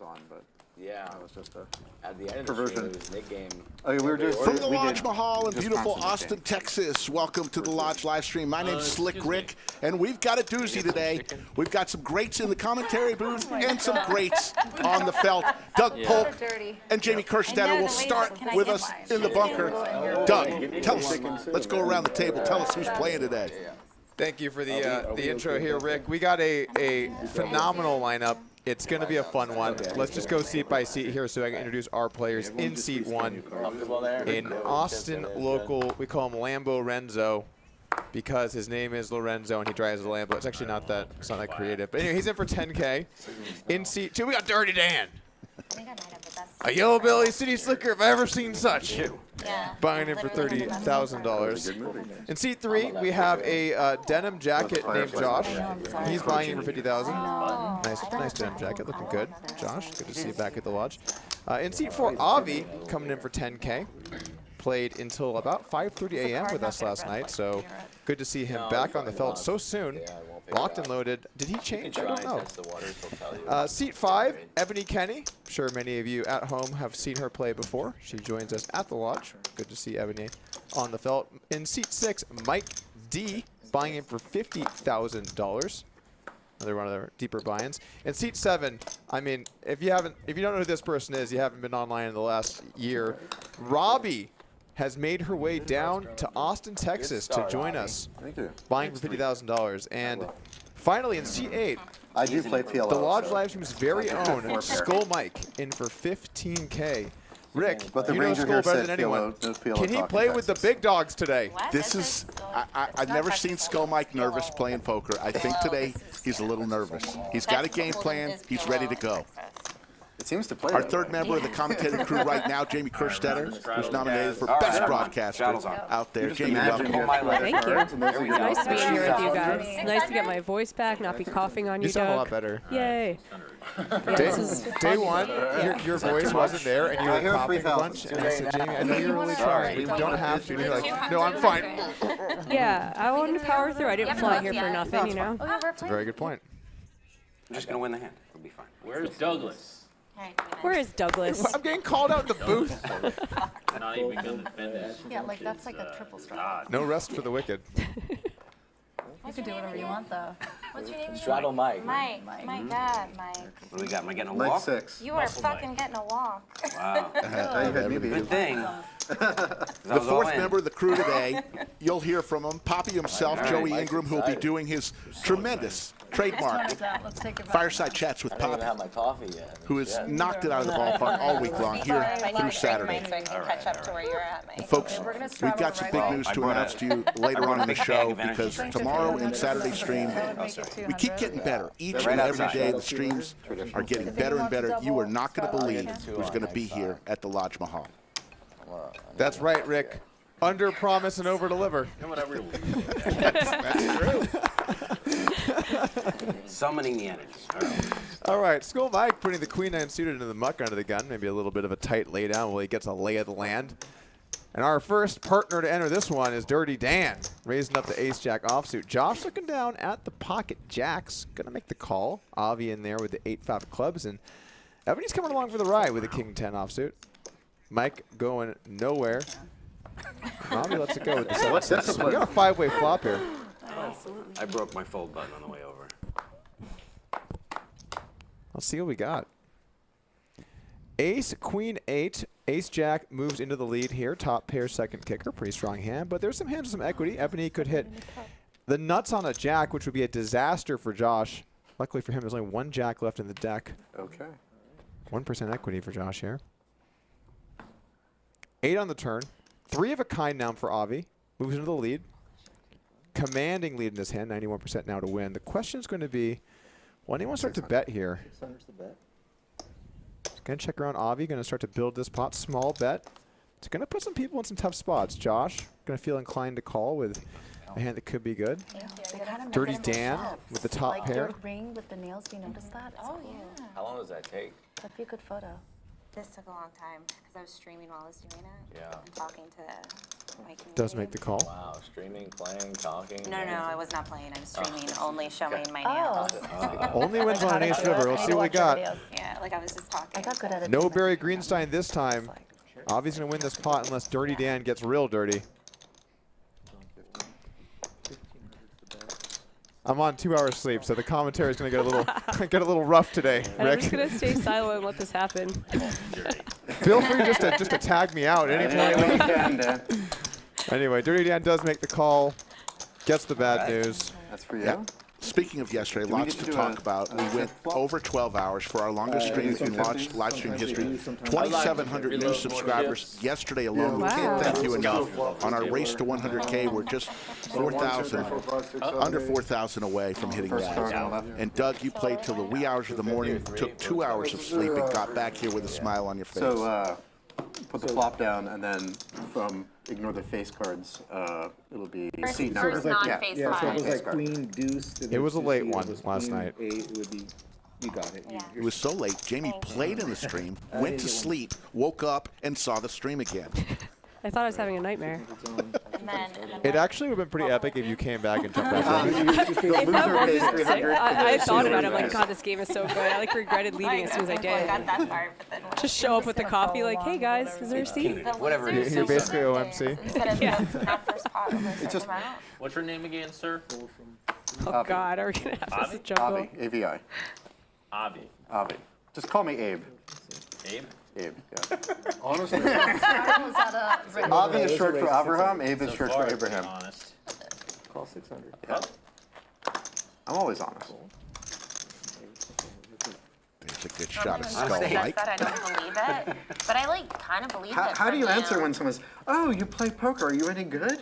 on, but yeah, that was just a at the end of perversion. the stream, it was Nick game. Okay, we were just From the we Lodge did Mahal in just beautiful constant Austin, game. Texas. Welcome to the Lodge live stream. My name's Slick Rick, and we've got a doozy today. We've got some greats in the commentary booth and some greats on the felt. Doug Polk and Jamie Kerstetter will start with us in the bunker. Doug, tell us. Let's go around the table. Tell us who's playing today. Thank you for the intro here, Rick. We got a phenomenal lineup. It's going to be a fun one. Let's just go seat by seat here so I can introduce our players in seat one. In Austin local, we call him Lambo Renzo because his name is Lorenzo and he drives a Lambo. It's actually not that creative. But anyway, he's in for 10K. In seat two, we got Dirty Dan. A yellow belly city slicker if I ever seen such. Yeah. Buying him for $30,000. In seat three, we have a denim jacket named Josh. He's buying him for $50,000. Nice denim jacket, looking good. Josh, good to see you back at the lodge. In seat four, Avi coming in for 10K. Played until about 5:30 a.m. with us last night, so good to see him back on the felt so soon. Locked and loaded. Did he change? I don't know. Seat five, Ebony Kenney. I'm sure many of you at home have seen her play before. She joins us at the lodge. Good to see Ebony on the felt. In seat six, Mike D, buying him for $50,000. Another one of their deeper buy-ins. In seat seven, I mean, if you don't know who this person is, you haven't been online in the last year. Robbi has made her way down to Austin, Texas to join us, buying for $50,000. And finally, in seat eight, I do play PLO. the Lodge Livestream's very own Skull Mike in for 15K. Rick, But the you know Ranger Skull here better said than anyone. PLO Can he talk play in with the Texas. big dogs today? This is, I've never seen Skull Mike nervous playing poker. I think today he's a little nervous. He's got a game plan. He's ready to go. It seems to play Our that third way. member of the commentating crew right now, Jamie Kerstetter, who's nominated for Best Broadcaster out there. Jamie, welcome. Thank you. It's nice to be in here with you guys. Nice to get my voice back, not be coughing on you, You sound a Doug. lot better. Yay. Day one, your voice wasn't there, and you I were hear coughing a 3,000. bunch. And I said, Jamie, I know you're really trying. You don't have to. And you're like, no, I'm fine. Yeah, I wanted to power through. I didn't fly here for nothing, you know? That's a very good point. I'm just gonna win the hand. It'll be fine. Where's Douglas? Where is Douglas? I'm getting called out in the booth. Not even gonna defend it. Yeah, like that's like a triple straddle. No rest for the wicked. You can do whatever you want though. What's your name? Straddle Mike. Mike, my God, Mike. What do we got? Am I getting a Leg walk? 6. You are fucking getting a walk. Wow. You had me beat. Good thing. The fourth member of the crew today, you'll hear from him, Poppy himself, Joey Ingram, who will be doing his tremendous trademark Let's take it back. Fireside Chats with I don't even Poppy, have my coffee yet. who has knocked it out of the ballpark all week long here through Saturday. So I can catch up to where you're at, Mike. Folks, we've got some big news to announce to you later on in the show because tomorrow in Saturday's stream, we keep getting better. Each and every day the streams are getting better and better. You are not going to believe who's going to be here at the Lodge Mahal. That's right, Rick. Under promise and over deliver. That's true. Summoning the energy. All right. All right, Skull Mike putting the queen nine suited into the muck under the gun. Maybe a little bit of a tight laydown while he gets a lay of the land. And our first partner to enter this one is Dirty Dan, raising up the ace-jack offsuit. Josh looking down at the pocket jacks, going to make the call. Avi in there with the 8-5 of clubs, and Ebony's coming along for the ride with the king-10 offsuit. Mike going nowhere. Avi lets it go with the 7-6. We got a 5-way flop here. I broke my fold button on the way over. Let's see what we got. Ace, queen, 8. Ace-jack moves into the lead here. Top pair, second kicker. Pretty strong hand, but there's some hands with some equity. Ebony could hit the nuts on a jack, which would be a disaster for Josh. Luckily for him, there's only one jack left in the deck. Okay. 1% equity for Josh here. 8 on the turn. 3 of a kind now for Avi. Moves into the lead. Commanding lead in this hand, 91% now to win. The question is going to be, when do you want to start to bet here? Going to check around Avi. Going to start to build this pot. Small bet. It's going to put some people in some tough spots. Josh going to feel inclined to call with a hand that could be good. Dirty Dan with the top like pair. Your ring with the nails, you notice that? Oh, yeah. How long does that take? That'd be a good photo. This took a long time because I was streaming while I was doing it. Yeah. And talking to Does make the call. Wow, streaming, playing, talking. No, I was not playing. I'm streaming, only showing my Oh. nails. Only wins on an ace river. Let's see what we got. Yeah, like I was just talking. I got good at it. No Barry Greenstein this time. Avi's going to win this pot unless Dirty Dan gets real dirty. I'm on 2 hours sleep, so the commentary is going to get a little rough today, I'm Rick. just gonna stay silent and let this happen. Feel free just to tag me out anytime. Anyway, Dirty Dan does make the call, gets the bad news. That's for you. Yeah. Speaking of yesterday, Do we lots get to to do talk a- about. We went over 12 hours for our longest stream in live stream history. 2,700 new subscribers yesterday alone. We Wow. can't thank you enough. On our race to 100K, we're just 4,000, under 4,000 away from hitting First that. card on the left. And Doug, you played till the wee hours of the morning, took 2 hours of sleep, and got back here with a smile on your face. So put the flop down, and then from ignore the face cards, it'll be seat number. First non-face Yeah, so it was card. like queen, deuce. It was a late one last night. It would be, you got it. Yeah. It was so late, Jamie played in the stream, went to sleep, woke up, and saw the stream again. I thought I was having a nightmare. And then It actually would have been pretty epic if you came back and jumped back in. If that Loser pays wasn't sick, 300. I thought about it. I'm like, God, this game is so good. I like regretted leaving as soon as I I got did. that far, but then Just show up with the coffee, like, hey guys, is there a seat? Whatever it is. You're basically OMC. Instead of Yeah. that first pot over a certain amount. What's your name again, sir? Oh God, are we gonna have this juggle? Avi, AVI. Avi. Avi. Just call me Abe. Abe? Abe, yeah. Was that a Avi is short for Abraham, Abe is So short far, for it's being Abraham. honest. Call 600. Yeah. I'm always honest. There's a good shot of Someone Skull says Mike. that, I don't believe it, but I like kind of believe it. How do you for answer when someone's, oh, you play poker, are you any good?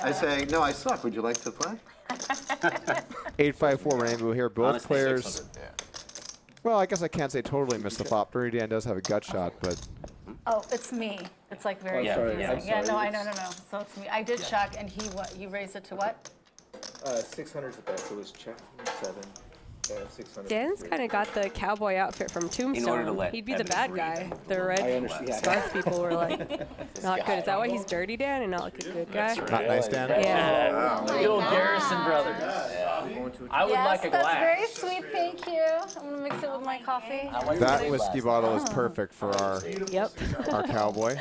I say, no, I suck, would you like to play? 854 Rainbow here. Both Honestly, players. 600. Well, I guess I can't say totally missed the flop. Dirty Dan does have a gut shot, but Oh, it's me. It's like very Yeah, sorry, confusing. I'm Yeah, no, sorry. I know. So it's me. I did check, and he what? You raised it to what? 600 is the best. It was check 7. 600. Dan's kind of got the cowboy outfit from Tombstone. let He'd be the Ebony bad breathe. guy. The I red understand. Yeah. scarf people were like, not good. Is that why he's Dirty Dan and not like a good guy? not nice, Dan. Yeah. Good old Garrison Brothers. I would like a glass. sweet. Thank you. I'm gonna mix it with my coffee. That whiskey bottle is perfect for Yep. our cowboy.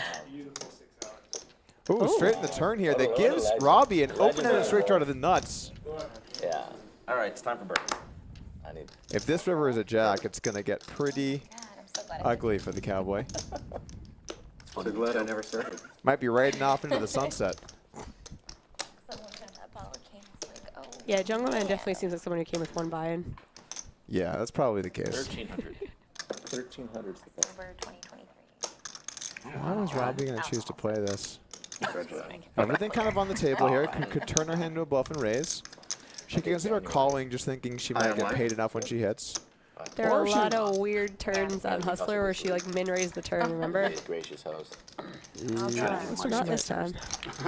Ooh, straight in the turn here. That gives Robbi an open-ended straight draw to the nuts. Yeah. All right, it's time for birdie. I need. If this river is a jack, it's going to get pretty God, I'm so glad I ugly for the cowboy. So glad I never started. Might be riding off into the sunset. that bottle came. It's like, oh. Yeah, Jungleman definitely seems like someone who came with one buy-in. Yeah, that's probably the case. 1300. 1300 is the best. October 2023. Why was Robbi going to choose to play this? Congratulations. Everything kind of on the table here. Could turn her hand into a bluff and raise. She could consider calling, just thinking she might get paid enough when she hits. There are Or a she- lot of weird turns on Hustler where she like min-raised the turn, remember? Gracious host. Not this time.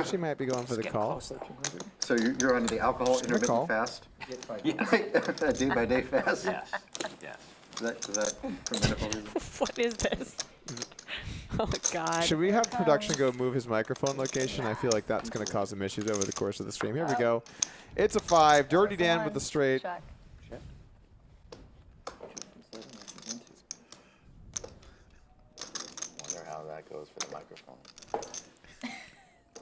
She might be going for the call. So you're on the alcohol gonna call. intermittent fast? Yes. A day-by-day fast? Yes. Yes. Is that for medical reasons? What is this? Oh my God. Should we have production go move his microphone location? I feel like that's going to cause some issues over the course of the stream. Here we go. It's a 5. Dirty Dan with the straight. Check. Wonder how that goes for the microphone.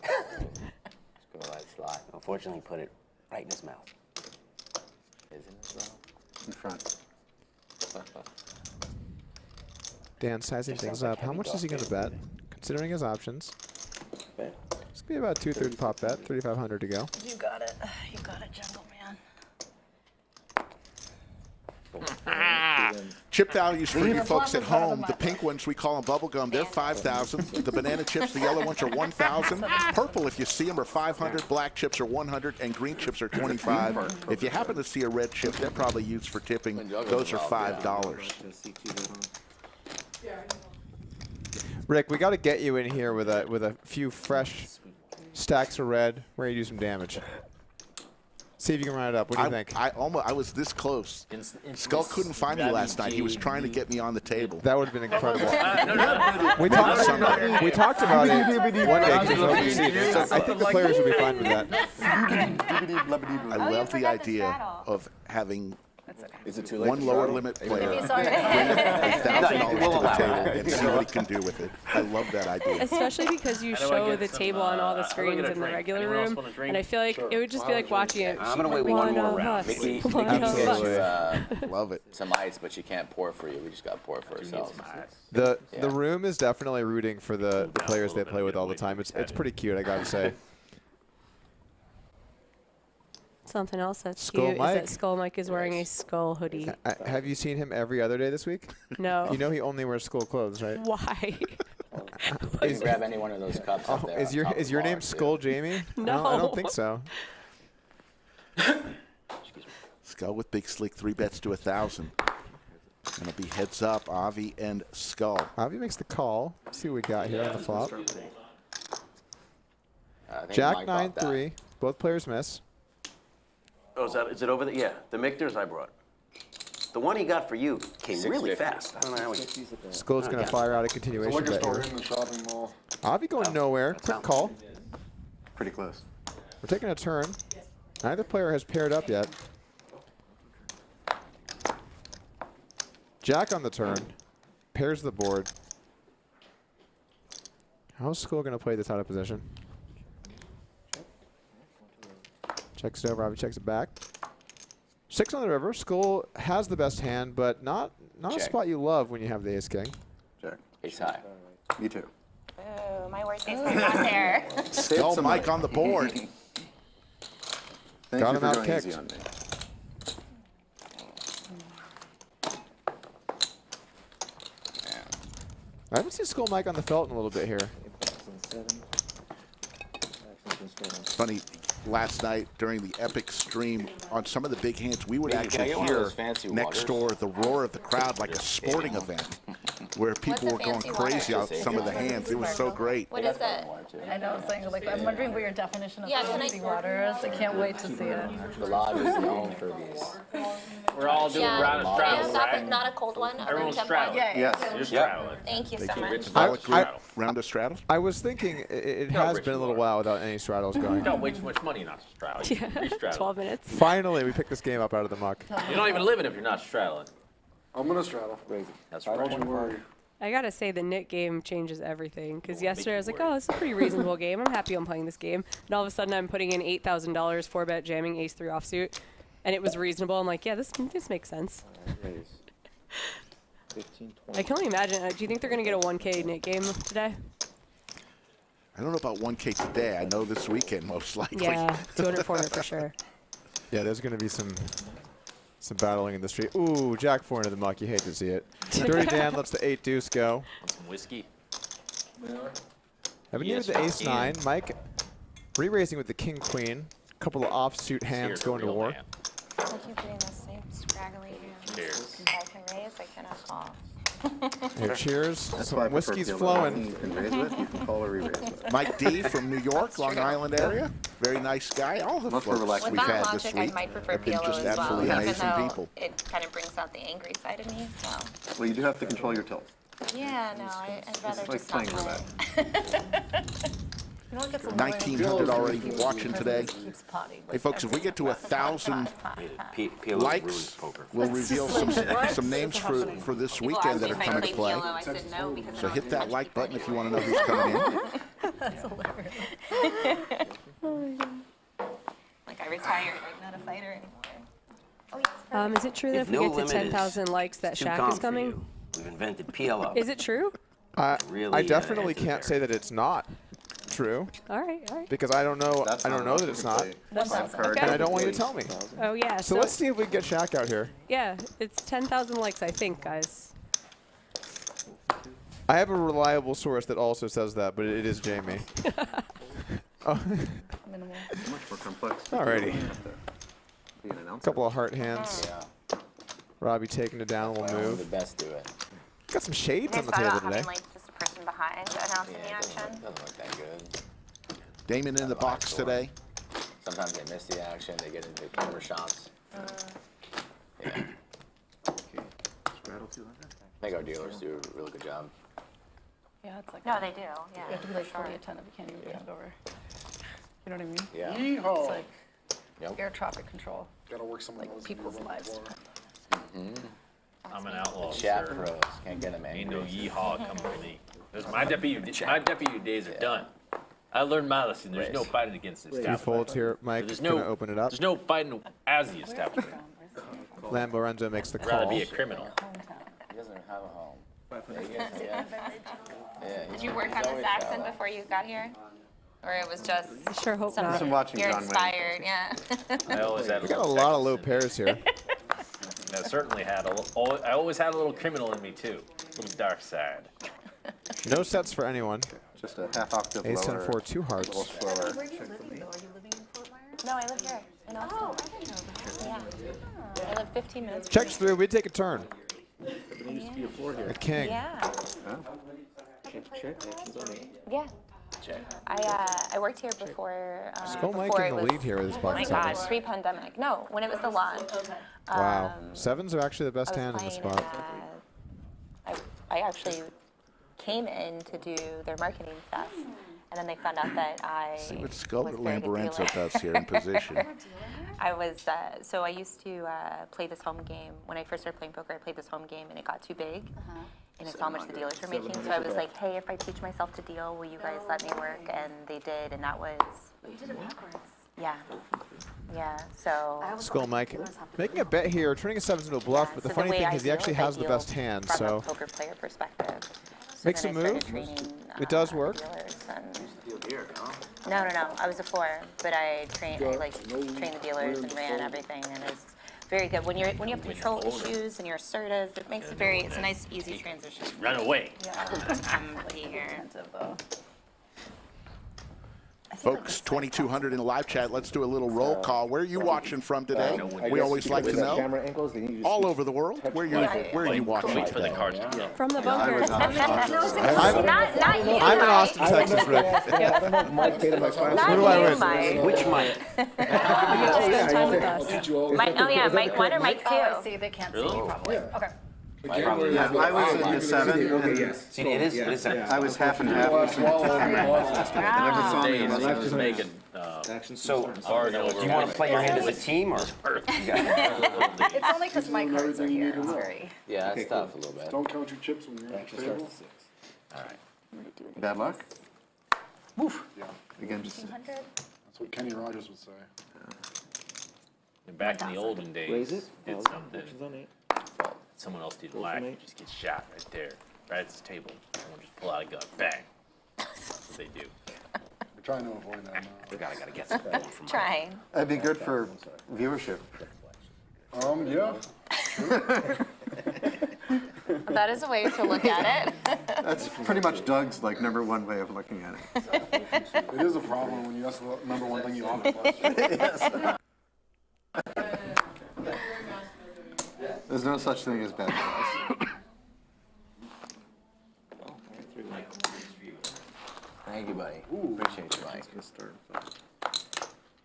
Just gonna let it slide. Unfortunately, put it right in his mouth. Is in his mouth? In front. Dan sizing things up. How much is he going to bet? Considering his options. It's going to be about 2/3 pop bet. 3,500 to go. You got it. You got it, Jungle Man. Chip values for you folks at home. The pink ones, we call them bubble gum. They're 5,000. The banana chips, the yellow ones are 1,000. Purple, if you see them, are 500. Black chips are 100, and green chips are 25. If you happen to see a red chip, they're probably used for tipping. Those are $5. Rick, we got to get you in here with a few fresh stacks of red, ready to do some damage. See if you can run it up. What do you think? I was this close. Skull couldn't find me last night. He was trying to get me on the table. That would have been incredible. We talked about it one day because of open season. So I think the players would be fine with that. I love the idea of having Is it too late? one lower limit player bring sorry. $1,000 to the table and see what he can do with it. I love that idea. Especially because you show the table on all the screens in the regular room, and I feel like it would just be like watching it. I'm gonna wait one more round. Mickey Mickey One can of get us. you Love it. some ice, but she can't pour for you. We just got to pour for ourselves. The room is definitely rooting for the players they play with all the time. It's pretty cute, I gotta say. Something else that's Skull cute Mike. is that Skull Mike is wearing a skull hoodie. Have you seen him every other day this week? No. You know he only wears skull clothes, right? Why? You can grab any one of those cups up there. Is your name Skull Jamie? No. I don't think so. Skull with big slick 3 bets to 1,000. Gonna be heads up, Avi and Skull. Avi makes the call. Let's see what we got here on the flop. I think Jack Mike bought that. 9-3. Both players miss. Oh, is it over there? Yeah, the Michters I brought. The one he got for you came really 650. fast. I don't know how he... Skull's going to fire out a continuation bet here. in the shopping mall. Avi going nowhere. Quick call. Pretty close. We're taking a turn. Neither player has paired up yet. Jack on the turn. Pairs the board. How's Skull going to play this out of position? Checks it over. Avi checks it back. 6 on the river. Skull has the best hand, but not a Check. spot you love when you have the ace king. Jack. Ace high. Me too. Ooh, my worst ace card not there. Skull Mike on the board. Thank Got you him for out going kicked. easy on me. I haven't seen Skull Mike on the felt in a little bit here. It's funny, last night during the epic stream, on some of the big hands, we would Can I actually get one of hear those fancy next waters? door the roar of the crowd like a sporting event, where people were What's a going fancy crazy water? out some of the hands. It was so great. What is it? I know, I'm saying, like, I'm wondering what your definition of Yeah, can fancy I- water is. I can't wait to see it. The lodge is known for these. We're all doing round of Yeah, straddles, stop right? it. Not a cold one. A room Everyone's temp straddling. one. Yeah, Yes. You're straddling. Thank you so much. Round of straddles? I was thinking it No, has Rich been a little Lord. while without any straddles You going. got way too much money not to straddle. You Yeah, re-straddle. 12 minutes. Finally, we picked this game up out of the muck. You're not even living if you're not straddling. I'm gonna straddle. That's Don't right. you worry. I gotta say the knit game changes everything. Because yesterday I was like, oh, this is a pretty reasonable game. I'm happy I'm playing this game. And all of a sudden I'm putting in $8,000 4-bet jamming ace 3 offsuit, and it was reasonable. I'm like, yeah, this makes sense. Raise. 15, 20. I can only imagine. Do you think they're gonna get a 1K knit game today? I don't know about 1K today. I know this weekend most likely. Yeah, 200, 400 for sure. Yeah, there's going to be some battling in the street. Ooh, Jack 4 into the muck. You hate to see it. Dirty Dan lets the 8 deuce go. Want some whiskey? Ebony Yes, with the we ace can. 9. Mike re-raising with the king queen. Couple of offsuit hands Here's a going to real war. man. I keep getting the same scraggly hands. Cheers. I can raise, I cannot call. Here, cheers. That's why I Some prefer whiskey's PLO. flowing. You can raise with, you can call or re-raise with. Mike D from New York, Long Island area. Very nice guy. All the Much more folks relaxed. we've With that had this logic, I week might prefer have been PLO just as well, absolutely even amazing though people. it kind of brings out the angry side of me, so. Well, you do have to control your tilt. Yeah, no, I'd rather It's like just not playing play. You know what gets annoying? 1,900 already watching today. Keeps potty, Hey folks, if we get to 1,000 PLO likes, ruins poker. we'll reveal some names for this People weekend asked that me are if I coming to play play. PLO, I said no because So I hit don't that touch like people button if you anymore. want to know who's coming in. That's hilarious. Like I retired, I'm not a fighter anymore. Oh, yes, Is it true that if we no get to limit 10,000 likes that Too Shaq calm is for coming? you. We've invented PLO. Is it true? Really, I definitely it's can't say that it's not true All right, all right. because I don't know. That's I don't know that it's not, That's awesome. and I don't want you to tell me. Oh yeah. So let's see if we can get Shaq out here. Yeah, it's 10,000 likes, I think, guys. I have a reliable source that also says that, but it is Jamie. Oh, Minimal. Much more complex. Alrighty. Be an announcer. couple of heart hands. Yeah. Robbie taking it down, we'll Only the move. best do it. Got some shades I on the thought table about today. having like just a person behind announcing Yeah, the it action. doesn't look that good. Damon in the box today. Sometimes they miss the action. They get into camera shots. Yeah. Straddle 200. I think our dealers do a really good job. Yeah, it's like No, they do, yeah. you have to be like 40 at 10 if you can't even get it over. You know what I mean? Yeah. It's like Yep. air traffic control, Gotta work someone like people's lives. I'm an outlaw, Chat sir. pros can't get them Ain't angry. no yeehaw coming for me. My deputy days are done. I learned my lesson. There's no fighting against the Two establishment. folds here. Mike There's gonna no open it up. There's no fighting as the establishment. Lambo Renzo makes the I'd rather call. be a criminal. He doesn't have a home. Yeah. Did you work on this accent before you got here? Or it was just I sure hope something not. I'm watching you're John Wayne. inspired, yeah. I always had We got a lot of low pairs here. I certainly had I always had a little criminal in me too. A little dark side. No sets for anyone. Just a half octave Ace lower. 10-4, 2 A hearts. little slower. Where are you living though? Are you living in Fort Myers? No, I live here in Austin. Oh, I didn't know that. Yeah. I live 15 minutes. Checks through. We take a turn. There used to be a floor here. A king. Yeah. Check. Actions on 8. Yeah. I worked here before. Skull Mike before in it the was, lead here with his oh black my God, sevens. pre-pandemic. No, when it was the lawn. Wow. Sevens are actually the best I was hand in the playing, spot. I actually came in to do their marketing stuff, and then they found out that I See what Skull was or a very good Lamborenzo dealer. does here in position. I was, so I used to play this home game. When I first started playing poker, I played this home game, and it got too big. And I saw how much the dealers were making, so I was like, hey, if I teach myself to deal, will you guys let me work? And they did, and that was, You did it backwards. yeah. Yeah, so. Skull Mike making a bet here, turning a sevens into a bluff, but the So funny way thing I is he deal actually is I has the deal best hand, from so a poker player perspective. So makes then a I started move. training, It does work. dealers and- No, I was a 4, but I trained the dealers and ran everything, and it's very good. When you have control issues and you're assertive, it makes it's a nice, easy transition. Run away. Somebody here. Folks, 2,200 in the live chat. Let's do a little roll call. Where are you watching from today? We always like to know. Camera angles, they need you to All over the world. Where are you watching Wait for the today? cards to come. From the I bunker. was on Not you, I'm in Mike. Austin, Texas, Rick. I don't know if Mike paid him like 5 Not Who do I you, win? Mike. Which mic? Spend time with us. Mike, oh yeah, Mike 1 or Mike 2? Oh, I see. They can't see you probably. Okay. Yeah, I was in the 7. Okay, and yes. See, it is. I was half and half. I never saw me Days unless I I was was making So, hard over. do you want to play your hand as a team or? It's only because my cards are here. It's very. Yeah, that's tough a little bit. Don't count your chips when you're at the table. Bad luck? Woof. Against That's what Kenny Rogers would say. Back in the olden days, Raise it. did something. Actions on 8. Someone else didn't like. You just get shot right there, right at the table. Someone just pull out a gun, bang. That's what they do. We're trying to avoid that now. I gotta get some going from Trying. That'd be good for viewership. Yeah. That is a way to look at it. That's pretty much Doug's #1 way of looking at it. It is a problem when that's the number one thing you want to play. There's no such thing as bad guys. Thank you, buddy. Appreciate you, Mike.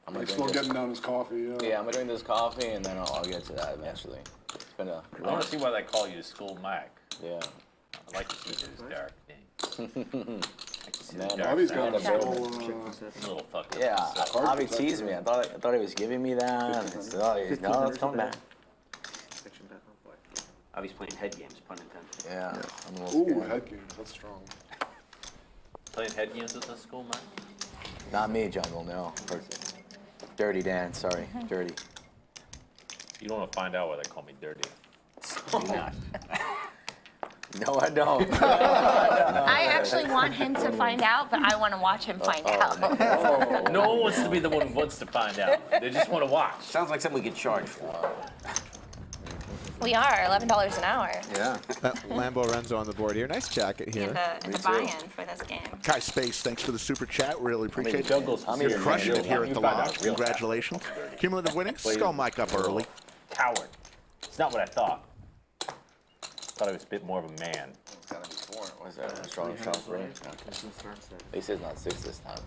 I'm gonna He's still drink getting this. down his coffee, Yeah, I'm gonna drink this coffee and then I'll get to that eventually. It's been a I want to see why they call you Skull Mike. yeah. I like to see this dark thing. Man, Avi's got a man, soul. Little fucker. yeah, Avi teased me. I thought he was giving me that. And I said, oh, no, it's coming back. Avi's playing head games, pun intended. Yeah, I'm a little Ooh, scared. head games. That's strong. Playing head games with the Skull Mike? Not me, Jungle. No. Dirty Dan. Sorry, dirty. You don't want to find out why they call me dirty. No, I don't. I actually want him to find out, but I want to watch him find out. No one wants to be the one who wants to find out. They just want to watch. Sounds like something we could charge for. We are $11 an hour. Yeah. That Lambo Renzo on the board here. Nice jacket here. The buy-in for this game. Kai Space, thanks for the super chat. Really appreciate it. Jungle's You're crushing it here at the lodge. real Congratulations. Cumulative winnings. Skull Mike up early. Coward. It's not what I thought. Thought I was a bit more of a man. What's that? Strong three? They said it's not 6 this time.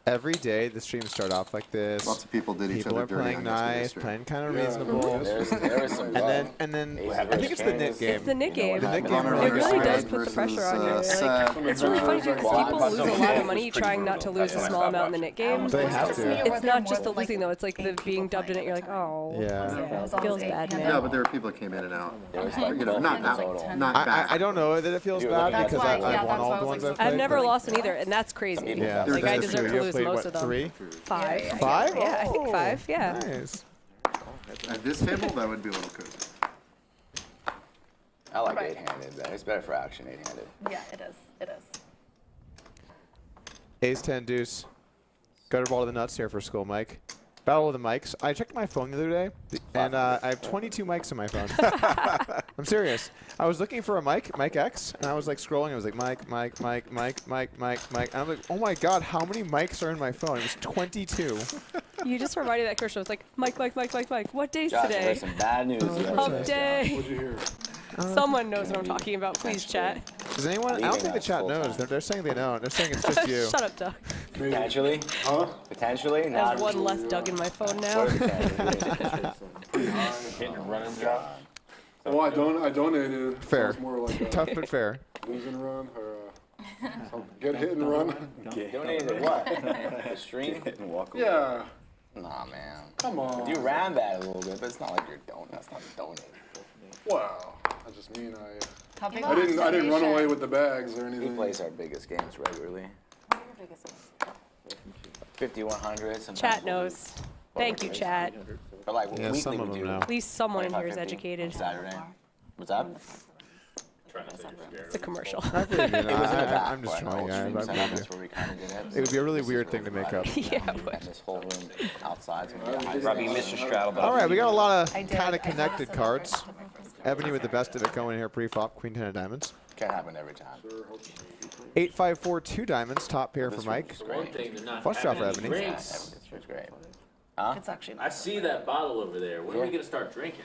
every day the streams start off like this. Lots of people did each People other are dirty playing on nice, yesterday. playing kind of reasonable. There was some And then I think it's the knit game. It's the knit game. The knit game Runner, It runner, really does straight put the pressure versus, on you. set. It's really funny too because people lose a lot of money trying not to lose a small amount in the knit game. They have to. It's not just the losing though. It's like the being dubbed in it. You're like, oh, Yeah. it feels bad, man. Yeah, but there were people that came in and out. You know, not bad. I don't know that it feels bad because I've won all the ones I've played. I've never lost an either, and that's crazy. Yeah. Like I That's deserve true. to You've lose played, most what, of them. 3? 5. 5? Yeah, I think 5. Yeah. Nice. At this table, that would be a little cozy. I like 8-handed. Though. It's better for action 8-handed. Yeah, it is. It is. Ace 10 deuce. Gutter ball to the nuts here for Skull Mike. Battle of the mics. I checked my phone the other day, and I have 22 mics on my phone. I'm serious. I was looking for a mic, Mic X, and I was like scrolling. I was like, Mike. And I'm like, oh my god, how many mics are in my phone? It was 22. You just reminded that Christian. It's like, Mike. What day's Josh, today? there's some bad news. Hump day. What'd you hear? Someone knows what I'm talking about. Please chat. Does anyone? I don't think the chat knows. They're saying they don't. They're saying it's just you. Shut up, Doug. Potentially? Huh? Potentially? There's one less Doug in my phone now. Hitting and running job. Oh, I donated. Fair. It's more like a Tough but fair. lose and run, or get hit and run. Donated what? The stream? Yeah. Nah, man. Come on. You ran that a little bit, but it's not like you're that's not donated. Wow. I just mean How big I didn't run away with the bags or He anything. plays our biggest games regularly. 5100. Sometimes Chat knows. Thank you, chat. Or like Yeah, weekly some we of them do. know. At least someone in here is 25-50 educated. Saturday. What's that? It's a commercial. I believe you. It was in the back. I'm just but trying. old I stream believe setup, you. that's where we kind of did it. It would be a really weird thing to make up. Yeah, it would. And this whole room outside. Robbi, you missed your straddle, but All right, we got a lot I of did. kind I of connected also cards. never took my first Ebony with the best of it going here pre-flop, Queen 10 of diamonds. Can't happen every time. 8-5-4, 2 diamonds, top pair for Mike. one thing they're not Flush draw for having Ebony. any drinks. It's great. It's actually I see that bottle over there. When are we gonna start drinking?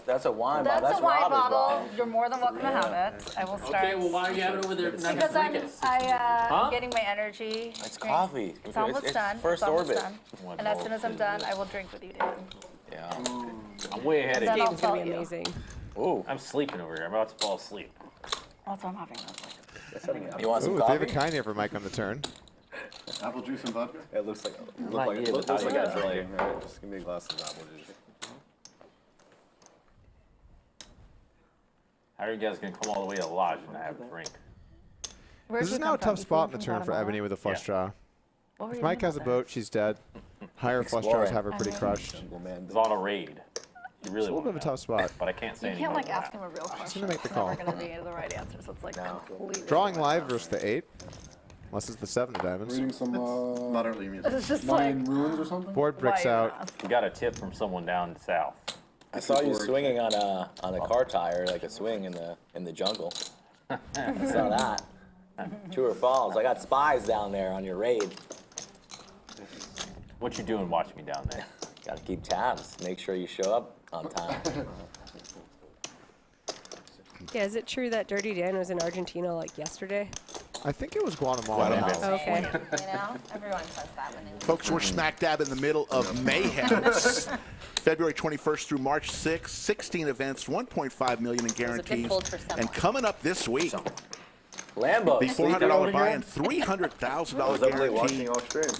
That's a wine bottle. That's a wine Robbi's bottle. You're more than welcome to have it. I will start. Okay, well why are you having it over there? Not Because drinking? I'm getting my energy. It's drink. coffee. It's almost done. First It's almost orbit. done. And as soon as I'm done, I will drink with you, David. Yeah. I'm way ahead And of then you. I'll Game's gonna tell be you. amazing. Ooh. I'm sleeping over here. I'm about to fall asleep. That's what I'm having. You want some Ooh, coffee? David Kine here for Mike on the turn. Apple juice and vodka? It looks like Looks like I got drinking. Right? Just give me a glass of apple juice. How are you guys gonna come all the way to the lodge and not have a drink? This is now a tough spot in the turn for Ebony with a flush draw. If Mike has a boat, she's dead. Higher flush draws have her pretty crushed. It's on a raid. You really It's a little want bit of a tough spot. but I can't say You any can't more like than ask that. him a real question. gonna make the It's never call. gonna be the right answer, so it's like completely. Drawing live versus the 8. Unless it's the 7 of diamonds. Reading some Moderately music. It's just like. Mayan ruins or something. Board bricks why you out. ask? We got a tip from someone down south. I saw you swinging on a car tire, like a swing in the jungle. I saw that. True or false? I got spies down there on your raid. What you doing watching me down there? Got to keep tabs. Make sure you show up on time. Yeah, is it true that Dirty Dan was in Argentina like yesterday? I think it was Guatemala. Okay. You know, everyone says that when it's. Folks, we're smack dab in the middle of mayhem. February 21st through March 6th, 16 events, 1.5 million in It was a good guarantees. cold for someone. And coming up this week, Lambo. the $400 buy-in, $300,000 guarantee. Watching off stream.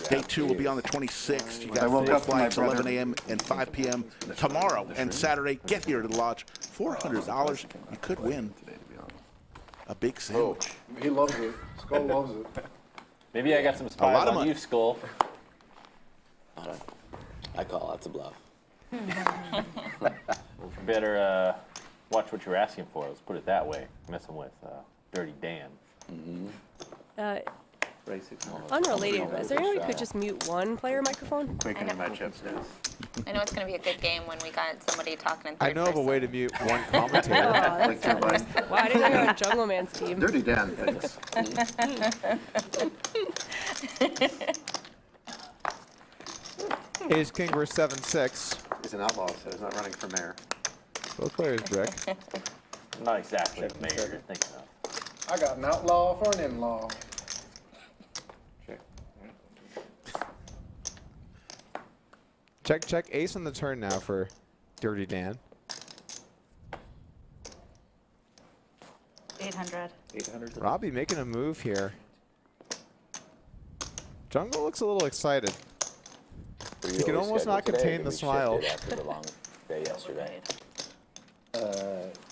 Day 2 will be on the 26th. You I got woke 4 up to my flights, 11 brother. a.m. and 5 p.m. tomorrow and Saturday. Get here to the lodge. $400. You could win a big sandwich. He loves it. Skull loves it. Maybe I got some lot spies of on money. you, Skull. I call that's a bluff. Better watch what you're asking for. Let's put it that way. Messing with Dirty Dan. Unrelated, is there any way we could just mute one player microphone? Quaking in my chips. I know it's going to be a good game when we got somebody talking in third I know of a person. way to mute one commentator. Oh, that's Like Joe Biden. wow, I didn't know you were on Jungleman's team. Dirty Dan thinks. Ace King versus 7-6. He's an outlaw, so he's not running for mayor. Both players brick. Not exactly the mayor you're thinking of. I got an outlaw for an in-law. Check, check. Ace on the turn now for Dirty Dan. 800. 800. Robbi making a move here. Jungle looks a little excited. He can almost not contain the smile. After the long day yesterday.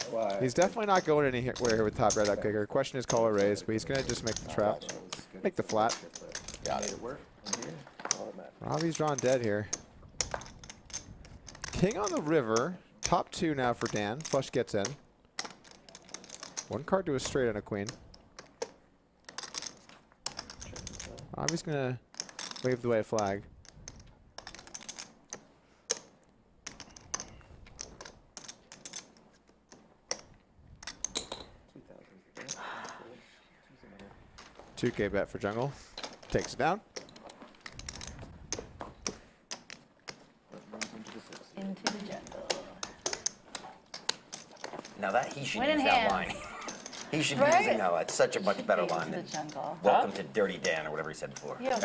Why? He's definitely not going anywhere here with top red up kicker. Question is call or raise, but he's gonna just make the trap. Make the flat. Got it. Robbi's drawn dead here. King on the river. Top 2 now for Dan. Flush gets in. 1 card to a straight and a queen. Robbi's gonna wave the white flag. $2K bet for Jungle. Takes it down. Into the jungle. Now that he should Winning use that hands. line. He should be Right? using that line. It's such a much better Into line the than jungle. welcome to Dirty Dan or whatever he said before. Yeah,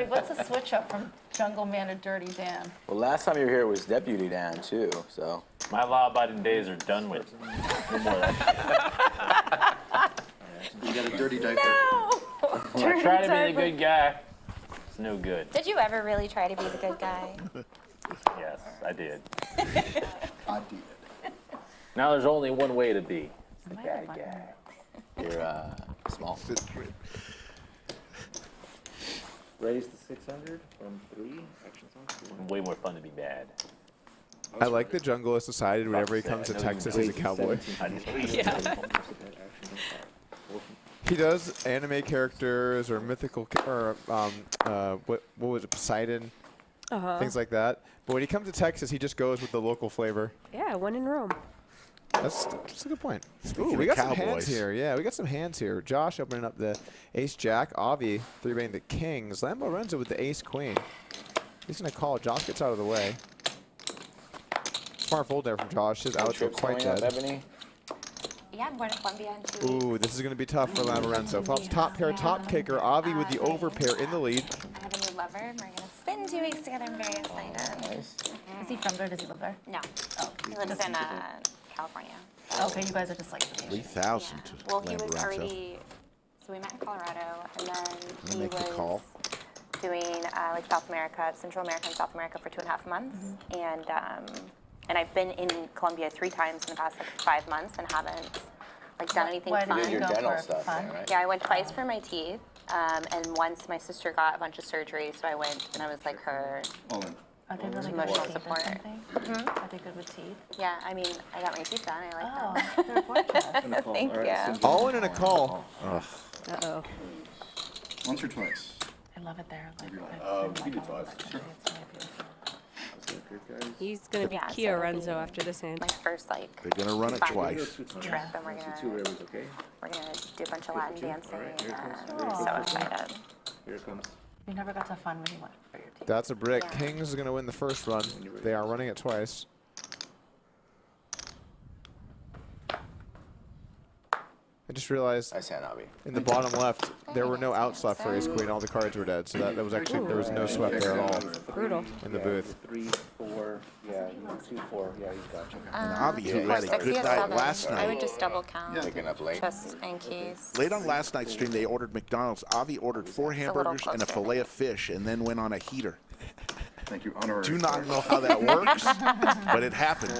what's the switch up from Jungleman to Dirty Dan? Well, last time you were here was Deputy Dan too, so. My law-abiding days are done with. No more of that. You got a dirty diaper. When I try to be the good guy, it's no good. Did you ever really try to be the good guy? Yes, I did. I did. Now there's only one way to be. The bad guy. You're small. Raise the 600 from 3. Action song. Way more fun to be bad. I like the Jungle has decided whenever he comes to I know Texas, you he's a cowboy. Yeah. He does anime characters or mythical, what was it, Poseidon, things like that. But when he comes to Texas, he just goes with the local flavor. Yeah, one in Rome. That's a good point. Speaking Ooh, we of got some cowboys. hands here. Yeah, we got some hands here. Josh opening up the ace jack. Avi 3-betting the kings. Lambo Renzo with the ace queen. He's gonna call. Josh gets out of the way. Smart fold there from Josh. His outs were quite coming up, dead. Ebony? Yeah, I'm going to Columbia in 2 weeks. Ooh, this is gonna be tough for Lambo Renzo. Flops top pair, top kicker. Avi with the over pair in the lead. I have a new lover, and we're going to spend 2 weeks together. I'm very excited. Nice. Is he from there? Does he live there? No. He lives in California. Okay, you guys are just like vacation. 3,000 Yeah. to Well, he was Lamborghini. already, so we met in Colorado, and then he Make the was call. doing like South America, Central America and South America for 2.5 months. And I've been in Colombia 3 times in the past like 5 months and haven't like done anything Why fun. did you Your go dental for stuff, fun? right? Yeah, I went twice for my teeth, and once my sister got a bunch of surgery, so I went and I was like her. All in. Are they really good Emotional with teeth or support. something? Are they good with teeth? Yeah, I mean, I got my teeth done. I like Oh, they're gorgeous. them. Thank you. All in and a call. Uh-oh. Once or twice? I love it there. Like, we like can do all twice. that. It's really beautiful. He's gonna be Yeah, so Kia it'll Renzo be after this hand. My first like They're gonna run it fun twice. trip, and we're Two gonna rivers, okay? do a bunch of Latin dancing. Here it comes. And I'm so excited. Here it comes. You never got to fun when you went for your teeth. That's a brick. Yeah. Kings is gonna win the first run. They are running it twice. I just realized Nice hand, Avi. in the bottom left there were no outs left for ace queen. All the cards were dead, so that was actually there was no sweat there at all Brutal. in the booth. 3, 4. Yeah, 2, 4. Yeah, he's got you. And Avi, who Or had a 6 good or night 7. last I would night. just double count, Picking up late. just in case. Late on last night's stream, they ordered McDonald's. Avi ordered 4 little hamburgers and a closer. fillet of fish, and then went on a heater. Thank you. Honorary. Do not know how that works, but it happened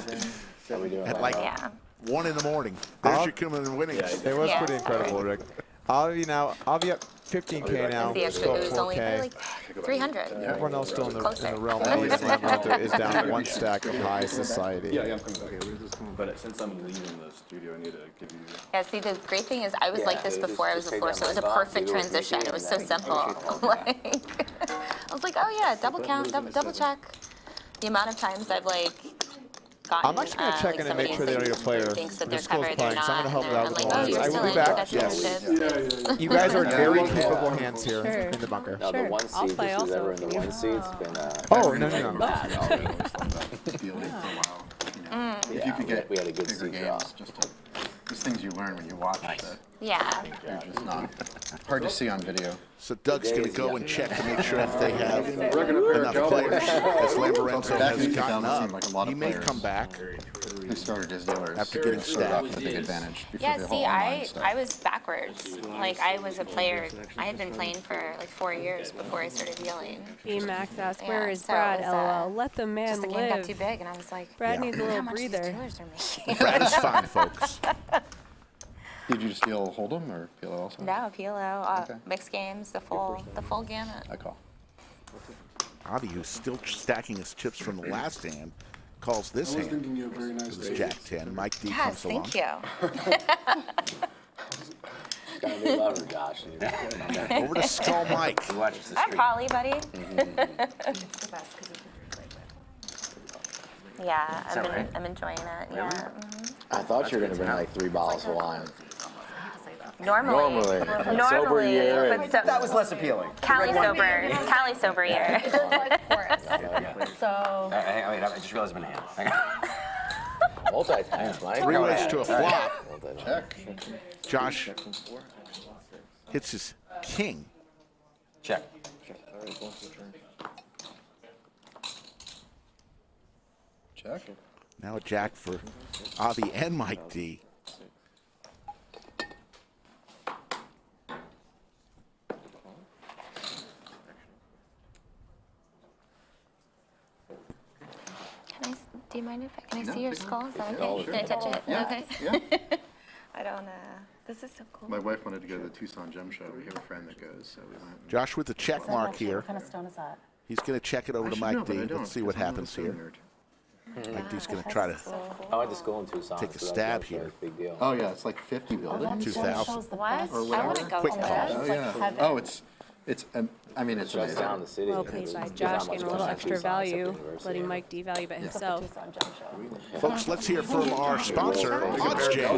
How we doing? at like Yeah. 1 in the morning. There's your coming and winning. It was Yeah. pretty incredible, Rick. Avi up 15K now. See, actually, it was only 4K. like 300. Everyone else still in the Closer. realm. At least Lambo is down 1 stack of high society. I'm coming. Okay, where's this coming? But since I'm leaving the studio, I need to give you. Yeah, see, the great thing is I was like this before I was a floor, so it was a perfect transition. It was so simple. Like, I was like, oh yeah, double count, double check. The amount of times I've like gotten. I'm actually gonna check in and make sure they don't need a player. Thinks that The they're school's covered, they're playing, so I'm not. gonna help And out I'm with like, the oh, lines. you're I still will be in. back. That's Yes. interested. You guys are very Yeah. capable hands here Sure. in the bunker. No, the Sure. 1 I'll seed, play this was also ever if in you the need. 1 seed. It's been Oh, no, no, no. bad. Feel it for a while. You know, if you could get we had a good bigger seed games, drop. just to These things you learn when you watch that Yeah. you're just not hard to see on video. So Doug's going to go and check to make sure if they have Regular pair of enough players. cowboys. As Lamborenzo Back has in gotten 2000 up, seemed like a lot of he may players come back. Who started as dealers After getting started off stabbed. with a big advantage before Yeah, the whole see, online stuff. I was backwards. Like, I was a player. I had been playing for like 4 years before I started dealing. Max asked, Yeah, "Where is so Brad?" it was, LOL. Let the man Just the game got live. too big, and I was like, Brad Yeah. needs a how little much these breather. dealers are making. Brad is fine, folks. Did you just deal Hold'em or PLO also? No, PLO, Okay. mixed games, the full gamut. I call. Avi, who's still stacking his chips from the last hand, calls this I was hand. thinking you a very nice This is day. Jack 10. Mike D Yes, comes along. thank you. Got a new lover, Josh. Over to Skull Mike. He watches the Hi, stream. Polly, buddy. Yeah, right? I'm enjoying it. Yeah. Mhm. I thought you were gonna bring like 3 bottles of wine. Normally, Sober year. but so, That was less appealing. Cali sober year. So. I mean, I just realized I'm in a hand. Multi-task, Mike. 3 ways to a flop. Check. Josh hits his king. Check. Check. Now a jack for Avi and Mike D. Do you mind if I No, see your take it. skull? Is that Yeah, okay? sure. Can I touch it? Yeah, Okay. yeah. I don't. This is so cool. My wife wanted to go to the Tucson Gem Show. We have a friend that goes, so we went. Josh with the check mark here. What kind of stone is that? He's going to check it over I to should Mike know, but D. I don't, Let's see what because I'm happens not a here. stone nerd. Mike D's going to try to I went to school in Tucson. Take a so that stab was here. a big deal. Oh yeah, it's like 50 buildings. 2,000. What? I want to go Quick to call. that. Oh yeah. Oh, it's. I mean, it's Just down amazing. the city. Well played by Josh, getting a little extra value, letting Mike D value by himself. Folks, let's hear from our sponsor, Odds Jam.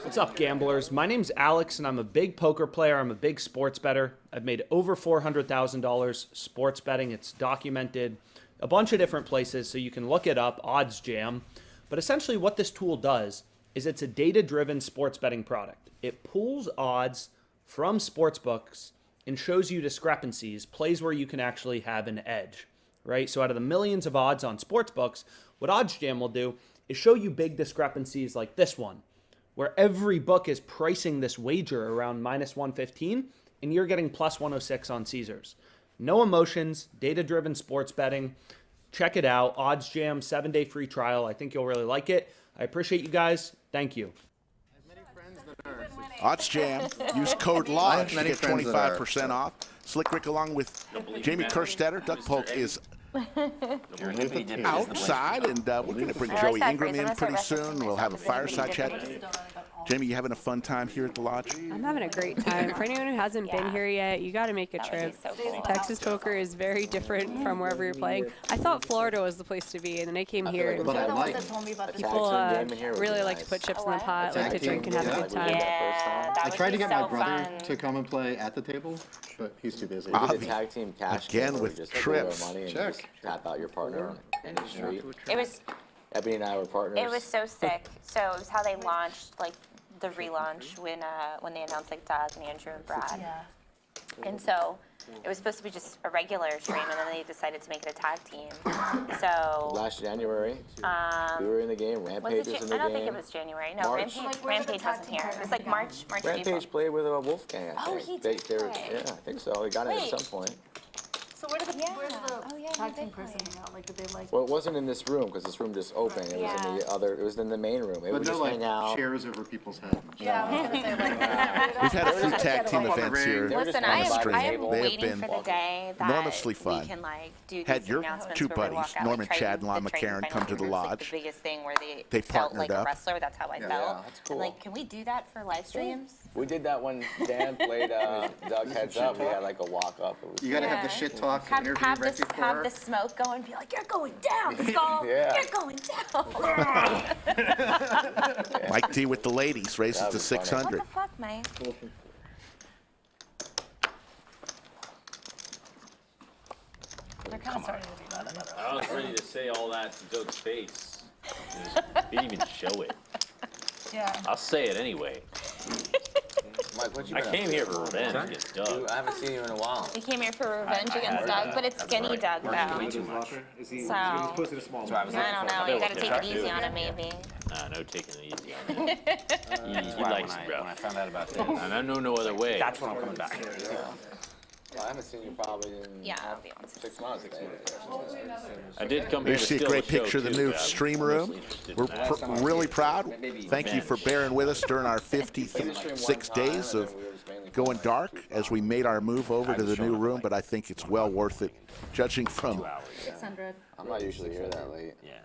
What's up, gamblers? My name's Alex, and I'm a big poker player. I'm a big sports bettor. I've made over $400,000 sports betting. It's documented a bunch of different places, so you can look it up, Odds Jam. But essentially what this tool does is it's a data-driven sports betting product. It pulls odds from sports books and shows you discrepancies, plays where you can actually have an edge, right? So out of the millions of odds on sports books, what OddsJam will do is show you big discrepancies like this one, where every book is pricing this wager around -115, and you're getting +106 on Caesars. No emotions, data-driven sports betting. Check it out, OddsJam, 7-day free trial. I think you'll really like it. I appreciate you guys. Thank you. Odds Jam. Use code I LODGE have to many get friends that are, 25% off. Slick Rick along with Jamie Kerstetter. Doug Polk is outside, and we're going to bring Joey Ingram in pretty soon. We'll have a fireside chat. Jamie, you having a fun time here at the lodge? I'm having a great time. For anyone who hasn't been here yet, you got to make a trip. Texas poker is very different from wherever you're playing. I thought Florida was the place to be, and then I came here. But I like. People really like to put chips in the pot, like to drink and have a good time. Yeah, that I would tried to be get so my brother fun. to come and play at the table, but he's too busy. We did Avi, a tag team cash again game where with you just trips. throw money and Check. just tap out your partner on any street. It was Ebony and I were partners. It was so sick. So it was how they launched, like, the relaunch when they announced, like, Doug and Andrew and Brad. Yeah. And so it was supposed to be just a regular stream, and then they decided to make it a tag team. So Last January, we were in the game. was Rampage it? was in the I don't game. think it was January. No, March. Rampage wasn't here. It was like March, April. Rampage played with a Wolfgang, I think. Oh, he They- did they were- play. Yeah, I think so. They got it at Wait. some point. So where's the Oh, yeah, tag they team did person play. hang out? Like, did they like? Well, it wasn't in this room because this room just opened. It was in the other. It was in the main room. It But would no, just like, hang out. chairs over people's heads. Yeah, I was gonna say like. We've had a few tag team Up on the events ring. here They were Listen, just I on the am, stream. I am table. They have waiting been for the day that enormously fun. we can, like, do Had these your announcements two where we buddies, walk out, Norman like, Chad and Lon the training McCarron, come to the finals, like, lodge. the biggest thing where They felt like partnered a up. wrestler. That's how I felt. that's cool. And, like, can we do that for live streams? We did that when Dan played Doug Heads Up. We had like a walk up. It was You gotta cool. have the shit talk Have, interview have, right the, before. have the smoke going, be like, you're going down, Skull. Yeah. You're going down. Mike D with the ladies raises That to was funny. 600. What the fuck, Mike? They're kind of starting to do that. I was ready to say all that to Doug's face. He didn't even show it. Yeah. I'll say it anyway. Mike, what you I been came up here to? for revenge against Doug. I haven't seen you in a while. We came here for revenge against Doug, but it's skinny Doug though. Way too much. Is he, So- he's posted a small So I was I don't know. You gotta take it easy on him, Yeah. maybe. Nah, no taking it easy on me. That's You why like when some I rough. found out about this, And I know no other way. that's when I'm coming back. Well, I haven't seen you probably in Yeah, I'll be honest. 6 months. I did come here You to see a steal great the show, picture of the too, new but I'm stream mostly room. interested We're in that. really proud. Thank you for bearing with us during our 56 days of going dark as we made our move over to the new room, but I think it's well worth it, judging from 600. I'm not usually here that late. Yeah.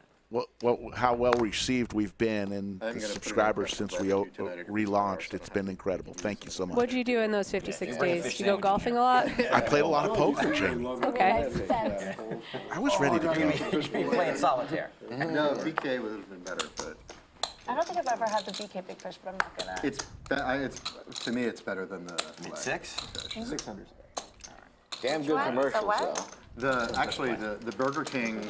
how well received we've been and I'm the gonna put it subscribers up since for we you tonight at relaunched. It's been incredible. Thank you so much. What'd you do in those 56 days? You go golfing a lot? I played a lot of poker, Jamie. Okay. I was ready to go. You should be playing solitaire. No, BK would have been better, but I don't think I've ever had the BK Big Fish, but I'm not gonna. it's to me it's better than the Mid 6? 600. Damn good commercials, what? though. Actually the Burger King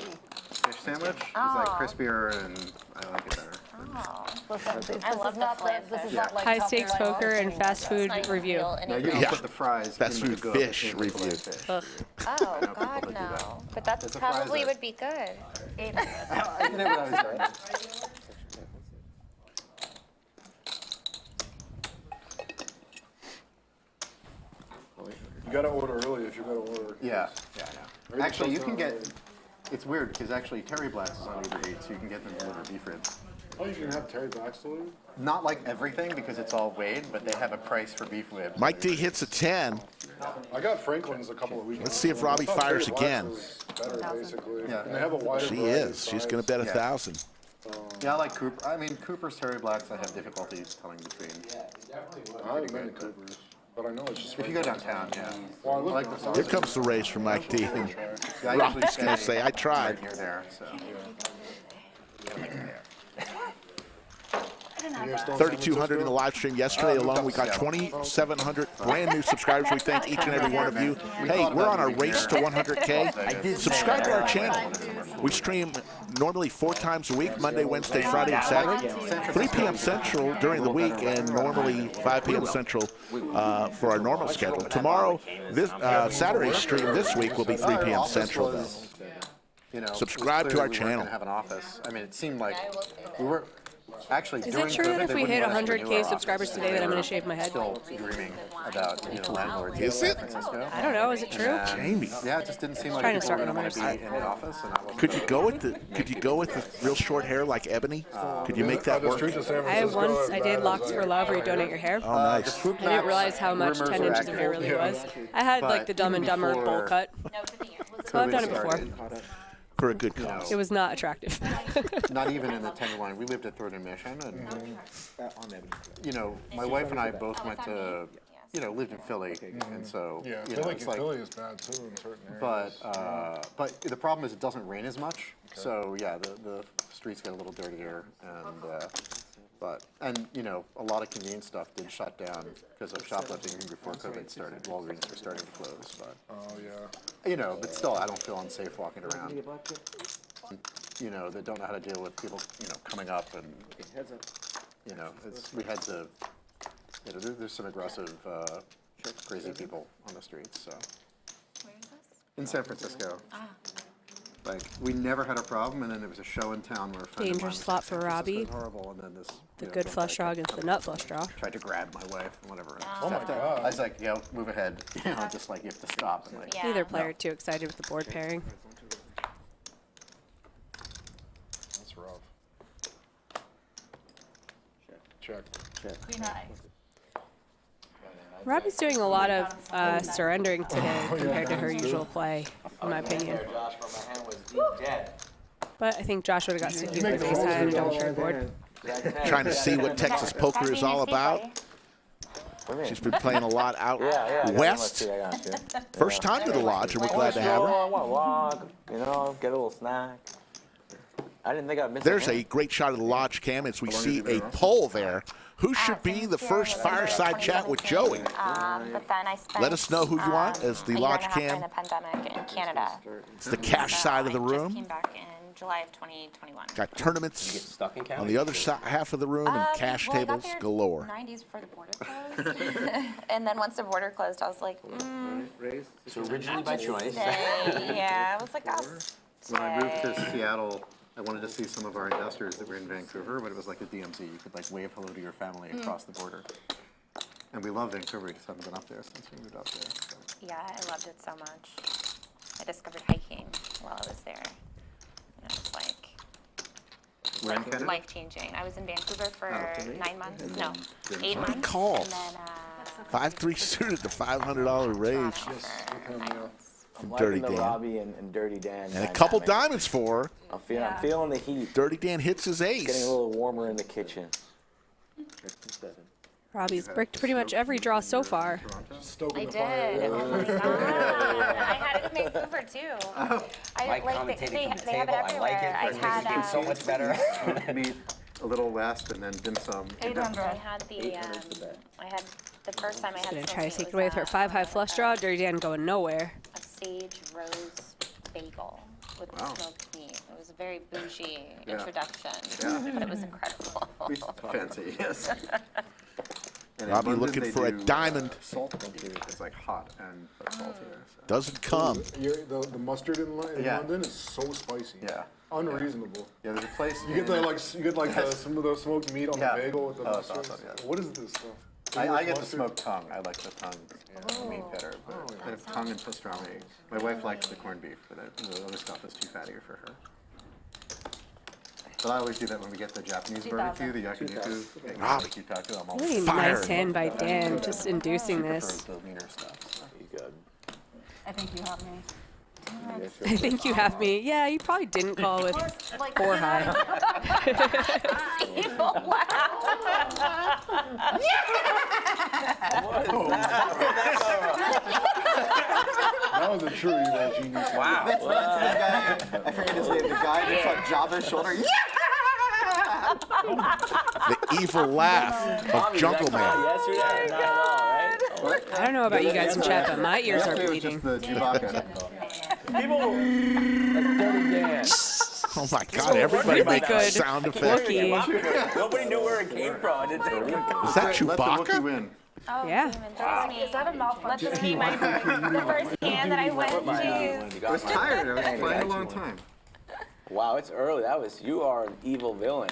fish sandwich is like crispier and I like it better. Oh. Listen, this I love is not the like this is not like High top stakes of my poker and list. fast food Not even review. real Now you anything. don't Yeah. put the fries Fast in the food goat, fish it's like review. fish. Ugh. Oh, people God, do that. no. But that It's a fries probably that- would be good. 800. I knew what I was doing. You gotta order early if you're gonna order. Yeah, yeah, yeah. Actually, you can get. It's weird because actually Terry Blacks is on Uber Eats, so you can get them delivered beef ribs. Oh, you can have Terry Blacks delivered? Not like everything because it's all weighed, but they have a price for beef ribs. Mike D hits a 10. I got Franklin's a couple of weeks ago. Let's see if Robbi I thought fires Terry Blacks again. was better, basically. Yeah. And they have a wider She variety of is. She's sides. going to bet Yeah. 1,000. Yeah, I like Cooper. I mean, Cooper's Terry Blacks, I have difficulties telling between. I haven't been to Cooper's, but I know it's just. If you go downtown, yeah. Well, I I live like in the South. Here comes the race for Mike D. And Yeah, I usually Robbi's going to stay say, I tried. right near there, so. 3,200 in the live stream yesterday alone. We got 2,700 brand new subscribers. We thank each and every one of you. Hey, we're on our race to 100K. Subscribe to our channel. We stream normally 4 times a week, Monday, Wednesday, Friday, and Saturday. 3 p.m. Central during the week, and normally 5 p.m. Central for our normal schedule. Tomorrow, this Saturday's stream this week will be 3 p.m. Central, though. You know, Subscribe to our we weren't channel. gonna have an office. I mean, it seemed like we were actually. Is during it true COVID, that if they we wouldn't hit let us renew 100K our subscribers office. today, that I'm They going were to shave my head? Still dreaming about landlords Is in it? San Francisco. I don't know. Is it true? And, Jamie. Yeah, it just didn't seem like Trying to people start were going to want numbers. to be in the office, and that wasn't Could you the- go with the? Could you go with the real short hair like Ebony? Could you make that Are the work? streets of San I have Francisco once, as I bad did as locks for love where you donate your hair. Oh, nice. The Poop I didn't realize how much rumors 10 are inches of hair really accurate. was. I had like But the Dumb and even Dumber bowl before cut. So I've done it before. started, For a good cause. It was not attractive. Not even in the Tenderloin. We lived at Third and Mission, and you know, my wife and I both went to, you know, lived in Philly, and so Yeah, you know, Philly, it's like. Philly is bad too in certain areas. But the problem is it doesn't rain as much, so yeah, the streets get a little dirtier, and you know, a lot of convenience stuff did shut down because of shoplifting even before COVID started. Walgreens were starting to close, but Oh, yeah. you know, but still, I don't feel unsafe walking around. You know, they don't know how to deal with people, you know, coming up and, you know, we had to, you know, there's some aggressive, crazy people on the streets, so. In San Francisco. Like, we never had a problem, and then there was a show in town where a friend of mine Dangerous was slot like, for "San Francisco's Robbie. horrible," and then this. The you know, good guy flush draw against the nut flush draw. tried to grab my wife and whatever. Oh my God. I was like, yeah, move ahead. You know, just like you have to stop and like. Yeah. Neither player too excited with the board pairing. That's rough. Check. Queen high. Robbie's doing a lot of surrendering today compared to her usual play, in my opinion. Josh, where my hand was deep dead. But I think Josh would have got sticky with his ace high on a double paired board. Trying to see what Texas poker is all about. She's been playing a lot out west. First time to the lodge, and we're glad to have her. I want to walk, you know, get a little snack. I didn't think I'd miss There's a great shot of the Lodge cam as we see a poll there. Who should be the first Fireside Chat with Joey? But then I spent, Let us know who you want as the a year Lodge and a half cam. in a pandemic in Canada. It's the cash side of the I just room. came back in July of 2021. Got tournaments on the other side, half of the room, and cash well, I got tables there galore. 90s before the border closed. And then once the border closed, I was like, So originally by choice. yeah, I was like, I'll When I moved stay. to Seattle, I wanted to see some of our investors that were in Vancouver, but it was like the DMZ. You could like wave hello to your family across the border. And we love Vancouver. We just haven't been up there since we moved up there. So. Yeah, I loved it so much. I discovered hiking while I was there. And it was Where in Canada? life-changing. I was in Vancouver for 9 months. And No, then 8 months. Good call. And then 5-3 suited, the $500 raise. I'm Dirty liking the Dan. Robbi and Dirty Dan. And a couple dynamic. diamonds for her. I'm feeling the heat. Dirty Dan hits his Getting a ace. little warmer in the kitchen. Robbie's bricked pretty much every draw so far. I did. Oh my god! I had it in Vancouver too. I Mike like commentating they from the have it table. I everywhere. like it. I It makes the game had so much better. Meat a little west and then dim sum. 800. I had the first time I had. Gonna try to smoking, take it it away was with her 5-high flush draw. Dirty Dan going nowhere. a sage rose bagel with smoked meat. It was a very bougie introduction, but it was incredible. Fancy, yes. And in Robbie London, looking they for a do, diamond. Salt too. It's like hot and but saltier. So. Doesn't come. The mustard in Yeah. London is so spicy. Yeah. Unreasonable. Yeah, there's a place. You get some of the smoked meat on the bagel with the Oh, it's mustard. awesome, yeah. What is this stuff? I get the smoked tongue. I like the tongue meat better. But I have tongue and pastrami. My wife likes the corned beef, but the other stuff is too fatty for her. But I always do that when we get the Japanese barbecue, the yakiniku, barbecue taco. I'm all Really Fire. nice hand by Dan, just inducing She this. prefers the leaner stuff. So. Good. I think you have me. I think you have me. Yeah, you probably didn't call with 4 high. Evil laugh. That was a true evil genius. Wow. I forget his name. The guy that's on Jabba's shoulder. The evil laugh of Jungleman. Yesterday? Not at all, right? I don't know about you guys in chat, but my ears are It was bleeding. just the Chewbacca. Dirty Dan. Oh my God, everybody really makes good sound effects. Wookie. Nobody knew where it came from. I didn't think Is that Let the Wookiee Chewbacca? win. Oh, Yeah. Is that a malfunction? Let this be the first hand that I went to. I was tired. I was playing a long time. Wow, it's early. You are an evil villain.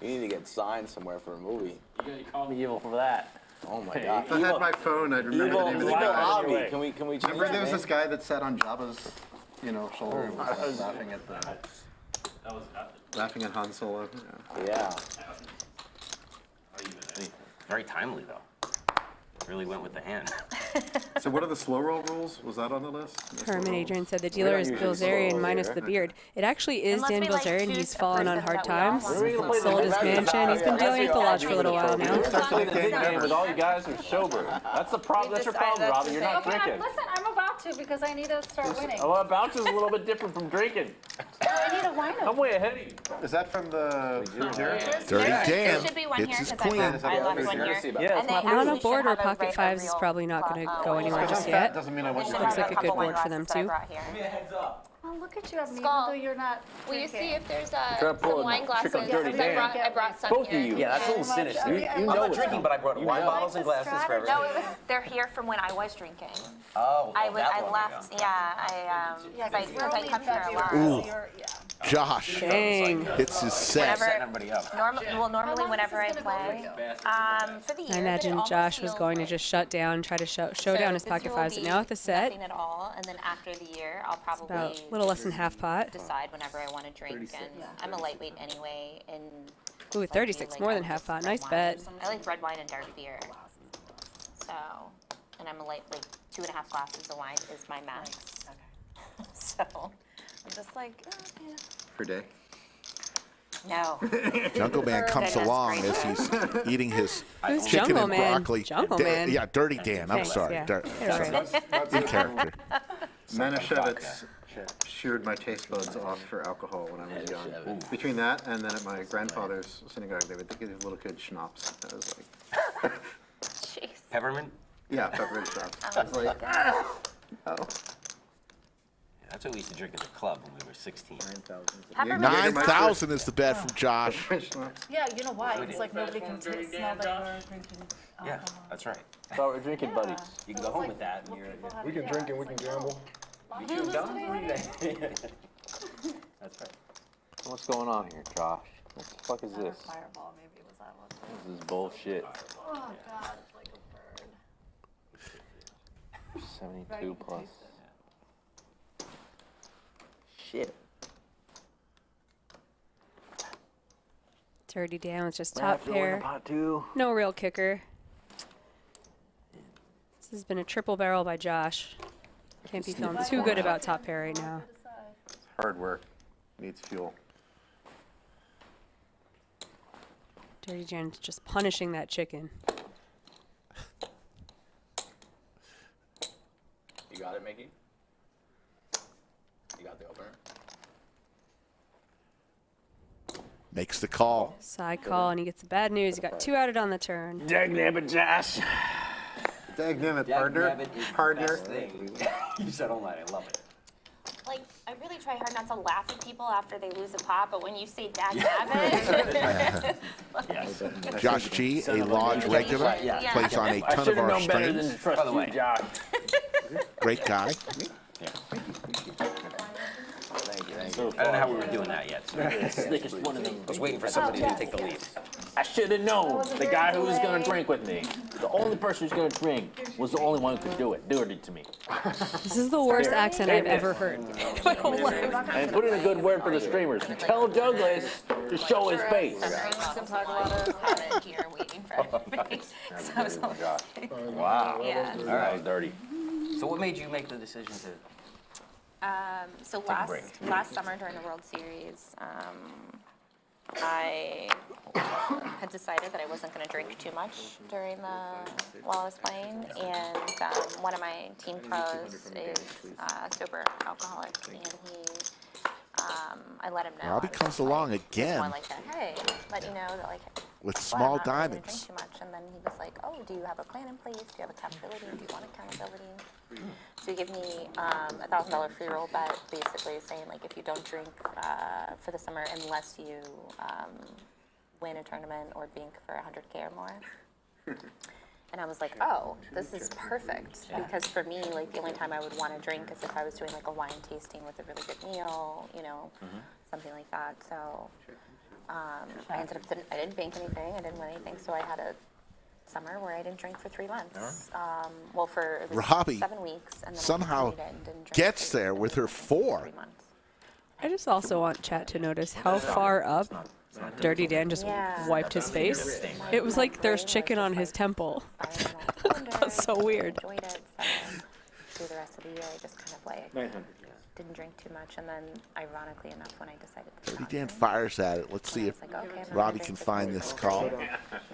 You need to get signed somewhere for a movie. You're gonna call me evil for that. Oh my God. If I had my phone, I'd remember the name of the guy. Avi. Can we change Remember his there was name? this guy that sat on Jabba's, shoulder and was laughing at That was laughing at Han Solo. Yeah. very timely though. Really went with the hand. So what are the slow roll rules? Was that on the list? Herman Adrian said the dealer is Bilzerian minus the beard. It actually is Dan Bilzerian. He's fallen on hard times. Sold his mansion. He's been dealing at the lodge for a little while now. Playing the big game with all you guys who are sober. That's the problem. That's your problem, Robbi. You're not drinking. Listen, I'm about to because I need to start winning. Well, about is a little bit different from drinking. I need a wine. I'm way ahead of you. Is that from the fruit here? Dirty There Dan should be one hits here his because queen. I left one here. Yeah, And they On a actually should board or have a pocket right- fives a is real probably not going to go anywhere just That yet. doesn't mean I They want should to have Looks like a couple good board wine for them, glasses that I too. brought here. Oh, look at you, Ebony, even Skull. though you're not Will you drinking. see if there's Trying to pull some a wine trick glasses? on Dirty Because Dan. I brought some Both of here. you. Yeah, that's a little sinister. I mean, I'm not it's drinking, but I brought wine bottles and glasses for everyone. No, they're here from when I was drinking. Oh, I that long left. ago. Yeah, because I come here a lot. Ooh. Josh Dang. hits his set. Setting everybody up. Normally whenever I play, for the year, I imagine it almost Josh was feels going to like- just shut down, try to show So down his this pocket year will fives. But be now with the set, nothing at all, and then after the year, I'll probably about a little less than half pot. decide whenever I want to drink. And I'm a lightweight anyway, and Ooh, 36, more than half pot. Nice bet. I like red wine and dark beer. So, and I'm a like 2.5 glasses of wine is my max. So, I'm just like, yeah. Per day. No. Jungleman comes That's along great. as he's eating his Who's chicken and Jungleman? broccoli. Jungleman. Yeah, Dirty Dan. I'm Thanks, sorry. yeah. Sorry. That's In character. Manischewitz sheared my taste buds off for alcohol when I was young. Between that and then at my grandfather's synagogue, they would give these little kids schnapps. I was like, Jeez. Peppermint? yeah, peppermint schnapps. I I was like, oh. That's what we used to drink at the club when we were 16. 9,000. 9,000 is the bet from Josh. Yeah, you know why? It's like nobody can smell that you're drinking Yeah, alcohol. that's right. So we're drinking buddies. You can go home with that. And We can drink and we can gamble. you chew gum? That's right. What's going on here, Josh? What the fuck is this? Fireball, maybe was that one. This is bullshit. Oh God, it's like a bird. 72 plus. Shit. Dirty Dan was just top pair. Pot too. No real kicker. This has been a triple barrel by Josh. Can't be feeling too good about top pair right now. Hard work. Needs fuel. Dirty Dan's just punishing that chicken. You got it, Mickey? You got the opener? Makes the call. Side call, and he gets the bad news. He got 2 outed on the turn. Dag nabbit, Josh. Dagnabbit, partner. Partner. You said all night. I love it. Like, I really try hard not to laugh at people after they lose a pot, but when you say Dag Nabbit, Josh G, a lodge regular, Yeah. plays on a ton of our streams. By the way, Josh. Great guy. I don't know how we were doing that yet. So. I was waiting for somebody to take the lead. I should have known the guy who was going to drink with me, the only person who's going to drink, was the only one who could do it. Do it to me. This is the worst accent I've ever heard in my whole life. And put in a good word for the streamers. Tell Douglas to show his face. I'm here waiting for everybody. So I was like, Wow. Yeah. All right, dirty. So what made you make the decision to? So a break. last summer during the World Series, I had decided that I wasn't going to drink too much while I was playing, and one of my team pros is sober alcoholic, and I let him know. Robbi comes along again More like that, hey, let you know that like. with well, small I'm not gonna drink diamonds. too much, and then he was like, "Oh, do you have a plan in place? Do you have accountability? Do you want accountability?" So he gave me $1,000 free roll bet, basically saying like, if you don't drink for the summer unless you win a tournament or bink for 100K or more. And I was like, oh, this is perfect, because for me, like the only time I would want to drink is if I was doing like a wine tasting with a really good meal, you know, something like that. So I ended up I didn't bink anything, I didn't win anything, so I had a summer where I didn't drink for 3 months. Well, for it was Robbi 7 weeks, and then somehow I didn't drink gets for there with her 4. 3 months. I just also want chat to notice how far up Dirty Dan just wiped his face. It was like there's chicken on his temple. That's so weird. Enjoyed it, so through the rest of the year, I just kind of like 900. didn't drink too much, and then ironically enough, when I decided to Dirty stop Dan drinking, fires at it. Let's see if I was like, okay, I'm not gonna Robbi drink can for find 3 this weeks. call.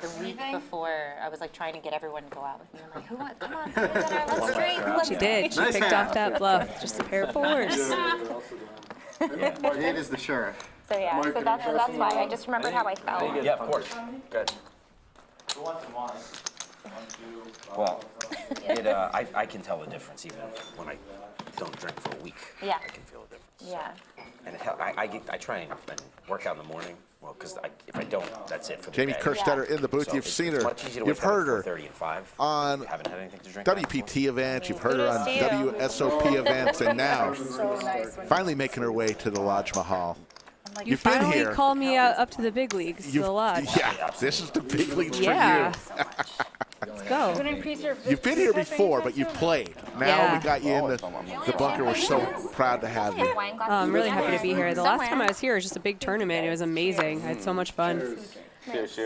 The week before, I was like trying to get everyone to go out with me. I'm like, who wants? Come on, come to dinner, let's drink. Let's She did. She picked off that bluff. Just a pair of 4s. Jade is the sheriff. So yeah, so that's why I just remembered how I felt. Yeah, of course. Good. Well, I can tell the difference even when I don't drink for a week. Yeah. I can feel the difference. Yeah. And I try and work out in the morning. Well, because if I don't, that's it for the Jamie day. Kerstetter in the booth. So You've seen her. much easier to You've wake up heard at her 4:30 and 5. on You haven't had anything to drink. WPT events. You've heard her on WSOP events, and now finally making her way to the Lodge Mahal. You You've been finally here. called me out up to the big leagues, to the lodge. Yeah, this is the big leagues Yeah. for you. Let's go. You've been here before, but you've played. Now Yeah. we got you in the bunker. We're so proud to have you. I'm really happy to be here. The last time I was here was just a big tournament. It was amazing. I had so much fun. Cheers.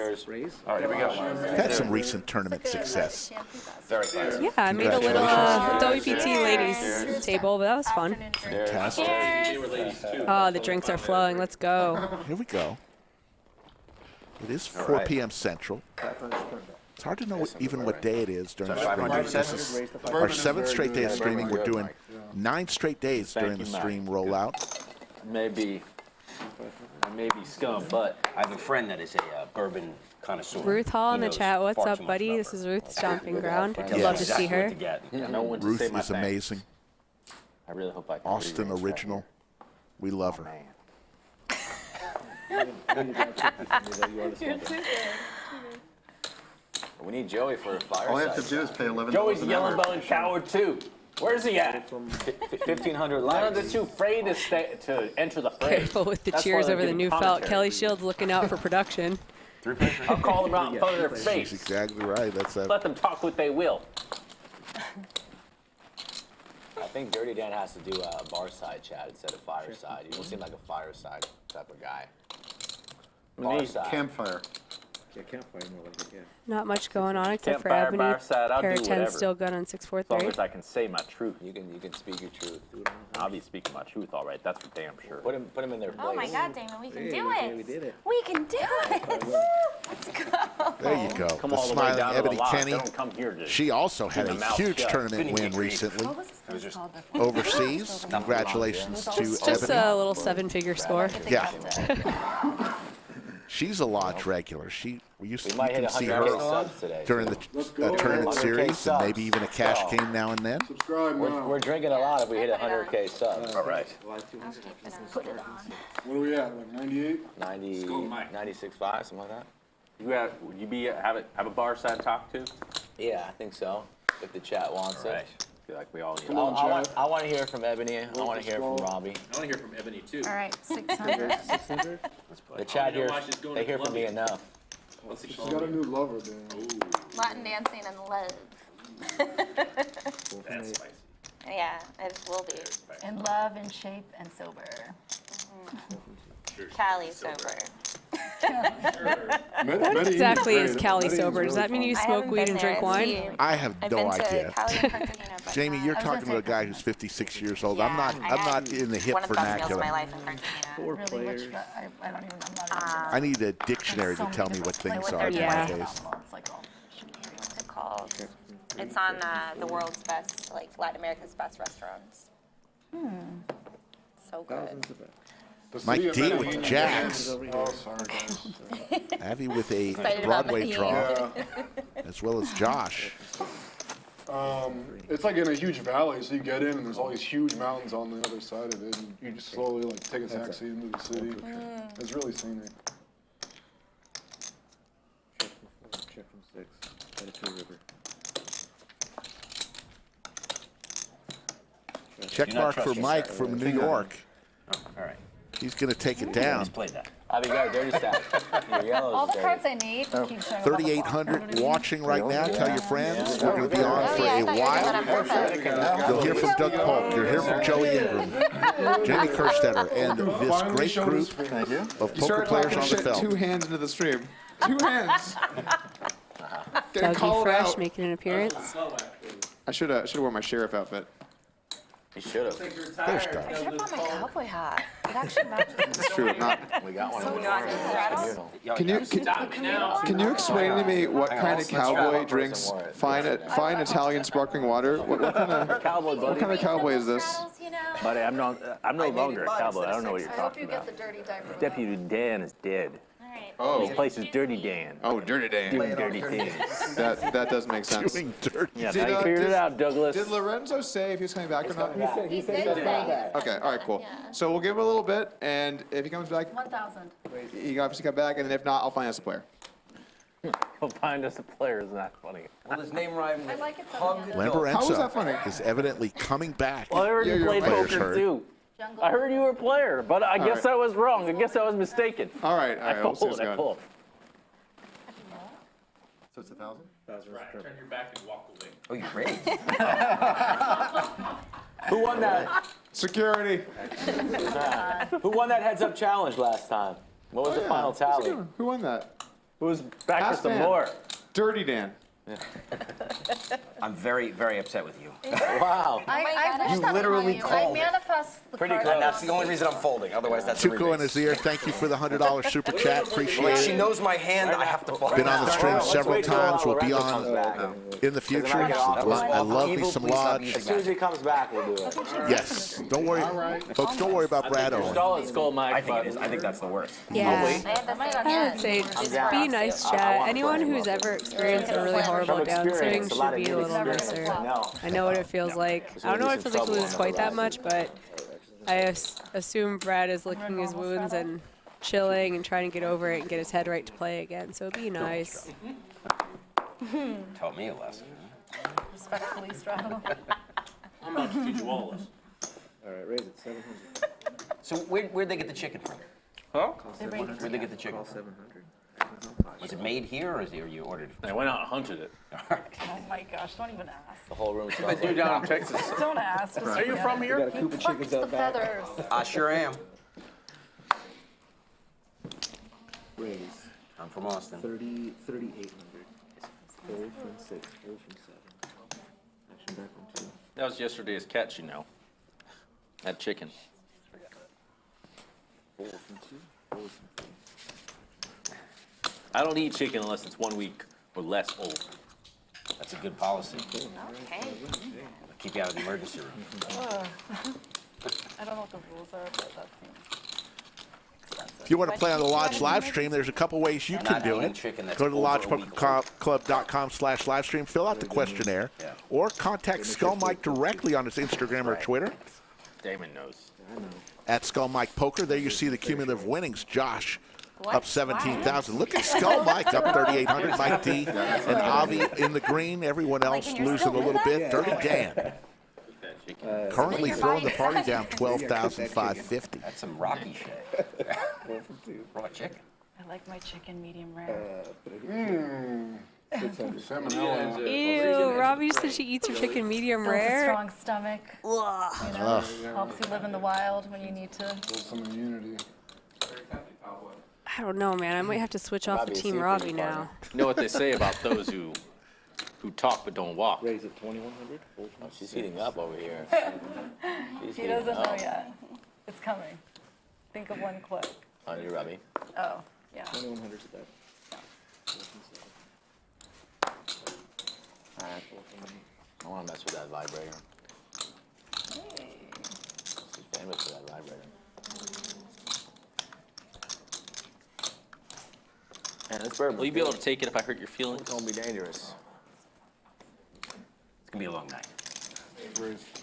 All right, here we go. Had some recent tournament success. Very fast. Yeah, I made a little WPT ladies table, but that was fun. Fantastic. Oh, the drinks are flowing. Let's go. Here we go. It is 4 p.m. Central. It's hard to know even what day it is during streaming. This is our 7th straight day of streaming. We're doing 9 straight days during the stream rollout. Maybe scum, but I have a friend that is a bourbon connoisseur. Ruth Hall in He the knows chat. What's far up, too much buddy? about This is Ruth's stomping ground. bourbon. I'd Yes. love to see Exactly her. what to get. I know when to Ruth say my is thanks. amazing. I really hope I can. Austin re-raise that original. We love her. We need Joey for a Fireside. All I have to do is pay $11 Joey's a an hour. yellow-bellied coward too. Where's he at? 1,500 None of likes. the two afraid to enter the fray. Careful with the That's why cheers they're over the giving new felt. commentary. Kelly Shields looking out for production. I'll call them out in front of their She's face. exactly right. That's a Let them talk what they will. I think Dirty Dan has to do a bar side chat instead of Fireside. You don't seem like a Fireside type of guy. Bar side. Campfire. Yeah, campfire more like it, yeah. Not much going on except for Campfire, Ebony. bar side, I'll Pair do of 10 whatever. still good on As long 643. as I can say my truth. You can speak your truth. I'll be speaking my truth, all right. That's for damn sure. Put him in their place. Oh my God, Damon, we can Hey, do okay, it. we did it. We can do it. Let's go. there you go. Come The all the way smiling down to Ebony the lock. Kenney. They don't come here to She also had keep a their mouth huge shut. tournament Couldn't win get grief. recently What was this place just- called before? overseas. Congratulations to Just Ebony. a little 7-figure score. Yeah. She's a lodge regular. You might hit can see 100K her subs today. during the tournament 100K series and subs. maybe even a cash Oh. game now and then. Subscribe now. We're drinking a lot if we hit 100K subs. All right. Put it on. What are we at, like 98? 90, 96.5, something like that. Would you have a bar side talk too? Yeah, I think so. If the chat wants All right. it. Feel like we all need. Come on, Chad. I want to hear from Ebony. I want to hear from Robbi. I want to hear from Ebony too. All right, 600. 600? The chat know here, why she's going they to hear from me Colombia. enough. She's got a new lover, Dan. Latin dancing and love. That's spicy. Yeah, it will be. In love, in shape, and sober. Cali sober. What exactly is Cali sober? Does that mean you I smoke haven't weed been and drink there. wine? See, I have I've no been idea. to Cali and Cartagena, but Jamie, you're not- talking to a guy who's 56 years old. I'm not in the hip one of the best meals of vernacular. my life in Cartagena. Really, which, I don't even, I'm not even. I need a dictionary to tell me what things Like are what they're nowadays. doing. Phenomenal. It's like, oh, What's it called? It's on the world's best, like Latin America's best restaurants. So good. Mike D with the Jacks. Oh, sorry, guys. Avi with a Excited about Broadway the draw, Yeah. as well as Josh. It's like in a huge valley, so you get in and there's all these huge mountains on the other side of it, and you just slowly like take a taxi into the city. It's really scenic. Check from 6. Attitude River. Check Do not mark trust for your Mike sir. from New York. All right. He's going to take it down. Let's play that. Avi, you got a dirty stack. Your yellow all is the dirty. cards I need to keep showing up on the clock. 3,800 watching right now. Tell your friends. We're going to be on Oh for yeah, I a thought you were doing that on while. purpose. You'll hear from Doug Polk. You'll hear from Joey Ingram, Jamie Kerstetter, and this great group of You poker started players talking on the shit felt. 2 hands into the stream. 2 hands. Getting Dougie called Fresh out. making an appearance. I should have worn my sheriff outfit. You should have. There's Doug. I should have brought my cowboy hat. It actually matches. It's true. Not. We got one. So not Can you explain to me what kind of cowboy drinks fine Italian sparkling water? What kind of Cowboy, what buddy. kind of cowboy is this? you know. Buddy, I'm no longer a cowboy. I don't know what you're I hope talking you get about. the dirty diaper. Deputy Dan is dead. All right. Oh. This place is Dirty Dan. Oh, Dirty Dan. Doing dirty things. That does make sense. Doing dirty. Yeah, Did, now you uh, figured it did- out, Douglas. Did Lorenzo say if he was coming back or not? He did say. Okay, all right, cool. So we'll give him a little bit, and if he comes back, 1,000. he obviously come back, and then if not, I'll find us a player. He'll find us a player. Isn't that funny? Well, his name rhymes I with like it hug. Lamberenzo How is that funny? is evidently coming back. Well, I heard Yeah, you you're played players poker heard. too. Jungle. I heard you were a player, but I guess right. I was wrong. I guess I was mistaken. All right, we'll see I what's going on. pulled. So it's 1,000? Turn your back and walk away. Oh, you raised. Who won that? Security. Who won that heads-up challenge last time? What was the final tally? Who won that? Who's back Half for some fan. more? Dirty Dan. I'm very, very upset with you. Wow. You literally called it. manifest the Pretty card. close. And that's the only reason I'm folding. Otherwise, that's a Tuco in rebase. his ear, thank you for the $100 super chat. Appreciate She it. knows my hand. I have to fold. Been on the stream Let's several wait till times. We'll be Lorenzo on comes back. in the future. Then I get off. I love me Evil, some please stop Lodge. using As soon as he comes back, we'll do it. Yes. Don't worry, folks. Don't worry about Brad Owen. Skull and Skull Mike. I think it is. I think that's the worst. Yeah. I had the same I would say just be nice, chat. Anyone who's ever experienced a really horrible From downswing experience, a lot should of be a you little experience. nicer. No. I know what it feels like. I don't know what it feels like to lose quite that much, but I assume Brad is licking his wounds and chilling and trying to get over it and get his head right to play again. So be nice. Taught me a lesson. Respectfully, straddle. I'm about to teach you all this. All right, raise it 700. So where'd they get the chicken from? Huh? Where'd they get the chicken Call from? 700. Was it made here or you ordered it? I went out and hunted it. Oh my gosh, don't even ask. The whole room They smells do like down in Texas. Don't ask. Just Are you forget from it. here? Got a coop of Plucked chickens the out back. feathers. I sure am. Raise I'm from Austin. 3,800. Fold from 6, fold from 7. Action back on 2. That was yesterday's catch, you know. That chicken. Fold from 2, fold from 3. I don't eat chicken unless it's 1 week or less old. That's a good policy. Okay. Keep you out of the emergency room. I don't know what the rules are, but that seems expensive. If you want to play on the Lodge live stream, there's a couple ways you can do it. Go to the lodgepokerclub.com/livestream, fill out the questionnaire, or contact Skull Mike directly on his Instagram or Twitter Damon knows. at Skull Mike Poker. There you see the cumulative winnings. Josh up 17,000. Look at Skull Mike up 3,800. Mike D and Avi in the green. Everyone else losing a little bit. Dirty Dan currently throwing the party down 12,550. That's some Rocky shit. Raw chicken. I like my chicken medium rare. Salmonella. Ew, Robbi said she eats her chicken medium Builds a rare. strong stomach. You know, helps you live in the wild when you need to. Build some immunity. I don't know, man. I might have to switch off the Team Robbi now. You know what they say about those who talk but don't walk. Raise it 2,100. Fold from She's heating up over here. She's He heating doesn't know up. yet. It's coming. Think of one click. On you, Robbi. Oh, yeah. 2,100 to bet. Alright. I want to mess with that vibrator. She's famous for that vibrator. Man, this bird. Will you be able to take it if I hurt your feelings? It's gonna be dangerous. It's gonna be a long night.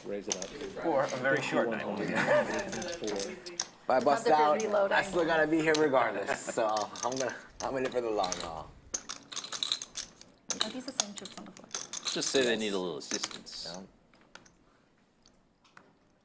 Raise it up. Or a very short night. If I bust Not that out, they're reloading. I still gotta be here regardless. So I'm in it for the long haul. Are these the same chips on the floor? Just say they need a little assistance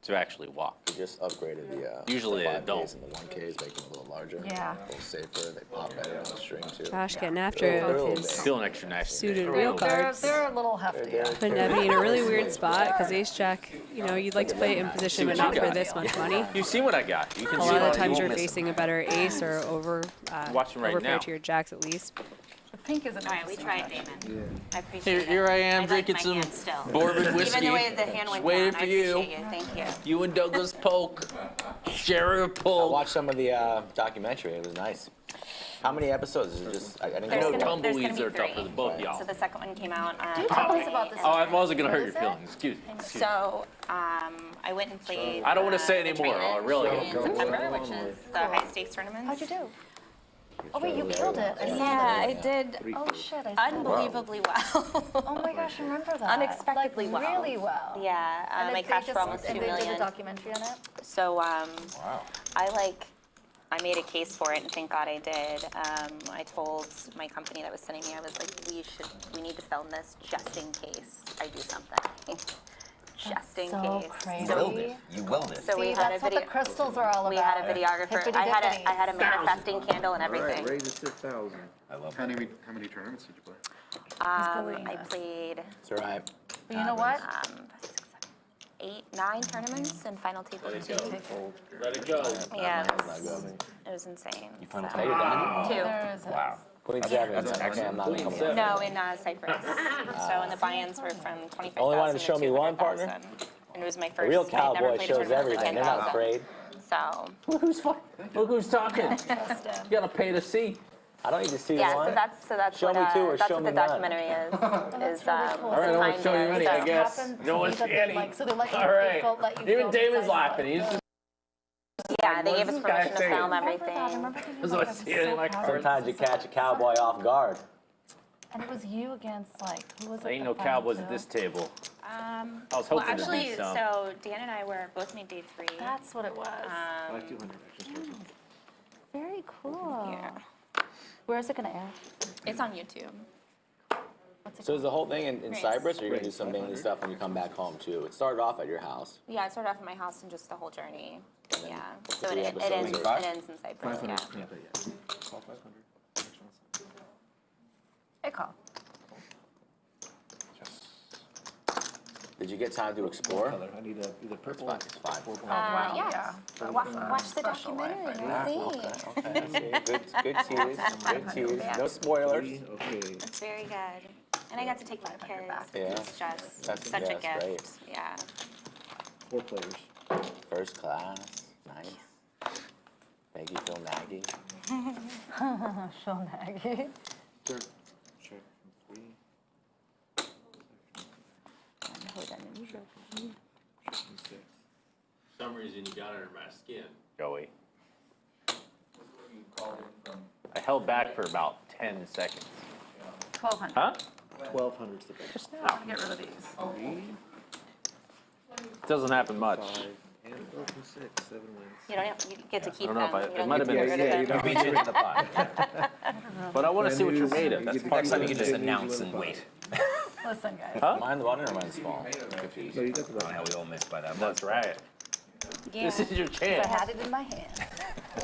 to actually walk. We just upgraded the Usually the they 5Ks don't. and the 1Ks, make them a little larger. Yeah. A little safer. They pop better on the string too. Josh getting after it with his Feeling extra nice. suited wheel cards. They're a little hefty. Putting Ebony in a really weird spot because ace jack, you know, you'd like to play it in position, but not for this much money. You see what I got. You can A see lot of what the times you you're won't miss facing a better ace or over Watching right overpair now. to your jacks at least. The pink is an All right, we tried, Damon. I appreciate it. Here I am I like drinking my some hand still. bourbon whiskey. Even the way the hand went Waiting down, for I you. appreciate you. Thank you. You and Douglas Polk, Sheriff I Polk. watched some of the documentary. It was nice. How many episodes? Is it just? I didn't There's go. gonna- Tumbleweeds there's are gonna be tough for the 3. both y'all. So the second one came out on Tell us about this. Oh, I wasn't gonna hurt What your is it? feelings. Excuse me. So I went and played. I don't want to say the anymore. tournament Oh, really? in September, which is the high stakes tournament. How'd you do? Oh wait, you killed it. I saw Yeah, this. I did Oh shit, I saw unbelievably well. Oh my gosh, I remember that. Unexpectedly like, well. Really well. Yeah, And I they cashed just- for almost $2 and they did million. a documentary on it. So I made a case for it, and thank God I did. I told my company that was sending me, I was like, we need to film this just in case I do something. Just in so case. crazy. You willed it. You willed it. So we See, had a that's what video. the crystals are all about. We had a videographer. I had a manifesting candle and All right, everything. raise it to 1,000. I love How it. many tournaments did you play? I played It's alright. But you know what? 9 tournaments and final table 2. Let it go. Yeah, Not good. it was insane. You final So- table done? 2. There is Wow. Queen 7. That's Okay, I'm not Queen coming 7. No, in Cyprus. So, and the buy-ins were from 25,000 Only wanted to show me one 200,000. partner? And it was my The first. real I'd never cowboy played a shows tournament with everything. They're not 10,000. afraid. So. Look who's talking. You gotta pay to see. I don't need to see Yeah, one. so that's Show what me two or that's show what me the none. documentary is. All right, I won't show you any, I guess. You don't want to see any. So they let you, All right. let you Even film Damon's inside laughing. the He's boat. just Yeah, they What gave is us this guy permission to film saying? everything. doesn't want to see any of my cards. Sometimes you catch a cowboy off guard. And it was you against, like, who was it? There ain't the no final cowboys two? at this table. I was Well, hoping to actually, be some. so Dan and I were both made day 3. That's what it was. Very cool. Yeah, Where is it going to air? it's on YouTube. So is the whole thing in Race. Cyprus, or you're gonna do some mainly stuff when you come back home too? It started off at your house. Yeah, I started off at my house and just the whole journey. Yeah, so three it episodes ends, are- it ends in Cyprus. Yeah. Hey, call. Did you get time to explore? I need either purple. It's fine. Yeah. Watch the documentary. You'll see. Okay, I see. Good tease. Good tease. No spoilers. Okay. It's very good. And I got to take my kids. Yeah. It's just That's- such yeah, a that's gift. great. Yeah. 4 players. First class. Nice. Maggie, Phil, Maggie. Show Maggie. Sure. Check from 3. For some reason, you got under my skin, Joey. I held back for about 10 seconds. 1,200. Huh? 1200's the best. Just now, I'm gonna get rid of these. Doesn't happen much. 5 and 4 from 6. 7 wins. You don't have, you get to keep I them. don't know if You it don't might get have to been. get rid of them. You beat you in the pot. But I want to see what you're made of. That's part Next time you can just announce and wait. Listen, guys. Huh? Mind the button or mind the small? I'm confused. No, you got the button. How we all missed by that much. That's right. Yeah. This is your I chance. had it in my hand.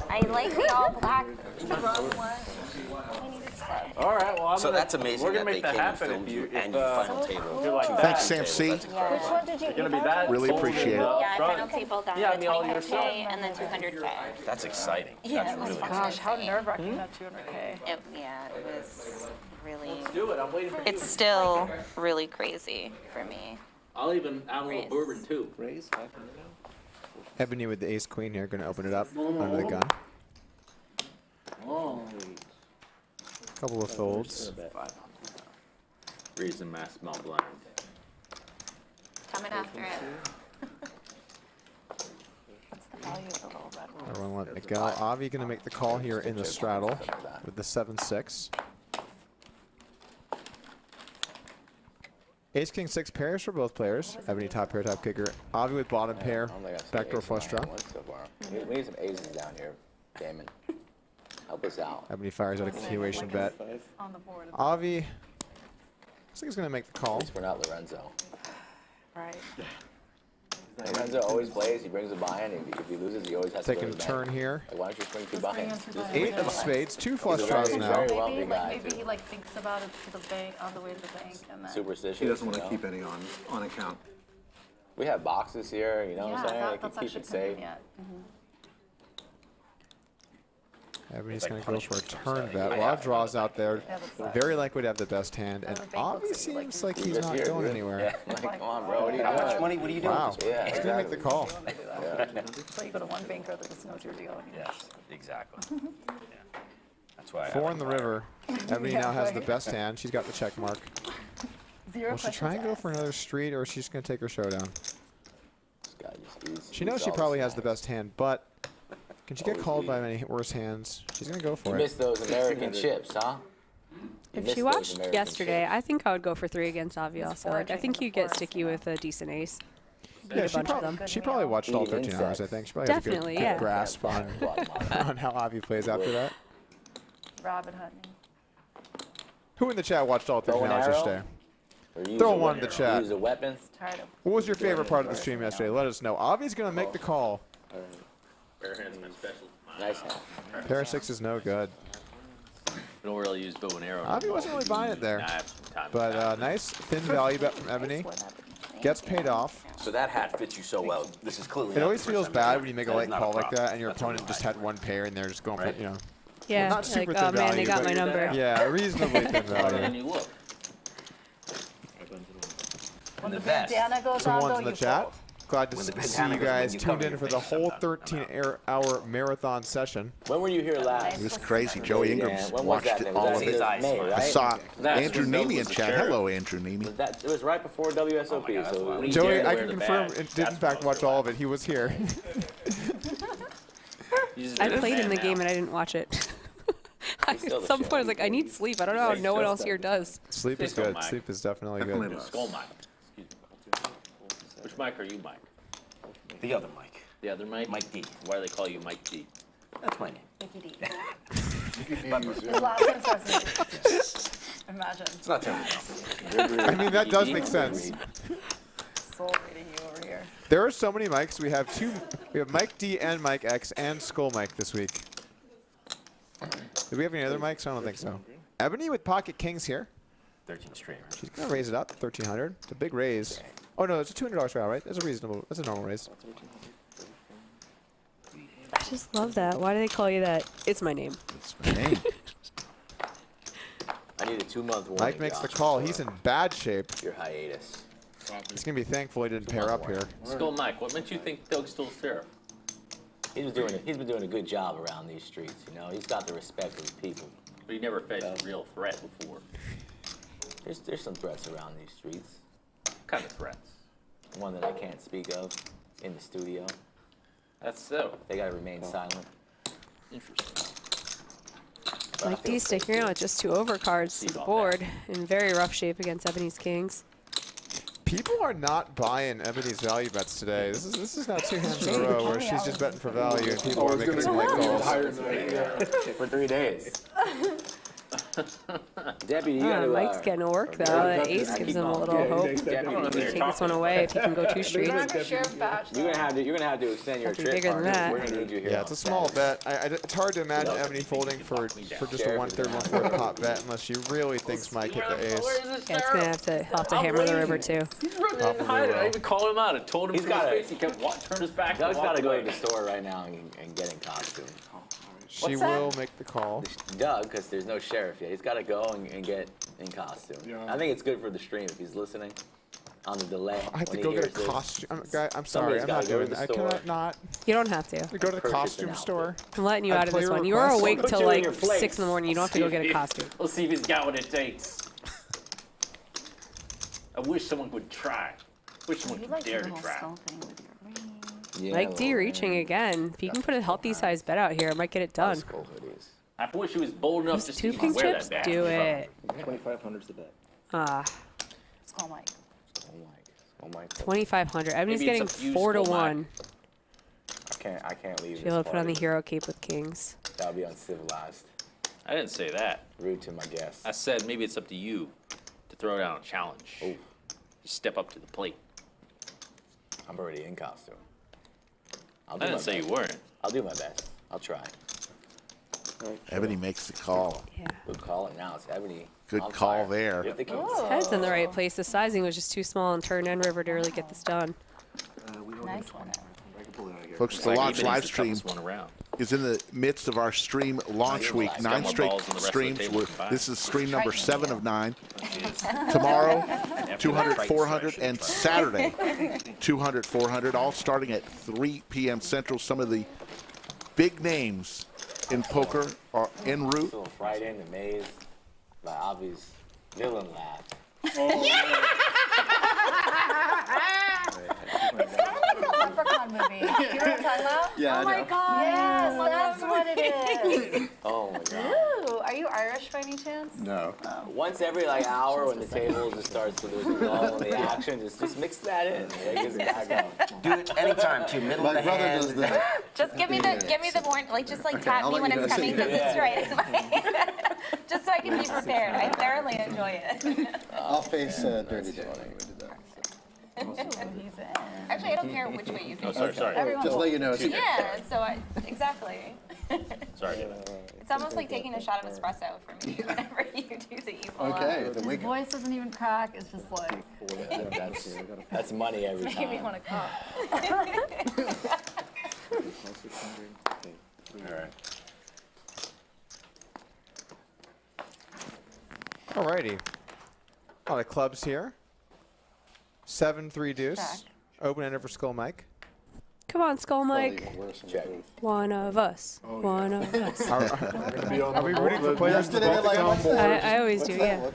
I like the all black. It's the wrong one. I needed that. All right. Well, So that's amazing We're that gonna they make that came and happen filmed if you you and your final if table. you're like that. Thanks, Sam C. Which one did you You're gonna eat be that. Really folded appreciate it. up Yeah, front. final table down Yeah, I to mean, all 25K yourself. and then 200K. That's exciting. Yeah, That's it was really fucking Gosh, how insane. nerve-wracking that 200K. Yeah, it was really. Let's do it. I'm waiting for you. It's still really crazy for me. I'll even add a little Raise. bourbon too. Raise 500 now. Ebony with the ace queen here, going to open it up under the gun. Oh. Couple of folds. Reason mass small blind. Coming after it. What's the value of the little red one? Everyone letting it go. Avi going to make the call here in the straddle with the 7-6. Ace King 6 pairs for both players. Ebony top pair, top kicker. Avi with bottom pair. I don't think I've seen Backdoor ace flush in my draw. hand so far. We need some aces down here, Damon. Help us out. Ebony fires out a continuation bet. On the board. Avi looks like he's going to make the At call. least we're not Lorenzo. Right. Lorenzo always plays. He brings a buy-in. If he loses, he always has to go Taking to a the turn bank. here. Like, why don't you swing 2 Let's bring buy-ins? him to the 8 of spades, 2 flush He's draws very- now. very wealthy Maybe, guy, maybe too. he like thinks about it to the bank, on the way to the bank, and then. Superstitious. He doesn't want you to know? keep any on account. We have boxes here, you know what I'm saying? They can that's keep actually it safe. convenient. Ebony's going to go for a turn bet. A lot of draws out there. Yeah, that's that. Very likely to have the best hand. And the bank Avi looks like seems like Keep he's it not here, going dude. anywhere. Yeah, like, come on, bro. What are you How doing? much money? What are you doing? Wow. Yeah, He's going to make the call. So you go to one banker that just knows your deal. And you Yes, exactly. Yeah. That's why I 4 have in the a buyer. river. Ebony now has the best hand. She's got the check mark. Zero Will she try and go for another street, or is she just going to take her showdown? This guy just eats- She knows eats she all probably the has the snacks. best hand, but can she get Always called lead. by many worse hands? She's going to go You for it. missed those American chips, huh? You If missed she those watched American yesterday, chips. I think I would go for 3 against Avi It's also. Like, I foraging think in the you get forest, sticky you know. with a decent ace. Yeah, a bunch of them. she probably watched all Eating 13 hours, I insects. think. She probably has a Definitely, good, yeah. good grasp on, on how Avi plays after that. Robin Hood. Who in the chat watched all 13 Bow and hours arrow? yesterday? Or use Throw a one in the weapon. chat. Use a weapon. Tired of. What was your favorite part of the stream yesterday? Let us know. Avi's going to make the call. Bare hands, my special. Nice hand. Pair 6 is no good. We don't really use bow and arrow. Avi wasn't really buying it there. Nah, I have some time. But nice thin value bet from Ebony. Gets paid off. So that hat fits you so well. This is clearly. It not always the first feels time bad you've when you make a done it. late That is call not a like problem. that and your That's a opponent real just hat. had one pair and they're just going for, Right. you know. Yeah, not super like, thin oh man, they value, got but- my number. Yeah, reasonably thin And value. you look. When the vest. bandana goes Some on, ones though, in the you chat. fold. Glad to When the see bandana you goes, guys when you tuned cover in your for the face, whole I'm out. 13-hour marathon session. When were you here last? It was crazy. Joey Ingram's When was watched that? it, Was all that of in it. May, I right? saw That's Andrew when Doug Neeme in was the chat. sheriff. Hello, Andrew Neeme. It was right before WSOP. God, so when he Joey, dared to I wear can the confirm badge, it did in that's fact when watch all of it. He was here. You just I did it, played in man, the game now. and I didn't watch it. At still the some shit. point, I was like, I need sleep. I don't know how no one else here does. Sleep is Please don't good. mind. Sleep is definitely good. Skull Mike. Excuse me. Which mic are you, Mike? The other mic. The other Mike? Mike D. Why do they call you Mike D? That's my name. Mickey D. His His last name starts with D. Imagine. It's not terrible. I mean, that does make sense. Soul reading you over here. There are so many mics. We have Mike D and Mike X and Skull Mike this week. Do we have any other mics? I don't think so. Ebony with Pocket Kings here. 13 straight. She's gonna raise it up, 1,300. It's a big raise. Oh no, it's a $200 trial, right? That's a normal raise. I just love that. Why do they call you that? It's my name. It's my name. I need a 2-month warning. Mike makes the Josh, call. for He's in bad shape. your hiatus. He's gonna be thankful he didn't pair up here. Skull Mike, what makes you think Doug's still sheriff? He's been doing a good job around these streets. You know, he's got the respect of the people. But he never faced a real threat before. There's some threats around these streets. What kind of threats? One that I can't speak of in the studio. That's so. They gotta remain silent. Interesting. But I Mike feel D safe sticking here. out with just 2 overcards to the board in very rough shape against Ebony's Kings. People are not buying Ebony's value bets today. This is not 2 hands in a row where she's just betting for value and people are making some late calls. For 3 days. Deputy, you gotta, Mike's getting to work though. That ace gives him a little hope. Take this one away if he can go 2 streets. You're gonna have to extend your Have to be trip. bigger than partner. that. We're gonna need you here. Yeah, on it's a small Saturday. bet. It's hard to imagine Ebony folding for just a 1/3, 1/4 pot bet unless she really thinks Mike hit the ace. Yeah, it's gonna have to hammer the river too. He's running in and hiding. I even called him out. I told him to his face. He kept turned his back. Doug's gotta go to the away. store right now and get in costume. She will make the call. Doug, because there's no sheriff yet. He's got to go and get in costume. Yeah. I think it's good for the stream if he's listening on the delay. I have to when go he get a hears this. costume. I'm sorry, Somebody's I'm gotta not go to doing the that. I store. cannot not You don't have to. go to the Purchase costume an store. I'm letting you I'd out of play this a one. You were request. awake Put till you in like your place. 6 in the morning. You don't have to go get a costume. We'll see if he's got what it takes. I wish someone would try. Wish someone You would like dare the to whole try. skull thing with your ring. Yeah, Mike D reaching again. If he can put a healthy size bet out here, it might get it done. Skull hoodies. I wish he was bold enough These to 2 see pink wear chips? that badge. Do it. 2,500's the bet. Ah, Skull Mike. Oh my. 2,500. Ebony's Maybe it's getting up to you, 4 to Skull Mike. 1. I can't leave. She'll be able to put on the hero cape with Kings. That would be uncivilized. I didn't say that. Rude to my guests. I said maybe it's up to you to throw down a challenge. Oh. You step up to the plate. I'm already in costume. I didn't say you weren't. I'll do my best. I'll try. Ebony makes the call. Yeah. Good call it now. It's Ebony. Good on call fire there. with the Kings. Head's in the right place. The sizing was just too small on turn and river to really get this done. Nice one. Folks, the Like launch Ebony's live the stream toughest one around. is in the midst of our stream launch week. Got 9 more straight balls than the rest of the streams. table combined. This is stream number 7 of 9. Tomorrow, 200, 400, and Saturday, 200, 400, all starting at 3 p.m. Central. Some of the big names in poker are en route. So Friday in the Maze by Avi's villain laugh. It's kind of like a Leprechaun movie. You know what I'm talking about? Yeah, Oh my God. Yes, that's what it is. Oh my god. Ooh, are you Irish by any chance? No. Once every hour when the table just starts to lose a lull in the action, just mix that in. Like, just back up. Do it anytime, too. Middle of My the brother hand. does that. Just give me the warning, like just like tap I'll me let when you it's know. coming because it's right in my just so I can be prepared. I thoroughly enjoy it. I'll face Dirty Dog. Actually, I don't care which way you Oh, face. sorry. Just let you know. Yeah, so exactly. Sorry, David. It's almost like taking a shot of espresso for me whenever you do the evil. Okay, the His wake voice doesn't even crack. It's just like, That's money every it's making me time. want to cough. All right. Alrighty. A lot of clubs here. 7-3 deuce. Check. Open ender for Skull Mike. Come on, Skull Probably Mike. even worse in the booth. One of us. One of us. Are we rooting for players to both sound bored? I always do, yeah.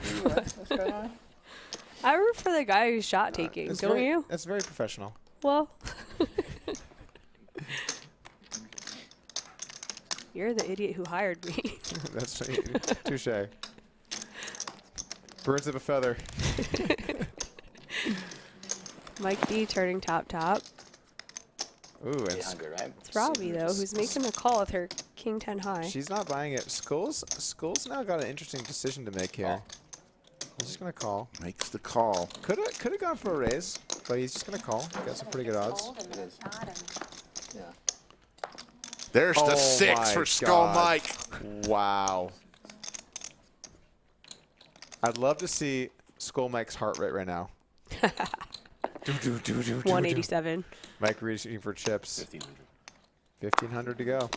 I root for the guy who's shot taking, don't you? That's very professional. Well, you're the idiot who hired me. That's touche. Birds of a feather. Mike D turning top. Ooh, and 800, right? It's Robbi though, who's making a call with her king 10 high. she's not buying it. Skull's now got an interesting decision to make here. He's just gonna call. Makes the call. Could have gone for a raise, but he's just gonna call. Got some pretty good odds. Yeah. There's the Oh 6 my for Skull God. Mike. Wow. I'd love to see Skull Mike's heart rate right now. 187. Mike reaching for chips. 1,500. 1,500 to go.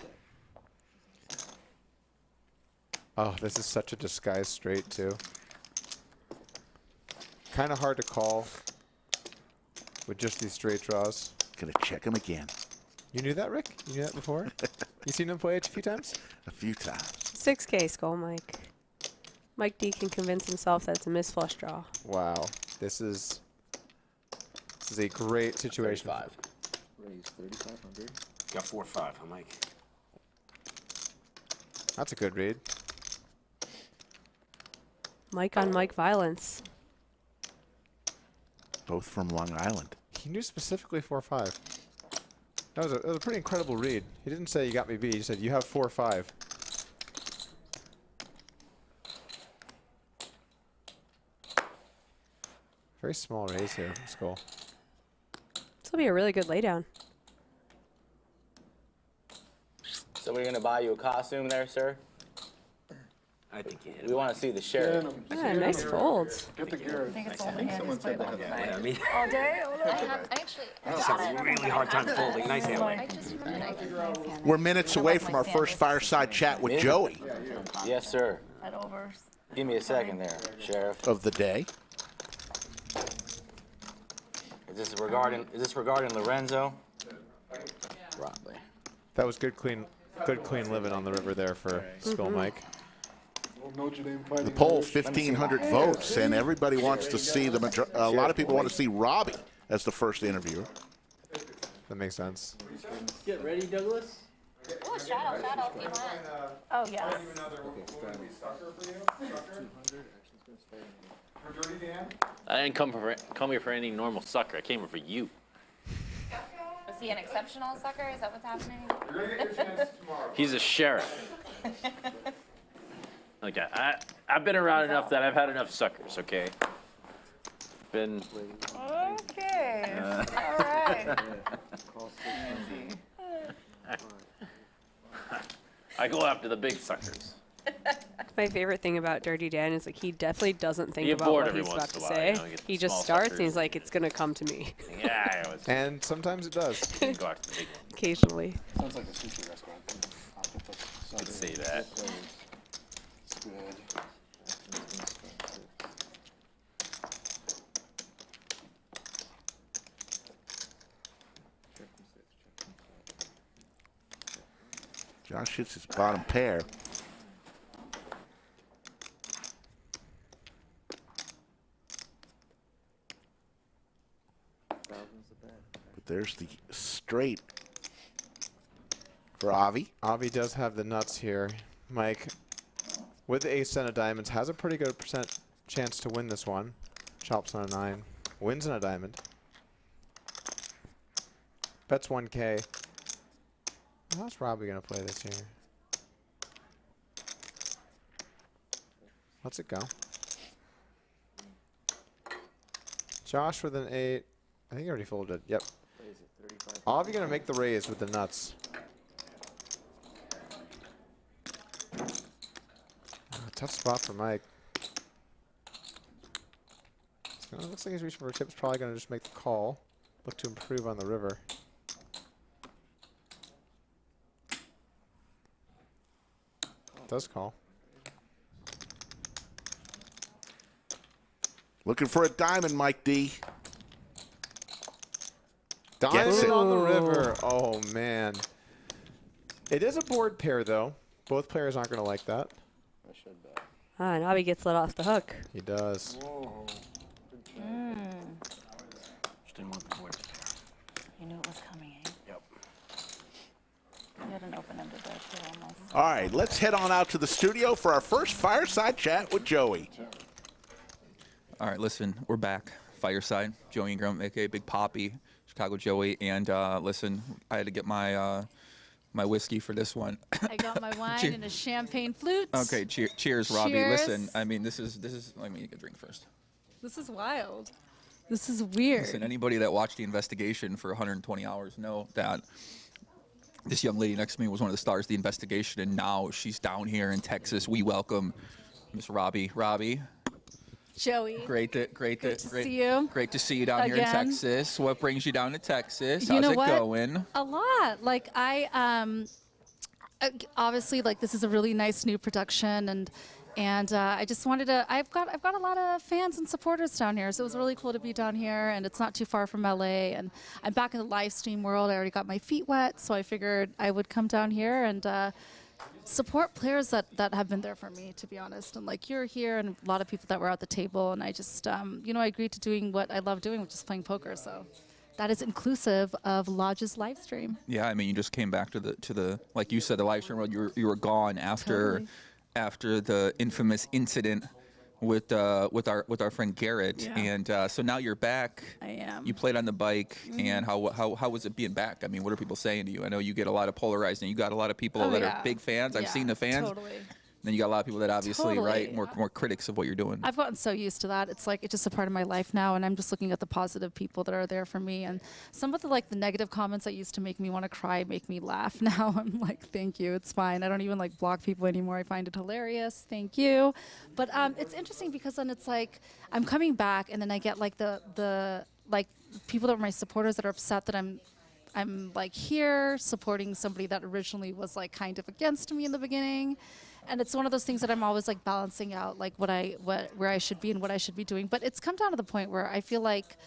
Oh, this is such a disguised straight, too. Kind of hard to call with just these straight draws. Gonna check him again. You knew that, Rick? You knew that before? You seen him play it a few times? A few times. 6K, Skull Mike. Mike D can convince himself that it's a missed flush draw. Wow. This is a great situation. 35. Raise 3,500. Got 4-5, huh, Mike? That's a good read. Mike on Mike violence. Both from Long Island. He knew specifically 4-5. That was a pretty incredible read. He didn't say you got me beat. He said you have 4-5. Very small raise here from Skull. This will be a really good laydown. So we're gonna buy you a costume there, sir? I think you hit We want to see the sheriff. Yeah, nice fold. Get the gear. I think it's all the hand is played last night. I mean, All day? I actually. that's a really hard time folding. Nice hand, Mike. I just remembered. We're minutes away from our first fireside chat with Joey Yes, sir. At overs. Give me a second there, sheriff. of the day. Is this regarding Lorenzo? Probably. That was good clean living on the river there for Skull Mike. Notre Dame fighting The poll, Irish. 1,500 votes, and everybody wants to see a lot of people want to see Robbi as the first interviewer. That makes sense. Get ready, Douglas. Oh, straddle, if you want. Oh, yes. I didn't come here for any normal sucker. I came here for you. Was he an exceptional sucker? Is that what's happening? He's a sheriff. Okay, I've been around enough that I've had enough suckers. Okay. Been. Okay. All right. I go after the big suckers. My favorite thing about Dirty Dan is like he definitely doesn't think You get about bored what every he's once about to in a while, say. you know, get the He just small starts suckers. and he's like, it's gonna come to me. Yeah, I was. And sometimes it does. Go after the big one. Occasionally. Sounds like a sushi restaurant. Octopus. Could say that. It's good. Josh hits his bottom pair. But there's the straight for Avi. Avi does have the nuts here. Mike, with the ace ten of diamonds, has a pretty good chance to win this one. Chops on a 9. Wins on a diamond. Bets 1K. How's Robbi going to play this here? Let's it go. Josh with an 8. I think he already folded. Yep. Avi going to make the raise with the nuts. Tough spot for Mike. Looks like he's reaching for a chip. He's probably going to just make the call. Look to improve on the river. Does call. Looking for a diamond, Mike D. Diamond on the river. Oh, man. It is a board pair, though. Both players aren't going to like that. I should bet. And Avi gets let off the hook. He does. Whoa. Just didn't want the board to pair. You knew it was coming, eh? Yep. You had an open-ended there, too, almost. All right, let's head on out to the studio for our first fireside chat with Joey. All right, listen, we're back. Fireside, Joey Ingram, aka Big Poppy, Chicago Joey, and listen, I had to get my my whiskey for this one. I got my wine and a champagne flute. Okay, cheers, Robbi. Cheers. Listen, I mean, this is. Let me get a drink first. This is wild. This is weird. Listen, anybody that watched the investigation for 120 hours know that this young lady next to me was one of the stars of the investigation, and now she's down here in Texas. We welcome Miss Robbi. Robbi. Joey. Great to see you. Great to see you down here in Again. Texas. What brings you down to Texas? You How's know it what? going? A lot. Like obviously, like this is a really nice new production, and I just wanted to. I've got a lot of fans and supporters down here, so it was really cool to be down here, and it's not too far from LA, and I'm back in the live stream world. I already got my feet wet, so I figured I would come down here and support players that have been there for me, to be honest. And like you're here, and a lot of people that were at the table, and I just I agreed to doing what I love doing, which is playing poker. So that is inclusive of Lodge's live stream. Yeah, I mean, you just came back to the like you said, the live stream world. You were gone after the infamous incident with our friend Garrett, Yeah. and so now you're back. I am. You played on the bike, and how was it being back? I mean, what are people saying to you? I know you get a lot of polarizing. You got a lot of people that are big fans. I've seen the fans. Totally. Then you got a lot of people that obviously Totally. more critics of what you're doing. I've gotten so used to that. It's like it's just a part of my life now, and I'm just looking at the positive people that are there for me. And some of the negative comments that used to make me want to cry make me laugh. Now I'm like, thank you, it's fine. I don't even block people anymore. I find it hilarious. Thank you. But it's interesting because then it's like I'm coming back, and then I get the people that are my supporters that are upset that I'm here supporting somebody that originally was kind of against me in the beginning. And it's one of those things that I'm always balancing out, where I should be and what I should be doing. But it's come down to the point where I feel like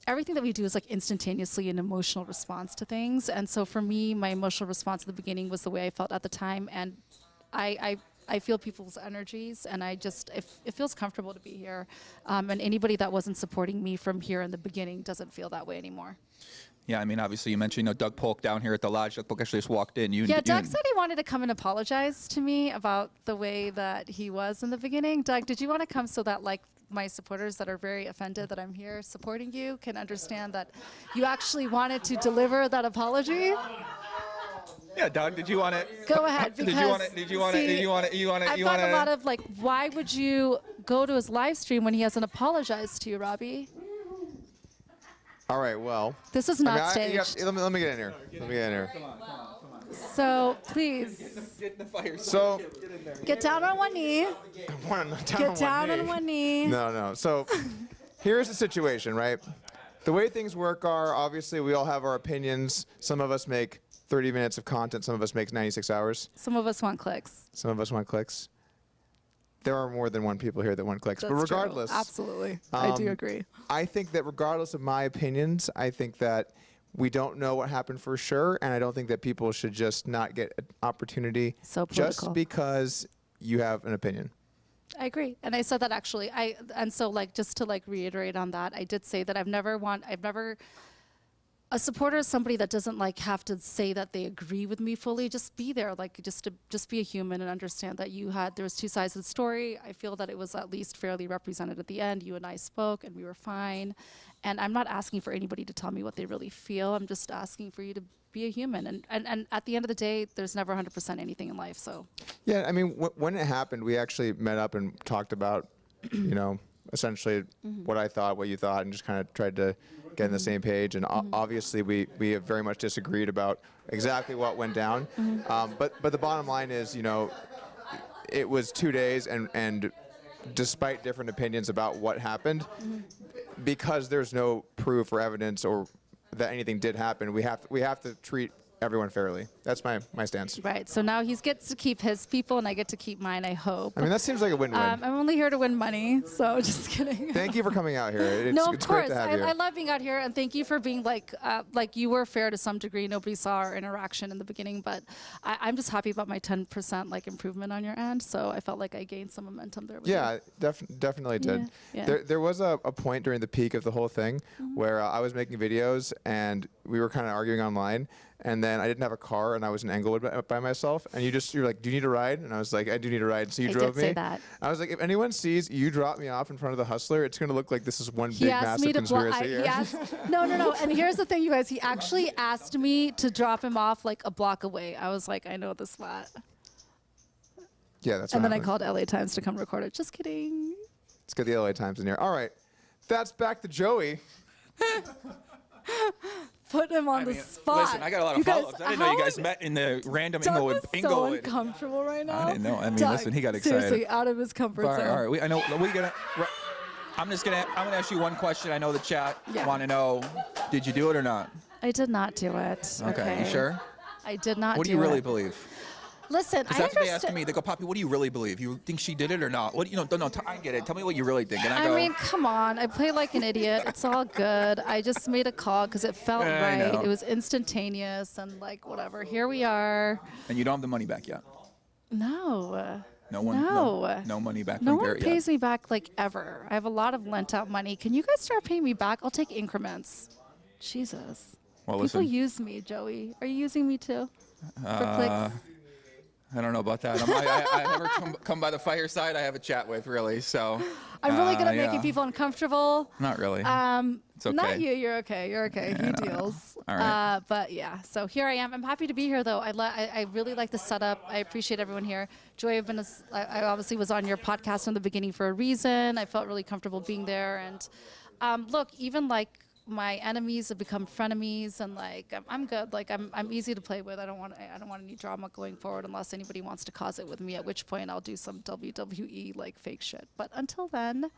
everything that we do is instantaneously an emotional response to things. And so for me, my emotional response at the beginning was the way I felt at the time. And I feel people's energies, and it feels comfortable to be here. And anybody that wasn't supporting me from here in the beginning doesn't feel that way anymore. Yeah, I mean, obviously you mentioned Doug Polk down here at the lodge. Doug Polk actually just walked in. Doug said he wanted to come and apologize to me about the way that he was in the beginning. Doug, did you want to come so that my supporters that are very offended that I'm here supporting you can understand that you actually wanted to deliver that apology? Yeah, Doug, did you want to? Go ahead. Did you want to? I've got a lot of why would you go to his live stream when he hasn't apologized to you, Robbi? All right, well. This is not staged. Let me get in here. So please. Get in the fire. So. Get down on one knee. Get down on one knee. No. So here's the situation, right? The way things work are, obviously, we all have our opinions. Some of us make 30 minutes of content. Some of us make 96 hours. Some of us want clicks. Some of us want clicks. There are more than one people here that want clicks. That's but regardless. True. Absolutely. I do agree. I think that regardless of my opinions, I think that we don't know what happened for sure, and I don't think that people should just not get an opportunity just because you have an opinion. I agree. And I said that actually. Just to reiterate on that, I did say that a supporter is somebody that doesn't have to say that they agree with me fully. Just be there, just be a human and understand that there was two sides of the story. I feel that it was at least fairly represented at the end. You and I spoke, and we were fine. And I'm not asking for anybody to tell me what they really feel. I'm just asking for you to be a human. And at the end of the day, there's never 100% anything in life. So. Yeah, I mean, when it happened, we actually met up and talked about, essentially what I thought, what you thought, and just kind of tried to get on the same page. And obviously, we have very much disagreed about exactly what went down. But the bottom line is, it was 2 days, and despite different opinions about what happened, because there's no proof or evidence or that anything did happen, we have to treat everyone fairly. That's my stance. Right. So now he gets to keep his people, and I get to keep mine, I hope. I mean, that seems like a win-win. I'm only here to win money, so just kidding. Thank you for coming out here. It's, No, of it's course. great to have you. I love being out here, and thank you for being like you were fair to some degree. Nobody saw our interaction in the beginning, but I'm just happy about my 10% like improvement on your end. So I felt like I gained some momentum there. With Yeah, you. definitely did. Yeah. There was a point during the peak of the whole thing where I was making videos and we were kind of arguing online. And then I didn't have a car, and I was in Englewood by myself. And you're like, "Do you need a ride?" And I was like, "I do need a ride." So you drove me. I did say that. I was like, "If anyone sees you drop me off in front of the Hustler, it's going to look like this is one He big asked me massive to conspiracy." he asked, no. And here's the thing, you guys. He actually asked me to drop him off like a block away. I was like, I know the spot. Yeah, that's. And what then I happened. called LA Times to come record it. Just kidding. Let's get the LA Times in here. All right, that's back to Joey. Put him on the spot. Listen, I got a lot of You guys, follow-ups. I didn't know you guys met in the random Doug Inglewood. is so uncomfortable right now. I didn't know. I mean, Doug, listen, he got excited. Seriously, out of his comfort All right, zone. all right. I know. We gonna. I'm gonna ask you one question. I know the chat want to know. Did you do it or not? I did not do it. Okay. You sure? I did not do it. What do you really believe? Listen, Because I that's what they understand. ask me. They go, Poppy, what do you really believe? You think she did it or not? What? No, I get it. Tell me what you really think. And I go, I mean, come on. I play like an idiot. It's all good. I just made a call because it felt I right. know. It was instantaneous and like whatever. Here we are. and you don't have the money back yet. No. No one. No. No money back No from one Garrett pays yet. me back like ever. I have a lot of lent out money. Can you guys start paying me back? I'll take increments. Jesus. Well, People listen. use me, Joey. Are you using me too? For clicks? I don't know about that. I ever come by the fireside, I have a chat with, really. So. I'm really good at yeah. making people uncomfortable. Not really. It's okay. Not you. You're okay. You're okay. He deals. All right. But yeah. So here I am. I'm happy to be here, though. I really like the setup. I appreciate everyone here. Joy, I obviously was on your podcast in the beginning for a reason. I felt really comfortable being there. And look, even like my enemies have become frenemies, and like I'm good. Like I'm easy to play with. I don't want any drama going forward unless anybody wants to cause it with me. At which point I'll do some WWE like fake shit. But until then,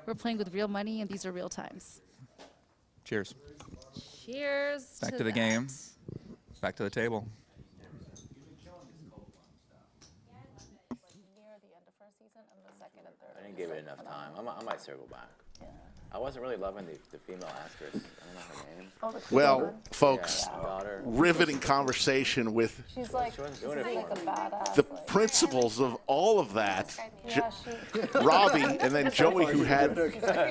we're playing with real money, and these are real times. Cheers. Cheers. Back to the game. Back to the table. I didn't give it enough time. I might circle back. I wasn't really loving the female actress. I don't know her name. Well, folks, Yeah, daughter. riveting conversation with She's like, She wasn't doing it for me. badass. the principles of all of that. Robbi and then Joey, who had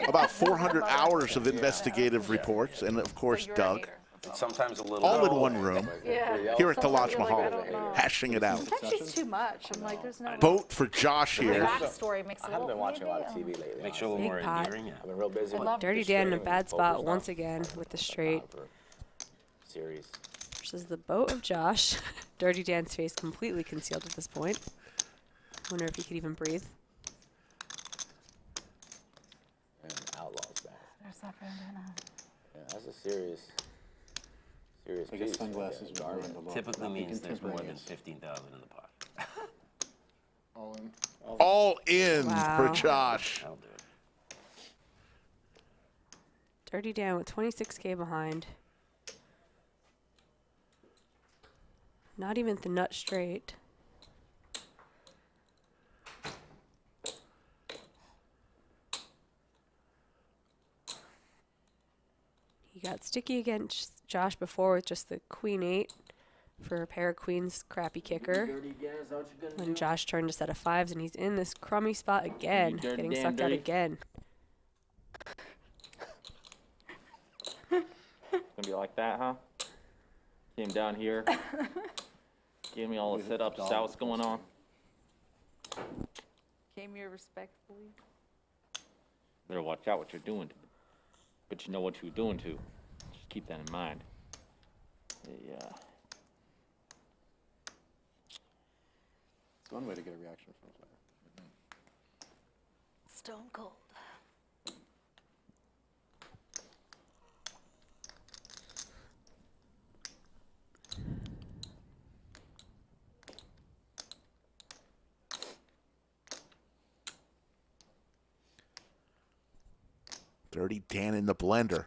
about 400 hours of investigative reports, and of course Doug, It's sometimes a little. all in one room Yeah. here at the Sometimes Lodge you're like, I don't Mahal, know. hashing it out. Sometimes she's too much. I'm like, there's no way. Vote for Josh The here. backstory makes it I haven't been watching a lot of TV lately. Makes you a little Big more pot. endearing. I've been real busy. with Dirty the Dan in a straight bad and spot focused once on again with the straight. for Series. Versus the boat of Josh. Dirty Dan's face completely concealed at this point. Wonder if he could even breathe. And Outlaws back. There's that bandana. Yeah, that's a serious I guess piece. sunglasses would ruin the look. Typically Not be means there's more than contemporaneous. 15,000 in the pot. All in. All in Wow. for Josh. That'll do it. Dirty Dan with 26K behind. Not even the nut straight. He got sticky against Josh before with just the queen 8 for a pair of queens crappy kicker. When Josh turned a set of 5s and he's in this crummy spot again, Dirty getting Dan, sucked out dirty. again. Gonna be like that, huh? Came down here, gave me all the setups, saw what's going on. Came here respectfully. Better watch out what you're doing to them. But you know what you're doing to. Just keep that in mind. Yeah. It's one way to get a reaction from a player. Stone cold. Dirty Dan in the blender.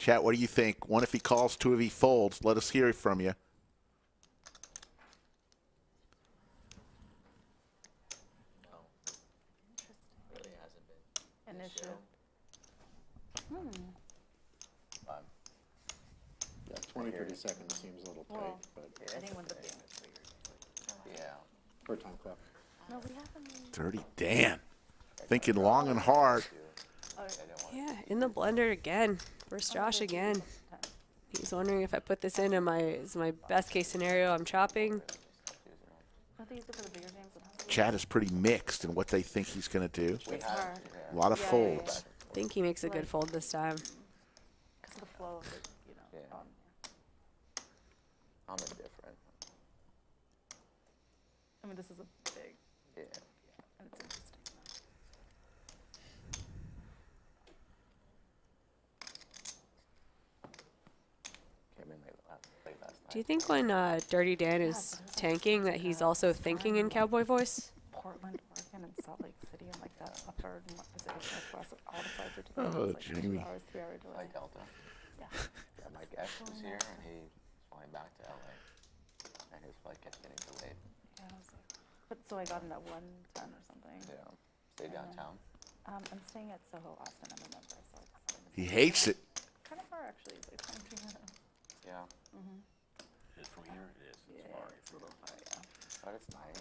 Chat, what do you think? One if he calls, two if he folds. Let us hear it from you. An issue. Yeah, 20, 30 seconds seems a little tight, Well, but anyone's a fan. Yeah. per time clock. No, we haven't. Dirty Dan. Thinking long and hard. Yeah, in the blender again. First Josh again. He's wondering if I put this in is my best case scenario. I'm chopping. Don't they use it for the bigger games? Chat is pretty mixed in what they think he's going to do. It's hard. A lot of folds. I think he makes a good fold this time. Because of the flow of it, you know. Yeah. I'm indifferent. I mean, this is a big, Yeah. and it's interesting. Came in late last night. Do you think when Dirty Dan is tanking that he's also thinking in cowboy voice? Portland, Oregon, and Salt Lake City, and like that upper Pacific Northwest, all the flights are Oh, like Jamie. 2 hours, 3-hour delay. Like Delta. Yeah. Yeah, Mike X was here and he's flying back to LA. And his flight kept getting delayed. Yeah, I was like, but so I got in at 1:10 or something. Yeah. Stay And then, downtown. I'm staying at Soho, Austin. I'm a member, so I decided to He hates it. kind of far actually. It's like 22 minutes. Yeah. It's from here. It is. It's Yeah, far. it's a little far, yeah. But it's nice.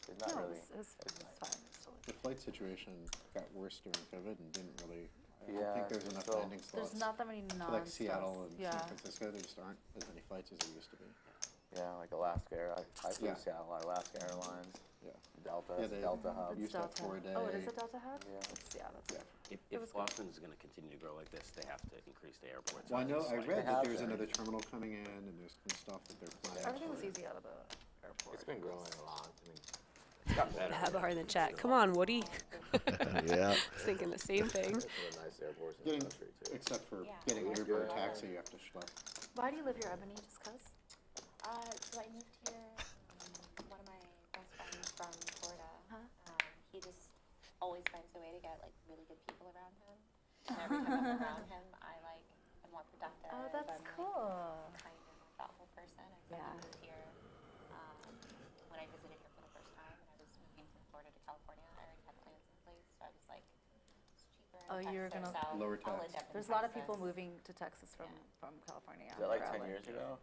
It's not No, really. it's fine. It's totally The flight situation got worse during COVID and didn't really, I Yeah, don't think there's enough so- landing slots. There's not that many For non like Seattle and yeah. San Francisco, there just aren't as many flights as there used to be. Yeah, like Alaska Air. I flew Yeah. Seattle, Alaska Airlines, Yeah. Delta, Yeah, it's they- Delta Hub. Used to have 4 a day. Oh, it is a Delta hub? Yeah. It's, yeah, that's Yeah. If was good. Austin's going to continue to grow like this, they have to increase the airport. Well, I know, sizes I slightly. read that have there's been. another terminal coming in and there's some stuff that they're planning. Everything was easy out of the airport. It's been growing a lot. I mean, It's gotten better. Habar in the chat. Come on, Woody. Yeah. I was thinking the same thing. it's one of the nice airports in the Getting, country too. except for Yeah. getting an Uber or taxi, you have to schlep. Why do you live here, Ebony? Just cause? So I moved here. One of my best friends from Florida. He just always finds a way to get like really good people around him. And every time I'm around him, I'm more productive. Oh, that's I'm cool. Like, kind and more thoughtful person. And so Yeah. I moved here. When I visited here for the first time, and I was moving from Florida to California, I already had plans in place. So I was like, it's cheaper. Oh, you're Texas, gonna- so Lower I'll tax. end up in There's a lot of Texas. people moving to Texas from California. Is that like after 10 LA. years ago?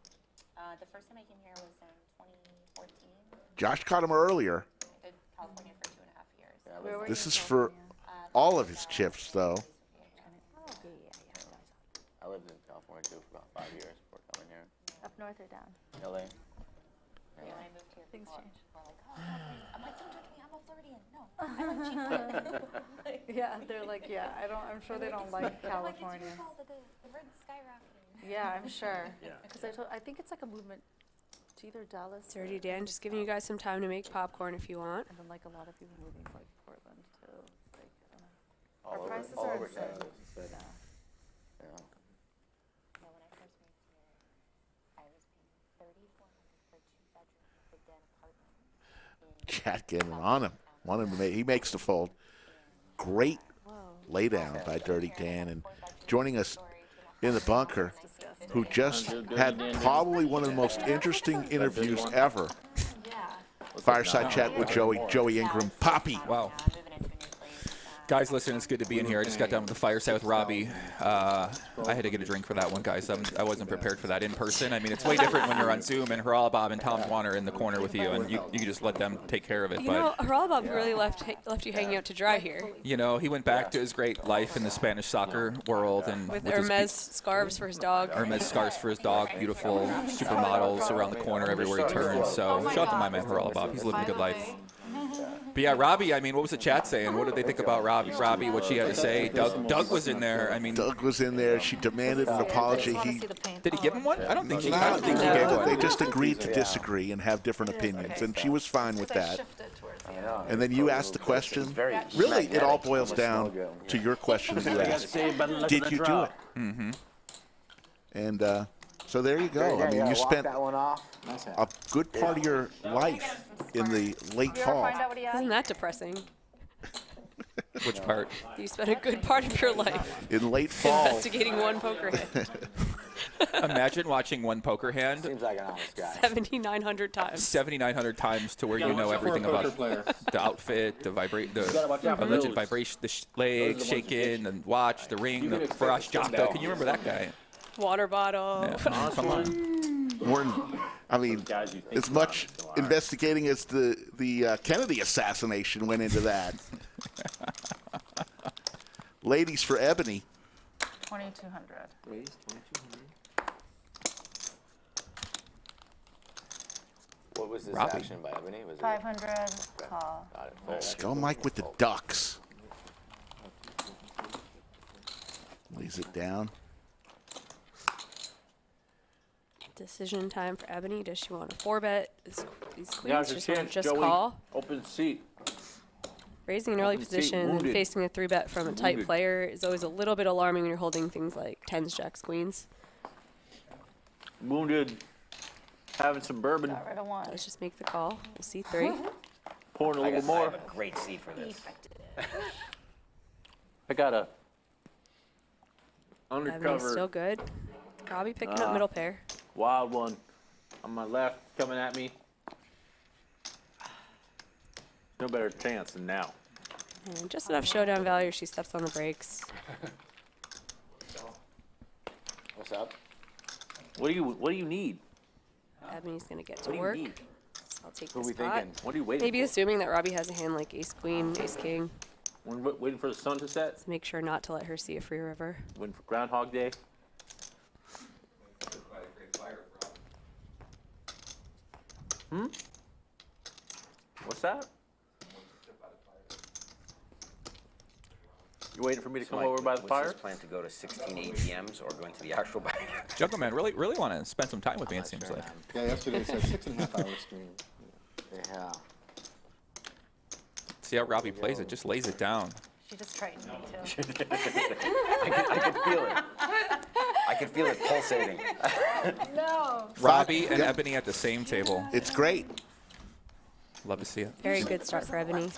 The first time I came here was in 2014. Josh caught him earlier. I did California for 2.5 years. Yeah, Where were This you in is for California? all of his chips, though. Oh, yeah. I lived in California too for about 5 years before coming here. Up north or down? LA. When I moved here, Things people change. were like, oh, no, please. I'm like, don't touch me, I'm a Floridian. No, I like cheap. Yeah, they're like, yeah. I'm sure they don't like California. It's your fault that the rent's skyrocketing. Yeah, I'm sure. Yeah. Because I think it's like a movement to either Dallas. Dirty Dan, just giving you guys some time to make popcorn if you want. And then like a lot of people moving to like Portland too. It's like, I don't know. All Our over, prices all are over insane. Texas. Yeah. Yeah. Yeah, when I first moved here, I was paying $3,400 for a 2-bedroom big den apartment. Chat getting on him. Want him to make, he makes the fold. Great lay down by Dirty Dan. And joining us in the bunker, who just had probably one of the most interesting interviews ever. Fireside chat with Joey Ingram. Poppy. Wow. Guys, listen, it's good to be in here. I just got done with the Fireside with Robbi. I had to get a drink for that one, guys. I wasn't prepared for that in person. I mean, it's way different when you're on Zoom and Bob and Tom Swan are in the corner with you, and you can just let them take care of it. You know, But, Bob really left you hanging out to dry here. you know, he went back to his great life in the Spanish soccer world. And With his Hermes scarves for his dog. Hermes scarves for his dog, beautiful supermodels around the corner everywhere he turns. So shout out to my man Bob. He's living a good life. But yeah, Robbi, I mean, what was the chat saying? What did they think about Robbi, what she had to say? Doug was in there. I mean, Doug was in there. She demanded an apology. Did he give him one? I don't think she I don't think he gave one. it. They just agreed to disagree and have different opinions, and she was fine with that. And then you asked the question. Really, it all boils down to your question that you asked. Did you do it? Mm-hmm. And so there you go. I mean, you spent that one off. a good part of your life in the late fall. Isn't that depressing? Which part? You spent a good part of your life In late fall. investigating one poker hand Imagine watching one poker hand Seems like an honest guy. 7,900 times. 7,900 times to where you know everything about the outfit, the alleged vibration, the legs shaking, and watch, the ring, the Frost Jaka. Can you remember that guy? Water bottle. Yeah, come on. I mean, as much investigating as the Kennedy assassination went into that. Ladies for Ebony. 2,200. Raise 2,200. What was this Robbi. action by Ebony? Was 500. Call. Got it. Fold. Skull Mike with the ducks. Lays it down. Decision time for Ebony. Does she want to 4-bet? These queens Now's your just want to chance, just Joey. call. Open seat. Raising an early Open seat, position and wounded. facing a 3-bet from a tight Wounded. player is always a little bit alarming when you're holding things like 10s, jacks, queens. Wounded. Having some bourbon. Got rid of one. Let's just make the call. We'll see 3. Pouring a I little got- more. I have a great seat for this. I got a Ebony's undercover still good. Robbi picking up middle pair. wild one on my left coming at me. No better chance than now. And just enough showdown value. She steps on the brakes. What's up? What do you need? Ebony's gonna get to What do you work. need? I'll take Who this we spot. thinking? What are you waiting Maybe for? assuming that Robbi has a hand like ace queen, ace king. We're waiting for the sun to set. Let's make sure not to let her see a free river. Waiting for Groundhog Day. What's that? You waiting for me to come over by the What's fire? his plan to go to 16 ATMs or going to the actual bank? Jungleman really want to spend some time with me, it seems like. Yeah, yesterday it said 6.5 hour stream. Yeah. See how Robbi plays it, just lays it down. She just frightened me too. I could feel it. I could feel it pulsating. No. Robbi and Ebony at the same table. It's great. Love to see it. Very good start for Ebony.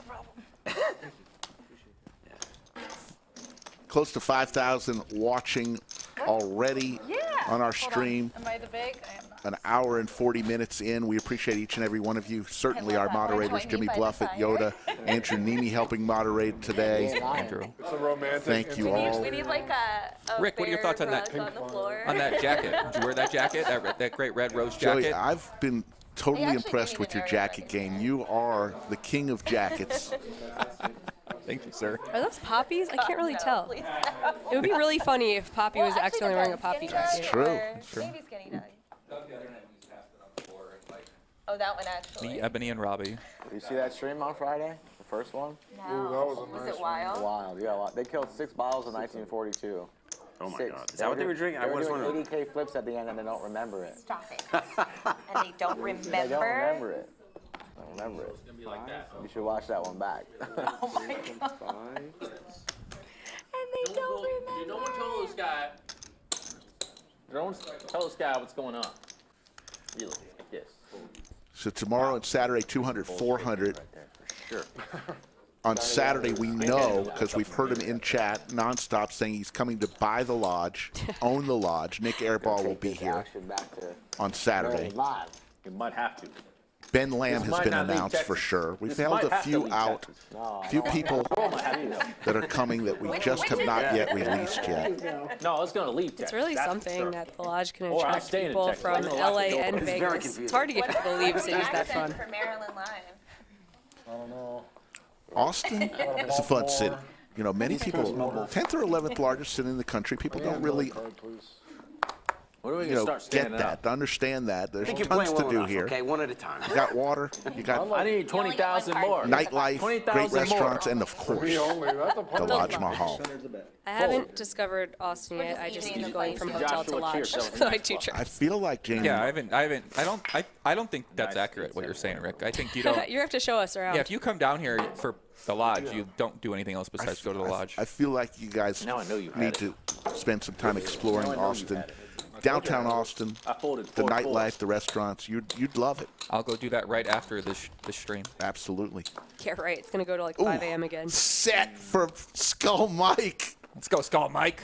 Close to 5,000 watching already on our stream. Am I the big? I am not. An hour and 40 minutes in. We appreciate each and every one of you. Certainly our moderators, Jimmy Bluffett, Yoda, Andrew Neeme helping moderate today. Andrew. It's a romantic. Thank you all. We need like a Rick, what are your thoughts on that? on the floor. On that jacket. Did you wear that jacket? That great red rose Joey, jacket? I've been totally actually impressed didn't with even your know jacket game. You are the king of jackets. Thank you, sir. Are those poppies? I can't really No, tell. please It would be really funny if Poppy was accidentally wearing a poppy jacket. True. It's true. Maybe skinny daddy. Oh, that one actually. Me, Ebony, and Robbi. Did you see that stream on Friday? The first one? No. Ooh, that was a Was nice it wild? Wild. Yeah, they killed 6 bottles in 1942. Oh my 6. God. Is that what they were drinking? I They were was doing wondering. 80K flips at the end and they don't remember it. Stop it. And they don't remember. They don't remember it. Don't remember it. It's gonna be like that. You should watch that one back. Oh my god. And they don't remember. No one told this guy. No one tell this guy what's going on. Really, like this. So tomorrow and Saturday, 200, 400. Sure. On Saturday, we know, because we've heard him in chat nonstop saying he's coming to buy the lodge, own the lodge. Nick Airball will be here on Saturday. You might have to. Ben Lamb This has might been not leave announced for Texas. sure. We've This held might a have to few leave out, Texas. few people World might have to. that are coming that we just have not yet released yet. No, it's gonna leave Texas. It's really that's for something sure. that the lodge can Or I'm attract staying in people Texas. from I know lots of LA people. and It's very Vegas. It's hard to get people to leave cities that fun. For Maryland Live. I don't know. Austin is a fun city. You know, many people, 10th or 11th largest city in the country, people don't really, What are we you gonna know, start get standing that, up? to understand that. There's I think you're tons playing to well do enough, here. okay? One at a time. You got water, you got I need 20,000 more. nightlife, 20,000 great more. restaurants, and of course, Me only. That's a the part Lodge Mahal. I haven't discovered Austin yet. I just keep going from hotel to lodge. So I do I trips. feel like Jamie. Yeah, I don't think that's accurate what you're saying, Rick. I think you don't. You have to show us around. Yeah, if you come down here for the lodge, you don't do anything else besides go to the lodge. I feel like you guys Now I know you had need it. to spend some time exploring Austin. downtown Austin, I folded the 4-4. nightlife, the restaurants, you'd love it. I'll go do that right after this stream. Absolutely. Yeah, right. It's gonna go to like 5 a.m. again. Set for Skull Mike. Let's go, Skull Mike.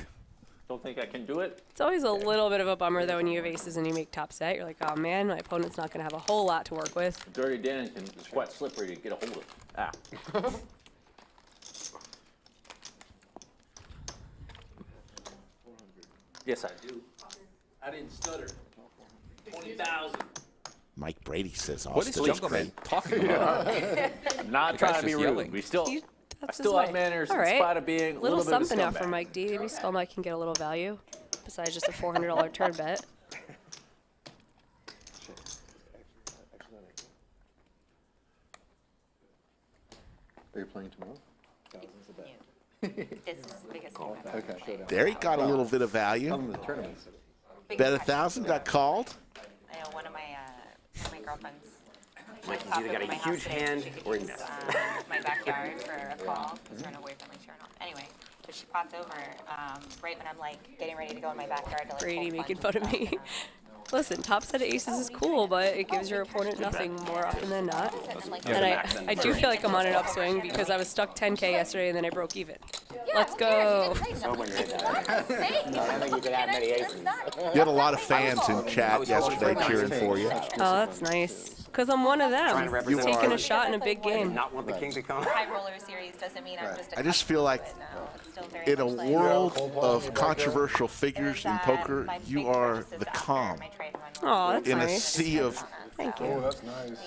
Don't think I can do it. It's always a little bit of a bummer though when you have aces and you make top set. You're like, oh man, my opponent's not gonna have a whole lot to work with. Dirty Dan can quite slippery to get a hold of. Ah. Yes, I do. I didn't stutter. 20,000. Mike Brady says What is Austin is Jungleman great. talking about? Not The guy's trying to be just rude. yelling. We still, You- I that's still his have way. manners All in right. spite of being a Little little bit of a something now scumbag. for Mike D. Maybe Skull Mike can get a little value besides just a $400 turn bet. Are you playing tomorrow? This is the biggest game I've ever Okay. played. There he got a little bit of value. Some of the tournaments. Biggest Bet 1,000 got called. I know one of my girlfriends. Mike, she he's either popped got over a my house huge today so hand she could or he use, missed. my backyard for a call because we're in a way friendly tournament. Anyway, so she popped over right when I'm like getting ready to go in my backyard to like. Brady cold making plunge fun of and me. stuff, Listen, top set of aces is cool, but it gives your opponent nothing more often than not. And I do feel like I'm on an upswing because I was stuck 10K yesterday and then I broke even. Let's go. I think you could have many aces. You had a lot of fans in chat yesterday cheering for you. Oh, that's nice. Because I'm one of them. You Taking are. a shot in a big game. Not want the king to come. High roller series doesn't mean I'm just. I just feel like in a world of controversial figures in poker, you are the calm Oh, that's in a nice. sea of. Thank Oh, you. that's nice.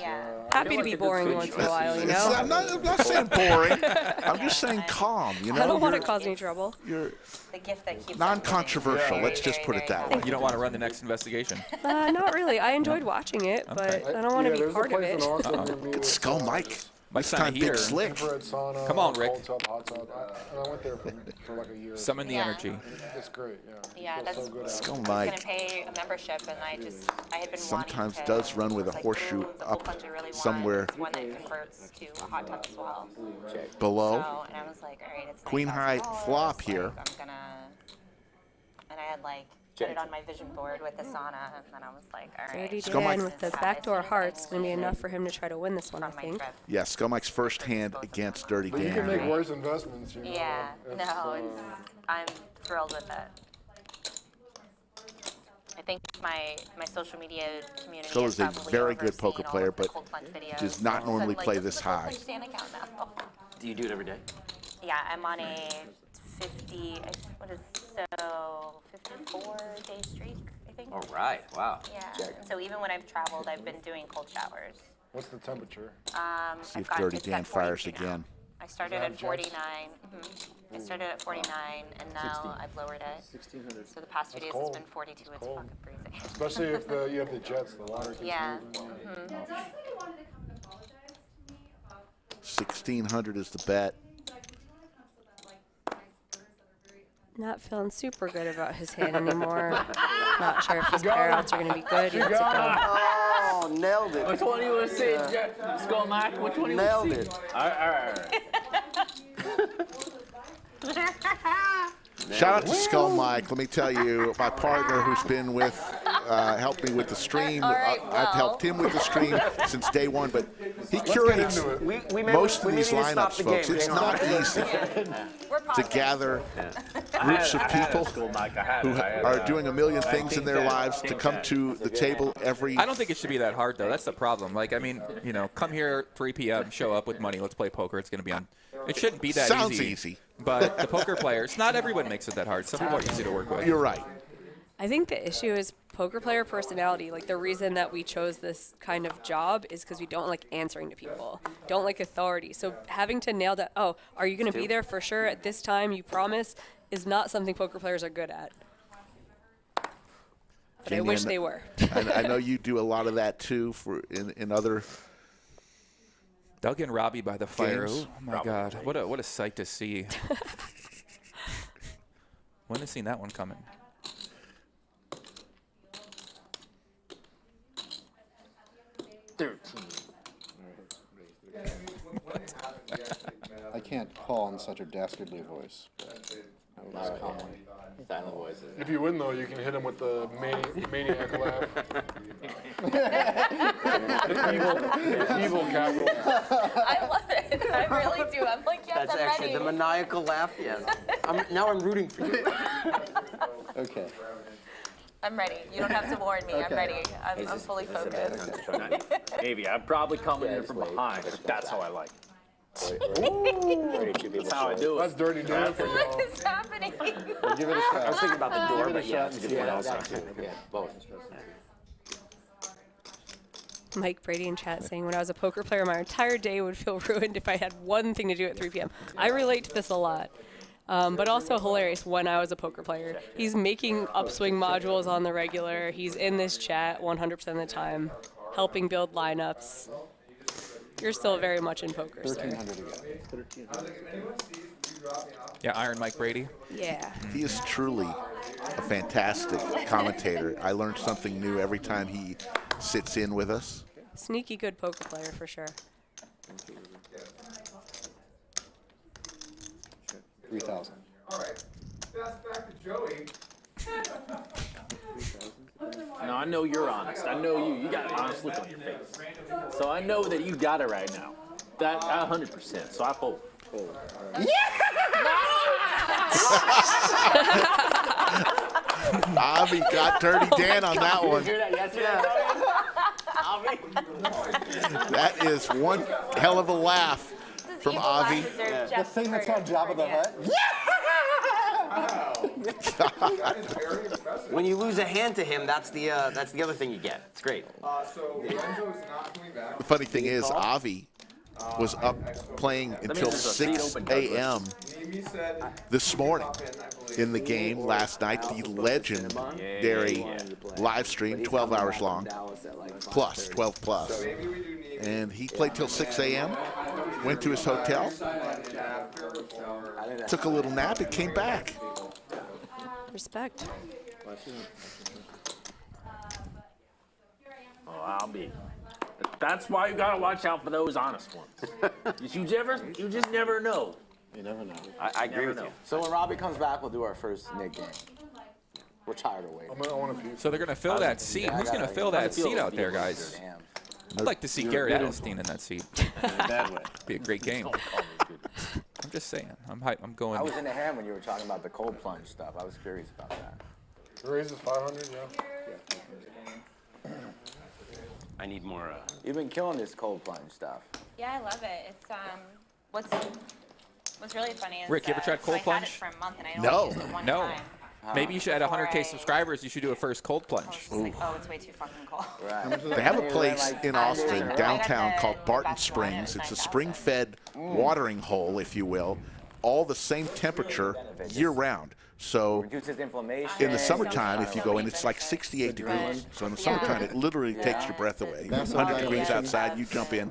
Happy to be boring once in a while, you know? I'm not saying boring. I'm just saying calm. You know, I don't want to You're- cause any trouble. You're The gift that keeps. non-controversial. Let's just put it that way. You don't want to run the next investigation. Not really. I enjoyed watching it, but I don't want to be there's a part of place in it. Austin near me with, Skull Mike. Mike's This on a time Big heater. Slick. infrared sauna, Come on, Rick. cold tub, hot tub. And I went there for like a year. Summon the Yeah. energy. It's great, yeah. Yeah, Feels that's. so good out. Skull I was Mike gonna pay a membership, and I had been sometimes wanting to, does run with a like, horseshoe the full up plunge I really want. somewhere It's one that converts to a hot tub as well. below. So, and I was like, all right, it's Queen high $9,000, flop like, here. I'm gonna, and I had like put it on my vision board with the sauna, and then I was like, all right. Dirty Skull Mike- Dan with the backdoor heart's going to be enough for him to try to win this one, I on my think. trip. Yeah, Skull Mike's first hand against Dirty But you can make Dan. worse investments, you know. Yeah, It's, no, I'm thrilled with it. I think my social media community Skull is is a probably very good overseeing poker all player, of the but cold plunge videos. does not So, normally like, play this this is the cold high. plunge stand account now. Do you do it every day? Yeah, I'm on a 54-day streak, I think. All right. Wow. Yeah. And so even when I've traveled, I've been doing cold showers. What's the temperature? See if Dirty Dan fires again. I started at 49. I started at 49, and now I've lowered it. 1,600. So the past 2 days cold. it's been 42. It's cold. fucking freezing. Especially if you have the jets, the water gets Yeah. moving. 1,600 is the bet. Not feeling super good about his hand anymore. Not sure if his pair outs are going to be good. He lets it go. Oh, nailed it. Which one do you want to see, Skull Mike? Which one do you want Nailed to see? it. All right. Shout out to Skull Mike. Let me tell you, my partner who's been with, helped me with the stream. All right, I've helped him with the stream since day one, but he curates most of these lineups, folks. It's not easy to gather groups of people who are doing a million things in their lives to come to the table every. I don't think it should be that hard, though. That's the problem. Like, I mean, you know, come here 3 p.m., show up with money, let's play poker. It's going to be on. It shouldn't be that Sounds easy. easy. But the poker players, not everyone makes it that hard. Some people are easy to work with. You're right. I think the issue is poker player personality. Like the reason that we chose this kind of job is because we don't like answering to people, don't like authority. So having to nail that, oh, are you going to be there for sure at this time? You promise, is not something poker players are good at. But I Kenney, wish they were. I know you do a lot of that too for in other. Doug and Robbi by the fire. Games. Oh my God, what a sight to see. Wouldn't have seen that one coming. I can't call in such a dastardly voice. Silent voices. If you win, though, you can hit him with the maniac laugh. evil capital. I love it. I really do. I'm like, yes, That's I'm actually ready. the maniacal laugh. Yeah. Now I'm rooting for you. Okay. I'm ready. You don't have to warn me. I'm ready. I'm fully focused. Maybe I'm probably coming in from behind, but that's how I like it. That's how I do it. That's dirty doing for y'all. What is happening? Give it a shot. I was thinking about the door, Give it a but yeah, shot it's a and good see one how also. that goes. Yeah, both. Mike Brady in chat saying, when I was a poker player, my entire day would feel ruined if I had one thing to do at 3 p.m. I relate to this a lot. But also hilarious when I was a poker player. He's making upswing modules on the regular. He's in this chat 100% of the time, helping build lineups. You're still very much in poker, sir. 1,300 again. Yeah, Iron Mike Brady. Yeah. He is truly a fantastic commentator. I learn something new every time he sits in with us. Sneaky good poker player for sure. 3,000. All right. That's back to Joey. No, I know you're honest. I know you. You got an honest look on your face. So I know that you got it right now. That 100%. So I fold. Avi got Dirty Dan on that one. You hear that yesterday? That is one hell of a laugh from Avi. The thing that's on Jabba the Hutt? When you lose a hand to him, that's the other thing you get. It's great. So Lorenzo's not coming back. The funny thing is, Avi was up playing until 6 a.m. this morning in the game last night. The legendary live stream, 12 hours long, plus 12 plus. And he played till 6 a.m., went to his hotel, took a little nap, and came back. Respect. Oh, I'll be. That's why you gotta watch out for those honest ones. you just never know. You never know. I agree with you. So when Robbi comes back, we'll do our first Nick game. We're tired of waiting. I want to puke. So they're going to fill that seat. Who's going to fill that seat out there, guys? I'd like to see Garrett Adelstein in that seat. Bad way. Be a great game. I'm just saying. I'm hype. I'm going. I was in the ham when you were talking about the cold plunge stuff. I was curious about that. The raise is 500, yeah. I need more. You've been killing this cold plunge stuff. Yeah, I love it. It's what's really funny is Rick, you ever tried cold so I had it plunge? for a month and I No. only used it one No. time. Maybe you should add 100K before subscribers. You should do a first cold plunge. It's like, oh, it's way too fucking cold. Right. They have a place in Austin, Right downtown, at the called Barton basketball net Springs. at It's a 9,000. spring-fed watering hole, if you will, all the same temperature year-round. So Reduces inflammation. in the summertime, if you go in, it's like 68 degrees. So in the summertime, it literally takes your breath away. 100 degrees outside, you jump in.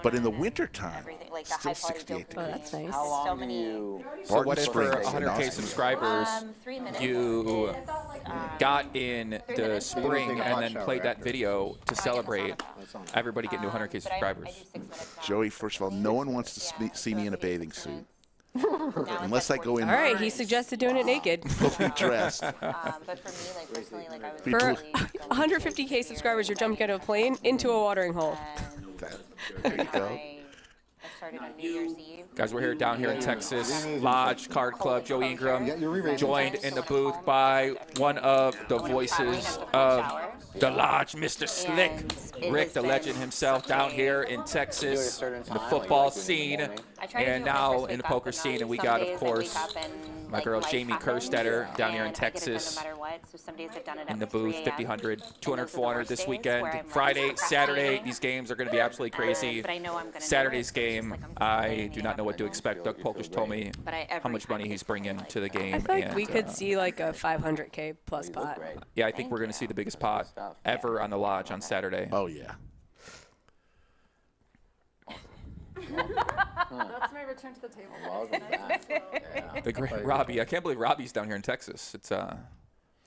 But in the wintertime, Everything, like the still high-quality 68 dope. Oh, that's nice. How long So do many- you? So Barton what if for Springs in 100K Austin. subscribers, 3 minutes. you is, got in 3 the minutes. spring and then played that video to celebrate everybody getting to 100K but I do subscribers? 6 minutes now. Joey, first of all, no one wants to see me in a bathing suit. Unless I go in All right, he suggested doing it naked. fully dressed. But for me, like personally, like I was For really 150K subscribers, you're jumping out of a plane into a watering hole. There you go. I started on New Year's Eve. Guys, we're here down here in Texas, Lodge Card Club. Joey Ingram joined in the booth by one of the voices of the Lodge, Mr. Slick, Rick, the legend himself, down here in Texas, in the football scene, and now in the poker scene. And we got, of course, my girl Jamie Kerstetter down here in Texas in the booth, 50-100, 200, 400 this weekend. Friday, Saturday, these games are going to be absolutely crazy. Saturday's game, I do not know what to expect. Doug Polk just told me how much money he's bringing to the game. I feel like and, we could see like a 500K plus pot. yeah, I think we're going to see the biggest pot ever on the Lodge on Saturday. Oh, yeah. That's my return to the table. The great Robbi. I can't believe Robbi's down here in Texas. It's It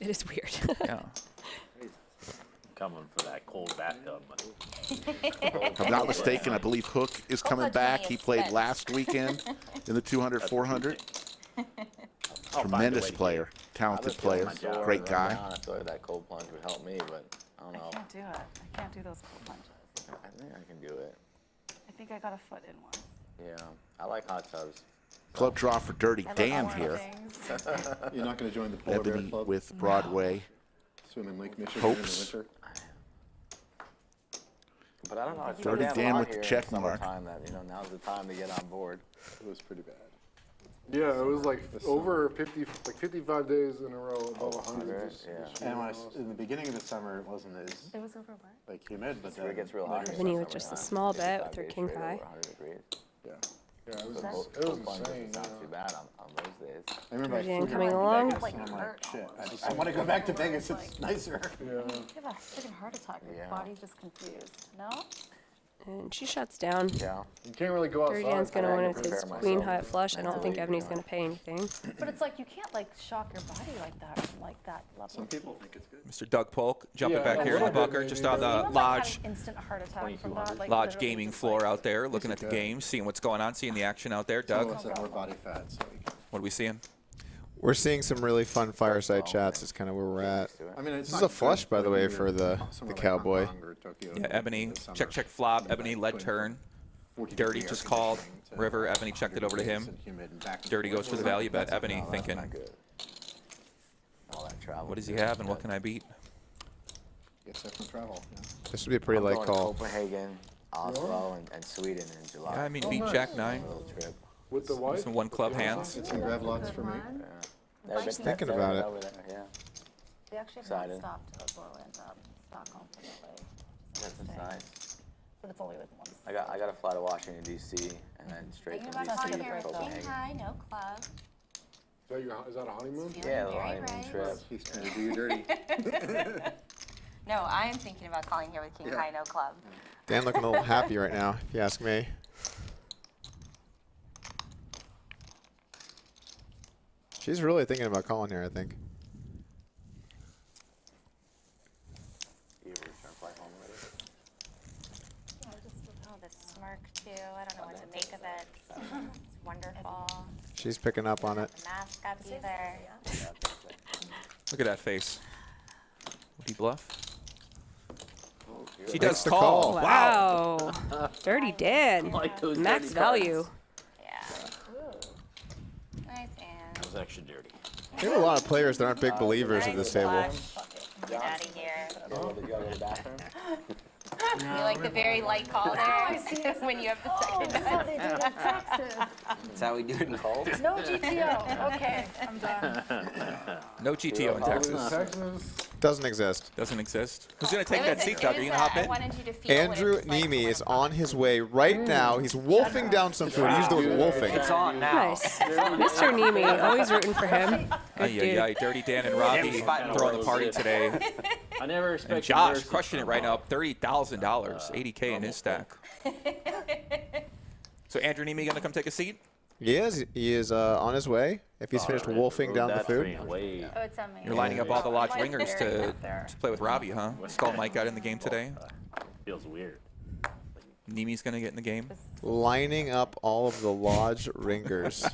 is weird. yeah. Coming for that cold bathtub. If I'm not mistaken, I believe Hook is coming back. He played last weekend in the 200, 400. I'll find a Tremendous way to player, talented player, great guy. I feel like that cold plunge would help me, but I don't know. I can't do it. I can't do those cold plunges. I think I can do it. I think I got a foot in one. Yeah, I like hot tubs. Club draw for Dirty I love Dan more here. things. You're not going to join the Polar Bear Ebony Club? with Broadway. Swim in Lake Michigan Hopes. in the winter? But I don't know. I feel Dirty like they Dan have a lot with the here in check mark. summertime that, you know, now's the time to get on board. It was pretty bad. Yeah, it was like over 50, like 55 days in a row above 100. And when in the beginning of the summer, it wasn't as It was over what? like humid, but It then gets real hot. Ebony with just a small bet with her king high. yeah. Yeah, it was Cold plunge insane. is not too bad on those days. I remember I Dan flew coming to along. Vegas, and I'm like, shit, I want to go back to Vegas. It's nicer. Yeah. You have a freaking heart attack. Your body's just confused. No? And she shuts down. Yeah. You can't really go Dirty outside. Dan's gonna win with prepare his myself queen high flush. I don't think mentally, Ebony's gonna pay anything. But it's like you can't like shock your body like that from like that level. Some people think it's good. Mr. Doug Polk jumping Yeah, back a here in the little bit, bunker, maybe. just on the Anyone, like, had lodge. an instant heart attack from that, like, Lodge literally gaming just, floor like, out there, looking at the game, seeing what's going on, seeing the action out there. Some Doug, of us have more body fat, so we can. what are we seeing? We're seeing some really fun fireside chats. Is kind of where we're at. I mean, it's This is not a flush, good by the way, when for you're the somewhere like cowboy. Hong Kong or Tokyo Yeah, in Ebony, the summer. check flop. You're, Ebony like, lead putting turn. 40 Dirty degree just air called. conditioning to River, Ebony checked it over to 100 him. degrees and humid and back and Dirty forth. goes for the value bet. That's Ebony not thinking, Good. All that travel. what does he have and what can I beat? Gets there from travel. Yeah. This would be a pretty I'm light going to call. Copenhagen, Oslo, and Sweden in July. Yeah, I mean, beat Jack 9. Little trip. With the wife? Some one club hands. Get some gravlots for me. They're thinking about it. Over there, yeah. They actually have Excited. not stopped Oslo and Stockholm from LA. That's nice. But it's only like once. I got to fly to Washington D.C. and then straight from D.C. to Copenhagen. Hi, no club. Is that a honeymoon? Yeah, a little honeymoon trip. He's trying to do you dirty. No, I'm thinking about calling here with King High No Club. Dan looking a little happy right now, if you ask me. She's really thinking about calling here, I think. You ever try to fly home already? I just oh, this smirk too. I don't know what to make of it. It's wonderful. She's picking up on it. The mask up either. Look at that face. Would he bluff? She Makes does the call. call. Wow. Dirty Dan. Like those Max dirty value. cards. Yeah. Nice and. That was extra dirty. There are a lot of players that aren't big believers at this table. Get out of here. You gotta go to the bathroom? You like the very light call there when you have the second. That's how they do it in Texas. That's how we do it in cold. No GTO. Okay, I'm done. No GTO in Texas. Texas. Doesn't exist. Doesn't exist. Who's going to take It that was- seat, it Doug? Are was, you going to hop I in? wanted you to feel what it Andrew was like to Neeme win is a on his way right now. He's wolfing down some food. He used the word wolfing. It's on now. Nice. Mr. Neeme, always rooting for him. Good Ay, dude. ay, ay. Dirty Dan and Robbi throwing the party today. I never And expected Josh Mercy crushing it from, right now, $30,000, $80K in his stack. So Andrew Neeme going to come take a seat? He is. He is on his way. If he's finished wolfing down the food. Oh, it's on me. You're lining up all the lodge ringers to play with Robbi, huh? Skull Mike got in the game today. Feels weird. Neeme's going to get in the game. Lining up all of the lodge ringers.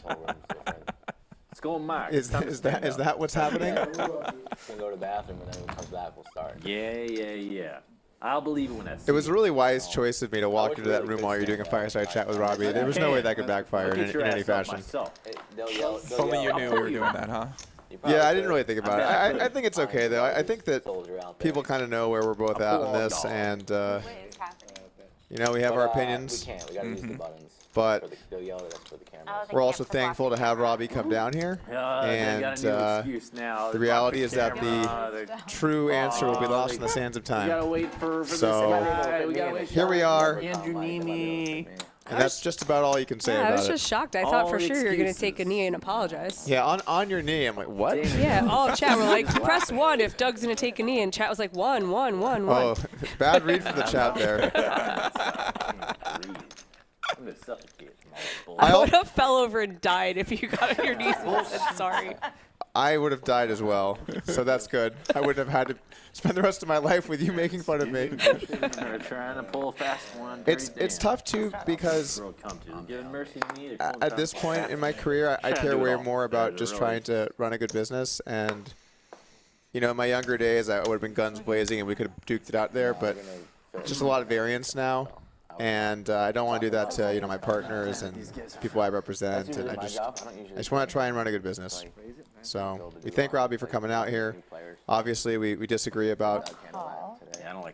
Let's go, Mike. Is that what's happening? We'll go to the bathroom and then when it comes back, we'll start. Yeah. I'll believe it when I see It was a really wise choice of me to walk into that room while you're doing a fireside chat with Robbi. There was no way that could backfire in any fashion. They'll yell. If only you knew we were doing that, huh? Yeah, I didn't really think about it. I think it's okay, though. I think that people kind of know where we're both at in this, and, you know, we have our opinions. We can't. We gotta use the buttons. But They'll yell at us for the camera. we're also thankful to have Robbi come down here. And the reality is that the true answer will be lost in the sands of time. So here we are. Andrew Neeme. And that's just about all you can say Yeah, I about was it. just shocked. I thought for sure you were going to take a knee and apologize. Yeah, on your knee. I'm like, what? Yeah, all of chat were like, press 1 if Doug's going to take a knee. And chat was like, 1, 1, 1, 1. Oh, bad read for the chat there. I'm gonna suffocate from all this I bullshit. would have fell over and died if you got on your knees and said sorry. I would have died as well, so that's good. I wouldn't have had to spend the rest of my life with you making fun of me. They're trying to pull a fast one. It's tough too because at this point in my career, I care way more about just trying to run a good business. And you know, in my younger days, I would have been guns blazing and we could have duked it out there. But just a lot of variance now, and I don't want to do that to my partners and people I represent. And I just want to try and run a good business. So we thank Robbi for coming out here. Obviously, we disagree about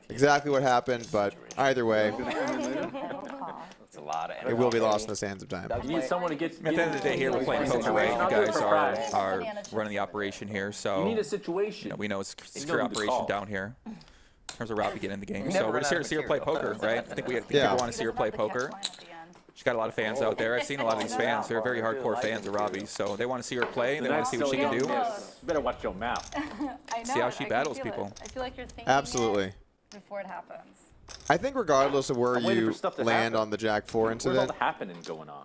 exactly what happened, but either way, it will be lost in the sands of time. You need someone to get. At the end of the day, here we're playing poker, right? You guys are running the operation here, so You need a situation. we know it's a secure operation down here. In terms of Robbi getting in the game, so we're just here to see her play poker, right? I think people want to see her play poker. She's got a lot of fans out there. I've seen a lot of these fans. They're very hardcore fans of Robbi, so they want to see her play. They want to see what she can do. You better watch your mouth. See how she battles people. I feel like you're thinking Absolutely. before it happens. I think regardless of where I'm waiting you for stuff to land happen. on the Jack 4 Where's all incident, the happening going on?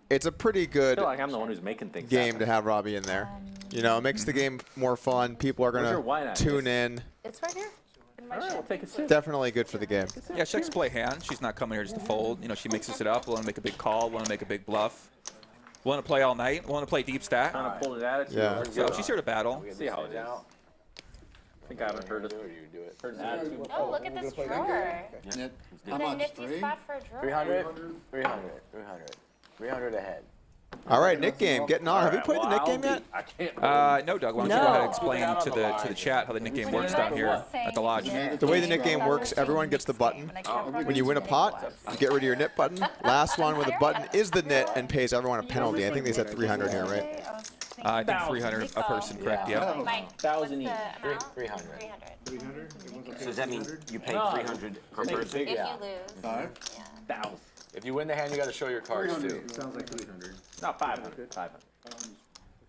it's a pretty I good feel like I'm the one who's making things game happen. to have Robbi in there. It makes the game more fun. People are Where's your wine going at? to tune in. It's right here. In my All right, shit. we'll take a sip. Definitely good for the game. Yeah, she likes to play hand. She's not coming here just to fold. She mixes it up. Willing to make a big call. Willing to make a big bluff. Willing to play all night. Willing to play deep stack. Trying to pull an attitude. Yeah. So she's here to battle. See how it is. I think I haven't heard it. Heard an attitude. Oh, look at this drawer. What a nifty spot for a drawer. 300, 300 ahead. All right, Nick game getting on. Have you played the Nick game yet? I can't. No, Doug. Why don't you go ahead and explain to the chat how the Nick game works down here at the lodge? The way the Nick game works, everyone gets the button. When you win a pot, you get rid of your nit button. Last one with a button is the nit and pays everyone a penalty. I think they said 300 here, right? I think 300 a person, correct? Yeah. 1,000 each. 300. 300. So does that mean you pay 300 per person? If you lose. 1,000. If you win the hand, you got to show your cards too. Sounds like 300. Not 500. 500.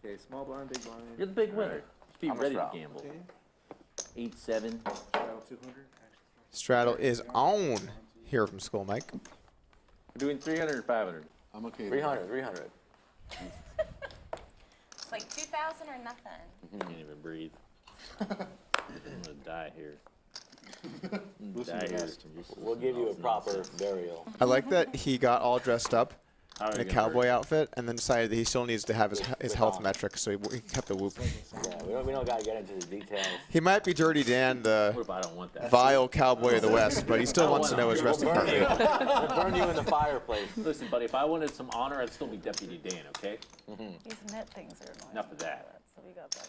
Okay, small blind, big blind. You're the big winner. Just be How much ready to round? gamble. 8-7. 200. Straddle is on here from Skull Mike. We're doing 300 or 500. I'm okay. 300, 300. It's like 2,000 or nothing. I can't even breathe. I'm gonna die here. Die here. We'll give you a proper burial. I like that he got all dressed up How are in you a gonna cowboy outfit and then decided that he still needs to have his health metrics, so he kept the whoop. Yeah, we don't got to get into the details. He might be Dirty Dan, What the if I don't want that? vile cowboy of the West, but he still wants to know his resting heart rate. We'll burn you in the fireplace. Listen, buddy, if I wanted some honor, I'd still be Deputy Dan, okay? These net things are annoying. Enough of that. So we got that.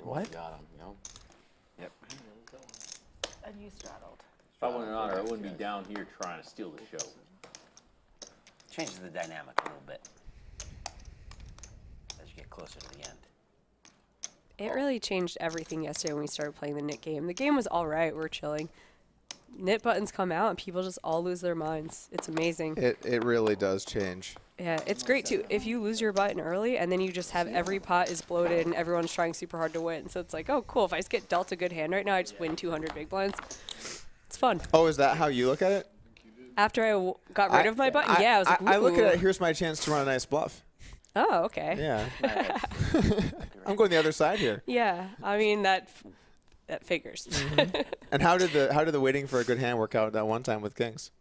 What? Got him, Yep. And you straddled. If I wanted an honor, I wouldn't be down here trying to steal the show. Changes the dynamic a little bit as you get closer to the end. It really changed everything yesterday when we started playing the knit game. The game was all right. We're chilling. Knit buttons come out and people just all lose their minds. It's amazing. It really does change. Yeah, it's great too. If you lose your button early and then you just have every pot is bloated and everyone's trying super hard to win. So it's like, oh, cool. If I just get dealt a good hand right now, I just win 200 big blinds. It's fun. Oh, is that how you look at it? After I got rid of my button, yeah, I was like, I look at ooh. it, here's my chance to run a nice bluff. Oh, okay. Yeah. I'm going the other side here. Yeah, I mean that figures. And how did the waiting for a good hand work out that one time with kings?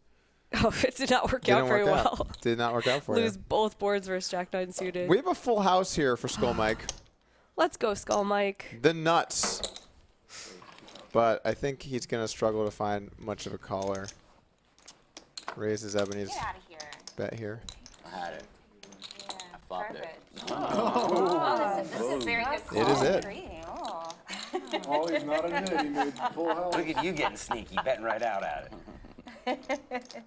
Oh, it did not work Didn't out very work out. well. Did not work out for Lose you. both boards versus Jack 9 suited. We have a full house here for Skull Mike. Let's go, Skull Mike. The nuts. But I think he's going to struggle to find much of a caller. Raises Ebony's Get out of here. bet here. I had it. Yeah, I flopped it. perfect. Oh, this is very good call. It is it. Oh. Oh, he's not a nit. He made full house. Look at you getting sneaky, betting right out at it.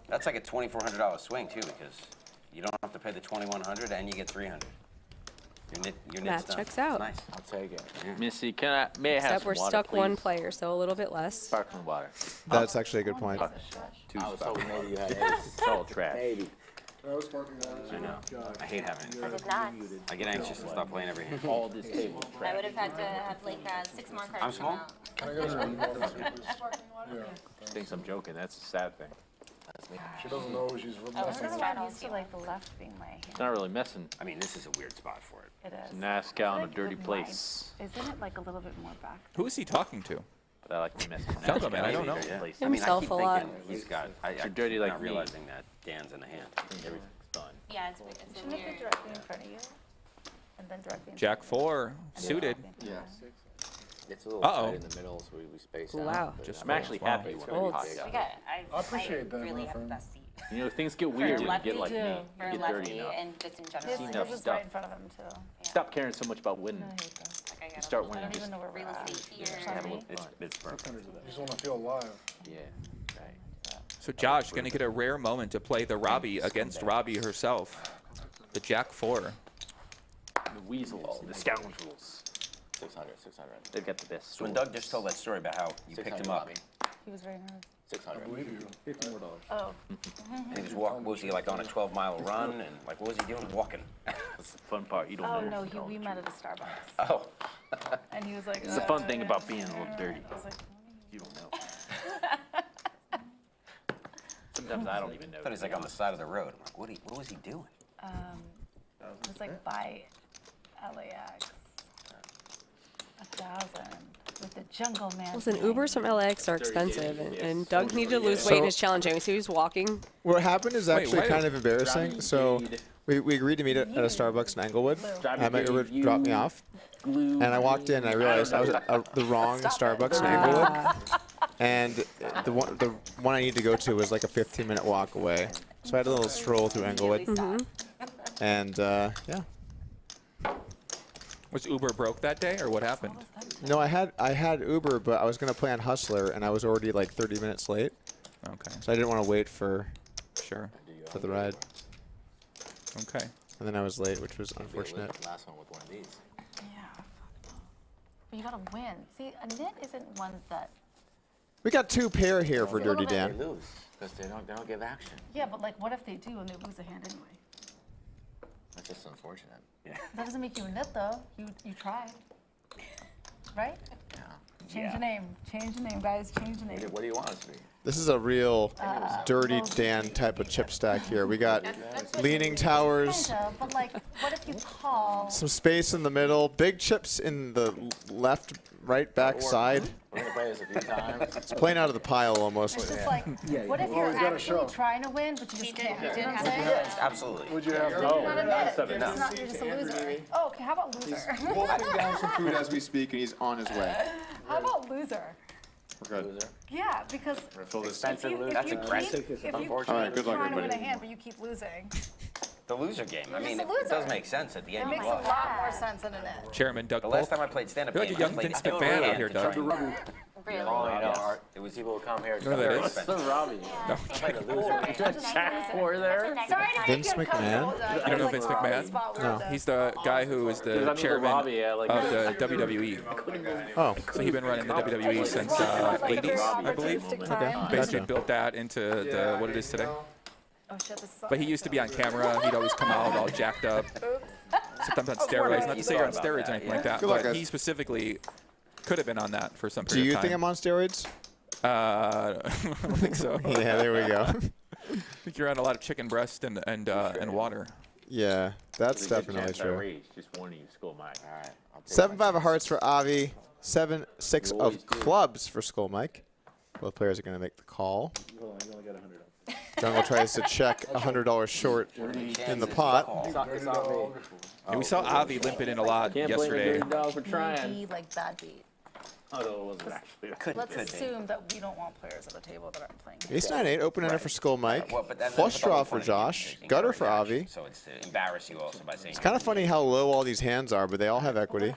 That's like a $2,400 swing too, because you don't have to pay the $2,100 and you get $300. Your Math done. checks out. Nice. I'll take it. Yeah. Missy, may I have Except some we're water, stuck please? one player, so a little bit less. Sparkling water. That's actually a good point. Two I was sparkling hoping maybe you had It's ace. all trash. Maybe. I was sparking water. I know. I hate having it. I did not. I get anxious and stop playing every hand. All this table is I trash. would have had to have like 6 more cards. I'm small? come out. Can I go to Thinks I'm joking. That's the sad thing. She doesn't know she's Oh, messing it's with. I'm used to like the left being my hand. It's not really messing. I mean, this is a weird spot for it. It is. NASCAR in a Like dirty with place. mine. Isn't it like a little bit more back? Who is he talking to? But I like to mess with Jungleman, I don't know. Yeah. Place. I mean, I Himself keep a lot. thinking he's got. You're dirty I'm like not me. realizing that Dan's in the hand. Everything's done. Yeah, it's Shouldn't it be directly in front of you? And then directly in Jack front of you? 4 And then suited. directly in front of you. It's a little Uh-oh. tight in the middle, so we space out. Wow. but Just I'm actually Wow. happy when Old. we podcast. We got, I appreciate that, really my have the friend. best seat. You know, things get For weird a when you lefty, get like me. for a You get dirty lefty, enough. and just in general. This like, is just right right in front of him too. Yeah. Stop caring so much about winning. I hate this. Like, I You gotta- start I winning. don't Just even know where real estate here. have a little It's, fun. it's perfect. You just want to feel alive. Yeah. Right. So Josh going to get a rare moment to play the Robbi against Robbi herself. The Jack 4. The weasels, the scoundrels. 600. They've got the best. So when swords. Doug just told that story about how you picked 600 him up, Robbi. He was very nervous. 600. $50 more. Oh. and he was walking, was he like on a 12-mile run, and like what was he doing walking? That's the fun part. You don't Oh know. no, we met at a Starbucks. Oh, And he was like, It's the fun thing about being a little dirty. I was like, You don't know. Sometimes I don't even know. I thought he was like on the side of the road. I'm like, what was he doing? it was like by LAX. 1,000 with the Jungleman. Listen, thing. Ubers from LAX are expensive, and Doug needed to lose weight and is challenging me. So he was walking. What happened is actually wait. kind of embarrassing. Robbi So Jade we agreed to meet at a Starbucks in Englewood. Robbi My Uber Jade dropped me Lew. off, Glue. and I walked in and I realized I was at the wrong Starbucks in Englewood. And the one I need to go to was like a 15-minute walk away. So I had a little stroll through Englewood. And yeah. Was Uber broke that day, or what happened? No, I had Uber, but I was gonna play on Hustler, and I was already like 30 minutes late, Okay, so I didn't want to wait for sure. the ride. Okay. And then I was late, which was Be a unfortunate. last one with one of these. Yeah. But you gotta win. See, a knit isn't one that. We got 2 pair here for It's a little Dirty bit- Dan. They lose because they don't give action. Yeah, but like, what if they do and they lose a hand anyway? That's just unfortunate. That doesn't make you a knit though. You tried, right? Yeah. Change the name. Change the name, guys. Change the name. What do you want us to be? This is a real Dirty Dan type of chip stack here. We got leaning towers, Kind of, but like, what if you call? some space in the middle, big chips in the left, right, back side. We're gonna play this a few times. It's playing out of the pile almost. It's just like, what if you're actually trying to win, but you just can't? You know what I'm saying? Absolutely. Would you have? You're not a knit. You're just a loser. Oh, okay. How about loser? Wolfing down some food as we speak, and he's on his way. How about loser? We're good. Yeah, because Fill this. Expensive loser. That's aggressive. if you keep Unfortunate. good luck, trying to win a everybody. hand, but you keep losing, The loser game. I You're mean, just it a does loser. make sense at the it end. makes You a lost. lot more sense than a knit. Chairman Doug The last Polk. time I played stand-up You're like game, a young I played Vince every McMahon out hand here, to try Doug. and- Really? Oh, I know. Yes. It was people who come here. You know who that is? It's the Robbi. No. Like a loser. Jack 4 there. Sorry to make Vince you uncomfortable, McMahon? Doug. You don't know Like, Vince we're on the McMahon? spot with No. this. He's the guy who is Because I the know chairman Robbi, I like of that. the WWE. Oh, So he's been running the WWE since Like a very 80s, I believe. opportunistic time. Basically Gotcha. built that into the what it is today. Oh shit, this is But he used to be on camera. He'd always come out all jacked up. Sometimes on steroids. Not to say you're on steroids or anything like that, Good luck, but guys. he specifically could have been on that for some do period you of think time. I'm on steroids? I don't think so. Yeah, there we go. I think you're on a lot of chicken breast and water. Yeah, that's There's a good definitely chance I true. rage. Just warning you, Skull Mike. All right. I'll take 7-5 of hearts for Avi. 7-6 always of do. clubs for Skull Mike. Both players are going to make the call. Jungle tries to check $100 short in the pot. Yeah, we saw Avi limping in a lot Can't yesterday. blame a dirty dog for trying. Be like bad beat. Although it wasn't actually. Let's assume that we don't want players at the table that aren't playing. Ace 9-8, open ender for Skull Mike. Well, but then Flush that's the whole draw for point of Josh. making Gutter your for reaction. Avi. So it's to embarrass you also by saying. It's kind of funny how low all these hands are, but they all have equity.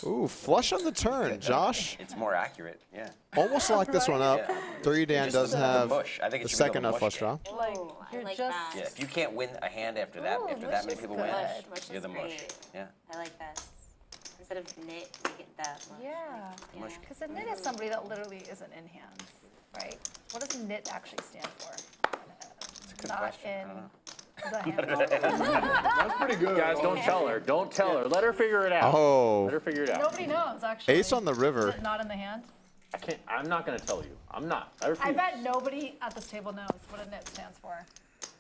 Ooh, flush on the turn, Josh. It's more accurate. Yeah. Almost locked this one up. 3 Dan does have Bush. I think the it should be second a of mush flush draw. Like you're like just. that. Yeah, if you can't win a hand after that, Ooh, after that many mush is people good. win, Mush you're is the mush. great. Yeah. I like that. Instead of knit, make it that much. Yeah. Mush. Because a knit is somebody that literally isn't in hands, right? What does knit actually stand for? It's a good Not question. I in. don't know. Is that hand? That's pretty good. Guys, don't tell her. Don't tell her. Let her figure it out. Let Oh, her figure it out. Nobody knows actually. ace on the Is river. it not in the hand? I'm not gonna tell you. I'm not. I refuse. I bet nobody at this table knows what a NIP stands for.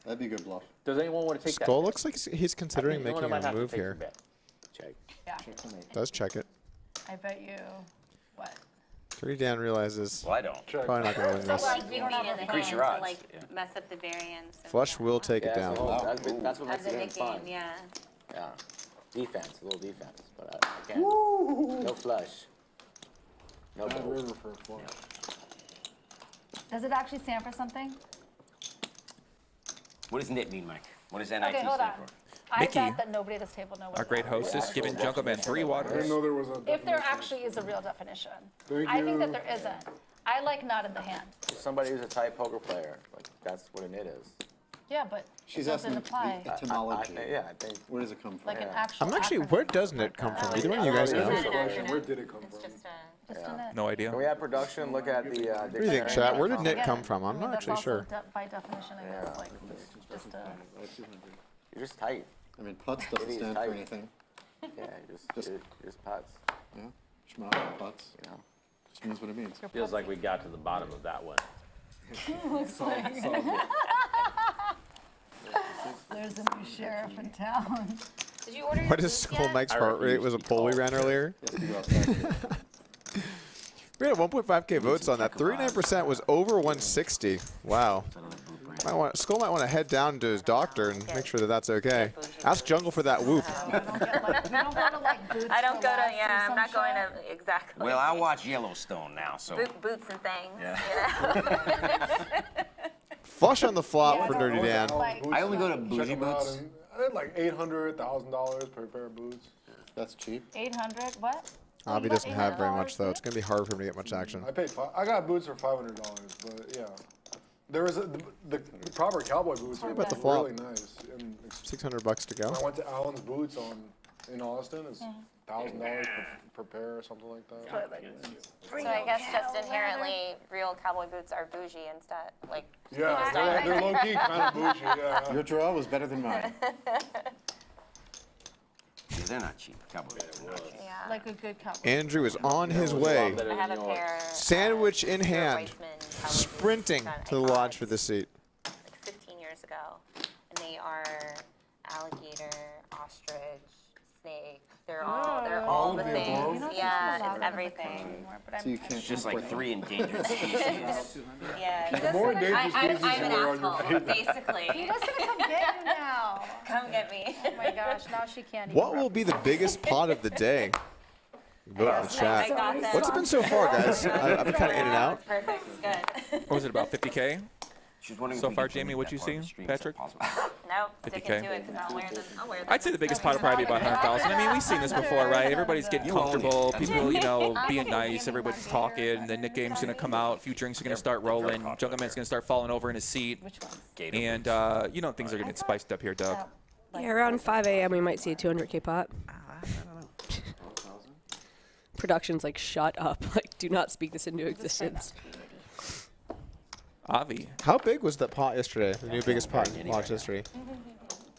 That'd be a good bluff. Does anyone want to take Skull that? looks like he's considering making a move here. Check. Yeah. Does check it. I bet you, what? Dirty Dan realizes Well, I don't. probably not going to win So this. like you beat in the Increase hand your to odds. like mess up the variance. and Flush will take it Yeah, down. that's what Of makes the the game Nick fun. game, yeah. Yeah. Defense, a little defense, but I can't. No flush. No Bad goal. river for a flush. Does it actually stand for something? What does NIT mean, Mike? What does NIT Okay, hold on. stand for? I Mickey, bet that nobody at this table knows what Our it great is. hostess giving Jungleman 3 I didn't waters. know there was a If there definition. actually is a real definition. Thank I think you. that there isn't. I like not in the hand. Somebody who's a tight poker player, like that's what a nit is. Yeah, but She's it asking doesn't apply. the etymology. Yeah, I think. Where does it come from? Like an Yeah. actual I'm actually, acronym where or doesn't something it come like from? that. Either one of you guys It's know? not an Question, acronym. where did it come It's from? just a. Just a NIT. No idea. Can we have production look at the What do you think, dictionary? chat? Where did Yeah. Nick come from? I I'm mean, not that's actually also sure. by definition, I guess, Yeah. like, just a. You're just tight. I mean, putts doesn't Maybe it's stand tight. for anything. Yeah, you're just putts. Yeah, schmuck, putts. You know. Just means what it means. Feels like we got to the bottom of that one. Looks like there's a new sheriff in town. Did you order your What is boots Skull yet? Mike's I heart rate? refuse Was a to be poll we called. ran earlier. Has to go outside. We had 1.5K votes on that. 39% was over 160. Wow. Skull might want to head down to his doctor and make sure that that's okay. Ask Jungle for that whoop. We don't go to like boots. I don't for go to, less or yeah, I'm some not going shit. to, exactly. Well, I watch Yellowstone now, so. Boots and things. Yeah. Flush on the flop for Dirty Dan. I only go to Check bougie them out, boots. and I had like $800,000 per pair of boots. That's cheap. 800, what? Avi doesn't have very much, though. It's going to be hard for him to get much action. I paid I got boots for $500, but yeah. There was the proper cowboy boots are about the flop? really nice. And $600 to go. I went to Allen's Boots in Austin. It's $1,000 per pair or something like that. So I guess just inherently, real cowboy boots are bougie instead, like. Yeah, they're low key kind of bougie. Yeah. Your draw was better than mine. Yeah, they're not cheap. Cowboy boots are not cheap. Yeah. Like a good cowboy. Andrew is on his way. I have a pair. Sandwich in hand. Weissman cowboy boots Sprinting that to the I got lodge for this seat. Like 15 years ago, and they are alligator, ostrich, snake. They're all the things. Yeah, it's everything. So you can't Just like import them. 3 endangered species. Yeah. The more endangered species I'm you an are on your asshole, feet. basically. Peter's gonna come get you now. Come get me. Oh my gosh, now she can't. What will be the biggest pot of the day? Vote in the chat. I got them. What's it been so far, guys? I've been kind of in and out. Perfect. It's good. What was it, about 50K? She's wondering So if we far, could Jamie, delete what'd that you part of the see, stream. Is that Patrick? possible? Nope, stick 50K. into it because I'll wear them. I'd say the biggest pot would probably be about 100,000. I mean, we've seen this before, right? Everybody's getting comfortable. People, being nice. Everybody's talking. The Nick game's going to come out. A few drinks are going to start rolling. Jungleman's going to start falling over in his seat. And, things are going to get spiced up here, Doug. Yeah, around 5 a.m. we might see a 200K pot. Production's like, shut up. Like, do not speak this into existence. Avi. How big was that pot yesterday? The new biggest pot in Lodge history?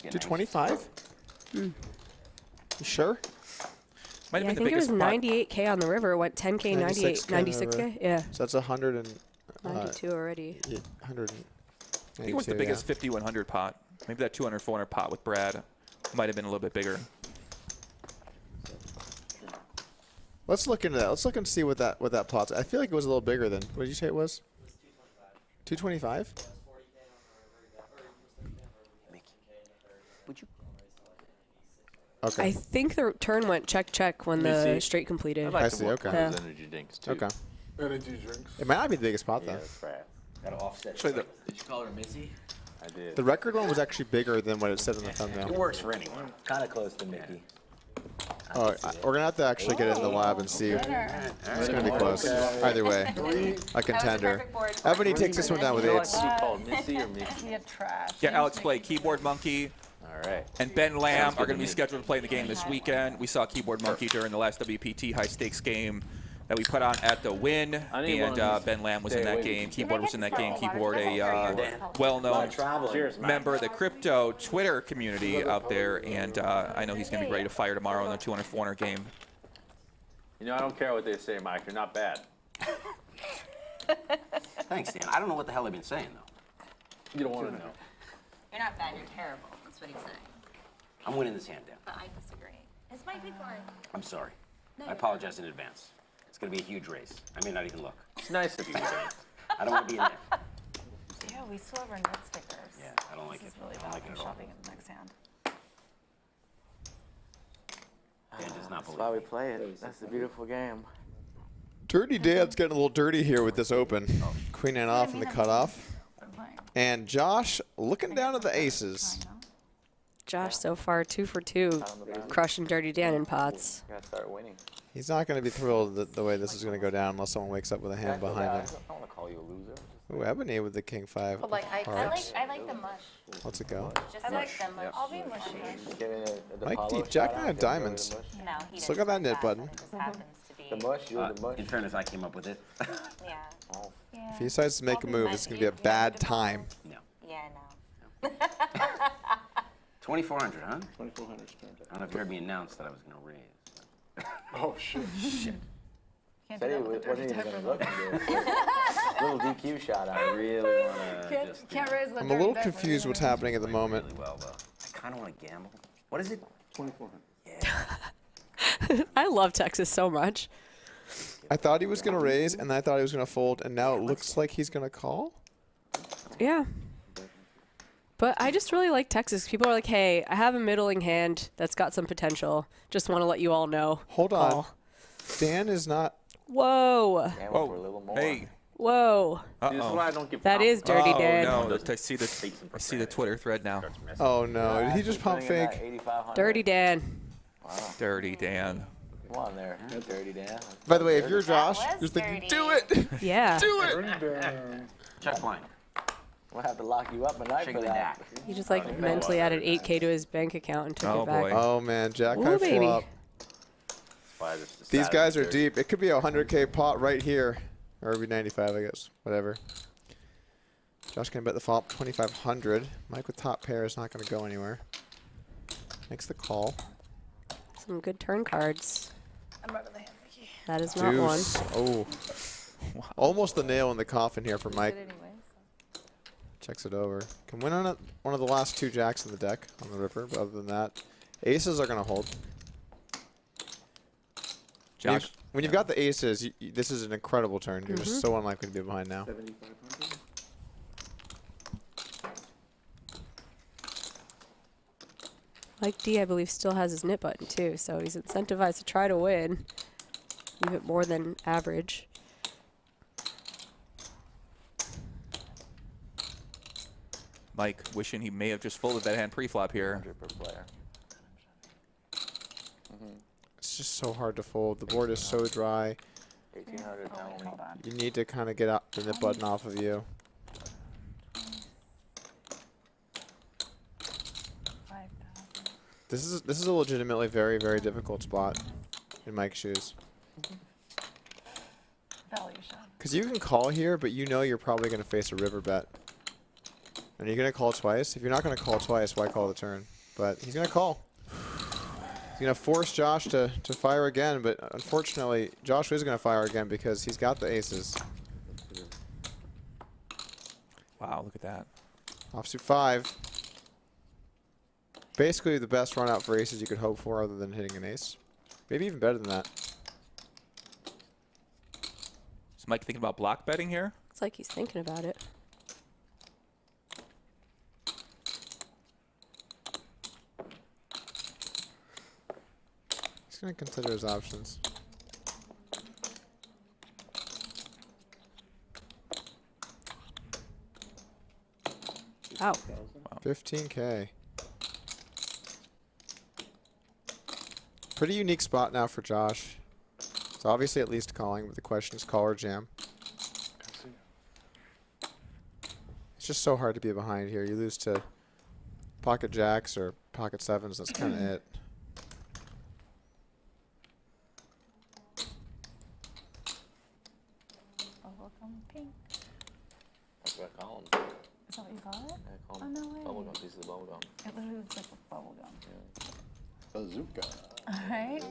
225? You sure? Might Yeah, have I been the think it was biggest pot. 98K on the river. It went 10K, 98, 96K. Yeah, So that's 100 and 92 already. 100. I think it was the biggest 5100 pot. Maybe that 200, 400 pot with Brad might have been a little bit bigger. Let's look into that. Let's look and see what that pot's. I feel like it was a little bigger than. What did you say it was? 225. Okay. I think the turn went check when the straight completed. I see. Okay. Yeah. Energy drinks too. Okay. Energy drinks. It might not be the biggest pot though. Yeah, that's right. Gotta offset. Actually, Did you call her Missy? I did. the record one was actually bigger than what it said on the thumbnail. It works for anyone. Kind of close to Mickey. Oh, we're gonna have to actually get it in the lab and see. It's gonna be close. Either way, a contender. Ebony takes this one down with 8s. Is he called Missy or Mickey? You're trash. Yeah, Alex played Keyboard Monkey. All right. And Ben Lamb are going to be me. scheduled to play in the game this weekend. We saw Keyboard Monkey during the last WPT high stakes game that we put on at the Win, I need and one of these. Ben Lamb was in Stay that away. game. Keyboard was in that game. Keyboard, a Lot well-known of traveling. Cheers, man. member of the crypto Twitter community out there, and I know he's going to be ready to fire tomorrow in the 200-400 game. You know, I don't care what they say, Mike. You're not bad. Thanks, Dan. I don't know what the hell they've been saying, though. You don't want to know. You're not bad, you're terrible. That's what he's saying. I'm winning this hand, Dan. But I disagree. This might be fun. I'm sorry. No, I apologize in advance. It's going to be a huge race. I may not even look. It's nice of you, Dan. I don't want to be in there. Yeah, we still have our net stickers. Yeah, I don't like This it. is really I don't bad like when it at all. shopping in the next hand. Dan does not That's believe why we me. play it. That's a beautiful game. Dirty Dan's getting a little dirty here with this open. Queen and off in the cutoff. And Josh looking down at the aces. Josh so far 2 for 2, crushing Dirty Dan in pots. Gotta start winning. He's not going to be thrilled the way this is going to go down unless someone wakes up with a hand behind him. I don't want to call you a loser. Ooh, Ebony with the king 5 But like, I hearts. like the mush. What's it go? Just I like the mush. I'll be mushy. Mike D, Jack 9 of diamonds. No, he Still got that knit button. It just happens to be. The mush, you're the mush. In fairness, I came up with it. Yeah. Yeah. If he decides to make a move, it's going to be a bad time. No. Yeah, no. 2,400, huh? 2,400. I don't know if you heard me announce that I was going to raise. Oh, shit. Shit. Can't Said do he that with a wasn't dirty even diaper. gonna look good. Little DQ shot I out. really want to just Can't raise the I'm a dirty little diaper. confused what's happening at the moment. really well, though. I kind of want to gamble. What is it? 2,400. I love Texas so much. I thought he was going to raise, and I thought he was going to fold, and now it looks like he's going to call? Yeah. But I just really like Texas. People are like, hey, I have a middling hand that's got some potential. Just want to let you all know. Hold on. Call. Dan is not... Whoa. Gamble for a little more. Hey. Whoa. This is why I don't give That is Dirty Oh, Dan. no. I see the Twitter thread now. Oh, no. Did he just pump fake? 8,500. Dirty Dan. Wow. Dirty Dan. Come on there, Dirty Dan. By the way, if you're Josh, was you're thinking, dirty. do it! Yeah. Do it! Check line. We'll have to lock you up at night Shake for the that. deck. He just like mentally added 8K to his bank account and took Oh, it back. boy. Oh, man. Jack Ooh, high baby. flop. Why I just These decided guys are to- deep. It could be a 100K pot right here. Or it'd be 95, I guess. Whatever. Josh can bet the flop 2,500. Mike with top pair is not going to go anywhere. Makes the call. Some good turn cards. I'm right with the hand, Mickey. That is not one. Deuce. Oh. Almost the nail in the coffin here for Mike. Good anyway, so. Checks it over. Can win on one of the last 2 jacks in the deck on the ripper, but other than that, aces are going to hold. Josh. When you've got the aces, this is an incredible turn. You're just so unlikely to be behind now. 7,500. Mike D, I believe, still has his knit button too, so he's incentivized to try to win, even more than average. Mike wishing he may have just folded that hand pre-flop here. 100 per player. It's just so hard to fold. The board is so dry. 1,800 Oh, wait, now. hold on. You need to kind of get out the nip button off of you. 5,000. This is a legitimately very, very difficult spot in Mike's shoes. Value shot. Because you can call here, but you know you're probably going to face a river bet. And you're going to call twice. If you're not going to call twice, why call the turn? But he's going to call. He's going to force Josh to fire again, but unfortunately, Josh is going to fire again because he's got the aces. Wow, look at that. Offsuit 5. Basically the best run out for aces you could hope for other than hitting an ace. Maybe even better than that. Is Mike thinking about block betting here? Looks like he's thinking about it. He's going to consider his options. Wow. 15K. Pretty unique spot now for Josh. It's obviously at least calling, but the question is call or jam. It's just so hard to be behind here. You lose to pocket jacks or pocket sevens. That's kind of it. Bubblegum pink. That's what I call them. Is that what you call it? I call Oh, them no way. bubblegum, pieces of bubblegum. It literally looks like a bubblegum. Bazooka. Alright.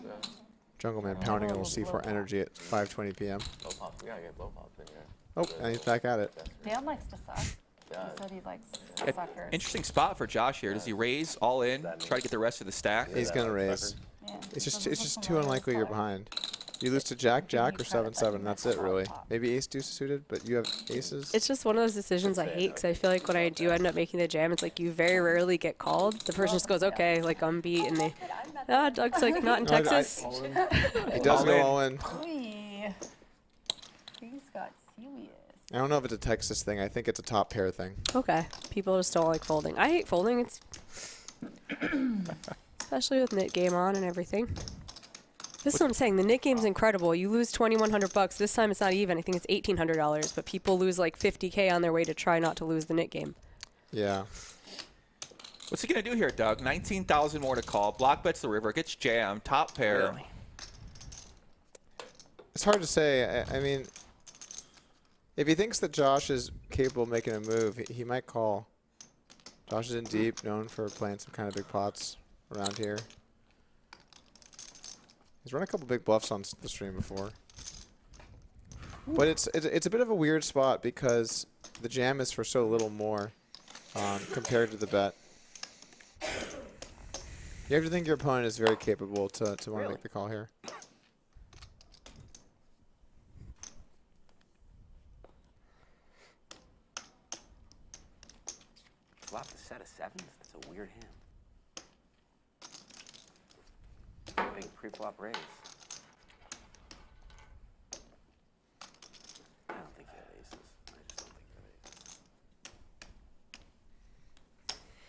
Jungleman pounding a little C4 energy at 5:20 p.m. Blow pops. We gotta get blow pops in here. Oh, and he's back at it. Dan likes to suck. He said he likes suckers. Interesting spot for Josh here. Does he raise all in, try to get the rest of the stack? He's gonna raise. It's just too unlikely you're behind. You lose to Jack, or 7-7. That's it, really. Maybe ace deuce suited, but you have aces. It's just one of those decisions I hate because I feel like when I do end up making the jam, it's like you very rarely get called. The person just goes, okay, like I'm beat, and they, Doug's like not in Texas. He does go all in. He's got serious. I don't know if it's a Texas thing. I think it's a top pair thing. Okay, people just don't like folding. I hate folding. It's especially with Knit game on and everything. This is what I'm saying. The Knit game's incredible. You lose $2,100. This time it's not even. I think it's $1,800. But people lose like $50K on their way to try not to lose the Knit game. Yeah. What's he gonna do here, Doug? 19,000 more to call. Block bets the river. Gets jammed. Top pair. Really? It's hard to say. I mean, if he thinks that Josh is capable of making a move, he might call. Josh is in deep, known for playing some kind of big pots around here. He's run a couple big bluffs on the stream before. But it's a bit of a weird spot because the jam is for so little more compared to the bet. You have to think your opponent is very capable to want to make the call here. Flop the set of sevens? That's a weird hand. Big pre-flop raise. I don't think he had aces. I just don't think he had aces.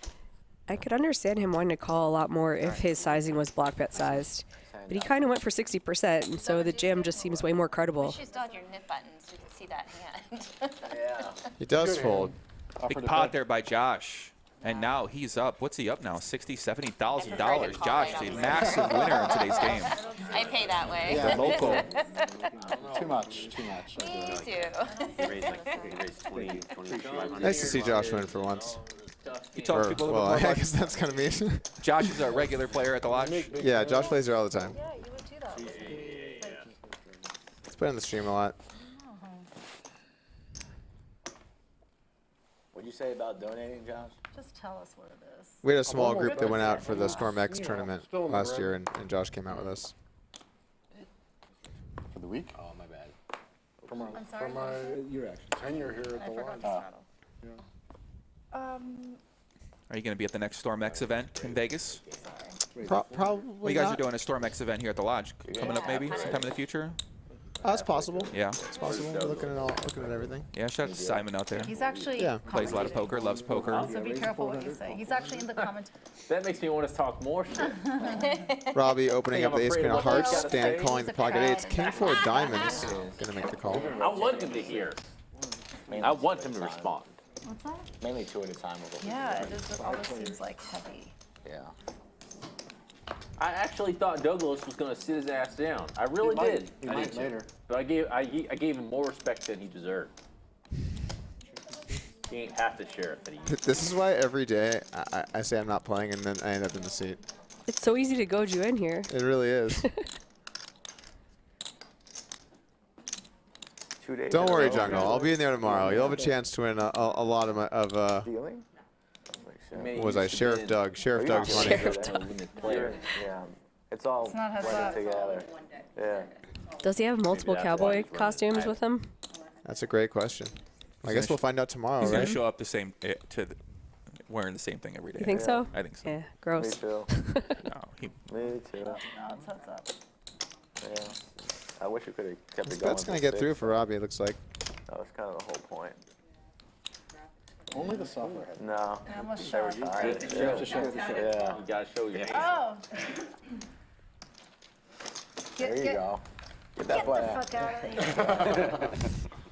I could understand him wanting to call a lot more if his sizing was block bet sized. But he kind of went for 60%, and so the jam just seems way more credible. You should still have your nip buttons. You can see that hand. Yeah. He does fold. Big pot there by Josh. And now he's up. What's he up now? $60,000, $70,000. Josh is a massive winner in today's game. I pay that way. Yeah, local. Too much. Me too. He raised 20, 2500. Nice to see Josh win for once. You talk to people a little Well, bit more I about guess that's kind of mean. Josh is a regular player at the lodge. Yeah, Josh plays here all the time. Yeah, you would too, though. He's playing the stream a lot. What'd you say about donating, Josh? Just tell us what it is. We had a small group that went out for the Storm X tournament last year, and Josh came out with us. For the week? Oh, my bad. From I'm sorry, my tenure here at I the forgot lodge. to straddle. Are you going to be at the next Storm X event in Vegas? Probably Well, you guys not. are doing a Storm X event here at the lodge coming up maybe sometime in the future? That's possible. Yeah. It's possible. We're looking at everything. Yeah, shout out to Simon out there. He's actually Plays a lot of poker, loves poker. So be careful what you say. He's actually in the comment. That makes me want to talk more shit. Robbie opening up the ace queen of hearts, Gotta Dan say. calling the pocket eights, king four diamonds, gonna make the call. I want him to hear. I want him to respond. What's that? Mainly two at a time. Yeah, it just always seems like heavy. Yeah. I actually thought Douglas was going to sit his ass down. I really did. He might later. But I gave him more respect than he deserved. He ain't half the sheriff that he used. This is why every day I say I'm not playing and then I end up in the seat. It's so easy to goad you in here. It really is. 2 days. Don't in a worry, row. Jungle. I'll be in there tomorrow. You'll have a chance to win a lot of Dealing? what was I? Sheriff Doug. Sheriff Doug's money. Yeah. It's all It's not heads blended up. together. Yeah. Does he have multiple Maybe that's why cowboy he's running costumes high. with him? That's a great question. I guess we'll find out tomorrow, He's going right? to show up the same wearing the same thing every day. You think so? I think so. Yeah, Me gross. too. No, he, Me too. No, it's heads up. Yeah. I wish we could have kept This it going. bet's gonna get through for Robbie, it looks like. That was kind of the whole point. Only the software head. No. I almost They were shot. tired. Yeah. You got to show your hand. Oh. There you go. Get that Get the button. fuck out of here.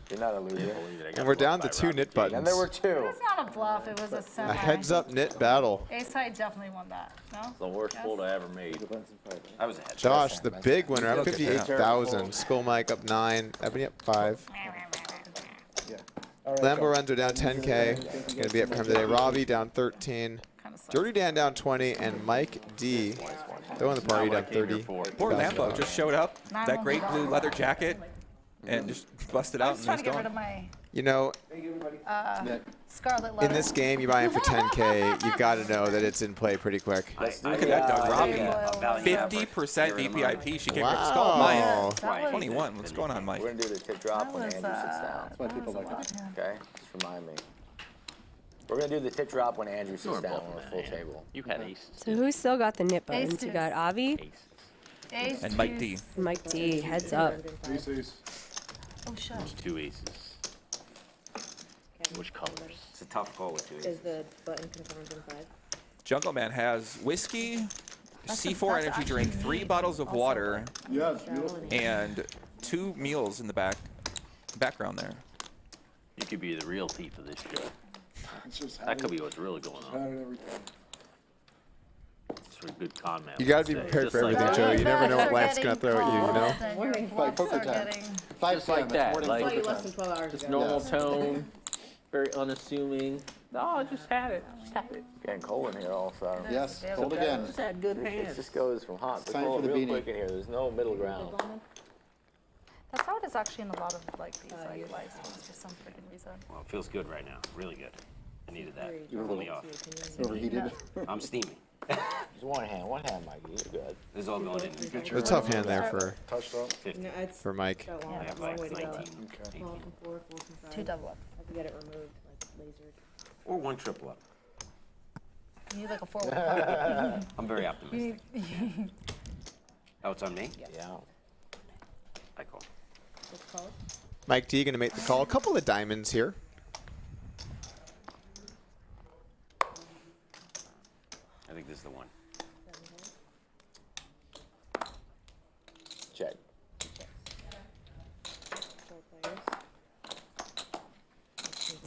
You're not a loser. And we're down to 2 knit buttons. And there were 2. It's not a bluff. It was a semi. A heads-up knit battle. Ace high definitely won that. No? It's the worst fold I ever made. I was ahead. Josh, the big winner, up 58,000. Skull Mike up 9. Ebony up 5. Lambo Lorenzo down 10K. Gonna be it for him today. Robbie down 13. Dirty Dan down 20, and Mike D throwing the party down 30. poor Lambo just showed up. That great blue leather jacket. and just bust it out and trying he's to get rid gone. of my You know, scarlet letter. in this game, you buy in for 10K, you've got to know that it's in play pretty quick. Look at that, Doug. Robbi, 50% VPIP. She came for Skull Wow. Mike. 21. What's going on, Mike? We're gonna do the tip drop when was, Andrew sits down. That's why people like it. Okay, just remind me. We're gonna do the tip drop when Andrew sits down on a full table. You had aces. So who still got the nip buttons? You got Avi, Ace. And Mike D. Mike D. Heads up. Ace, ace. Oh, shut. There's 2 aces. Which colors? It's a tough call with 2 aces. Is the button confirmed in 5? Jungleman has whiskey, C4 that's energy drink, actually 3 neat. bottles of water, Yeah, it's beautiful. and 2 meals in the background there. You could be the real thief of this show. It's just That could be what's really going had on. it every time. It's a good comment. You got to be prepared for everything, Joe. You never know what life's going to throw at you, you know? Like poker time. 5 Just like p.m. that, It's like- morning Saw poker you time. 12 hours Just ago. normal tone, very unassuming. No, I just had it. Just had it. Getting cold in here also. Yes, cold again. Just had good It hands. just goes from hot to Time cold for the real beanie. quick in here. There's no middle ground. That's how it is actually in a lot of like these like live streams for some freaking reason. Well, it feels good right now. Really good. I needed that. You were Cool me off. Overheated. I'm steaming. Just one hand, Mikey. You're good. This is all going in. It's a tough hand there Touched up. 50. No, it's for Mike. got long, I have long like way to go. 19. Okay. 12 from 4, 4 from 5. 2 double up. I have to get it removed, like lasered. Or 1 triple up. You need like a 4 I'm very optimistic. Oh, it's on me? Yeah. I call. What's it called? Mike D going to make the call. A couple of diamonds here. I think this is the one. Check.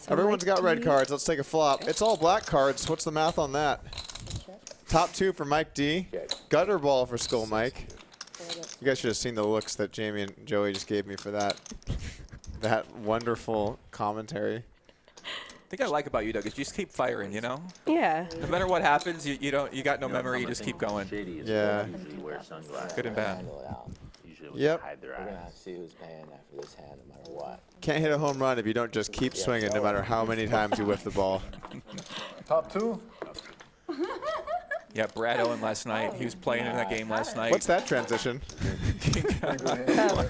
Everyone's got red cards. Let's take a flop. It's all black cards. What's the math on that? Top 2 for Mike D. Gutter ball for Skull Mike. You guys should have seen the looks that Jamie and Joey just gave me for that wonderful commentary. The thing I like about you, Doug, is you just keep firing, you know? Yeah. No matter what happens, you got no memory, you just keep going. Yeah. Usually wear sunglasses. Good and bad. Handle it out. Usually Yep. hide their We're gonna eyes. have to see who's paying after this hand, no matter what. Can't hit a home run if you don't just keep swinging no matter how many times you whiff the ball. Top 2? Yeah, Brad Owen last night. He was playing in that game last night. What's that transition?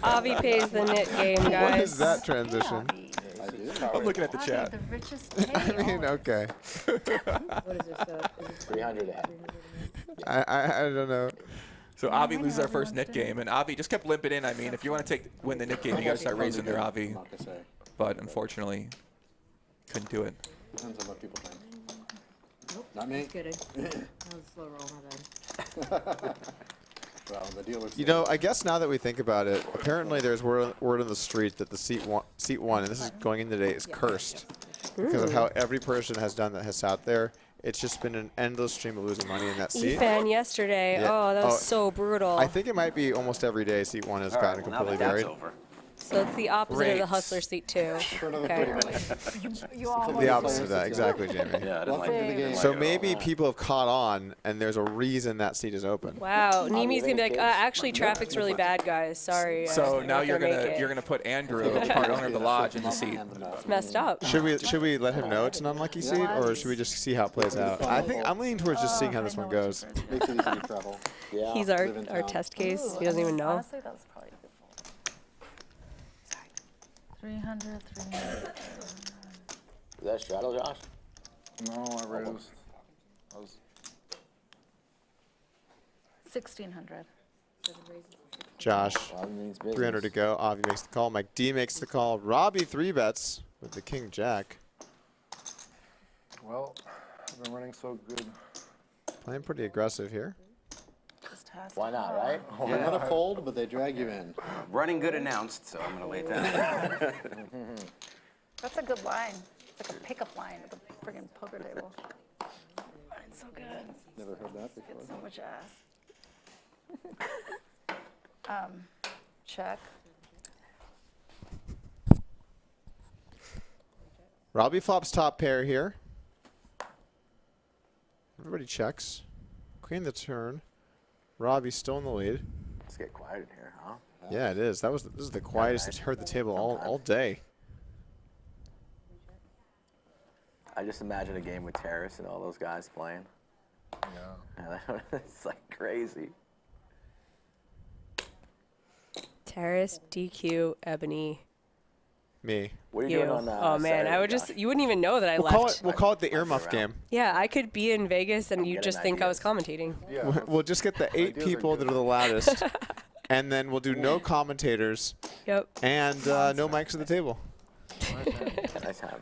Avi pays the knit game, guys. What is that transition? I'm looking at the Avi, chat. the richest I mean, okay. What is this? 300 a hand. I don't know. So Avi loses our first knit game, and Avi just kept limping in. I mean, if you want to win the knit game, you got to start raising there, Avi. Not to say. But unfortunately, couldn't do it. Depends on what people think. Not me. Kidding. That was a slow roll, my bad. Well, the dealer's You know, I guess now that we think about it, apparently there's word on the street that the seat one, and this is going in today, is cursed because of how every person has done that has sat there. It's just been an endless stream of losing money in that seat. Ethan yesterday. Yeah. Oh, that was Oh, so brutal. I think it might be almost every day seat one has gotten Well, now completely that that's buried. over. So it's the opposite of the Great. hustler seat too. For another Okay. 30 minutes. You all The opposite of that, exactly, Jamie. Yeah, I didn't Welcome like to the it. game. So maybe people have caught on, and there's a reason that seat is open. Wow, Neeme's gonna be like, actually, traffic's really bad, guys. Sorry. So I'm now not you're make gonna it." put Andrew, the part owner of the lodge, in the seat. It's messed up. Should we let him know it's an unlucky seat, or should we just see how it plays out? I think I'm leaning towards just seeing how this one goes. Makes it easy to travel. Yeah. He's our Live in our town. test case. He doesn't even know. Honestly, that was probably a good fold. Sorry. 300, 300. Is that straddle, Josh? No, I raised. I was 1,600. Josh, Avi means business. 300 to go. Avi makes the call. Mike D makes the call. Robbi 3-bets with the King Jack. well. I've been running so good. Playing pretty aggressive here. Just has Why not, right? They want to fold, but they drag you in. Running good announced, so I'm going to lay it down. That's a good line. It's like a pickup line at the friggin' poker table. It's so good. Never heard that before. Get so much ass. Check. Robbi flops top pair here. Everybody checks. Queen the turn. Robbi's still in the lead. Let's get quiet in here, huh? Yeah, it is. This is the quietest I've heard the table all day. I just imagine a game with Terrace and all those guys playing. Yeah. It's like crazy. Terrace, DQ, Ebony. Me. What are you doing on Oh man, Saturday, I would Josh? you wouldn't even know that I left. We'll call it the earmuff game. Yeah, I could be in Vegas and you just think I was commentating. We'll just get the 8 people that are the loudest, and then we'll do no commentators. Yep. And no mics at the table. Nice have.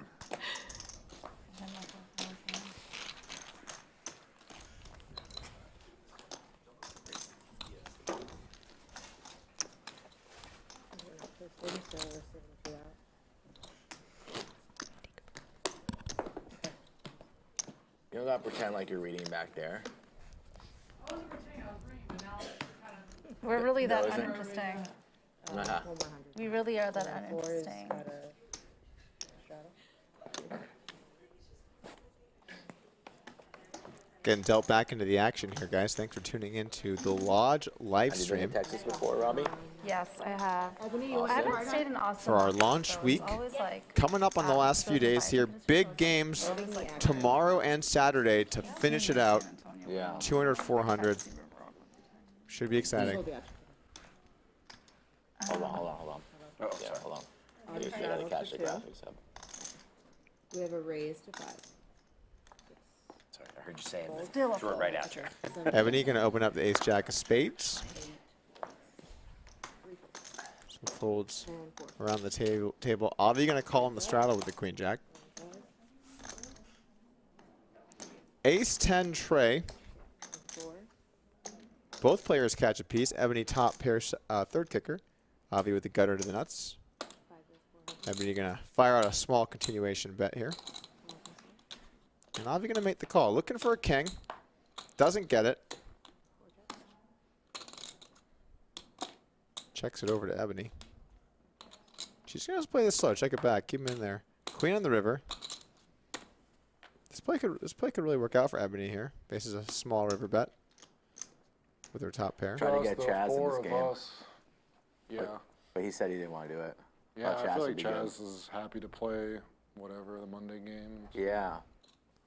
You don't gotta pretend like you're reading back there. We're really that No, isn't it? uninteresting. Uh-huh. We really are that uninteresting. Getting dealt back into the action here, guys. Thanks for tuning in to the Lodge live Have you been stream to Texas before, Robbie? Yes, I have. I haven't stayed in Austin for our much, launch so week. it's always like Coming up on the last few days here. Big games tomorrow and Saturday to finish it out. Yeah. 200, 400. Should be exciting. Hold on. Oh, yeah, sorry. hold on. You gotta catch the graphics up. We have a raise to 5. Sorry, I heard you saying that. Still a Threw it right at you. Ebony going to open up the ace jack of spades. Some folds around the table. Avi going to call on the straddle with the queen jack. Ace 10 tray. Both players catch a piece. Ebony top pair third kicker. Avi with the gutter to the nuts. Ebony going to fire out a small continuation bet here. And Avi going to make the call. Looking for a king. Doesn't get it. Checks it over to Ebony. She's going to play this slow. Check it back. Keep him in there. Queen on the river. This play could really work out for Ebony here. Faces a small river bet with her top pair. Trying to get Chaz in this game. Yeah. But he said he didn't want to do it. Yeah, Thought I feel would like be good. Chaz is happy to play whatever the Monday games. Yeah.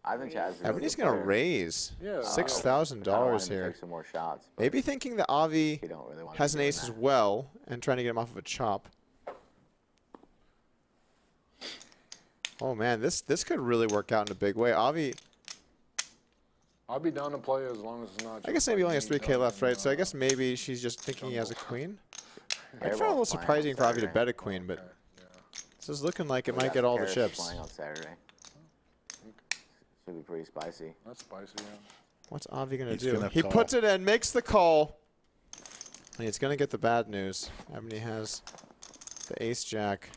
I think Chaz is Ebony's going to raise Yeah. $6,000 here. Take some more shots. Maybe thinking that Avi You don't really want has to an be ace doing as well and trying to get him off of a chop. Oh man, this could really work out in a big way. Avi, I'd be down to play as long as it's not. I guess maybe only has 3K left, right? So I guess maybe she's just thinking he has a queen. I find it a little surprising for Avi to bet a queen, but this is looking like it might get all the chips. Playing on Saturday. Should be pretty spicy. That's spicy, yeah. What's Avi going to He's do? gonna He call. puts it in, makes the call. And he's going to get the bad news. Ebony has the ace jack.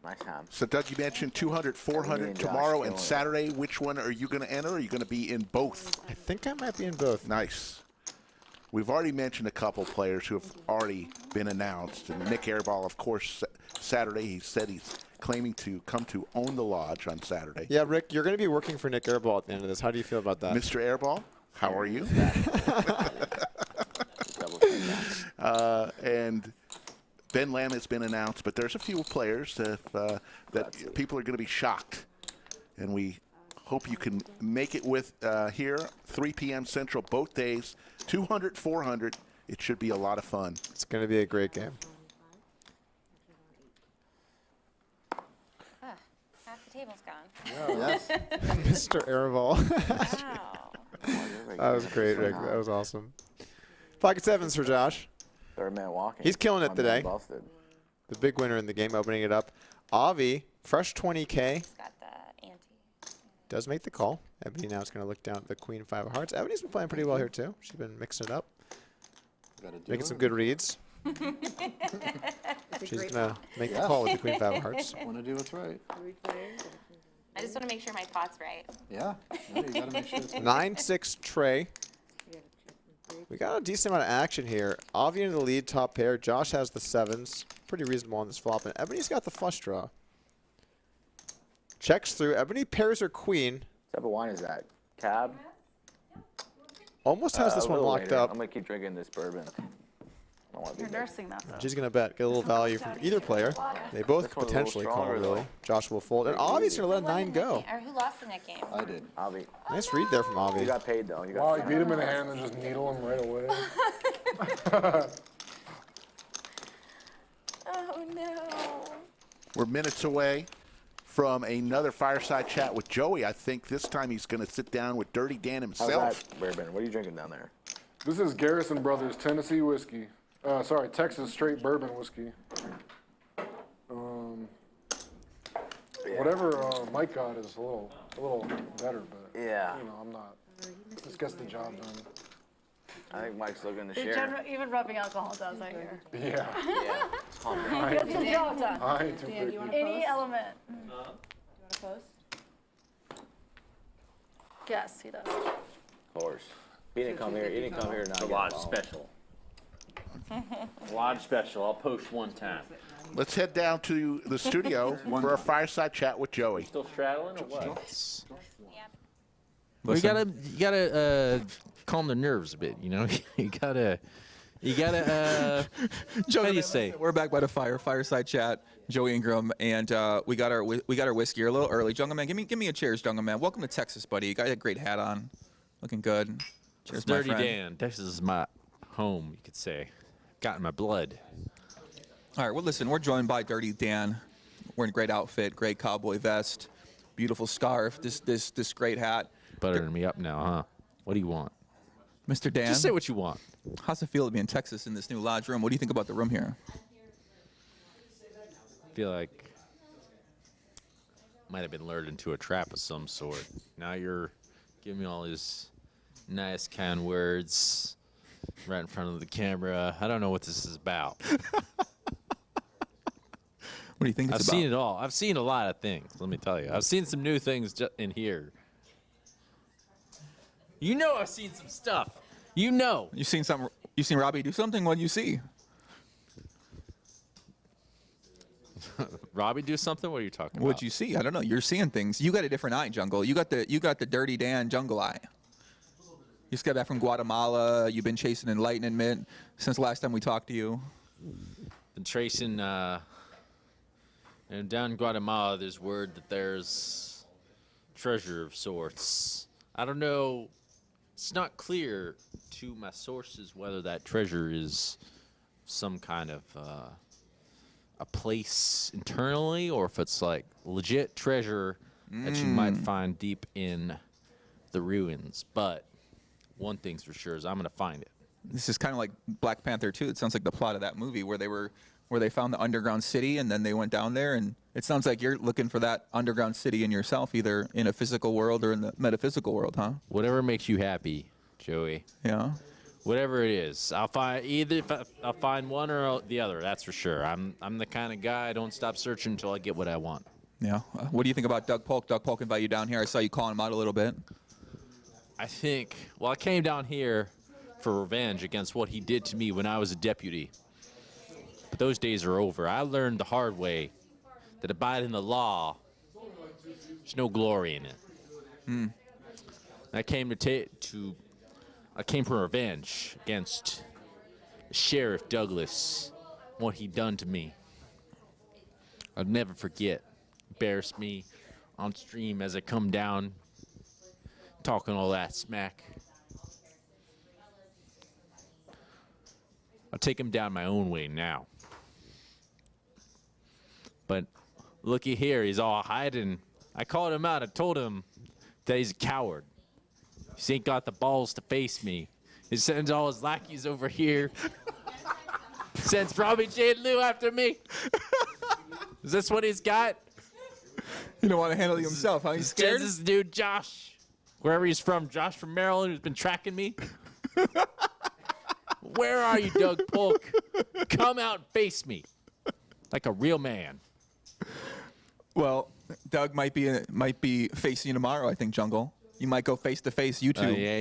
Nice hand. So, Doug, you mentioned 200, Me 400 and Josh tomorrow and killing it. Saturday. Which one are you going to enter? Or are you going to be in both? I think I might be in both. Nice. We've already mentioned a couple players who have already been announced. And Nick Airball, of course, Saturday, he said he's claiming to come to own the lodge on Saturday. Yeah, Rick, you're going to be working for Nick Airball at the end of this. How do you feel about that? Mr. Airball, how are you? And Ben Lamb has been announced, but there's a few players that people are going to be shocked. And we hope you can make it with here, 3 p.m. Central, both days, 200, 400. It should be a lot of fun. It's going to be a great game. Half the table's gone. Yes. Mr. Airball. Wow. That was great, Rick. That was awesome. Pocket sevens for Josh. Third man walking. He's killing it My man today. busted. The big winner in the game, opening it up. Avi, fresh 20K. Got the ante. Does make the call. Ebony now is going to look down at the queen 5 of hearts. Ebony's been playing pretty well here, too. She's been mixing it up. Making some good reads. She's going to make the call with the queen 5 of hearts. Want to do what's right. I just want to make sure my pot's right. Yeah. You got to make sure it's right. 9-6 tray. We got a decent amount of action here. Avi in the lead, top pair. Josh has the 7s. Pretty reasonable on this flop. And Ebony's got the flush draw. Checks through. Ebony pairs her queen. What type of wine is that? Cab? Almost has this A one little locked later. up. I'm going to keep drinking this bourbon. You're nursing that. Though. She's going to bet, get a little value from either player. They both This one's a little potentially call, stronger, really. though. Josh will fold. And Avi's going to let a 9 go. Or who lost in that game? I did. Avi. Nice read there from Avi. You got paid though. You got Wow, you beat him in the hand and just needle him right away. Oh no. We're minutes away from another fireside chat with Joey. I think this time he's going to sit down with Dirty Dan How's himself. that, Bourbon? What are you drinking down there? This is Garrison Brothers Tennessee whiskey. Sorry, Texas straight bourbon whiskey. Whatever Mike got is a little better, but Yeah. you know, I'm not. This gets the job done. I think Mike's looking to In share. general, even rubbing alcohol does, I hear. Yeah. Yeah. Gets the job done. I ain't too Dan, do picky. you want to Any post? element. Do you want to post? Yes, he does. Of course. He didn't come here. He didn't come here to not It's a get lodge involved. special. Lodge special. I'll post one time. Let's head down to the studio for a fireside chat with Joey. Still straddling or what? Well, you gotta calm the nerves a bit. You know, you gotta. How do you say? We're back by the fireside chat. Joey Ingram, and we got our whiskey here a little early. Jungleman, give me a cheers, Jungleman. Welcome to Texas, buddy. You got a great hat on, looking good. Cheers, my Dirty friend. Dan. Texas is my home, you could say. Got in my blood. All right, well, listen, we're joined by Dirty Dan. Wearing a great outfit, great cowboy vest, beautiful scarf, this great hat. Buttering me up now, huh? What do you want? Mr. Dan. Just say what you want. How's it feel to be in Texas in this new lodge room? What do you think about the room here? I feel like might have been lured into a trap of some sort. Now you're giving me all these nice, kind words right in front of the camera. I don't know what this is about. What do you think it's I've about? seen it all. I've seen a lot of things, let me tell you. I've seen some new things in here. You know I've seen some stuff. You know. You seen something? You seen Robbi do something? What did you see? Robbi do something? What are you talking about? What'd you see? I don't know. You're seeing things. You got a different eye, Jungle. You got the Dirty Dan jungle eye. You just got back from Guatemala. You've been chasing enlightenment since the last time we talked to you. Been tracing, and down in Guatemala, there's word that there's treasure of sorts. I don't know. It's not clear to my sources whether that treasure is some kind of a place internally or if it's like legit treasure that you might find deep in the ruins. But one thing's for sure is I'm gonna find it. This is kind of like Black Panther 2. It sounds like the plot of that movie where they found the underground city and then they went down there, and it sounds like you're looking for that underground city in yourself, either in a physical world or in the metaphysical world, huh? Whatever makes you happy, Joey. Yeah. Whatever it is, I'll find I'll find one or the other. That's for sure. I'm the kind of guy I don't stop searching until I get what I want. Yeah. What do you think about Doug Polk? Doug Polk invited you down here. I saw you calling him out a little bit. I think. Well, I came down here for revenge against what he did to me when I was a deputy. But those days are over. I learned the hard way that abiding the law, there's no glory in it. I came I came for revenge against Sheriff Douglas, what he done to me. I'll never forget. Embarrassed me on stream as I come down, talking all that smack. I'll take him down my own way now. But looky here, he's all hiding. I called him out. I told him that he's a coward. He ain't got the balls to face me. He sends all his lackeys over here. Sends Robbi Jade Lew after me. Is this what he's got? You don't want to handle it himself, huh? He's scared? This dude, Josh, wherever he's from, Josh from Maryland, who's been tracking me. Where are you, Doug Polk? Come out and face me like a real man. Well, Doug might be facing you tomorrow, I think, Jungle. You might go face to face, you two. Yeah.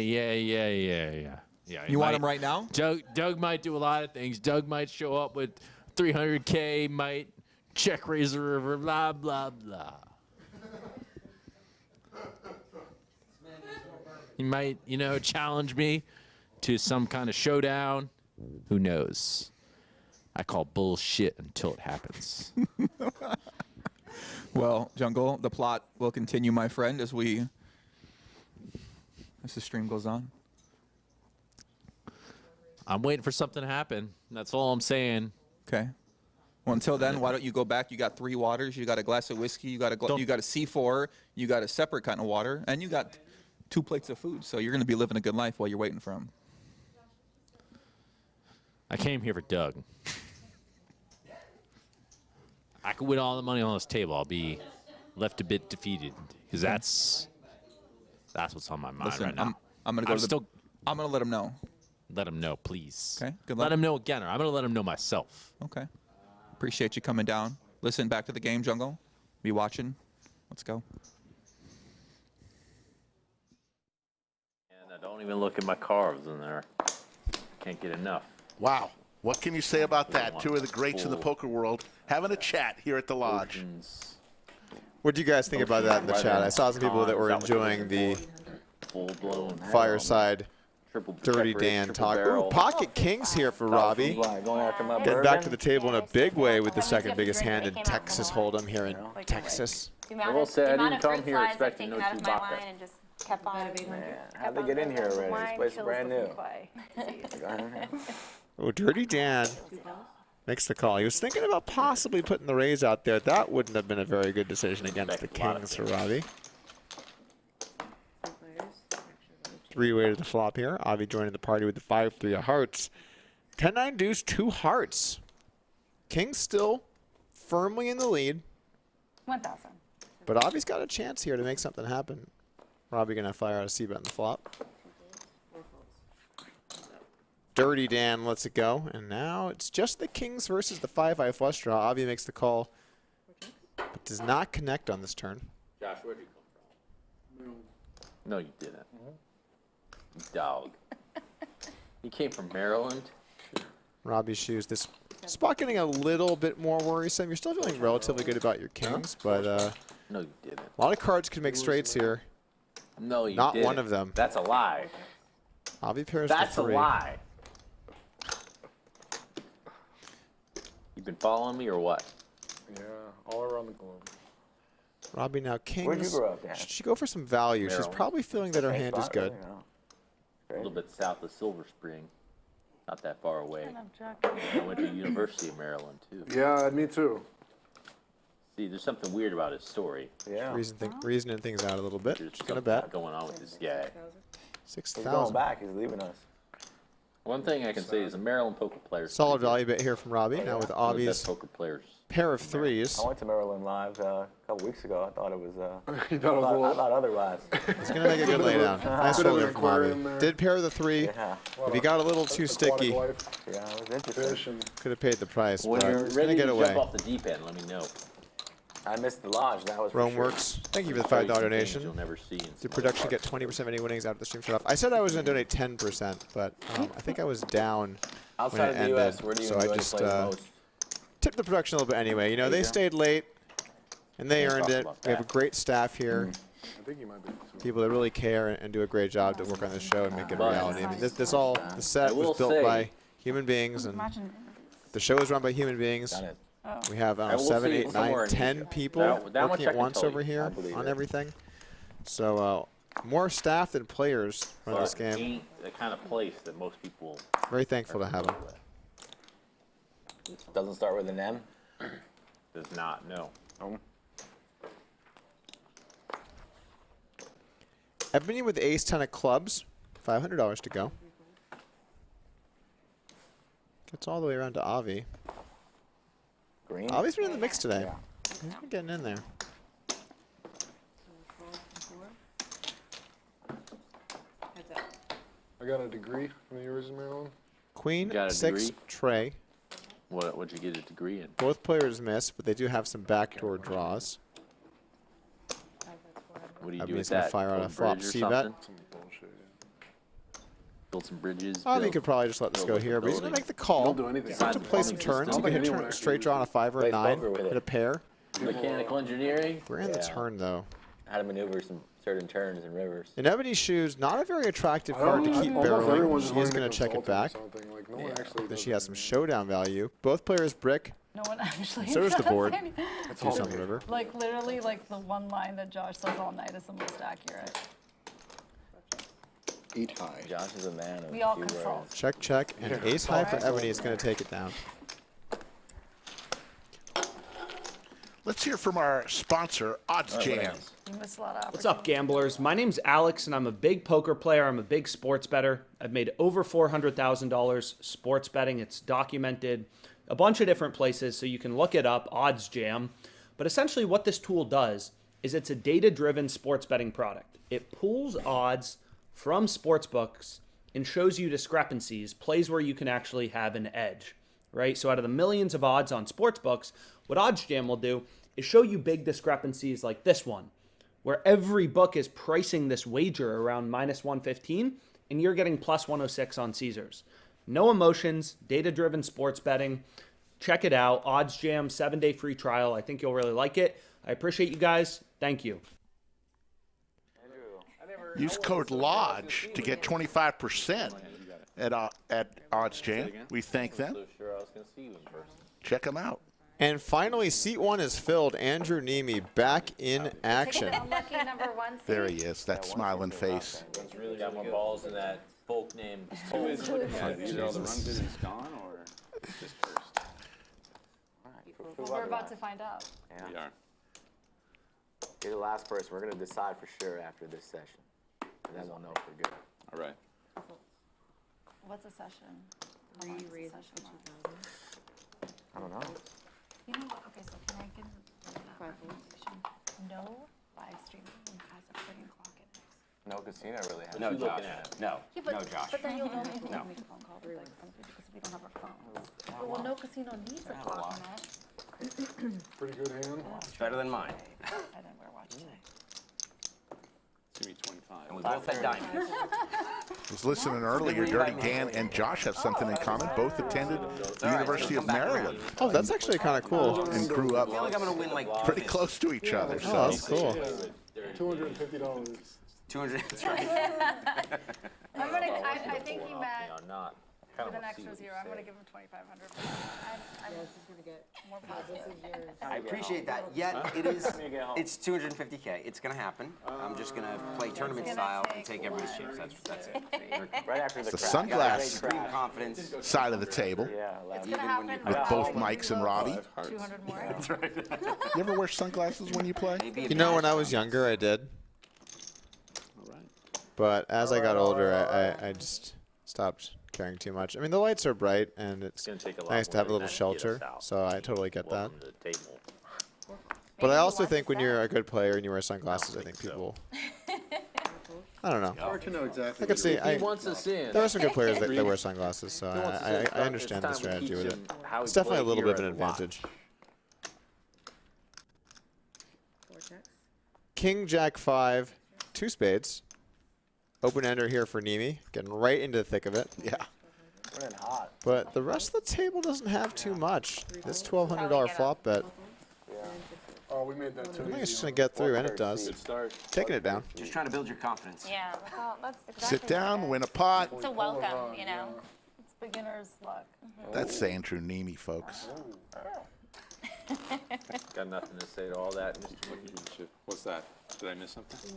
You want him right now? Doug might do a lot of things. Doug might show up with 300K, might check Razor River, blah, blah, blah. He might, challenge me to some kind of showdown. Who knows? I call bullshit until it happens. Well, Jungle, the plot will continue, my friend, as the stream goes on. I'm waiting for something to happen. That's all I'm saying. Okay. Well, until then, why don't you go back? You got 3 waters. You got a glass of whiskey. You got a C4. You got a separate kind of water, and you got 2 plates of food. So you're going to be living a good life while you're waiting for him. I came here for Doug. I could win all the money on this table. I'll be left a bit defeated because that's what's on my mind Listen, right now. I'm going to go I'm going to let him know. Let him know, please. Okay, good luck. Let him know again, or I'm going to let him know myself. Okay. Appreciate you coming down. Listen, back to the game, Jungle. Be watching. Let's go. And I don't even look at my cards in there. Can't get enough. Wow. What can you say about that? 2 of the greats in the poker world having a chat here at the lodge. What do you guys think about that in the chat? I saw some people that were enjoying the Fireside Dirty Dan talk. Ooh, pocket kings here for Robbi. Getting back to the table in a big way with the second biggest hand in Texas Hold'em here in Texas. I will say I didn't come here expecting no out of my Chewbacca. wine and just kept on. How'd they get in here already? This place is brand new. Oh, Dirty Dan makes the call. He was thinking about possibly putting the raise out there. That wouldn't have been a very good decision against the kings for Robbi. 3-way to the flop here. Avi joining the party with the 5-3 of hearts. 10-9 deuce, 2 hearts. King's still firmly in the lead. 1,000. But Avi's got a chance here to make something happen. Robbi gonna fire out a C-bet in the flop. Dirty Dan lets it go, and now it's just the kings versus the 5-5 flush draw. Avi makes the call, but does not connect on this turn. Josh, where'd you come from? No, you didn't. You dog. You came from Maryland? Robbi's shoes. This spot getting a little bit more worrisome. You're still feeling relatively good about your kings, but No, you didn't. a lot of cards can make straights here. No, you Not didn't. one of them. That's a lie. Avi pairs That's the a 3. lie. You've been following me or what? Yeah, all around the globe. Robbi now kings. Where'd you grow up, Dan? Should she go for some value? She's Maryland. probably feeling that her Same hand is spot, good. really, no. A little bit south of Silver Spring. Not that far away. I went to the University of Maryland, too. Yeah, me too. See, there's something weird about his story. Yeah. Reasoning things out a little bit. There's She's gonna something bet. going on with this guy. He's going 6,000. back. He's leaving us. One thing I can say is the Maryland poker players. Solid value bet here from Robbi. Now with One of the best Avi's poker players. pair of 3s. I went to Maryland Live a couple weeks ago. I thought it was. You thought it was a little- I thought otherwise. It's gonna make a good laydown. Nice Bit of folder an from aquarium Avi. there. Did pair the 3. Yeah. If he got a little too sticky, Aquatic Yeah, it was life, interesting. fish and could have paid the price. When But you're it's gonna ready get to away. jump off the deep end, let me know. I missed the lodge. That was for Rome sure. works. Thank you for the Show you $5 some things donation. You'll never see in Did some production other get parts. 20% of any winnings out of the stream shut off? I said I was going to donate 10%, but I think I was down when Outside it of the ended. U.S., where do you So I enjoy just playing the most? tipped the production a little bit anyway. You know, they stayed late, and they Can't earned talk it. about We have a that. great staff here. I think you might be. People that really care and do a great job to work on this show and make it a But- reality. I mean, the set I will was built say- by human beings, and the show is run by human beings. Done it. We have I I don't know, will 7, say 8, it's 9, somewhere in 10 Asia. people That much working I at can once tell over you. here I believe on it. everything. So more staff than players run this But game. ain't the kind of place that most people. Very thankful to have them. Doesn't start with an M. Does not know. Ebony with ace 10 of clubs, $500 to go. Gets all the way around to Avi. Green. Avi's been in the mix today. He's been getting in there. I got a degree from the University of Maryland. Queen, Got a 6, degree? tray. What'd you get a degree in? Both players miss, but they do have some backdoor draws. What do you do Ebony's with gonna that? fire out Build a flop bridge or C-bet. something? Some bullshit. Yeah. Build some bridges. Avi build- could probably just let this build go a here, but he's going to building. make the call. Don't do anything. He's going to play some turns. He can hit a straight draw on a 5 or a Plays 9, poker with hit it. a pair. Mechanical engineering. We're in the Yeah. turn, though. How to maneuver some certain turns and rivers. In Ebony's shoes, not a very attractive I card to don't- keep almost barreling. everyone's She just is learning going to to check it consult or back. something. Like, no one actually Then does she has it. some showdown value. Both players brick. No one actually. So is the does board. any- Two some river. Like literally, like the one line that Josh says all night is the most accurate. Eat high. Josh is a man of We all few consult. words. Check, check, and ace high for Ebony is going to take it down. Let's hear from our sponsor, Odds Jam. You missed a lot of What's up, gamblers? My name's Alex, and I'm a big poker player. I'm a big sports bettor. I've made over $400,000 sports betting. It's documented a bunch of different places, so you can look it up, Odds Jam. But essentially what this tool does is it's a data-driven sports betting product. It pulls odds from sports books and shows you discrepancies, plays where you can actually have an edge, right? So out of the millions of odds on sports books, what Odds Jam will do is show you big discrepancies like this one, where every book is pricing this wager around -115, and you're getting +106 on Caesars. No emotions, data-driven sports betting. Check it out. Odds Jam, 7-day free trial. I think you'll really like it. I appreciate you guys. Thank you. Use code LODGE to get 25% at Odds Jam. We thank them. Sure, I was gonna see you in person. Check them out. And finally, seat 1 is filled. Andrew Neeme back in action. Unlucky number 1. There he is, that smiling face. He's really got more balls than that folk named Polk. Either all the runs in he's gone or just cursed. Well, we're about to find out. Yeah. We are. You're the last person. We're gonna decide for sure after this session, and then we'll know if we're good. All right. What's a session? How long is a session last? I don't know. You know what? Okay, so can I give no live streaming past a freaking clock at next? No casino really has. No, you Josh. looking at? No. Yeah, but, No, Josh. But then you'll know maybe No. we'll make a phone call with like somebody because we don't have our phones. But well, no casino needs a clock on it. Pretty good hand. It's better than mine. I didn't wear a watch today. Give me 25. And we both had diamonds. Was listening earlier, Dirty Dan and Josh have something in common. Both attended the University of Maryland Oh, that's actually kind of cool. and grew up I feel like I'm going to win like pretty close to each other. Oh, So that's cool. $250. 200. That's right. I'm gonna. I think he meant Not. with an extra zero. I'm gonna give him 2,500. I'm gonna get more positive. I appreciate that. Yet it is. It's 250K. It's going to happen. I'm just going to play tournament style and take everybody's chips. That's it. Right after the the crash. sunglass Extreme confidence. side of the table Yeah, It's Even gonna when happen. you're with both Mikes and Robbi. 200 more. That's right. You ever wear sunglasses when you play? Maybe You know, when I was younger, I did. All right. But as I got older, I just stopped caring too much. I mean, the lights are bright, and it's gonna take a lot nice to more have a than little that to get shelter, us out. so I totally get that. Welcome to the table. But I also think when you're a good player and you wear sunglasses, I think people... I don't know. Hard to know exactly. I could see. He wants us in. There are some good players that wear sunglasses, so He wants us in. I understand the It's time we strategy teach with him it. how It's we definitely a play little here bit of an at the watch. advantage. King, Jack 5, 2 spades. Open ender here for Neeme, getting right into the thick of it. Yeah. Running hot. But the rest of the table doesn't have too much. This $1,200 flop bet, Oh, we made that I too think it's easy. just going to get through, and it does. Good start. Taking it down. Just trying to build your confidence. Yeah, that's exactly Sit down, win a pot. It's a welcome, you know. It's beginner's luck. That's Andrew Neeme, folks. Got nothing to say to all that, Mr. McGee. What's that? Did I miss something?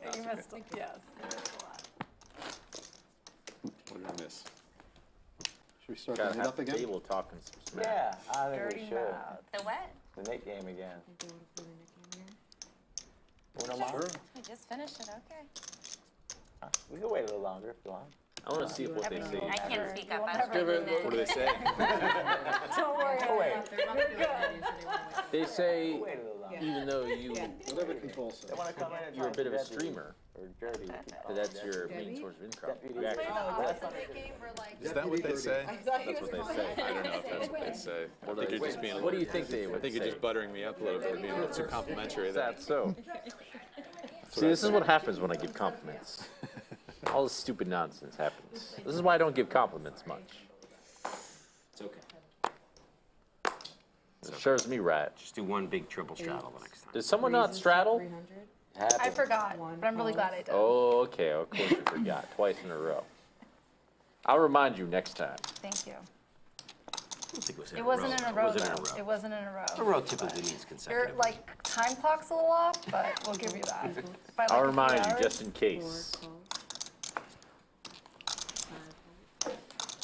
Yeah, you missed it. Yes, you missed a lot. What did I miss? Should we start Gotta the have up the again? table talking some smack. Yeah, I think Dirty we should. mouth. The what? The Nick game again. We just finished it, okay. We can wait a little longer if you want. I want to see what they say. I can't speak up. never I'm What do they say? Don't worry. They say, even though you Whatever control says. you're a bit of a streamer, but that's your main source of income. You actually Is that what they say? That's what they say. I don't know if that's what they say. I think you're just being a What do little, you think they would I think you're say? just buttering me up a little bit, being a little too complimentary Is there. that so? See, this is what happens when I give compliments. All this stupid nonsense happens. This is why I don't give compliments much. It's okay. It serves me right. Just do one big triple straddle the next time. Does someone not straddle? I forgot, but I'm really glad I did. Oh, okay. Of course you forgot. Twice in a row. I'll remind you next time. Thank you. It wasn't in a row, Wasn't in a though. row. It wasn't in a row. A row typically means Your consecutive. like time clock's a little off, but we'll give you that. By, like, I'll a few remind you hours. just in case.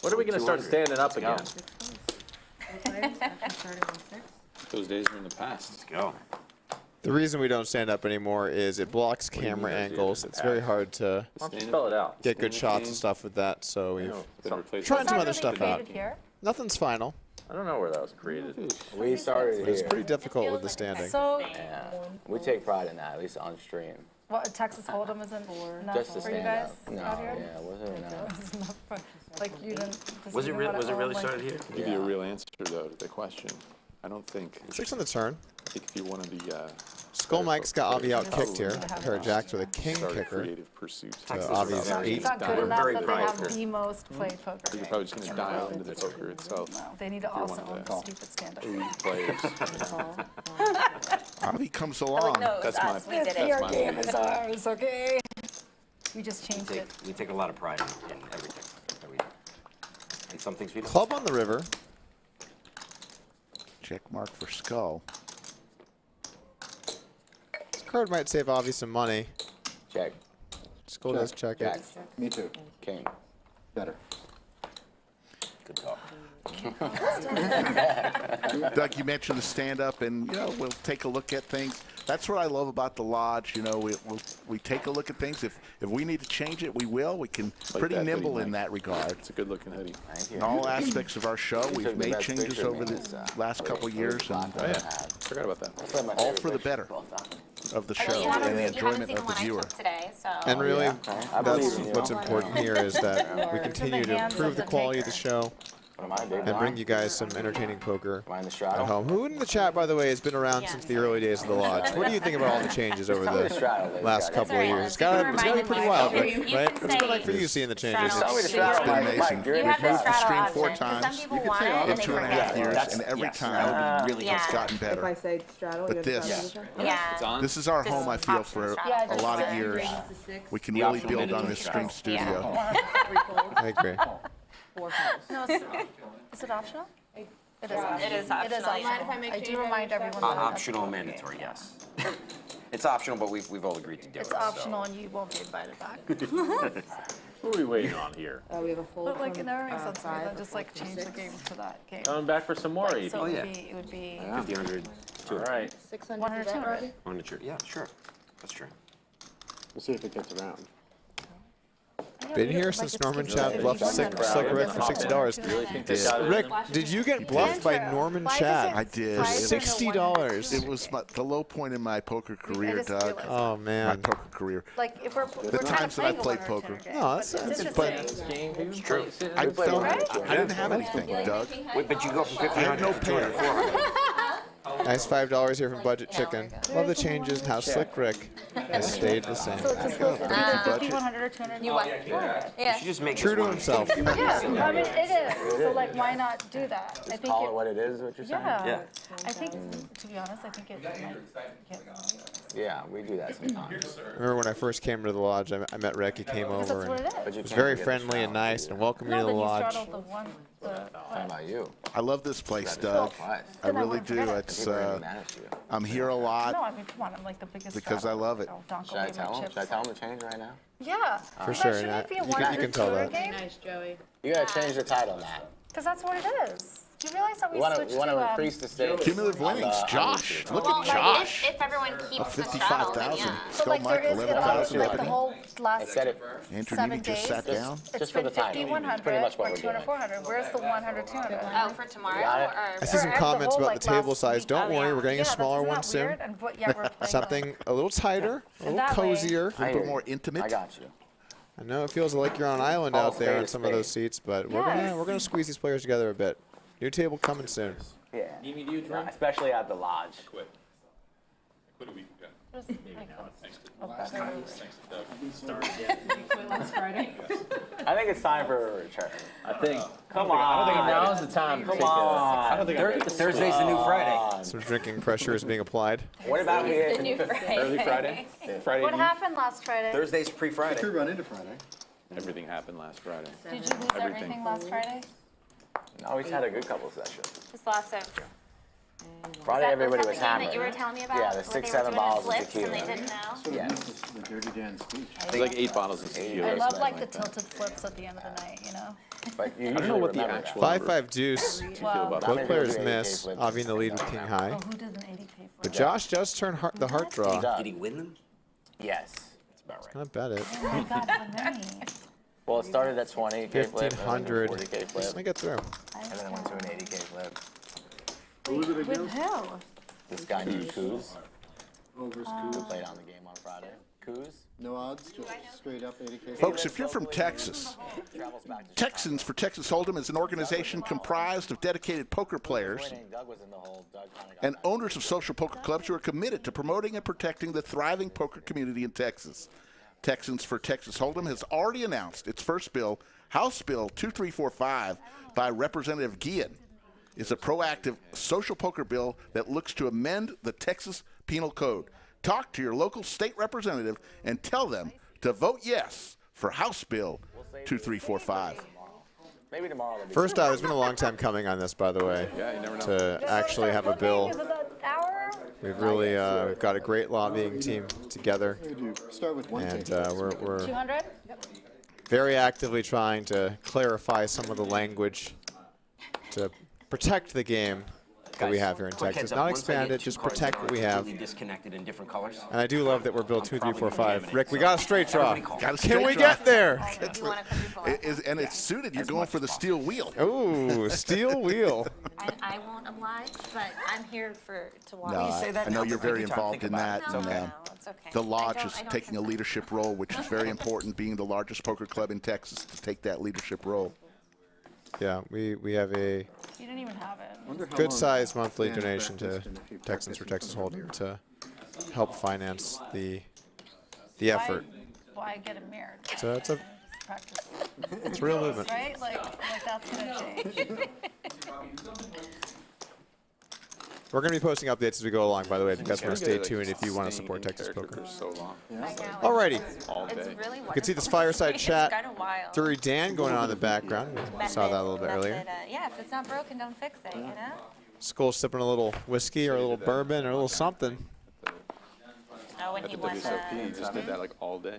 When are we going to start standing up again? Those days are in the past. Let's go. The reason we don't stand up anymore is it blocks camera angles. It's very hard to Why don't you spell it out? get good shots and stuff with that, so we've tried some other stuff out. Nothing's final. I don't know where that was created. We started But it's here. pretty difficult with the standing. So, Yeah. We take pride in that, at least on stream. what, Texas Hold'em isn't enough Just to for you stand guys up. No, out here? yeah, it wasn't enough. It's enough for, like, you didn't. just Was it even really? wanna Was it own, really like- started here? To give you a real answer though to the question, I don't think. 6 on the turn. I think if you want to be. Skull Mike's got Avi out kicked here. Probably Pair of jacks with a king start a kicker. creative pursuit. So Avi's It's not good enough that they have the most played poker You're game. probably just going to dial into the poker itself. No, they need to if you're also one own of the the stupid stand-up. elite players. Avi comes Like, along. no, it was That's my- us. We did It's it. your my game, bad. it's ours, okay? We just changed it. We take a lot of pride in everything that we do. And some things we don't. Club on the river. Check mark for Skull. This card might save Avi some money. Check. Skull does check it. Jack. Me too. King. Better. Good talk. Doug, you mentioned the stand-up, and we'll take a look at things. That's what I love about the lodge. We take a look at things. If we need to change it, we will. We can pretty that nimble hoodie, in Mike. that regard. It's a good looking hoodie. Thank you. In all aspects of our show, You we've took the made best changes picture of over me. the last couple of years, and Oh yeah, forgot about that. That's like my all favorite for the picture. better of the Well, show you and haven't, the you haven't enjoyment seen of the the one I viewer. took today, so. And really, I believe that's in you. what's important here is that we continue to improve the quality of the show What am I, big and bring blind? you guys some entertaining poker Am I in the at straddle? home. Who in the chat, by the way, has been around since the early days of the lodge? What do you think about all the changes over Tell me to straddle, the ladies, last guys. couple of years? It's gotta be pretty wild, right? What's it been like for you seeing the changes? Tell me to Straddle. straddle, It's been Mike. amazing. Mike, you're in You the have the straddle. straddle straddle four option, 'cause times some people want it and in they 2.5 forget. years, That's- and every yes, time that would be really Yeah. it's gotten If I better. say straddle, But you're this- gonna straddle with Yeah. It's on. This is our Just home, I feel, optional for straddle. Yeah, a just lot of the years. it. 6, We can The really optional build on menu this straddle. stream Yeah. studio. 3 folds, I agree. 4 folds. No, is it optional? It is optional. It is It is optional. optional. if I make I do change remind on your everyone straddle? that. that's Optional, okay. mandatory, yes. It's optional, but we've all agreed to do it. It's optional and you won't be invited back. What are we waiting on here? We have a full. But like, it from, never makes sense to me, 5 then just like change the game to that game. Coming back for some more, Like, Edie. so Oh, it yeah. would be, 50, 100, All 200. right. 600 100, to bet, 200. Robbi? On the trip. Yeah, sure. That's true. We'll see if it gets around. Been here since Norman Chad bluffed Slick Rick for $60. Really think they got it in Rick, them? did you get bluffed by Norman Chad? I did. Why is there no $60. It was the low point in my poker career, just Doug. realized Oh My man. poker career. like, if we're The kind of times that I playing a played 100 poker. 200 game. No, that's It's but interesting. It's true. I don't. Right? I didn't have anything, Doug. Wait, but you go from 50, I had no 100 to 200, pair. 400. nice $5 here from Budget Chicken. Love the changes and how Slick Rick has stayed the same. So it just goes either 50, 100, or 200. You what? You should just make True this to one. himself. Yeah, I mean, it is. So like, why not do that? I think Call it what it is, what you're saying? Yeah. Yeah. I think, to be honest, I think it might get. Yeah, we do that sometimes. Remember when I first came to the lodge, I met Rick, he came Because over that's what and it is. But you was can't very forget the friendly and straddle. nice and welcomed me No, to the then you lodge. straddle the one, Talking about you. I love this place, Doug. Twice. I really do. It's People are gonna be mad at you. I'm here a lot No, I mean, come on, I'm like the biggest. because I straddle. love it. Oh, Donko Should I gave me tell him? chips. Should I tell him to change right now? Yeah. For But sure, Shouldn't yeah. it be a You can- 100 you can tell 200 that. game? Nice, Joey. You gotta change the title, Matt. Because that's what it is. Do you realize that we You wanna, switched you wanna to increase the stakes. Cumulative on winnings. the- Josh. Look Well, at like, Josh. if everyone A keeps the straddle, then 55,000. yeah. So Skull like Mike, there is, it always, 11,000. like the Ebony. whole I last said it. Andrew 7 Neeme just days, sat down. it's Just for been the title. 50, 100, Pretty much what or we're 200, doing. 400. Where's the 100, 200? Oh, for tomorrow? Got it? Or I see some For the comments whole, about like, the table last size. week. Don't Oh, worry, yeah. we're getting a Yeah, smaller isn't one that soon. weird? And yeah, we're playing Something a little tighter, a little that way- cozier. A little bit more I intimate. got you. I know it feels like you're on an island Oh, out there spade on is some of those spade. seats, but Yes. we're gonna squeeze these players together a bit. New table coming soon. Yeah. Neeme, do you drink? Especially at the lodge. Last Friday. I think it's time for a return. Come on. I don't think now's the time to Come take on. I don't think I Thursday's the new Friday. Some drinking pressure is being applied. What about The new Friday. Early Friday? Friday What eve? happened last Friday? Thursday's pre-Friday. Could run into Friday. Everything happened last Friday. Did you lose everything last Friday? No, we had a good couple of sessions. Just lost it. Friday, everybody was That hammered. that you were telling me about? Yeah, the where 6, they were 7 doing the bottles of flips tequila. And they didn't know? Yeah. The Dirty Dan speech. It was like 8 bottles of tequila. I or love something like the that. tilted flips at the end of the night, you know? But you I don't know usually what the remember actual 5-5 deuce. Wow. Both players miss. Avi in the lead with king high. Oh, who did an 80K flip? But Josh does turn the heart draw. Did he win them? Yes. That's about right. Not bet it. Oh my God, how many? Well, it started at 20K flip, 1,500. 40K flip, Just make it through. and then it went to an 80K flip. Who was it With again? who? This guy named Coos, Over who school. played on the game on Friday. Coos? No odds, just straight up 80K. Folks, if you're from Texas, Travels back to Texans for Texas Hold'em is an organization comprised of dedicated poker players Doug was in the hole. Doug kind of got and owners of social poker clubs who are committed to promoting and protecting the thriving poker community in Texas. Texans for Texas Hold'em has already announced its first bill, House Bill 2345, by Representative Guillen. Is a proactive social poker bill that looks to amend the Texas Penal Code. Talk to your local state representative and tell them to vote yes for House Bill 2345. Maybe tomorrow. They'll be First out, it's been a long time coming on this, by the way, Yeah, you never know. to actually have a bill. Is it an hour? We've really got a great lobbying team together, You do. Start with one and take. we're 200? very actively trying to clarify some of the language to protect the game that we have here in Quick Texas. heads up, Not once I expand get it, two just cards protect that what we are have. completely disconnected in different colors. And I do love that we're built 2, 3, 4, 5. jamming Rick, it. we got a straight draw. Everybody call. Got a Can straight we draw. get there? You want to quadruple? And it's suited. You're going for the steel wheel. Ooh, steel wheel. I won't oblige, but I'm here to watch. No, say that I know now? you're Take very your time, involved think in about that. it. No, And, no, it's okay. the lodge I is don't taking a consent. leadership role, which is very important, being the largest poker club in Texas, to take that leadership role. Yeah, we have a You didn't even have it. Wonder how good long sized monthly Dan donation to practiced and if he Texans for practiced Texas in Hold'em to help finance the effort. Why get it mirrored? So it's a Just practice. it's a real movement. Right? Like that's gonna change. We're going to be posting updates as we go along, by the way, if you guys want to stay tuned if you want to support Texas poker. So long. Alrighty. All It's day. really You can see this wonderful. fireside It's chat kinda wild. through Dan going on in the background. We saw that a little bit Method, earlier. yeah, if it's not broken, don't fix it, you know? Skull sipping a little whiskey or a little bourbon or a little something. Oh, when At he the won WSOP, he the... just did that like all day.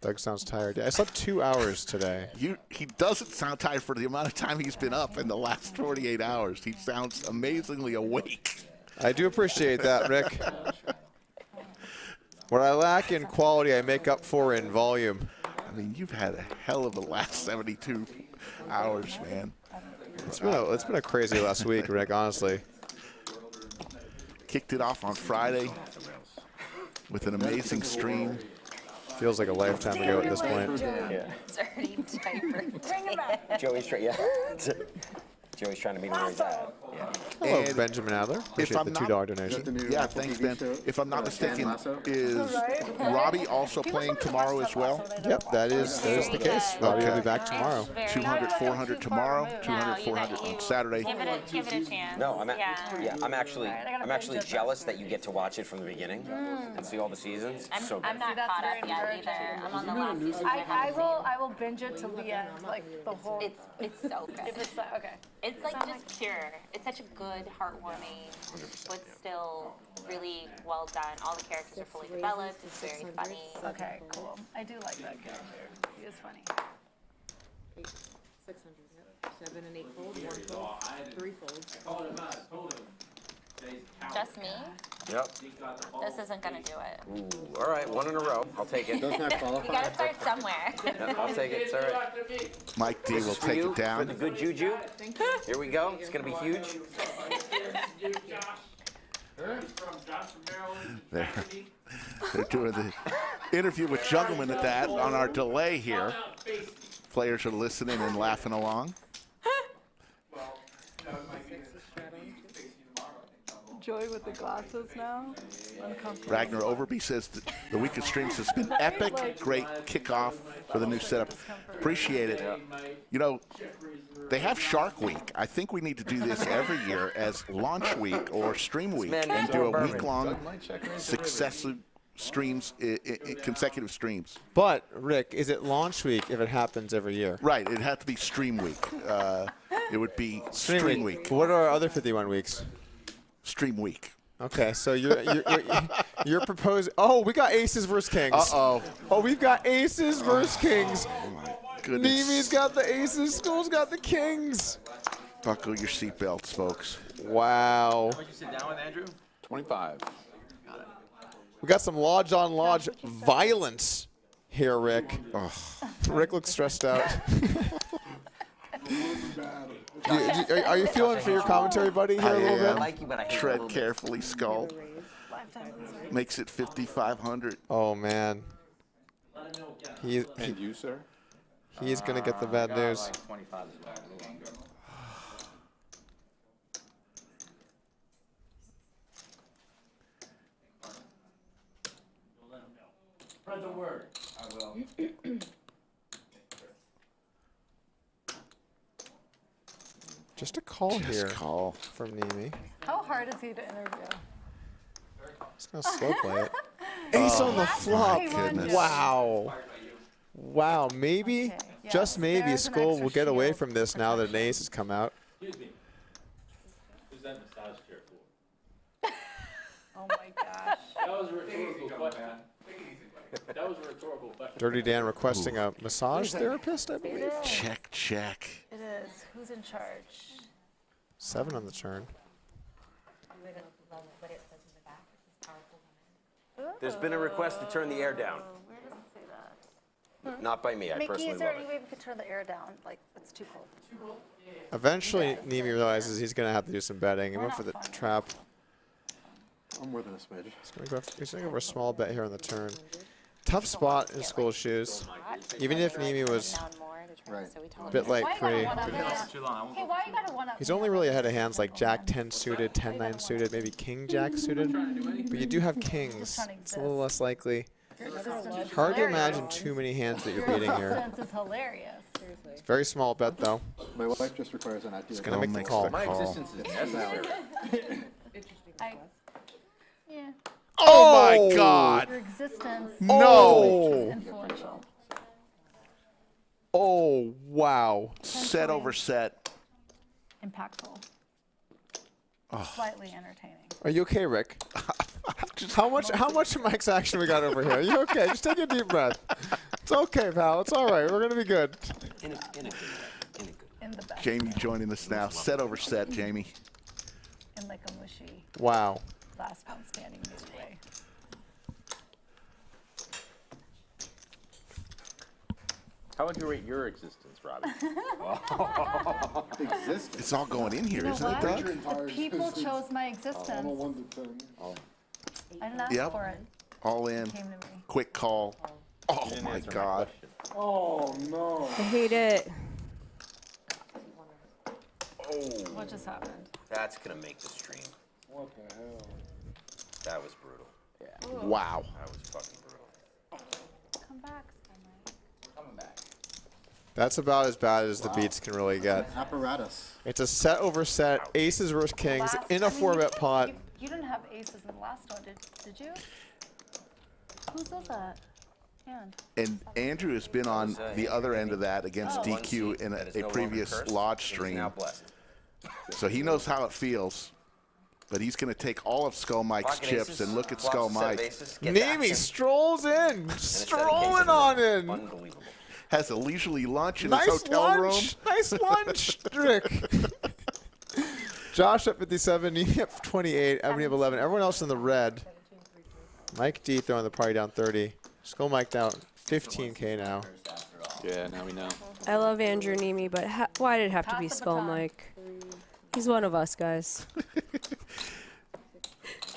Doug sounds tired. Yeah, I slept 2 hours today. He doesn't sound tired for the amount of time he's been up in the last 48 hours. He sounds amazingly awake. I do appreciate that, Rick. What I lack in quality, I make up for in volume. I mean, you've had a hell of the last 72 hours, man. It's been a crazy last week, Rick, honestly. Kicked it off on Friday with an amazing stream. Feels like a lifetime ago at this point. Dirty diaper. Bring him back. Joey's Joey's trying to meet him where he's at. Yeah. Hello, And Benjamin Adler. Appreciate the $2 donation. Yeah, thanks, Ben. If I'm not mistaken, is Robbi also playing tomorrow as well? Yep, that is the case. Robbi will be back tomorrow. 200, 400 tomorrow, 200, 400 on Saturday. Give it a chance. No, I'm yeah. I'm actually jealous that you get to watch it from the beginning and see all the seasons. So good. I'm not caught up yet either. I'm on the last season. I will binge it till the end, like the whole. It's so good. If it's okay. It's like just pure. It's such a good, heartwarming, but still really well done. All the characters are fully developed. It's very funny. Okay, cool. I do like that character. He is funny. 600. Yep. 7 and 8 fold, 1 fold, 3 folds. Just me? Yep. This isn't gonna do it. Ooh, all right, 1 in a row. I'll take it. You gotta start somewhere. Yeah, I'll take it. It's all right. Mike D This will is for take you, it down. For the good juju. Here we go. It's gonna be huge. They're doing the interview with Jungleman at that on our delay here. Players are listening and laughing along. Joey with the glasses now. Uncomfortable. Ragnar Overby says that the week of streams has been epic. Great kickoff for the new setup. Appreciate it. You know, they have Shark Week. I think we need to do this every year as launch week or stream week and do a week-long successive streams, consecutive streams. But, Rick, is it launch week if it happens every year? Right. It'd have to be stream week. It would be stream week. What are our other 51 weeks? Stream week. Okay, so you're proposing. Oh, we got aces versus kings. Uh-oh. Oh, we've got aces versus kings. Oh, my goodness. Neeme's got the aces. Skull's got the kings. Buckle your seatbelts, folks. Wow. How much you sit down with, Andrew? 25. We got some lodge on lodge violence here, Rick. Oh. Rick looks stressed out. Are you feeling for your commentary, buddy, here a little bit? Tread carefully, Skull. Makes it 5,500. Oh, man. And you, sir? He's going to get the bad news. Like 25 as well. A little longer. Spread the word. I will. Just a call here call from Neeme. How hard is he to interview? Just going to slow play it. Ace on the flop. Goodness. Wow. Wow. Maybe, Okay, yes, just maybe, there's an Skull extra will get away shield from this now that an ace has come out. Excuse me. Who's that massage chair for? Oh my gosh. That was a rhetorical question. That was a rhetorical question. Dirty Dan requesting a massage therapist, I It believe. is. Check. It is. Who's in charge? 7 on the turn. There's been a request to turn the air down. Where does it say that? Not by me. I Mickey, personally is there love any it. way we could turn the air down? Like, it's too cold. Eventually, Neeme realizes he's going to have to do some betting. He went for the trap. I'm more than a smidge. He's going to go for a small bet here on the turn. Tough spot in Skull's shoes. Even if Neeme was a bit like pre. Hey, why you gotta one up? He's only really ahead of hands like Jack 10 suited, 10 9 suited, maybe King Jack suited. But you do have kings. It's a little less likely. Hard to imagine too many hands that you're beating here. This is hilarious. It's a very small bet though. My wife just requires an idea. He's going to make the call. My existence is necessary. Yeah. Oh, my God. Your existence No. is influential. Oh, wow. Set over set. Impactful. Oh. Slightly entertaining. Are you okay, Rick? How much Mike's action we got over here? Are you okay? Just take a deep breath. It's okay, pal. It's all right. We're going to be good. In a good way. In the best. Jamie joining us now. Set over set, Jamie. In like a mushy Wow. last one standing way. How would you rate your existence, Robbi? Existence. It's all going in here, You know isn't it, what? Doug? The people chose my existence. I'm a 1 to 10. I didn't ask Yep. for it. All in. It came to me. Quick call. Oh, my God. Oh, no. I hate it. Oh, What just happened? that's going to make the stream. What the hell? That was brutal. Yeah. Wow. That was fucking brutal. Come back, Coming back. That's about as bad as the beats can really get. Apparatus. It's a set over set, aces versus kings in a 4-bet pot. You didn't have aces in the last one, did you? Who does that? Hand. And Andrew has been on the other end of that against Oh. DQ in That is a no longer previous cursed. lodge It is stream. now blessed. So he knows how it feels. But he's going to take all of Skull Mike's Pocket chips aces, and look at flops, Skull a set of Mike. aces, get Neeme action, strolls in, and a set of strolling kings. on in. Unbelievable. Has a leisurely lunch in his Nice hotel lunch, room. nice lunch, Rick. Josh up 57, Neeme up 28, Ebony up 11. Everyone else in the red. Mike D throwing the party down 30. Skull Mike down 15K now. Yeah, now we know. I love Andrew Neeme, but why did it have to be Pass the Skull baton. Mike? He's one of us, guys.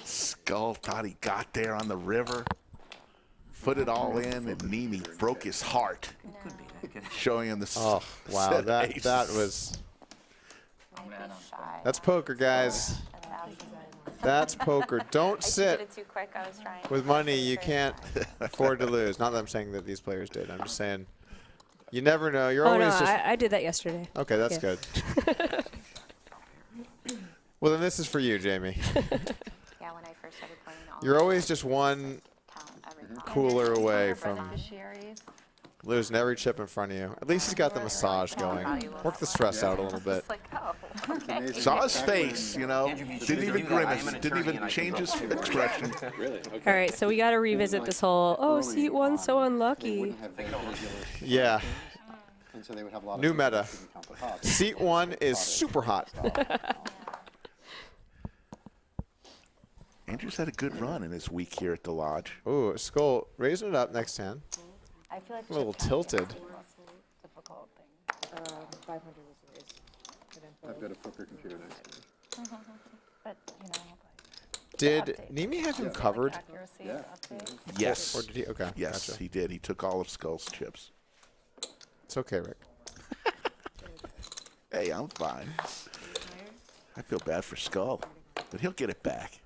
Skull thought he got there on the river, put it all in, and Neeme broke his heart, showing him the Oh, wow, set that aces. was... That's poker, guys. That's poker. Don't I did sit it too quick. I was trying. with money you can't afford to lose. Not that I'm saying that these players did. I'm just saying you never know. You're Oh, always no, just. I did that yesterday. Okay, that's Yeah. good. Well, then this is for you, Jamie. Yeah, when I first started playing all You're always just one cooler away from Beneficiaries. losing every chip in front of you. At least he's got the massage going. Work the stress out a little bit. like, oh, okay. Saw his face, you know. Didn't even grimace. Didn't even change his expression. Really? Okay. All right, so we got to revisit this whole, oh, seat one, so unlucky. Yeah. And so they would have a lot of New people meta. that didn't count the hot. Seat 1 is super hot. Andrew's had a good run in his week here at the lodge. Ooh, Skull raising it up next hand. I feel like A little chip counting tilted. is the most difficult thing. 500 was raised. I've got a poker computer next to me. But, you know, Did Neeme have him covered? accuracy Yeah. updates. Yes. Or did he? Okay. Yes, Gotcha. he did. He took all of Skull's chips. It's okay, Rick. Hey, I'm fine. I feel bad for Skull, but he'll get it back.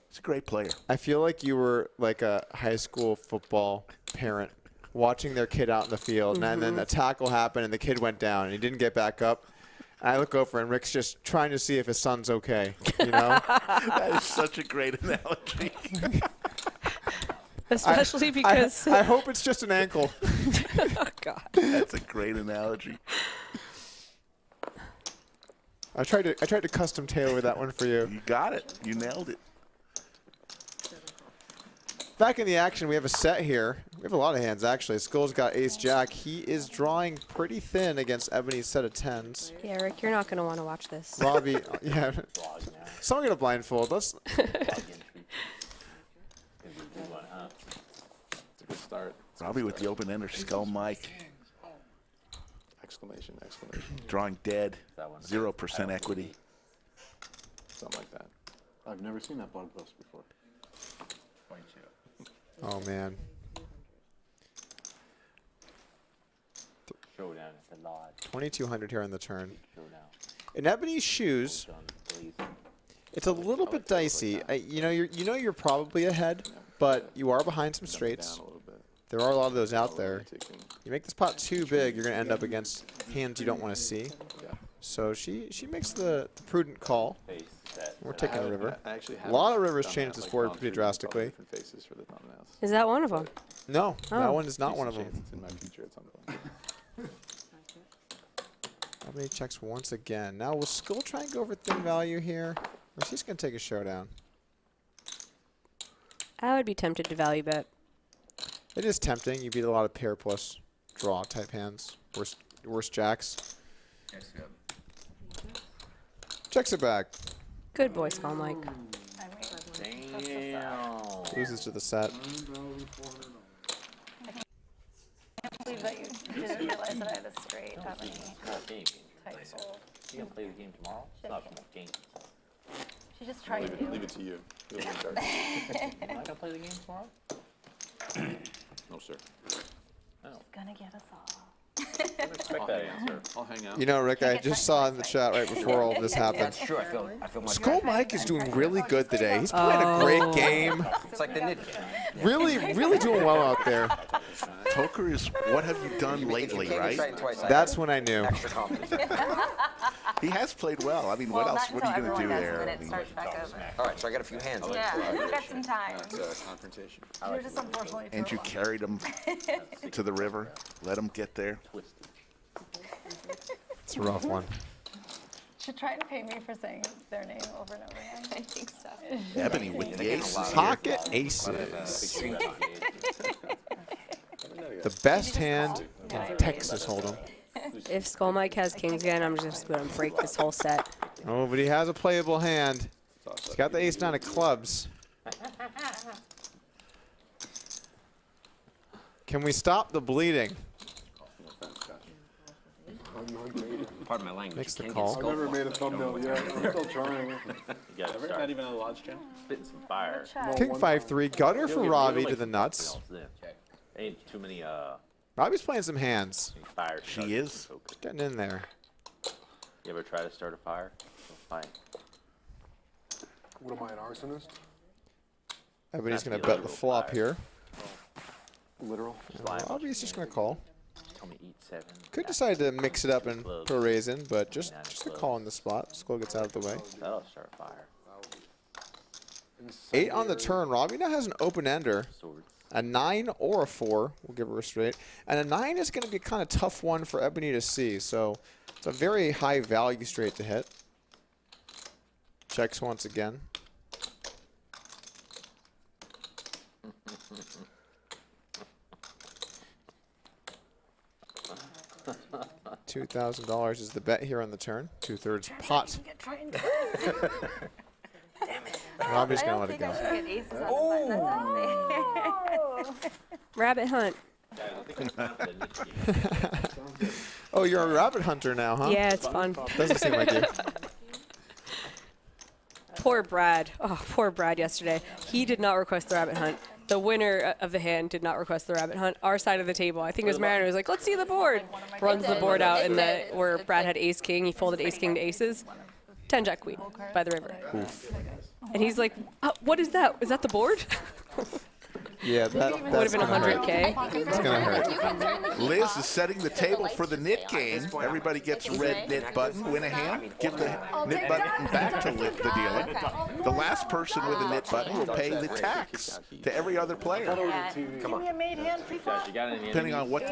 He's a great player. I feel like you were like a high school football parent watching their kid out in the field, and then a tackle happened, and the kid went down, and he didn't get back up. And I look over, and Rick's just trying to see if his son's okay. You know? That is such a great analogy. Especially because. I hope it's just an ankle. Oh, God. That's a great analogy. I tried to custom tailor that one for you. You got it. You nailed it. Back in the action, we have a set here. We have a lot of hands, actually. Skull's got ace-jack. He is drawing pretty thin against Ebony's set of tens. Yeah, Rick, you're not going to want to watch this. Robbi, yeah. Someone get a blindfold. Let's. It's a good start. Robbi with the open ender, Skull Mike. Exclamation, exclamation. Drawing dead. 0% equity. Something like that. I've never seen that blog post before. Oh, man. Showdown at the lodge. 2,200 here on the turn. Showdown. In Ebony's shoes, it's a little bit dicey. You know you're probably ahead, but you are behind some straights. There are a lot of those out there. You make this pot too big, you're going to end up against hands you don't want to see. So she makes the prudent call. We're taking a river. A lot of rivers change this board pretty drastically. Faces for the thumbnails. Is that one of them? No, that Oh. one is not one of them. It's in my future at some point. Ebony checks once again. Now will Skull try and go over thin value here? Or is he just going to take a showdown? I would be tempted to value bet. It is tempting. You beat a lot of pair plus draw type hands. Worst jacks. Checks it back. Good boy, Skull Mike. Damn. Loses to the set. I can't believe that you didn't realize that I had a straight Ebony type fold. You gonna play the game tomorrow? It's not gonna game. She just tried to. Leave it to you. You'll be in charge. Am I gonna play the game tomorrow? No, sir. Oh. She's gonna get us all. Didn't expect that answer. I'll hang out. You know, Rick, I just saw in the chat right before all of this happened. That's true. I feel much Skull Mike is doing really good today. He's playing a great game. It's like the knit. Really doing well out there. Poker is what have you done lately, right? That's when I knew. Extra confidence. He has played well. I mean, what else? What are you going to do there? And I then it mean, starts back over. All right, so I got a few hands. Yeah, we've got some time. It's a confrontation. You're just unfortunately and you carried him to the river, let him get there. It's a rough one. Should try and pay me for saying their name over and over again. I think so. Ebony with the aces. Pocket aces. The best hand in Texas Hold'em. If Skull Mike has kings again, I'm just going to break this whole set. Oh, but he has a playable hand. He's got the ace-9 of clubs. Can we stop the bleeding? Pardon my language. Makes the Can't call. get I've skull never fucked. made a thumbnail yet. I'm still trying. You gotta start. Not even on the lodge channel? Spitting some fire. King 5-3, gutter for Robbi to the nuts. Ain't too many Robbi's playing some hands. fire. She is. Getting in there. You ever try to start a fire? Fine. What am I, an arsonist? Ebony's going to bet the flop here. Literal. Robbi's just going to call. Tell me eat 7. Could decide to mix it up and put a raise in, but just a call in the spot. Skull gets out of the way. That'll start a fire. 8 on the turn. Robbi now has an open-ender. A 9 or a 4. We'll give her a straight. And a 9 is going to be a kind of tough one for Ebony to see. So it's a very high value straight to hit. Checks once again. $2,000 is the bet here on the turn. 2/3 pot. Robbi's gonna let it go. Rabbit hunt. Oh, you're a rabbit hunter now, huh? Yeah, it's fun. Doesn't seem like you. Poor Brad. Oh, poor Brad yesterday. He did not request the rabbit hunt. The winner of the hand did not request the rabbit hunt. Our side of the table. I think it was Mariner was like, let's see the board. Runs the board out in the where Brad had ace king. He folded ace king to aces. 10 jack queen by the river. Oof. And he's like, what is that? Is that the board? Yeah, that would have been 100K. It's gonna hurt. Liz is setting the table for the knit game. Everybody gets a red knit button. Win a hand. Give the knit button back to the dealer. The last person with a knit button will pay the tax to every other player. Come on. Give me a made hand pre-flop. Depending on what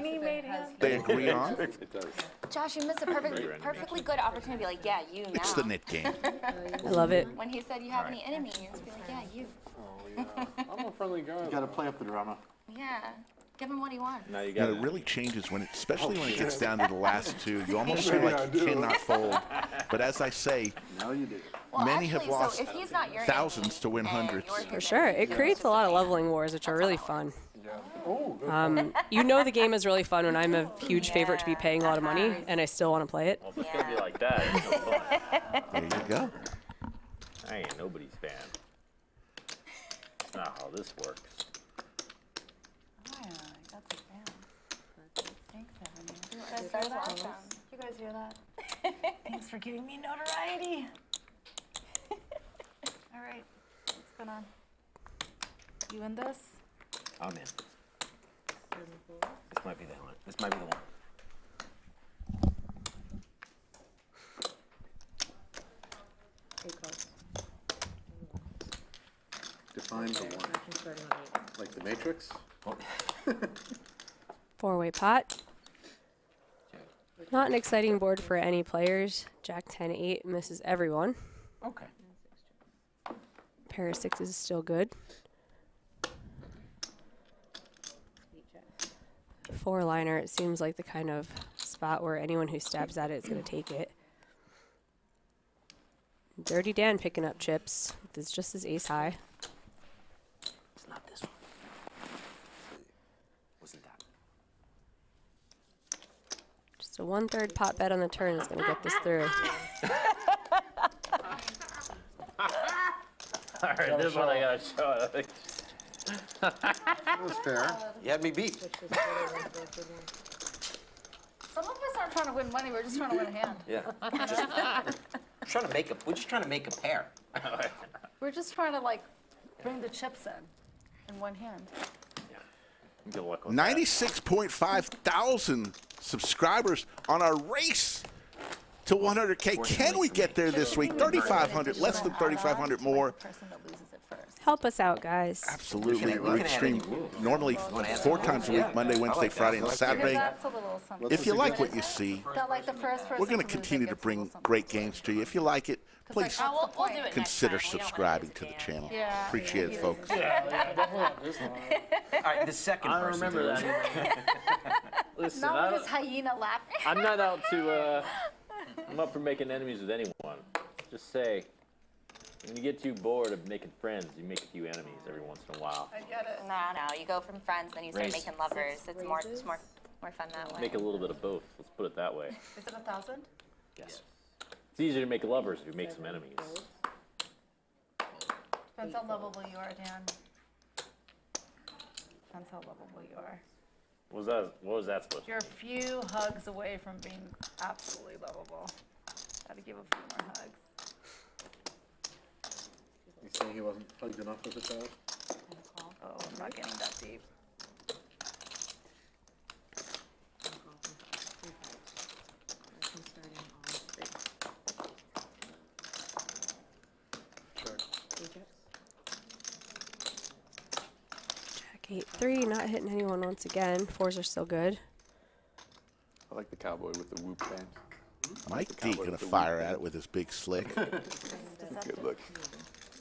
they agree on. Josh, you missed a perfectly good opportunity to be like, yeah, you now. It's the knit game. I love it. When he said you have any enemies, be like, yeah, you. I'm a friendly guy. You gotta play up the drama. Yeah. Give him what he wants. Now it really changes when, especially when it gets down to the last two. You almost feel like you cannot fold. But as I say, now you do. Many have lost thousands to win hundreds. For sure. It creates a lot of leveling wars, which are really fun. You know the game is really fun when I'm a huge favorite to be paying a lot of money, and I still want to play it. Well, if it's gonna be like that, it's no fun. There you go. I ain't nobody's fan. That's not how this works. You guys hear that? Thanks for giving me notoriety. All right, what's going on? You in this? I'm in. This might be the one. This might be the one. Define the one. Like the Matrix? Four-way pot. Not an exciting board for any players. Jack 10-8 misses everyone. Okay. Pair of sixes is still good. Four-liner, it seems like the kind of spot where anyone who stabs at it is going to take it. Dirty Dan picking up chips. It's just his ace high. It's not this one. Wasn't that? Just a 1/3 pot bet on the turn is going to get this through. All right, this one I gotta show it. That was fair. You had me beat. Some of us aren't trying to win money. We're just trying to win a hand. Yeah. We're just trying to make a pair. We're just trying to like bring the chips in one hand. Good luck with 96.5 thousand subscribers on our race to 100K. Can we get there this week? 3,500, less than 3,500 more. Help us out, guys. Absolutely. We stream normally 4 times a week, Monday, Wednesday, Friday, and Saturday. If you like what you see, we're going to continue to bring great games to you. If you like it, please consider subscribing to the channel. Appreciate it, folks. All right, the second I person. remember that. Listen, Not with this hyena laughing. I'm not out to, I'm up for making enemies with anyone. Just say, when you get too bored of making friends, you make a few enemies every once in a while. I get it. No, you go from friends, then you start Race. making lovers. It's more fun that way. Make a little bit of both. Let's put it that way. Is it 1,000? Yes. It's easier to make lovers if you make some enemies. Depends how lovable you are, Dan. Depends how lovable you are. What was that supposed to be? You're a few hugs away from being absolutely lovable. Gotta give a few more hugs. Saying he wasn't hugged enough with his dad. Oh, I'm not getting that deep. Jack 8-3, not hitting anyone once again. Fours are still good. I like the cowboy with the whoop band. Mike D gonna fire at it with his big slick. Good look.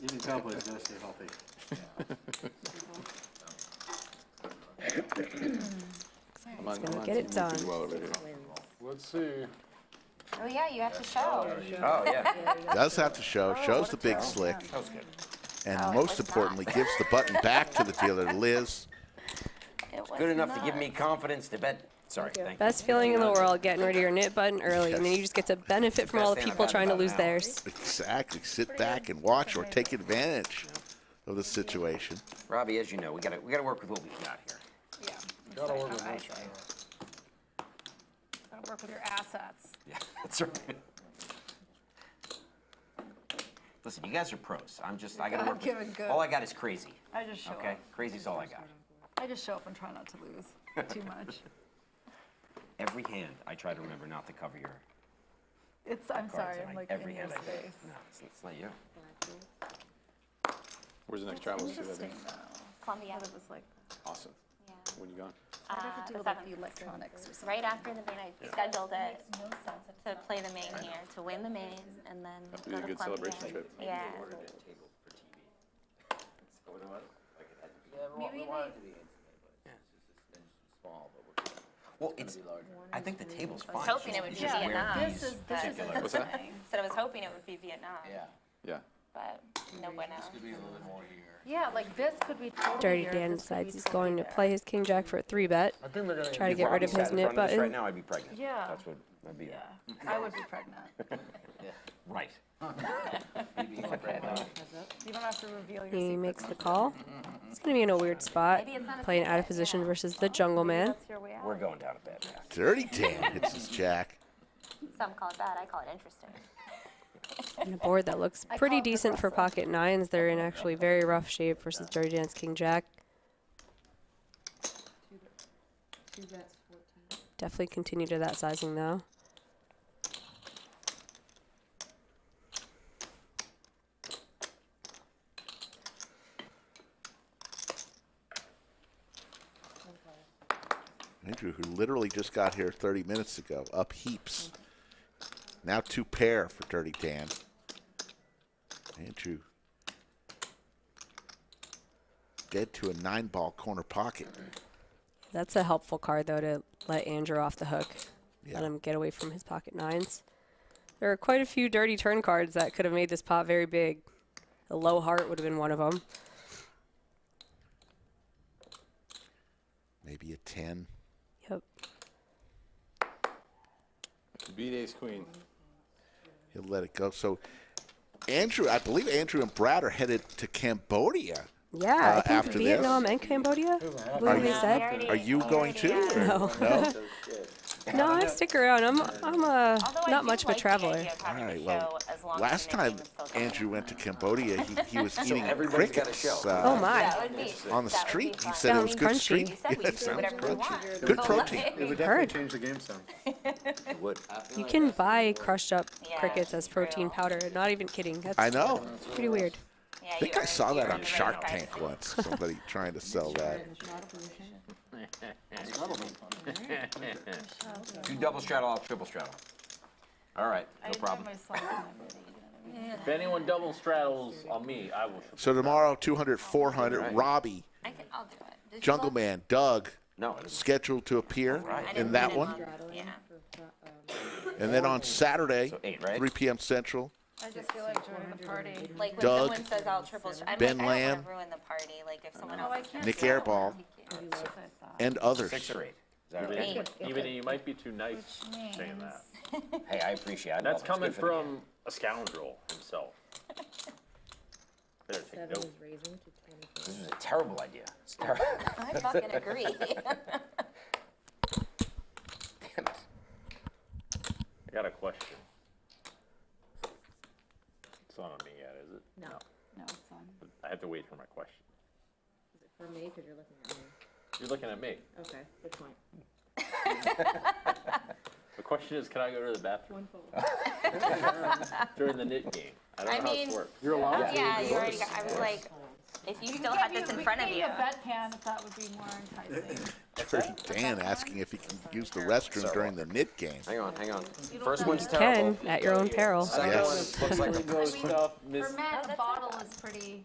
Even cowboys gotta stay healthy. He's gonna get it done. Let's see. Oh yeah, you have to show. Oh, yeah. Does have to show. Shows the big slick. That was good. And most importantly, gives the button back to the dealer, Liz. Good enough to give me confidence to bet. Sorry, thank you. Best feeling in the world, getting rid of your knit button early, and then you just get to benefit from all the Best thing people I've trying to had lose about an hour. theirs. Exactly. Sit back and watch or take advantage of the situation. Robbi, as you know, we gotta work with what we got here. Yeah. Gotta work with I this. say. Gotta work with your assets. Yeah, that's right. Listen, you guys are pros. I gotta I'm work giving with. good. All I got is crazy. I just show Okay, up. crazy's all I got. I just show up and try not to lose too much. Every hand, I try to remember not to cover your I'm cards. sorry, and I'm like every in your hand I do. space. No, it's not you. Where's the next It's travel? interesting though. Columbia. That it was like, Awesome. Yeah. When you gone? I'd have to The deal with like 7th. the electronics or something. Right after the main, I scheduled it to play the main here, to win the main, and then That'd be go a to good Columbia. celebration trip. Yeah. Maybe Well, it's. I think the table's fine. I was hoping it would be It's just where Vietnam. these This is particular- What's that? Said I was hoping it would be Vietnam. Yeah. But no bueno. Could be a little bit more here. Yeah, like this could be totally Dirty here, Dan this could be decides he's totally going to there. play his king jack for a 3-bet. I think they're gonna. Try to If get rid Robbi of sat his in knit front of this button. Right now, I'd be pregnant. Yeah. That's what I'd be. Yeah, I would be pregnant. Right. You don't have to reveal your He secrets. makes the call. He's going to be in a weird spot, Maybe it's not a playing out of secret, position yeah. versus the Jungleman. That's your way out. We're going down to bed. Yeah. Dirty Dan hits his jack. Some call it bad, I call it interesting. And a board that looks pretty decent for pocket nines. They're in actually very rough shape versus Dirty Dan's king jack. Definitely continue to that sizing though. Andrew, who literally just got here 30 minutes ago, up heaps. Now 2 pair for Dirty Dan. Andrew dead to a 9-ball corner pocket. That's a helpful card though to let Andrew off the hook. Yeah. Let him get away from his pocket nines. There are quite a few dirty turn cards that could have made this pot very big. A low heart would have been one of them. Maybe a 10. Yep. Beat ace queen. He'll let it go. So Andrew, I believe Andrew and Brad are headed to Cambodia. Yeah, I think after Vietnam and Cambodia. I believe they said. Are you going too? or- No. No? No, I stick around. I'm not much of a traveler. All right. Well, last time Andrew went to Cambodia, he was eating everybody's got a crickets show. Oh my. on the street. He said it was good Sounds street. crunchy. Yeah, it sounds crunchy. Good protein. It would Heard. definitely change the game some. It would. You can buy crushed up crickets as protein powder. Not even kidding. That's I know. pretty weird. I think I saw that on Shark Tank once. Somebody trying to sell that. 2 double straddle, I'll triple straddle. All right, no problem. If anyone double straddles on me, I will. So tomorrow, 200, 400. Robbi, I'll do it. Did you look? Jungleman, Doug, No. scheduled to appear I in didn't that put it one. on. Yeah. And then on Saturday, So 8, right? 3 p.m. Central, I just feel like joining the party. Like when Doug, someone says I'll triple, I'm Ben like, I don't Lamb, want to ruin the party. Like if someone Oh, I else. can't Nick see that Airball, one. and others. 6 or 8. Is that Even, right? even you might be too nice saying that. Hey, I appreciate it. That's It's coming good for the game. from a scoundrel himself. There, take note. This is a terrible idea. It's terrible. I fucking agree. Damn it. I got a question. It's not on me yet, is it? No. No, it's on. wait for my question. Is it for me? Because you're looking at me. You're looking at me. Okay, good point. The question is, can I go to the bathroom? One fold. During the knit game. I don't I know how mean, this works. You're allowed to. Yeah, you already got. I was like, if you still had this in front of you. A bedpan if that would be more enticing. Dirty Dan asking if he can use the restroom during the knit game. Hang on. First one's You terrible. can, at your own peril. Second Yes. one looks like For men, a bottle is pretty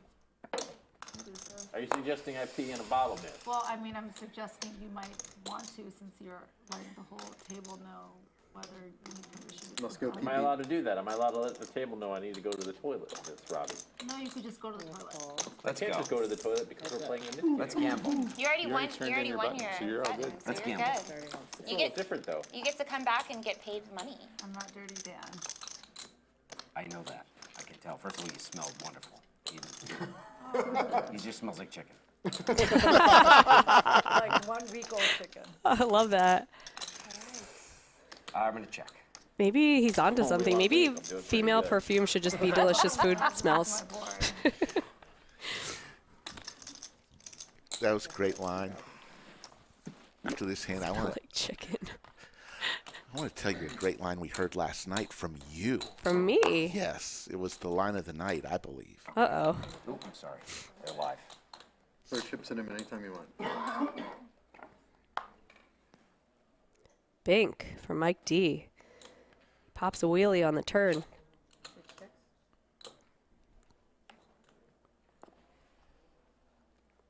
conducive. Are you suggesting I pee in a bottle, miss? Well, I mean, I'm suggesting you might want to, since you're letting the whole table know whether you need permission. Let's go Am I allowed to do that? Am I allowed to let the table know I need to go to the toilet, Miss Robbi? No, you could just go to the toilet. I can't just go to the toilet because we're playing a knit game. Let's gamble. You already won. You turned in already your won button, your so you're all button, good. so Let's you're gamble. good. It's a You little get different, though. you get to come back and get paid money. I'm not dirty Dan. I know that. I can tell. First of all, you smelled wonderful. He just smells like chicken. Like 1 week old chicken. I love that. I'm gonna check. Maybe he's onto something. Maybe I'm doing pretty female good. perfume should just be delicious food smells. That was a great line. After this hand, I want Like chicken. to tell you a great line we heard last night from you. From me. Yes, it was the line of the night, I believe. Uh-oh. Oh, I'm sorry. They're live. Throw chips in him anytime you want. Bink for Mike D. Pops a wheelie on the turn.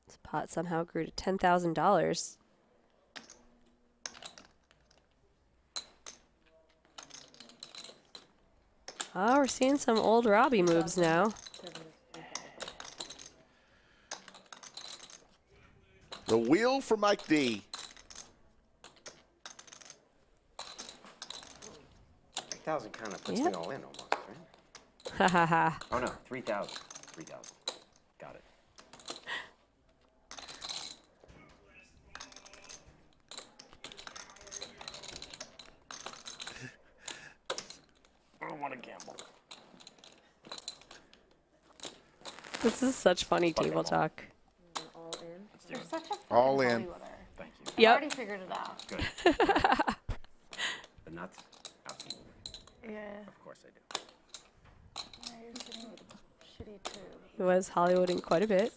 This pot somehow grew to $10,000. Oh, we're seeing some old Robbi moves now. The wheel for Mike D. 3,000 kind of puts Yeah. me all in almost, right? Ha ha ha. Oh no, 3,000. 3,000. Got it. I don't want to gamble. This is such funny table talk. All in. You're such a All fucking in. Hollywooder. Thank you. I Yep. already figured it out. Good. The nuts? Absolutely. Yeah. Of course I do. You're sitting with a shitty tube. He was Hollywooding quite a bit.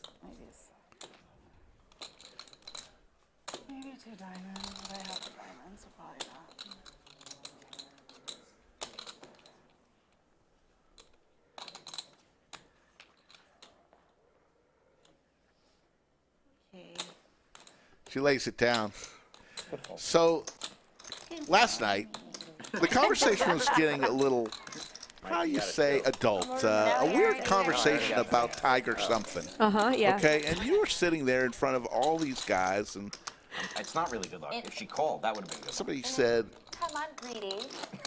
Maybe 2 diamonds, but I have the diamonds, so probably not. Okay. She lays it down. So, last night, the conversation was getting a little, how you say, adult. A weird conversation about Tiger something. Uh-huh, yeah. Okay, and you were sitting there in front of all these guys, and It's not really good luck. If she called, that would have been good luck. somebody said, Come on, greedy.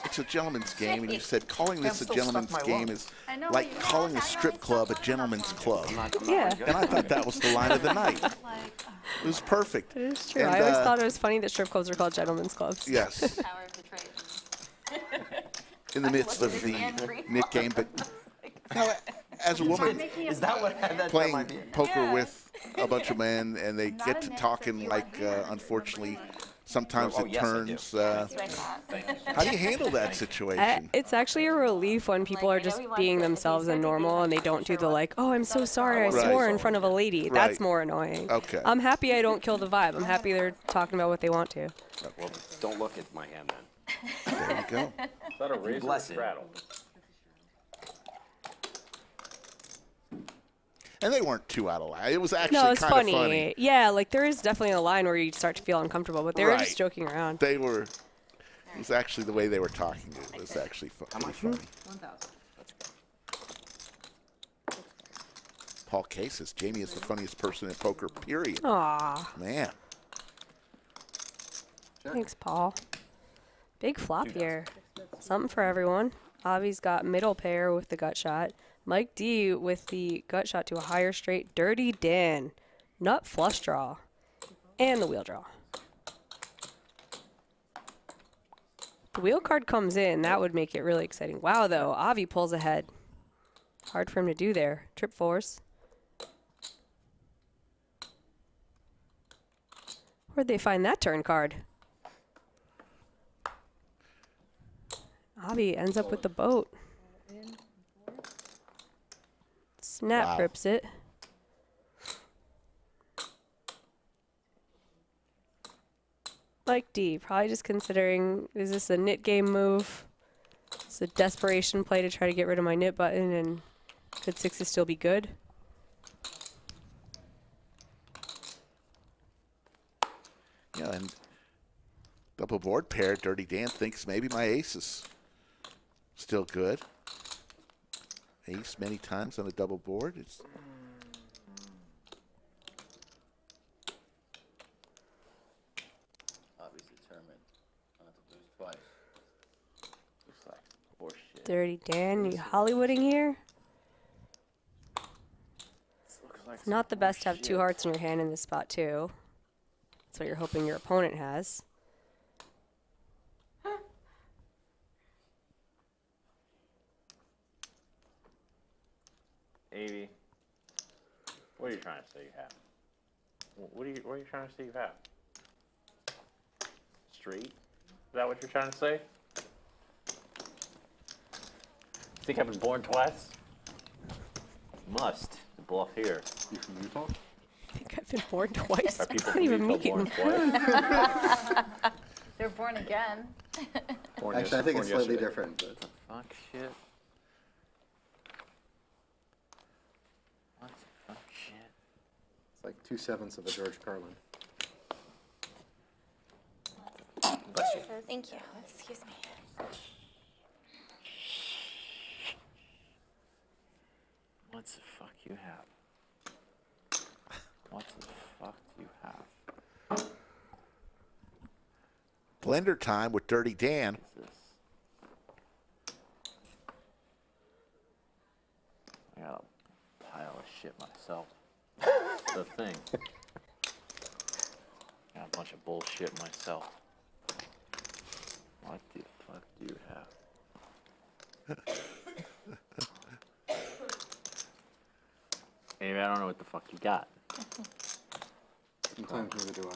it's a gentleman's game, and you said calling this a still gentleman's stuck my game lung. is I know like what you calling a strip club a gentleman's club. I'm not Yeah. very good. And I thought that was the line of the night. Like, It was perfect. It is true. And, I always thought it was funny that strip clubs are called gentlemen's clubs. Yes, Power of the trade. in the midst of the knit game, but now, as a woman Is that what that playing might be? poker with a bunch of men, and they get to talking like, unfortunately, sometimes Oh, it yes, I do. turns. That's what I thought. How do you handle that situation? It's actually a relief when people are just being themselves and normal and they don't do the like, oh, I'm so sorry, I Right. swore in front of a lady. That's Right. more annoying. Okay. I'm happy I don't kill the vibe. I'm happy they're talking about what they want to. Well, don't look at my hand then. There you go. Is that a razor or Bless it. straddle? And they weren't too out of line. It was actually No, it's kind funny. of funny. Yeah, like there is definitely a line where you start to feel uncomfortable, but they were Right. just joking around. They were. It was actually the way they were talking. It was actually pretty funny. 1,000. Paul Case says Jamie is the funniest person in poker. Period. Aw, Man. thanks, Paul. Big flop here. Something for everyone. Avi's got middle pair with the gut shot. Mike D with the gut shot to a higher straight. Dirty Dan. Nut flush draw. And the wheel draw. The wheel card comes in. That would make it really exciting. Wow, though. Avi pulls ahead. Hard for him to do there. Trip fours. Where'd they find that turn card? Avi ends up with the boat. Snap Wow. rips it. Like D, probably just considering, is this a knit game move? It's a desperation play to try to get rid of my knit button, and could sixes still be good? Yeah, and double board pair. Dirty Dan thinks maybe my ace is still good. Ace many times on a double board. It's Avi's determined not to lose twice. Looks like horseshit. Dirty Dan, you Hollywooding here? It's not the best to have two hearts in your hand in this spot, too. That's what you're hoping your opponent has. Avi, what are you trying to say you have? What are you trying to say you have? Straight? Is that what you're trying to say? Think I've been born twice? Must. Bluff here. You from Utah? I think I've been born twice. Are What people does that from even Utah mean? born twice? They're born again. Actually, I think it's slightly different. But. Fuck shit. What the fuck shit? It's like 2/7 of a George Carlin. Bless you. Thank you. Excuse me. What the fuck you have? What the fuck do you have? blender time with Dirty Dan. I got a pile of shit myself. That's the thing. Got a bunch of bullshit myself. What the fuck do you have? Maybe I don't know what the fuck you got. Sometimes neither do I.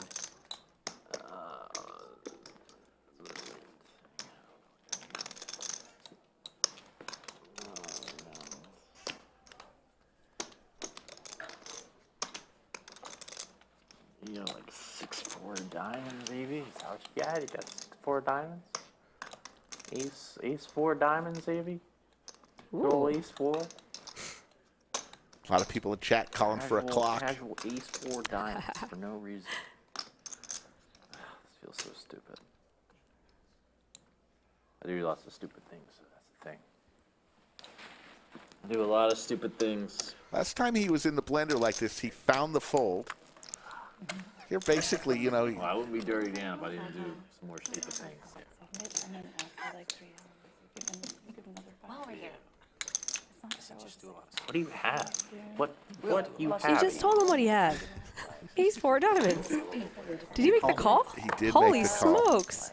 You got like 6-4 diamonds, baby. Is that what you got? You got 6-4 diamonds? Ace 4 diamonds, baby. Roll ace 4. A lot of people in chat calling for a clock. Casual ace 4 diamonds for no reason. This feels so stupid. I do lots of stupid things, so that's the thing. I do a lot of stupid things. Last time he was in the blender like this, he found the fold. You're basically, you know. Well, I wouldn't be Dirty Dan if I didn't do some more stupid things. While we're here. What do you have? What do you have? You just told him what he had. Ace 4 diamonds. Did he make the call? He did Holy make the call. smokes.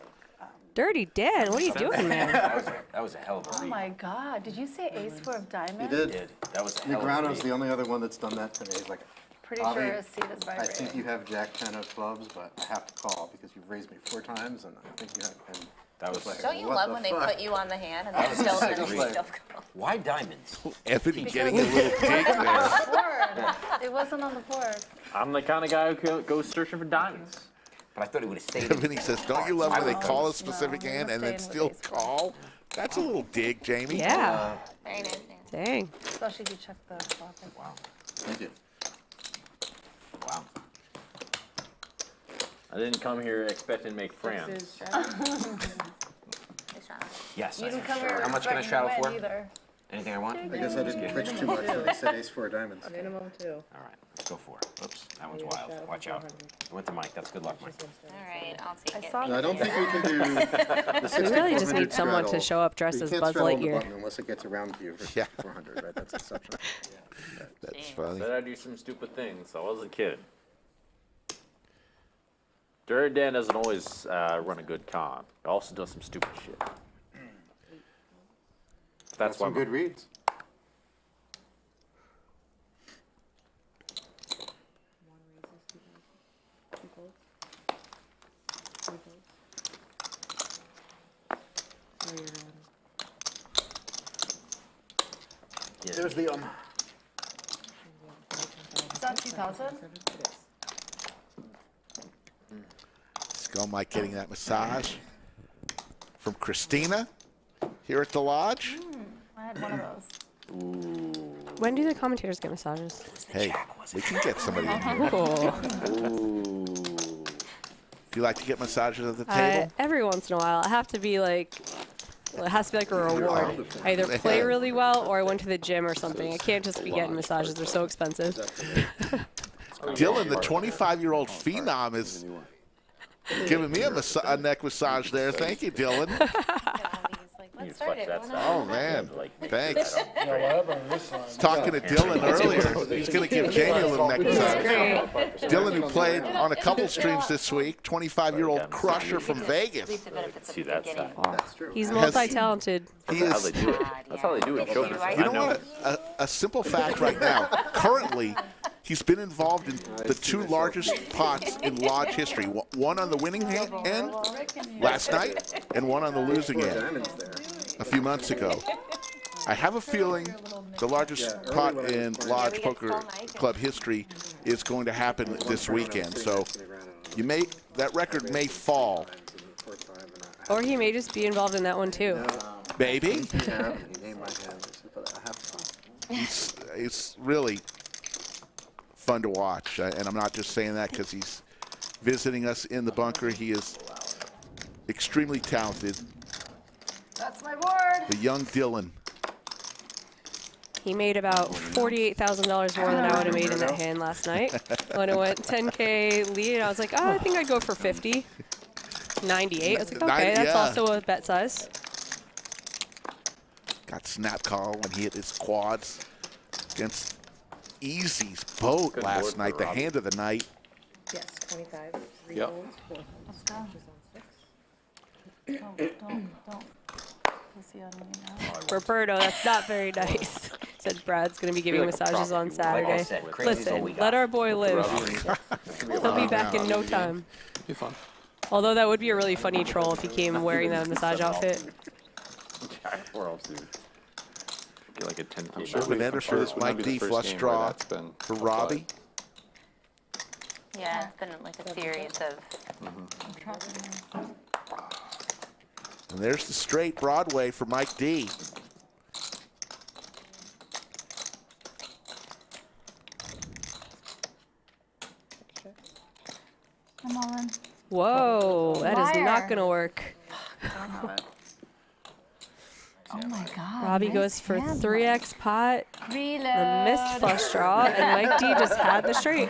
Dirty Dan, what are you doing, man? That was a hell of a Oh read. my God! Did you say ace 4 of diamonds? You did. That was a hell of a Negrano's read. the only other one that's done that to me. Like, Pretty Avi, sure his seat is I vibrating. think you have Jack 10 of clubs, but I have to call because you've raised me 4 times, and I think you have. And That was like, Don't you what love the when they fuck? put you on the hand and That then was still, a and then sick you read. still go? Why diamonds? Ebony getting a little dig there. Board. It wasn't on the board. I'm the kind of guy who goes searching for diamonds. But I thought he would have stayed. Ebony says, don't you love when they call a specific No, hand and you're then staying still with ace four. call? That's a little dig, Jamie. Yeah. Very nice, Dan. Dang. Especially if you check the clock. Wow. Thank you. Wow. I didn't come here expecting to make friends. Yes. You I didn't am come sure. here How much can I expecting straddle to for? win either. Anything I want? I guess I didn't twitch too much when they said ace 4 diamonds. Minimum 2. All right, let's go for it. Oops, that one's wild. Watch out. I went to Mike. That's good luck, Mike. All right, I'll take it. No, I don't think we can do the We really just 6400 need someone to straddle. show up dressed You as can't Buzz straddle the Lightyear. button unless it gets around to you for 400, right? That's exceptional. That's funny. Said I do some stupid things. I wasn't kidding. Dirty Dan doesn't always run a good con. He also does some stupid shit. That's why some good reads. There's the Is that 2,000? Skull Mike getting that massage from Christina here at the lodge. I had one of those. When do the commentators get massages? Hey, we can get somebody in here. Do you like to get massages at the table? Every once in a while. I have to be like, well, it has to be like a reward. I either play really well or I went to the gym or something. I can't just be getting massages. They're so expensive. Dylan, the 25-year-old phenom, is giving me a neck massage there. Thank you, Dylan. Let's start it. Oh, man. Thanks. I was talking to Dylan earlier. He's going to give Jamie a little neck massage. Dylan, who played on a couple streams this week, 25-year-old crusher from Vegas. See that side. He's multi-talented. He is. That's how they do it. Show You know what? A simple fact right now. Currently, he's been involved in the two largest pots in lodge history. One on the winning end last night, and one on the losing end a few months ago. I have a feeling the largest pot in Lodge Poker Club history is going to happen this weekend. So that record may fall. Or he may just be involved in that one too. Maybe. It's really fun to watch, and I'm not just saying that because he's visiting us in the bunker. He is extremely talented. That's my board. The young Dylan. He made about $48,000 more than I would have made in that hand last night. When it went 10K lead, I was like, oh, I think I'd go for 50. 98. I was like, okay, that's also a bet size. Got snap call when he hit his quads against Easy's boat last night, the hand of the night. Yes, 25. Yep. Let's go. Don't. We'll see on me now. Roberto, that's not very nice. Said Brad's going to be giving massages on Saturday. Listen, let our boy live. He'll be back in no time. Be fun. Although that would be a really funny troll if he came wearing that massage outfit. Where else, dude? Get like a 10K. Open-ender for Mike D, flush draw for Robbi. Yeah, it's been like a series of. And there's the straight Broadway for Mike D. I'm all in. Whoa, that is not going to work. Oh my God. Robbie goes for 3x pot, Reload. the missed flush draw, and Mike D just had the straight.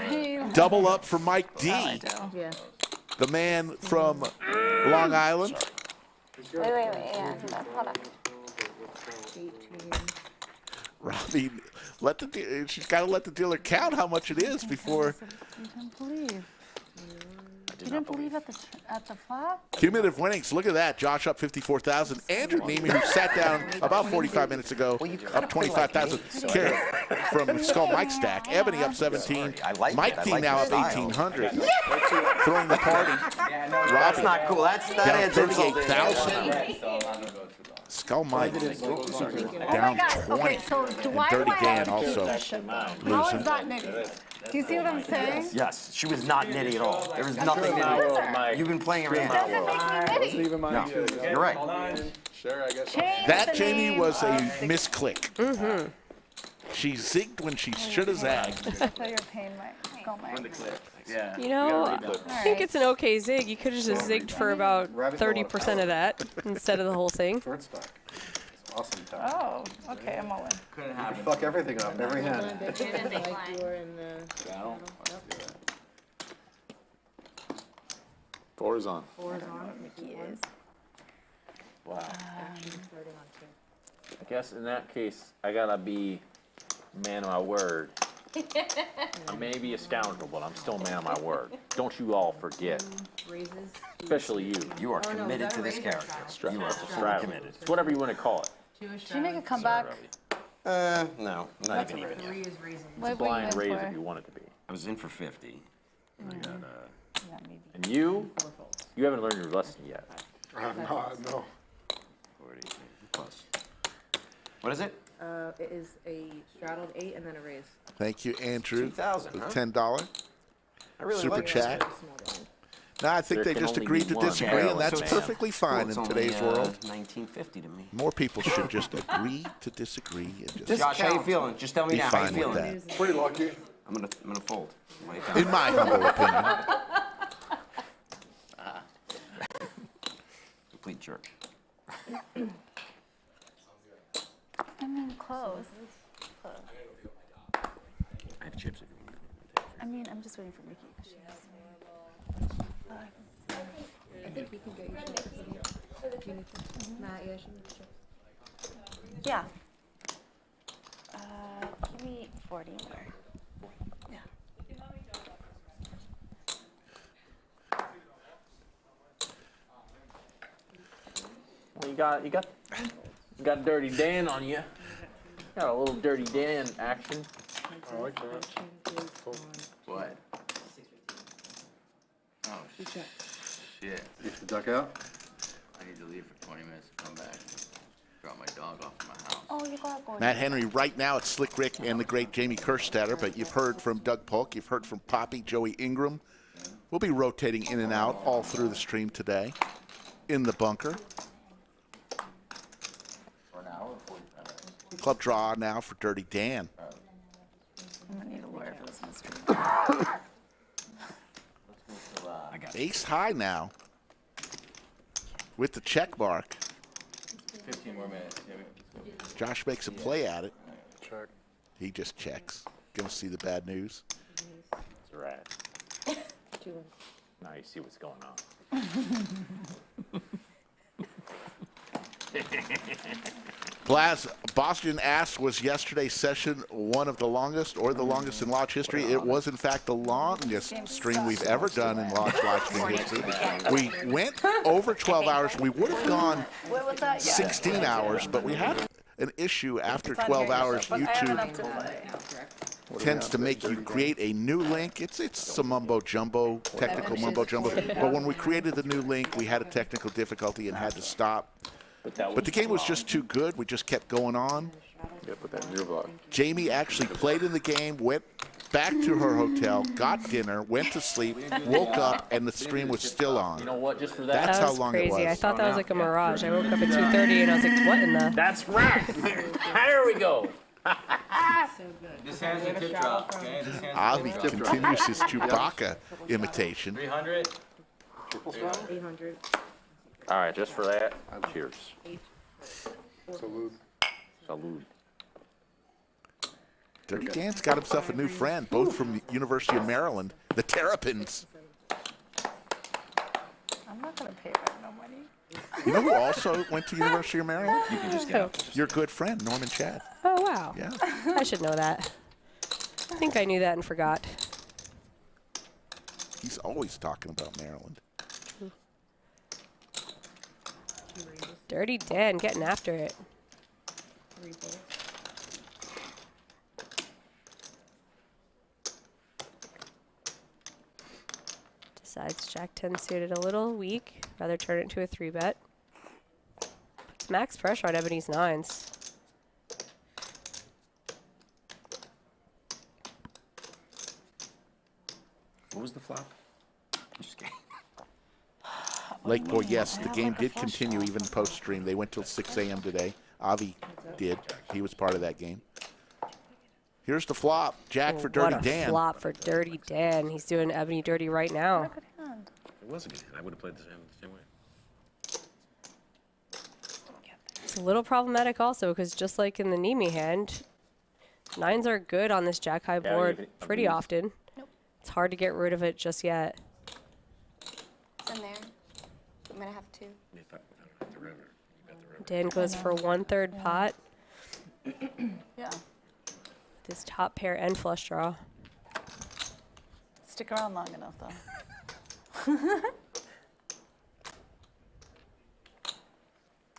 Double up for Mike D. Yeah. The man from Long Island. Wait, yeah, hold on. 18. Robbie, she's got to let the dealer count how much it is before. You didn't believe. You didn't believe at the flop? Cumulative winnings, look at that. Josh up 54,000. Andrew Neeme, who sat down about 45 minutes ago, up 25,000. From Skull Mike stack. Ebony up 17. Mike D now up 1,800. Throwing the party. That's not cool. That Down adds insult to 38,000. Skull Mike down 20. Okay, so why Dirty do I Dan have to also keep this shit, though? How losing. is that nitty? Do you see what I'm saying? Yes, she was not nitty at all. There was nothing nitty. You've been playing her hand. Doesn't make me nitty. No, you're right. Sure, I guess. That, Jamie, was a misclick. She zigged when she should have zagged. I thought you were paying my Skull Mike. Yeah. You know, I think it's an okay zig. You could have just zigged for about 30% of that instead of the whole thing. Short stack. It's awesome time. Oh, okay, I'm all in. You can fuck everything up, every hand. Four is on. He is. Wow. I guess in that case, I gotta be man of my word. I may be a scoundrel, but I'm still a man of my word. Don't you all forget. Especially you. You are committed to this character. You are fully Straddles. committed. It's whatever you want to call it. Did you make a comeback? No, not even yet. What It's were you blind in raise for? if you want it to be. I was in for 50. I got, And you haven't learned your lesson yet. I have not, no. 40. Close. What is it? It is a straddled 8 and then a raise. Thank you, Andrew. 2,000, with huh? $10 I really super like chat. that. No, I think There they can just only agreed be to one. disagree, Yeah, and that's so it's- perfectly fine it's in only, today's world. 1950 to me. More people should just agree to disagree and just Josh, how you feeling? Just tell me be now. How you fine with feeling? that. Pretty lucky. I'm gonna fold. In my humble opinion. Complete jerk. I mean, close. I have chips if you want. I mean, I'm just waiting for Mickey. 'Cause she has I think we can get you chips. Do you need chips? Nah, yeah, she needs chips. Yeah. Give me 40 more. Yeah. Well, you got Dirty Dan on you. Got a little Dirty Dan action. I like that. What? Oh, shit. You have to duck out? I need to leave for 20 minutes to come back. Drop my dog off at my house. Oh, you gotta go. Matt Henry, right now it's Slick Rick and the great Jamie Kerstetter, but you've heard from Doug Polk, you've heard from Poppy, Joey Ingram. We'll be rotating in and out all through the stream today in the bunker. For an hour or 45 minutes? Club draw now for Dirty Dan. I'm gonna need a lawyer for this mystery. Ace high now with the check mark. 15 more minutes. Yeah, Josh makes a play at it. Check. He just checks. Gonna see the bad news. That's right. Now you see what's going on. Blaz, Boston asked, was yesterday's session one of the longest or the longest in Lodge history? It was, in fact, the longest stream we've ever done in Lodge live stream history. We went over 12 hours. We would have gone 16 hours, but we had an issue after 12 hours. YouTube tends to make you create a new link. It's some mumbo jumbo, technical mumbo jumbo. But when we created the new link, we had a technical difficulty and had to stop. But the game was just too good. We just kept going on. Yeah, put that in your vlog. Jamie actually played in the game, went back to her hotel, got dinner, went to sleep, woke up, and the stream was still on. You know what? Just for that. That's That how was long crazy. it was. I thought that was like a mirage. I woke up at 2:30 and I was like, what in the? That's right. There we go. This hand's a tip drop, okay? This hand's a Avi tip drop. continues his Chewbacca imitation. 300. 800. All right, just for that. Cheers. Salute. Salute. Dirty Dan's got himself a new friend, both from the University of Maryland, the Terrapins. I'm not gonna pay her no money. You know who also went to University of Maryland? You can just get up. Your good friend, Norman Chad. Oh wow. Yeah. I should know that. I think I knew that and forgot. He's always talking about Maryland. Dirty Dan getting after it. Decides Jack 10 suited a little weak. Rather turn it into a 3-bet. Puts max pressure on Ebony's 9s. What was the flop? Just kidding. Lake Boy, yes, the game did continue even post-stream. They went till 6 a.m. today. Avi did. He was part of that game. Here's the flop. Jack for Dirty What a Dan. flop for Dirty Dan. He's doing Ebony dirty right now. It was a good hand. I would have played the same way. It's a little problematic also because just like in the Neeme hand, 9s are good on this Jack high board pretty often. It's hard to get rid of it just yet. It's in there. I'm gonna have two. Dan goes for 1/3 pot. Yeah. This top pair and flush draw. Stick around long enough, though.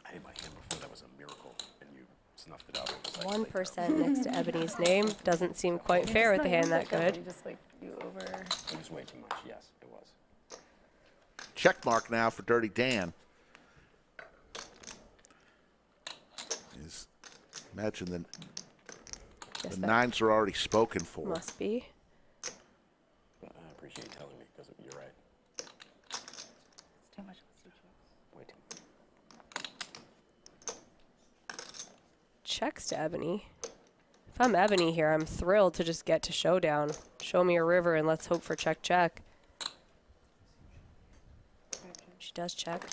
I hit my hand before. That was a miracle, and you snuffed it out. It was like 1% next to Ebony's name. Doesn't seem quite fair with the hand that good. Just like you over. It was way too much. Yes, it was. Check mark now for Dirty Dan. Imagine the nines are already spoken for. Must be. I appreciate telling me because you're right. It's too much. Way too much. Checks to Ebony. If I'm Ebony here, I'm thrilled to just get to showdown. Show me a river and let's hope for check, check. She does check.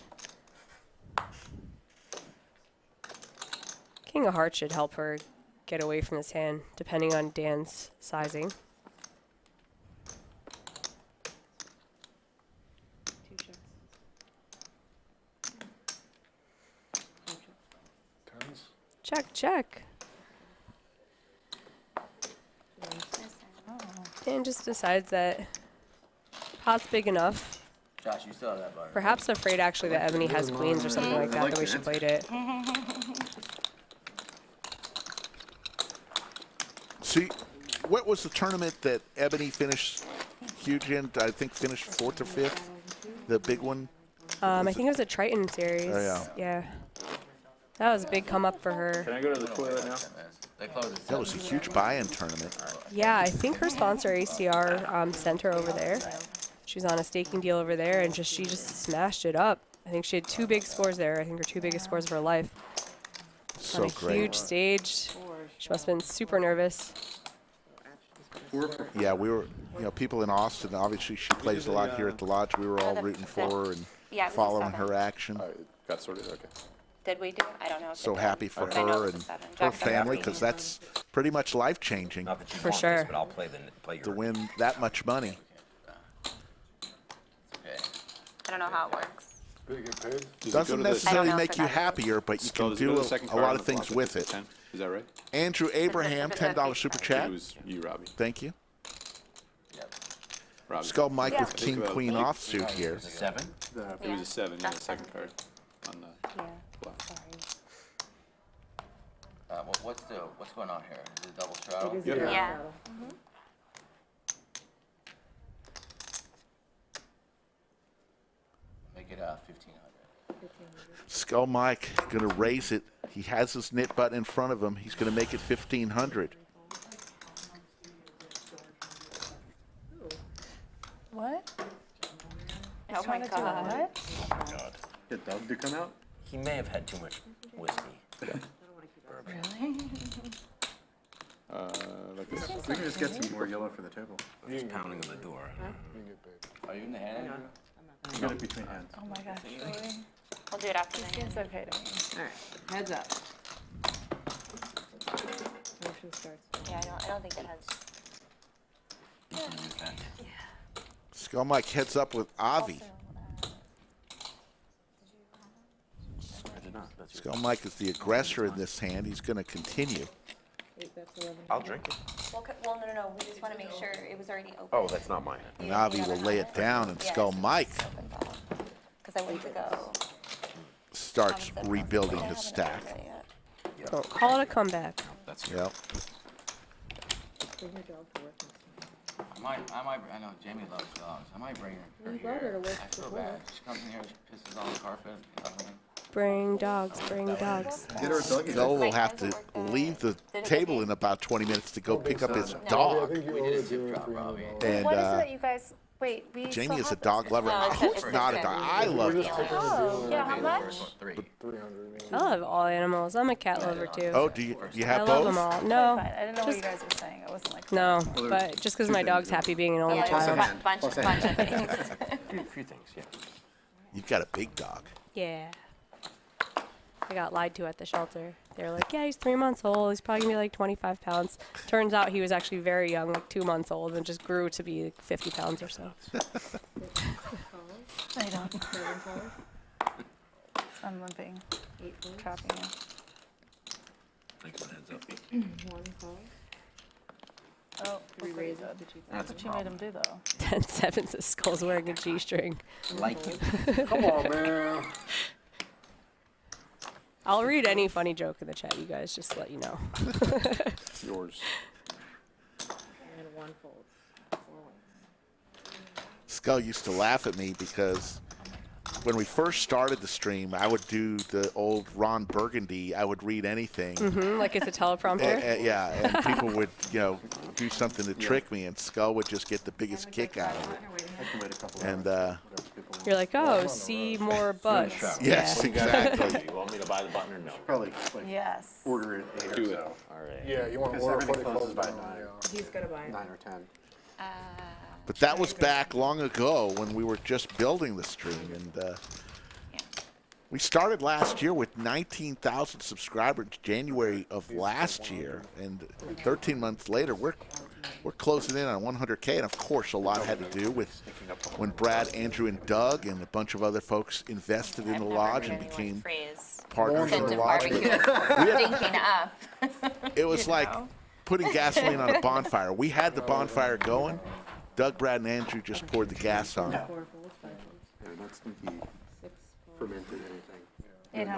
King of Hearts should help her get away from this hand, depending on Dan's sizing. Check, check. Dan just decides that pot's big enough. Josh, you still have that bar. Perhaps afraid actually that Ebony has queens or something like that, the way she played it. See, what was the tournament that Ebony finished huge in? I think finished 4th or 5th. The big one. I think it was a Triton series. Oh, yeah. That was a big come up for her. Can I go to the toilet now? That was a huge buy-in tournament. Yeah, I think her sponsor ACR sent her over there. She was on a staking deal over there, and she just smashed it up. I think she had 2 big scores there. I think her 2 biggest scores of her life. So on a great. huge stage. She must have been super nervous. Yeah, we were, people in Austin, obviously she plays a lot here at the lodge. We were all rooting for her and Yeah, it was a following 7. her action. Got sorted, okay. Did we do? I don't know. If So it did. happy for But I know her it was and a 7. her Jack said family, we because need that's pretty much life-changing For sure. But I'll play to win that much money. I don't know how it works. Did it get paid? Doesn't necessarily make you that. happier, but you Skull, can does it go do to the second a card lot on of the things flop with if it. it's 10? Is that right? Andrew Abraham, $10 super chat. It was you, Robbie. Thank you. Robbie. Skull Mike Yeah. with King Queen offsuit here. 7? It was a 7, yeah, the second card on the flop. What's going on here? Is it a double straddle? Yep. Yeah. Make it 1,500. Skull Mike gonna raise it. He has his knit button in front of him. He's gonna make it 1,500. What? Oh my God. What? God. Get Doug to come out? He may have had too much whiskey. Really? Like this. We can just get some more yellow for the table. Just pounding on the door. Are you in the hand, Andrew? You get it between hands. Oh my gosh, really? We'll do it after the Seems okay to me. All right, heads up. Motion starts. Yeah, I don't think it has. Skull Mike heads up with Avi. Skull Mike is the aggressor in this hand. He's gonna continue. I'll drink it. Well, no. We just want to make sure it was already open. Oh, that's not mine. And Avi will lay it down, and Skull Mike Because I went to go. starts rebuilding his stack. Oh, call it a comeback. Yep. I know Jamie loves dogs. I might bring her You brought her to here. work I feel before. bad. She comes in here, she pisses on the carpet. You know what I mean? Bring dogs, bring dogs. Get her a doggy. Skull will have to leave the table in about 20 minutes to go pick up his dog. We did a tip drop, Robbie. And What is it that you guys? Wait, we. Jamie still is a have dog this? lover. No, Who's not a dog? I love dogs. Oh, yeah. How much? 3. I love all animals. I'm a cat lover too. Oh, do you I have love them both? all. No, Fine. I didn't know what you guys were saying. I wasn't like. no, but just because my dog's happy being an only Yeah, child. a bunch of things. A few things, yeah. You've got a big dog. Yeah. I got lied to at the shelter. They were like, yeah, he's 3 months old. He's probably going to be like 25 pounds. Turns out he was actually very young, like 2 months old, and just grew to be like 50 pounds or so. I don't. I'm limping. Trapping you. Thanks for the heads up. 1 call. Oh, 3 look what you raises. did. That's what you made him do, though. 10-7 says Skull's wearing a G-string. Like it. Come on, man. I'll read any funny joke in the chat, you guys, just to let you know. It's yours. And 1 folds. Skull used to laugh at me because when we first started the stream, I would do the old Ron Burgundy. I would read anything. Like it's a teleprompter. Yeah, and people would, do something to trick me, and Skull would just get the biggest kick out of it. And You're like, oh, see more butts. yes, Yeah. exactly. You want me to buy the button or no? Probably Yes. order it later. Do it. So. All right. Yeah, you want to Because order everything before closes it by closes 9. down, He's gonna buy it. 9 or 10. But that was back long ago when we were just building the stream, and we started last year with 19,000 subscribers January of last year, and 13 months later we're closing in on 100K, and of course a lot had to do with when Brad, Andrew, and Doug and a bunch of other folks invested in the lodge and became partners in the lodge. Stinking up. It was like putting gasoline on a bonfire. We had the bonfire going. Doug, Brad, and Andrew just poured the gas on. Yeah, not stinky, fermented anything.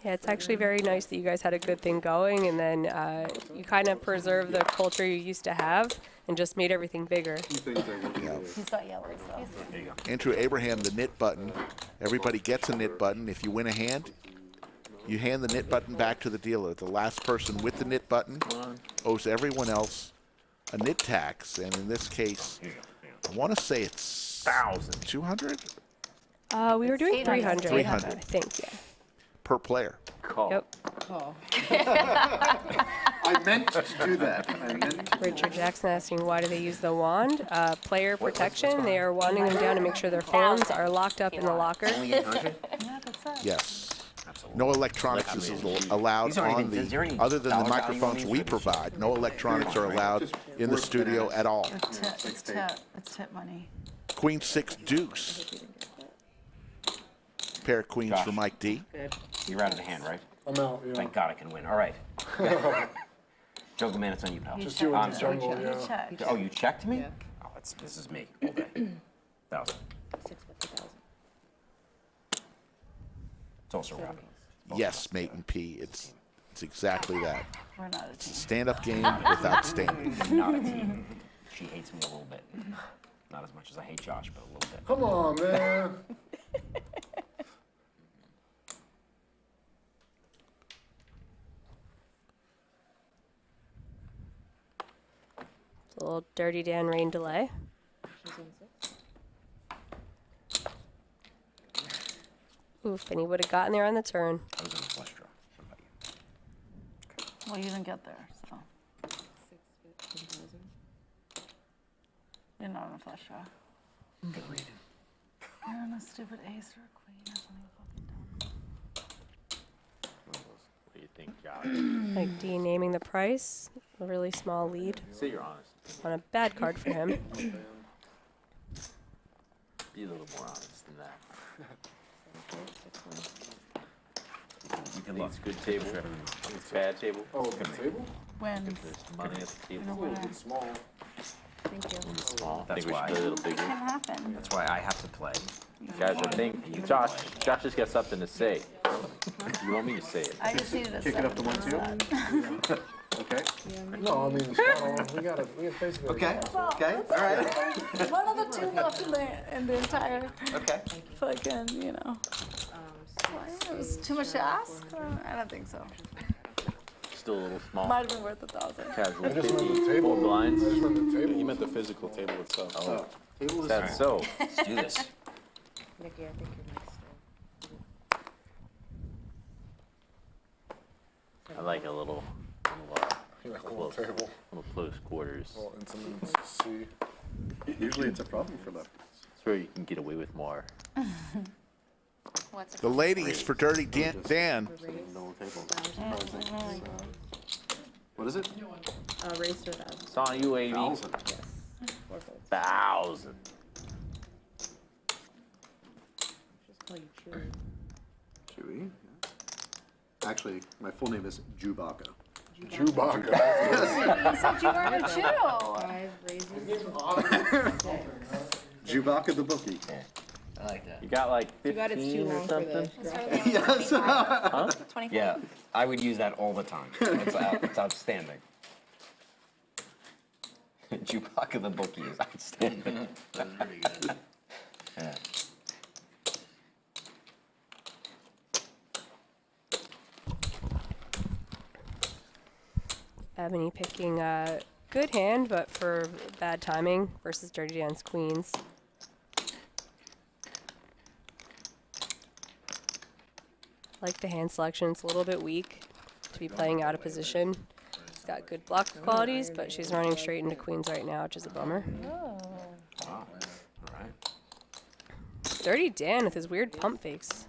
Yeah, it's actually very nice that you guys had a good thing going, and then you kind of preserve the culture you used to have and just made everything bigger. He's got yellows though. Andrew Abraham, the knit button. Everybody gets a knit button. If you win a hand, you hand the knit button back to the dealer. The last person with the knit button owes everyone else a knit tax, and in this case, I want to say it's 200 We were doing 300, 300. I think, yeah. per player. Yep. I meant to do that. Richard Jackson asking why do they use the wand? Player protection. They are wanding them down to make sure their phones are locked up in the locker. Yes. No electronics is allowed on the, other than the microphones we provide, no electronics are allowed in the studio at all. It's tip money. Queen 6 deuce. Pair of queens for Mike D. You're out of the hand, right? I'm out, yeah. Thank God I can win. All right. Jungleman, it's on you, pal. Just you and I'm the sorry. jungle, yeah. Oh, you checked me? Oh, this is me. Okay. 1,000. It's also Robbi. Yes, Mate and P. It's exactly that. We're not a It's a team. stand-up game without standing. Not a team. She hates me a little bit. Not as much as I hate Josh, but a little bit. Come on, man. A little Dirty Dan rain delay. Oof, and he would have gotten there on the turn. I was in a flush draw. Well, you didn't get there, so. You're not on a flush draw. Good reading. You're on a stupid ace or a queen or something fucking dumb. What do you think, Josh? Like D naming the price. A really small lead. Say you're honest. On a bad card for him. Be a little more honest than that. You can it's good table. It's bad table. Oh, good table? Wins. There's money at the table. It's a little bit small. Thank you. Small. I That's think we why. should play a little bigger. Can happen. That's why I have to play. Guys, I think Josh has got something to say. You want me to say it? I just needed a Kick it up to 1-2. Okay. No, I mean, it's not, we got basically. Okay. Okay. That's All right. There's one of the two left in the entire Okay. fucking, you know. It was too much to ask? I don't think so. Still a little small. Might have been worth 1,000. Casual I just 50, meant the table. 4 blinds. I just meant the table. He meant the physical table itself. Oh, Table is that's so. Let's do this. Nikki, I think you're next. I like a little You like a little table. little close quarters. Well, intimate to see. Usually it's a problem for lefties. It's where you can get away with more. What's it The ladies for Dirty Dan. Middle of the table. What is it? Raise to 1,000. It's on you, Avi. 1,000. Yes. 4 folds. 1,000. Just call you Chewy. Chewy. Yeah. Actually, my full name is Jubaka. Chewbacca. You said you weren't a Jew. 5 raises to 6. Jubaka the bookie. I like that. You got like Too bad it's too 15 or long for something? the Yes. Huh? 25? Yeah, I would use that all the time. It's outstanding. Chewbacca the bookie is outstanding. That's pretty good. Yeah. Ebony picking a good hand, but for bad timing versus Dirty Dan's queens. Like the hand selection, it's a little bit weak to be playing out of position. She's got good block qualities, but she's running straight into queens right now, which is a bummer. Wow. All right. Dirty Dan with his weird pump fakes.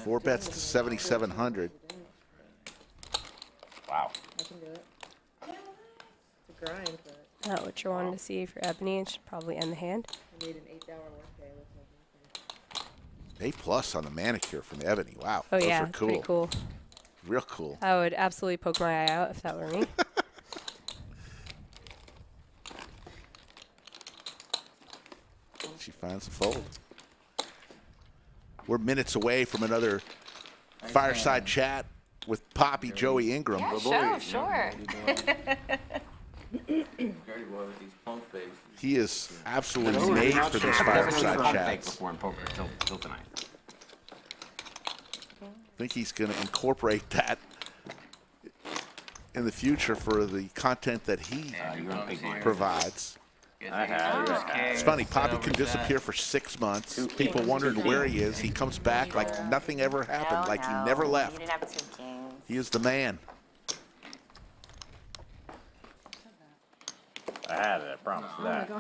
4 bets to 7,700. Wow. I can do it. It's a grind, but Not what you're wanting to see for Ebony. It should probably end the hand. I made an 8-hour workday with my A+ on the manicure from Ebony. Wow. Oh Those yeah, are cool. pretty cool. Real cool. I would absolutely poke my eye out if that were me. She finds the fold. We're minutes away from another fireside chat with Poppy Joey Ingram. Yeah, sure. He is absolutely made for these fireside chats. Before in poker till tonight. I think he's going to incorporate that in the future for the content that he provides. It's funny, Poppy can disappear for 6 months. People wondering where he is. He comes back like nothing ever happened, like he never left. He is the man. I had it, I promise you that.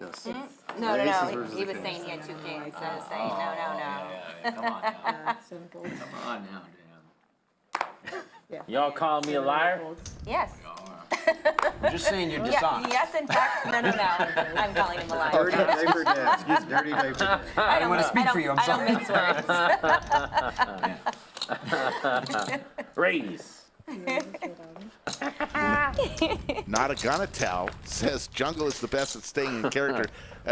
Yes. No. He was saying he had 2 kings. So I was saying, no. Come on now. simple. Come on now, Dan. Yeah. Y'all calling me a liar? Yes. I'm just saying you're dishonest. Yes, in fact, no. I'm calling him a liar. Dirty diaper dad. Excuse me, dirty diaper dad. I don't want to speak for you. I'm sorry. I don't mince words. Raise. Not a gonna tell. Says Jungle is the best at staying in character.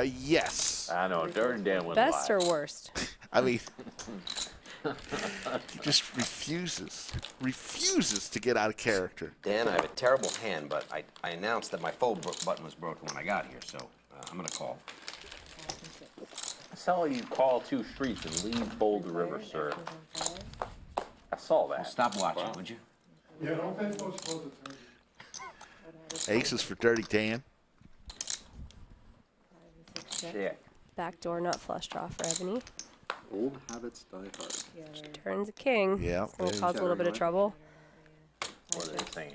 Yes. I know, Dirty Dan was Best or worst? I mean, he just refuses to get out of character. Dan, I have a terrible hand, but I announced that my fold button was broken when I got here, so I'm going to call. I saw you call 2 streets and leave Boulder River, sir. I saw that. Well, stop watching, would you? Yeah, don't pay close attention. Aces for Dirty Dan. Shit. Backdoor nut flush draw for Ebony. Old habits die hard. She turns a king. Yeah, It's going to cause a little bit of trouble. What are they saying?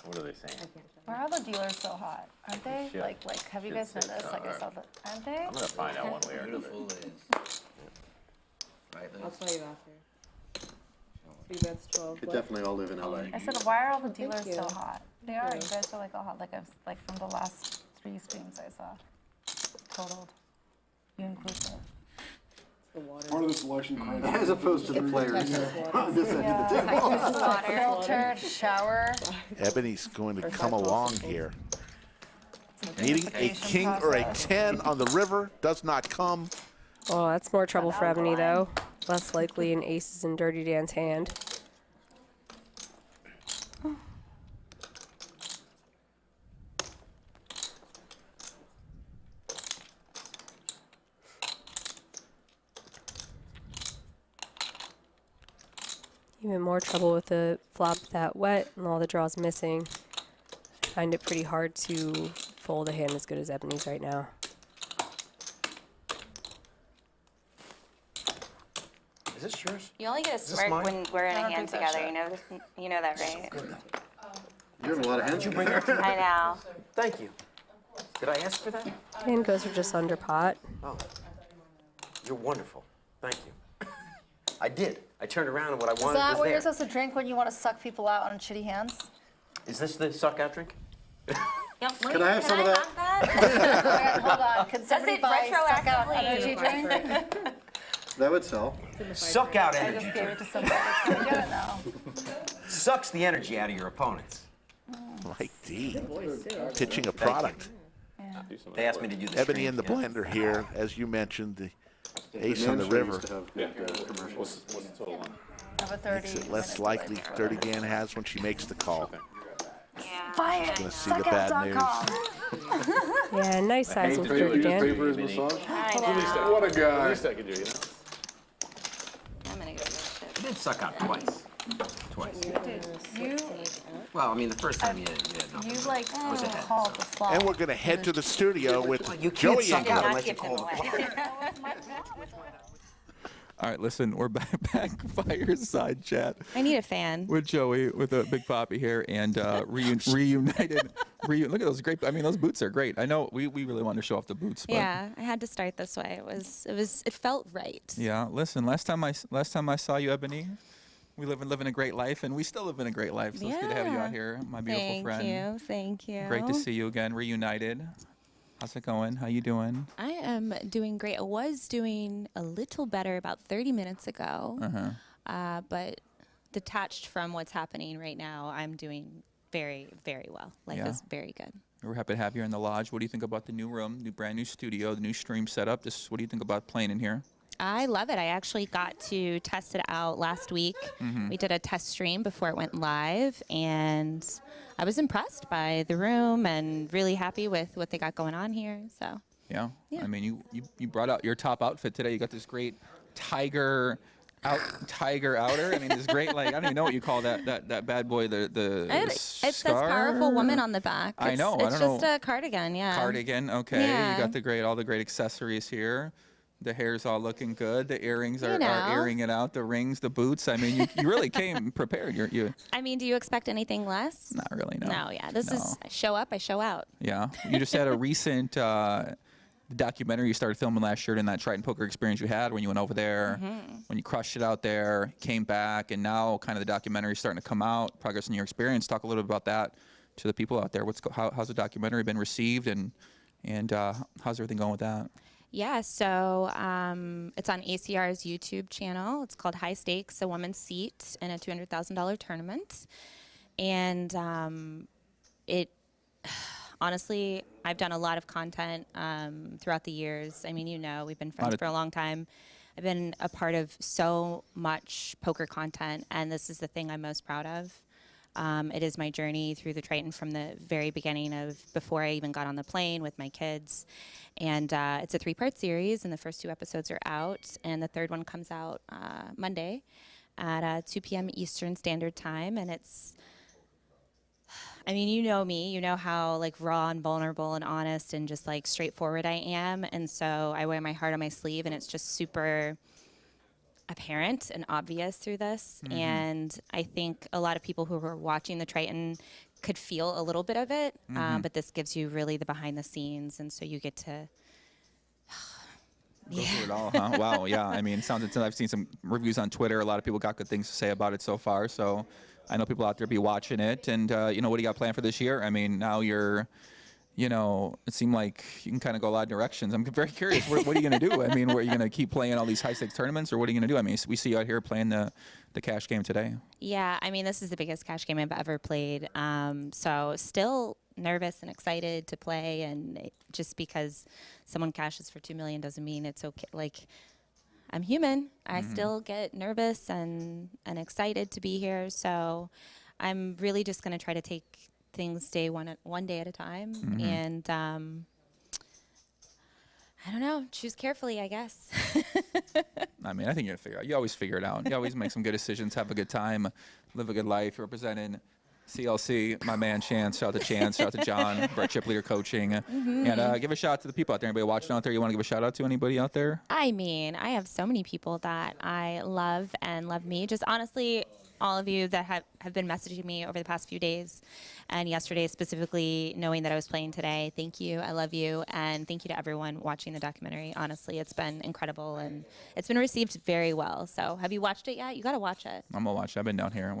What are they saying? Why are the dealers so hot? Aren't they? Shit. Like, have you guys noticed? Like, I saw the, aren't they? I'm gonna find out one way or another. I'll tell you after. 3 bets, 12. Could definitely all live in LA. I said, why are all the Thank dealers you. so hot? They are. Yeah. You guys are like all hot. Like from the last 3 streams I saw. Totaled. You inclusive. The water. Part of the selection criteria. As opposed to the players on this end of the table. Filtered shower. Ebony's going to come along here. Needing a king or a 10 on the river does not come. Oh, that's more trouble for Ebony, though. Less likely an ace is in Dirty Dan's hand. Even more trouble with the flop that wet and all the draws missing. I find it pretty hard to fold a hand as good as Ebony's right now. Is this yours? You only get a Is this smirk mine? when we're in I a don't hand think that's together. You know that, right? You have a lot of hands. Did you bring it? I know. Thank you. Did I ask for that? Hand goes for just under pot. Oh. You're wonderful. Thank you. I did. I turned around and what I Is wanted that was what there. you're supposed to drink when you want to suck people out on shitty hands? Is this the suck out drink? Can I have some of that? Okay, hold on. Can somebody it buy suck out retroactively? energy drink? That would sell. Suck out I energy just gave drink. it to somebody that's gonna get it now. Sucks the energy out of your opponents. Mike D. Pitching a product. They asked me to do this. Ebony in the blender here, as you mentioned, the ace on the river. What's the total on? Have a 30. Makes it less likely Dirty Dan has when she makes the call. Yeah. Buy it. Let's see the bad news. Yeah, nice size and Paper, fruit, use Dan. paper as massage? I What a guy. At least I can do, I'm gonna go with I did suck out twice. Twice. You, Well, I mean, the first time you did nothing. you like I was ahead. called the flop. And we're going to head to the studio with You can't Joey suck and out Co. unless you call the plumber. All right, listen, we're back Fireside chat. I need a fan. With Joey, with a big poppy here, and reunited. Look at those great. I mean, those boots are great. I know we really wanted to show off the boots, but Yeah, I had to start this way. It felt right. yeah. Listen, last time I saw you, Ebony, we living a great life, and we still live in a great life. So it's good to have you out here, my beautiful friend. Thank you. Great to see you again, reunited. How's it going? How you doing? I am doing great. I was doing a little better about 30 minutes ago, but detached from what's happening right now, I'm doing very, very well. Life is very good. We're happy to have you in the lodge. What do you think about the new room, brand new studio, the new stream setup? What do you think about playing in here? I love it. I actually got to test it out last week. We did a test stream before it went live, and I was impressed by the room and really happy with what they got going on here. So Yeah. I mean, you brought out your top outfit today. You got this great tiger outer. I mean, this great, like, I don't even know what you call that bad boy. it says scar? powerful woman on the back. I know. It's I don't just know. a cardigan. Yeah. Cardigan. Okay. Yeah. You got all the great accessories here. The hair's all looking good. The earrings are airing it out. The rings, the boots. I mean, you really came prepared. You. I mean, do you expect anything less? Not really. No. No. Yeah. This is I show up, I show out. Yeah. You just had a recent documentary you started filming last year in that Triton Poker experience you had when you went over there, when you crushed it out there, came back, and now kind of the documentary is starting to come out, progress in your experience. Talk a little bit about that to the people out there. How's the documentary been received, and how's everything going with that? Yeah, so it's on ACR's YouTube channel. It's called High Stakes, a Woman's Seat in a $200,000 tournament. And honestly, I've done a lot of content throughout the years. I mean, we've been friends for a long time. I've been a part of so much poker content, and this is the thing I'm most proud of. It is my journey through the Triton from the very beginning of before I even got on the plane with my kids. And it's a 3-part series, and the first 2 episodes are out, and the third one comes out Monday at 2 p.m. Eastern Standard Time. And I mean, you know me, you know how like raw and vulnerable and honest and just like straightforward I am. And so I wear my heart on my sleeve, and it's just super apparent and obvious through this. And I think a lot of people who are watching the Triton could feel a little bit of it, but this gives you really the behind the scenes, and so you get to Go through it all, huh? Wow, yeah. I mean, I've seen some reviews on Twitter. A lot of people got good things to say about it so far. So I know people out there be watching it. And what do you got planned for this year? I mean, now you're, it seemed like you can kind of go a lot of directions. I'm very curious. What are you going to do? I mean, are you going to keep playing all these high stakes tournaments, or what are you going to do? I mean, we see you out here playing the cash game today. Yeah, I mean, this is the biggest cash game I've ever played. So still nervous and excited to play, and just because someone cashes for $2 million doesn't mean it's okay. Like, I'm human. I still get nervous and excited to be here. So I'm really just going to try to take things one day at a time, and I don't know, choose carefully, I guess. I mean, I think you always figure it out. You always make some good decisions, have a good time, live a good life. You're representing CLC, my man Chance. Shout out to Chance, shout out to John for our chip leader coaching. And give a shout out to the people out there. Anybody watching out there you want to give a shout out to? Anybody out there? I mean, I have so many people that I love and love me. Just honestly, all of you that have been messaging me over the past few days, and yesterday specifically, knowing that I was playing today. Thank you. I love you. And thank you to everyone watching the documentary. Honestly, it's been incredible, and it's been received very well. So have you watched it yet? You got to watch it. I'm going to watch it. I've been down here.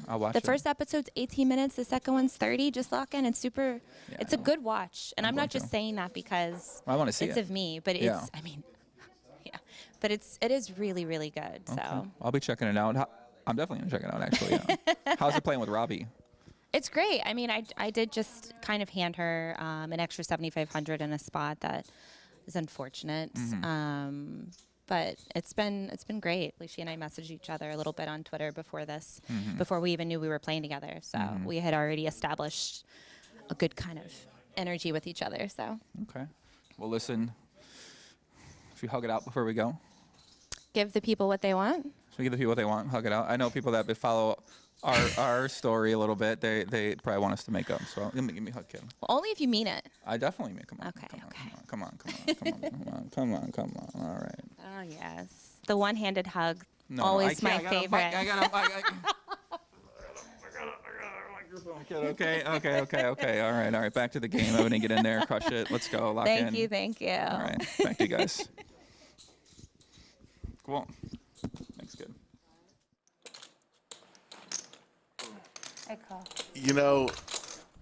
I'll watch the it. first episode's 18 minutes. The second one's 30. Just lock in. It's super. Yeah, it's a good watch. And I'm not just saying that because I want to see it's of me, but it's, I mean, yeah, but it is really, really good. Okay. So I'll be checking it out. I'm definitely going to check it out, actually. Yeah. How's it playing with Robbi? It's great. I mean, I did just kind of hand her an extra $7,500 in a spot that is unfortunate. but it's been great. Like she and I messaged each other a little bit on Twitter before this, before we even knew we were playing together. So we had already established a good kind of energy with each other. So Okay. Well, listen. Should we hug it out before we go? give the people what they want. Should we give the people what they want? Hug it out. I know people that follow our story a little bit. They probably want us to make up. So give me a hug, kid. Well, only if you mean it. I definitely mean. Come on. Okay. Come on. Come on. All right. Oh yes, the one-handed hug. No, always I my can't. favorite. I gotta. Okay. All right. Back to the game. Ebony, get in there, crush it. Let's go. Lock in. Thank you. All right. Back to you guys. Cool. Thanks, kid. Hey, Carl. You know,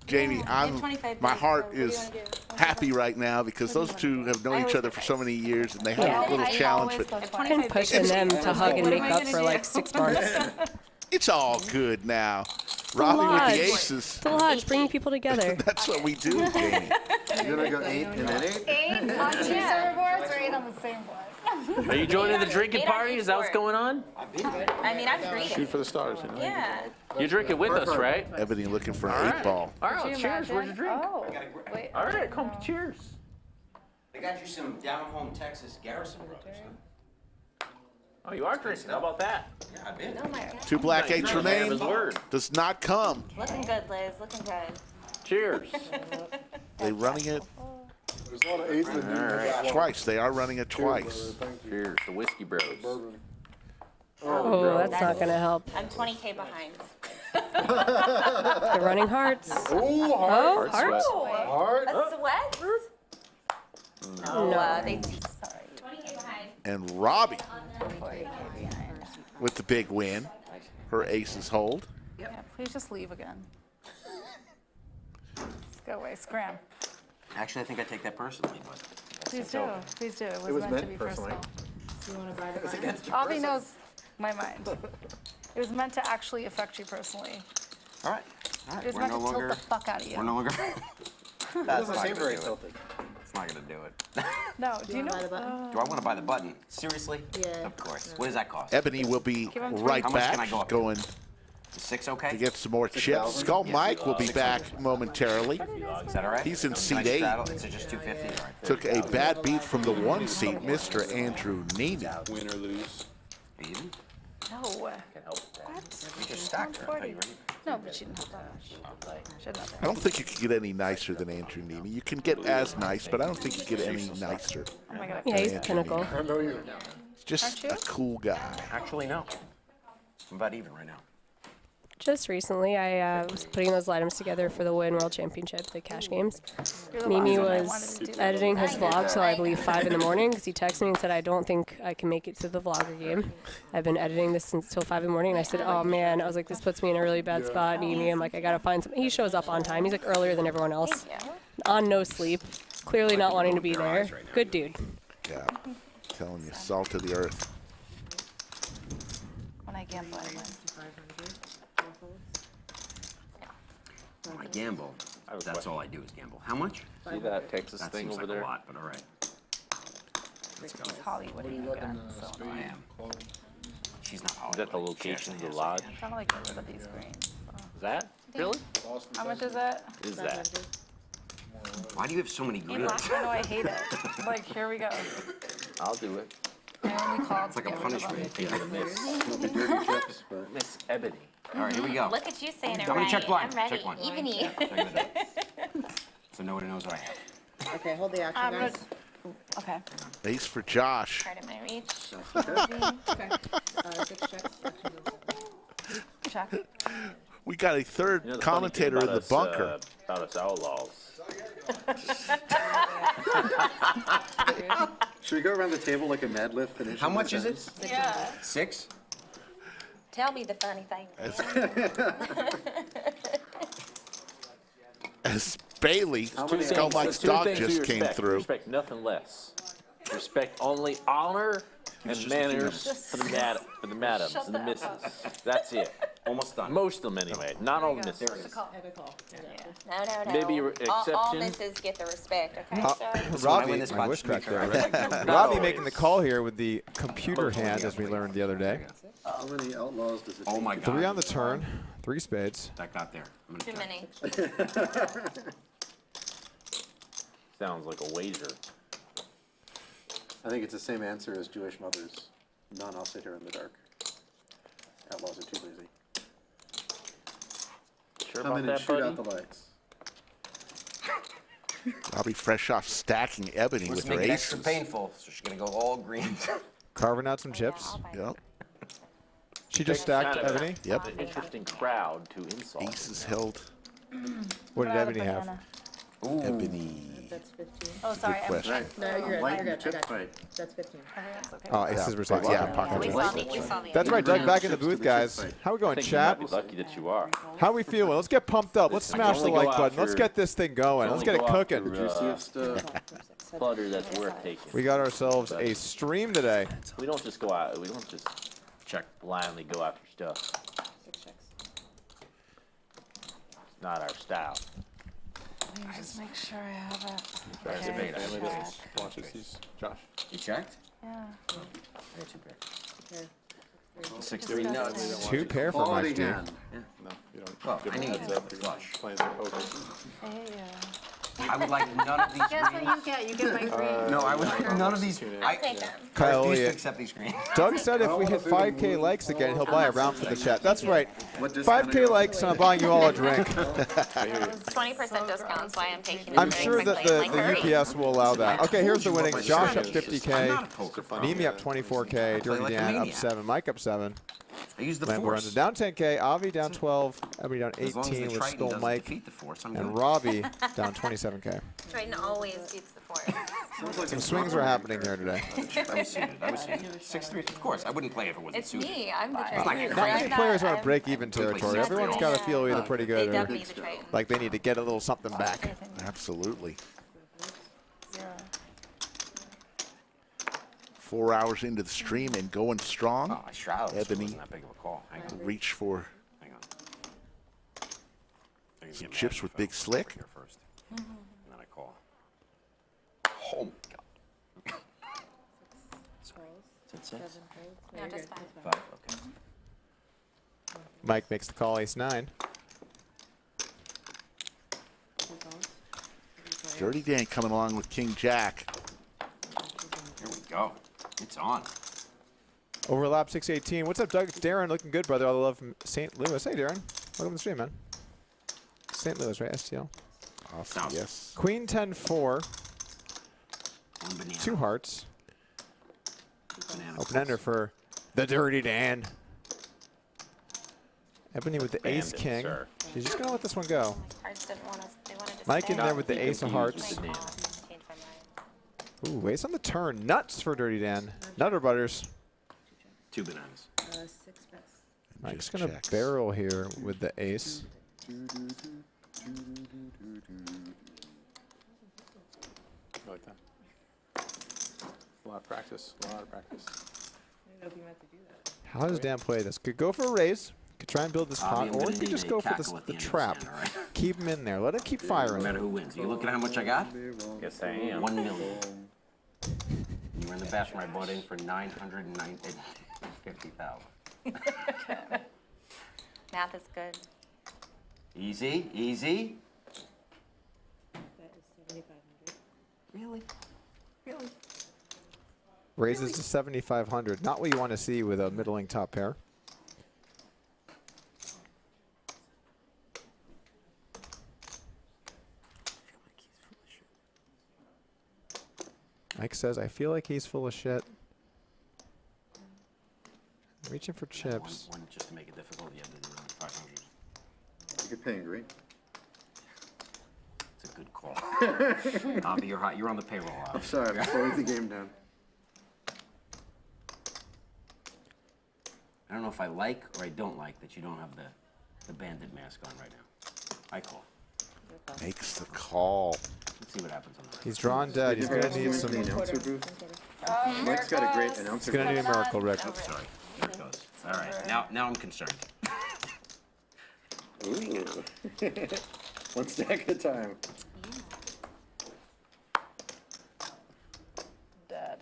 Jamie, Yeah, it's 25 my days, heart so what do you is wanna do? happy right now because those two have known each other for so many years, and they have Yeah. a little I challenge. always But I've been pushing them to hug and make up for like 6 months. it's all good now. Robbi with the aces. The lodge, bringing people together. That's what we do, Jamie. You're gonna go 8 and then 8? 8 on 2 serverboards or 8 on the same board? Are you joining the drinking party? Is that what's going on? I mean, I'm green. Shoot for the stars. You know? Yeah. You're drinking with us, right? Ebony looking for an 8-ball. All right, cheers. Where's your drink? Oh, wait. All right, come, cheers. They got you some down-home Texas Garrison Brothers, huh? Oh, you are drinking. How about that? Yeah, I've been. No, my. 2 black He's 8s not a man of remain. his word. Does not come. Looking good, Liz. Looking good. Cheers. They running it There's a lot of 8s that didn't twice. They are running it twice. Cheers, the Whiskey Bros. Oh, that's not gonna help. I'm 20K behind. They're running hearts. Ooh, Oh, hearts. Heart. A sweat? No. They. 20K behind. And Robbi with the big win. Her aces hold. Yeah, please just leave again. Let's go away. Scram. Actually, I think I take that personally, but. Please do. Please do. It was meant to be personal. You want to buy the Avi knows my mind. It was meant to actually affect you personally. All right. It was meant to tilt the fuck out of you. We're no longer. It doesn't seem very tilted. It's not gonna do it. No, do you know? Do I want to buy the button? Seriously? Yeah. Of course. What does that cost? Ebony will be Give him right How much can I back, go up? going Is 6 okay? to get some more chips. Skull Mike will be back momentarily. Is that all right? He's in Can I seat 8. straddle? Is it just 250? All right. Took a bad beat from the 1 seat, Mr. Andrew Neeme. Win or lose. Even? No. We just stacked her. I thought you were even. No, but she didn't have that much. Shouldn't have I don't think you can get any nicer than Andrew Neeme. You can get as nice, but I don't think you get any nicer. Oh my God. Yeah, he's Andrew the pinnacle. Neeme. I know you. He's just a cool guy. Actually, no. I'm about even right now. Just recently, I was putting those items together for the Win World Championship, the cash games. You're the Mimi last one I was wanted to do that. editing his vlog till I believe 5 in the morning because he texted me and said, I don't think I can make it to the vlogger game. I've been editing this since till 5 in the morning. And I said, oh man, I was like, this puts me in a really bad spot, Mimi. I'm like, I gotta find something. He shows up on time. He's like earlier than everyone else. On no sleep. Clearly not wanting to be there. Good dude. Yeah. Telling you, salt of the earth. When I gamble, I win. When I gamble, that's all I do is gamble. How much? See that Texas That thing seems over like there? a lot, but all right. Let's go. It's Hollywood. So I am. She's not Is Hollywood. that the location of the lodge? I'm trying to like get rid of these greens. Is that? Really? How much is that? Is that? Why do you have so many greens? I know I hate it. Like, here we go. I'll do it. I only called It's like to a get rid of punishment. them. Miss Ebony. All right, here we go. Look at you saying it I'm gonna right. check blind. I'm ready. Check one. Ebony. Check it out. So nobody knows what I have. Okay, hold the action, guys. Okay. Ace for Josh. Part of my reach. Okay. 6 checks. Check. We got a third You know, the funny commentator thing in the about us, bunker. about us outlaws. Should we go around the table like a Mad Lib finish? How much is it? Yeah. 6? Tell me the funny thing. As Bailey, Two things- Skull Mike's two dog things we just came respect. through. Respect nothing less. Respect only honor and manners for the madams and the misses. That's it. Almost done. Most of them anyway. Not all misses. No. Maybe All exception. misses get the respect, okay? Robbie, my wish crack there. Robbie making the call here with the computer hand, as we learned the other day. How many outlaws does it take? Oh my God. 3 on the turn, 3 spades. That got there. I'm gonna Too check. many. Sounds like a wager. I think it's the same answer as Jewish mothers. None, I'll sit here in the dark. Outlaws are too busy. Sure Come about in that, and shoot buddy? out the lights. Robbie fresh off stacking Ebony Let's with her make it extra aces. painful, so she's gonna go all green. Carving out some chips. Yep. She just stacked Kind of Ebony. Yep. An interesting crowd to insult. Aces held. What did Ebony have? Ooh. Ebony. That's 15. Oh, sorry. Good question. Right. No, you're good. Light You're good. I chip got you. fight. That's 15. Oh, aces were safe. Yeah, Okay. pocket We aces. saw the That's right, Doug, back in the Chips to booth, the chip guys. fight. How we I going, think chat? you might be lucky that you are. How we feeling? Let's get pumped up. Let's smash the only go like button. Let's after- get this thing going. Let's get it cooking. Clutter that's worth taking. We got ourselves a stream today. We don't just go out. We don't just check blindly go after stuff. It's not our style. Let me just make sure I have it. There's a bait. Family doesn't watch this. He's Josh. You checked? Yeah. Okay. 6-3. No, it's 2 pair for Quality Mike D. hand. No, you don't. Well, give I him a need heads it. up. You're Flush. playing some poker. I would like none of these Guess greens. what you get? You get my green. No, I would like none of these. I Take them. Kyle refuse to Elliott. accept these greens. Doug said if we hit 5K likes again, he'll buy a round for the chat. That's right. What discount 5K are you likes and I'm buying you all a drink. 20% discount, so I am taking it I'm very sure that quickly. the Like, hurry. UPS will allow that. Okay, here's the winnings. Josh up I'm 50K. not a poker fan. Neeme up 24K. Dirty like a Dan up maniac. 7. Mike up 7. I use the Lambo force. down 10K. Avi down 12. Ebony down As long as the 18 with Triton Skull doesn't Mike. defeat the force, I'm And good. Robbie down 27K. Triton always beats the force. Some swings are happening here today. I was suited. 6-3. Of course, I wouldn't play if it wasn't It's suited. me. I'm the Not Triton. like Not many players are on I'm- break-even territory. Everyone's got to feel either pretty They good dub or me the Triton. like they need to get a little something back. Absolutely. 0. 4 hours into the stream and going strong. Oh, straddles Ebony. wasn't that big of a call. Hang on. Reach for Hang on. I can some get chips mad with if I Big don't Slick. here first. And then I call. Oh my God. Is it 6? No, just 5. 5. Okay. Mike makes the call, ace 9. Dirty Dan coming along with King Jack. Here we go. It's on. Overlap 618. What's up, Doug? It's Darren. Looking good, brother. All the love from St. Louis. Hey, Darren. Welcome to the stream, man. St. Louis, right? STL. Awesome. Yes. Queen 10-4. One banana. 2 hearts. Banana. Open ender for the Dirty Dan. Ebony with the ace Bandit, king. sir. She's just going to let this one go. Cards didn't want us. They wanted to Mike stay. in there with the Be ace of confused hearts. with the name. Changed my mind. Ooh, ace on the turn. Nuts for Dirty Dan. Nutter butters. 2 bananas. 6 bets. Mike's Just going to checks. barrel here with the ace. I like that. A lot of practice. A lot of practice. I didn't know if you meant to do that. How does Dan play this? Could go for a raise. Could try and build this Avi, pot, I'm or gonna he could need just a go for cackle at the the end of trap. this hand, all right? Keep him in there. Let it keep No firing. matter who wins. You looking at how much I got? Yes, I am. 1 million. You were in the bathroom. I bought in for 950,000. Math is good. Easy, easy. That is 7,500. Really? Really? Raises to 7,500. Not what you want to see with a middling top pair. Mike says, I feel like he's full of shit. Reaching for chips. One just to make it difficult. You have to do around 500. You could pay in green. It's a good call. Avi, you're hot. You're on the payroll. Avi. I'm sorry, I'm slowing the game down. I don't know if I like or I don't like that you don't have the bandit mask on right now. I call. Makes the call. Let's see what happens on the He's drawn dead. He's going to need some. The announcer booth. Mike's got a great announcer He's going to need a booth. miracle, Rick. Oh, sorry. There it goes. All right. Now I'm concerned. Ooh. One stack at a time. Dead.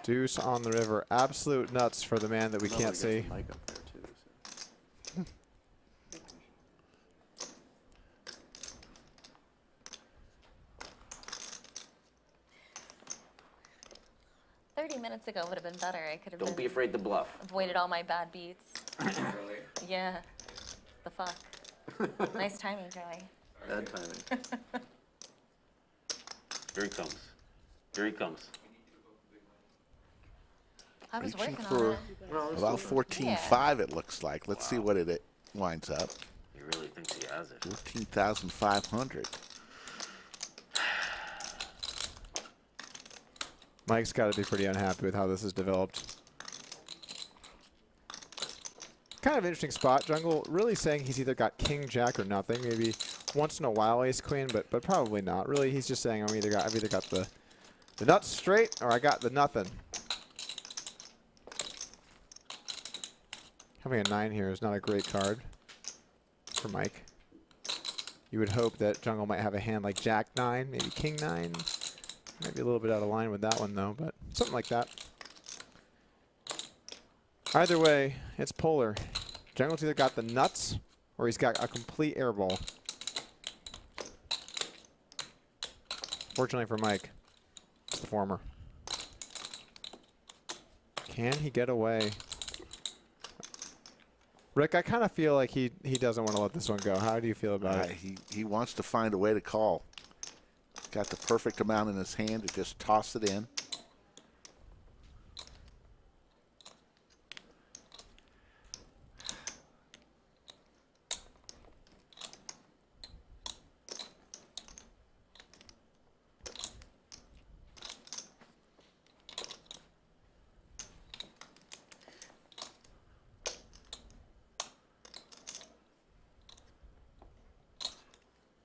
Deuce on the river. Absolute nuts for the man that we can't see. Mic up there too, so. 30 minutes ago would have been better. I could have Don't be afraid to bluff. avoided all my bad beats. Really? Yeah. The fuck. Nice timing, Joey. Bad timing. Here he comes. Here he comes. I was Reaching working for on it. about 14.5 it looks like. Let's see what it winds up. He really thinks he has it. 14,500. Mike's got to be pretty unhappy with how this has developed. Kind of interesting spot. Jungle really saying he's either got king, jack, or nothing. Maybe once in a while ace queen, but probably not. Really, he's just saying I've either got the nuts straight or I got the nothing. Having a 9 here is not a great card for Mike. You would hope that Jungle might have a hand like jack 9, maybe king 9. Might be a little bit out of line with that one, though, but something like that. Either way, it's polar. Jungle's either got the nuts or he's got a complete air ball. Fortunately for Mike, it's the former. Can he get away? Rick, I kind of feel like he doesn't want to let this one go. How do you feel about it? He wants to find a way to call. Got the perfect amount in his hand to just toss it in.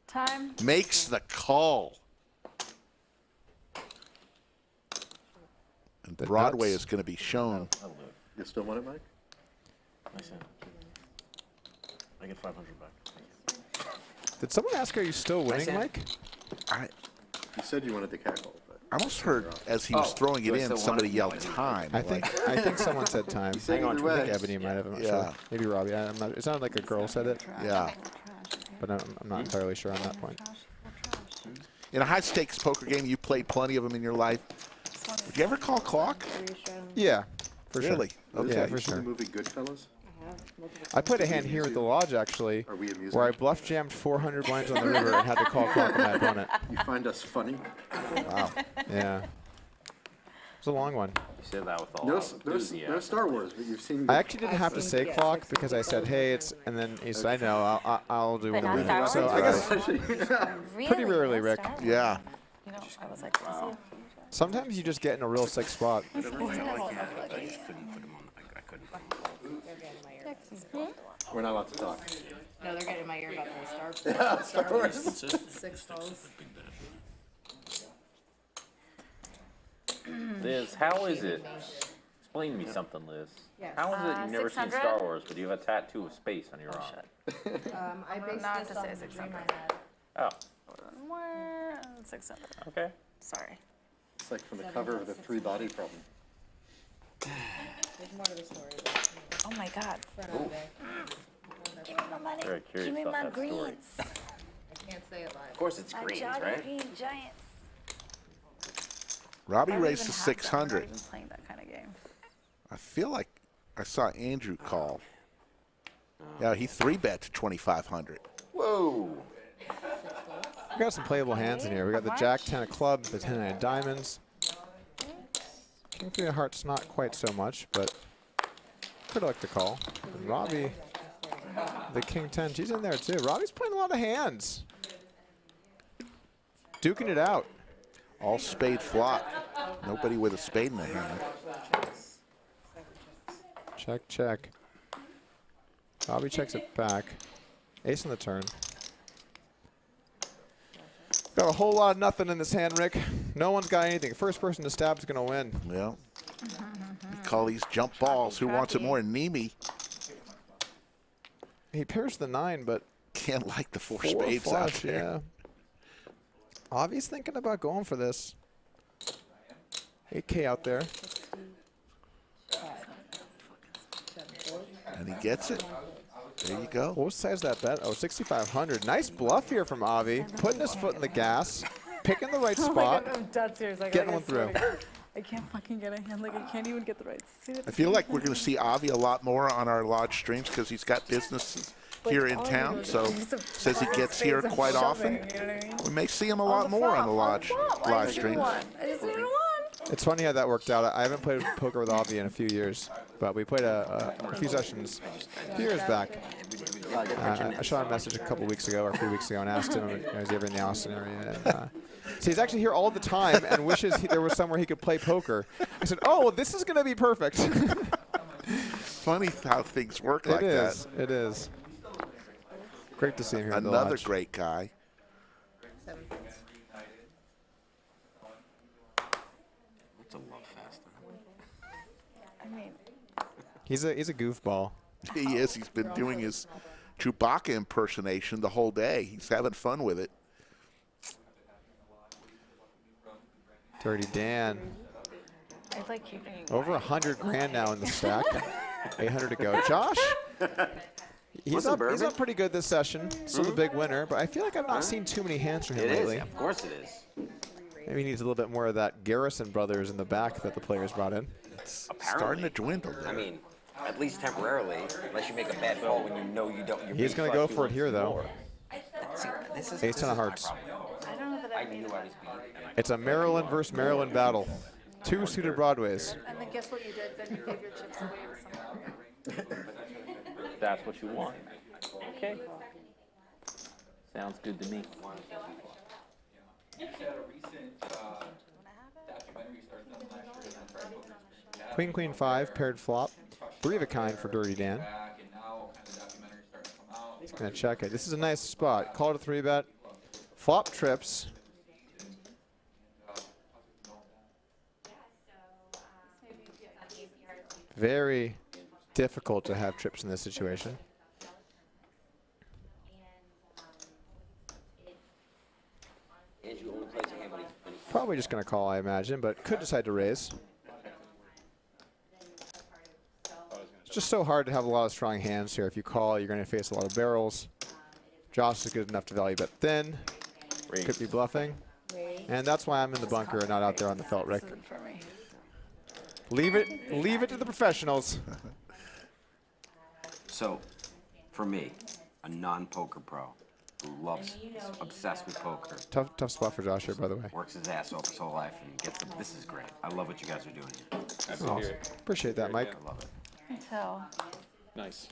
Time. Makes the call. And Broadway is going to be shown. You still want it, Mike? I get 500 back. Did someone ask, are you still winning, Mike? You said you wanted to cackle, but I almost heard as he was throwing it in, somebody yelled time. I think someone said time. Hang on, I think Ebony might have. I'm not sure. Maybe Robbi. I'm not. It sounded like a girl said it. Yeah. But I'm not entirely sure on that point. In a high-stakes poker game, you played plenty of them in your life. Did you ever call clock? Yeah, for sure. Really? Okay. Yeah, for you seen sure. the movie Goodfellas? I played a hand here at the lodge, actually, where I bluff jammed 400 blinds on the river and had to call clock on my opponent. You find us funny? Wow. Yeah. It was a long one. You said that with all No Star Wars, but you've seen. I actually didn't have to say clock because I said, hey, it's, and then he said, I know, I'll do it in a minute. So I guess pretty rarely, Rick. Yeah. You know, I was like, is Sometimes you just get in a real sick spot. We're not allowed to talk. No, they're getting in my ear about the Star Yeah, Star Wars. 6 stalls. Liz, how is it? Explain to me something, Liz. Yes. How is it you've never seen 600? Star Wars, but you have a tattoo of space on your arm? I based Not this to on say the 600. dream I had. Oh. 600. Okay. Sorry. It's like from the cover of the 3 Body Problem. There's more to the story. Oh my God. Give me my money. Very curious Give me about my that story. greens. I can't say it live. Of course it's My greens, Jolly right? Green Giants. Robbie I don't raised even to have them. I'm 600. not even playing that kind of game. I feel like I saw Andrew call. Yeah, he 3-bet to 2,500. Whoa. We got some playable hands in here. We got the Jack 10 of clubs, the 10 of diamonds. King 3 of hearts, not quite so much, but could like to call. And Robbi, the King 10, she's in there too. Robbie's playing a lot of hands. Duking it out. All spade flop. Nobody with a spade in the hand. Check, check. Robbi checks it back. Ace on the turn. Got a whole lot of nothing in this hand, Rick. No one's got anything. First person to stab is going to win. Yeah. You call these jump balls. Who wants it more? Neeme. He pairs the 9, but can't like the four 4 spades out flush, there. yeah. Avi's thinking about going for this. 8K out there. And he gets it. There you go. What size that bet? Oh, 6,500. Nice bluff here from Avi. Putting his foot in the gas. Picking the right Oh my spot. God, I'm dead serious. Getting one through. I can't fucking get a hand. Like, I can't even get the right suit. I feel like we're going to see Avi a lot more on our lodge streams because he's got businesses here in town. So says he gets here quite often. We may see him a lot more on the lodge live streams. I just needed one. It's funny how that worked out. I haven't played poker with Avi in a few years, but we played a few sessions a few years back. I shot him a message a couple weeks ago or a few weeks ago and asked him if he was ever in the Austin area. And, so he's actually here all the time and wishes there was somewhere he could play poker. I said, oh, well, this is going to be perfect. Funny how things work like that. It is. Great to see him here. Another great guy. It's a lot faster. I mean, He's a goofball. He is. He's been doing his Chewbacca impersonation the whole day. He's having fun with it. Dirty Dan. I like keeping Over 100 grand now in the stack. 800 to go. Josh? He's up pretty good this session. Still the big winner, but I feel like I've not seen too many hands from him lately. Of course it is. Maybe he needs a little bit more of that Garrison brothers in the back that the players brought in. It's starting to dwindle there. I mean, at least temporarily, unless you make a bad call when you know you don't. He's going to go for it here, though. Ace 10 of hearts. I don't know that I mean. It's a Maryland versus Maryland battle. 2 suited broadways. And then guess what you did? Then you gave your chips away to someone. That's what you want. Okay. Sounds good to me. Queen, Queen 5, paired flop. 3 of a kind for Dirty Dan. He's going to check it. This is a nice spot. Call it a 3-bet. Flop trips. Very difficult to have trips in this situation. Probably just going to call, I imagine, but could decide to raise. It's just so hard to have a lot of strong hands here. If you call, you're going to face a lot of barrels. Josh is good enough to value bet thin. Could be bluffing. And that's why I'm in the bunker and not out there on the felt, Rick. Leave it to the professionals. So, for me, a non-poker pro who loves, obsessed with poker. Tough spot for Josh here, by the way. Works his ass off his whole life and gets the. This is great. I love what you guys are doing here. Awesome. Appreciate that, Mike. I love it. Until. Nice.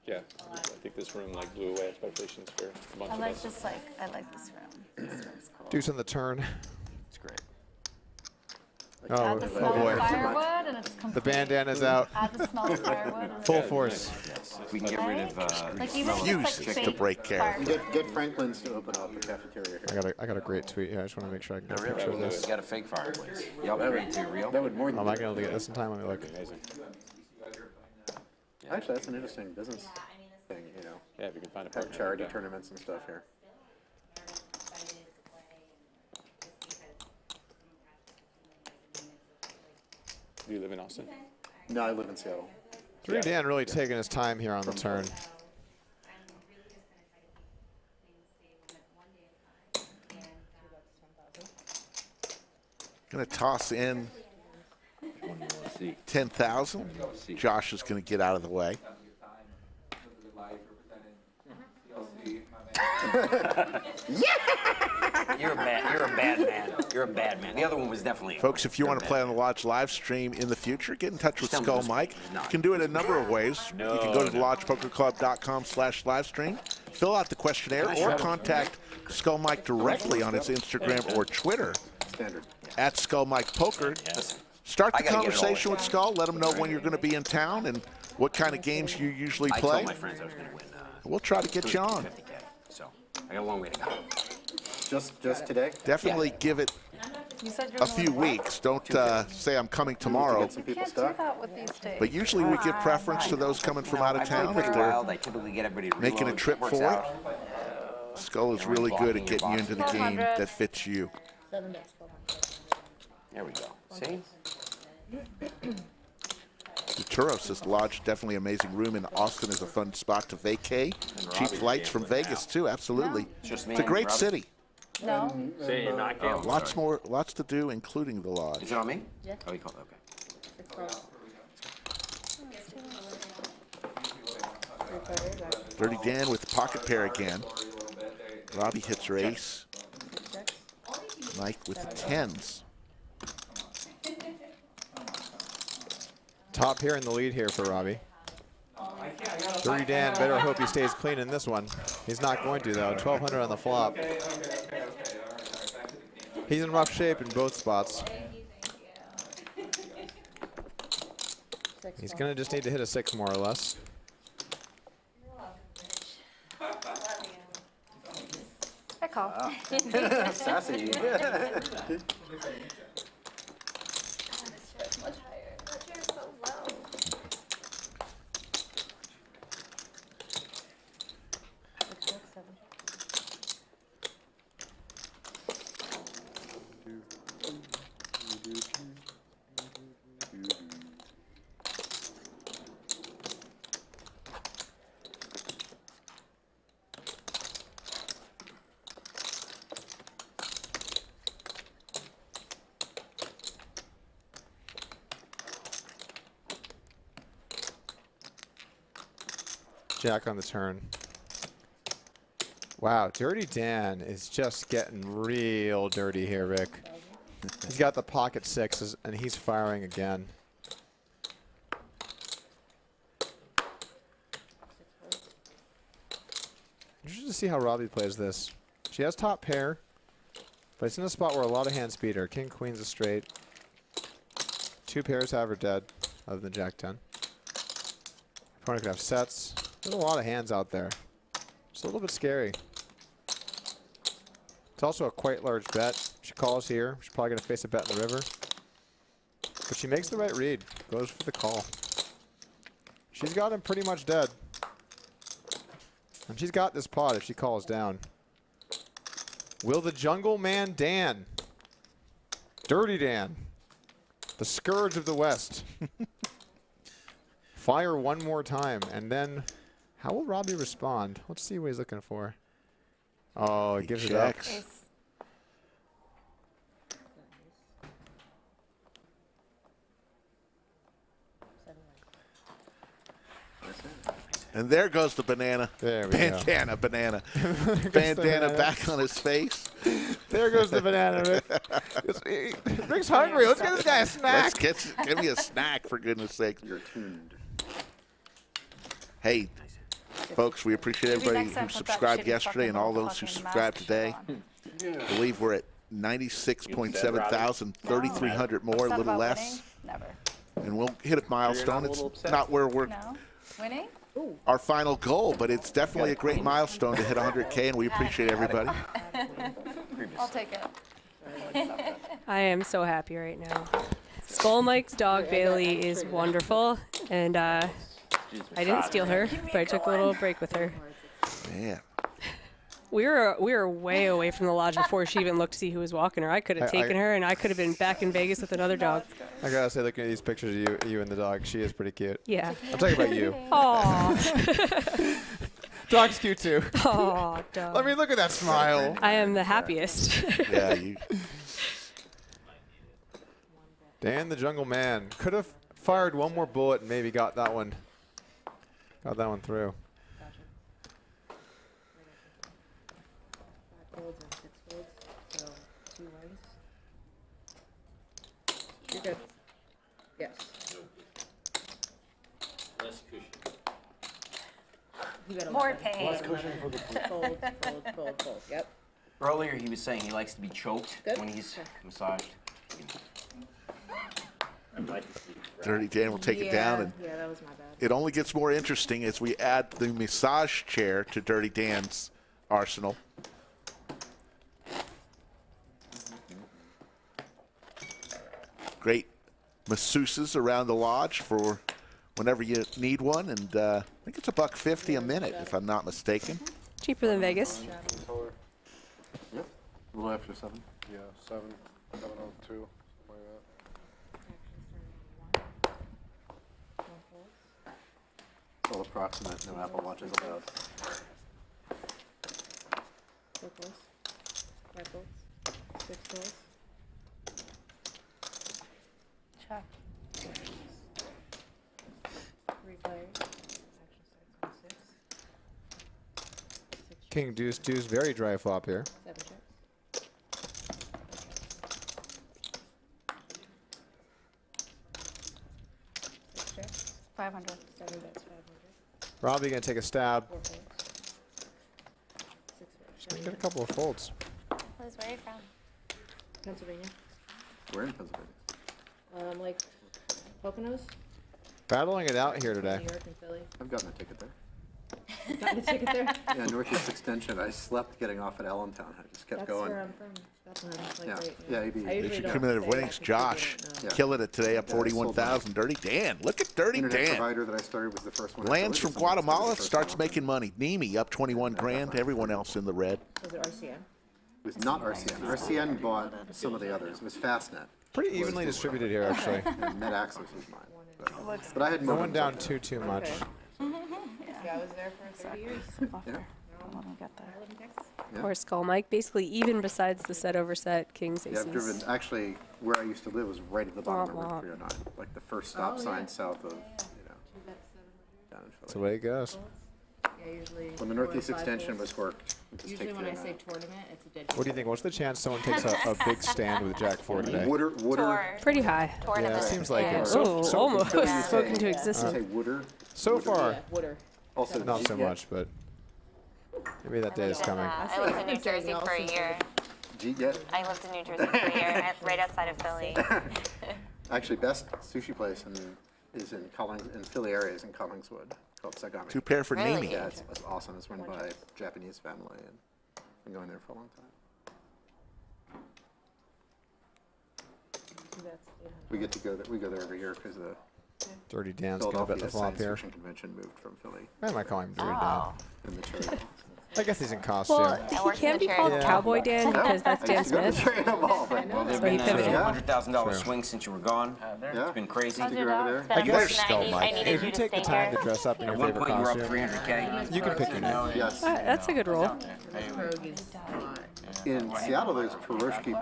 Yeah, I think this room like blew away expectations for a bunch I of like us. this. I like this room. This room's cool. Deuce on the turn. It's great. Oh, Add the smell boy. of firewood, and it's complete. The bandana's out. Add the smell of firewood. and Full it's force. If we can get rid of Like even if it's like fake to break character. Get Franklin's to open up the cafeteria here. I got a great tweet here. I just want to make sure I can get a picture of You this. got a fake fireplace. Y'all great too, real? That would more Am I going to be able to get this in time? Let me look. Amazing. Actually, that's an interesting business thing, you know. Yeah, if you can find a Have partner. charity yeah. tournaments and stuff here. Do you live in Austin? No, I live in Seattle. Dirty Dan really taking his time here on the turn. Going to toss in 10,000. Josh is going to get out of the way. You're a bad man. You're a bad man. The other one was definitely. Folks, if you want to play on the Lodge live stream in the future, get in touch with Skull Mike. You can do it a number of ways. You can go to lodgepokerclub.com/livestream, fill out the questionnaire, or contact Skull Mike directly on his Instagram or Twitter at Skull Mike Poker. Start the conversation with Skull. Let him know when you're going to be in town and what kind of games you usually play. I told my friends I was going to win. We'll try to get you on. 50K. So I got a long way to go. Just today? Definitely give it a few weeks. Don't say I'm coming tomorrow. You can't do that with these days. But usually we give preference to those coming from out of town if they're I typically get everybody to making a reload. trip Works for it. out. Skull is really good at getting you into the game that fits you. 7 bets, 1200. There we go. See? The Turos is lodged, definitely amazing room in Austin is a fun spot to vacate. Cheap flights from Vegas too, absolutely. Just me It's a and great Robbi? city. No. Say you're not gambling. Lots to do, including the lodge. Is it on me? Yeah. Oh, you called it. Okay. Dirty Dan with the pocket pair again. Robbi hits her ace. Mike with the tens. Top pair in the lead here for Robbi. Dirty Dan better hope he stays clean in this one. He's not going to, though. 1200 on the flop. He's in rough shape in both spots. He's going to just need to hit a 6 more or less. I call. Sassy. Much higher. That chair's so low. Jack on the turn. Wow, Dirty Dan is just getting real dirty here, Rick. He's got the pocket sixes, and he's firing again. Interested to see how Robbi plays this. She has top pair, but it's in a spot where a lot of hands beat her. King, queen's a straight. 2 pairs have her dead, other than Jack 10. Opponent could have sets. There's a lot of hands out there. It's a little bit scary. It's also a quite large bet. She calls here. She's probably going to face a bet in the river. But she makes the right read. Goes for the call. She's got him pretty much dead. And she's got this pot if she calls down. Will the Jungleman Dan, Dirty Dan, the scourge of the West, fire one more time? And then how will Robbi respond? Let's see what he's looking for. Oh, he gives it up. And there goes the banana. There we Bandana, go. banana. Bandana Bandana back on his face. There goes the banana, Rick. Rick's hungry. Let's get this guy a snack. Give me a snack, for goodness sake. You're tuned. Hey, folks, we appreciate everybody who subscribed yesterday and all those who subscribed today. I believe we're at 96.7 thousand, 3,300 more, a little less. Never. And we'll hit a milestone. It's not where we're No. Winning? our final goal, but it's definitely a great milestone to hit 100K, and we appreciate everybody. I'll take it. I am so happy right now. Skull Mike's dog Bailey is wonderful, and I didn't steal her, but I took a little break with her. Man. We were way away from the lodge before she even looked to see who was walking her. I could have taken her, and I could have been back in Vegas with another dog. I gotta say, looking at these pictures of you and the dog, she is pretty cute. Yeah. I'm talking about you. Aww. Dog's cute too. Aw, dog. Let me look at that smile. I am the happiest. Yeah, you. Dan the Jungle Man could have fired one more bullet and maybe got that one through. Folds and 6 folds, so 2 ones. You're good. Yes. Less cushion. You got a More lot. pain. Less cushion for the fold, fold, fold, fold. Yep. Earlier he was saying he likes to be choked Good. when he's massaged. Dirty Dan will take it down, and Yeah, that was my bad. it only gets more interesting as we add the massage chair to Dirty Dan's arsenal. great masseuses around the lodge for whenever you need one, and I think it's $1.50 a minute, if I'm not mistaken. Cheaper than Vegas. Yep. A little after 7. Yeah, 7:02, something like that. It's all approximate, no Apple Watches allowed. Check. King deuce deuce, very dry flop here. 500. Robbi gonna take a stab. She's gonna get a couple of folds. Liz, where are you from? Pennsylvania. We're in Pennsylvania. Like Poconos? Battling it out here today. New York and Philly. I've gotten a ticket there. Gotten a ticket there? Yeah, Northeast Extension. I slept getting off at Allentown. I just kept That's going. where I'm from. That's where I'm like Yeah, right yeah, now. AB. I usually don't Cumulative say winnings, that 'cause Josh, people don't know. killing it today at Yeah, I sold 41,000. Dirty Dan, look at Dirty Internet Dan. provider that I started was the first one. I Lands started. from Guatemala, starts making money. Neeme up 21 grand. Everyone else in the red. Was it RCM? It was not RCN. RCN bought some of the others. It was Fastnet. Pretty evenly distributed here, actually. And NetAccess was mine. But I had No more. one down too much. Yeah, I was there for 30 years. Yeah. Let me get there. Yeah. Or Skull Mike, basically even besides the set over set, kings, Yeah, I've aces. driven, actually, where I used to live was right at the bottom Wah, of wah. Route 309, like the first stop Oh, sign yeah. south of, down in That's Philly. the way it goes. Yeah, usually. When the 4 or Northeast 5 Extension holes. was worked, you just Usually take when I the, say tournament, it's a dead. What do you think? What's the chance someone takes a big stand with Jack 4 today? Wooder. Pretty high. Yeah, it seems like Yeah. it. Oh, almost Yeah. spoken to You existence. say Wooder. So far, Yeah, Wooder. Also, not so yeah. much, but maybe that day is coming. I lived in New Jersey for a year. Yeah. I lived in New Jersey for a year, right outside of Philly. Actually, best sushi place is in Philly area is in Collingswood, called Sagami. 2 pair for Really? Neeme. Yeah, it's awesome. It's run by a Japanese family, and I've been going there for a long time. We get to go there. We go there every year because the Dirty Dan's gonna bet the Philadelphia flop Science here. Fiction Convention moved from Philly. Why am I calling him Dirty Oh. In the cherry. Dan? I guess he's in costume. Well, he can't be called Yeah. Cowboy Dan because that's Dan Smith. Well, there've So he been pivoted. $100,000 True. swings since you were gone. It's been crazy. Take her over there. But I guess unfortunately, I needed If you you to take the stay time here. to dress up in your At one favorite point, you were up costume, 300K. you can pick your name. Yes. That's a good rule. Rogue is not. In Seattle, there's Perushki.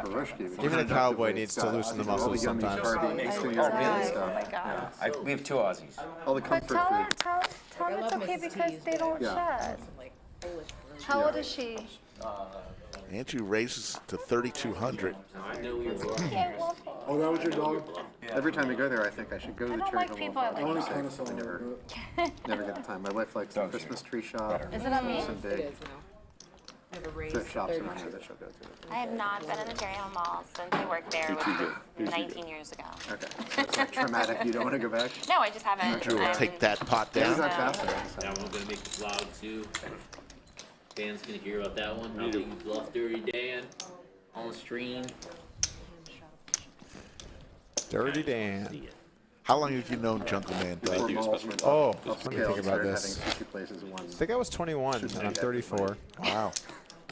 which Even a is cowboy effectively needs to got loosen the all muscles yummy sometimes. Carby, Eastern European stuff. Yeah. We have 2 Aussies. All the But comfort tell her, food. tell I her it's love okay Mrs. because T's, they but don't Yeah. shed. Some like Polish. How old is she? Andrew raises to 3,200. Oh, that was your dog? Every time I go there, I think I should go to the don't cherry like hill. people I like I want dogs. to kind of celebrate. Never get the time. My wife likes the Christmas tree shop. Is it on me? Some It big is now. We have a raise thrift shops 30 around here that she'll go to. I have not been in the Cherry Hill Mall since I worked there, which was 19 years ago. Okay, so it's like traumatic. You don't want to go back? No, I just haven't. Andrew will take that pot Yeah, down. it's not faster. That one's gonna make the vlog too. Dan's gonna hear about that one. How you bluff Dirty Dan on stream. Dirty Dan. How long have you known Jungleman, Before Doug? malls went Oh, up let me scale, think about started this. having sushi places in one. I think I was 21 and I'm 34. Wow.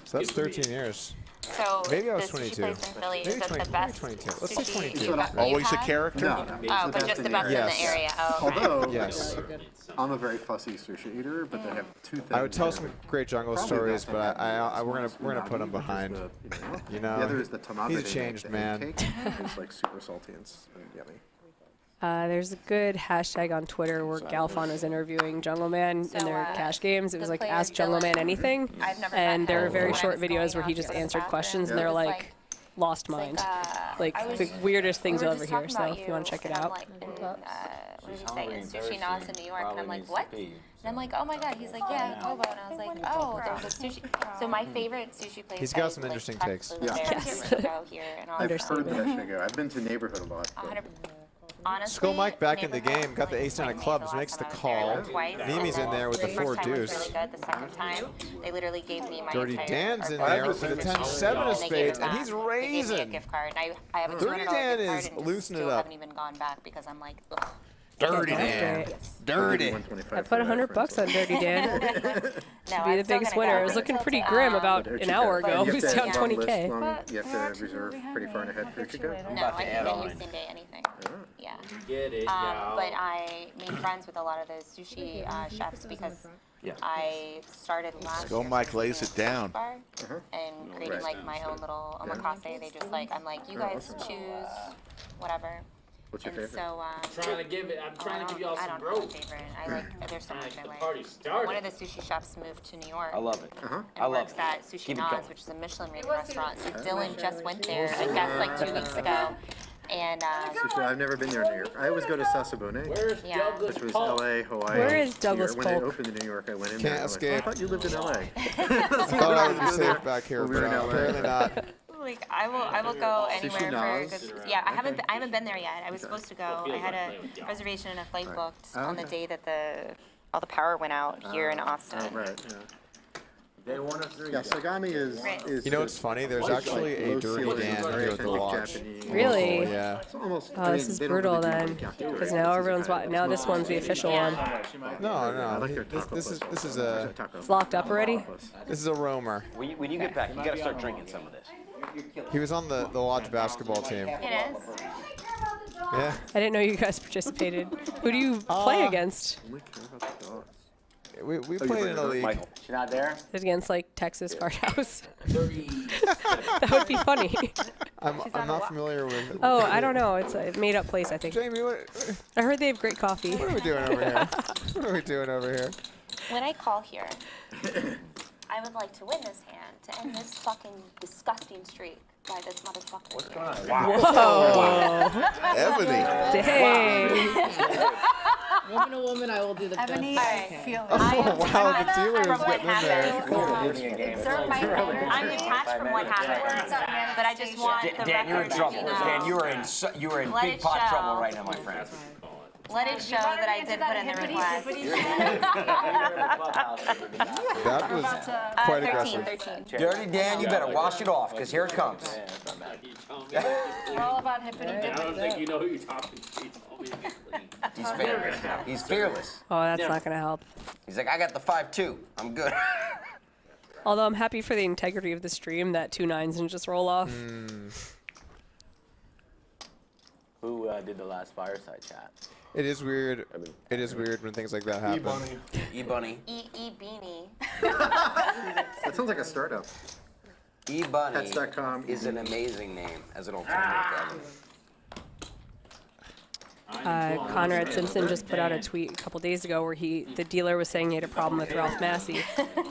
So that's 13 years. So Maybe I was the sushi 22. place in Philly, Maybe is it 20, the best maybe 22. Let's say sushi 22. you've Always a had? character? No, no. Oh, but just the best in Yes. the area. Oh, okay. Although, Yes. I'm a very fussy sushi eater, but they have 2 things. I would tell that some are great jungle probably stories, best. but we're gonna put him behind. The, You the know, other is the tamale. he's a they make, changed the egg man. Cake. It's like super salty and yummy. There's a good hashtag on Twitter where Galfon was interviewing Jungleman in their cash games. It was the like player Ask Jungleman villain. anything. I've never And met there were him. very When I short was videos going where he out just to the answered bathroom, questions and it they're was like lost mind. Like I was- the weirdest things we were over just here. talking So about if you want to check it and I'm out. like, in, what did he say? In Sushi Knots in New York. And I'm like, what? And I'm like, oh my god. He's like, yeah, Kobo. And I was like, oh, there's a sushi. So my favorite sushi place. He's got is, some like, interesting practically takes. there. Yes. You should go here and all I've that. heard that I should go. I've been to neighborhood a lot. but 100. Honestly, Skull Mike back in the neighborhood game, got the was ace nine like of my clubs, maid makes the last time I was there, call. twice, and Neeme's in then there with the the four first time was deuce. really good. The second time, they literally gave me my Dirty entire, Dan's or in both there of with the them, 10-7 of and they gave it spades, and back. he's They gave me a raising. gift card, and I have a $200 Dirty Dan gift card, is and just loosening it still up. haven't even gone back because I'm like, ugh. Dirty That's Dan. great. Dirty. I put $100 on Dirty Dan. No, Should be I'm the still biggest gonna winner. go It was looking pretty until, grim about an hour ago. It was down 20K. You have to reserve pretty far ahead for Chico. No, I can get you same day anything. Yeah. Get it, But I made friends with a lot of those sushi chefs because I started last Skull year Mike doing lays a it down. sushi bar and creating like my own little omakase. They just like, I'm like, you guys choose whatever. What's your And favorite? so, I'm trying to give y'all some I don't growth. have a favorite. I like, there's so much I like. Party started. One of the sushi chefs moved to New York. I love it. And I love works it. at Sushi Keep it Nas, going. which is a Michelin rated restaurant. So Dylan just went there, I guess, like 2 weeks ago. And Sushi, I've never been there in New York. I always go to Sasabone, Where's Yeah. Douglas which was Polk? LA, Hawaii. Where is Douglas When they Polk? opened in New York, I went in Can't there. I'm like, escape. I thought you lived in LA. I thought I would be safe back here, When we were but in LA. apparently not. like I will go anywhere for Nas? good. Yeah, I haven't been there yet. I was supposed to go. I had a reservation and a flight booked Oh, on the okay. day that all the power went out here in Austin. Oh, right, yeah. Day 1 of 3. Yeah, Sagami is. Right. You know what's funny? There's actually a Dirty Dan here at the lodge. Really? Yeah. It's almost, Oh, this is brutal then. Because now everyone's now this one's the official one. No. This is a It's locked up already? this is a roamer. When you get back, you gotta start drinking some of this. He was on the lodge basketball team. It is. Yeah. I didn't know you guys participated. Who do you play against? We played in a league. She's not there? It's against like Texas Card House. That would be funny. I'm not familiar with. Oh, I don't know. It's a made up place, I think. Jamie, I heard they have great coffee. What are we doing over here? What are we doing over here? When I call here, I would like to win this hand to end this fucking disgusting streak by this motherfucker. What's going on? Whoa. Ebony. Dang. Woman to woman, I will do the Ebony, best. I feel Oh, wow, the dealer is From what getting in there. happened, I'm detached from what happened, but I just want the Dan, you're in record trouble. to know. Dan, you are in Let big it pot show. trouble right now, my friend. Let it show that I did put in the request. That was quite 13, aggressive. 13. Dirty Dan, you better wash it off, because here it comes. We're all about hippity I don't dippity. think you know who you're talking to. He's fearless. He's fearless. Oh, that's not going to help. He's like, I got the 5-2. I'm good. Although I'm happy for the integrity of the stream that 2 9s didn't just roll off. Who did the last Fireside chat? It is weird. It is weird when things like that happen. E-Bunny. E-Beanie. That sounds like a startup. E-Bunny Pets.com. is an amazing name as an alternative. Conrad Simpson just put out a tweet a couple days ago where the dealer was saying he had a problem with Ralph Massey,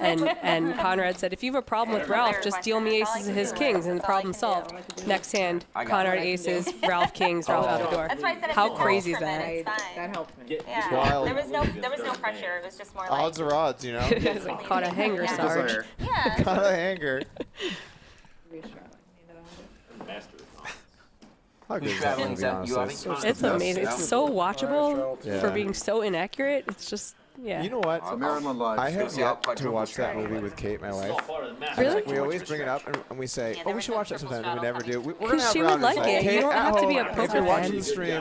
and Conrad said, if you have a problem with Ralph, just deal me aces of his kings and the problem solved. Next hand, Conrad aces, Ralph kings, Ralph out the door. That's why I said if How it's crazy is for men, that? it's fine. That helped me. Yeah. Wild. There was no pressure. It was just more like Odds are odds, you know. It's like caught a hanger, Sarge. Desire. yeah. Got a hanger. How good is that one, to be honest? That's so It's amazing. It's so watchable Yeah. for being so inaccurate. It's just, yeah. You know what? Maryland Live. I have yet to watch that movie with Kate, my wife. Really? We always bring it up and we say, oh, we should watch that sometime, and we never do. We're gonna Because have she would Rounders like night. it. You Kate, don't at have to be a home, if poker you're watching fan.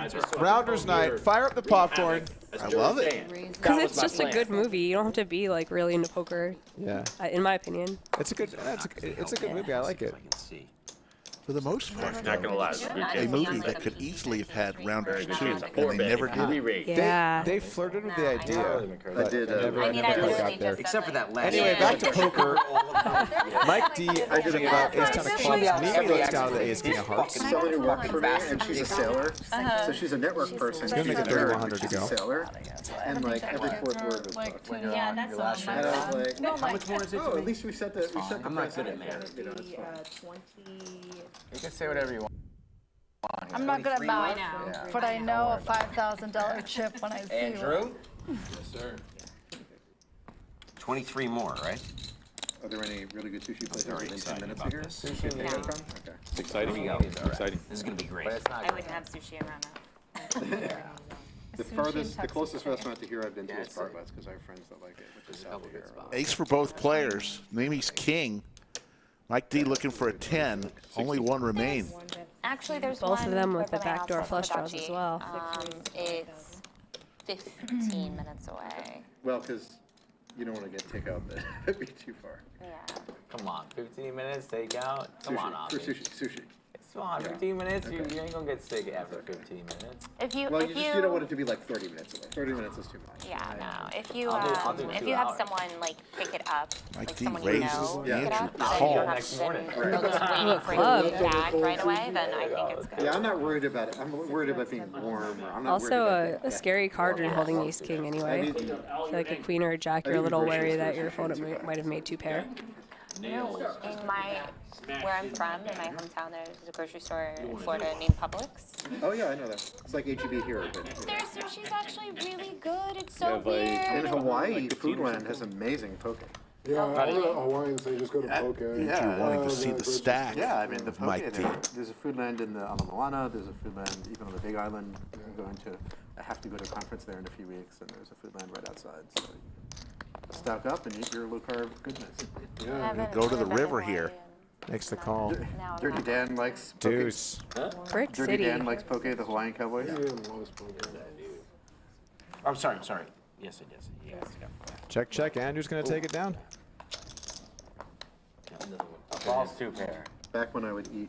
the stream, Rounders night, fire up the popcorn. I love it. Because it's just a good movie. You don't have to be like really into poker, Yeah, in my opinion. it's a good. It's a good movie. I like it. For the most part, Not gonna lie. it's a good a game. movie that could easily have had Rounders 2, It's a and 4-bet. they never If you did. re-rate. Yeah. They flirted with the idea, but did, it never, I mean, I never literally got there. just Except for that last Anyway, back to poker. Mike D opening about ace 10 of clubs. Mimi looks down at the ace king of hearts. Someone who worked for me, and she's a sailor. So she's a network person. gonna make it She's a nerd, 3,100 to she's go. a sailor. And like every fourth word was booked. Yeah, that's all. And I was like, No, how much more is it? Oh, at least we set the I'm not good at math. You know, it's fine. You can say whatever you want. I'm not good at math, Yeah. but I know a $5,000 chip when I see one. Andrew? Yes, sir. 23 more, right? Are there any really good sushi places very within 10 excited minutes about of here? this. Sushi and No. from? Okay. It's exciting. Here we go. It's exciting. This is gonna be great. But it's not I good. wouldn't have sushi around that. The closest restaurant to here I've been to is Bartlett's because I have friends that like it, which is south of here. Ace for both players. Neeme's king. Mike D looking for a 10. Only one remain. Actually, there's Both one of them with for the backdoor house flush that's draws as well. It's 15 minutes away. Well, because you don't want to get takeout, that'd be too far. Yeah. Come on, 15 minutes takeout. Come on, Avi. For sushi. Come on, 15 minutes. You ain't gonna get sick after 15 minutes. Well, you don't want it to be like 30 minutes away. 30 minutes is too much. Yeah, no. If you I'll do if 2 you have hours. someone like pick it up, Mike like D someone you raises know pick it Andrew up, then you Call. don't have to sit and they'll just wait for you to tag right away, then I think it's good. Yeah, I'm not worried about it. I'm worried about being warm. Or I'm not worried Also, about a scary card when holding ace king anyway. If you're like a queen or a jack, you're a little wary that your opponent might have made 2 pair. In where I'm from, in my hometown, there's a grocery store in Florida named Publix. Oh yeah, I know that. It's like HEB here, but Their sushi's actually really good. It's so weird. in Hawaii, Foodland has amazing poke. Yeah, all the Hawaiians, they just go to Poke. Andrew wanting to see the stack. Yeah, I mean the poke. Mike D. There's a Foodland on the Moana. There's a Foodland even on the Big Island. I'm going to. I have to go to a conference there in a few weeks, and there's a Foodland right outside. So stock up and eat your low carb goodness. Yeah, go to the river here. Makes the call. Dirty Dan likes poke. Deuce. Brick Dirty City. Dan likes poke, the Hawaiian Cowboys. I'm sorry. Yes, it is. Yes. Check. Andrew's going to take it down. Balls 2 pair. Back when I would eat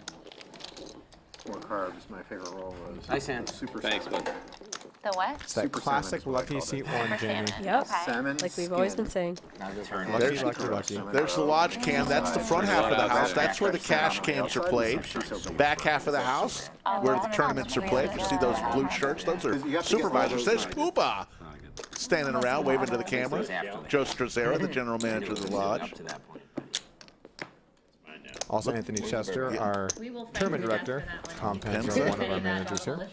more carbs, my favorite roll was Nice hand. super Thanks, salmon. bud. The what? It's that Super classic salmon is what I lucky called seat it. one, Jamie. Yep. Salmon Like we've always been saying. Lucky. There's the lodge cam. That's the front half of the house. That's where the cash games are played. Back half of the house, where the tournaments are played. You see those blue shirts? Those are supervisors. There's Pooba standing around waving to the camera. Joe Strazzera, the general manager of the lodge. Also, Anthony Chester, our tournament director. Tom Penzo, one of our managers here.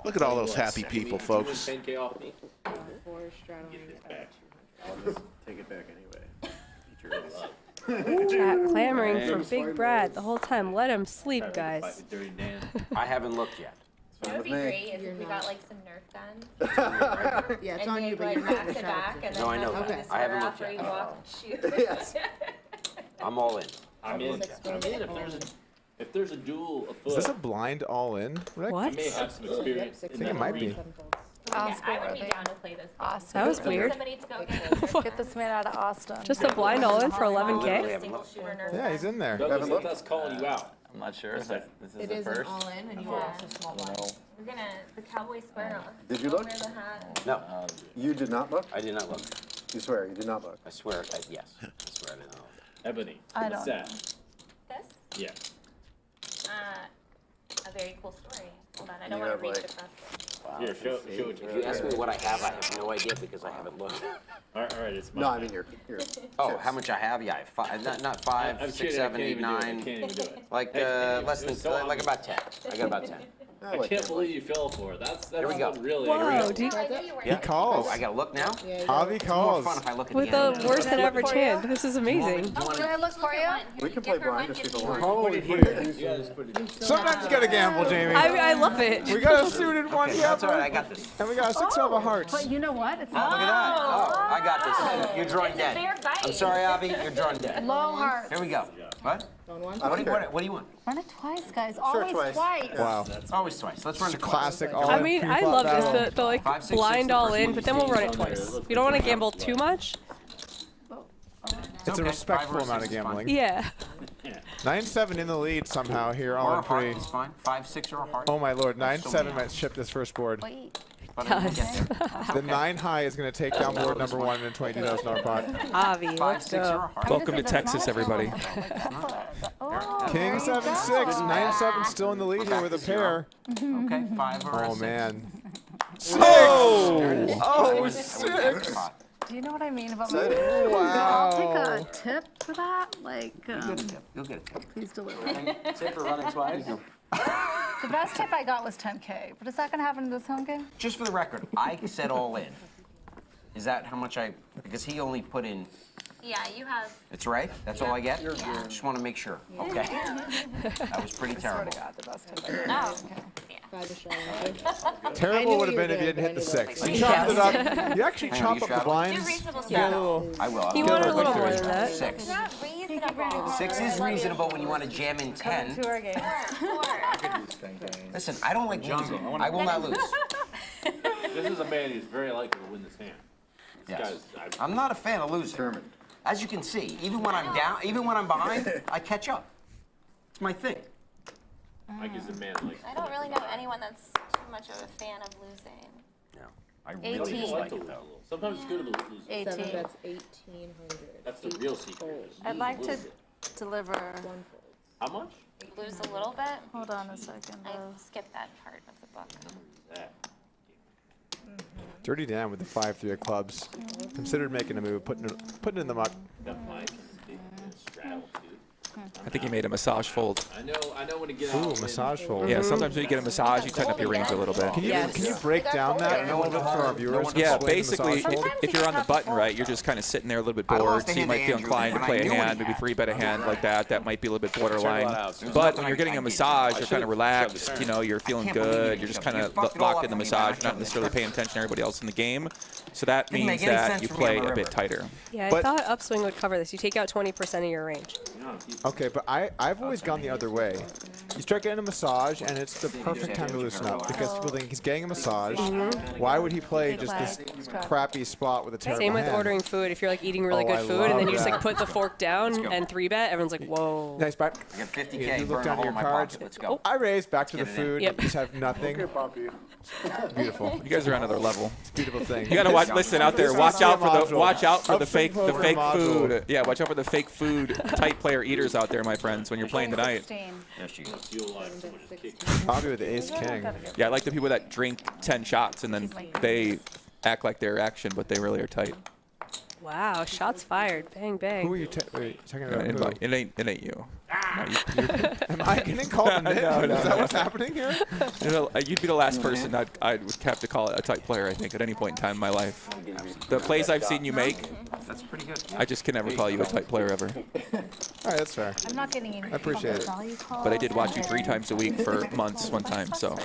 Look at all those happy people, folks. 10K off me. I'll just take it back anyway. Chat clamoring for Big Brad the whole time. Let him sleep, guys. I haven't looked yet. That would be great if we got like some Nerf guns. Yeah, it's and on made, you, but like, you have back to to show back, it. and then No, I know have that. this I haven't wrap looked where yet. you walk and shoot. Yes. I'm all in. I'm in. If there's a duel afoot, Is this a blind all-in, Rick? What? I may have some experience. I think it might be. I would be down to play this. Awesome. That was weird. Somebody to go get Get this man out of Austin. Just a blind all-in for 11K? single shooter Nerf Yeah, he's in there. Douglas, if that's calling you out. I'm not sure if this is It the is an first. all-in, and you are also small blind. We're gonna the cowboy square on. Did you look? Wear the hat. No, You did not look? I did not look. You swear, you did not look. I swear, yes. I swear I did not look. Ebony, I what's don't that? This? Yeah. A very cool story. Hold on, I don't You want to have, reach like- across it. Here, show it to If you ask me what I have no idea because I haven't looked. All right, it's mine. No, I mean your Oh, how much I have? Yeah, I have 5, not 5, I'm 6, kidding, 7, I 8, can't even do it. I 9. can't even do it. Like less than, like about 10. I got about 10. I can't believe you fell for it. That's Here we go. really Whoa, He calls. Oh, I gotta look now? Avi It's more calls. fun if I look at With the a end. worse than average hand. This is amazing. Oh, can I look for you? We can play blind if people want. Holy Sometimes you gotta gamble, Jamie. I love it. We got a suited one Okay, that's all right. I gamble, got this. and we got a 6 of hearts. But you know what? It's Look at that. Oh, I got this. You're drawing It's a dead. fair fight. I'm sorry, Avi. You're drawing dead. low heart. Here we go. What? What do you want? Run it twice, guys. Always twice. twice. Wow. Always twice. Let's run It's it a twice. classic all I mean, I love this. The like 5, 6, 6, blind the all first in, one but you then we'll see. run it twice. You don't want to gamble too much. It's a Okay, respectful 5 or amount of 6 is fine. gambling. Yeah. 9-7 in the lead somehow here, all Or in a heart pre. is fine. 5, 6 or a heart. Oh my lord, So 9-7 many might ship this first board. Wait. But I didn't get there. The 9 high is going to take down board number 1 and $22,000 pot. Avi, 5, let's 6 or a go. heart. Welcome to Texas, everybody. King 7-6, 9-7 still in the lead here with a pair. Okay, 5 or a 6. Oh man. Oh! Oh, 6. Do you know what I mean about my Exciting. I'll take Wow. a tip for that. Like, You'll get it. please deliver. Tip for running twice. The best tip I got was 10K, but is that going to happen in this home game? Just for the record, I said all in. Is that how much I? Because he only put in. Yeah, you have. It's right. That's all I get. Yeah. Just want to make sure. Okay. That was pretty terrible. God, the best tip I got. Oh. Yeah. Terrible would have been if you didn't hit the 6. You chopped it up. You actually chop up the blinds. Yeah, a little. I will. He wanted a little more than that. 6. Not reasonable. 6 is reasonable when you want to jam in 10. To our games. Listen, I don't like losing. I will not lose. This is a man who's very likely to win this hand. This Yes. guy's, I'm not a fan of losing. As you can see, even when I'm down, even when I'm behind, I catch up. It's my thing. Mike is a man like. I don't really know anyone that's too much of a fan of losing. No, I really 18. like it though. Sometimes it's good to lose. 18. That's 1,800. That's the real secret. I'd like to deliver. How much? Lose a little bit? Hold on a second. I skipped that part of the book. That. Dirty Dan with the 5-3 of clubs. Considered making a move, putting it in the muck. Got Mike and straddles, dude. I think he made a massage fold. I know when to get Ooh, out. massage fold. Yeah, sometimes when you get a massage, you tighten up your range a little bit. Can you break down that a little bit for our viewers? Yeah, Explain the basically, massage fold? if you're on the button right, you're just kind of sitting there a little bit I lost bored, the so you hand might to feel Andrew inclined to when play I a knew what hand, he maybe had. 3-bet a hand like that. That might be a little bit borderline. There's But nothing when I you're getting a did. massage, you're I kind of should've relaxed, shoved you the know, you're feeling can't believe you good, you're just shoved kind it. of You fucked it all locked up in the for me, massage, now not necessarily paying attention to everybody else in the game. So that Didn't means make any that sense you for me on play the a bit river. tighter. Yeah, I But- thought upswing would cover this. You take out 20% of your range. Okay, but I've always gone the other way. You start getting a massage, and it's the perfect time to loosen up because people think he's getting a massage. Why would he play just this crappy spot with a terrible Same with hand? ordering food. If you're like eating really Oh, good I food and then you just love like put the fork down go. and 3-bet, everyone's like, whoa. Nice, but I got 50K. you look burn a down hole at in your my cards. pocket. Let's go. I raise back to the Get it in. food. Yep. Just have nothing. Okay, Poppy. Beautiful. You guys are on another level. It's a beautiful thing. You gotta watch. Listen out there. Watch out for the fake Module. food. Yeah, watch out for the fake food type player eaters out there, my friends, when you're playing tonight. 16. Yes, you. Bobby with the ace king. Yeah, I like the people that drink 10 shots and then they act like they're action, but they really are tight. Wow, shots fired. Bang, bang. Who are you talking about? It ain't you. Am I getting called a nit? No, Is that what's happening here? You know, you'd be the last person I would have to call a tight player, I think, at any point in time in my life. The plays I've seen you make, That's pretty good. I just can never call you a tight player ever. All right, that's fair. I'm not getting any I appreciate it. value calls. But I did watch you 3 times a week for months one time, so.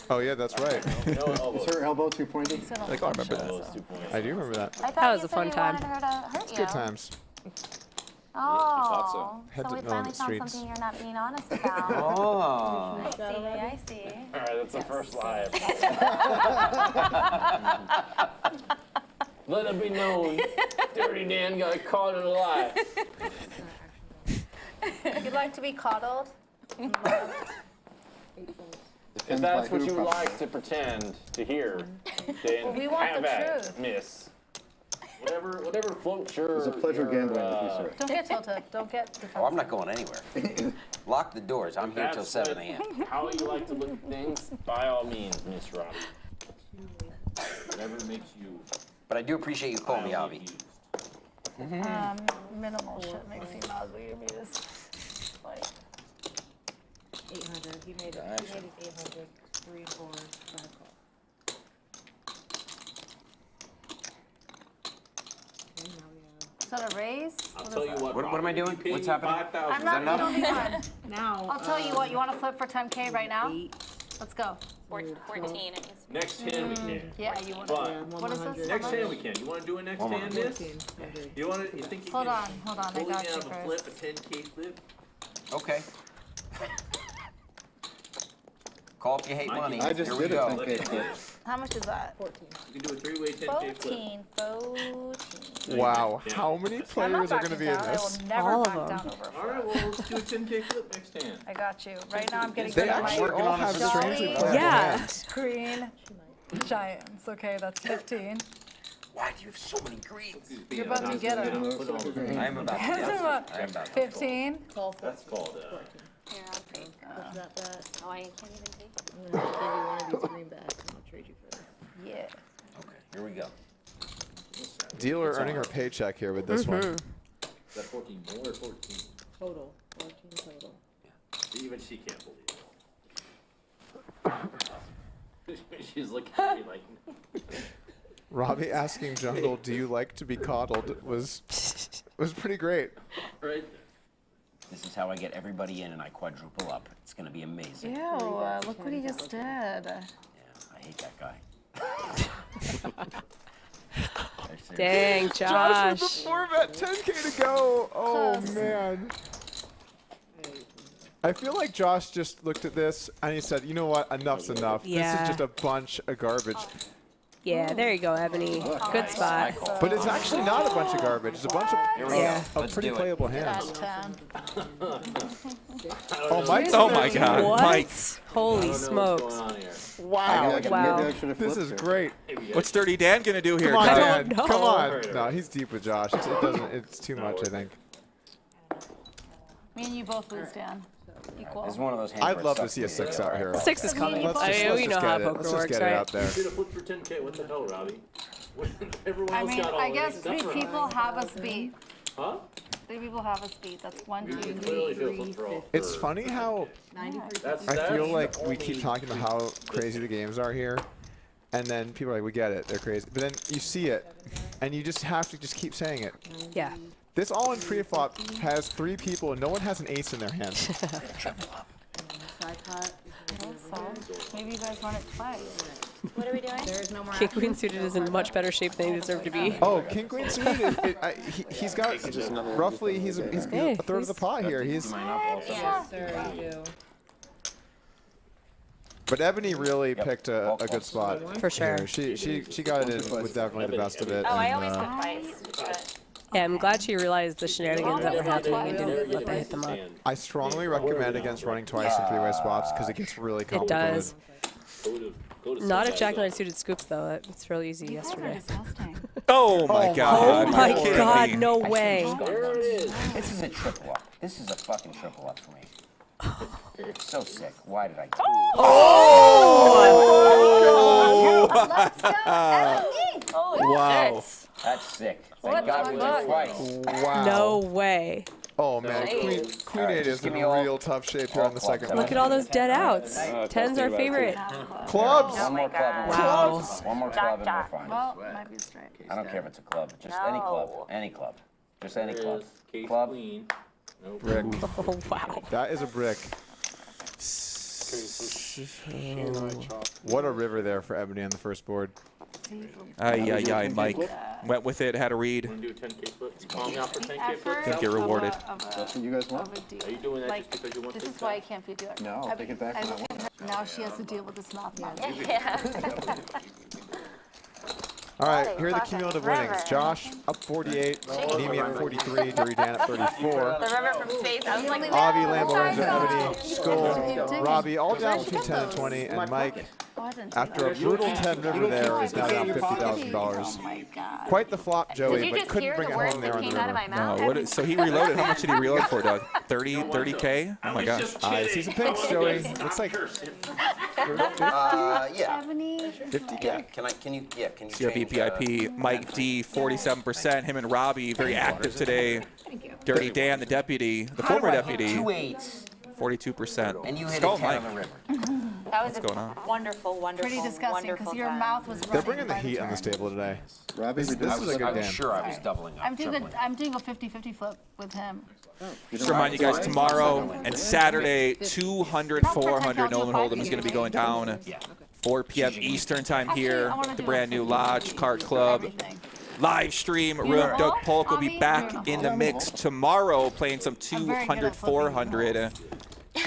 Oh yeah, that's right. Is her elbow too pointy? Like, I remember that. I do remember that. I thought That was you a said fun you time. wanted her to hurt It's you. good times. Oh, Had so to we know finally the found streets. something you're not being honest about. Oh. I see. All right, that's the first lie. Let it be known, Dirty Dan got caught in a lie. You'd like to be coddled? If that's what you like to pretend to hear, then Well, we want have the at it, truth. miss. Whatever floats your. It's a pleasure gambling with you, sir. Don't get tilted. Don't get defensive. Oh, I'm not going anywhere. Lock the doors. I'm here till That's 7 a.m. How you like to look at things, by all means, Miss Robbi. Whatever makes you. But I do appreciate you calling me Avi. Minimal shit makes you ugly to me. This, like, 800. He made it 800. 3, 4, 5 call. is that a raise? I'll tell you what. What am I doing? If you pay What's me happening? 5,000, I'm not. You don't need one. Now. I'll tell you what. You want to flip for 10K right now? Let's go. 14. It needs Next hand we can. Yeah, you want But to. What is this? next hand we can. You want to do a next hand, miss? You want to? You think you Hold can? on. I Pull me got you out of a flip, first. a 10K flip. Okay. Call if you hate money. I just Here we did a go. 10K flip. How much is that? 14. You can do a 3-way 10K flip. 14. Wow, how many I'm not players are going to backing be in down. this? I will never All of back them. down over a All right, well, let's do a 10K flip next hand. I got you. Right now, I'm getting They rid of actually my all have strangely jolly playable Yeah. hands. green giants. Okay, that's 15. Why do you have so many greens? You're about to get them. I am about to. Yes, Yes. about I am about to. 15. That's called. Here, I'll take. What's that bet? Oh, I can't even take it. I'm going to give you one of these greenbacks and I'll trade you for this. Yeah. Okay, here we go. Dealer earning her paycheck here with this one. Is that 14 more or 14? Total. 14 total. Even she can't believe it. She's looking at me like. Robbi asking Jungle, "Do you like to be coddled?" was pretty great. Right. This is how I get everybody in and I quadruple up. It's going to be amazing. Ew, look what he just did. I hate that guy. Dang, Josh. With the 4-bet, 10K to go. Oh, man. I feel like Josh just looked at this and he said, you know what, enough's enough. Yeah. This is just a bunch of garbage. Yeah, there you go, Ebony. Good spot. But it's actually not a bunch of garbage. It's a bunch of pretty playable hands. Oh, Mike. Oh, my God. What? Mike. Holy smokes. Wow. Wow. This is great. What's Dirty Dan going to do here, Come on, guys? Dan. Come on. No, he's deep with Josh. It's too much, I think. Me and you both lose, Dan. Equal. It's one of those I'd love to see a 6 out here. 6 is coming. Let's I just, mean, let's we just know how get it. poker Let's just works, get it right? out there. Should have flipped for 10K. What the hell, Robbie? Everyone I else mean, got all I in guess except 3 for people have us beat. Huh? 3 people have us beat. That's 1, 2, 3. Clearly feels a throw. It's funny how I feel like we keep talking about how crazy the games are here, and then people are like, we get it, they're crazy. But then you see it, and you just have to just keep saying it. Yeah. This all-in pre-flop has 3 people, and no one has an ace in their hand. Maybe you guys run it twice. What are we doing? There's no more King Queen suited is in much better shape than he deserved to be. Oh, King Queen suited. He's got roughly. He's a third of the pot here. He's. Yeah. But Ebony really picked a good spot. For sure. Here. She got it in with definitely the best of it. Oh, I and, always go twice. But Yeah, I'm glad she realized the shenanigans that were happening and didn't let that hit them up. I strongly recommend against running twice in 3-way spots because it gets really complicated. It does. Not if Jack 9 suited scoops though. It's real easy yesterday. Oh my God. Oh my Are you kidding God, me? no way. This is a triple up. This is a fucking triple up for me. It's so sick. Why did I? Wow. That's sick. What Thank God the we fuck? did twice. Wow. No way. Oh man, Queen Alright, 8 just is give in me all- real tough shape here on the second one. Look at all those dead outs. 10's our favorite. Clubs. One more club and we're Wow. fine. One more club and we're fine. Well, might be a strike. I don't care if it's a club. Just any club. Any club. Just any club. Club. Brick. Oh wow. That is a brick. What a river there for Ebony on the first board. Ay, Mike. Went with it, had a read. Want to do a 10K flip? Call me out for 10K flip? Didn't get rewarded. That's what you guys want? Are you doing that Like, just because you want this to? is why I can't be doing. No, I'll take it back when I want. Now she has to deal with this math. yeah. All right, here are the cumulative winnings. Josh up 48, Neeme up 43, Dirty Dan up 34. The river from space. I was like, Avi, Lamborns, Ebony, Skull, Robbie, all down between 10 and 20, and Mike, after a brutal 10 river there, is now down $50,000. Quite the flop, Joey, Did you but just couldn't hear bring the it words home there that on the came out of river. my mouth? No, so he reloaded. How much did he reload for, Doug? 30K? Oh my gosh. I see some pinks, Joey. Looks like Yeah. 50K. Can you CRB change, PIP, Mike D, 47%. Him and Robbie, very active today. Dirty Dan, the deputy, the former deputy, 2 8s 42%. and you hit Skull a 10 Mike. on the river. That was What's going on? wonderful, wonderful, Pretty disgusting because wonderful your time. mouth was They're running bringing the by heat on this turn. table today. Robbie, This is a good I was game. sure I was doubling up. I'm doing tripling. I'm doing a 50-50 flip with him. Just to remind you guys, tomorrow and Saturday, 200, 400 Nolan Hold'em is going to be going down. 4 p.m. Eastern time here at the brand new Lodge Cart Club. Live stream room. Doug Polk will be back in the mix tomorrow playing some 200, 400.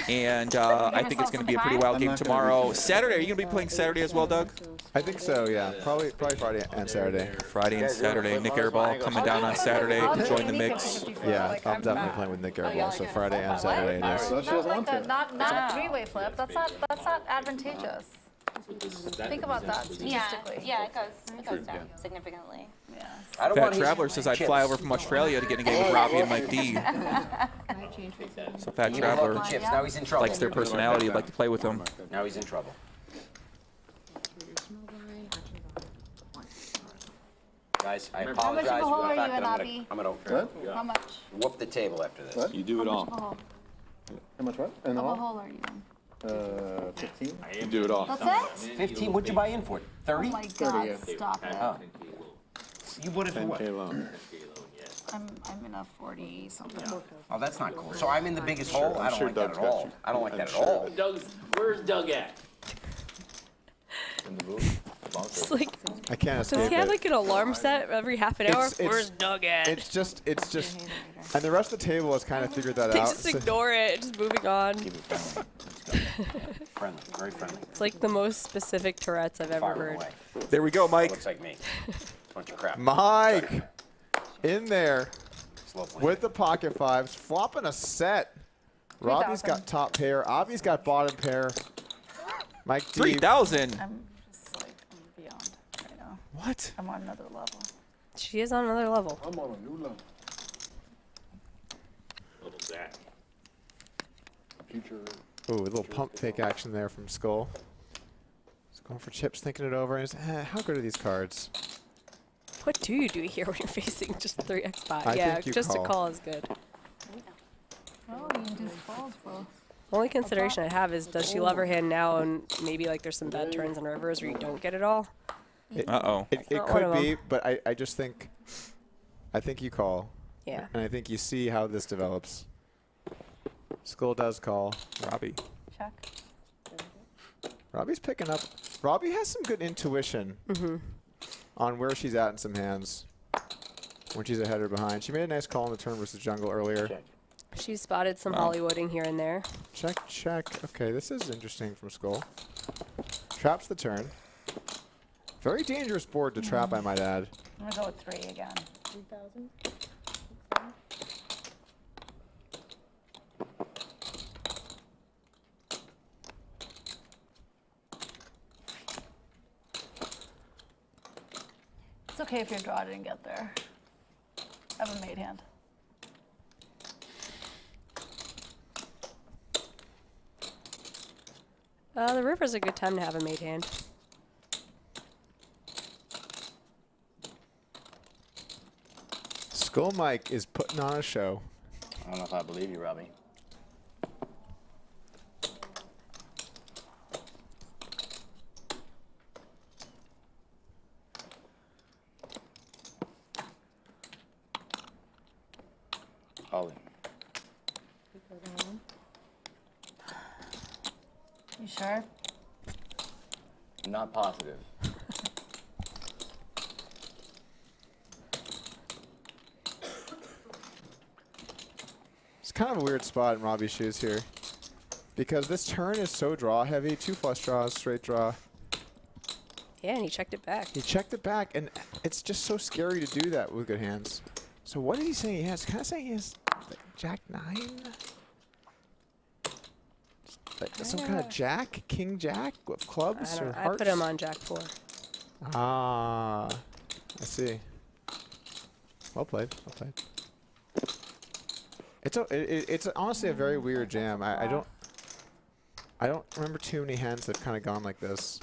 And I think it's going to be a pretty wild game tomorrow. Saturday, are you going to be playing Saturday as well, Doug? I think so, yeah. Probably Friday and Saturday. Friday and Saturday. Nick Airball coming down on Saturday to join the mix. Yeah, I'm definitely playing with Nick Airball, so Friday and Saturday it is. Not a 3-way flip. That's not advantageous. Think about that statistically. Yeah, it goes down significantly. Fat Traveler says I'd fly over from Australia to get in a game with Robbie and Mike D. So Fat Traveler Now he's in trouble. likes their personality. I'd like to play with them. Now he's in trouble. Guys, I How much of apologize a hole for the are fact you in, that Avi? I'm gonna How much? whoop the table after this. You do it How much of a all. hole? How much what? In the How hole? hole are you in? 15? You do it all. That's it? 15, what'd you buy in for? 30? Oh my God, stop it. Oh. You would have 10K loan. I'm in a 40 something. Oh, that's not cool. So I'm in the biggest hole? I don't like that Doug's at got all. you. I don't like I'm that at sure all. Where's Doug at? In the booth. It's like, I can't escape does he have it. like an alarm set every half an hour? It's- Where's Doug at? It's just, and the rest of the table has kind of figured that They out. just ignore it, just moving on. Friendly, very friendly. It's like the most specific Tourette's I've ever Fire heard. away. There we go, Mike. Looks like me. Bunch of crap. Mike, in there Slow play. with the pocket fives, flopping a set. Robbie's got top pair. Avi's got bottom pair. Mike D. 3,000. I'm just like, I'm beyond right now. What? I'm on another level. She is on another level. I'm on a new level. What was that? Future. Ooh, a little pump fake action there from Skull. He's going for chips, thinking it over. And how good are these cards? What do you do here when you're facing just 3x pot? I Yeah, think you just call. a call is good. Oh, you just fold, so. Only consideration I have is, does she love her hand now, and maybe like there's some bad turns on rivers where you don't get it all. Uh-oh. It not one could of be, them. but I just think, you call. Yeah. And I think you see how this develops. Skull does call. Robbie. Check. Robbie's picking up. Robbie has some good intuition on where she's at in some hands when she's ahead or behind. She made a nice call on the turn versus jungle earlier. She spotted some Hollywooding here and there. Check, check. Okay, this is interesting from Skull. Traps the turn. Very dangerous board to trap, I might add. I'm gonna go with 3 again. 3,000. It's okay if your draw didn't get there. I have a made hand. The river's a good time to have a made hand. Skull Mike is putting on a show. I don't know if I believe you, Robbie. Ollie. You sure? Not positive. It's kind of a weird spot in Robbie's shoes here. Because this turn is so draw heavy. 2 flush draws, straight draw. Yeah, and he checked it back. He checked it back, and it's just so scary to do that with good hands. So what is he saying he has? Kind of saying he has like Jack 9? Like some kind of Jack? King Jack? With clubs or I hearts? put him on Jack 4. Ah, I see. Well played. Well played. It's honestly a very weird jam. I don't remember too many hands that have kind of gone like this.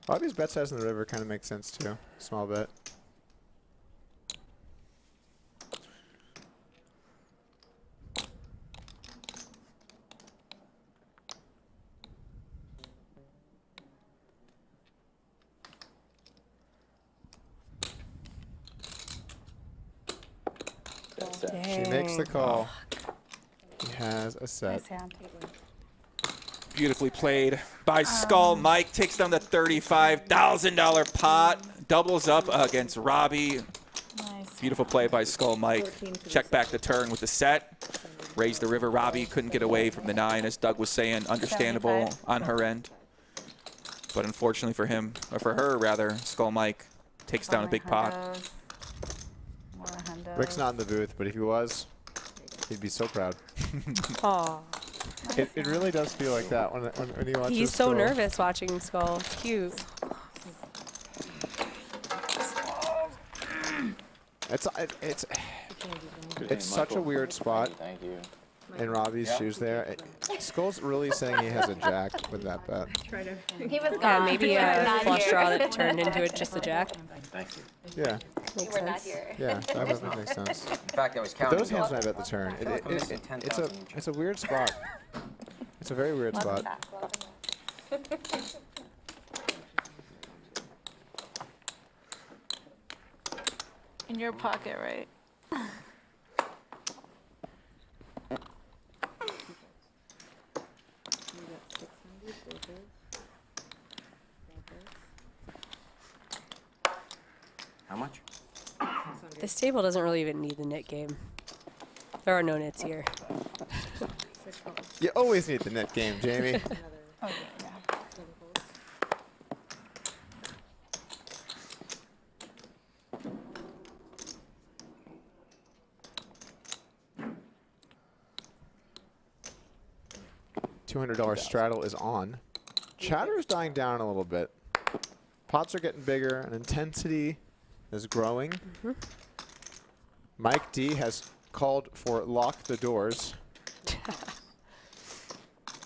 Robbie's bet size in the river kind of makes sense too. Small bet. She makes the call. He has a set. Nice hand. Beautifully played by Skull. Mike takes down the $35,000 pot. Doubles up against Robbie. Nice. Beautiful play by Skull Mike. Check back the turn with the set. Raise the river. Robbie couldn't get away from the 9, as Doug was saying. Understandable 75. on her end. But unfortunately for him, or for her rather, Skull Mike takes down a big pot. More hundos. Rick's not in the booth, but if he was, he'd be so proud. Aw. It really does feel like that when he watches. He's so Skull. nervous watching Skull. It's cute. It's such a weird spot. Thank you. In Robbie's shoes there. Skull's really saying he has a jack with that bet. He was Yeah, gone. maybe He was a not flush here. draw that turned into just a jack. Thank you. Yeah. Makes You were not sense. here. Yeah, that definitely makes sense. In fact, I was But counting. those hands might bet the turn. I feel like I'm missing 10,000 each. It's a weird spot. It's a very weird spot. In your pocket, right? How much? This table doesn't really even need the knit game. There are no knits here. You always need the net game, Jamie. Oh, yeah. $200 straddle is on. Chatter is dying down a little bit. Pots are getting bigger, and intensity is growing. Mike D has called for lock the doors.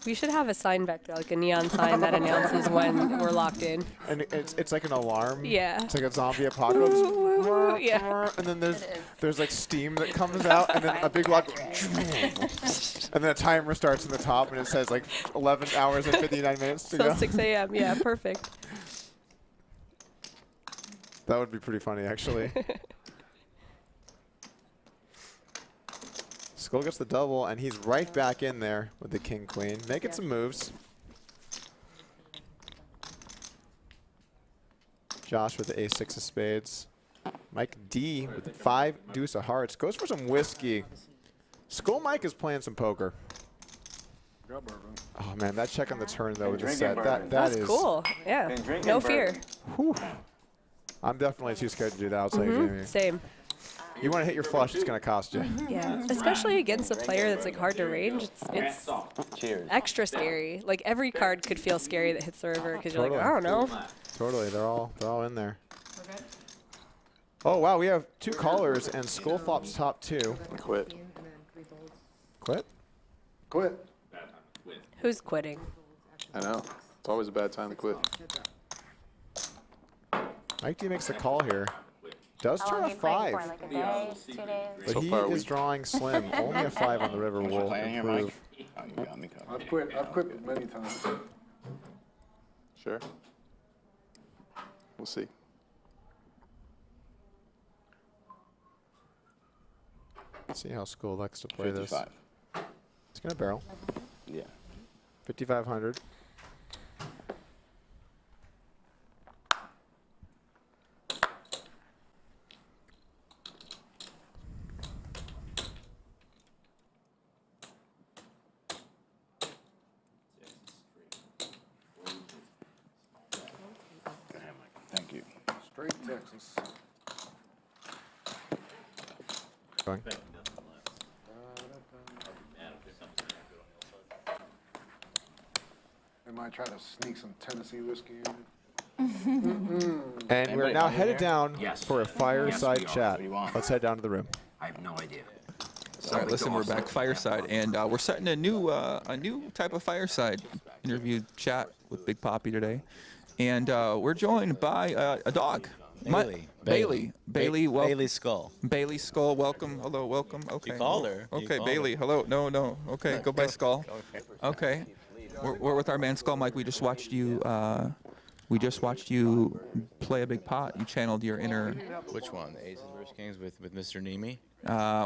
We should have a sign back there, like a neon sign that announces when we're locked in. And it's like an alarm. Yeah. It's like a zombie apocalypse. Yeah. And then there's like steam that comes out, and then a big lock. And then a timer starts in the top, and it says like 11 hours and 59 minutes to Till go. 6 a.m. Yeah, perfect. That would be pretty funny, actually. Skull gets the double, and he's right back in there with the king-queen, making some moves. Josh with the ace-6 of spades. Mike D with 5 deuce of hearts. Goes for some whiskey. Skull Mike is playing some poker. Oh, man, that check on the turn, though, with the set. That's is cool. Yeah. No fear. Whew. I'm definitely too scared to do that. I'll tell you, Jamie. Same. You want to hit your flush, it's going to cost you. Yeah. Especially against a player that's like hard to range. It's extra scary. Like every card could feel scary that hits the river because you're like, I don't know. Totally. They're all in there. Oh, wow. We have 2 callers, and Skull flops top 2. Quit. Quit? Quit. Who's quitting? I know. It's always a bad time to quit. Mike D makes the call here. Does How turn long a have you played 5. for? Like a day, 2 days? But So he far a is week. drawing slim. Only a 5 on the river will improve. I've quit many times. Sure. We'll see. Let's see how Skull likes to play 55. this. It's going to barrel. Yeah. 5,500. Thank you. Straight Texas. Going. They might try to sneak some Tennessee whiskey in. And we're now headed down Yes. for a fireside Yes, we are. chat. What do you want? Let's head down to the room. I have no idea. All right, listen, we're back Fireside, and we're setting a new type of Fireside interview chat with Big Poppy today, and we're joined by a dog. Bailey. Well, Bailey Skull. Bailey Skull, welcome. Hello, welcome. Okay. You called her. You Okay, called Bailey. her. Hello. No. Okay, go by Skull. Okay. We're with our man Skull Mike. We just watched you. Play a big pot. You channeled your inner. Which one? The Aces vs. Kings with Mr. Neeme?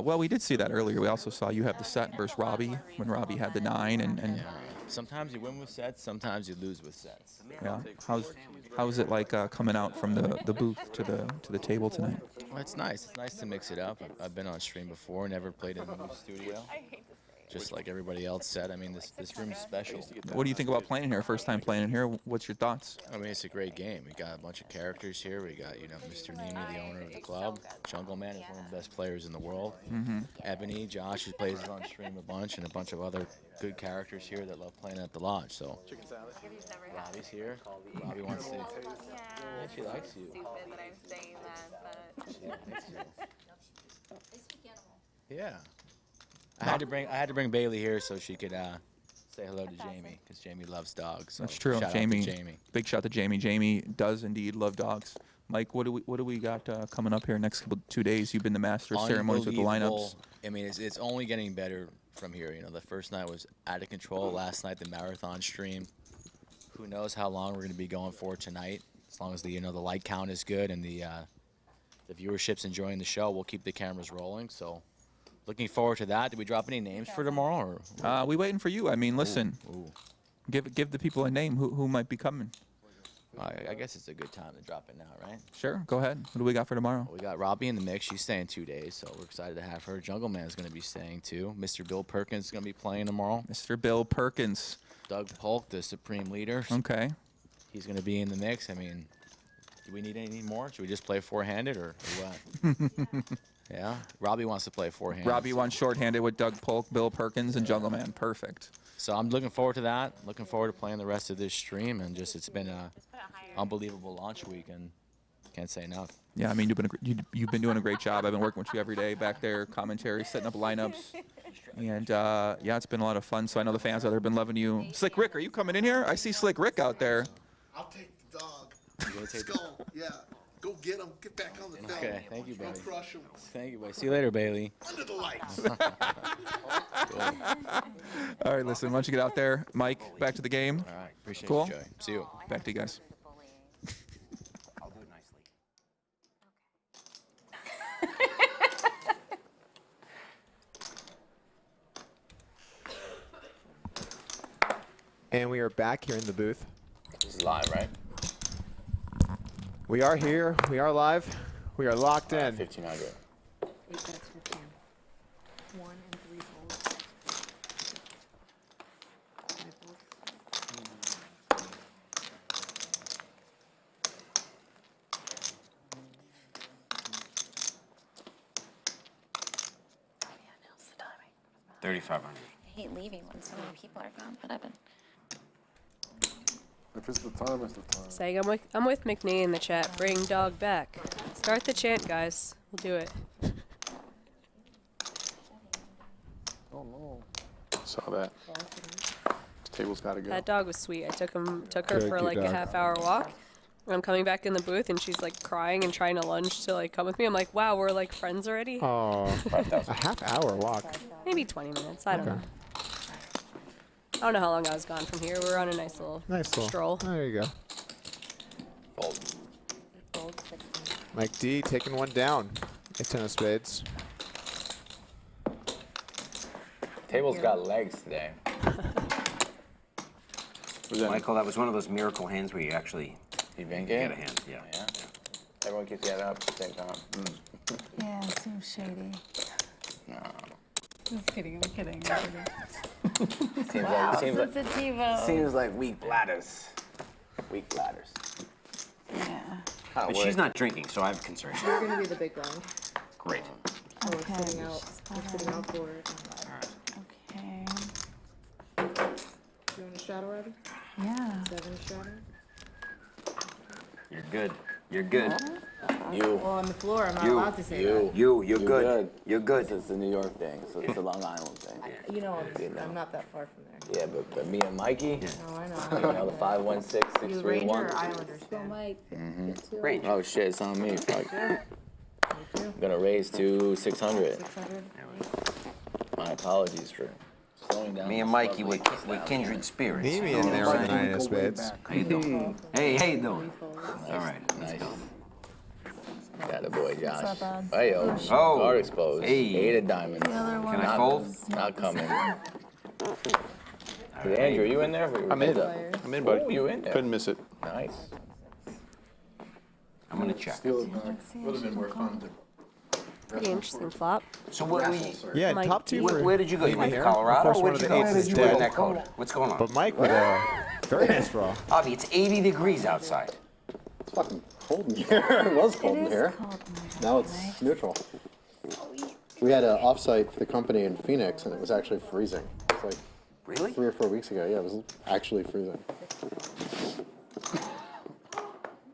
Well, we did see that earlier. We also saw you have the set versus Robbi when Robbi had the 9 and. Yeah. Sometimes you win with sets, sometimes you lose with sets. Yeah. How's it like coming out from the booth to the table tonight? Well, it's nice. It's nice to mix it up. I've been on stream before, never played in the new studio. Just like everybody else said, I mean, this room's special. What do you think about playing in here? First time playing in here. What's your thoughts? I mean, it's a great game. We got a bunch of characters here. We got, Mr. Neeme, the owner of the club. Jungleman is one of the best players in the world. Ebony, Josh, who plays on stream a bunch, and a bunch of other good characters here that love playing at the lodge. So, Robbi's here. Robbi wants to. Yeah, she likes you. Stupid that I'm saying that, but. She likes you. Yeah. I had to bring Bailey here so she could say hello to Jamie, because Jamie loves dogs. So That's true. shout out to Jamie. Jamie. Big shout to Jamie. Jamie does indeed love dogs. Mike, what do we got coming up here next 2 days? You've been to master ceremonies with the lineups. Unbelievable. I mean, it's only getting better from here. You know, the first night was out of control. Last night, the marathon stream. Who knows how long we're going to be going for tonight? As long as the the light count is good and the viewership's enjoying the show, we'll keep the cameras rolling. So, looking forward to that. Did we drop any names for tomorrow? Or? We waiting for you. I mean, listen. Ooh. Give the people a name. Who might be coming? I guess it's a good time to drop it now, right? Sure, go ahead. What do we got for tomorrow? We got Robbi in the mix. She's staying 2 days, so we're excited to have her. Jungleman is going to be staying too. Mr. Bill Perkins is going to be playing tomorrow. Mr. Bill Perkins. Doug Polk, the Supreme Leader. Okay. He's going to be in the mix. I mean, do we need anything more? Should we just play four-handed or what? Yeah? Robbi wants to play four-handed. Robbi wants shorthanded with Doug Polk, Bill Perkins, and Jungleman. Perfect. So I'm looking forward to that. Looking forward to playing the rest of this stream, and just it's been a unbelievable launch week, and can't say enough. Yeah, I mean, you've been doing a great job. I've been working with you every day back there, commentary, setting up lineups, and yeah, it's been a lot of fun. So I know the fans out there have been loving you. Slick Rick, are you coming in here? I see Slick Rick out there. I'll take the dog. Skull, yeah. Go get him. Get back on the field. Okay, thank you, Bailey. Go crush him. Thank you, buddy. See you later, Bailey. Under the lights. All right, listen, why don't you get out there? Mike, back to the game. All right, appreciate cool? you, Joey. See you. Back to you guys. I'll do it nicely. And we are back here in the booth. This is live, right? We are here. We are live. We are locked in. 1500. 8 bets for 10. 1 and 3 folds. 5 folds. Oh yeah, now's the timing. 3,500. I hate leaving when so many people are gone, but I've been. If it's the time, it's the time. Saying I'm with McNee in the chat. Bring dog back. Start the chant, guys. We'll do it. Oh no. Saw that. This table's gotta go. That dog was sweet. I took her Good, for cute like a dog. half-hour walk. I'm coming back in the booth and she's like crying and trying to lunge to like come with me. I'm like, wow, we're like friends already. Oh, a half-hour walk. Maybe 20 minutes. I don't know. I don't know how long I was gone from here. We were on a nice little stroll. There you go. Fold. Mike D taking one down. A 10 of spades. Table's got legs today. Michael, that was one of those miracle hands where you actually get a hand. Yeah. Everyone keeps getting up at the same time. Yeah, it seems shady. No. Just kidding, I'm kidding. I'm kidding. Seems like weak bladders. Weak bladders. Yeah. But she's not drinking, so I have concerns. You're going to be the big blind. Great. So we're sitting out. We're sitting out for it. Okay. You want a shadow, Abby? Yeah. 7 shadow. You're good. You're good. You. Well, on the floor, I'm not You. allowed to say You. You're good. You're good. It's a New York thing, so it's a Long Island thing. that. You know, I'm not that far from there. Yeah, but me and Mikey, No, I you know. know, the 516 You 631. Ranger or Islanders? Skull Mike. Mm-hmm. Oh shit, it's on me. Fuck. I'm gonna raise to 600. 600. My apologies for slowing down. Me and Mikey with kindred spirits. Neeme in there with the 9 of spades. How you doing? Hey, how you doing? All right. Nice. Got a boy, Josh. What's up, bud? Hey, yo. Oh. Card exposed. Hey. 8 of diamonds. The other one Can I fold? Not coming. Hey, Andrew, you in there? I'm in. I'm in, buddy. Oh, you in there? Couldn't miss it. Nice. I'm gonna check. Steal it back. Would have been more fun to. Pretty interesting flop. So what we? Yeah, Mike top 2 Where, for where did you go? You Neeme went to here. Colorado? Of course, Where'd one you of go? the 8s is Where'd you dead. that code? What's going on? But Mike with a very nice draw. Avi, it's 80 degrees outside. It's fucking cold in here. It was cold in here. Now it's neutral. We had an offsite for the company in Phoenix, and it was actually freezing. It was like Really? 3 or 4 weeks ago. Yeah, it was actually freezing.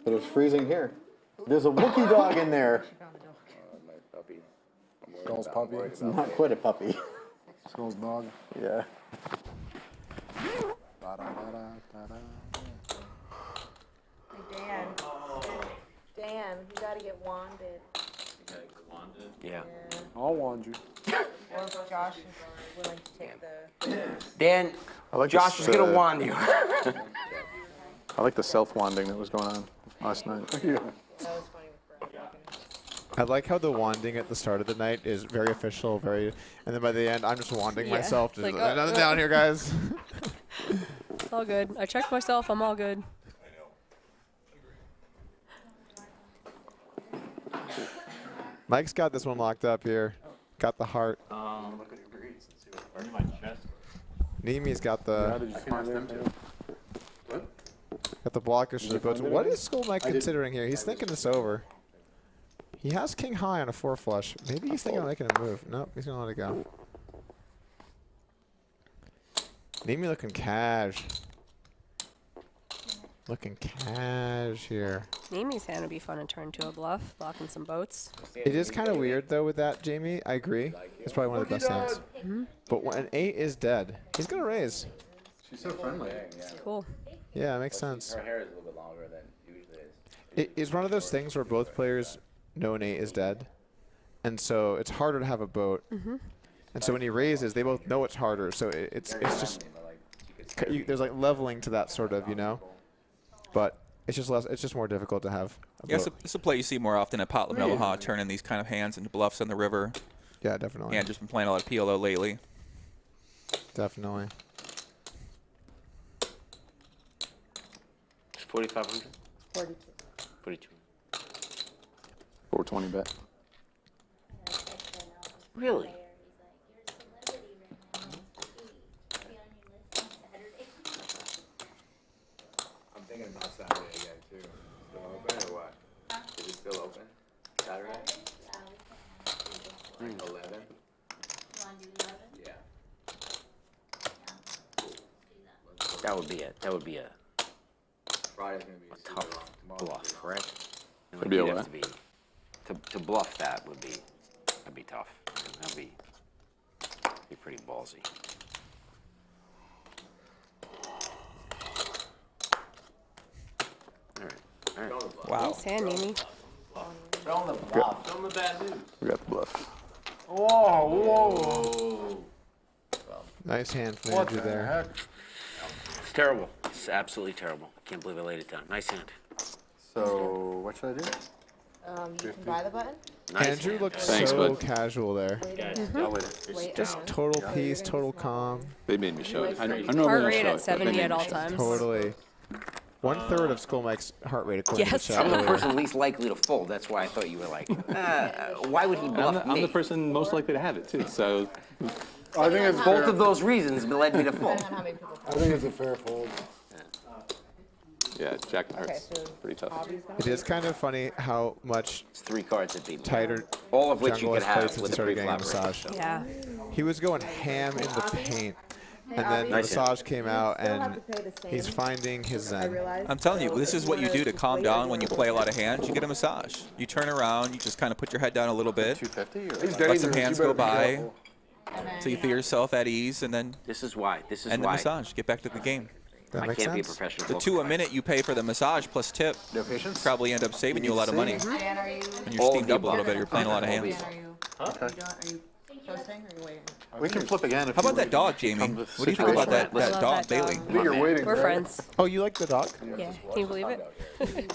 But it was freezing here. There's a Wookiee dog in there. Skull's puppy. It's not quite a puppy. Skull's dog. Yeah. Dan. Dan. wanded. Yeah. I'll wand you. Or if Josh is willing to take the. Dan, I like Josh this, is gonna wand you. I like the self-wanding that was going on last night. Yeah. I like how the wanding at the start of the night is very official, and then by the end, I'm just wanding Yeah. myself. Just Like, like, nothing down here, guys. It's all good. I checked myself. I'm all good. Mike's got this one locked up here. Got the heart. Look at your greens and see what's in my chest. Neeme's got How the did you find them too? blockers for the boats. find What anything? is Skull Mike I didn't. considering here? He's thinking this over. He has king high on a 4 flush. Maybe he's thinking of making a move. Nope, he's gonna let it go. Neeme looking cash. Looking cash here. Neeme's hand would be fun to turn to a bluff, blocking some boats. It is kind of weird though with that, Jamie. I agree. It's probably one of the best hands. But when an 8 is dead, he's gonna raise. She's so friendly. Cool. Yeah, it makes sense. Her hair is a little bit longer than usually is. It is one of those things where both players know an 8 is dead, and so it's harder to have a boat. And so when he raises, they both know it's harder. So it's just there's like leveling to that sort of, you know. But it's just less. It's just more difficult to have. Yeah, it's a play you see more often at Pot Lamellaha, turning these kind of hands into bluffs on the river. Yeah, definitely. Yeah, just been playing a lot of PLO lately. Definitely. 4,500. 42. 42. 420 bet. Really? I'm thinking about Saturday again too. Still open or what? Is it still open? Saturday? 11? Yeah. That would be a Friday's gonna be a tough bluff, right? It'd be a You'd what? have to to bluff that'd be tough. That'd be pretty ballsy. All right. Wow. Nice hand, Neeme. Throw on the bluff. Show 'em the bad news. We got the bluff. Oh, whoa. Nice hand from What Andrew the there. heck? It's terrible. It's absolutely terrible. Can't believe I laid it down. Nice hand. So what should I do? You can buy the button? Nice Andrew hand. looked Thanks, so bud. casual there. I'll wait it. Wait Just down. total peace, total calm. They made me show it. I know Heart we rate show at it, but 70 they at made all me show it. times. Totally. 1/3 of Skull Mike's heart rate according Yes. to the chat. I'm the earlier. person least likely to fold. That's why I thought you were like, why would he bluff I'm me? the person most likely to have it too. So I think it's Both fair. of those reasons led me to fold. Depending on how many people I think it's a fair fold. yeah, Jack and Okay, Hearts, so pretty tough. Avi's gonna It is kind of funny how much It's 3 cards that beat me. tighter All of which Jungle you could has played have since with he a started getting a pre-flop range. massage. Yeah. He was going ham in the paint, and then the Nice massage came out, still have and to pay the same. he's finding his I zen. realized. I'm telling you, So this if is what you wanna do to calm wait down or when you wanna play a go lot of hands. You get a massage. You turn around, you just kind of put your head down a little bit, 250 or? He's let some dangerous. hands You go better be by, careful. And then, so you feel yourself at ease, and then This is why. This is end the why massage. Get back to the game. That I makes can't be a sense. professional. The poker 2 a player. minute you pay for the massage plus tip No patience? probably end up saving you a lot of money. Dan, are you? When you're All steamed of up a the little above. bit, you're playing a lot of All hands. these. Are you? Okay. Are you posting or are you waiting? We can flip again if How you about that dog, Jamie? Come to What do you think about that, situation. that I dog, love that Bailey? dog. I think you're waiting. We're right? friends. Oh, you like the dog? Yeah. Can you believe it?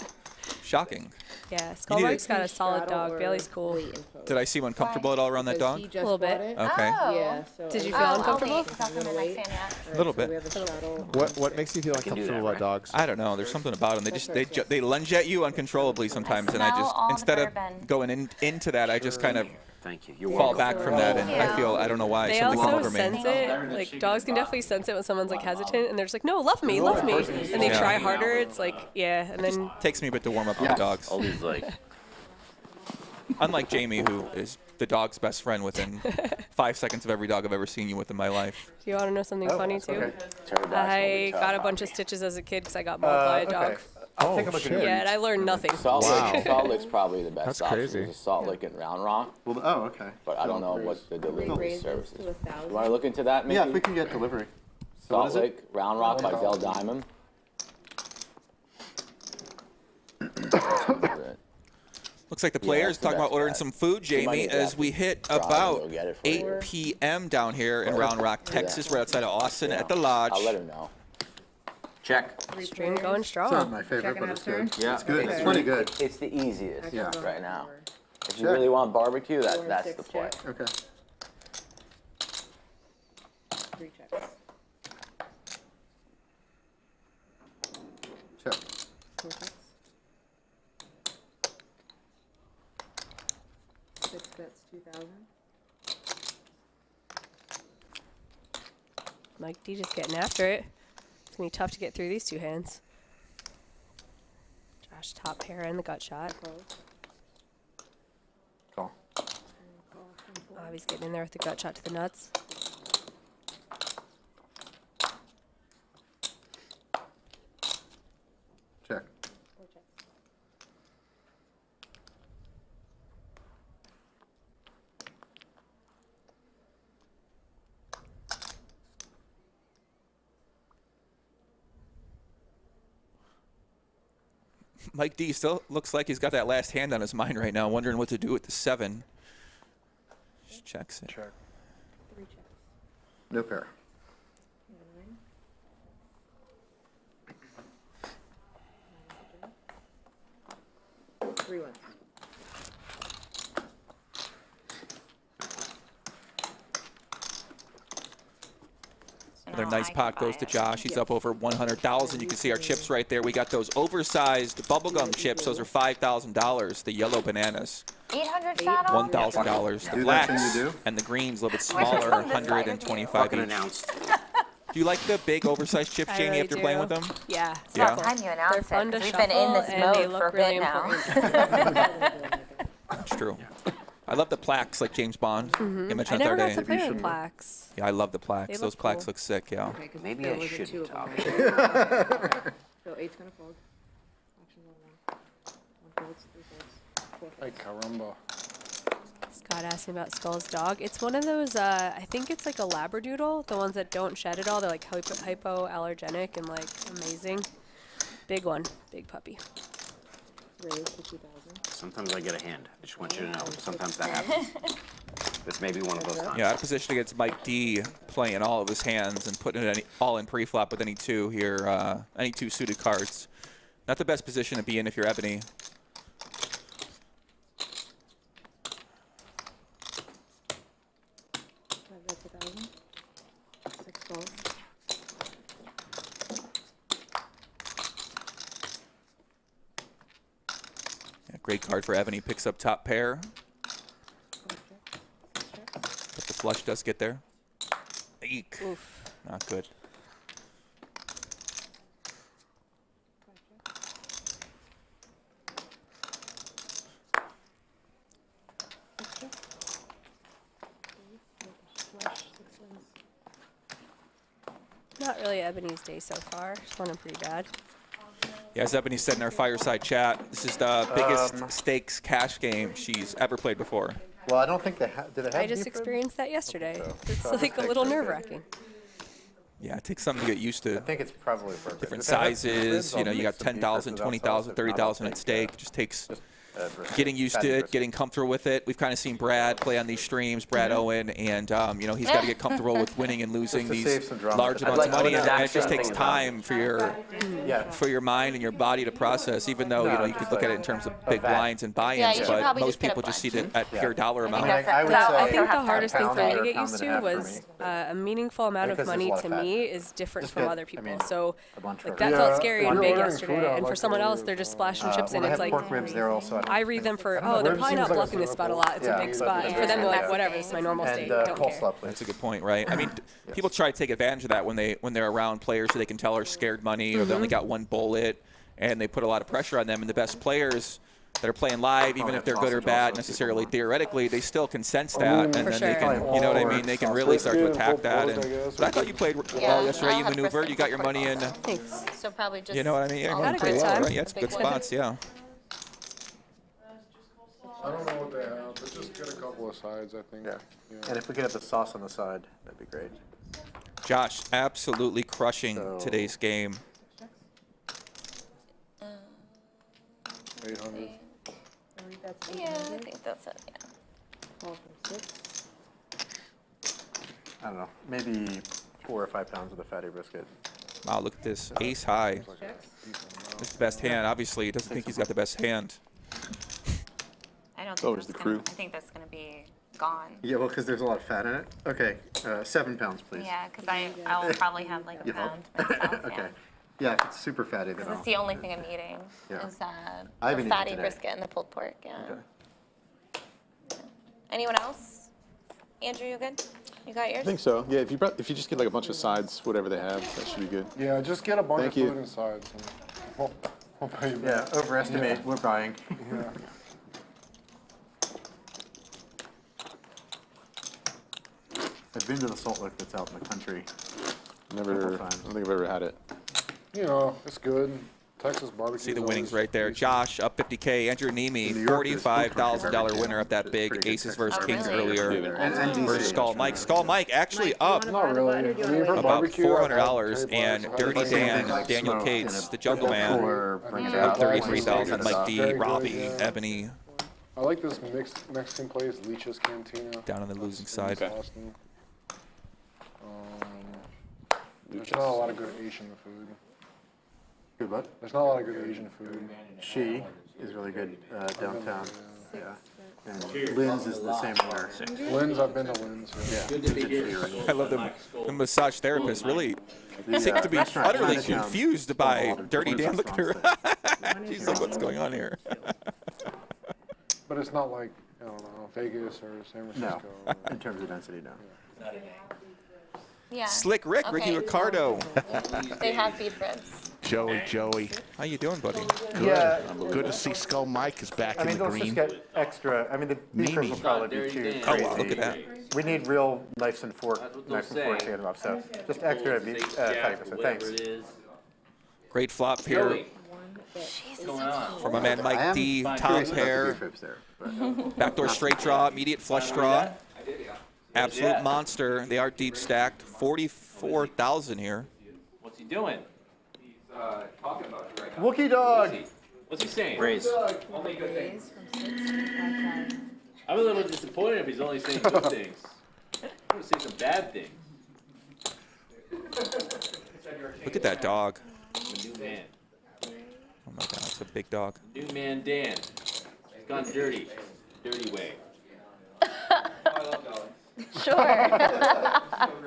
Shocking. Yeah. Skull need Mike's it. got a solid dog. Bailey's cool. Did I seem uncomfortable at all around that Because dog? he just A little bit. bought it. Okay. Oh. Yeah, so. Did you feel Oh, uncomfortable? I'll wait. Talk on the next hand, yeah. A little So we bit. have a straddle. What makes you feel can do uncomfortable that, about dogs? I don't know. There's something about them. They just they lunge at you uncontrollably sometimes, and I smell just all the instead of bourbon. going into that, I just kind of Thank you. You're fall welcome. back from that, and I Thank feel I don't know why They something come also over me. sense it. Like dogs can definitely sense it when someone's like hesitant, and they're just like, "No, love me, love me," and they Yeah. try harder. It's like, yeah, and then Takes me a bit to warm up to the dogs. All these like. Unlike Jamie, who is the dog's best friend within 5 seconds of every dog I've ever seen you with in my life. do you want to know something funny too? Okay. I got a bunch of stitches as a kid because I got mauled by a dog. I'll take a look shit. at it. Yeah, and I learned nothing. Salt Wow. Lake, Salt Lake's probably the best That's option. crazy. There's a Salt Lake and Round Rock, Well, oh, okay. but I don't know what the delivery Raises service is. to You 1,000. want to look into that, maybe? Yeah, if we can get delivery. So what Salt is it? Lake, Round Rock by Del Diamond. Looks like the players talking about ordering some food, Jamie, as we hit about 8 p.m. down here in Round Rock, Texas, right outside of Austin at the Lodge. I'll let him know. Check. Stream going strong. It's not my favorite, but it's good. Yeah, It's good. It's pretty good. It's the easiest Yeah. right now. If you Check. really want barbecue, that's the play. Okay. 3 checks. Check. 4 checks. 6 bets, 2,000. Mike D just getting after it. It's going to be tough to get through these 2 hands. Josh top pair and the gut shot. Call. Avi's getting in there with the gut shot to the nuts. Check. Mike D still looks like he's got that last hand on his mind right now, wondering what to do with the 7. Just checks it. Check. 3 checks. No pair. 9. 3 ones. Another nice pot goes to Josh. He's up over 100,000. You can see our chips right there. We got those oversized bubblegum chips. Those are $5,000. The yellow bananas. 800 saddle? $1,000. The Do that blacks thing you do. and the greens a little bit smaller, 125 each. Do you like the big oversized chips, I Jamie, really after playing do. with them? Yeah. It's about time you announced They're fun it, to 'cause we've been in shuffle, this and they mode look for a really bit now. important. That's true. I love the plaques like James Bond. You mentioned I it the never other got to day. play with plaques. Yeah, I love the They plaques. look Those plaques cool. look sick, yeah. Okay, 'cause Maybe there I wasn't 2 shouldn't of them. talk. So 8's gonna fold. Action's on 1. 1 folds, 3 folds, 4 Ay, caramba. Scott asked me about Skull's dog. It's one of those, I think it's like a Labradoodle, the ones that don't shed at all. They're like hypoallergenic and like amazing. Big one, big puppy. Raise to 2,000. Sometimes I get a hand. I just want you to know. Sometimes that happens. This may be one of those times. Yeah, out of position against Mike D, playing all of his hands and putting it all in pre-flop with any 2 here, any 2 suited cards. Not the best position to be in if you're Ebony. 5 bets, 1,000. 6 folds. Yeah, great card for Ebony. Picks up top pair. But the flush does get there. Eek. Oof. Not good. Not really Ebony's day so far. She's running pretty bad. Yeah, as Ebony said in our Fireside chat, this is the biggest stakes cash game she's ever played before. Well, I don't think they did it have I just deep experienced that yesterday. It's probably like a stakes little right there. nerve-wracking. Yeah, it takes something to get used to. I think it's probably for Different if they have deep sizes, ribs, you I'll know, you mix got some deep 10,000, ribs without 20,000, sauce. If not, I'll 30,000 at take, stake. Just takes brisket. getting used Fatty to it, brisket. getting comfortable with it. We've kind of seen Brad play on these streams, Brad Owen, and you know, he's got to get comfortable with winning and losing Just to these save some drama. large I'd amounts like of money, to and know it just exactly takes something time for your mind and your body to process. Even though you know you could look at it in terms of big blinds and buy-ins, you should but probably most just get a people just see bunch. it at pure dollar amount. I think the hardest thing for me to pound get and used a to half for was me. a meaningful amount of Because there's a money lot to of fat. me is different Just from get, other people. I mean, So a bunch like of- that felt scary when and you're big ordering food, yesterday. I And for like someone to else, order, they're just splashing well, chips in. they It's have like pork ribs there also. I read them for, I don't know, oh, they're ribs probably seems not like a bluffing this spot a lot. It's a big spot. And for them, they're like, whatever, this is my normal state. And Don't care. coleslaw, please. That's a good point, right? I mean, people try to take advantage of that when they're around players who they can tell are scared money or they only got one bullet, and they put a lot of pressure on them. And the best players that are playing live, even if they're good or bad, necessarily theoretically, they still can sense that, and then they can, you know what I mean? They can really start to attack that. And but I thought you played well yesterday. You maneuvered. You got your money in. Thanks. So probably just. You know what I mean? Yeah, Had a pretty good well, time. right? Yeah, it's good spots. Yeah. I don't know what they have, but just get a couple of sides, I think. Yeah. And if we could have the sauce on the side, that'd be great. Josh, absolutely crushing today's game. 800. Yeah, I think that's it, yeah. Call from 6. I don't know, maybe 4 or 5 pounds of the fatty brisket. Wow, look at this. Ace high. This is the best hand. Obviously, he doesn't think he's got the best hand. I don't Oh, think is the that's crew? gonna, I think that's gonna be gone. Yeah, well, because there's a lot of fat in it. Okay, 7 pounds, please. Yeah, because I will probably have like a You hope? pound myself, Okay. yeah. Yeah, if it's super fatty, then Because I'll. it's the only thing I'm eating Yeah. is I haven't the eaten fatty today. brisket and the pulled pork, yeah. Okay. Anyone else? Andrew, you good? You got yours? I think so. Yeah, if you just get like a bunch of sides, whatever they have, that should be good. Yeah, just get a bunch Thank of you. food and sides. And we'll pay you Yeah, back. overestimate, Yeah. we're buying. Yeah. I've been to the salt lick that's out in the country. Never, I don't think I've ever had it. You know, it's good. Texas barbecue. See the winnings right there. Josh up 50K. Andrew Neeme, $45,000 winner up that big. Aces versus Kings earlier. Versus Skull Mike. Skull Mike actually up Not really. I mean, for about barbecue, $400. And Dirty Dan, Daniel Cates, the Jungleman, up 33,000. Mike D, Robbi, Ebony. I like this Mexican place, Leach's Cantina. Down on the losing side. Austin. There's not a lot of good Asian food. Good what? There's not a lot of good Asian food. She is really good downtown. Yeah. And Lynn's is the same owner. Lynn's, I've been to Lynn's. Yeah. I love them. The massage therapist really seems to be restaurant utterly Chinatown. confused by Dirty Dan. Look at her. She's like, what's going on here? But it's not like, I don't know, Vegas or San Francisco. No, in terms of density, no. Yeah. Slick Rick, Ricky Okay. Ricardo. They have beef ribs. Joey. How you doing, buddy? Good. Yeah. Good to see Skull Mike is back I mean, in the let's green. just get extra. I mean, the beef ribs will probably be too Oh, crazy. wow, look at that. We need real knives and forks to get them up. So just extra beef, fatty brisket. Thanks. Great flop here from my man Mike D. Top pair. Backdoor straight draw, immediate flush draw. Absolute monster. They are deep stacked. 44,000 here. What's he doing? Wookie dog. What's he saying? Raise. Only good things. I'm a little disappointed if he's only saying good things. I'm gonna say some bad things. Look at that dog. The new man. Oh my God, it's a big dog. New man Dan. He's gone dirty. Dirty way. Sure.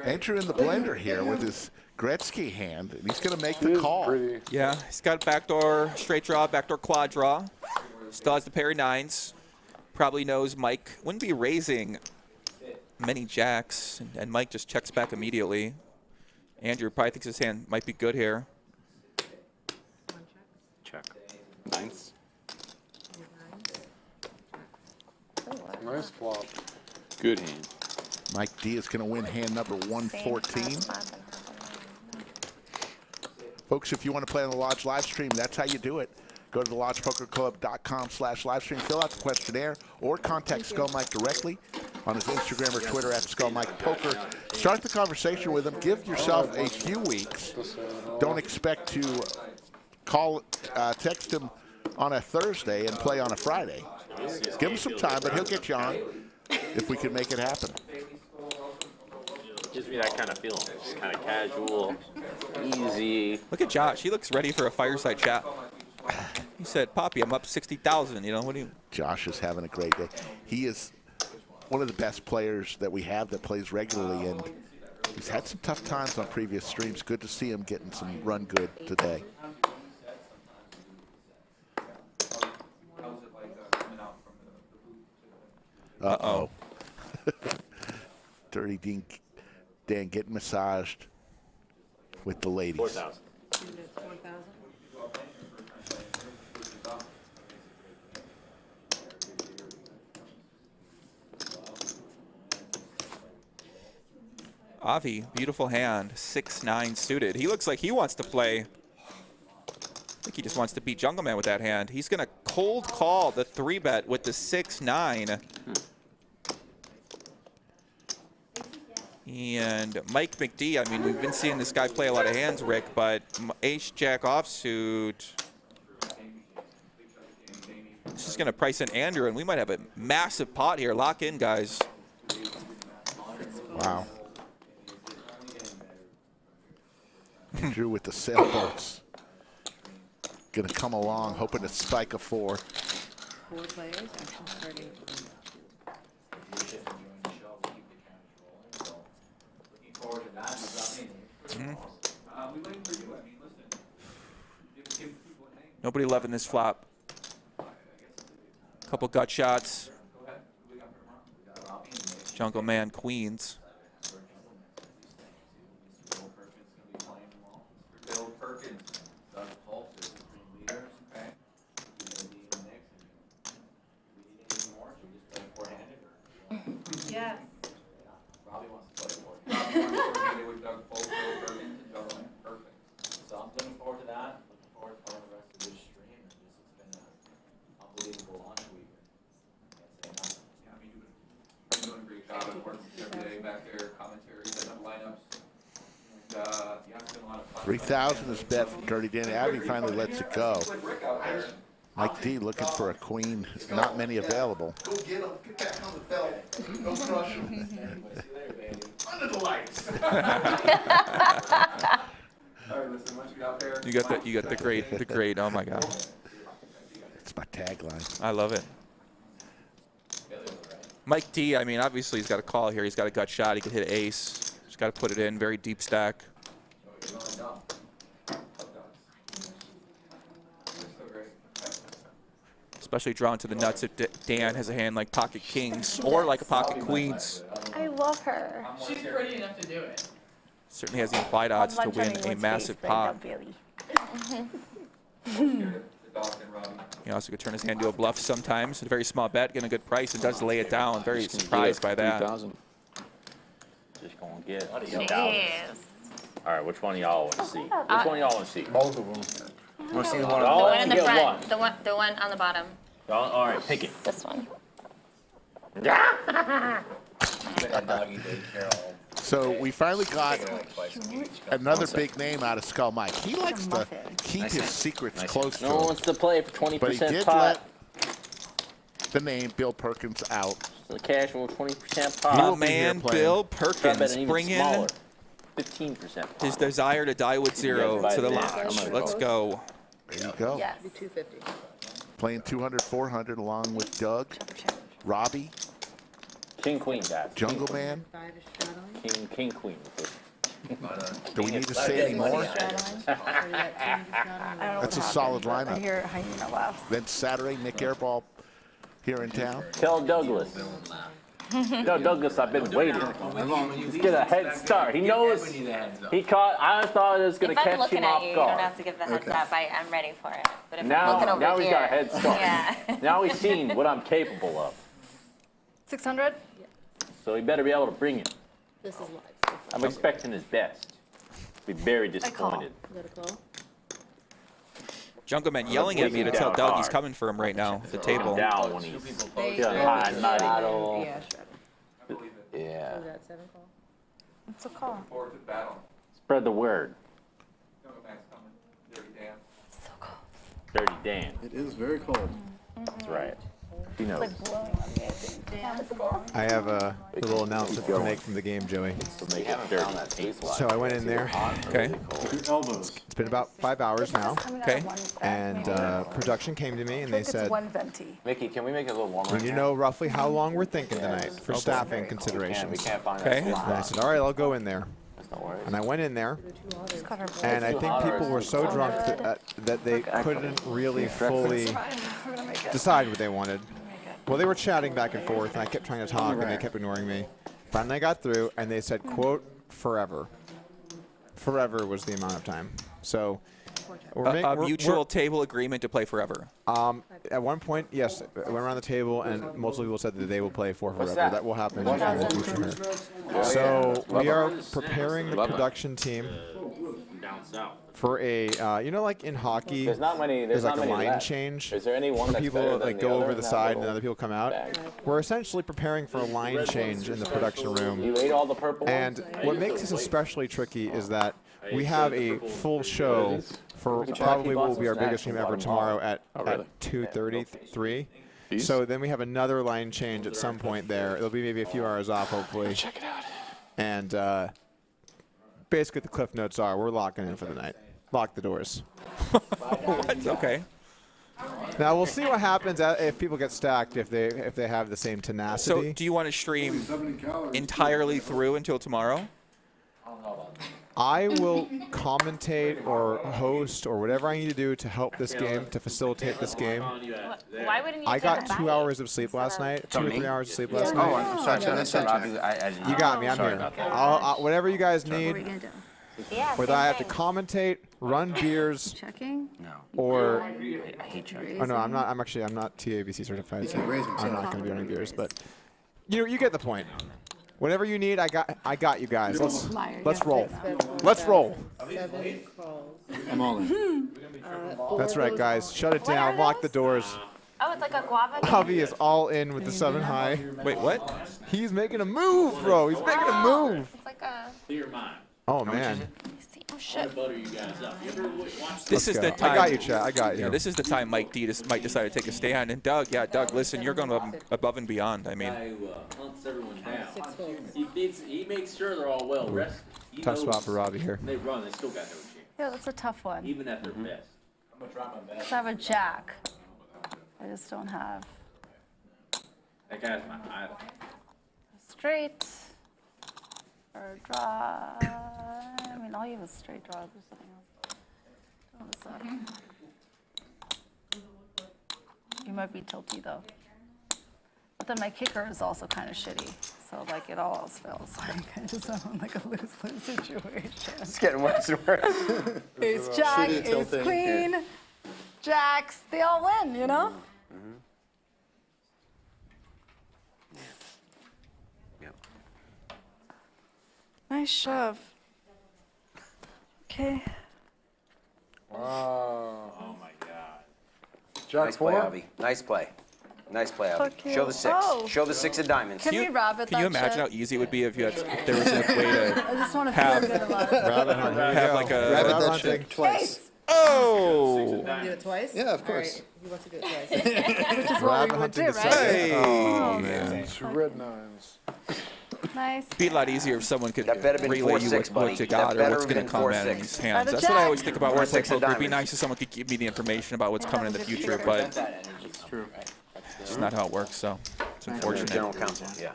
Andrew in the blender here with his Gretzky hand, and he's going to make the call. Yeah, he's got backdoor straight draw, backdoor quad draw. Still has the pair of nines. Probably knows Mike wouldn't be raising many jacks, and Mike just checks back immediately. Andrew probably thinks his hand might be good here. Check. Nines. Nice flop. Good hand. Mike D is going to win hand number 114. Folks, if you want to play on the Lodge live stream, that's how you do it. Go to thelodgepokerclub.com/livestream, fill out the questionnaire, or contact Skull Mike directly on his Instagram or Twitter at SkullMikePoker. Start the conversation with him. Give yourself a few weeks. Don't expect to text him on a Thursday and play on a Friday. Give him some time, but he'll get you on if we can make it happen. Gives me that kind of feeling. Just kind of casual, easy. Look at Josh. He looks ready for a fireside chat. He said, Poppy, I'm up 60,000. You know, what do you... Josh is having a great day. He is one of the best players that we have that plays regularly, and he's had some tough times on previous streams. Good to see him getting some run good today. Uh-oh. Dirty Dan getting massaged with the ladies. 4,000. Avi, beautiful hand, 6-9 suited. He looks like he wants to play. I think he just wants to beat Jungleman with that hand. He's going to cold call the 3-bet with the 6-9. And Mike McD, I mean, we've been seeing this guy play a lot of hands, Rick, but ace-jack offsuit. This is going to price in Andrew, and we might have a massive pot here. Lock in, guys. Wow. Andrew with the sailboats. Gonna come along, hoping to spike a 4. 4 players, action starting. Nobody loving this flop. Couple gut shots. Jungleman queens. Yes. Robbi wants to play for with Doug Polk, Perkins, and Jungleman. Perfect. So I'm looking forward to that. Looking forward to playing the rest of this stream. It's been an unbelievable launch week. Can't say enough. Yeah, I mean, you've been doing a great job at work every day back there, commentary, setting up lineups. And, yeah, it's been a lot of fun. 3,000 is bet from Dirty Dan. Avi finally lets it go. Mike D looking for a queen. Not many available. Go get him. Get back on the belt. Go crush him. Under the lights. You got the great. Oh my God. It's my tagline. I love it. Mike D, I mean, obviously he's got a call here. He's got a gut shot. He could hit an ace. Just got to put it in. Very deep stack. Especially drawn to the nuts if Dan has a hand like pocket kings or like a pocket queens. I love her. She's pretty enough to do it. Certainly has the implied odds to win a massive pot. He also could turn his hand to a bluff sometimes. A very small bet, getting a good price, and does lay it down. Very surprised by that. Just gonna get 8,000. All right, which one of y'all want to see? Which one of y'all want to see? Both of them. Want to see the one? The one in the Get front. one. The one on the bottom. All right, pick it. This one. So we finally got another big name out of Skull Mike. He likes to keep his secrets close to him. No one wants to play for 20% But he did pot. let the name Bill Perkins out. The casual 20% pot. He will be here Man, playing. Bill Try bet Perkins an even bringing smaller. 15% pot. his desire to die with zero to the lodge. Let's go. There you go. Yes. 250. Playing 200, 400 along with Doug, Robbi, King, queen, guys. Jungleman. 5 is straddling. King, queen. Do we need to say any more? That's a solid I lineup. hear hyena laughs. Then Saturday, Nick Airball here in town. Tell Douglas. Tell Douglas I've been waiting. Let's get a head start. He knows. He caught. I thought it was going If to I'm catch looking him at off you, you don't guard. have to give the heads up. I'm ready for it. But if I'm looking over Now here, he's got a head start. Yeah. Now he's seen what I'm capable of. 600? So he better be able to bring it. This is live. I'm expecting his best. Be very call. disappointed. You got a call? Jungleman yelling at me to tell Doug he's coming for him right now at the table. Down when he's They feeling high and mighty. Yeah, straddle. Yeah. So that's 7 call. It's a call. Spread the word. So cold. Dirty Dan. It is very cold. That's right. He knows. It's like blowing on me, I think. Damn, it's cold. I have a little announcement to make from the game, Joey. So make it dirty. So I went in there. Okay. Your elbows. It's been about 5 hours now, Okay. and production came to me and they It's said, one venti. Mickey, can we make it a little warmer? "We need to know roughly how long we're thinking tonight for staffing We considerations." can't find Okay. that And I said, "All right, I'll go in there." That's no worries. And I went in there, Just got her and I too think hot people or were is it so too drunk cold? that they couldn't really fully We're gonna make it. decide what they wanted. Well, they were chatting back and forth, and I kept trying to talk, and they kept ignoring me. Finally, I got through, and they said, quote, forever. Forever was the amount of time. So A mutual table agreement to play forever. At one point, yes, I went around the table, and multiple people said that they will play for forever. that? That will happen in the future here. So we are preparing the production team Down south. for a, like in hockey, There's not many. there's like not a many line left. change. Is there any one where that's people better than like the go other over in the that side and little other people come out. bag? We're essentially preparing for a line change in the production room. You ate all the purple And ones? what makes this especially tricky is that we have a full show for probably will be our biggest stream ever tomorrow at 2:33. So then we have another line change at some point there. It'll be maybe a few hours off, hopefully. Check it out. And basically the cliff notes are we're locking in for the night. Lock the doors. What? Okay. Now we'll see what happens if people get stacked, if they have the same tenacity. So do you want to stream entirely through until tomorrow? I will commentate or host or whatever I need to do to help this game, to facilitate this game. Why wouldn't you I got take a 2 hours of sleep last night, 2 or 3 hours of sleep last night. Oh, I'm sorry. That's Robbie. You got me. I'm here. Whatever you guys need. Yeah, Whether I have to commentate, run beers, or I hate you. oh no, I'm not. I'm not TABC certified, so I'm not going to be running beers. But you get the point. Whatever you need, I got you guys. Let's roll. Let's roll. I'm all in. That's right, guys. Shut it down. Lock the doors. Oh, it's like a guava. Avi is all in with the 7 high. Wait, what? He's making a move, bro. He's making a move. It's like a. Clear mind. Oh man. Oh shit. Butter you guys up. You ever watch This is go. the time. I got you, chat. I got you. Yeah, this is the time Mike might decide to take a stand. And Doug, listen, you're going above and beyond. I mean, guy who hunts everyone down? He makes sure they're all well rested. He Tough knows spot for Robbie here. when they run, they still got no chance, Yeah, that's a tough one. even at their best. I'm gonna try my best. I have a jack. I just don't have That guy's my idol. straight or draw. I mean, all you have is straight draw. There's something else. You might be tilty though. But then my kicker is also kind of shitty. So like it all else fails. Like I just am in like a lose-lose situation. It's getting worse and worse. Ace jack, Shitty ace tilting. queen, jacks, they all win, you know? Yep. Nice shove. Okay. Wow. Oh my God. Jack Nice play, 4? Avi. Nice play. Nice play, Avi. Fuck you. Show the 6. Oh. Show the 6 of diamonds. Can we rabbit can you that imagine shit? how easy it would be if there was a way to I just want to feel have good about it. Rabbit hunt. Here we have go. like a Rabbit that hunting. shit twice. oh. You do it twice? Yeah, of course. All right, he wants to do it twice. Which is what Rabbit we would do, hunting to right? Hey. Oh man. 2 red 9s. Nice. It'd be a lot easier if someone could That better have been relay you 4-6, what buddy. you got That or better what's have going to been come out 4-6. in these hands. the That's what I jack. always think about when I play 4-6 of poker. It'd be diamonds. nice if someone could give me the information about what's coming in the future, but It's true. it's not how it works. So it's unfortunate. General counsel, yeah.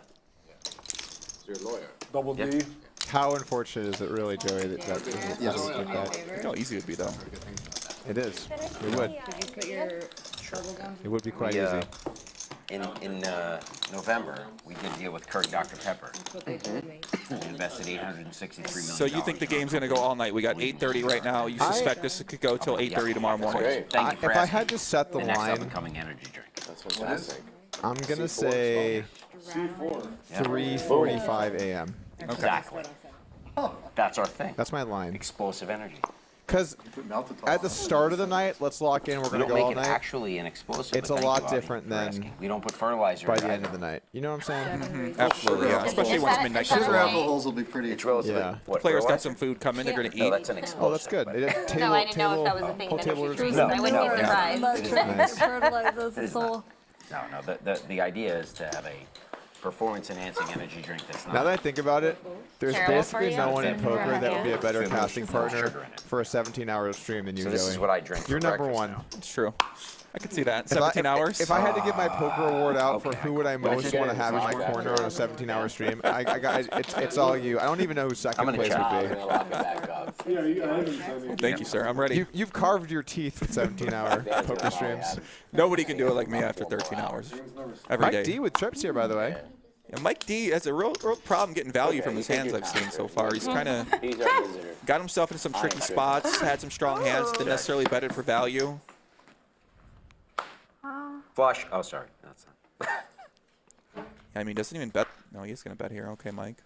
You're a lawyer. Double D. Yep. How unfortunate is it really, Joey, that Yes. like that? Look how easy it would be, though. It is. It would. Did you put your bubble gum? It would be quite We, easy. in November, we did a deal with Kirk Dr. Pepper. That's what they told me. We invested $863 million. So you think the game's going to go all night? We got 8:30 right now. You suspect this could go till 8:30 tomorrow morning? Thank you for If I asking. had to set the The next line, up-and-coming energy drink. That's fantastic. I'm going to say 3:45 a.m. Exactly. That's our thing. That's my line. Explosive energy. Because at the start of the night, let's lock in. We're We going to don't go all make it night. actually an explosive. It's but a thank lot you, Avi, different for than asking. We don't put fertilizer by in the it end of either. the night. You know what I'm saying? Absolutely, yeah. Especially once midnight comes Sugar around. apple holes will be pretty. It's relatively. Yeah. What, Players got fertilizer? some food coming. They're going to No, eat. that's an explosive. Oh, that's good. Table, No, I didn't know if that was a thing whole in table energy is drinks. No, I wouldn't no, be no. surprised. It is not. Fertilizes It the is soul. No, the idea is to have a performance-enhancing energy drink that's not. Now that I think about it, there's Terrible basically for no you? one in poker that would be a better Yeah. casting partner Sugar in it. for a 17-hour stream than you, So this Joey. is what I drink for You're number breakfast one. now. It's true. I could see that. If I- 17 hours. If I had to give my poker award out for Okay. who would I most want to have in my corner on a 17-hour stream, it's all you. I don't even know who second gonna place check. would be. Yeah, I haven't said anything. Thank you, sir. I'm ready. You've carved your teeth with 17-hour poker streams. Nobody can do it like me after 13 hours. Every Mike day. D with trips here, by the way. Yeah, Mike D has a real problem getting value from his hands I've seen so far. He's kind of He's our visitor. got himself into some tricky spots, had some strong hands, didn't necessarily bet it for value. Flush. Oh, sorry. That's not. I mean, doesn't even bet. No, he's going to bet here. Okay, Mike.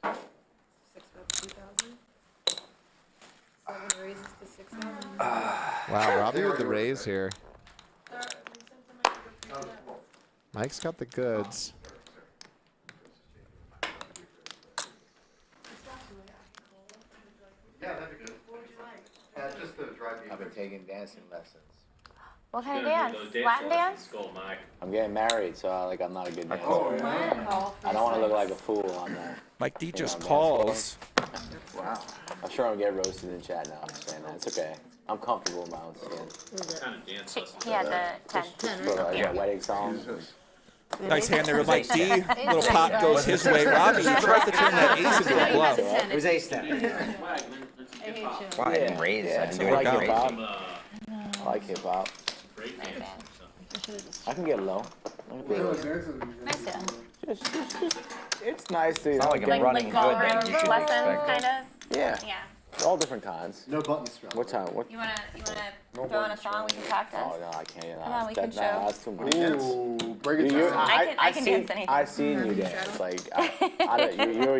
6 bets, 2,000. 7 raises to 6,000. Wow, Robbie with the raise here. Mike's got the goods. Yeah, that'd be good. I've been taking dancing lessons. What kind of dance? Latin dance? Skull Mike. I'm getting married, so like I'm not a good dancer. Wow. I don't want to look like a fool on that. Mike D just calls. Wow. I'm sure I'm gonna get roasted in chat now. I'm saying that. It's okay. I'm comfortable in my own skin. What kind of dance lessons? He had the 10. For like wedding songs. Nice hand there with Mike D. Little pop goes his way. Robbi tries to turn that ace into a bluff. It was ace 10. Wow, I didn't raise. I didn't do like anything. I like hip hop. I can get low. It's nice to. It's not like I'm running good then. You should Lessons, expect kind it. of? Yeah. Yeah. All different kinds. No button strap. What time? What? You wanna throw in a song we can practice? Oh no, I can't. Come on, we can show. That's too much. Ooh, break it down. I can dance anything. I seen you dance. Like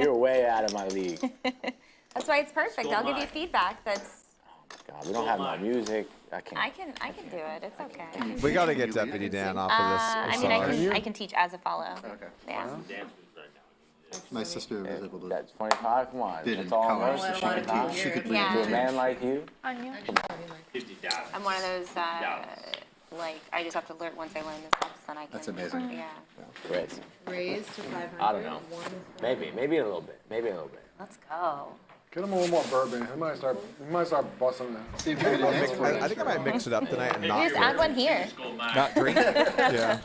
you're way out of my league. That's why it's perfect. I'll give you feedback. That's. God, we don't have no music. I can't. I can do it. It's okay. We got to get Deputy Dan off of this. I mean, I can teach as a follow. Okay. Yeah. My sister was able to. That's 25. Come on. Bid That's in all colors, her. so she could lead Yeah. To a man like you. On you. I'm one of those, like, I just have to learn, once I learn this stuff, then I can. That's amazing. Yeah. Great. Raise to 500. I don't know. Maybe a little bit. Maybe a little bit. Let's go. Get him a little more bourbon. We might start busting that. See if you can mix I think I might mix it up tonight and not You just add one here. not drink. Yeah.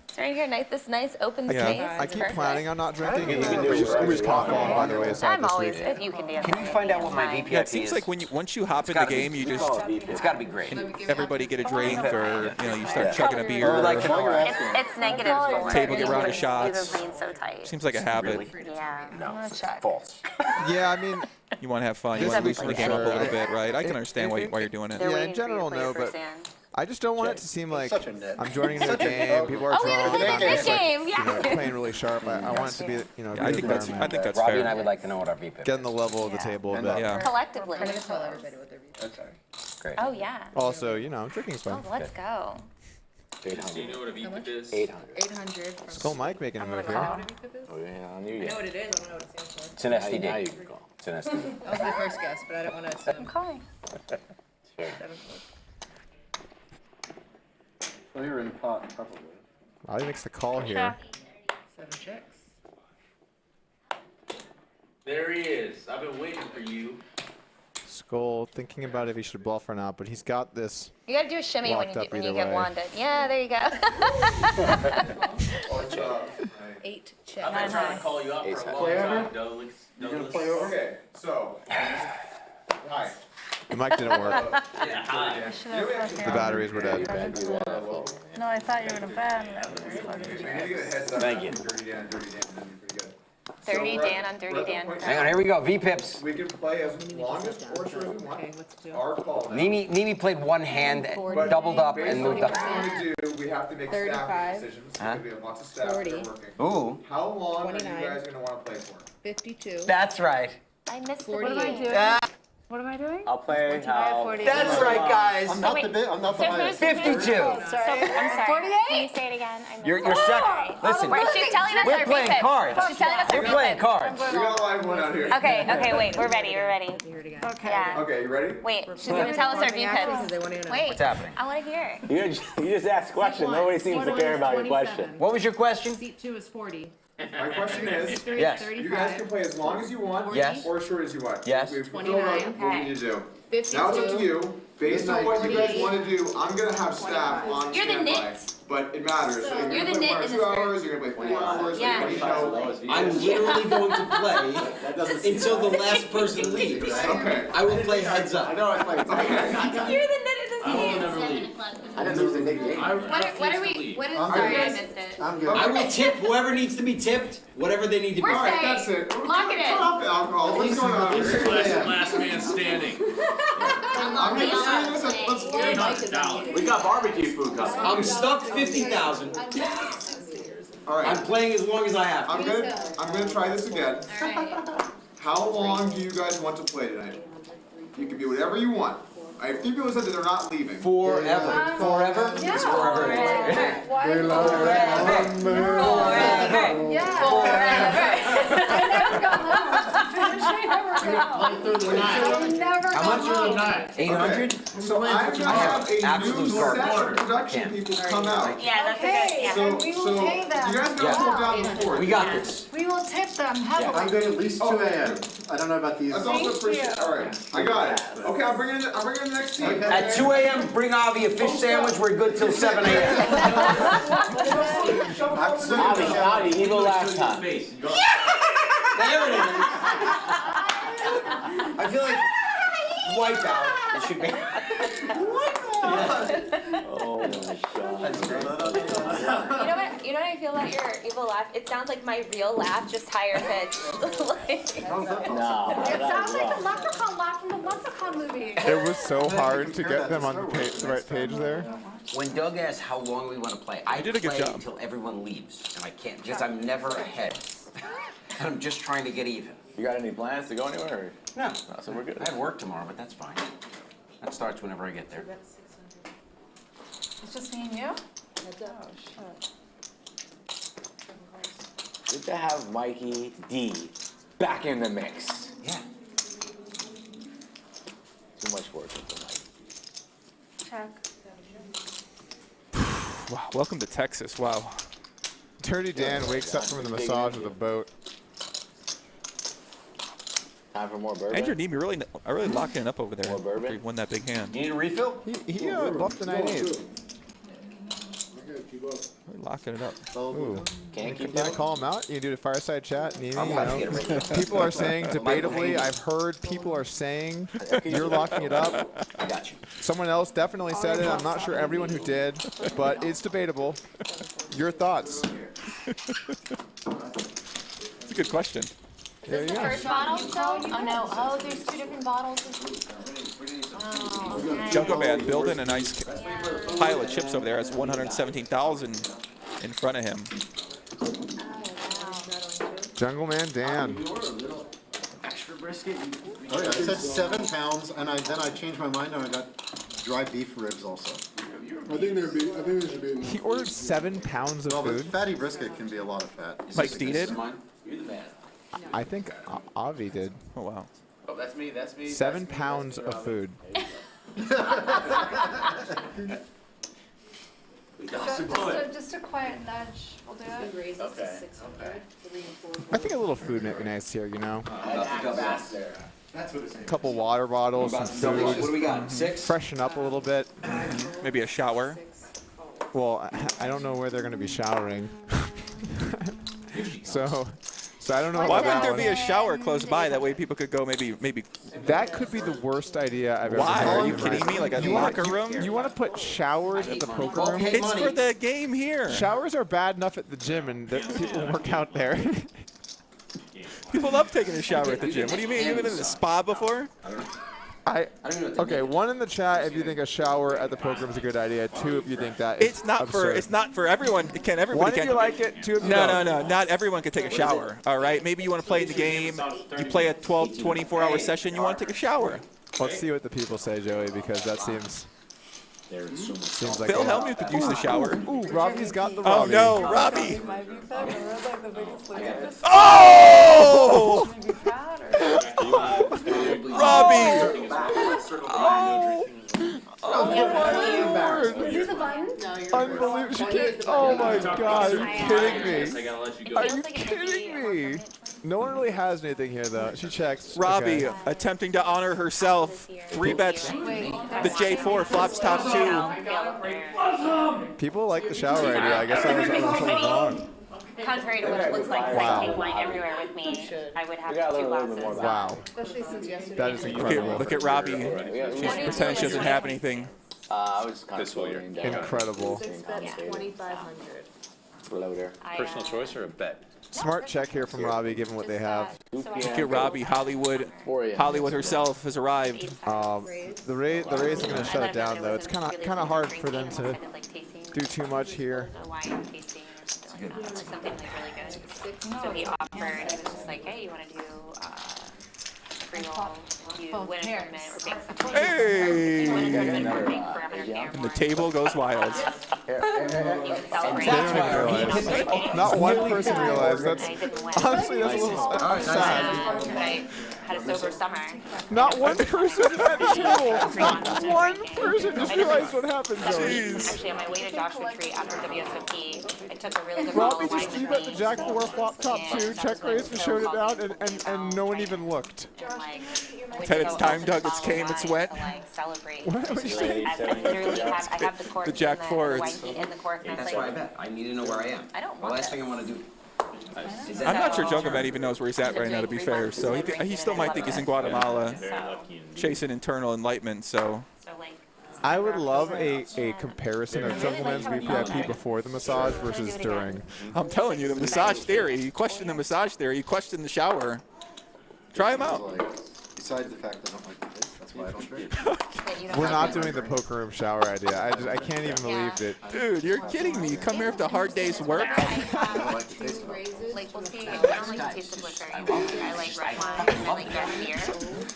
It's right here, this nice open space. Yeah. I It's keep perfect. planning on not drinking. You can And do we whatever just you caught want. on by the wayside I'm this always, week. if you can dance. Can you find out what my Fine. VPIP Yeah, it seems is? like when once you hop in the gotta be- game, you just It's got to be great. everybody get a drink, or you start chugging a beer. Or like It's negative 4. Table get round of Leave shots. the lane so tight. Seems like a habit. Yeah. No, I'm gonna it's check. false. Yeah, I mean, you want to have fun. You want to loosen the game up a little bit, right? I can understand why you're doing it. They're Yeah, waiting in for you to general, play your no, first but hand. I just don't want it to seem like such a nit. I'm joining a new game. People are Oh, we drunk. played I'm this just, like, game, yeah. playing really sharp. I want it to be, a I good think that's environment. Robbie fair. and I would like to know what our VPIP is. Getting the level of the table a bit. Yeah. Collectively. I'm gonna tell everybody what their VP is. Great. Oh, yeah. Also, drinking's Oh, fun. let's go. Do you know what a VP is? 800. 800. from- Skull Mike making a I'm gonna move call here. it. What a VP is? Oh, yeah, I knew I you. know what it is. I don't know what it stands for. It's an Now STD. you can go. It's an STD. That was my first guess, but I don't want to I'm assume. calling. Sure. 7. So you're in pot, probably. Robbie makes the call here. 7 checks. There he is. I've been waiting for you. Skull thinking about if he should bluff or not, but he's got this. You gotta do a shimmy when Locked you, up when you either get way. wanded. Yeah, there you go. 8 checks. I've been trying to call you up Ace for a high. long Play time, over? Douglas. You gonna play over? Okay, so, hi. The mic didn't work. Yeah, hi. The batteries were dead. No, I thought you were in a bad. Thank you. Dirty Dan on Dirty Dan. Hang on, here we go. VPIPs. We can play as long as or short as we want. Okay, what's the deal? Our call now. Mimi played one hand, doubled up, and Based on moved what up. we want to do, we have to make 35. staffing decisions Huh? because we have lots of staff that 40. are working. Ooh, How long are you 29. guys going to want to play for? 52. that's right. I missed the 48. What am I doing? Ah, What am I doing? I'll play how. 48. that's right, guys. I'm not the bit. I'm not the highest. 52. I'm sorry. 48? Can you say it again? I missed You're it. second. Listen, Wait, she's telling us we're our playing VPIP. cards. She's telling us our We're playing VPIP. cards. We got a live one out here. Okay, wait, we're ready, we're ready. You heard again. Okay. Yeah. Okay, you ready? Wait, she's gonna tell us our Because they VPIP. want to know. Wait, What's happening? I wanna hear. You just asked a question. Nobody seems to care about your question. What was your question? Seat 2 is 40. My question is, Seat 3 Yes. is you guys 35. can play as long as you want Yes. or as short as you want. Yes. We've filled 29. out what we need to do. 52. Now it's up to you. Based on what you guys 48. want to do, I'm going to have staff on You're the standby. nit. But it matters. So You're you're the going to nit play 1 or in 2 this hours, you're going to play 4 hours, Yeah. you're going to show. I'm literally going to play until the last person leaves. Okay. I will play heads up. I know I played. You're the nit of this I will game. never leave. I didn't lose a big game. I What are refuse to we, leave. what is, I'm sorry, good. I missed it. I'm good. I will tip whoever needs to be tipped, whatever they need to be. We're Alright, saying, that's it. lock it in. Cut off the alcohol. What's going on This is here? last man standing. I'm going to say this. Let's $800. We got barbecue food coming. I'm stuck 50,000. All right. I'm playing as long as I have to. I'm gonna try this again. Alright. How long do you guys want to play tonight? You can be whatever you want. I have 3 people said that they're not leaving. Forever. Forever? It's forever. Yeah. Forever. I never got home. How much? 800? So I have a new session production people come out. Yeah, that's a good, yeah. So, we will pay them. you guys gotta hold down the fort. We got this. We will tip them heavily. I'm good at least 2 a.m. I don't know about these. That's also appreciated. All right, I got it. Okay, I'm bringing in the next team. At 2 a.m., bring Avi a fish sandwich. We're good till 7 a.m. Avi, evil last time. There it is. I feel like Wipeout. It should be. Oh my God. You know what I feel about your evil laugh? It sounds like my real laugh, just higher pitched. No. It sounds like the leprechaun laugh from the Leprechaun movie. It was so hard to get them on the right page there. When Doug asks how long we want to play, I did a good play job. until everyone leaves, and I can't because I'm never ahead. And I'm just trying to get even. You got any plans to go anywhere? Or? No. No, so we're good. I have work tomorrow, but that's fine. That starts whenever I get there. It's just me and you? Good to have Mikey D back in the mix. Yeah. Too much work for Mikey. Check. Wow, welcome to Texas. Wow. Dirty Dan wakes up from the massage with a boat. Time for more bourbon. Andrew Neeme, really locking it up over there. More bourbon? After he won that big hand. Do you need a refill? He bluffed the 9-8. Really locking it up. Ooh. Can't keep You gonna up. call him out? You can do the fireside chat? Neeme, I'm you about to know? get him ready. People are saying, debatably, I've heard people are saying you're locking it up. I got you. Someone else definitely said it. I'm not sure everyone who did, but it's debatable. Your thoughts? That's a good question. There you go. First bottle still? Oh no, oh, there's 2 different bottles. Oh, Jungleman building a nice pile of chips over there. Has 117,000 in front of him. Jungleman Dan. Extra brisket. Oh yeah, I said 7 pounds, and then I changed my mind and I got dry beef ribs also. I think there should be. He ordered 7 pounds of Well, but food. fatty brisket can be a lot of fat. Mike D did? I think Avi did. Oh, wow. Oh, that's me. 7 pounds of food. Just a quiet nudge will do it. Okay. I think a little food might be nice here, you know? Fast there. That's what it's saying. Couple water bottles, some food. What do we got? 6? Freshen up a little bit. Maybe a shower. Well, I don't know where they're going to be showering. So I don't know. Why about wouldn't there that be a shower close by? That way people could go maybe. one. That could be the worst idea I've ever Why? heard. Are you kidding me? Like a locker room? You want to put showers at the poker room? It's for the game here. Showers are bad enough at the gym, and people work out there. People love taking a shower at the gym. What do you mean? You've been in the spa before? Okay, 1 in the chat if you think a shower at the poker room is a good idea. 2 if you think that is It's not absurd. for everyone. Can everybody? 1 if you like it. 2 if you No, don't. no, no. Not everyone can take a shower. All right. Maybe you want to play the game. You play a 12, 24-hour session. You want to take a shower. Let's see what the people say, Joey, because that seems like Phil Hellmuth could use the shower. Ooh, Robbie's got the Oh Robbi. no, Robbi! Oh! Robbi! Unbelievable. She can't. Oh my God. Are you kidding me? Are you kidding me? No one really has anything here, though. She checks. Robbi Okay. attempting to honor herself. 3 bets. The J4 flops top 2. People like the shower idea. I guess I was wrong. Contrary to what it looks like, because I take wine everywhere with me, I would have 2 glasses. Wow. Especially since yesterday. That is incredible. Look at Robbi. She's pretending she doesn't have anything. I was kind of floating down. Incredible. 6 bets, 2,500. Floater. Personal choice or a bet? Smart check here from Robbi, given what they have. Look at Robbi. Hollywood herself has arrived. The Rays are going to shut it down, though. It's kind of hard for them to do too much here. Something like really good. So he offered, he was just like, hey, you want to do free roll? You win a tournament, we're paying something. Hey! You win a tournament, we're paying for 100K or And the more. table goes wild. They don't even realize. Not one person realized. That's honestly that's a little sad. had a sober summer. Not one person at the table. Not one person just realized what happened, Joey. Actually, on my way to Joshua Retreat after WSOP, I took a really good Robbi bottle of just wine threw with up the me. Jack 4 flop top 2, check raised, and showed it down, and no one even looked. Ted, it's time, Doug. It's came, it's wet. Celebrate. What was you saying? I literally have, I have the cork The Jack and 4, the wine it's- heat in the cork, and I That's was why I like, bet. I need to know where I am. I don't The want last thing I want to do. is I'm not sure that- Jungleman even knows where he's at right now, to be fair. So he still might think he's in Guatemala chasing internal enlightenment. So I would love a comparison of Jungleman's VPIP before the massage versus during. I'm telling you, the massage theory. You question the massage theory. You question the shower. Try him out. Besides the fact I don't like the dick, that's why I don't drink. We're not doing the poker room shower idea. I can't even believe it. Dude, you're kidding me. You come here after a hard day's work. like, we'll see, I don't like the taste of liquor. I like red wine, and I like dark beer.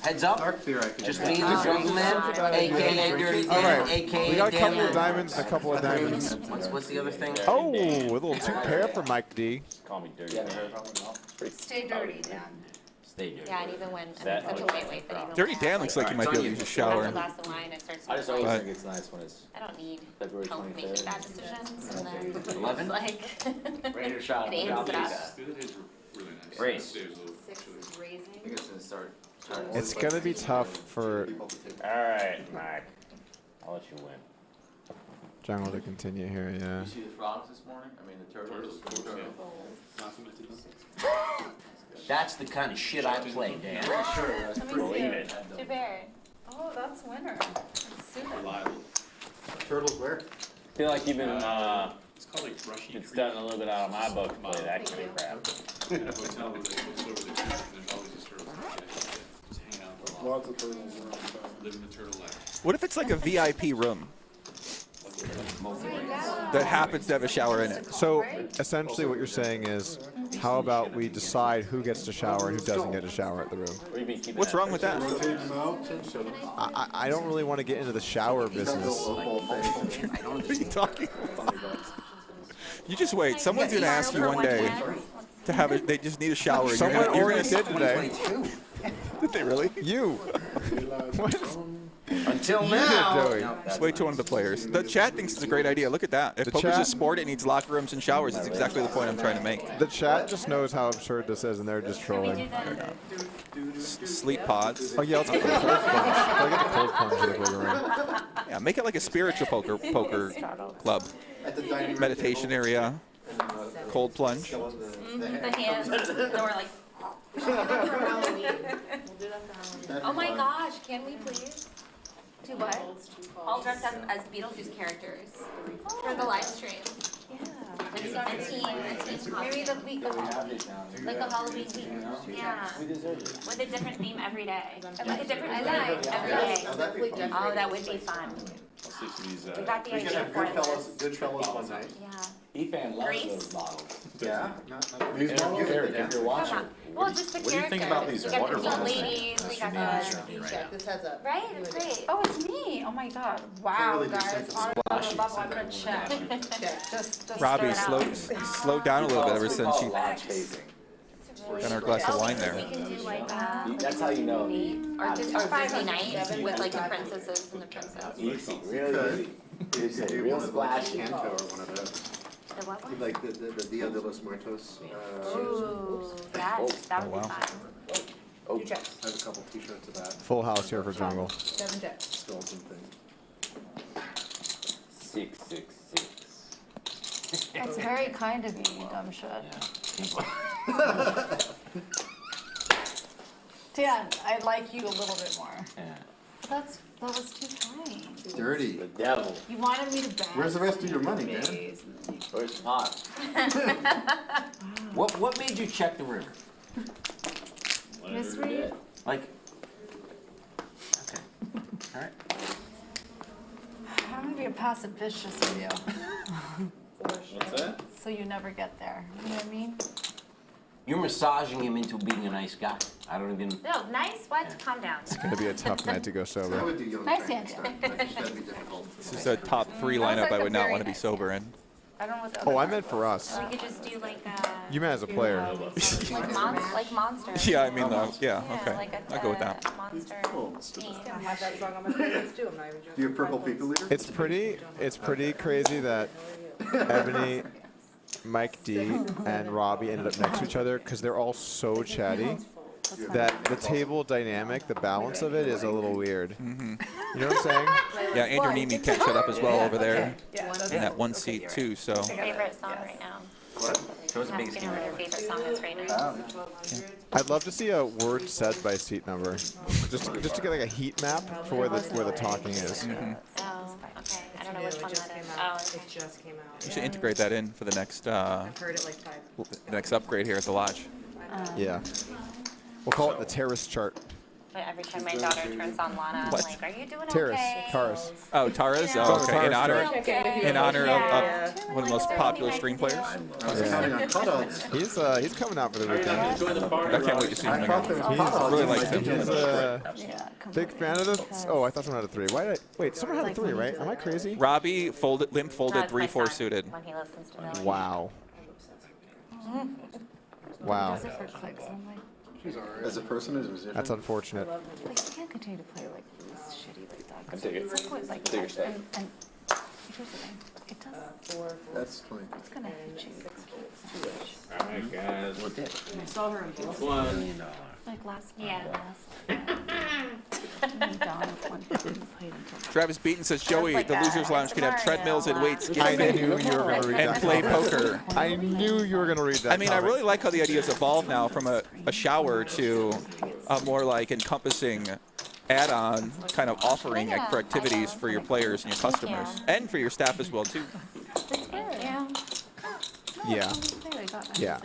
Heads up. Dark beer I could Just me and the Jungleman, a.k.a. Dirty All Dan, right, a.k.a. we got a Dan couple of Jungleman. diamonds and a couple of diamonds. What's the other thing? Oh, a little two pair for Mike D. Call me dirty. Stay dirty, Dan. Stay dirty. Yeah, and even when I'm such a lightweight that even Dirty Dan looks like he might be able to use a shower. a glass of wine, I start I just to always like, think it's nice when it's I don't need February help making 23rd. bad decisions, and then 11? it's like, Ready to shot. it aims it up. Race. I think it's gonna start. It's gonna be tough for All right, Mike. I'll let you win. Jungle to continue here. Yeah. You see the frogs this morning? I mean the turtles. That's the kind of shit I play, Dan. Believe it. Too bad. Oh, that's winner. That's super. Turtles where? I feel like you've been, been studying a little bit out of my book to play that kind of crap. Lots of turtles around town. What if it's like a VIP room that happens to have a shower in it? So essentially, what you're saying is, how about we decide who gets to shower and who doesn't get to shower at the room? What's wrong with that? I don't really want to get into the shower business. What are you talking about? You just wait. Someone's gonna ask you one day to have it. They just need a shower. and Someone you're already gonna did today. Did they really? You. What? Until You now. did, Joey. Just wait till one of the players. The chat thinks it's a great idea. Look at that. If The poker's a chat- sport, it needs locker rooms and showers. That's exactly the point I'm trying to make. The chat just knows how absurd this is, and they're just trolling. Sleep pods. Oh yeah, let's get the cold plunge. I'll get the cold plunge for the poker room. Yeah, make it like a spiritual poker club. At the dining room Meditation table. area. Cold plunge. The hands, and we're like, oh my gosh, can we please? Do what? All dressed up as Beetlejuice characters for the live stream. Yeah. A team maybe the week of like a Halloween week. Yeah. With a different theme every day. Like a different theme every day. Oh, that would be fun. We got the idea for this. Goodfellas one night. Yeah. E-fan loves Grace? those models. Yeah. These If models? you're watching. Well, just the What do you think about these characters. We got the waterfalls? meat ladies, we got the, Check this heads up. right, it's great. Oh, it's me. Oh my God. Wow, really do guys. something On another level, I'm gonna check. Just Robbie, start out. slowed down a little bit ever It's since called she lot chasing. got our glass of wine We there. can do like That's how you know. or just or Disney night with like the princesses and the princess. Easy, really easy. Easy, real splashy. Canto or one of those. The what one? Like the Dia de los Muertos. Ooh, that would be wow. fun. I have a couple t-shirts of that. Full house here for Jungle. 7 jacks. Stole some things. 666. That's very kind of you, you dumb shit. Dan, I like you a little bit more. Yeah. That was too kind. Dirty. The devil. You wanted me to beg. Where's the rest of your money, man? Where's the pot? What made you check the river? Misread? Like, okay, all right. I'm gonna be a passive bitch just for you. What's that? So you never get there. You know what I mean? You're massaging him into being a nice guy. I don't even. No, nice. What? Calm down. It's gonna be a tough night to go I sober. would do young Nice drinking answer. stuff, but that'd be difficult. This is a top 3 lineup I would not want to be sober in. I don't know what the Oh, other I meant for us. We could just do like You meant as a player. like monster. Yeah, I mean, yeah, okay. Like a, I'll go with that. monster team. I have that song on my playlist too. I'm not even joking. Do you have purple people leader? It's pretty crazy that Ebony, Mike D, and Robbi ended up next to each other because they're all so chatty that the table dynamic, the balance of it is a little weird. You know what I'm saying? Yeah, Andrew Neeme can't shut up as well over there Yeah, in that one seat too. So What's your favorite song right now? Show us the biggest Asking what your favorite song is right now. I'd love to see a word said by seat number, just to get like a heat map for where the talking is. Oh, okay. I don't know which one that is. Oh, okay. It just came out. you should integrate that in for the next I've heard it like 5. the next upgrade here at the lodge. Yeah. We'll call it the terrace chart. But every time my daughter turns on Lana, I'm What? like, are you doing Terrace, okay? Tara's. Oh, Tara's. Yeah. Oh, okay. In Tara's honor, chart. in honor Yeah. of one of the most popular stream players. I was counting on cutouts. He's coming out for the weekend. I can't wait to see him I thought again. there was He's cutouts. really likes him. He's a big fan of the. Oh, I thought someone had a 3. Why did I? Wait, someone had a 3, right? Am I crazy? Robbie folded, limp No, folded, it's my 3-4 son, suited. when he listens to me. Wow. Wow. Does it for clicks? I'm like, As a person, as a musician. That's unfortunate. like, you can't continue to play like this shitty like that. 'cause take it. it's like, like, Take your stuff. and here's the thing. It does. That's 20. It's gonna hit you. Alright, guys. What did? I saw her in Polk. One. $1 million. Like last Yeah. Travis Beaton says, Joey, like the a Losers Lounge could have Mario, treadmills and weights I given knew you were gonna read and that. play comment. poker. I knew you were gonna read that. I mean, I comment. really like how the ideas evolved now from a shower to a more like encompassing add-on kind of offering for activities for your players and your customers and for your staff as well too. Yeah. Yeah. Yeah.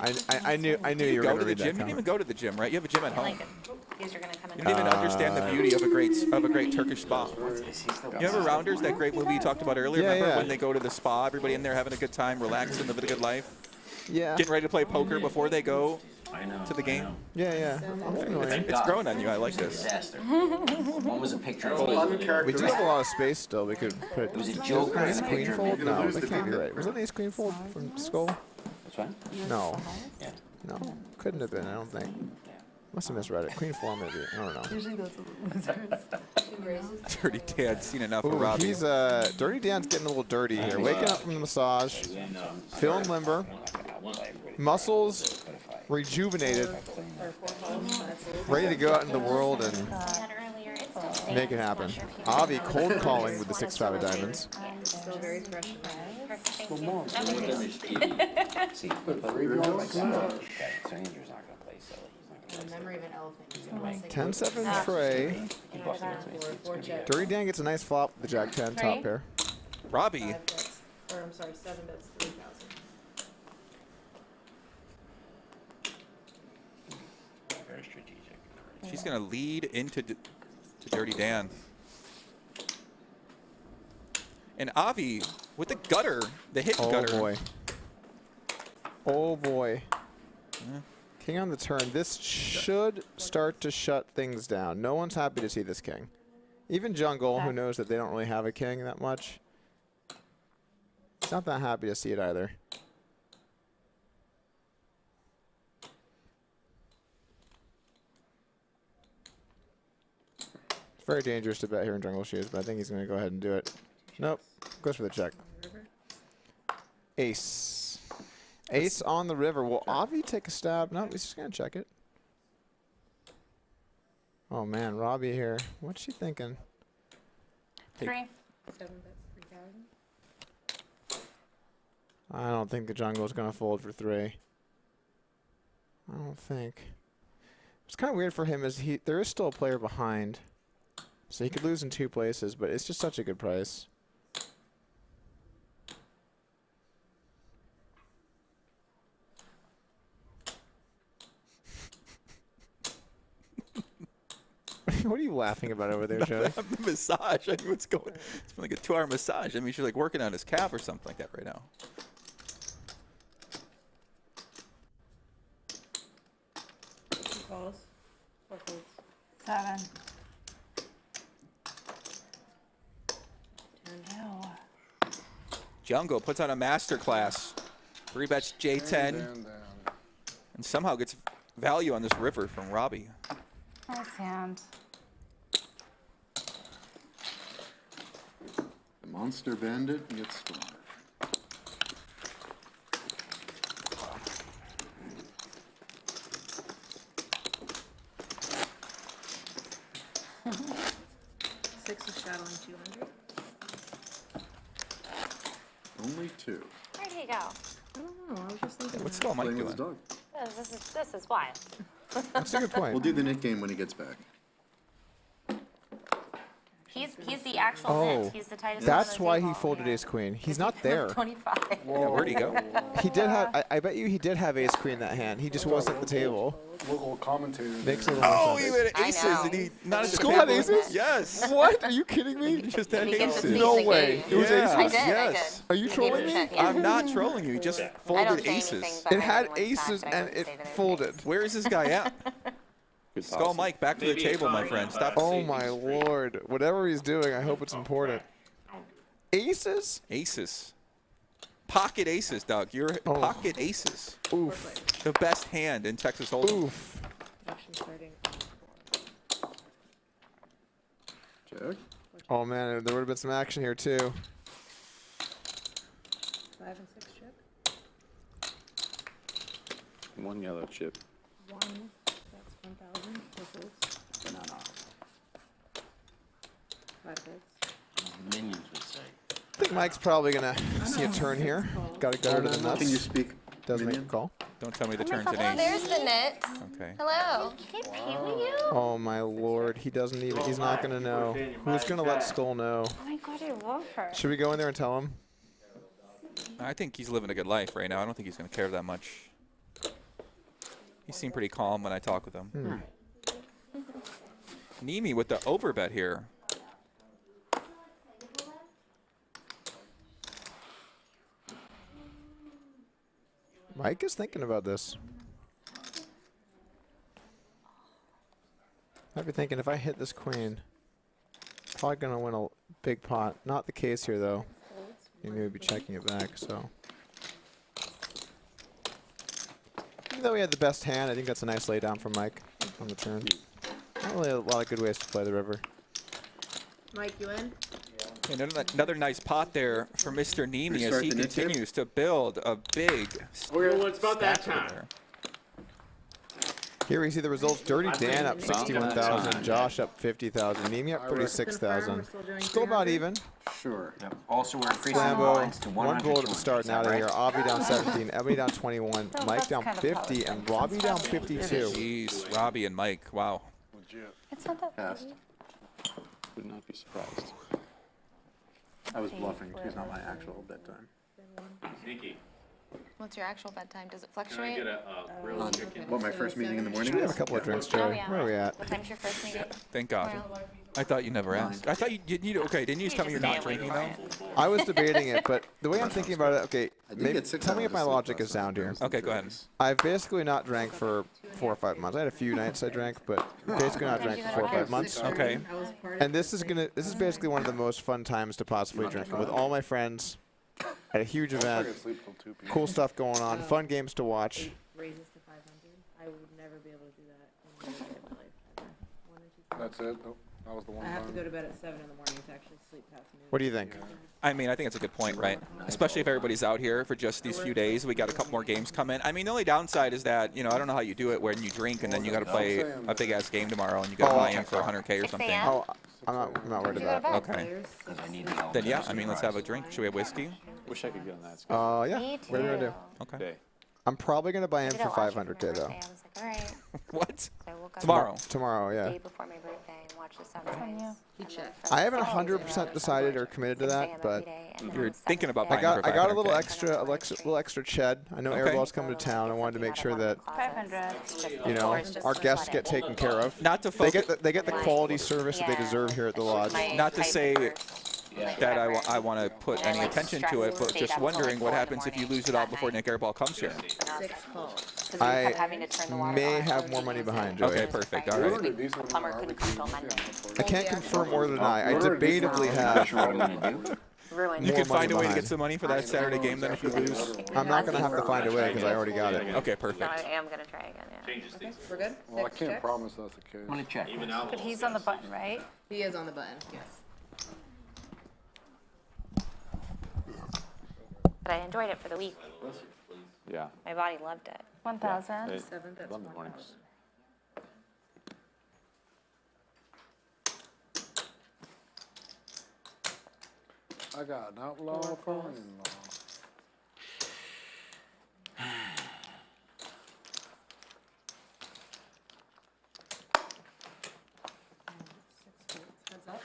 I knew you You were go gonna to the read gym. that You didn't even comment. go to the gym, right? You have a gym at I home. like it. These are gonna come in. You didn't even understand the beauty of a great Turkish spa. You remember Rounders, that great movie you talked about earlier? Yeah, Remember yeah. when they go to the spa, everybody in there having a good time, relaxing, living a good life, Yeah. getting ready to play poker before they go to the game? Yeah, yeah. I'm familiar. It's growing on you. I like this. Disaster. One was a picture of We do have a lot of space still. We could put It was a joker and ace a queen picture of fold. me. No, that can't be right. Was that an ace queen fold from Skull? Which one? No. Yeah. No. Couldn't have been. I don't think. Must have misread it. Queen 4 maybe. I don't know. Usually those are the losers. Dirty Dad's seen enough of Ooh, Robbie. he's Dirty Dan's getting a little dirty here. Waking up from the massage, feeling limber, muscles rejuvenated, ready to go out in the world and make it happen. Avi cold calling with the 6-5 of diamonds. Still very fresh in my head. See, but Andrew's not going to play, so he's not going to The memory of an elephant. He's gonna sing 10-7 tray. four check. Dirty Dan gets a nice flop with the Jack 10 top pair. Robbie. 5 bets, or I'm sorry, 7 bets, 3,000. very strategic. She's gonna lead into to Dirty Dan. And Avi with the gutter, the hit Oh gutter. boy. Oh boy. King on the turn. This should start to shut things down. No one's happy to see this king. Even Jungle, who knows that they don't really have a king that much, he's not that happy to see it either. It's very dangerous to bet here in Jungle Shoes, but I think he's going to go ahead and do it. Nope. Goes for the check. Ace. Ace on the river. Will Avi take a stab? No, he's just going to check it. Oh, man. Robbi here. What's she thinking? 3. 7 bets, 3,000. I don't think the jungle's going to fold for 3. I don't think. What's kind of weird for him is there is still a player behind. So he could lose in 2 places, but it's just such a good price. What are you laughing about over there, Joey? The massage. I mean, what's going? It's been like a 2-hour massage. I mean, she's like working on his calf or something like that right now. Two calls. 4 folds. 7. 10. Ew. Jungle puts on a masterclass. 3-bets J10. And somehow gets value on this river from Robbi. Nice hand. The Monster Bandit gets stronger. Six is straddling 200. Only 2. Where'd he go? I don't know. I was just thinking. What's Skull Mike Playing with doing? his dog. This is wild. That's a good point. We'll do the knit game when he gets back. He's the actual Oh, net. He's the tightest. that's why he folded ace queen. He's not there. 25. Yeah, where'd he go? He did have. I bet you he did have ace queen in that hand. He just wasn't at the table. Local commentator. Makes a little Oh, more he sense. had aces and he not at the Skull table. had aces? Yes. What? Are you kidding me? He just had He gets to aces. see No the way. game. It was aces? I did. Yes. Are you He gave trolling a me? check, yeah. I'm not trolling you. He just I don't folded say aces. anything, but It had everyone's aces back, but I and wouldn't it say that anything. folded. Where is this guy at? Skull Mike, back to the table, my friend. Stop. Oh my lord. Whatever he's doing, I hope it's important. Aces? Aces. Pocket aces, Doug. You're pocket aces. Oof. The best hand in Texas Hold'em. Oof. Check. Oh man, there would have been some action here too. 5 and 6 chip. One yellow chip. 1. That's 1,000. This is No. 5 bids. Minions would say. I think Mike's probably gonna see a turn here. Got to go to the nuts. Can you speak? Does make a Minion? call. Don't tell me the Oh, turn's an there's ace. the net. Okay. Hello. Can I pee with you? Oh my lord, he doesn't even. He's not gonna know. Who's gonna let Skull know? Oh my god, I love her. Should we go in there and tell him? I think he's living a good life right now. I don't think he's going to care that much. He seemed pretty calm when I talked with him. Neeme with the overbet here. Mike is thinking about this. I'd be thinking if I hit this queen, probably gonna win a big pot. Not the case here though. You may be checking it back, so. Even though he had the best hand, I think that's a nice laydown from Mike on the turn. Not really a lot of good ways to play the river. Mike, you in? And another nice pot there for Mr. Neeme as Restart he the knit tip? continues to build a big Well, it's about that stack over time. there. Here we see the results. Dirty Dan up 61,000, Josh up 50,000, Neeme up 36,000. Still about even. Sure. Yep. Also, we're increasing the Flambeau, lines to 100. one goal at the start Is now that to here. right? Avi down 17, Ebony down 21, So Mike that's down kind of 50, and Robbi down 52. Jeez, Robbi and Mike. Wow. Legit. It's not that Passed. Would not be surprised. I was bluffing. It's not my actual bedtime. Nikki, What's your actual bedtime? Does it can I fluctuate? get a grilled chicken? What, my first meeting in the morning? We have a couple of drinks, Oh, Joey. yeah. Where are we at? What time's your first meeting? Thank God. I thought you never asked. I thought you okay, didn't you just tell me you're not drinking though? I was debating it, but the way I'm thinking about it, okay, I did maybe, get 6 tell me hours if my of sleep logic last is night. sound here. Okay, go ahead. I've basically not drank for 4 or 5 months. I had a few nights I drank, but basically not drank for 4 or 5 months. Okay. And this is basically one of the most fun times to possibly drink with all my friends at a huge I event. could sleep till 2 p.m. Cool stuff going on, fun games to watch. Raises to 500. I would never be able to do that in my life. Ever. 1 and 2. That's it. Nope. That was the one I have to time. go to bed at 7 in the morning to actually sleep past noon. What do you think? I mean, I think it's a good point, right? Especially if everybody's out here for just these few days. We got a couple more games coming. I mean, the only downside is that, I don't know how you do it when you drink and then you got to play a big ass game tomorrow and you got to buy in for 100K or something. Oh, I'm not worried about it. Okay. Then yeah, I mean, let's have a drink. Should we have whiskey? Wish I could get on that. Yeah. Me What are you gonna do? too. Okay. I'm probably gonna buy in I for didn't watch it 500K for my though. birthday. I was like, all right. What? So I woke up Tomorrow. Tomorrow, the yeah. day before my birthday and watched the sunrise. He checked. I haven't 100% decided or committed to that, but You're thinking about I buying got for I got a 500K. little extra ched. I know Okay. Airball's coming to town. I wanted to make sure that 500. our guests get taken care of. Not to They focus. get the quality service that they deserve here at the lodge. Not to say that I want to put any attention to it, but just wondering what happens if you lose it all before Nick Airball comes here. 6 calls. I may have more money behind Joey. Okay, perfect. All We right. ordered a decent Plumber amount couldn't of come till barbecue. Monday. I can't confirm more than I We ordered a decent debatably amount of have. barbecue. ruined. You More could find a way to money get some money for that Saturday game then if you lose. I'm not going to have to find a way because I already got it. Okay, No, perfect. I am gonna try again. Yeah. We're good? Well, I Six can't checks? promise that's the case. I'm gonna check. Even out. But he's on the button, right? He is on the button, yes. But I enjoyed it for the week. Yeah. My body loved it. 1,000. Hey, Seventh, that's love the 1,000. mornings. I got an outlaw son-in-law. Heads up.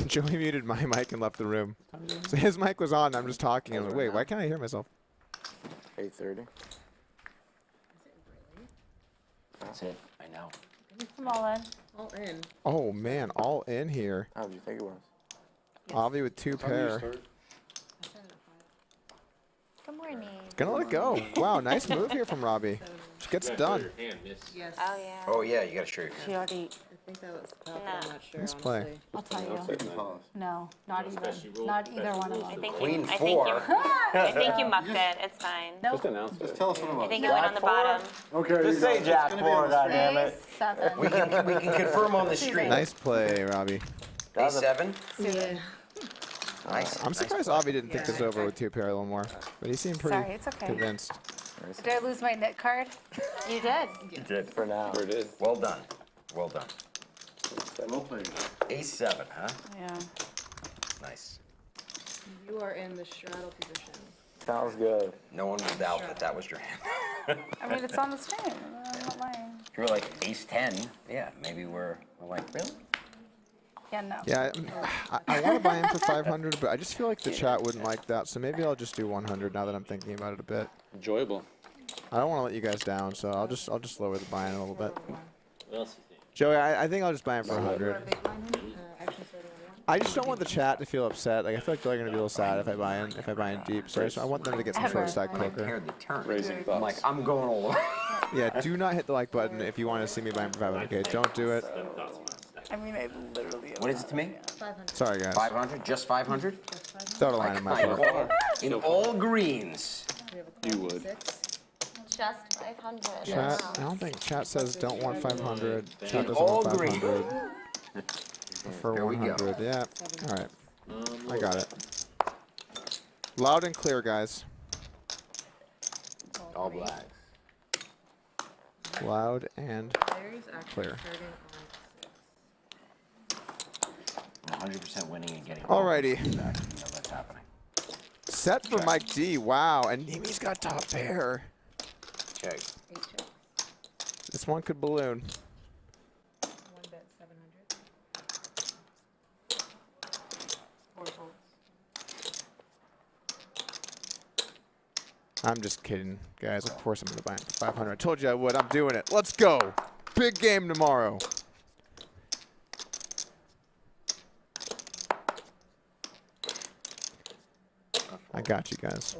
Joey muted my mic and left the room. So his mic was on. I'm just talking. I'm like, wait, why can't I hear myself? 8:30. That's it. I know. I'm all in. All in. Oh man, all in here. How did you think it was? Avi with 2 pair. Good morning. Gonna let it go. Wow, nice move here from Robbi. She gets it done. Yes. Oh yeah. Oh yeah, you gotta show your She already. I think that was the top, but I'm not sure, Nice play. honestly. I'll tell you. No, not even. Not either one of I them. think Queen you, I think four. you, I think you mucked it. It's fine. Nope. Just tell us what it I was. think it went on the bottom. Okay. Just say Jack 4, goddammit. 7. We can confirm on the street. Nice play, Robbi. A7. Yeah. Nice. I'm surprised Avi didn't think this over with 2 pair a little more, but he seemed pretty Sorry, it's okay. convinced. Did I lose my knit card? You did. You did. For now. Sure did. Well done. Well done. Well played. A7, huh? Yeah. Nice. You are in the straddle position. Sounds good. No one will doubt that that was your hand. I mean, it's on the stream. I'm not lying. If you were like Ace-10, yeah, maybe we're like, really? Yeah, no. Yeah, I want to buy him for 500, but I just feel like the chat wouldn't like that, so maybe I'll just do 100 now that I'm thinking about it a bit. Enjoyable. I don't want to let you guys down, so I'll just lower the buy-in a little bit. What else you think? Joey, I think I'll just buy him for 100. Action starting on 1. I just don't want the chat to feel upset. Like I feel like they're gonna be a little sad if I buy in deep. So I want them to get some short stack When I poker. paired the turn, Raising I'm thoughts. like, I'm going all the way. Yeah, do not hit the like button if you want to see me buying for 500K. Don't do it. I mean, I literally. What is it to me? 500. Sorry guys. 500? Just 500? Start a line in my book. In all greens. We have a You would. 6. Just 500. Chat, I don't think chat says don't want 500. Chat In doesn't all want green. 500. For There we go. 100, yeah. All right, I got it. Loud and clear, guys. All blacks. Loud and Players actually clear. I'm 100% winning and getting. Alrighty. Back. You know that's happening. Set for Mike D. Wow, and Neeme's got top pair. Check. 8 checks. This one could balloon. 1 bet 700. 4 folds. I'm just kidding, guys. Of course I'm gonna buy it for 500. I told you I would. I'm doing it. Let's go. Big game tomorrow. I got you guys.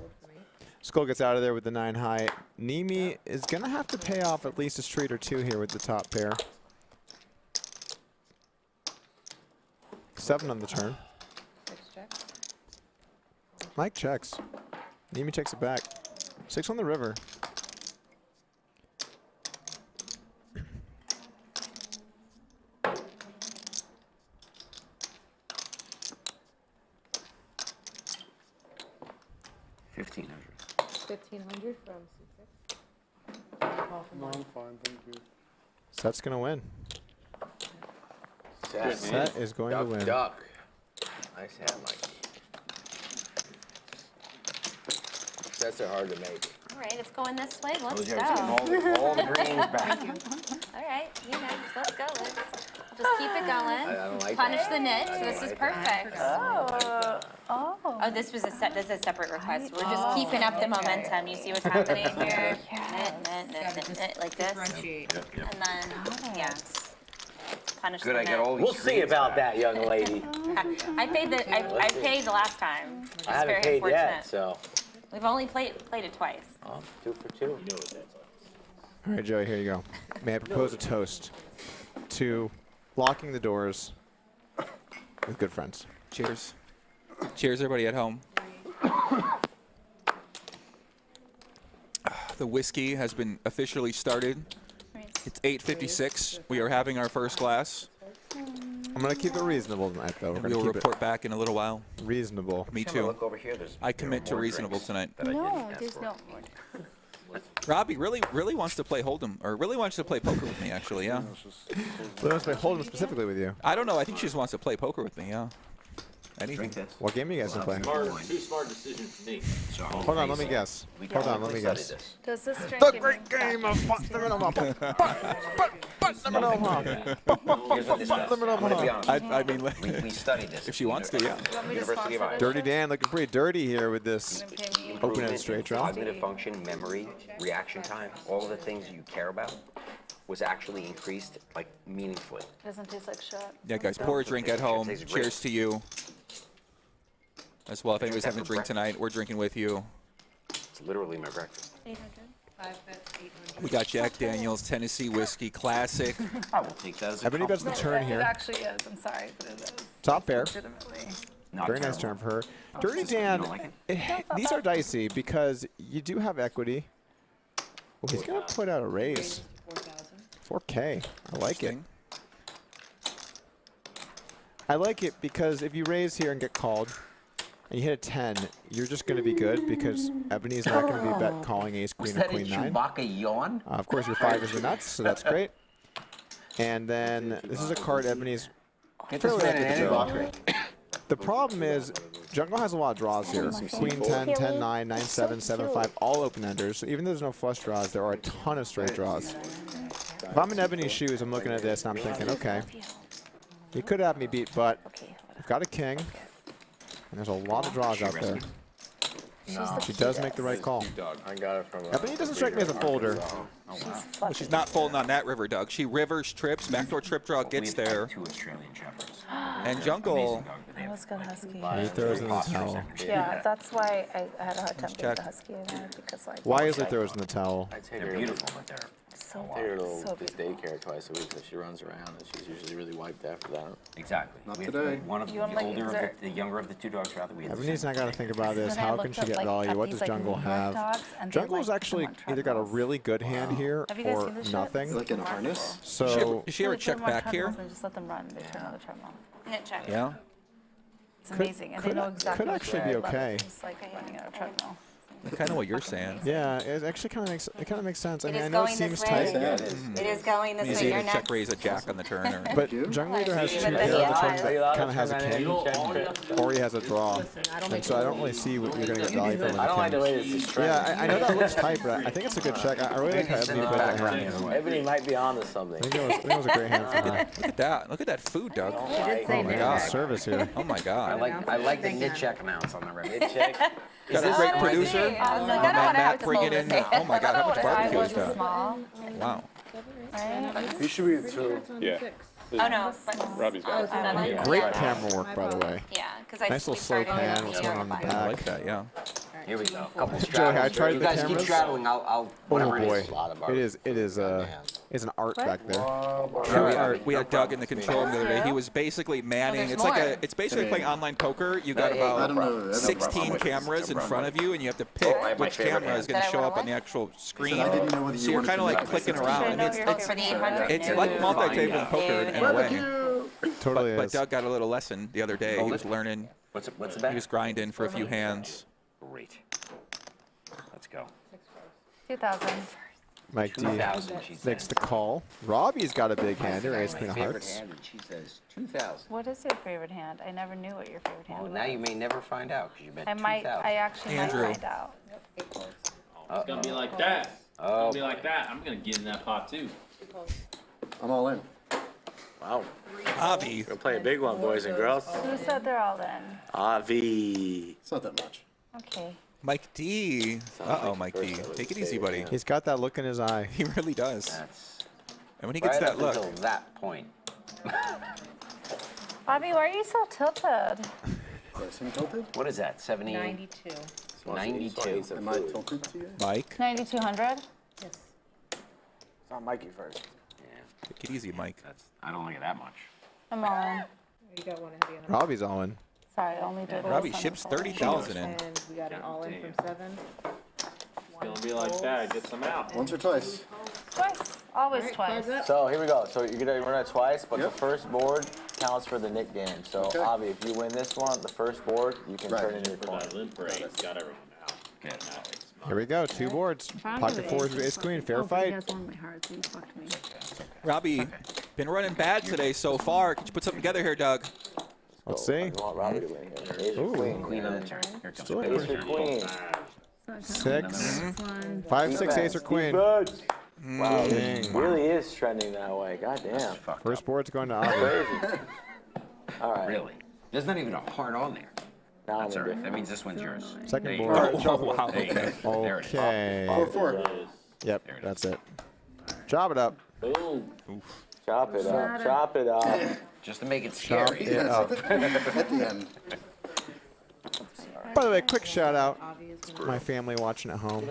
Skull gets out of there with the 9 high. Neeme is gonna have to pay off at least a street or 2 here with the top pair. 7 on the turn. 6 checks. Mike checks. Neeme takes it back. 6 on the river. $1,500 from C6. Call from No, Mike. I'm fine, thank you. Set's gonna win. Set. Set is going to win. Duck. Nice hand, Mike. Sets are hard to make. All right, it's going this way. Let's Those go. guys getting all the greens back. All right, you guys, let's go. Let's just keep it going. I don't like Punish that. the knit. I don't This is like that. perfect. Oh. This was this is a separate request. We're just keeping up the momentum. You see what's happening here? Knit, like this. And then, yeah. Punish Good, the I knit. got all these We'll see greens about back. that, young lady. I paid the last time, which is I haven't very paid unfortunate. yet, so. We've only played it twice. 2 for 2. All right, Joey, here you go. May I propose a toast? to locking the doors with good friends. Cheers. Cheers, everybody at home. The whiskey has been officially started. It's 8:56. We are having our first glass. I'm going to keep it reasonable tonight, though. We're We'll going to keep report back in a little while. Reasonable. Me Every time I too. look over here, there I are commit to more reasonable drinks tonight. that I didn't No, ask there's for. no. Robbie really wants to play Hold'em, or really wants to play poker with me, actually, yeah. Who wants to play Hold'em specifically with you? I don't know. I think she just wants to play poker with me, yeah. Anything. What game are you guys been playing? Two smart decisions for me. Hold on, let me guess. Hold on, let me guess. Does this drink The give great me game of Here's what this does. I'm going to be honest. I mean, we studied this. if she wants to, yeah. University of Iowa. Dirty Dan looking pretty dirty here with this open-ended straight draw. Cognitive function, memory, reaction time, all of the things you care about was actually increased, like, meaningfully. Doesn't taste like shit. Yeah, guys, pour a drink at home. Tastes great. Cheers to you. As well, if anybody's having a drink tonight, we're drinking with you. It's literally my breakfast. 800. 5 bets, 800. We got Jack Daniels Tennessee Whiskey Classic. I will take that as a Ebony does the turn It here. actually is. I'm sorry, but it is. Top pair. Legitimately. Very nice turn for her. Dirty Dan, these are dicey because you do have equity. Oh, he's going to put out a raise. 4K. I like it. I like it because if you raise here and get called, and you hit a 10, you're just going to be good because Ebony's not going to be bet calling ace, queen, or queen 9. Chewbacca yawn? Of course, your 5 is the nuts, so that's great. And then this is a card Ebony's fairly likely to go. The problem is, Jungle has a lot of draws here. Queen 10, 10, 9, 9, 7, 7, 5, all open-enders. So even though there's no flush draws, there are a ton of straight draws. If I'm in Ebony's shoes, I'm looking at this and I'm thinking, okay, he could have me beat, but I've got a king, and there's a lot of draws out there. No. She does make the right call. I got it from Ebony doesn't strike me as a folder. Well, she's not folding on that river, Doug. She rivers, trips, backdoor trip draw gets there. 2 Australian Shepherds. And Jungle. I was good husky. He throws in the towel. Yeah, that's why I had a hard time check. with the husky in there because like. Wisely throws in the towel. They're beautiful, but they're so I take her to so this daycare twice a week, so she runs around, and she's usually really wiped after that. exactly. Not We have today. One of the older, of the younger of the 2 dogs rather. We have the Ebony's same not got to think about this. Then I How looked can she up, get like, value? at What these, does like, Jungle New York have? dogs, and they, Jungle's like, actually come on either got a treadmills. really good hand here Have you guys or seen this shit? nothing. Like in a harness? So Does she ever They put check them on back here? treadmills and just let them run. They turn on the treadmill. Net check. Yeah. It's amazing, and they know exactly. could actually be okay. It's like running on a treadmill. Kind of what you're saying. Yeah, it actually kind of makes sense. I It mean, is I know it going seems this way. tight, It is going this Easy way. to You're check next. raise a jack on the turn. Or but Jungle either has 2 But pairs then on the he turn, has- kind of has a king, or he has a draw. And so I don't really see what you're going to get value from. I don't like the way with this is a king. trending. Yeah, I know that looks tight, but I think it's a good check. I really like how Ebony put that hand. Ebony might be onto something. I think it was a great hand for her. Look at that. Look at that food, Doug. Oh my God, service here. Oh my God. I like the knit check amounts on the rim. Mid check. Got a great producer. I was like, I don't Matt want to have to bringing fold in. this. Oh my God, how much barbecue is I that? was small. Wow. Right? You should be at 2. Yeah. Oh no, but Robbie's got it. seven. Great camera work, by the way. Yeah, because I Nice little slow pan with one on the I back. like that, yeah. Here we go. Couple Joey, straddles. I tried you the guys keep cameras. straddling. I'll Oh whatever boy, it is. it is an art back there. We had Doug in the control room the other day. He was basically manning. It's like it's basically playing online poker. You got about 16 cameras in front of you, and you have to pick which camera is going to show up on the actual screen. So you're kind of like clicking around. And it's like multi-table poker in a way. Totally But is. Doug got a little lesson the other day. He was learning. What's the He bet? was grinding for a few hands. Great. Let's go. 2,000. Mike D 2,000, she makes says. the call. Robbie's got a big hand here, ace queen of Favorite hearts. hand, and she says 2,000. What is your favorite hand? I never knew what your favorite hand Well, was. now you may never find out because you bet I 2,000. might. I actually Andrew. might find out. It's gonna be like that. It's gonna be like that. I'm gonna get in that pot too. I'm all in. Wow. Avi. Gonna play a big one, boys and girls. Who said they're all in? Avi. It's not that much. Okay. Mike D. Uh-oh, Mike D. Take it easy, buddy. He's got that look in his eye. He really does. That's And when he gets right that up look, until that point. Bobby, why are you so tilted? tilted? What is that? 70? 92. 92. Am I tilted to you? Mike. 9,200? Yes. It's not Mikey first. Yeah. Take it easy, Mike. I don't like it that much. I'm all in. You got one heavy on. Robbie's all in. Sorry, I only did. Robbie ships 30,000 in. And we got an all in from 7. It's gonna be like that. Get some out. Once or twice? Twice. Always twice. So here we go. So you're gonna run it twice, but the first board counts for the Nick game. So Avi, if you win this one, the first board, you can turn in your coin. Got everything out. Okay. Here we go. 2 boards. Pocket 4 is ace queen. Fair fight. Robbie, been running bad today so far. Could you put something together here, Doug? Let's see. I want Robbie to win here. Ace or Ooh. queen. Queen on the turn. Here comes Still Ace or queen. 6. 5, 6, ace or queen. Wow, King. it really is trending that way. God damn. First board's going to Avi. Crazy. All right. Really? There's not even a heart on there. Now That's I'm all right. in That means this one's yours. Second There you board. go. Oh, wow. There you go. There it is. Okay. 4-4. Yep, that's it. Chop it up. Boom. Chop it up. Chop it up. Just to make it Chop scary. it up. At the end. By the way, quick shout out to my family watching at home.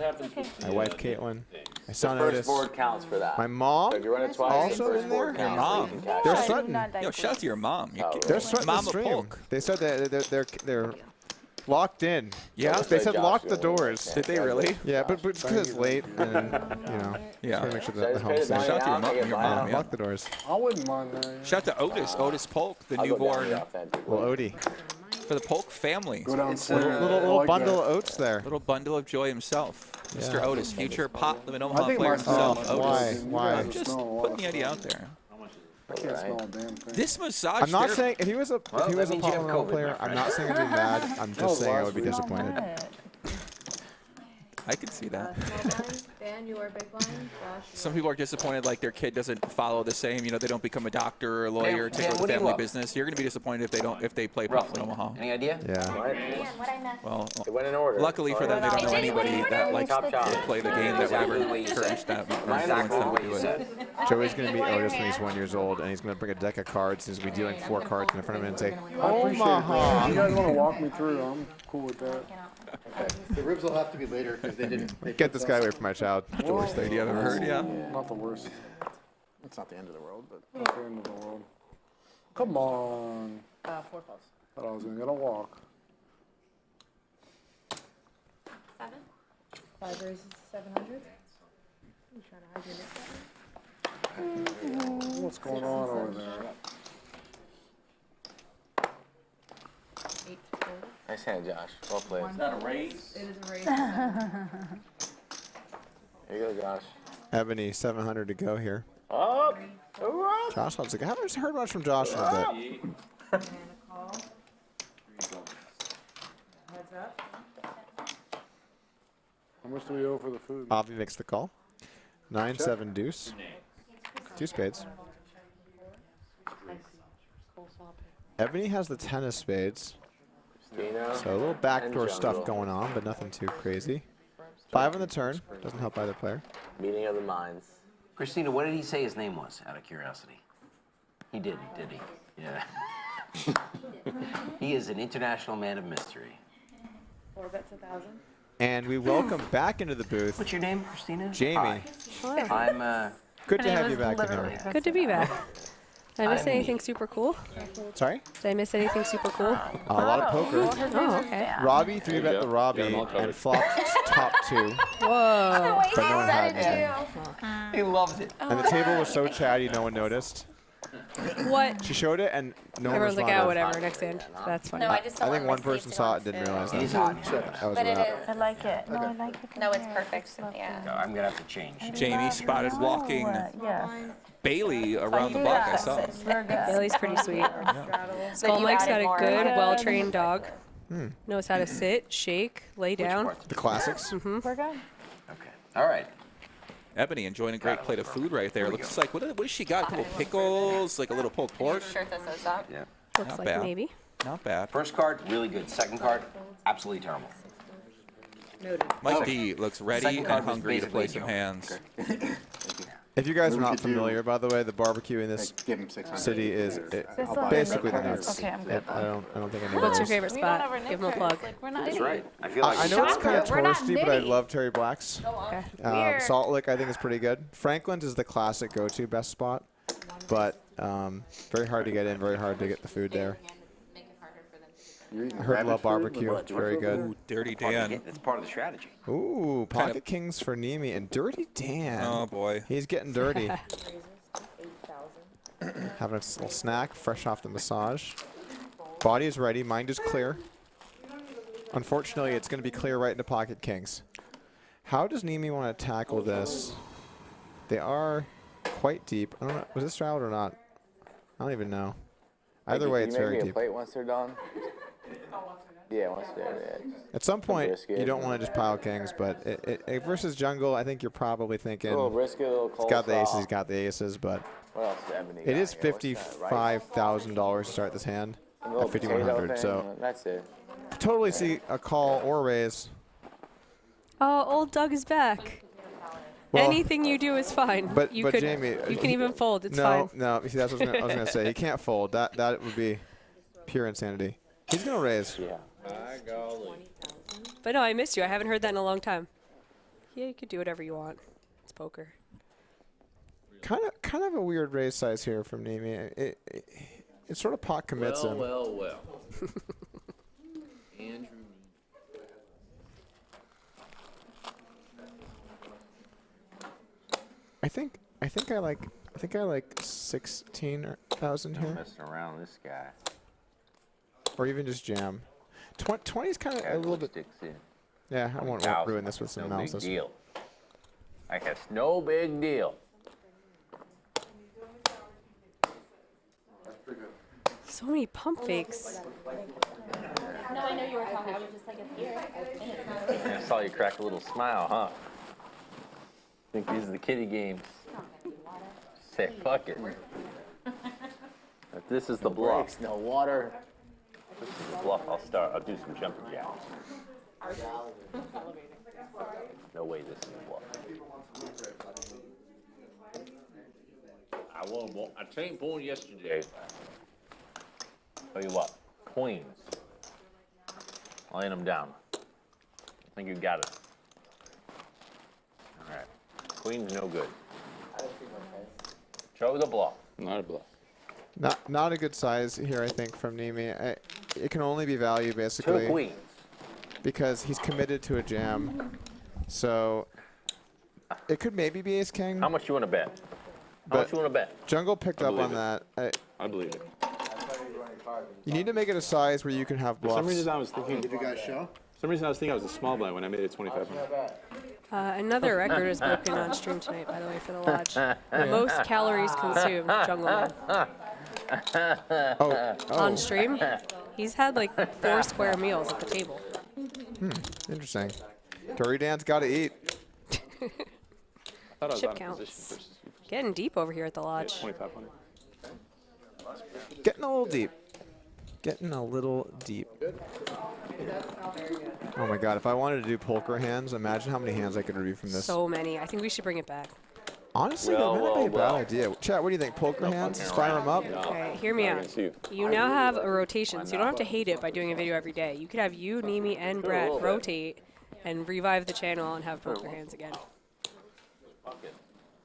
My wife Caitlin, my son First Otis, board counts for that. my mom. So if you run it twice, also first in board there? counts. Your mom. So you can cash They're out. sweating. Yo, shout out to your mom. They're sweating the Mama stream. Polk. They said that they're locked in. Yeah? They said Josh lock the really doors. Did they really? Yeah, but because it's late and Yeah. just wanna make sure So that the just pay home's the safe. Shout out to your money mom. Your out, mom. Yeah. Lock the doors. I wouldn't mind that. Yeah. Shout out to Otis Polk, the I'll go down newborn the authentic Well, way. Odie, for the Polk family. Go down little like bundle that. of oats there. Little bundle of joy himself. Mr. Otis, future pop living I Omaha think player my himself. smell- Otis. Why? You guys are Just smelling a lot putting the of idea stuff. out there. I can't smell a damn thing. This massage I'm not therapy- saying if he was a Well, that means you have Polynomial COVID, player, my I'm friend. not saying I'd be mad. I'm That just was saying I last would be week. disappointed. I could see that. Small blind. Dan, you are big blind. Josh, Some people are disappointed like their kid doesn't follow the same, they don't become a doctor or a lawyer, take Dan, over what the do you family love? business. You're going to be disappointed if they play pop in Roughly. Omaha. Any idea? Yeah. What I missed? Well, It went in order. luckily for them, they don't know anybody that likes Top shot. to play the game that would ever Exactly what you encourage said. that or Exactly influence them what to you do it. said. Joey's going to meet Otis when he's 1 year old, and he's going to bring a deck of cards. He's going to be dealing 4 cards in front of him and say, I appreciate it. Omaha. If you guys want to walk me through, I'm cool with that. The ribs will have to be later because they didn't. Get this guy away from my child. George, have you ever heard? Yeah. Not the worst. It's not the end of the world, but Not the end of the world. Come on. 4 calls. Thought I was going to get a walk. 7? 5 raises 700. You trying to hide your next What's going on over there? 8 total. Nice hand, Josh. Well played. Is that a raise? It is a raise. Here you go, Josh. Ebony, 700 to go here. Up. Josh, I haven't heard much from Josh in a bit. And a call. Heads up. How much do we owe for the food? Avi makes the call. 9-7 deuce. 2 spades. Ebony has the 10 of spades. So a little backdoor stuff going on, but nothing too crazy. 5 on the turn. Doesn't help either player. Meeting of the minds. Christina, what did he say his name was, out of curiosity? He didn't, did he? Yeah. He is an international man of mystery. 4 bets 1,000. And we welcome back into the booth What's your name, Christina? Jamie. Hi. I'm, Good to have you back in here. Good to be back. Did I miss I'm anything neat. super cool? Sorry? Did I miss anything super cool? A lot of poker. Oh, okay. Robbie 3-bet the Robbie and flopped top 2. Whoa. But no one had it. He loved it. And the table was so chatty, no one noticed. What? She showed it, and no one Everyone's like, responded. oh, whatever, next hand. That's fine. No, I just don't I think want one to person saw it and didn't realize that. He's hot. That was But it that. is. I like it. No, I like it. No, it's perfect. Yeah. No, I'm gonna have to change. Jamie spotted walking Yes. Bailey around the block. I saw. We're good. Bailey's pretty sweet. Skull you Mike's got added a more. good, Good. well-trained dog. Knows how to sit, shake, lay down. The classics. We're good. Okay. All right. Ebony enjoying a great plate of food right there. Looks like, what has she got? A couple pickles, like a little pulled pork. Sure, this is up. Yeah. Looks Not like bad. maybe. Not bad. First card, really good. Second card, absolutely terrible. Mike D looks ready Second and card was hungry to play some basically hands. If you guys are We not could do- familiar, by the way, the barbecue in this give him 600. city is I'll buy basically the Nick nuts. cards. Okay, I'm good. I don't think anybody What's your knows. favorite We don't spot? have our Nick Give him a cards. plug. Like, we're not That's nitty. right. I feel like I know it's kind of We're not touristy, but I nitty. love Terry Black's. Okay. Salt Lick, I think, is pretty good. Franklin's is the classic go-to best spot. but very hard to get in, very hard to get the food there. I heard love barbecue. Very good. Ooh, Dirty Dan. It's part of the strategy. Ooh, pocket kings for Neeme and Dirty Dan. Oh, boy. He's getting dirty. Having a little snack, fresh off the massage. Body is ready. Mind is clear. Unfortunately, it's going to be clear right into pocket kings. How does Neeme want to tackle this? They are quite deep. I don't know. Was this straddled or not? I don't even know. Either way, it's very deep. Plate once they're done. Yeah, once they're At some point, brisket. you don't want to just pile kings, but versus jungle, I think you're probably thinking. A little brisket, a little he's got the aces, coleslaw. he's got the aces, but What else is Ebony it got is here? What's that, rice? $55,000 to start this hand A little at 5,100. potato So thing, that's it. totally see a call or raise. Oh, old Doug is back. Well, Anything you do is fine. But you but could, Jamie, you can even fold. It's no, fine. No, see, that's what I was gonna say. He can't fold. That would be pure insanity. He's gonna raise. Yeah. But no, I missed you. I haven't heard that in a long time. Yeah, you could do whatever you want. It's poker. Kind of a weird raise size here from Neeme. It sort of pot commits him. Well. Andrew Neeme. I think I like 16,000 No here, messing around with this guy. or even just jam. 20 is kind of a little bit. Sticks in. Yeah, I won't 20,000. ruin this with some No analysis. big deal. I guess no big deal. So many pump fakes. No, I know you were talking. I was just like, it's here. I saw you crack a little smile, huh? Think these are the kiddie games. Say, fuck it. But this is the bluff. No water. This is the bluff. I'll do some jumping jacks. No way this is the bluff. I trained born yesterday. Tell you what, queens. Laying them down. I think you got it. All right. Queen's no good. Show the bluff. Not a bluff. Not a good size here, I think, from Neeme. It can only be value basically. Two queens. Because he's committed to a jam, so it could maybe be ace king. How much you want to bet? How much you want to bet? Jungle picked up on that. I believe it. You need to make it a size where you can have For bluffs. some reason I was thinking. Did you guys show? For some reason I was thinking I was a small blind when I made it 2,500. Another record is broken on stream tonight, by the way, for the lodge. Most calories consumed, Jungleman. On stream, he's had like 4 square meals at the table. Interesting. Dirty Dan's got to eat. I thought I was Chip out of counts. position versus Getting deep over here at the lodge. 2,500. Getting a little deep. Getting a little deep. Oh my god, if I wanted to do poker hands, imagine how many hands I could review from this. So many. I think we should bring it back. Honestly, that might not be a bad idea. Chat, what do you think? Poker hands? Just fire them up? Okay, hear me out. You now have a rotation, so you don't have to hate it by doing a video every day. You could have you, Neeme, and Brad rotate and revive the channel and have poker hands again.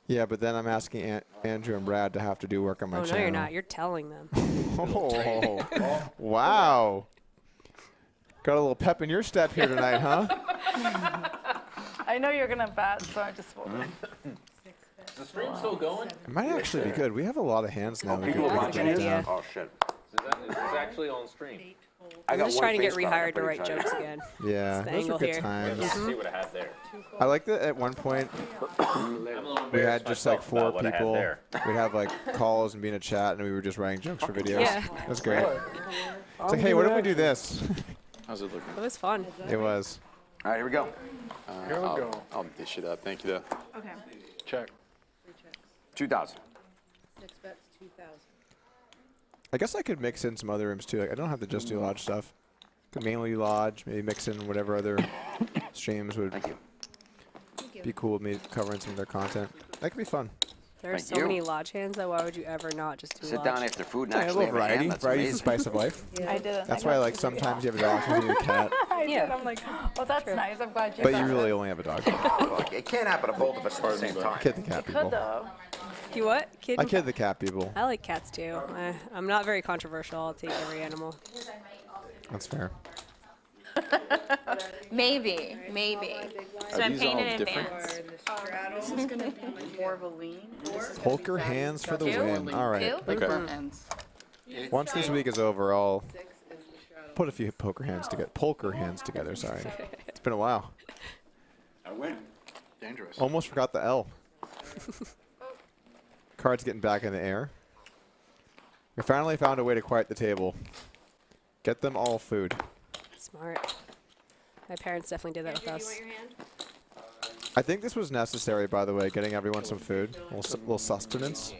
Yeah, but then I'm asking Andrew and Brad to have to do work on my Oh, channel. no, you're not. You're telling them. Oh, wow. Got a little pep in your step here tonight, huh? I know you're gonna bet, so I just folded. Is the stream still going? It might actually be good. We have a lot of hands now. People are watching it. Oh shit. Is this actually on stream? I'm just trying to get rehired to write jokes again. Yeah, That's the those angle are good here. times. Let's see what I have there. I like that at one point we had just like 4 what I had people. there. We'd have like calls and be in a chat, and we were just writing jokes for videos. Yeah. It was great. It's like, hey, what if we do this? How's it looking? It was fun. It was. All right, here we go. Here we go. I'll dish it up. Thank you, though. Okay. Check. 2,000. 6 bets, 2,000. I guess I could mix in some other rooms too. Like, I don't have to just do lodge stuff. Could mainly lodge, maybe mix in whatever other streams would be cool with me covering some of their content. That could be fun. There are so many lodge hands, though. Why would you ever not just do Sit lodge? down after food and Yeah, a actually little have a variety. hand. That's Variety's the amazing. spice of life. Yeah. I did. That's why, like, sometimes you have a dog, sometimes you have a cat, I did. I'm like, oh, that's nice. I'm glad you but thought you of really it. only have a dog. Look, it can't happen to both of us at the same time. Kid the cat It people. could, though. You what? Kid? I kid the cat people. I like cats too. I'm not very controversial. I'll take every animal. That's fair. Maybe. So I'm paying in advance. This is going to be more of a lean. Poker hands for the win. All right. Poker hands. Once this week is over, I'll put a few poker hands together. Sorry. It's been a while. I win. Dangerous. Almost forgot the L. Cards getting back in the air. We finally found a way to quiet the table. Get them all food. Smart. My parents definitely did that with us. I think this was necessary, by the way, getting everyone some food, a little sustenance.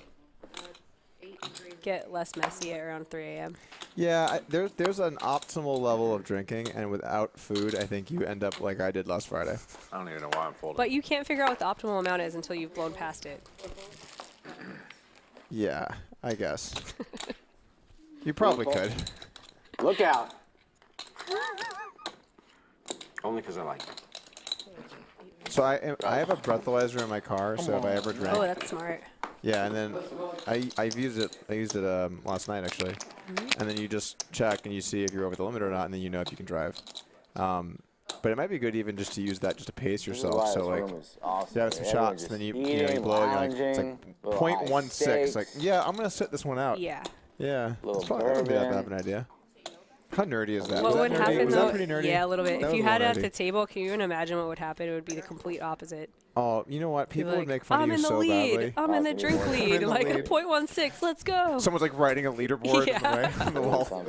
Get less messy at around 3 a.m. Yeah, there's an optimal level of drinking, and without food, I think you end up like I did last Friday. I don't even know why I'm folding. But you can't figure out what the optimal amount is until you've blown past it. Yeah, I guess. You probably could. Look out. Only because I like it. So I have a breathalyzer in my car, so if I ever drink. Oh, that's smart. Yeah, and then I've used it. I used it last night actually, and then you just check and you see if you're over the limit or not, and then you know if you can drive. But it might be good even just to use that just to pace yourself. So like, you have some shots, then you blow, and you're like, it's like 0.16. Like, yeah, I'm gonna sit this one out. Yeah. Yeah, that's probably that would be that bad of an idea. How nerdy is that? What Was would that nerdy? happen Was though? that pretty nerdy? Yeah, a little bit. That If was you a had it little at the nerdy. table, can you even imagine what would happen? It would be the complete opposite. Oh, you know what? People You're would like, make fun I'm of you in the so lead. badly. I'm in the drink I'm lead. in the Like lead. 0.16. Let's go. Someone's like writing a leaderboard Yeah. on the wall.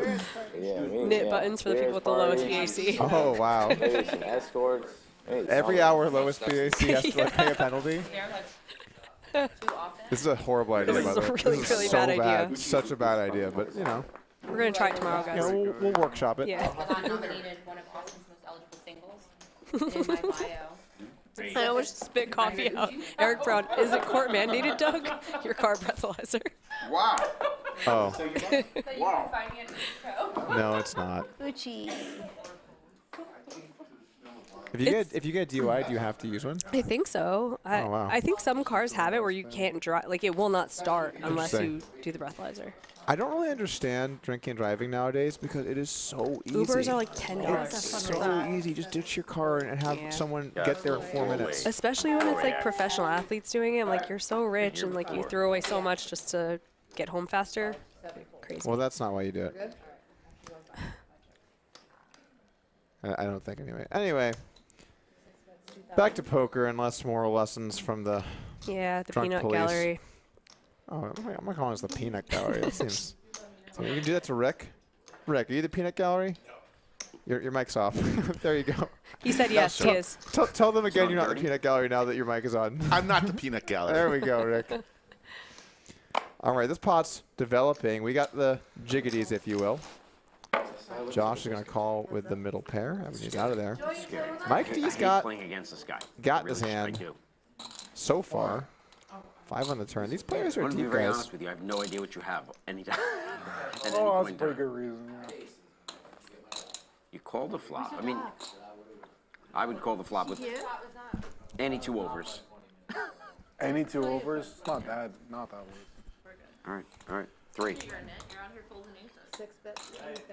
Knit buttons for the people with the lowest BAC. Oh wow! Some escorts. Every hour lowest BAC has to like, pay a penalty. This is a horrible idea, This by is the a way. really, This is really so bad idea. Such a bad idea, but you know. We're gonna try it tomorrow, guys. Yeah, we'll workshop it. Yeah. I nominated one of Austin's most eligible singles in my bio. I almost spit coffee out. Eric Brown, is it court mandated, Doug? Your car breathalyzer. Wow. Oh. Wow. No, it's not. Gucci. If you get a DUI, do you have to use one? I think so. Oh, wow. I think some cars have it where you can't drive, like it will not start unless you Interesting. do the breathalyzer. I don't really understand drinking and driving nowadays because it is so easy. Ubers are like $10. It's so easy. Just ditch your car and have someone get there in 4 minutes. Especially when it's like professional athletes doing it. I'm like, you're so rich and like you throw away so much just to get home faster. Crazy. Well, that's not why you do it. I don't think anyway. Anyway, back to poker and less moral lessons from the Yeah, the drunk peanut police. gallery. Oh, I'm not calling this the peanut gallery. That seems. So you can do that to Rick. Rick, are you the peanut gallery? Your mic's off. There you go. He said yes, he is. Tell them again you're not the peanut gallery now that your mic is on. I'm not the peanut gallery. There we go, Rick. All right, this pot's developing. We got the jiggities, if you will. Josh is going to call with the middle pair. Ebony's out of there. Mike D's got playing against this guy. this Really, I hand do. so far. 5 on the turn. These players I'm are gonna be deep, very guys. honest with you. I have no idea what you have anytime. At any Oh, point that's a in pretty time. good reason. You call the flop. I mean, I would call the flop with any 2 overs. Any 2 overs? It's not that worse. All right, 3. 6 bets, 2,000.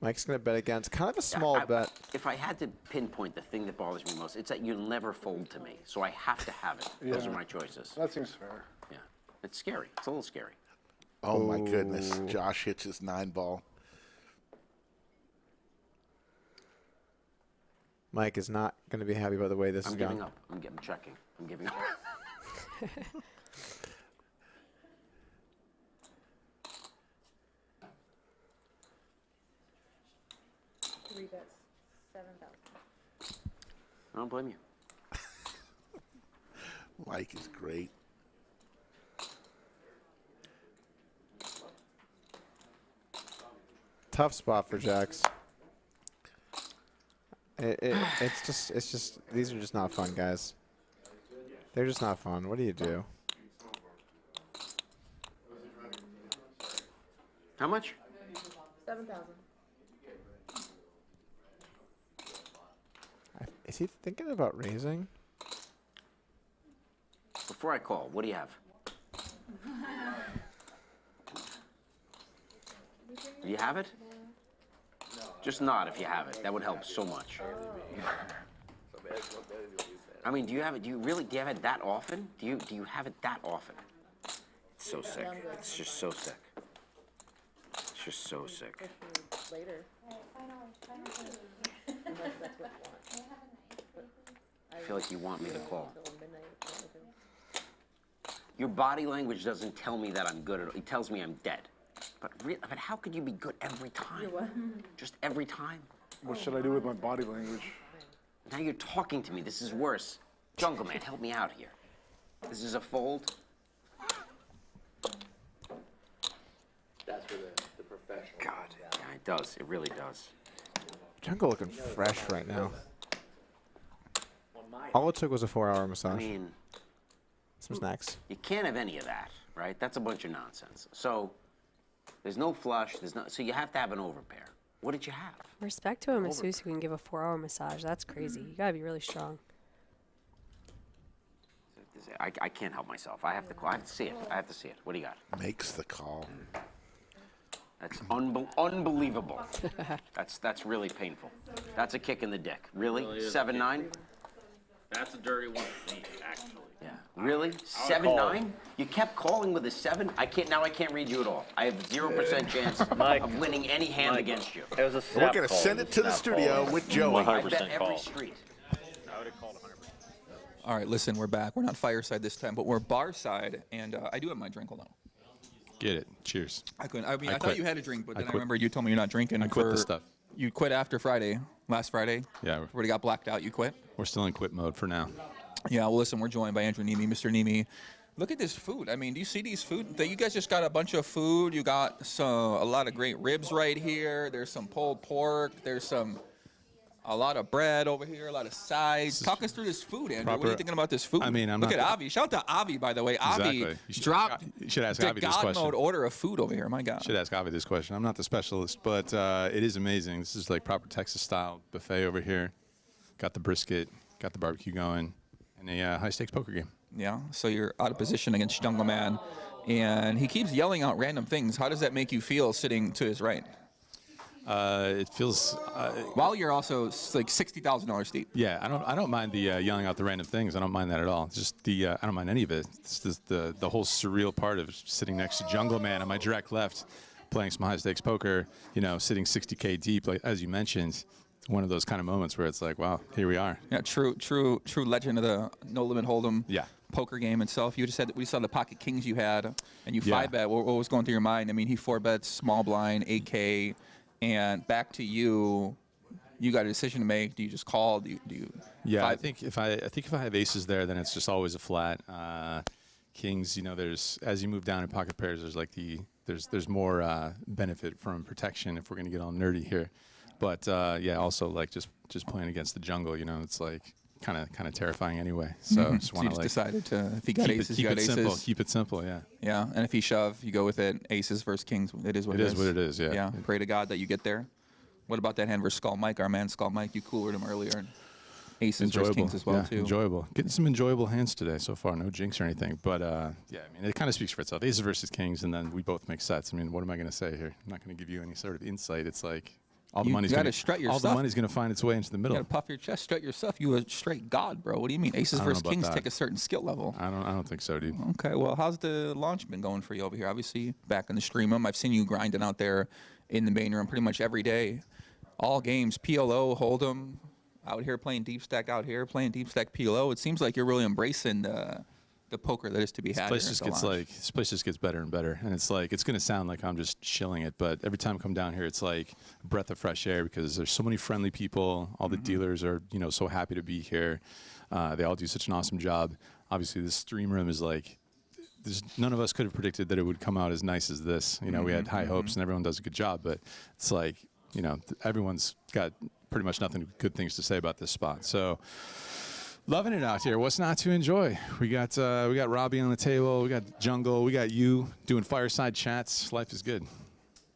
Mike's going to bet against kind of a small bet. If I had to pinpoint the thing that bothers me most, it's that you'll never fold to me, so I have to have it. Those Yeah. are my choices. That seems fair. Yeah, it's scary. It's a little scary. Oh my goodness. Josh hits his 9-ball. Mike is not going to be happy by the way this I'm is giving going. up. I'm checking. I'm giving up. 3 bets, 7,000. I don't blame you. Mike is great. Tough spot for Jax. It's just these are just not fun, guys. They're just not fun. What do you do? How much? 7,000. Is he thinking about raising? Before I call, what do you have? Do you have it? Just nod if you have it. That would help so much. I mean, do you have it? Do you have it that often? Do you have it that often? It's so sick. It's just so sick. It's just so sick. Later. I feel like you want me to call. Your body language doesn't tell me that I'm good at all. It tells me I'm dead. But how could you be good every time? Just every time? What should I do with my body language? Now you're talking to me. This is worse. Jungleman, help me out here. This is a fold. That's for the professional. God, yeah, it does. It really does. Jungle looking fresh right now. All it took was a 4-hour massage. I mean, some snacks. You can't have any of that, right? That's a bunch of nonsense. So there's no flush. So you have to have an overpair. What did you have? Respect to a masseuse who can give a 4-hour massage. That's crazy. You gotta be really strong. I can't help myself. I have to call. I have to see it. I have to see it. What do you got? Makes the call. That's unbelievable. That's really painful. That's a kick in the dick. Really? 7-9? That's a dirty one for me, actually. Yeah. Really? 7-9? You kept calling with a 7? I can't read you at all. I have 0% chance of winning any hand against you. It was a We're going to send it to the studio with Joey. 100% I bet every call. street. I would have called 100%. All right, listen, we're back. We're not fireside this time, but we're bar side, and I do have my drink. Hold on. Get it. Cheers. I couldn't. I mean, I thought quit. you had a drink, but then I quit. remember you told me you're not drinking. I quit the stuff. You quit after Friday, last Friday. Yeah. Already got blacked out. You quit. We're still in quit mode for now. Yeah. Well, listen, we're joined by Andrew Neeme, Mr. Neeme. Look at this food. I mean, do you see these food? You guys just got a bunch of food. You got a lot of great ribs right here. There's some pulled pork. There's a lot of bread over here, a lot of sides. Talk us through this food, Andrew. What are you thinking about this food? I mean, look at Avi. Shout out to Avi, by the way. Exactly. Avi You dropped should ask the Avi this God question. mode order of food over here. My God. Should ask Avi this question. I'm not the specialist, but it is amazing. This is like proper Texas style buffet over here. Got the brisket, got the barbecue going, and a high stakes poker game. Yeah. So you're out of position against Jungleman, and he keeps yelling out random things. How does that make you feel sitting to his right? It feels. While you're also like $60,000 deep. Yeah, I don't mind the yelling out the random things. I don't mind that at all. It's just I don't mind any of it. It's just the whole surreal part of sitting next to Jungleman on my direct left, playing some high stakes poker. You know, sitting 60K deep, like as you mentioned. It's one of those kind of moments where it's like, wow, here we are. Yeah, true legend of the No Limit Hold'em. Yeah. Poker game itself. You just said that we saw the pocket kings you had, and you Yeah. 5-bet. What was going through your mind? I mean, he 4-bets small blind, 8K, and back to you. You got a decision to make. Do you just call? Do you? Yeah, I think if I have aces there, then it's just always a flat. Kings, you know, there's as you move down in pocket pairs, there's like there's more benefit from protection if we're gonna get all nerdy here. But yeah, also like just playing against the jungle, you know, it's like kind of terrifying anyway. So just So want you to just like decided to, if he got aces, you got aces. Simple. Keep it simple, yeah. Yeah, and if he shove, you go with it. Aces versus kings. It is what it is. It is what it is, yeah. Yeah. Pray to God that you get there. What about that hand versus Skull Mike? Our man Skull Mike, you coolered him earlier. Aces versus kings as well yeah, too. Enjoyable. Getting some enjoyable hands today so far. No jinx or anything, but yeah, I mean it kind of speaks for itself. Aces versus kings, and then we both make sets. I mean, what am I going to say here? I'm not going to give you any sort of insight. It's like all the money's going to find its way into the middle. You got to puff your chest, strut your stuff. You a straight god, bro. What do you mean? Aces versus kings that. take a certain skill level. I don't think so, dude. Okay, well, how's the launch been going for you over here? Obviously, back in the stream room, I've seen you grinding out there in the main room pretty much every day. All games, PLO, Hold'em, out here playing deep stack, out here playing deep stack PLO. It seems like you're really embracing the poker that is to be had. This place just gets better and better, and it's like it's gonna sound like I'm just shilling it, but every time I come down here, it's like a breath of fresh air because there's so many friendly people. All the dealers are so happy to be here. They all do such an awesome job. Obviously, this stream room is like. None of us could have predicted that it would come out as nice as this. You know, we had high hopes, and everyone does a good job, but it's like everyone's got pretty much nothing good things to say about this spot. So. Loving it out here. What's not to enjoy? We got Robbi on the table. We got Jungle. We got you doing fireside chats. Life is good.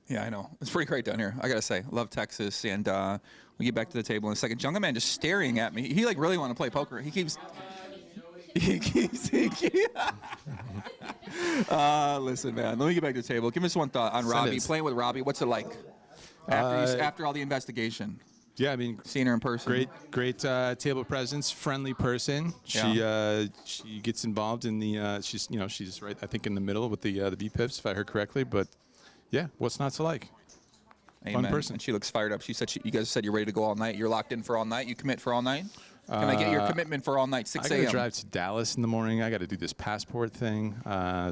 Yeah, I know. It's pretty great down here. I gotta say, love Texas, and we'll get back to the table in a second. Jungleman just staring at me. He like really want to play poker. He keeps. Listen, man. Let me get back to the table. Give us one thought on Send Robbi. it. Playing with Robbi, what's it like? After all the investigation. Yeah, I mean, seeing her in person. Great table presence, friendly person. She gets involved in the. She's right. I think in the middle with the B pips, if I heard correctly. But yeah, what's not to like? Amen. Fun person. And she looks fired up. She said you guys said you're ready to go all night. You're locked in for all night. You commit for all night. Can I get your commitment for all night? 6 a.m. I got to drive to Dallas in the morning. I got to do this passport thing.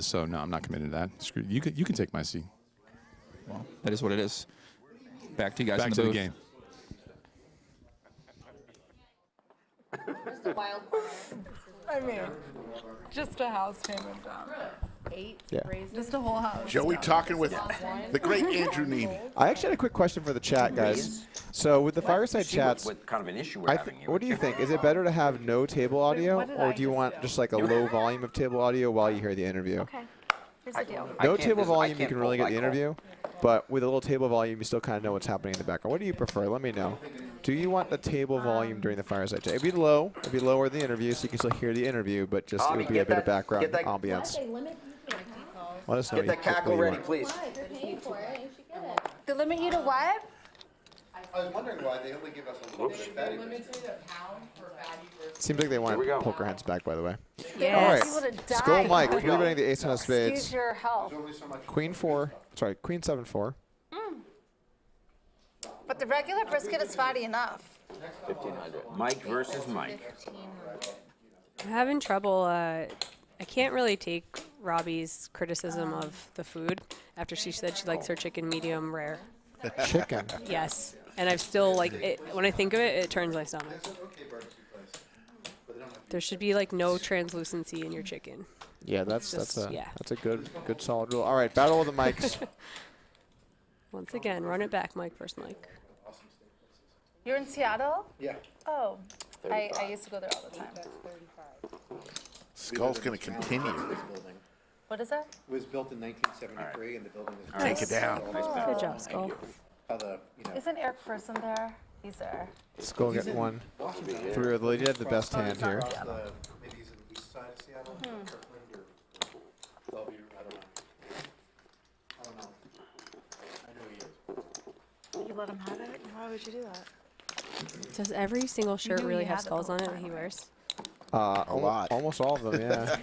So no, I'm not committed to that. Screw you. You can take my seat. Well, that is what it is. Back to you guys Back in the to booth. the game. Where's the wild I mean, just a house payment down. 8 Yeah. raises. Just a whole house. Joey down. talking with the great Andrew Neeme. I actually had a quick question for the chat, guys. So with the Fireside See chats, what kind of an issue we're having here. what do you think? Is it better to have no table audio, or do you want just like a low volume of table audio while you hear the interview? Okay. Here's the deal. No table volume, you can really get the interview, but with a little table volume, you still kind of know what's happening in the background. What do you prefer? Let me know. Do you want the table volume during the Fireside chat? It'd be low. It'd be lower than the interview, so you can still hear the interview, but just it would be a bit of background ambience. Let us know. Get that cackle ready, please. To limit you to what? I was wondering why they only give us a little bit of fatty. Seems like they want poker hands back, by the way. They All want right. people to die. Skull Mike, Excuse reliving the ace ten of spades. your health. Queen 7-4. But the regular brisket is fatty enough. 1,500. Mike versus Mike. I'm having trouble. I can't really take Robbi's criticism of the food after she said she likes her chicken medium rare. Chicken? Yes. And I've still, like, when I think of it, it turns my stomach. There should be, like, no translucency in your chicken. Yeah, that's Just- a good solid rule. All right, battle of the mics. Once again, run it back, Mike versus Mike. You're in Seattle? Yeah. Oh, I used to go there all the time. Skull's going to continue. What is that? It was built in 1973, and the building is... Take it down. Good job, Skull. Isn't Eric Person there? He's there. Skull getting one. Through the lady had the best hand here. Maybe he's in the east side of Seattle, Kirkland or Bellevue, I don't know. I don't know. I know he is. You let him have it? Why would you do that? Does every single shirt knew really he have had it the skulls whole on it time, that he wears? A lot. Almost all of them, yeah.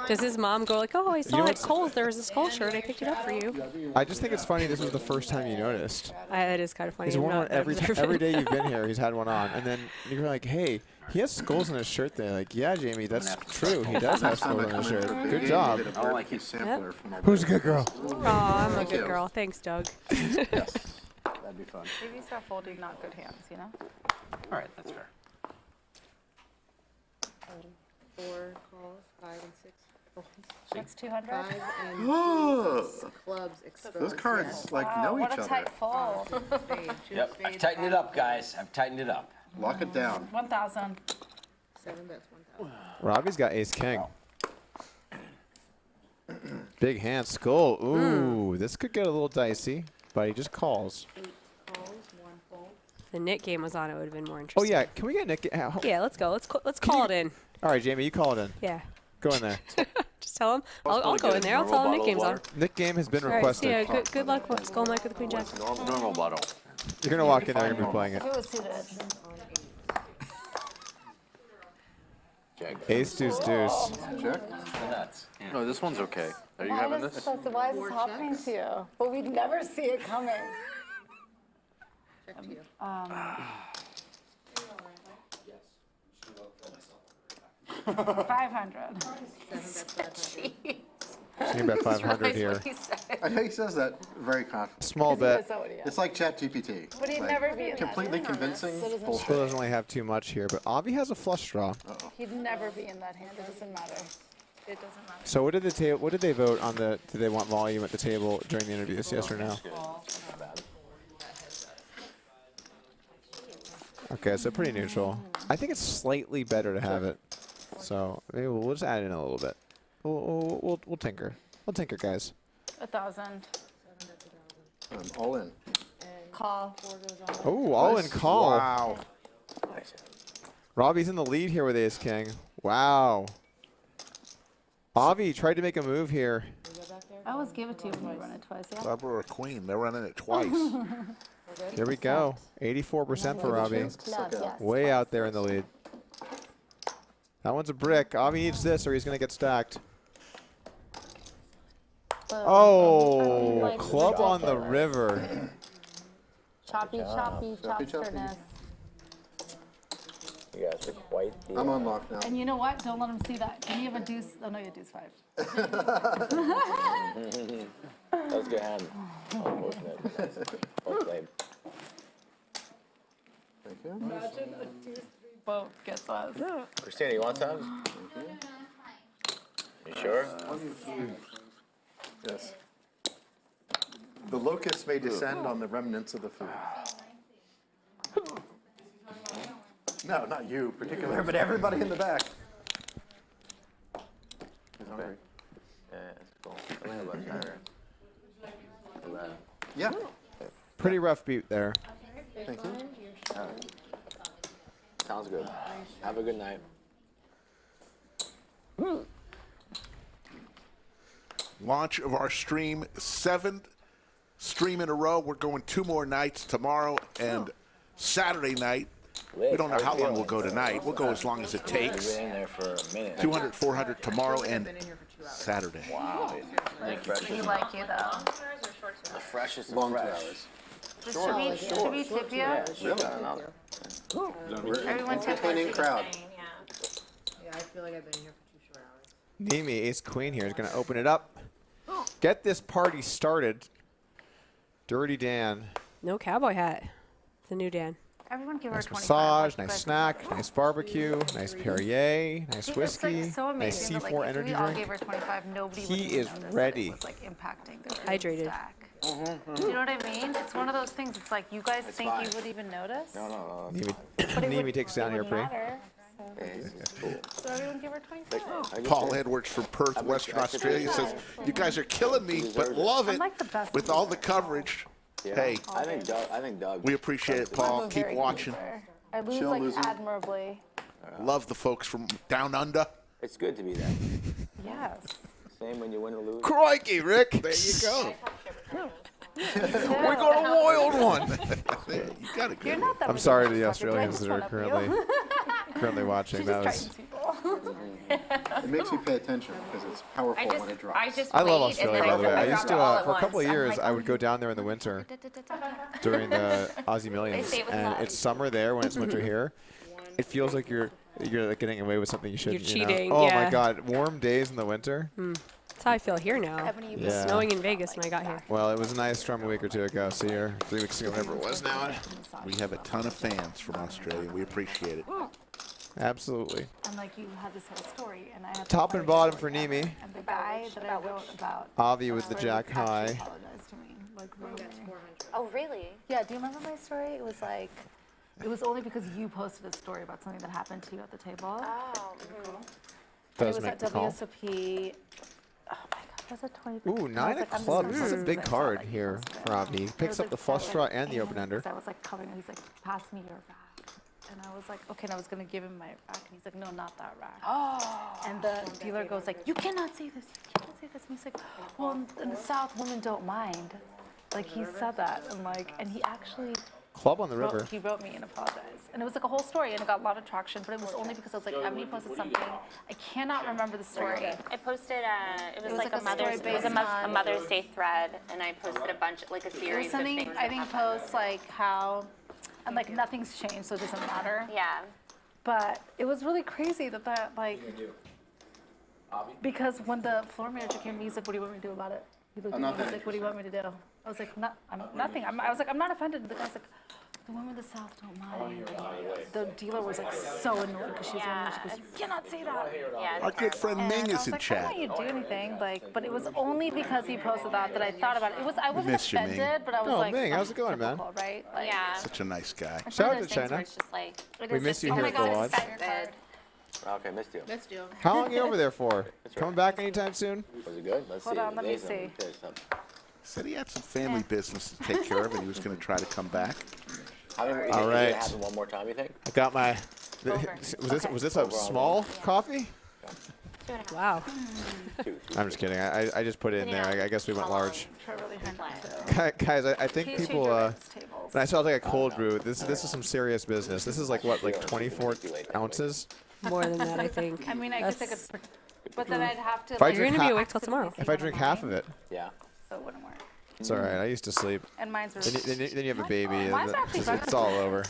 Does his mom go like, oh, I saw know at what's- Kohl's there was a skull shirt. I picked it up for you. I just think it's funny this was the first time you noticed. That is kind of funny. He's I'm worn not one every observant. day you've been here, he's had one on. And then you're like, hey, he has skulls in his shirt there. Like, yeah, Jamie, that's true. He does have skulls in his shirt. Good job. I don't like his sampler from our Who's a good girl? Oh, I'm a good girl. Thanks, Doug. Yes, that'd be fun. Maybe start folding not good hands, you know? All right, that's fair. 4 calls, 5 and 6 folds. That's 200. 5 and Oh. clubs exposed. Those cards like Wow, know what each a other. tight fold. Yep, I've tightened it up, guys. I've tightened it up. Lock it down. 1,000. 7 bets, 1,000. Robbie's got ace king. Big hand, skull. Ooh, this could get a little dicey, but he just calls. 8 calls, 1 fold. If the Nick game was on, it would have been more Oh, interesting. yeah. Can we get Nick? Yeah, let's go. Let's call it in. All right, Jamie, you call it in. Yeah. Go in there. Just tell him. I'll go in there. I'll tell him Nick game's on. Nick game has been All right, requested. yeah, good luck with Skull Mike with the Queen Jack. Normal bottle. You're going to walk in there and be playing it. Who was suited? Ace, deuce, deuce. Check. Nuts. No, this one's okay. Are you having this? Why is this happening to you? But we'd never see it coming. Check to you. 500. 7 bets, 500. So you bet 500 here. I know he says that very confident. Small bet. It's like ChatGPT. But he'd Like, never be in that completely hand. convincing So it doesn't bullshit. Still doesn't really have too much here, but Avi has a flush draw. He'd never be in that hand. It doesn't matter. It doesn't matter. So what did they vote on the? Did they want volume at the table during the interviews? Yes or no? Okay, so pretty neutral. I think it's slightly better to have it. So maybe we'll just add in a little bit. We'll tinker. We'll tinker, guys. 1,000. All in. Call. Oh, all in call. Wow. Robbie's in the lead here with ace king. Wow. Avi tried to make a move here. I always give it to you when you run it twice, yeah? Clever or queen. They're running it twice. Here we go. 84% for Robbie. Way out there in the lead. That one's a brick. Avi needs this or he's going to get stacked. Oh, club on the river. Choppy, chopsterness. You guys are quite the... I'm unlocked now. And you know what? Don't let him see that. Can you have a deuce? Oh, no, you have deuce 5. That was a good hand. Unfortunate. Well played. Thank you. Imagine a deuce 3 boat gets us. Christina, you want some? You sure? Yes. The locusts may descend on the remnants of the food. No, not you particular, but everybody in the back. He's hungry. Yeah, it's cool. I think about that. Yeah. Pretty rough beat there. Thank you. Sounds good. Have a good night. Launch of our stream, 7th stream in a row. We're going 2 more nights, tomorrow and Saturday night. We don't know how long we'll go tonight. We'll go as long as it takes. I've been in there for a minute. 200, 400 tomorrow and Saturday. Wow. We like you, though. The freshest of Long 2 fresh. hours. Should we tip you? Really? Another. Everyone tip Entertaining crowd. Yeah, I feel like I've been here for 2 short hours. Neeme, ace queen here, is going to open it up. Get this party started. Dirty Dan. No cowboy hat. The new Dan. Everyone give her Nice 25. massage, nice snack, nice barbecue, nice Perrier, nice whiskey, It's so nice amazing that, C4 like, if energy we all drink. gave her 25, nobody would He even is notice that ready. It was like impacting the Hydrated. stack. Do you know what I mean? It's one of those things. It's like you guys think you would even notice. No. Neeme takes down here, Pri. Matter, so everyone give her 25. Paul Edwards from Perth, Western Australia says, you guys are killing me, but love it I'm like the best with all the coverage. Hey, I think Doug. we appreciate it, Paul. Keep watching. I lose Chill, like loser. admirably. Love the folks from down under. It's good to be there. Yes. Same when you win or lose. Crikey, Rick. There you go. We got a wild one. You got it. You're not that I'm much sorry of to a the sucker. Australians that I are just went up you. currently watching. She That just was. people. It makes you pay attention because it's powerful when it drops. I love Australia, by the way. I used to, for a couple of years, I would go down there in the winter during the Aussie Millions, and it's summer there when it's winter here. It feels like you're like getting away with something you shouldn't. You're cheating, Oh yeah. my God, warm days in the winter. That's how I feel here now. Ebony, It was snowing in Vegas when I got here. Well, it was a nice storm a week or two ago, so you're 3 weeks ago, whatever it was now. We have a ton of fans from Australia. We appreciate it. Absolutely. And like you had this whole story, and I had Top and bottom for Neeme. And the guy that I wrote about. Avi with the jack actually high. apologized to me. Like, really. Oh, really? Yeah, do you remember my story? It was like, it was only because you posted a story about something that happened to you at the table. Oh. And it Does was make at the call. WSOP. Oh my God, was it 20? Ooh, 9 of clubs. This is a big card here for Avi. He picks up the flush draw and the open ender. I was like covering, he's like, pass me your rack. And I was like, okay, and I was gonna give him my rack, and he's like, no, not that rack. Oh. And the dealer goes like, you cannot say this, you cannot say this. And he's like, well, in the South, women don't mind. Like he said that, and like, and he actually Club on the river. he wrote me and apologized. And it was like a whole story, and it got a lot of traction, but it was only because I was like, Ebony posted something. I cannot remember the story. I posted it was like a story Mother's, based a on- Mother's Day thread, and I posted a bunch, like a It was series of something, things. I think, posts like how, and like nothing's changed, so it doesn't matter. Yeah. But it was really crazy that like, because when the floor manager came to me, he's like, what do you want me to do about it? He looked at me, he's like, what do you want me to do? I was like, nothing. I was like, I'm not offended. The guy's like, the women of the South don't mind. The dealer was like so annoyed because she's woman. She goes, you cannot say that. Yeah. Our good friend And Ming I is was in like, chat. I don't want you to do anything, like, but it was only because he posted that I thought about it. I wasn't miss you, Ming. offended, but I was Oh, like, Ming, how's it going, man? typical, right? Like, Yeah. Such a nice guy. It's Shout one out of to those things China. where it's just like, it We is miss just- you oh here my at God, the it's lodge. stupid. Okay, missed you. Missed you. How long are you over there for? Coming back anytime soon? Was it good? Let's Hold see. on, let me Jason, see. there's some- Said he had some family business to take care of, and he was going to try to come back. How many, All right. Happen one more time, you think? I got my Was this a small coffee? Wow. I'm just kidding. I just put it in there. I guess we went large. Guys, I think people. When I saw like a cold brew, this is some serious business. This is like what, like 24 ounces? More than that, I think. I mean, I guess I could, but then I'd have to. If I You're drink gonna be awake till tomorrow. If I drink half of it, Yeah. So it wouldn't work. it's all right. I used to sleep. And mine's were. Then you have a baby, and Mine's actually better it's than all over.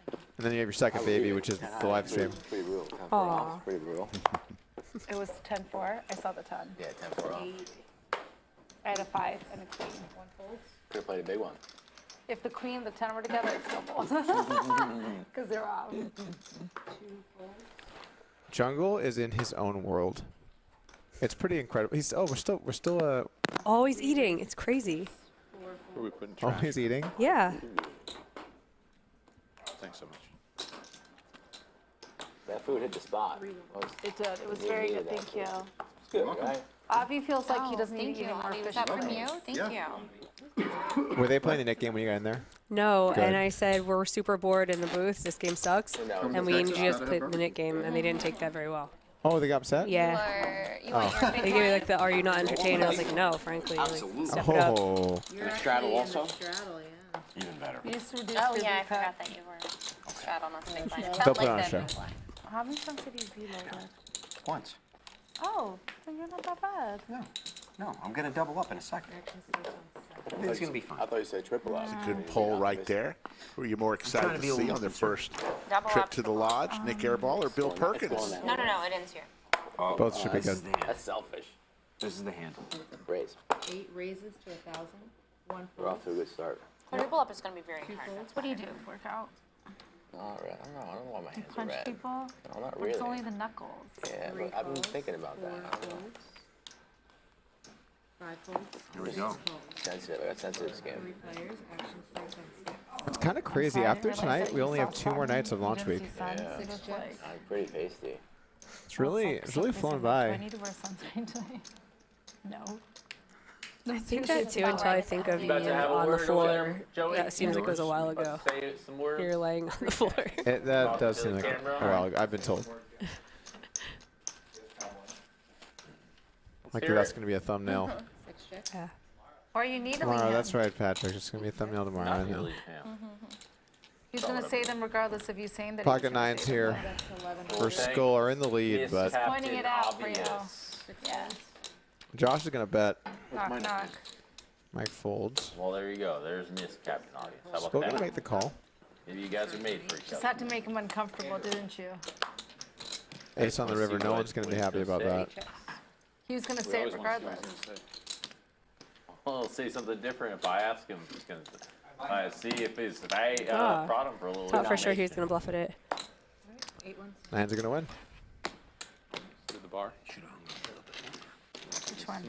And then you have your second baby, which is the live stream. Pretty brutal. Aw. Pretty brutal. It was 10-4. I saw the 10. Yeah, 10-4 off. I had a 5 and a queen. One fold. Could have played a big one. If the queen and the 10 were together, it's still fold. Because they're off. Jungle is in his own world. It's pretty incredible. We're still Always eating. It's crazy. Where are we putting trash? always eating. Yeah. Thanks so much. That food hit the spot. It did. It was very good. Thank you. It's good, right? Avi feels like he doesn't need Thank to eat you, any more Avi. Was fish. that and from you? grits. Thank you. Were they playing the Nick game when you got in there? No, Good. and I said we're super bored in the booth. This game sucks, No. and we just played the Nick game, and they didn't take that very well. Oh, they got upset? Yeah. You want your They gave me like the "Are you not entertained?" And I was like, "No, frankly, like, step it up." Oh. Straddle also? Straddle, yeah. Even better. We used to reduce Oh the yeah, I big cut. forgot that you were straddle, not the big blind. They'll Felt put like on a the show. big blind. How many times did he be loaded? Once. Oh, then you're not that bad. No, I'm gonna double up in a second. It's gonna be fun. I thought you said triple up. Good poll right there. Who are you more excited trying to to be a see little on their first Double trip up, to the triple up. lodge? Nick Airball or Bill Perkins? No, it ends here. Both should be This good. is the hand. That's selfish. This is the hand. Raise. 8 raises to 1,000. 1 We're off to a good start. Quadruple up is going to be very hard. What do you do? Work out? Not red. I don't know why my hands are Punch red. people? No, not But really. It's only the knuckles. Yeah, but I've been thinking about that. I don't know. 5 folds. Here we go. Sensitive. I got sensitive skin. 3 players. Action starts on 6. It's kind of crazy. After tonight, we only have 2 more nights of launch week. Yeah. I'm pretty pasty. It's really flown Do I by. need to wear sunscreen today? No. I think that too until I think of you About to have a on the word over floor. there, Joey? That seems like it was a while ago. Say some words. You're laying on the floor. That does seem like a while ago. I've been told. Like that's going to be a thumbnail. 6 checks. Yeah. Or you need to Tomorrow, lean that's in. right, Patrick. It's going to be a thumbnail tomorrow. I know. He's going to say them regardless of you saying that. Pocket nines here for Skull are in the lead, but Pointing it out for you. Yeah. Josh is going to bet. Knock, knock. Mike folds. Well, there you go. There's Miss Captain Audience. How Skull about going to that? make the call. Maybe you guys are made for each Just other. had to make him uncomfortable, didn't you? Ace on the river. No one's going to be happy about that. He was going to say it regardless. Well, he'll say something different if I ask him. He's gonna see if his Ah. prod him for a little. Thought for sure he was gonna bluff at it. 8 ones. Nines are going to win. To the bar. Which one?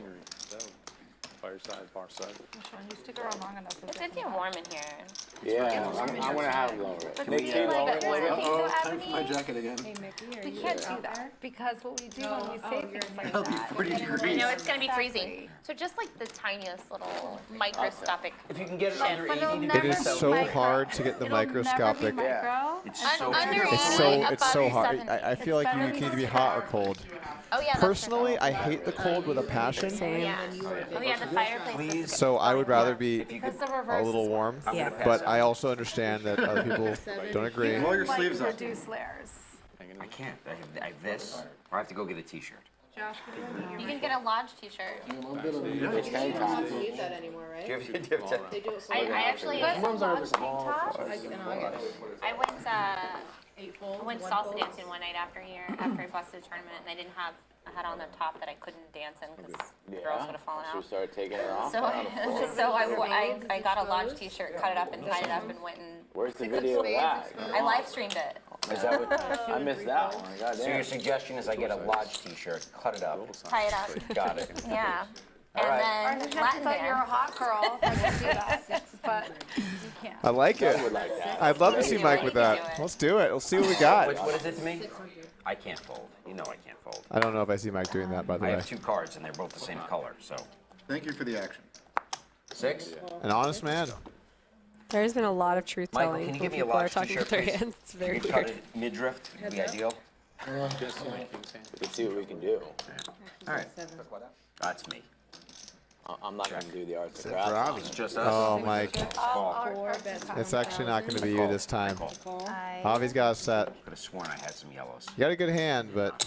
Fireside, bar side. Which one? You stick around long enough. It's getting warm in here. Yeah, I want to have lower. But Nick, see, take like, lower. here's the thing, though, Time for my Ebony. jacket again. Hey, Mickey, are We you can't do out that there? because what we do when we say things like It'll be that. 40 and then degrees. we're I know it's going to be Exactly. freezing. So just like the tiniest little microscopic. If you can get it shift. under But it'll 80 never It is be so micro. hard to get the It'll microscopic. Never be micro. It's Un- so under beautiful. It's 80, so above it's so hard. 70. I feel like you can either be hot or cold. Oh yeah. that's Personally, I hate the cold with a passion. Yeah. Oh yeah, the fireplace. is- So I would rather be Because the a reverse little is warm, Yeah. but I also understand that other people don't agree. Roll your like sleeves up. reduce layers. I can't. I have this, or I have to go get a t-shirt. Josh, what do you want? You can get a lodge t-shirt. They don't need that anymore, right? Do you have to? They do it for I actually I went get it. I 8 folds. went 1 salsa fold. dancing one night after I busted a tournament, and I had on a top that I couldn't dance in because girls would have fallen So we out. started taking it off. So, I got a lodge t-shirt, cut it up and tied it up and went and Where's the video of that? I live streamed it. Is that what? I missed that one. God So damn. your suggestion is I get a lodge t-shirt, cut it up. Tie it up. Got it. Yeah. All right. And then Latin Thought you're a dance. hot girl. I can do that, but you can't. I like it. would like that. I'd love to see Mike with that. Let's do it. Let's see what we got. What is it to me? I can't fold. You know I can't fold. I don't know if I see Mike doing that, by the I way. have 2 cards and they're both the same color, so. Thank you for the action. 6? An honest man. There's been a lot of truth Michael, telling can you when give me a people are large talking t-shirt, with their please? hands. It's very Can you weird. cut it mid-drift would be ideal. We can see what we can do. All right. That's me. I'm not going to do the arts and Except for crafts. Avi. It's just us. Oh, Mike. I'll It's actually not going to be you this time. I- Avi's got a set. Could have sworn I had some yellows. You got a good hand, but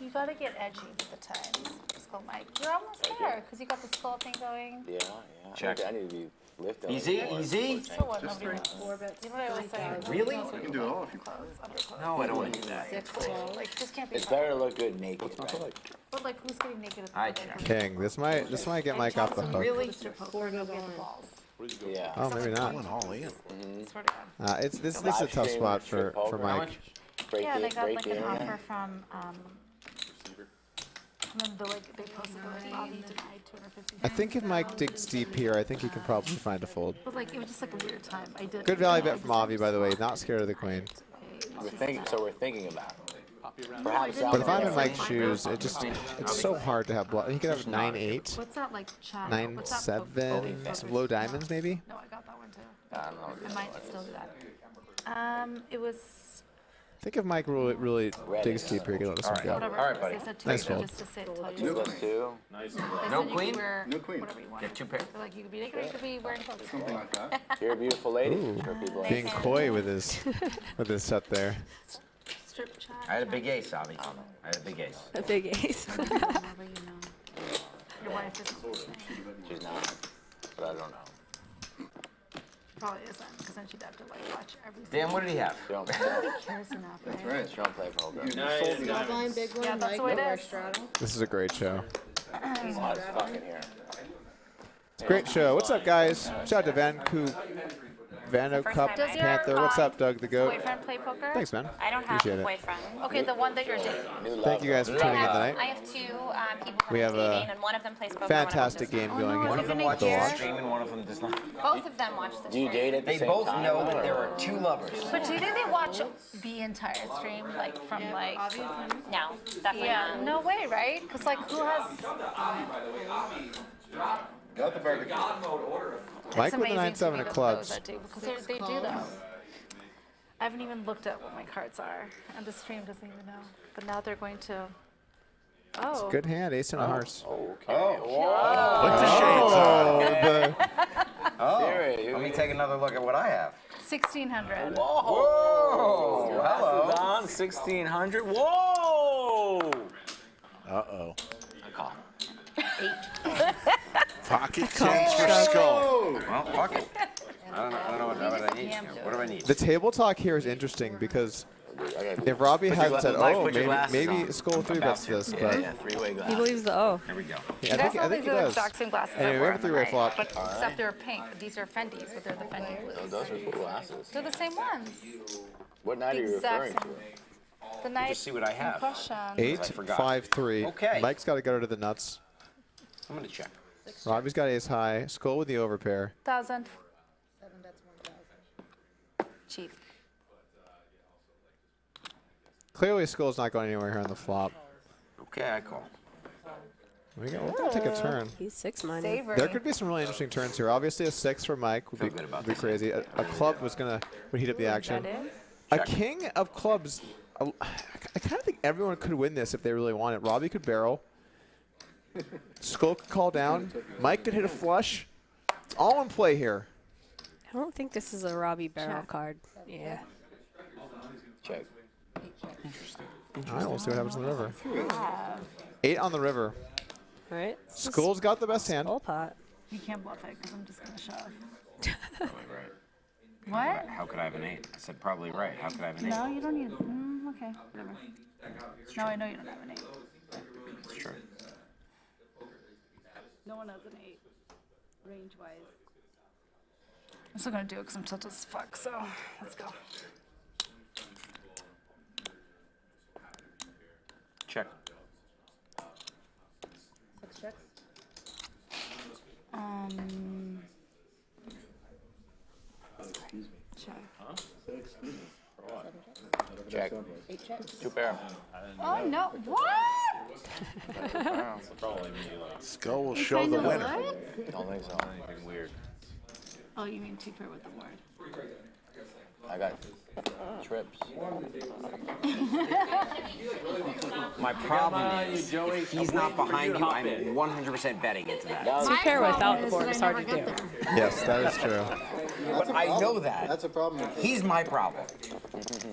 You gotta get edgy with the times, Skull Mike. You're almost there, because you got the skull thing going. Yeah. Check. I need to be lifted. Easy, easy. So what, nobody knows. You know what I always say? Really? You can do it all if you close. No, I don't want to do that. Like, just can't be It's fun. better to look good naked, right? But like, who's getting naked at the I birthday check. party? King, this might get Mike off the hook. Really? Strip poker, go get the balls. Yeah. Oh, maybe not. all in. Swear to God. This is a tough spot for Mike. Break Yeah, they it, got break like it. an offer from, and then they posted like Avi denied 250. I think if Mike digs deep here, I think he can probably find a fold. But like, it was just like a weird time. I did. Good value bet from Avi, by the way. Not scared of the queen. We're thinking about it. Perhaps But if I'm in Mike's shoes, it's so hard to have bluff. He could have 9-8, What's that like chat? 9-7, some low diamonds maybe. No, I got that one too. I don't know. I might still do that. It was I think if Mike really digs deep here, he can let this one go. whatever. All right, buddy. They said two, Nice fold. just to say to tell you. 2 plus 2. No They said you could queen? wear No queen. Whatever you want. You have 2 pairs. They're like, you could be naked or you could be wearing clothes. Something like that. You're a beautiful lady. Ooh, For people like being coy with his set there. Strip chat. I had a big ace, Avi. I had a big ace. A big ace. Whenever you know. Your wife is She's not, but I don't know. probably isn't, because then she'd have to like watch every. Dan, what did he have? Nobody cares enough, right? Right. She don't play poker. Small blind, big one, Yeah, that's Mike, the way it or is. straddle. This is a great show. There's a lot of fucking here. It's a great show. What's up, guys? Shout out to Vano Cup Does your, Panther. What's up, Doug the Goat? boyfriend play poker? Thanks, man. I don't have Appreciate a it. boyfriend. Okay, the one that you're dating. Thank you guys for tuning in tonight. I have two people We have a dating, and one of them plays poker. fantastic game going One here. of them with watches the the watch. stream and one of them does not. Both of them watch the Do you stream. date at the They same both time? know that there are 2 lovers. But do you think they watch the entire stream, like from like? No, definitely Yeah, not. no way, right? Because like, who has? Go to the barbecue. Mike It's with the amazing to 9-7 me of that clubs. those that do, because they do though. I haven't even looked at what my cards are, and the stream doesn't even know. But now they're going to. Oh. Good hand, ace and a hearts. Okay. Oh. With the shades on. Oh, Siri, let me take another look at what I have. 1600. Whoa! Hello. Glasses on, 1600. Whoa! Uh-oh. I call. Pocket tens for Skull. Well, fuck it. I don't know what I need. What do I need? The table talk here is interesting because if Robbie hadn't said, Mike, "Oh, put your glasses maybe on. Skull 3-bets this," but Yeah, 3-way glass. He believes the O. There we go. yeah, That's all I think these he are the does. exact same glasses Anyway, I we wore have a on the 3-way night, flop. but except they're pink. These are Fendi's, but they're the Fendi blues. Those are cool glasses. They're the same ones. What night are you Exact referring same. to? The night Just see what I have. in question. 8-5-3. Okay. Mike's got to go to the nuts. I'm gonna check. Robbie's got ace high. Skull with the overpair. 1,000. 7 bets, 1,000. Cheap. Clearly, Skull's not going anywhere here on the flop. Okay, I call. We're gonna take a turn. He's 6-minded. Savory. There could be some really interesting turns here. Obviously, a 6 for Mike would Feel good about be this. crazy. A club would heat up the action. A king of clubs. I kind of think everyone could win this if they really want it. Robbie could barrel. Skull could call down. Mike could hit a flush. It's all in play here. I don't think this is a Robbie barrel card. Yeah. Check. All right, we'll see what happens on the river. 8 on the river. All right. Skull's got the best hand. Skull pot. You can't bluff it because I'm just going to shove. Probably right. What? How could I have an 8? I said probably right. How could I have an 8? No, you don't need. Okay, whatever. No, I know you don't have an 8. It's true. No one has an 8, range-wise. I'm still going to do it because I'm tilted as fuck, so let's go. Check. 6 checks. Check. Check. 8 checks. 2 pair. Oh, no. What? Skull will show the winner. Don't think so. Anything weird. Oh, you mean 2 pair with the board. I got trips. My problem is, if he's not behind you, I'm 100% betting into that. 2 pair without the board is hard to do. Yes, that is true. But I know that. That's a problem. He's my problem.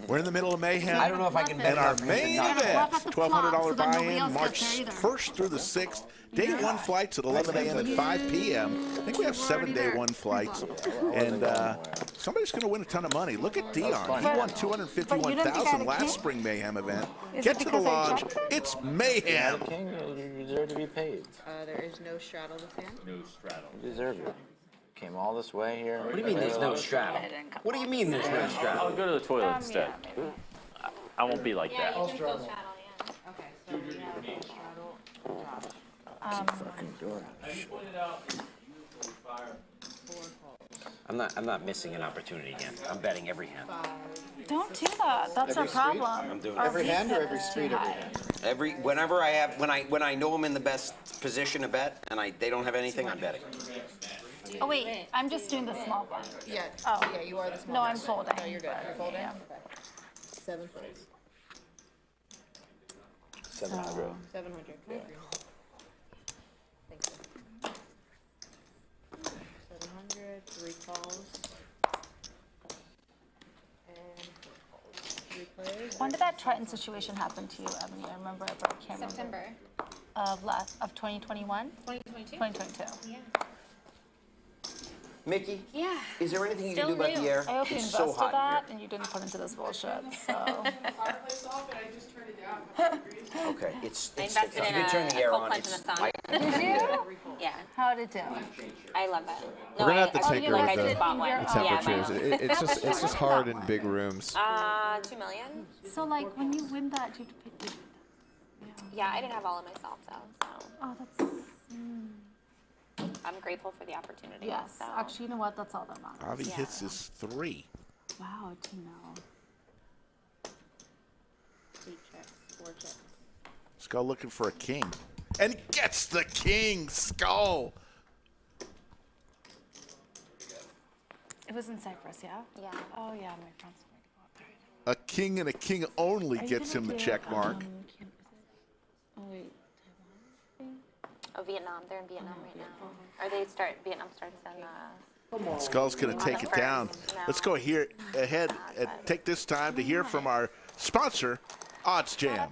We're in the middle of mayhem. I don't know if I can bet And our enough main to not- event, Flop at the flop, $1,200 so then nobody buy-in, else March gets there either. 1st through the 6th. Day 1 flights at 11 a.m. and 5 p.m. I think we have 7 day 1 flights. And somebody's going to win a ton of money. Look at Dion. He won $251,000 last spring mayhem event. Get to the lodge. It's mayhem. King, you deserve to be paid. There is no straddle this hand. No straddle. You deserve it. Came all this way here. What do you mean there's no straddle? What do you mean there's no I'll straddle? go to the toilet instead. I won't be like that. You can still straddle, yeah. Okay, so we have straddle, Josh. Fucking door. I'm not missing an opportunity again. I'm betting every hand. Don't do that. That's our problem. I'm doing Our every hand or VPIP every is too street, every high. hand? Whenever I have when I know I'm in the best position to bet and they don't have anything, I'm betting. Oh, wait. I'm just doing the small one. Yeah, Oh. yeah, you are the small No, one. I'm folding. No, you're good. You're folding? Yeah. Okay. 7 folds. 700. 700. Okay. Thank you. 700, 3 calls. And 4 calls. 3 plays. When did that Trenton situation happen to you, Ebony? I remember, but I can't remember. September Of 2021? 2022. 2022. Yeah. Mickey, Yeah. is there anything you can Still do about new. the air? I hope you It's invested so hot that and you didn't put into this bullshit, so. Okay, it's I if invested you in could turn the a air Polk on, punch in it's the sun. Did you? Yeah. How'd it do? I love that. We're gonna have to Oh, take you her like with it? the bought one. temperatures. Yeah, It's just hard in big rooms. 2 million. So like when you win that, do you have to pick Yeah, I didn't have all of myself though, so Oh, that's, I'm grateful for the opportunity. yes. So. Actually, you know what? That's all that matters. Avi Yeah. hits his 3. Wow, Tino. 8 checks, 4 checks. Skull looking for a king. And gets the king, Skull. It was in Cyprus, yeah? Yeah. Oh, yeah, my friends told me to go up there. A king and a king only Are you gets gonna him the do, check mark. Oh, wait. Oh, Vietnam. They're in Vietnam right now. Or Vietnam starts in, Skull's going to take it down. No. Let's go ahead and take this time to hear from our sponsor, Odds Jam.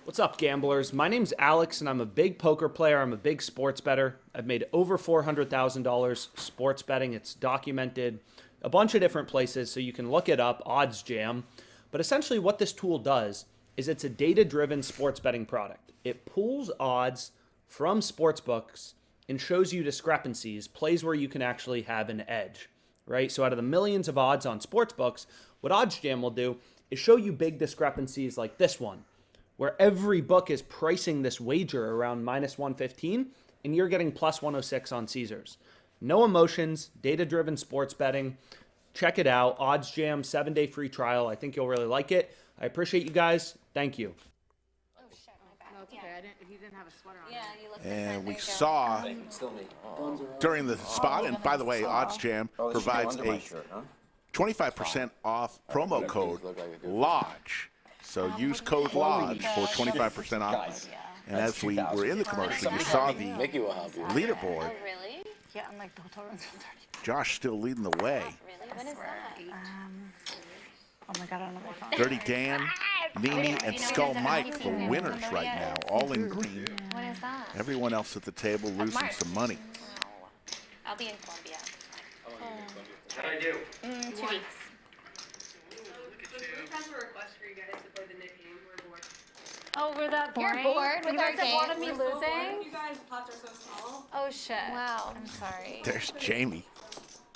What's up, gamblers? My name's Alex, and I'm a big poker player. I'm a big sports bettor. I've made over $400,000 sports betting. It's documented a bunch of different places, so you can look it up, Odds Jam. But essentially what this tool does is it's a data-driven sports betting product. It pulls odds from sports books and shows you discrepancies, plays where you can actually have an edge, right? So out of the millions of odds on sports books, what Odds Jam will do is show you big discrepancies like this one, where every book is pricing this wager around minus 115, and you're getting plus 106 on Caesars. No emotions, data-driven sports betting. Check it out. Odds Jam, 7-day free trial. I think you'll really like it. I appreciate you guys. Thank you. No, it's okay. He didn't have a sweater on. Yeah, you look And we saw during the spot, and by the way, Odds Jam provides a 25% off promo code LODGE. So use code LODGE for 25% off. And as we were in the commercial, you saw the leaderboard. Really? Yeah, I'm like the hotel room's 30. Josh still leading the way. Really? When is that? Oh my god, I don't know my phone. Dirty Dan, Neeme, and Skull Mike, the winners right now, all in green. When is that? Everyone else at the table losing March. some money. I'll be in Colombia. What did I do? 2 weeks. Oh, we're that boring? You're bored with you our guys have game? wanted me We're so losing? You guys' pots are so small. Oh shit. Wow. I'm sorry. There's Jamie.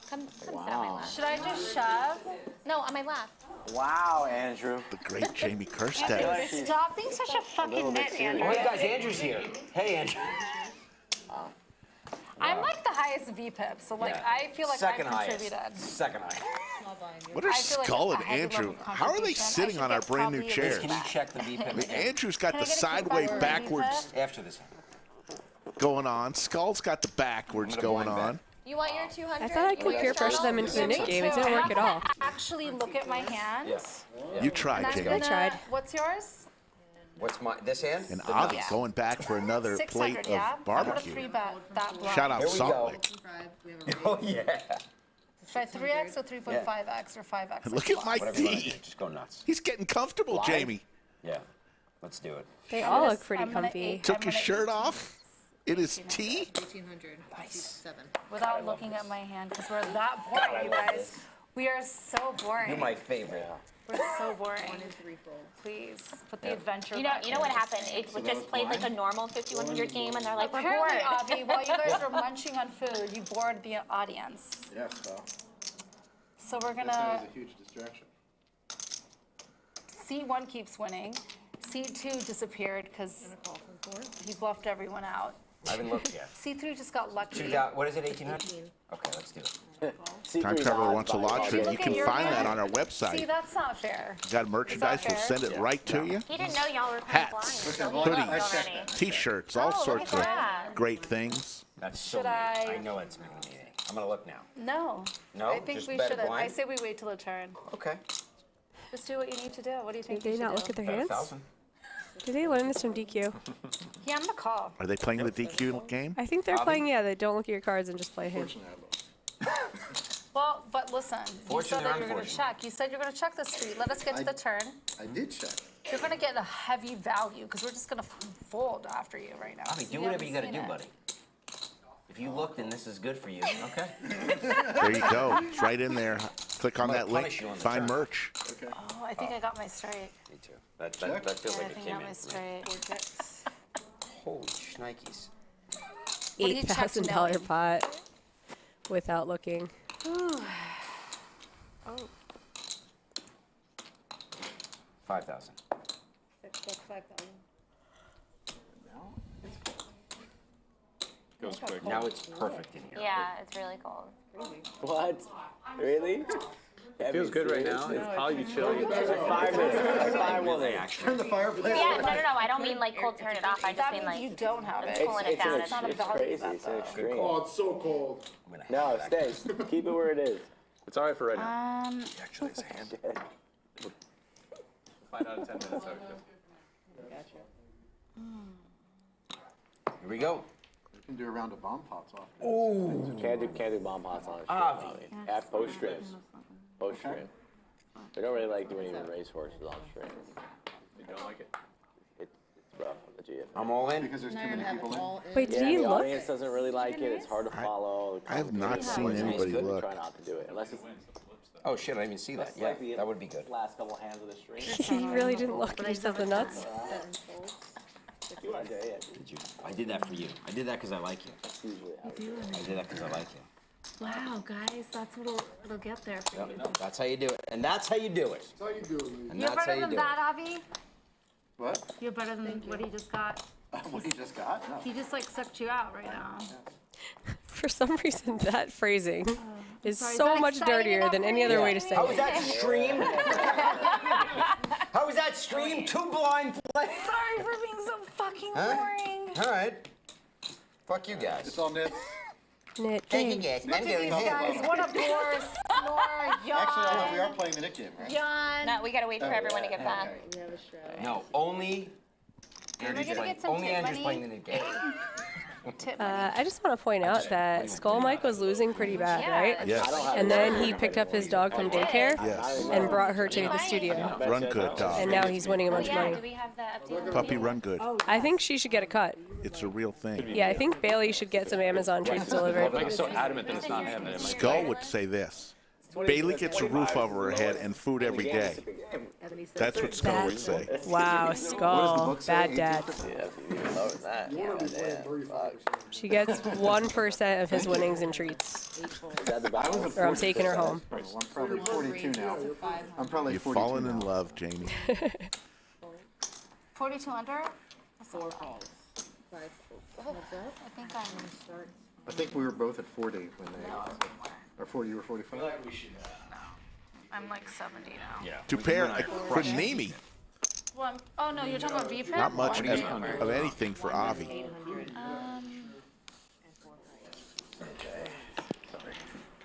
Come sit on my lap. Should I just shove? No, on my lap. Wow, Andrew. The great Jamie Andrew, Kerstead. stop being such a fucking nit, Andrew. Oh, hey guys, Andrew's here. Hey, Andrew. I'm like the highest VPIP, so like I feel like Second I highest. contributed. Second highest. What are I feel like Skull and a heavy Andrew? level of How are they contribution. I sitting should on our get brand new probably a chairs? Can you check the VPIP again? Andrew's got Can the I get a sideway kickback for backwards After this. going on. Skull's got the backwards going on. You want your 200? I thought I could peer pressure them into the Nick game. It didn't work at all. Actually, look at my hand. Yes. You tried, Jamie. I tried. What's yours? What's my this hand? And Avi going back for another 600, plate yeah? of barbecue. I'm gonna 3-bet that block. Shout out Here we Salt go. Lake. Oh yeah. Should I 3x or 3.5x or 5x? Look at my Whatever you want to D. do. Just go nuts. He's getting comfortable, Live? Jamie. Yeah. Let's do it. They all look pretty comfy. Took his shirt off. It is T. 1800. Nice. 7. Without looking at my hand, because we're that boring, you guys. We are so boring. You're my favorite. We're so boring. 1 in 3 fold. Please put the adventure. You know what happened? It just played like a normal 5100 game, and they're like, we're bored. Apparently, Avi, while you guys were munching on food, you bored the audience. Yes, well, So we're that gonna. was a huge distraction. C1 keeps winning. C2 disappeared because he bluffed everyone out. I haven't looked yet. C3 just got lucky. What is it? 1800. Okay, let's do it. Time Traveler wants a lottery. You can find that on our See, website. that's not fair. Got merchandise, we'll send it right to you. He didn't know y'all were playing Hats, blind. So he knows hoodies, already. t-shirts, all Oh, sorts look of at that. great things. That's so Should neat. I- I know it's making me. I'm gonna look now. No. No? I think Just we bet it shouldn't. I blind? say we wait till a turn. Okay. Just do what you need to do. What do you think Did you they should not do? look at their Bet hands? 1,000. Did they learn this from DQ? Yeah, I'm gonna call. Are they playing the DQ game? I think they're playing, yeah, they don't look at your cards and just play him. Well, but listen, you said Fortunate or that you're gonna unfortunate? check. You said you're gonna check the street. Let us get to the turn. I did check. You're gonna get a heavy value because we're just gonna fold after you right now. Avi, So do we whatever haven't you gotta seen do, it. buddy. If you looked and this is good for you, okay. There you go. It's right in there. Click on Might that link. punish you on the Find turn. merch. Oh, I think I got my straight. Me too. That feels Yeah, like I it think I came got in. my straight. Holy shnikes. What do you check to $8,000 know? pot without looking. Oh. 5,000. 5,000. Goes quick. Now it's perfect in here. Yeah, it's really cold. What? Really? It feels good right now. It's probably chilly. Like 5 minutes. Like 5 more minutes. Actually. Turn the fireplace Yeah, no. I don't mean like cold turn it off. I just That mean means like you don't have it's it. cooling it down. It's not a It's value crazy. bet, It's an though. extreme. Oh, it's so cold. I'm gonna No, have that. stay. Keep it where it is. It's all right for right now. Actually, it's a hand. Find out in 10 minutes. Here we go. We can do a round of bomb pots off. Ooh. Can't do bomb pots on a stream. Avi. At post streams. Post stream. They don't really like doing even race horses on stream. You don't like it? It's rough on the GF. I'm all in. Because there's too many people in. Wait, Yeah, did he the look? audience doesn't really like it. It's hard to follow. I have not seen Nice. anybody Good. look. Try not to do it unless it's Oh shit, I didn't even see that. Yeah, that would be good. last couple hands of the stream. He really didn't look. He just have the nuts. I did that for you. I did that because I like you. I did that because I like you. Wow, guys, that's what it'll get there for you. Yep, that's how you do it. And that's how you do it. That's how you do it, man. And You're that's how better you than do that, Avi? What? You're better than what he just got. What he just got? No. He just like sucked you out right now. For some reason, that phrasing is sorry, is so that much exciting dirtier enough than for any you? other way to say How was it. that stream? How was that stream? Two blind players. Sorry for being so fucking Huh? boring. All right. Fuck you guys. It's all nits. Knit Thank you game. guys. Look at these guys. What a bore, snore, yawn. Actually, we are playing the Nick game, right? Yawn. No, we gotta wait for everyone to get back. We have a straddle. No, only Andrew's gonna playing. get some Only tip Andrew's money. playing the Nick game. Tip money. I just want to point out that Skull Mike was losing pretty bad, Yeah. right? Yes. And then he picked up his dog from daycare Yes. and brought her to the studio. Run good, dog. And now he's winning a bunch of Yeah, do money. we have the updated? Puppy run good. I think she should get a cut. It's a real thing. Yeah, I think Bailey should get some Amazon treats delivered. Like, so adamant that it's not him. That it might Skull would say this. Bailey gets a roof over her head and food every day. That's what Skull would say. Wow, Skull, bad dad. Yeah, you lower that. Damn, fuck. She gets 1% of his winnings in treats. Is that the balance? Or I'm taking her home. I'm probably 42 now. I'm probably You've 42 fallen in now. love, Jamie. 42 under? 4 calls. 5. What's that? I think I'm. I think we were both at 40 when they. Or 40, you were 45? I'm like 70 now. Yeah. To pair for Neeme, Well, oh no, you're talking about VPIP? not much of anything for Avi.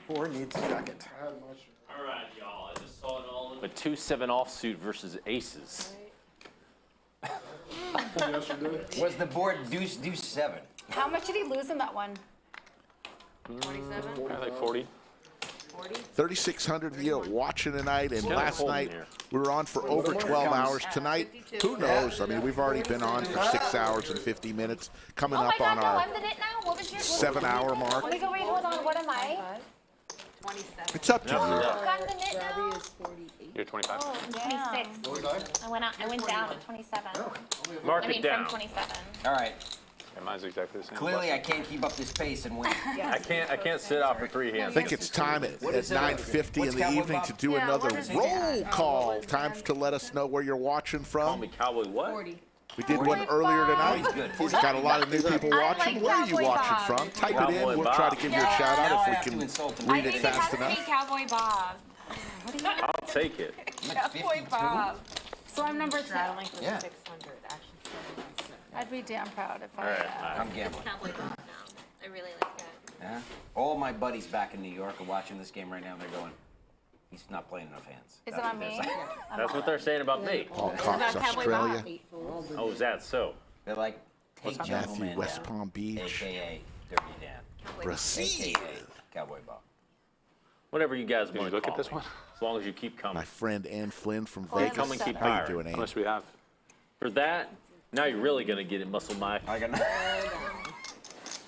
4 needs a jacket. All right, y'all. I just saw it all. A 2-7 offsuit versus aces. Was the board deuce 7? How much did he lose in that one? 27? Like 40. 3,600 of you watching tonight, and Kinda last cold in night here. we were on for over 12 hours. Tonight, who knows? I mean, we've already been on for 6 hours and 50 minutes, coming Oh my up God, on no, our I'm the knit now. What was your 7-hour mark. Let me go, wait, hold on. What am I? 27. It's up to you. I'm the knit now. You're 25. Oh, 26. I went down to 27. Mark I it mean, down. from 27. All right. Yeah, mine's exactly the same. Clearly, I can't keep up this pace and win. I can't sit out for 3 hands. I think it's time at What is it? 9:50 in What's the Cowboy evening Bob? to do Yeah, another what is it? roll call. Time to let us know where you're watching Call from. me Cowboy what? 40. We did one earlier tonight. Good. We've got a lot of new people watching. Where are you watching from? Type it in. Cowboy We'll try to Bob. give you a shout Now I out have if to we can insult him. read I it think it has fast to be enough. Cowboy Bob. I'll take it. Cowboy Bob. So I'm number 2. Straddling for Yeah. 600. Actually, I'd be damn proud if All I. right. I'm gambling. Cowboy Bob now. I really like that. Yeah. All my buddies back in New York are watching this game right now. They're going, he's not playing enough hands. Is it That's on what me? they're saying. That's what they're saying about me. Paul Cox, Australia. Oh, is that so? They're like, take Matthew, Jungleman West down, Palm Beach. AKA Dirty Dan. Brazil. AKA Cowboy Bob. Whatever you guys want to look call at this me. one? As long as you keep coming. My friend Ann Flynn from Flynn, Vegas. come and keep How you hiring. doing, How Ann? much do we have? For that, now you're really going to get it, Muscle Mike. I got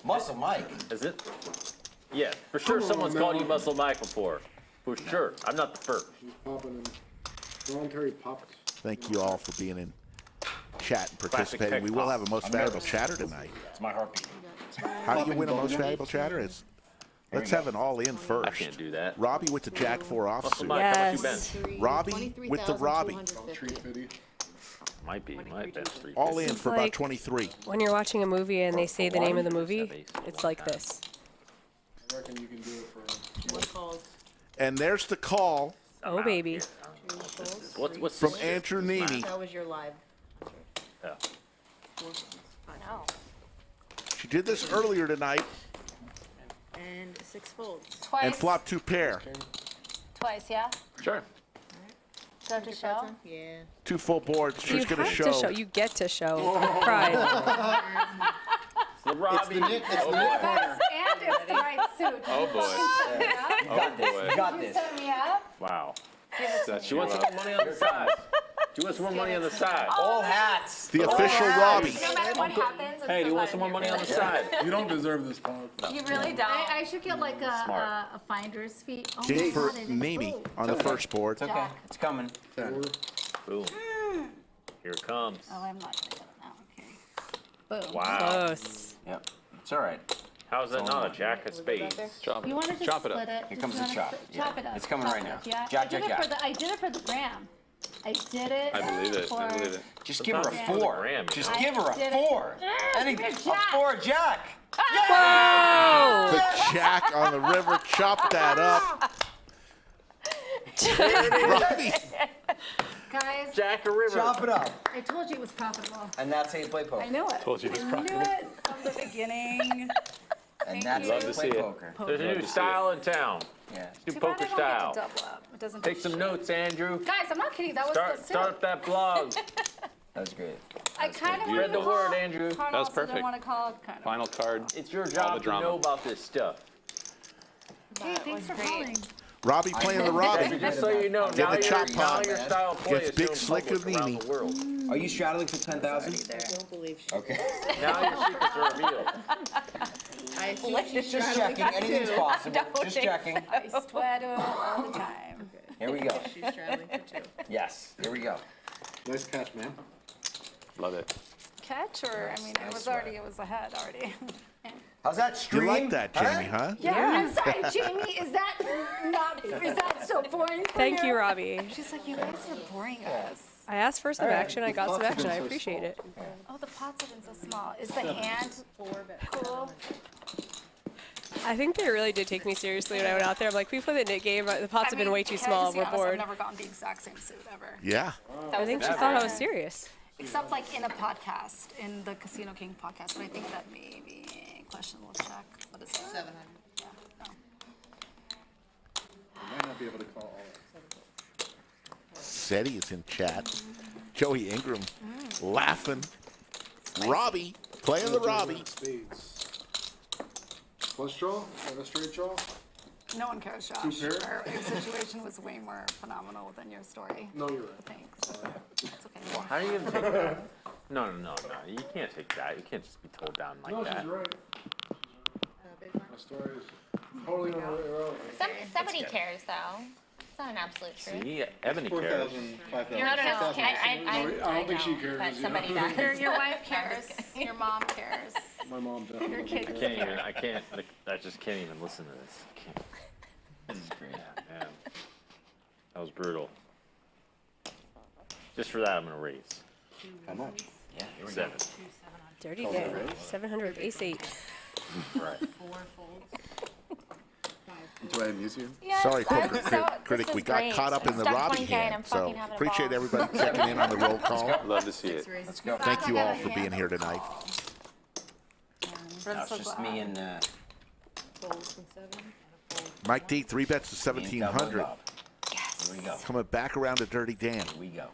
Muscle Mike. Is it? Yeah, for sure someone's called you Muscle Mike before. For sure. I'm not the first. She's popping in. Voluntary pops. Thank you all for being in chat and participating. We will have a most valuable chatter tonight. It's my heartbeat. How do you win a most valuable chatter? Let's have an all-in first. I can't do that. Robbie with the Jack 4 Muscle offsuit. Mike, how much you Yes. bet? Robbie with the Robbie. Might be. Might bet 3. All in for about like- 23. When you're watching a movie and they say the name of the movie, it's like this. I reckon you can do it for. One calls. And there's the call Oh, baby. What's from Andrew Neeme. That was your live. Yeah. No. She did this earlier tonight And 6 folds. Twice. and flopped 2 pair. Twice, yeah? Sure. Do I have to show? Yeah. 2 full boards. You She's going have to to show. show. You get to show. Pride. The Robbie. And it's the right suit. Oh, boy. You got this. You got You this. set me up? Wow. That's She wants some more money on the side. She wants some more money on the side. All hats. The official Robbie. No matter what happens, Hey, do you want some more money on the side? You don't deserve this, Paul. You really don't. I should get like a finder's fee. Oh my King for God, it is- Neeme Ooh. on the first board. It's okay. It's coming. Boom. Here it comes. Oh, I'm not gonna get it now. Okay. Boom. Wow. Close. Yep. It's all right. How's that not a jack of spades? Chop You want to just Chop it split up. it? Here Just comes the wanna chop. Chop Yeah. it up. It's coming chop right it now. up, Yeah. Jack, I did jack, it for jack. the. I did it for the gram. I did it. I believe it. For, I believe it. Just It's give her not a for the 4. gram, you Just know. give her I did a it. 4. Anything. Good A Jack. 4 jack. Whoa! The Jack on the river. Chop that up. Robbie. Guys, Jack a river. Chop it up. I told you it was profitable. And that's how you play poker. I knew it. Told you it was I knew profitable. it from the beginning. And Thank that's you. how you Love to play see it. poker. There's a new style in town. Yeah. New Too bad I poker don't style. get to double up. It doesn't Take do some shit. notes, Andrew. Guys, I'm not kidding. That was the Start sit. up that blog. That was great. I kind of You read the word, Andrew. That was perfect. Didn't want to call it kind of. Final card. It's your All job the to drama. know about this stuff. Hey, thanks for calling. Robbie playing the Robbie. Just so you know, Get now the chop your, now pod, your man. style of play Gets is big shown slick public with around Neeme. the world. Are you straddling for 10,000? I don't believe she. Okay. Now your secrets are revealed. I assume she's Just straddling checking. for Anything's two. possible. Just checking. I sweater all the time. Here we go. She's straddling for 2. Yes. Here we go. Nice catch, man. Love it. Catch or I mean, it was already. It was ahead already. How's that You stream? like that, Jamie, huh? Yeah. I'm sorry, Jamie. Is that not? Is that so boring for Thank you, Robbie. She's like, you guys are boring us. I asked for some All right. action. I got some action. I appreciate it. Oh, the pots have been so small. Is the hand cool? I think they really did take me seriously when I went out there. I'm like, we play the knit game. The pots have been way too can I small. just be We're honest, bored. I've never gotten the exact same suit ever. Yeah. I think she thought I was serious. Except like in a podcast, in the Casino King podcast, but I think that may be questionable. Check. What is it? 700. Yeah. No. might be able to call all that. Seti is in chat. Joey Ingram laughing. Robbi playing the Robbi. Spades. Flush draw? Or a straight draw? No one cares, Josh. Two pair? Your situation was way more phenomenal than your story. No, you're right. Thanks. It's okay. Well, how are you gonna take that? No. You can't take that. You can't just be told down like No, that. she's right. My story is totally irrelevant. Somebody cares, though. It's not an absolute truth. See, Ebony cares. No. I don't think she don't, cares. But you somebody know? does. Your wife cares. Your mom cares. My mom definitely. Your kids I just can't even listen to this. I can't. This is great. Yeah, man. That was brutal. Just for that, I'm gonna raise. How much? Yeah, here we 7. go. Dirty game. 700 ace 8. Right. Do I amuse you? Yes, Sorry, I'm Poker so- Critic, this we is got great. caught up in the Stuck Robbi 20K and I'm hand. fucking So having a appreciate ball. everybody checking in on the roll call. Love to see it. Let's go. Thank you all for being here tonight. Now it's just me and Mike D, 3 bets to me and Cowboy 1,700. Bob. Yes. Here we go. Coming back around to Dirty Dan. Here we go.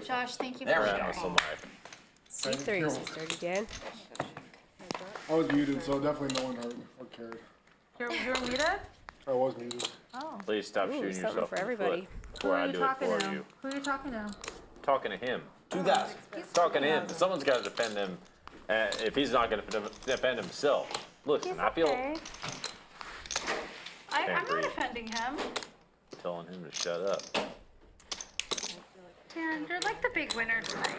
Josh, thank you There for we sharing. go. C3 is Dirty Dan. I was muted, so definitely no one heard or cared. You're muted? I was muted. Oh. Please stop Ooh, shooting something yourself for in the everybody. foot before I do it for you. Who are you talking to? Talking to him. 2,000. Talking to him. Someone's got to defend him. If he's not going to defend himself. Listen, I feel I'm not breathe. offending him. telling him to shut up. Dan, you're like the big winner tonight.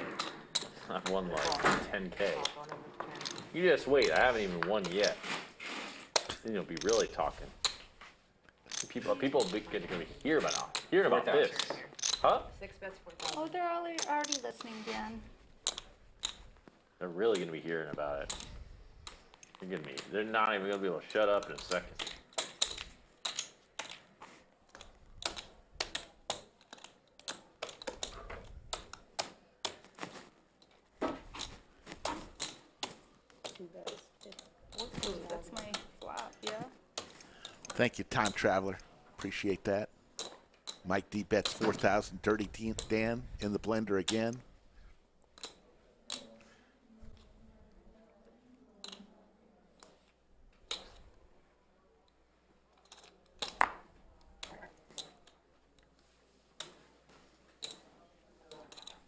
I've won like 10K. You just wait. I haven't even won yet. Then you'll be really talking. People are going to be hearing about this. Huh? 6 bets, 4,000. Oh, they're already listening, Dan. They're really going to be hearing about it. They're not even going to be able to shut up in a second. That's my flop, yeah. Thank you, Time Traveler. Appreciate that. Mike D bets 4,000. Dirty Dan in the blender again.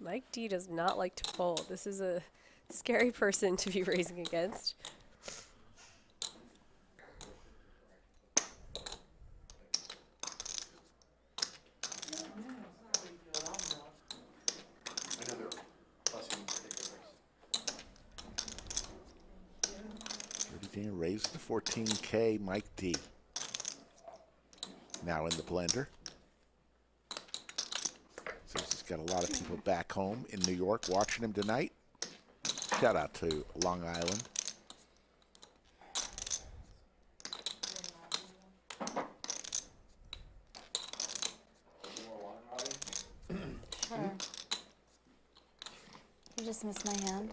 Mike D does not like to fold. This is a scary person to be raising against. Dirty Dan raises to 14K. Mike D now in the blender. Says he's got a lot of people back home in New York watching him tonight. Shout out to Long Island. Sure. You just missed my hand.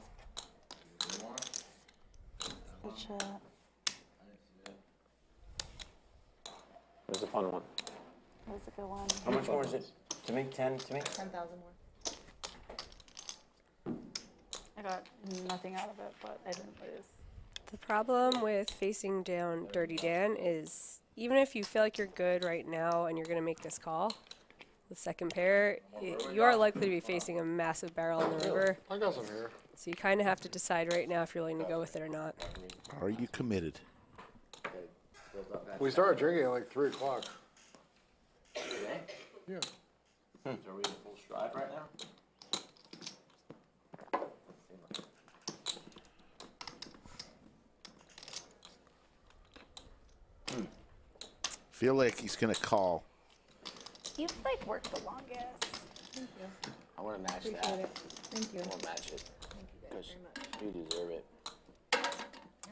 Which, It was a fun one. that was a good one. How much more is it to make? 10 to make? 10,000 more. I got nothing out of it, but I didn't lose. The problem with facing down Dirty Dan is even if you feel like you're good right now and you're going to make this call with second pair, you are likely to be facing a massive barrel in the river. I got some here. So you kind of have to decide right now if you're willing to go with it or not. Are you committed? We started drinking at like 3 o'clock. Yeah. Are we in full stride right now? Feel like he's going to call. You've like worked the longest. Thank you. I want to match Appreciate that. it. Thank you. I want to match it. Thank you guys Because very much. you deserve it.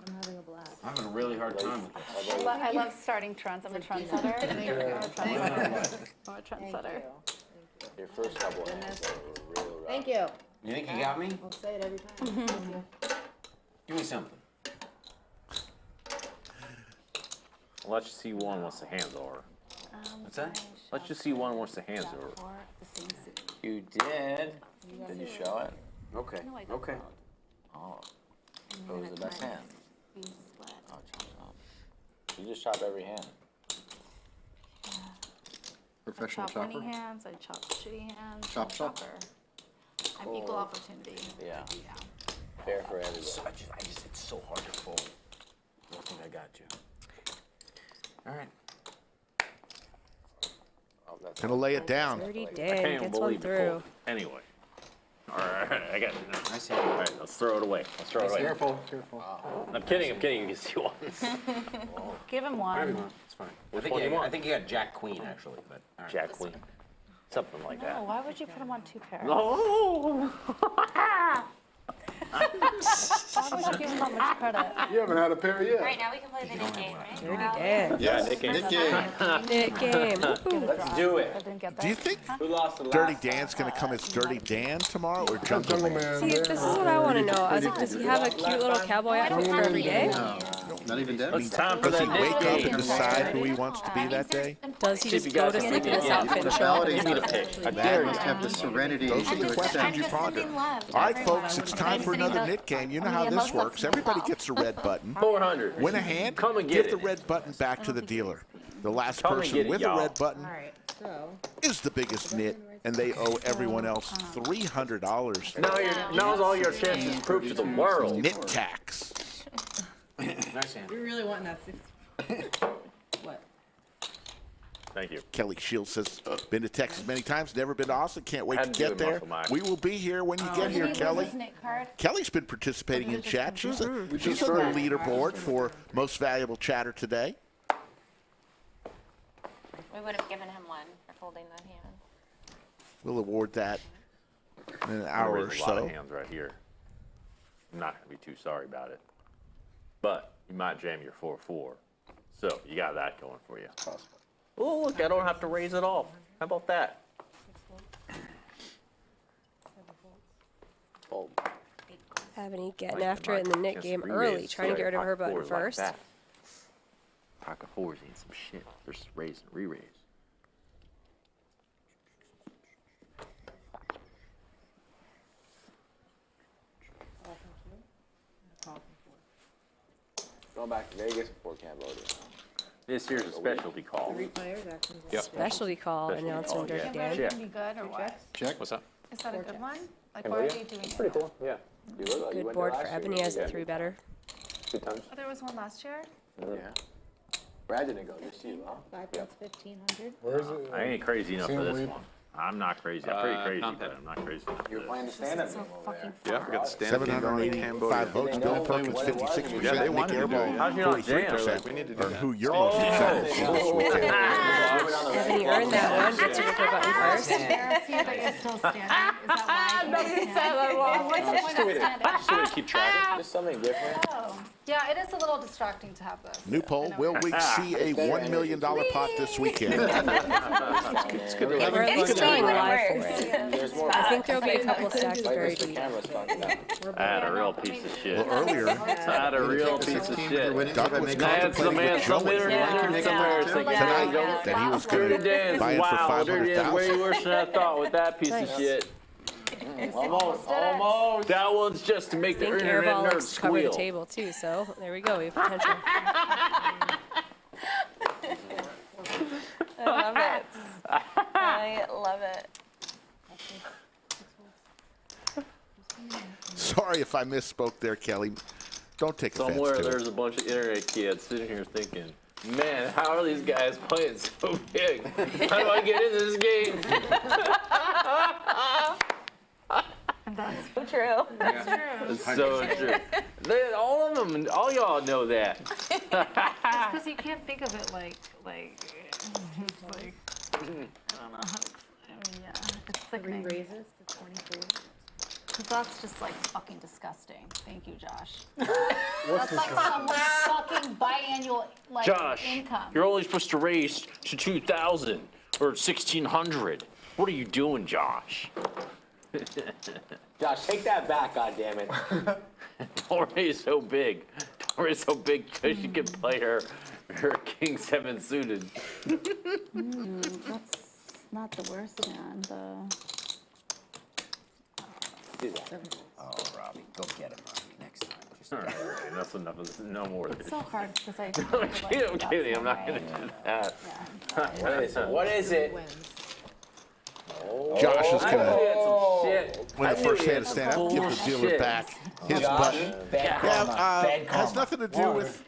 I'm having a blast. I'm having a really hard time with this. I love starting trends. I'm a trendsetter. Thank you. I'm a trendsetter. I'm a trendsetter. Your first couple of hands were real rough. Thank you. You think you got me? I'll say it every time. Thank you. Give me something. Let's just see who one wants the hands over. What's that? Let's just see one wants the hands over. You did. Did you show it? Okay. Okay. Oh. What was the best hand? Oh, chop, chop. You just chop every hand. Professional I chop chopper. winning hands, I chop shitty hands. Chop, I'm chop. chopper. I'm equal opportunity. Yeah. Fair for everybody. It's so hard to fold. I think I got you. All right. Oh, that's Gonna lay it down. Dirty I Dan can't gets one believe it through. pulled. Anyway. All right, I got it. Nice hand. All right, let's throw it away. Let's throw it away. Careful, careful. I'm kidding. You can see one. Give him one. It's fine. Which one do you want? I think you got Jack Queen actually, but all right. Jack Queen. Something like No, that. why would you put him on 2 pairs? No. Why would you give him that much credit? You haven't had a pair yet. All right, now we can play the Nick game, right? Dirty Dan. Yeah, Nick game. Nick game. Woohoo. Let's do it. I didn't get that. Do you think Who lost the last Dirty Dan's going to come as Dirty Dan tomorrow or Jungleman? See, this is what I want to know. I was like, does he have a cute little cowboy outfit for every day? Not even dead? It's time for Does he that wake Nick up game. and decide who he wants to be that day? Does he just go to sleep in this outfit and show up? Give me the pick. I You dare you. must have the serenity Those are the to questions accept. you ponder. All right, folks, it's time for another Nick game. You know how this works. Everybody gets a red button. 400. Win a hand, Come and give get the it. red button back to the dealer. The last Come and person get it, with a y'all. red button is the biggest nit, and they owe everyone else $300. Now's all your chances to prove to the world. Nit tax. Nice hand. We really want that 60. What? Thank you. Kelly Shields says, been to Texas many times, never been to Austin, can't wait to Hadn't given get there. Muscle Max. We will be here when you get Did here, he Kelly. lose his Nick card? Kelly's been participating in chat. She's on the just started. leaderboard for most valuable chatter today. We would have given him one for folding that hand. We'll award that in an I'm hour gonna or raise a lot of so. hands right here. I'm not gonna be too sorry about it. But you might jam your 4-4. So you got that going for you. Oh, look, I don't have to raise it all. How about that? Fold. Ebony getting after it in the Nick Just game re-raise. early, trying to get rid of her Pocket button fours like first. that. Pocket fours ain't some shit. They're just raise and re-raise. Going back to Vegas before Cambodia. This here's a specialty call. 3 players actually. Yep. Specialty call Specialty announced call, on Dirty yeah. Dan. Check. Can be good or what? Check. What's up? Is that a good one? Like, Cambodia? why are you doing it? Pretty cool. Yeah. Good board for Ebony as a 3-better. Good times. Oh, there was one last year? Yeah. Brad didn't go, just you, huh? 5 bets, 1,500. Where is it? I ain't crazy enough for Sam this lead. one. I'm not crazy. I'm pretty crazy, not but that. I'm not crazy enough for You're this. playing the stand-up game over there. Yeah, I got the stand-up game going in 785 votes. They Bill know Perkins, what it was. 56%. Yeah, they Nick wanted to do it. Airball, How'd you not jam? 43%. We need to do Or that. who you're most excited to see this weekend. Ebony earned that one. Gets her with her button first. Embarrassing that you're still standing. Is that why? Nobody said that long. What's the point of standing? Just so we keep track. Just something different. Oh. Yeah, it is a little distracting to have this. New poll, will we see a $1 million pot this weekend? It's good to Or at least drawing live for it. There's more. I think there'll be a couple stacks Like buried Mr. deep. Camera's fucking up. I had a real piece of shit. Well, earlier, I had a real piece of shit. Doug was That's the contemplating man. with Some Joey internet somewhere thinking tonight that he was going Dirty to Dan's buy it for wild. Dirty Dan's way $500,000. worse than I thought with that piece of shit. Almost. That one's just to make I the think internet Airball nerds likes to cover the squeal. table too, so there we go. We have potential. I love it. I love it. Sorry if I misspoke there, Kelly. Don't take offense Somewhere to there's it. a bunch of internet kids sitting here thinking, man, how are these guys playing so big? How do I get into this game? That's so true. That's true. It's so true. All of them, all y'all know that. Because you can't think of it like, it's like, I don't know how to, I mean, yeah, it's 3 sickening. raises to 24. Because that's just like fucking disgusting. Thank you, Josh. That's like someone's fucking biannual like Josh, income. you're only supposed to raise to 2,000 or 1,600. What are you doing, Josh? Josh, take that back, goddammit. Tori's so big. Tori's so big because she can play her King 7 suited. That's not the worst hand, though. Do that. Oh, Robbi, go get him, Robbi, next time. Just All right, that's enough. No more. It's so hard because I. I'm kidding. I'm not going to do that. What is it? Josh is going to Shit. win the first hand to stand up, give the dealer back his button. Yeah, has nothing to do with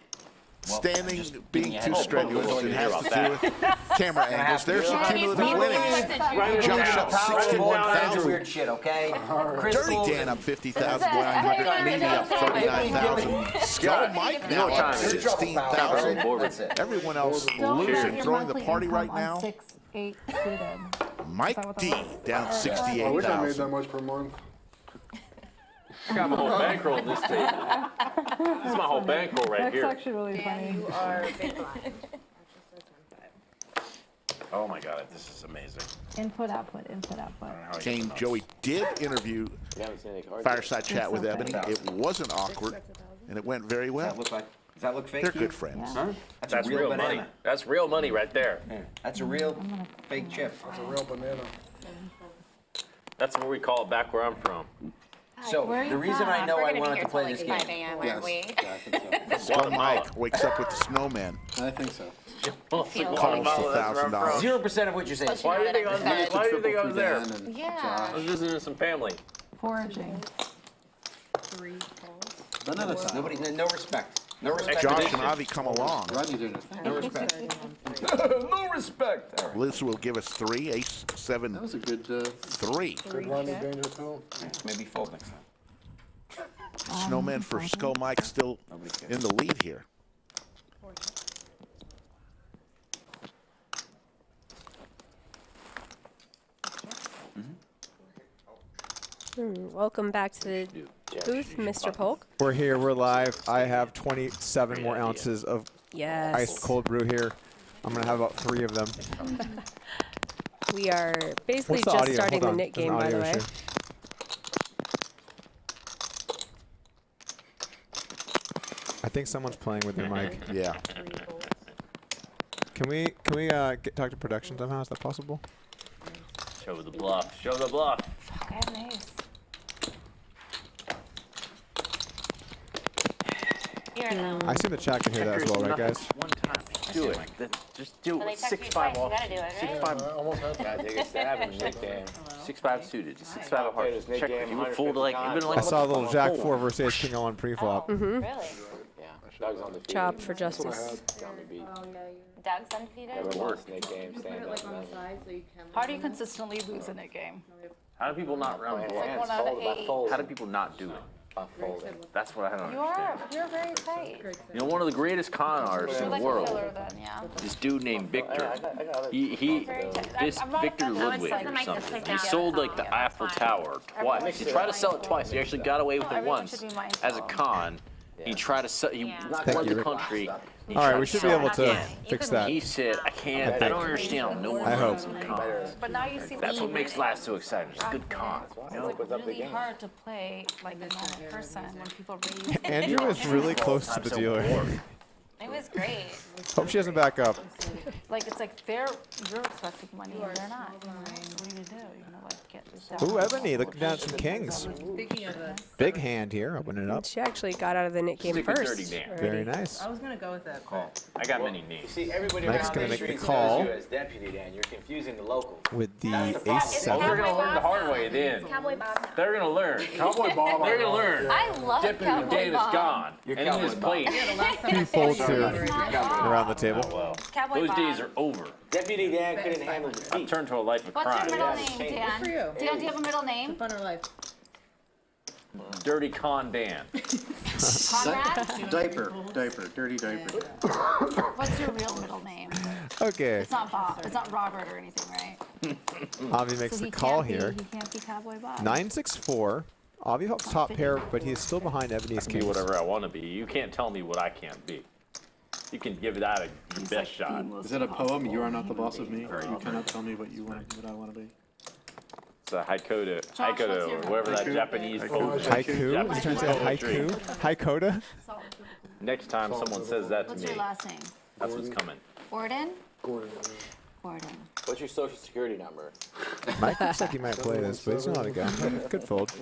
standing being too strenuous. It has to do with camera angles. There's some cumulative winnings. Josh up 61,000. weird shit, okay? Dirty Dan up 50,900. Neeme up 39,000. Skull Mike now up 16,000. Everyone else losing, throwing the party right now. 6-8 suited. Mike D down I wish I made that 68,000. much per month. I got my whole bankroll in this table. This is my whole bankroll right That's here. actually really funny. You are big blind. Oh my God, this is amazing. Input, output, input, output. Jane Joey did interview Fireside Chat with Ebony. It wasn't awkward, and it went very well. Does that look fake? They're to you? good friends. Huh? That's a real banana. money. That's real money right there. That's a real fake chip. It's a real banana. That's what we call it back where I'm from. So the reason I know We're I gonna be wanted here to play till this like game. 5 a.m., aren't we? Yeah, I think so. Skull Mike wakes up with the snowman. I think so. Costs $1,000. 0% of what you're saying. Why do you think I was there? Why do you think I was there? Yeah. I was visiting some family. Foraging. 3 calls. Banana time. Nobody, no respect. No respect. Josh and Avi come along. Rodney's doing his thing. No respect. No respect. All right. Liz will give us 3, ace, 7, That was a good. 3. Good Rodney Danger too. Maybe fold next time. Snowman for Skull Mike still in the lead here. Welcome back to the booth, Mr. Polk. We're here. We're live. I have 27 more ounces of Yes. iced cold brew here. I'm gonna have about 3 of them. We are basically What's the just audio? starting Hold the on. knit There's an game, by the audio way. issue. I think someone's playing with their mic. Yeah. Can we talk to production somehow? Is that possible? Show the bluff. Show the bluff. Okay, nice. I assume the chat can hear that as well, right, guys? One time. Do it. Just do When they it. text you 6-5 twice, you off. gotta do it, right? 6-5. Almost had Yeah, take a stab and nick game. 6-5 suited. 6-5 of hearts. Nick Check. game, You would fold like. You've been like. I saw a little what Jack the fuck? 4 versus Ace King on pre-flop. Really? Yeah, Doug's undefeated. Chop for justice. Got me beat. Doug's undefeated? Never lost Nick game, stand Put it up. like on the side so you can. How do you consistently lose in a game? How do people not round My bluff? hands 1 out of folded by 8. folding. How do people not do it? By folding. That's what I don't understand. You're very tight. You know, one of the greatest con artists You're in like the a world. filler then, yeah. This dude named Victor. I got other He Very tight. this I'm not Victor offended. I would Ludwig say or the something. He yeah. sold like the Eiffel Tower twice. He tried to sell it twice. He actually got away with it everyone once should be mindful. as a con. He tried to sell. He Thank went you, the Rick. country. He All right, tried we to should be sell able it. to fix that. He said, "I can't. I don't understand. No one I hope. runs in cons." But now you see That's what makes life so exciting. It's good cons. You know? it's like really hard to play like a normal person when people raise. Andrew is really close to the dealer. It was great. Hope she doesn't back up. Like it's like you're expecting money and they're not. You know, what do you do? You know, like get this out. Ooh, Ebony, looking down at some kings. Speaking of this, Big hand here, open it up. She actually got out of the knit game Stick with first. dirty Dan. already. Very nice. I was gonna go with that call. I got many knees. See, everybody Mike's around gonna the make the streets call. knows you as deputy, Dan. You're confusing the locals. With the That's the ace problem. Oh, they're 7. gonna learn the hard way then. Cowboy Bob. They're gonna learn. Cowboy Bob. They're gonna learn. I love Deputy Cowboy Dan is Bob. gone, You're and in his Cowboy Bob. place. Yeah, the last time 2 folds here Bob. around the table. Well, Cowboy those Bob. days are over. Deputy Dan couldn't handle I've defeat. turned to a life of What's crime. your middle Yeah, name, change it. Dan? for you. Dan, do you have a middle name? Fun or life. Dirty con Dan. Conrad? Diaper, dirty diaper. What's your real middle name? Okay, It's not Bob. It's not Robert or anything, right? Avi makes So the he call can't be- here. He can't be Cowboy Bob. 9-6-4. Avi helps top pair, but he is still behind Ebony's Be kings. whatever I want to be. You can't tell me what I can't be. You can give that your best shot. Is that a poem? You are not the boss of me. You cannot tell me what you want, what I want to be. the haiku, or whatever that Japanese Haiku? He's trying to say haiku? Haikoda? Next time someone says that to What's me, your last name? that's what's coming. Gordon? Gordon. Gordon. What's your social security number? Mike looks like he might play this, but he's not a guy. Good fold.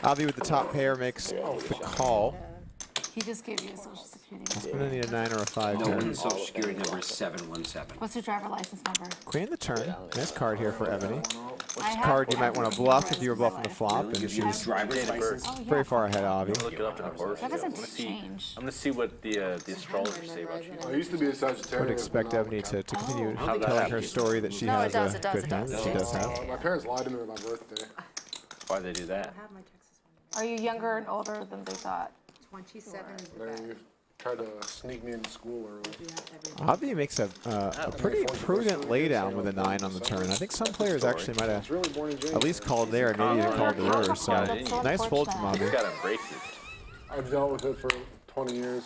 Avi with the top pair makes the call. He just gave you a social security He's number. going to need a 9 or a 5 No here. one's social security number is 717. What's your driver license number? Queen the turn. Nice card here for Ebony. I have Card you might want to bluff if you were bluffing the flop, and Gives you his she's driver's license. very far ahead, Avi. Look it up in the horse. That I'm doesn't gonna see. change. I'm gonna see what the astrologers say about you. I used to be a Sagittarius. I would expect Ebony to continue How'd that telling her happen? story that she No, has it does, a it does, good it hand does. that she does have. My parents lied to me on my birthday. Why'd they do that? Are you younger and older than they thought? 27 is the They best. tried to sneak me into school early. Avi makes a pretty prudent laydown with a 9 on the turn. I think some players actually might have Really born in January. at least called there and maybe even called the river. So nice fold from Avi. You gotta embrace it. I've dealt with it for 20 years.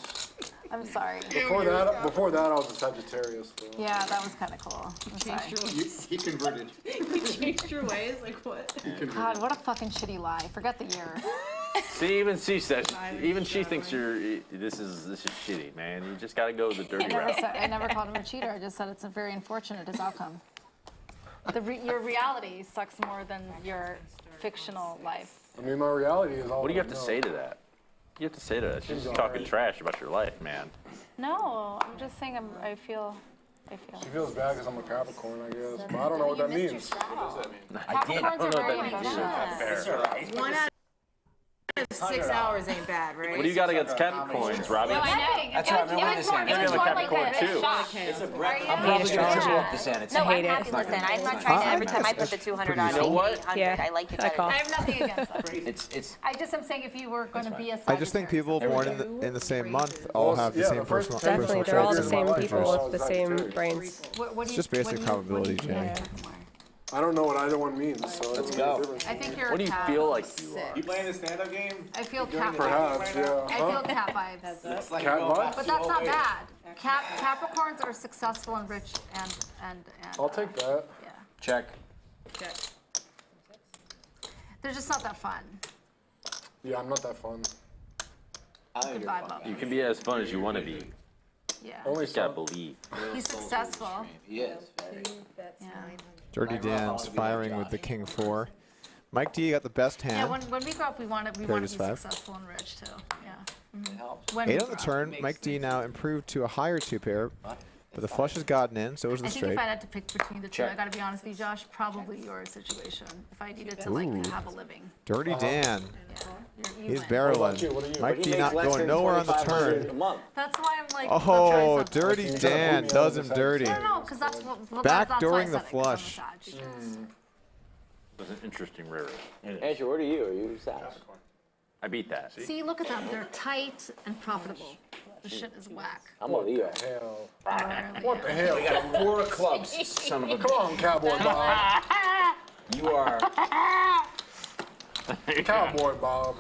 I'm sorry. Before that, I was a Sagittarius. So. Yeah, that was kind of cool. I'm sorry. He converted. You changed your ways? Like what? God, what a fucking shitty lie. Forget the year. See, even she says, even she thinks this is shitty, man. You just gotta go the dirty route. I never called him a cheater. I just said it's a very unfortunate his outcome. Your reality sucks more than your fictional life. I mean, my reality is all. What do you have to say to that? You have to say to that. She's just talking trash about your life, man. No, I'm just saying I feel. She feels bad because I'm a Capricorn, I guess. But I don't know what that means. What does that mean? Capricorns are very Fair. 1 out of 6 hours ain't bad, right? What do you got against Capricorns, Robbie? No, I know. That's right. It was more like It's a a break. shock. I'm probably going to triple up this end. No, I'm happy. Listen, I'm not trying to. Every time I put the 200 on, You know what? 800. Yeah, I like it I better. call. I have nothing against that. It's I just am saying if you were going to be a I just think people born in the same month all have the same personal Definitely, they're all the same people with the same brains. What It's just basic probability, Jay. I don't know what either one means. So Let's go. I think you're. What do you cat. feel like you are? You playing the stand-up game? I feel cat Perhaps, vibes. yeah. I feel cat vibes. Cat vibes? But that's not bad. Capricorns are successful and rich and. I'll take that. Yeah. check. They're just not that fun. Yeah, I'm not that fun. Goodbye, Bob. You can be as fun as you want to be. Yeah. Only Just gotta believe. He's successful. He is. Yeah. Dirty Dan's firing with the King 4. Mike D got the best Yeah. hand. When we grow up, we want to be Paired is 5. successful and rich too. Yeah. It helps. When we 8 on grow the up. turn. Mike D now improved to a higher 2 pair, but the flush has gotten in, so it was the I think straight. if I had to pick between the two, Check. I got to be honest with you, Josh. Probably your situation. If I needed to like Ooh. have a living. Dirty Dan. You He's win. barreling. Mike D not going nowhere on the turn. That's why I'm like. Oh, Dirty Dan does him dirty. No, because that's what. Back that's during why the I said it, 'cause I'm a flush. Sag. It was an interesting river. Andrew, what are you? Are you Sag? I beat that. See, look at them. They're tight and profitable. The shit is whack. I'm a Leo. What the hell? We got 4 of clubs, son of a. Come on, Cowboy Bob. You are. Cowboy Bob.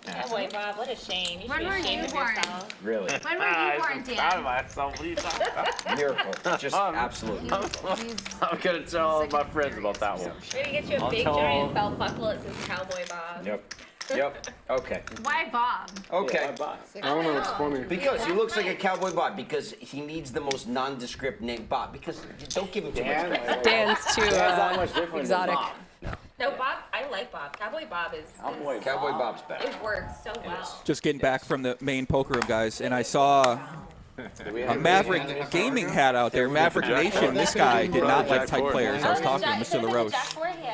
Cowboy Bob, what a shame. You When should were be ashamed you of born? yourself. Really. When were you born, Dan? myself. What are you talking about? Miracle. Just absolutely. I'm gonna tell all my friends about that one. We're gonna get you a I'll big tell giant belt buckle that says Cowboy Bob. Yep. Yep. Okay. Why Bob? Okay. I don't know. It's funny. Because he looks like a cowboy Bob. Because he needs the most nondescript name, Bob. Because don't give him too much credit. Dan's too not much different than exotic. Bob. No, Bob, I like Bob. Cowboy Bob is. Cowboy Bob's better. It works so well. Just getting back from the main poker room, guys, and I saw a Maverick gaming hat out there. Maverick Nation. This guy did not like tight players. I was talking to Mr. LaRoche.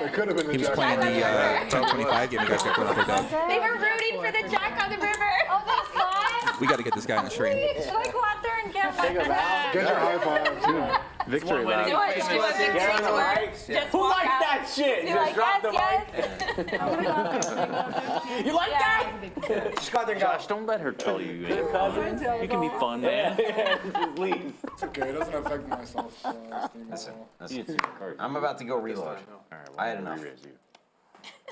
It could have been the He was Jack. playing the 1025 game. You guys got going out there, Doug. They were rooting for the Jack on the river. Oh, they saw it? We got to get this guy on the stream. Should I go out there and get one? Get your high five, too. Victory lap. Do it. Do a victory tour. Just Who walk likes out. that shit? Be Just like, drop yes, the yes. You like that? Just go out there and Josh, don't let her tell you. You can be fun, man. Just leave. It's okay. It doesn't affect my self-esteem at all. I'm about to go reload. I had enough.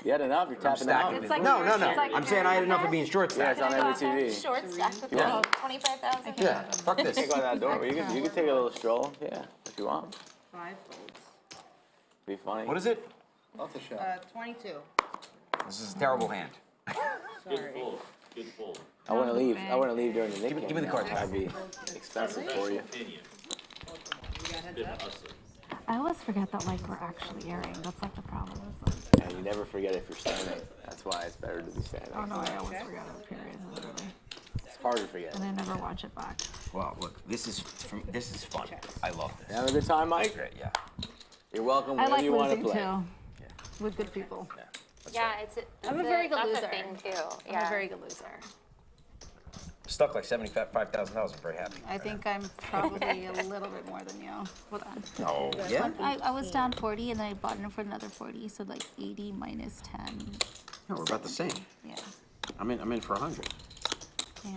You had enough. You're I'm tapping out. stacking It's it. like No, no, no. it's like I'm saying I had enough of being short Yeah, stacked. it's on every TV. Short stack with Yeah. 25,000. Yeah. Fuck this. Can't go out that door. You can take a little stroll. Yeah, if you want. 5 folds. Be funny. What is it? Lots of shot. 22. This is a terrible hand. Good fold. Good fold. I want to leave. I want to leave during the Nick game. Give me the card. That'd be expensive for you. Opinion. I always forget that like we're actually airing. That's like the problem. Yeah, you never forget if you're standing. That's why it's better to be standing. Oh no, I always forget it. Period. Literally. It's hard to forget. And I never watch it back. Well, look, this is fun. I love this. You having a good time, Mike? Great, yeah. You're welcome I whenever like you want to losing play. too. With good people. Yeah, it's I'm a very good that's loser. a thing too. I'm Yeah. a very good loser. Stuck like $75,000. I'm very happy. I think I'm probably a little bit more than you. Hold on. Oh, yeah? I was down 40 and then I bought in for another 40, so like 80 minus 10. No, we're about the same. Yeah. I'm in for 100. Yeah.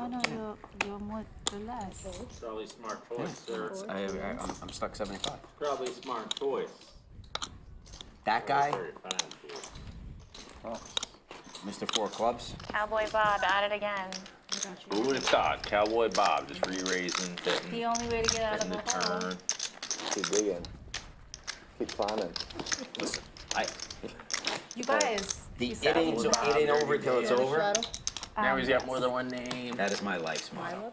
Oh no, you're more or less. Probably smart choice, sir. I'm stuck 75. Probably smart choice. That guy, Very fine for you. oh, Mr. Four Clubs. Cowboy Bob at it again. Who would have thought? Cowboy Bob just re-raising, betting, The only way to get out of betting the a hole. turn. Keep digging. Keep climbing. Listen, You guys. it ain't over till it's over. Now he's got more than one name. That is my life's motto.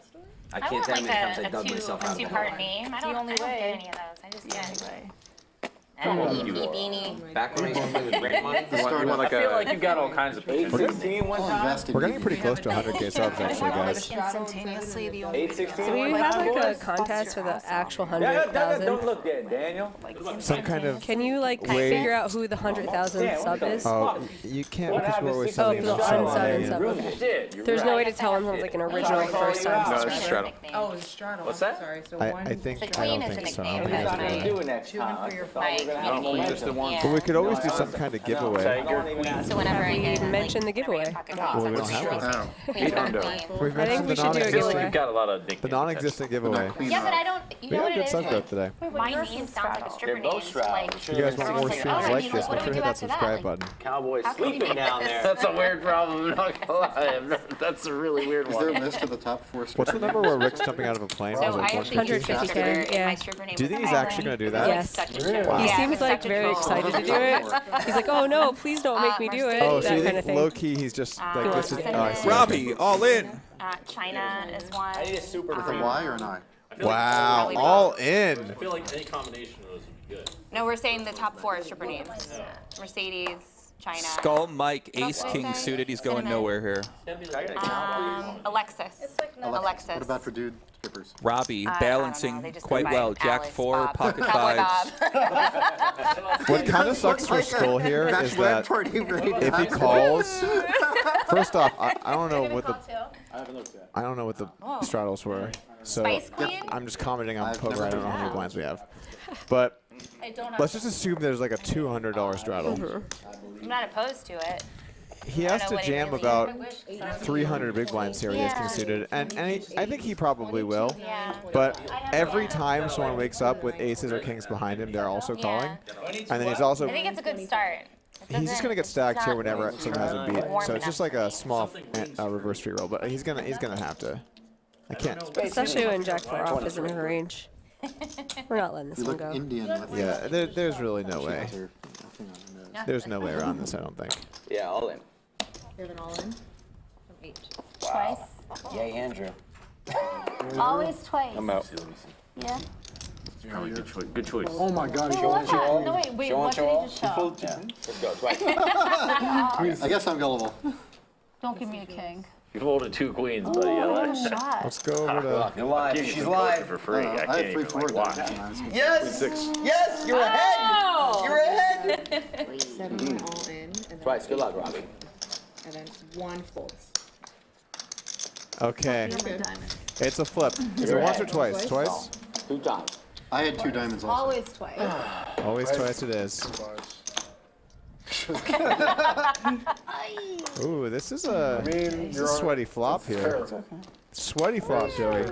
I I can't want tell how like many times I a dug myself out of the two-part hole. name. I The don't only get way. any of those. I just get Anyway. Evie Beanie. Back when I used to play with great money. I feel like you've got all kinds of potential. 816 one time. We're getting pretty close to 100K subs, actually, guys. Instantaneously, the only way to 816. Do we have like a contest for the actual Don't 100,000? look at Daniel. Some kind of Can you like way- figure out who the 100,000 sub is? Oh, you can't because we're always Oh, sending for the them so unsubbed and many. sub. Okay. There's no way to tell until like an original first time. No, it's straddle. Oh, it's straddle. What's that? Sorry, so I one. think The I queen don't is think a so. nickname. I think What are you it's gonna do next Two time? and for your My community. Just the one. Yeah. But we could always do some kind of giveaway. So whenever I We get mentioned the giveaway. Well, we don't have one. Queen, Hundo. queen. We've I mentioned think we the should do a giveaway. You've got a lot of nicknames. the non-existent giveaway. Yeah, but I don't. You We know had what good it sub is? growth today. My name sounds like a stripper They're both name. straddles. Like, If you guys want more everyone's streams like, oh, like you this, what make do sure we to hit do that after that? subscribe button. Cowboys How can you sleeping do down this? there. That's a weird problem. I'm not gonna lie. That's a really weird Is there a one. list of the top 4 What's the number where Rick's jumping out of a plane? So Was it I actually used 150K, stripper, and yeah. my stripper name Do you was think he's actually Ellen. gonna do It that? was Yes. such a Really? troll. He Yeah, it seems was like such a very troll. excited to do it. He's like, oh no, please don't make me do it. Oh, so That you kind of think thing. low key he's just like this is? Oh, I see. Robbi, all in. China is one. I need a super With a Y or an I? Wow, really all both. in. I feel like any combination of those would be good. No, we're saying the top 4 stripper names. Mercedes, China. Skull Mike, Ace That's what I King say. suited. He's going Cinnamon. nowhere here. Alexis. Alexis. What about for dude strippers? Robbi I don't know, balancing they just quite go by well. Jack Alice, 4, Bob. pocket Cowboy 5s. Bob. What kind of sucks for Skull here is that if he calls, first off, I don't know what the I don't know what the straddles were, so Spice Queen? I'm just commenting on poker. I don't know how many blinds we have, but let's just assume there's like a $200 straddle. I'm not opposed to it. He I has don't to know what jam it is. about 300 big blinds here. He is Yeah. suited, and I think he probably will. Yeah. But every time someone wakes up with aces or kings behind him, they're also calling, and then he's also I think it's a good start. he's just gonna get stacked here whenever someone has a beat. warm So it's just enough. like a small reverse free roll, but he's gonna have to. I can't. Especially when Jack 4 off is in her range. We're not letting this You one look go. Indian with Yeah, there's really no way. There's no way around this. I don't think. Yeah, all in. You have an all in? From 8. Twice. Yay, Andrew. Always twice. I'm out. Yeah. Probably good choice. Good choice. Oh my god, Wait, what's that? No, wait, Show what and did he show. just show? Let's go. Twice. I guess I'm gullible. Don't give me a king. You folded 2 queens, buddy. Oh, what a shot. Let's go over to. You're live. Give you She's some poker live. for free. I I can't had even 3-4 watch. Yes. Yes, you're ahead. You're ahead. 7 went all in. And then Twice. Good luck, Robbi. And then 1 folds. Okay, it's a flip. Is it once or twice? Twice. 2 times. I had 2 diamonds also. Always twice. Always twice. It is. Ooh, this is a sweaty flop here. Sweaty flop, Joey.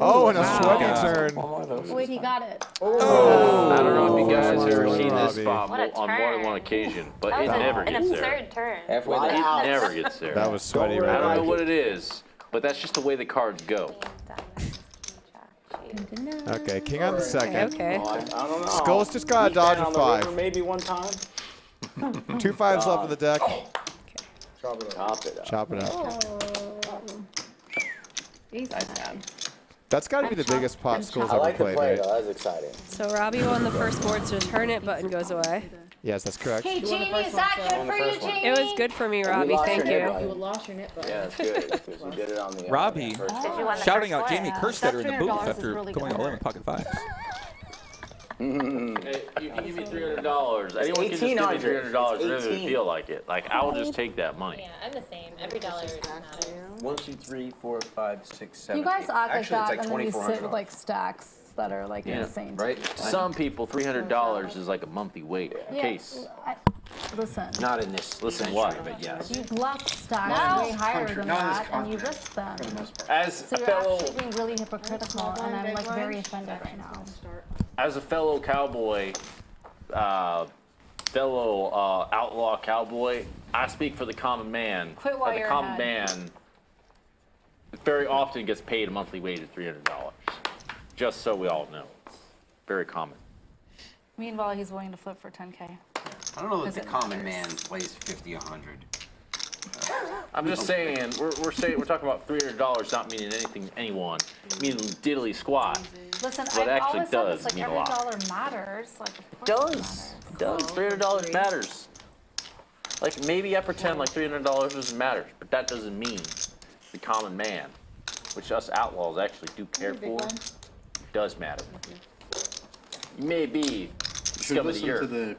Oh, and a sweaty turn. Wait, he got it. Oh. I don't know if you guys have ever Robbie. seen this spot What a on more than turn. one occasion, but That it was never an gets there. absurd turn. Halfway It there. never gets there. That was sweaty, I don't know right? what it is, but that's just the way the cards go. Okay, king on the second. Okay. Oh, I don't know. Skull's just got a We've dodge been of on the 5. river maybe one time. 2 5s left in the deck. Chop it up. Chop it up. Easy. That's got to be the biggest pot Skull's I ever like the played, play right? though. That's exciting. So Robbi won the first board, so turn it button goes away. Yes, that's correct. Hey, Jamie, is that good for you, Jamie? It was good for me, Robbi. lost Thank your you. nip. You lost your nip button. Yeah, it's good because we did it on the Robbi first Did you win the shouting first out one? Jamie Kerstetter in the $300 booth is after really going good. 11 pocket 5s. Hey, you can give me $300. Anyone can just give me $1,800. $300. It doesn't 18. feel like it. Like I will just take that money. Yeah, I'm the same. Every dollar matters. 1, 2, 3, 4, 5, 6, 7. You guys 8. act like Actually, that, it's and like then you sit with $2,400. like stacks that are like Yeah. insane. Right? Some people, $300 is like a monthly wait Yeah, case. Listen. Not in this Listen, century, what? but yes. You bluff stacks way higher than Not in this that, and you country, risk them. As So a you're fellow, actually being really hypocritical, and I'm like very offended right now. as a fellow cowboy, fellow outlaw cowboy, I speak for the common man. Quit while that the you're common ahead. man very often gets paid a monthly wage of $300. Just so we all know, it's very common. Meanwhile, he's willing to flip for 10K. I don't know that Is the it common matters? man plays 50, 100. I'm just saying, we're talking about $300 not meaning anything to anyone, meaning diddly squat. Listen, But it I've actually always said does this, like mean a every lot. dollar matters. Like, of course it Does $300 matters? Like maybe I pretend like $300 doesn't matter, but that doesn't mean the common man, which us outlaws actually do care for, does matter. You may be You should scum of the listen year. to the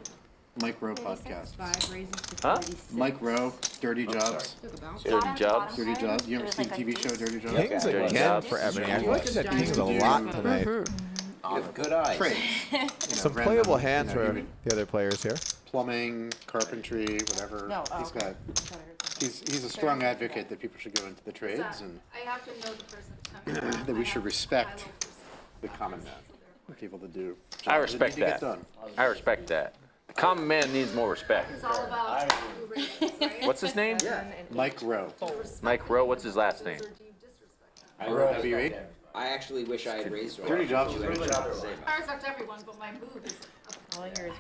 Mike Rowe podcast. 5 raises to Huh? 46. Mike Rowe, Dirty Jobs. Dirty Jobs. Dirty Jobs. You ever see the TV show Dirty Jobs? King's Dirty again Jobs. for Ebony. I feel like that King's a lot tonight. You have good eyes. Trades. Some random, playable hands you know, for even the other players here. plumbing, carpentry, whatever. No, oh, He's okay. got. He's a strong advocate that people should go into the trades and I have to know the person. that we should respect the common man, the people that do. I jobs respect need to get that. done. I respect that. The common man needs more respect. It's all about who raises, right? What's his name? Mike Rowe. Mike Rowe. What's his last name? Rowe, have you ate? I actually wish I had raised Dirty Jobs is really I respect everyone, but my mood is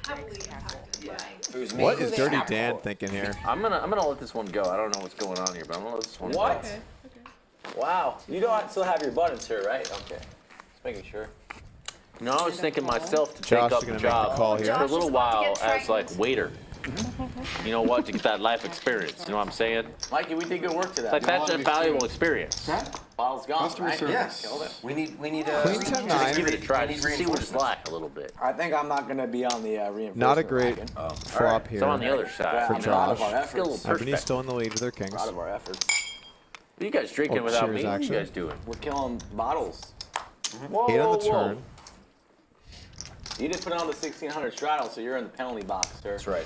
heavily impacted by. What is Dirty Dan thinking here? I'm gonna let this one go. I don't know what's going on here, but I'm gonna let this one What? go. Wow. You don't still have your buttons here, right? Okay. Just making sure. No, I was thinking myself to Josh take up is the gonna make the job call for here. a little Josh is about to while get as like frightened. waiter. You know what? To get that life experience. You know what I'm saying? Mikey, we did good work today. Like that's a valuable experience. Bottle's gone, Customer right? service. Killed it. We need Queen Just 10-9. give it a try. need Just see what it's like a little bit. I think I'm not going to be on the reinforcement Not a great wagon. flop here So I'm on the other side. for you know, Josh. Of our Just get a little efforts. Ebony's perspective. still in the lead with their kings. Proud of our efforts. You guys drinking Oh, without cheers, me? What are you actually. guys doing? We're killing bottles. Whoa, 8 on the whoa. turn. You just put on the 1600 straddle, so you're in the penalty box, sir. That's right.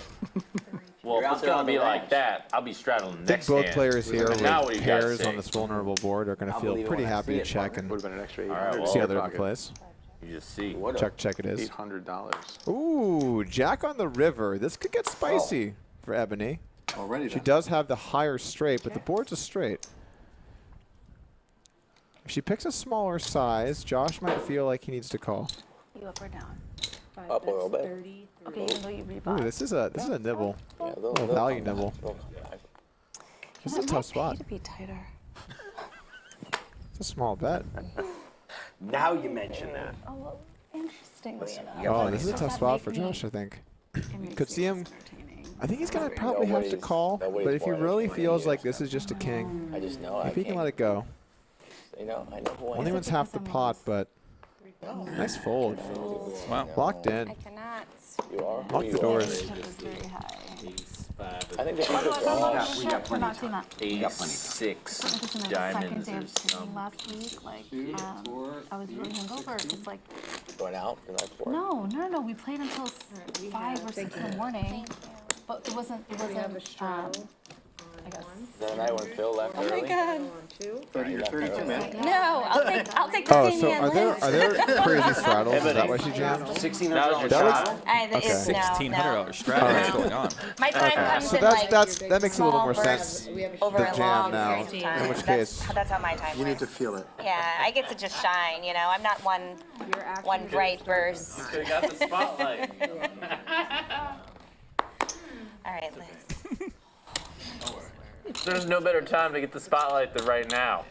Well, You're if out it's there gonna on the be like range. that, I'll be straddling I think next both hand. players here And now what with do you guys pairs on think? this vulnerable board are going to I'll feel believe it pretty when I happy see to it, check and Would have been an extra All right, $800. well, see how the river pocket. plays. You just see. Would've. Check it is. $800. Ooh, Jack on the river. This could get spicy for Ebony. Already She done. does have the higher straight, but the board's a straight. If she picks a smaller size, Josh might feel like he needs to call. You up or down? Up a little bit. Okay, even though you Ooh, rebought. this is a nibble. Yeah, A little value nibble. They'll come back. This is a tough spot. to be tighter. It's a small bet. Now you mention that. Oh, well, interestingly enough. Oh, this is a Does tough that spot make for me- Josh, I think. makes Could me see him. less entertaining. I think he's gonna probably have to call, but if he really feels like this is just a king, I just know I if he can can't. let it go. You know, I know who I Only am. wins half the pot, but nice fold. Wow. Locked in. I cannot. You are? Lock the doors. That was very high. I think the futures are all We got plenty of time. 86 Second diamonds day of is streaming last week, like, I was really hungover. Just like, going out the night before. no. We played until 5 or 6 in the morning, but it wasn't. Is that a night when Phil left early? Oh my God. 32 minutes. No, I'll take the Oh, same so hand are there list. crazy straddles? Is that why she jammed? $1,600 That was Okay. $1,600 straddle. What's going on? My time comes So in like that makes a little more small sense. bursts over The a jam long now. period of time. In which case, That's how my time You need works. to feel it. Yeah, I get to just shine, you know. I'm not one bright burst. Could've got the spotlight. All right, Liz. There's no better time to get the spotlight than right now.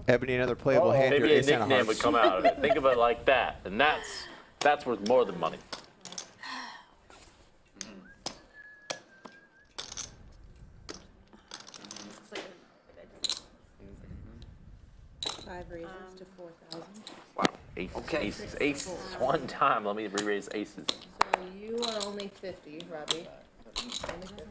Ebony, another playable hand. Maybe Your a ace and nickname would hearts. come out of it. Think of it like that, and that's worth more than money. Five raises to 4,000. Wow, aces. One time, let me re-raise aces. So you are only 50, Robbi. Only 50.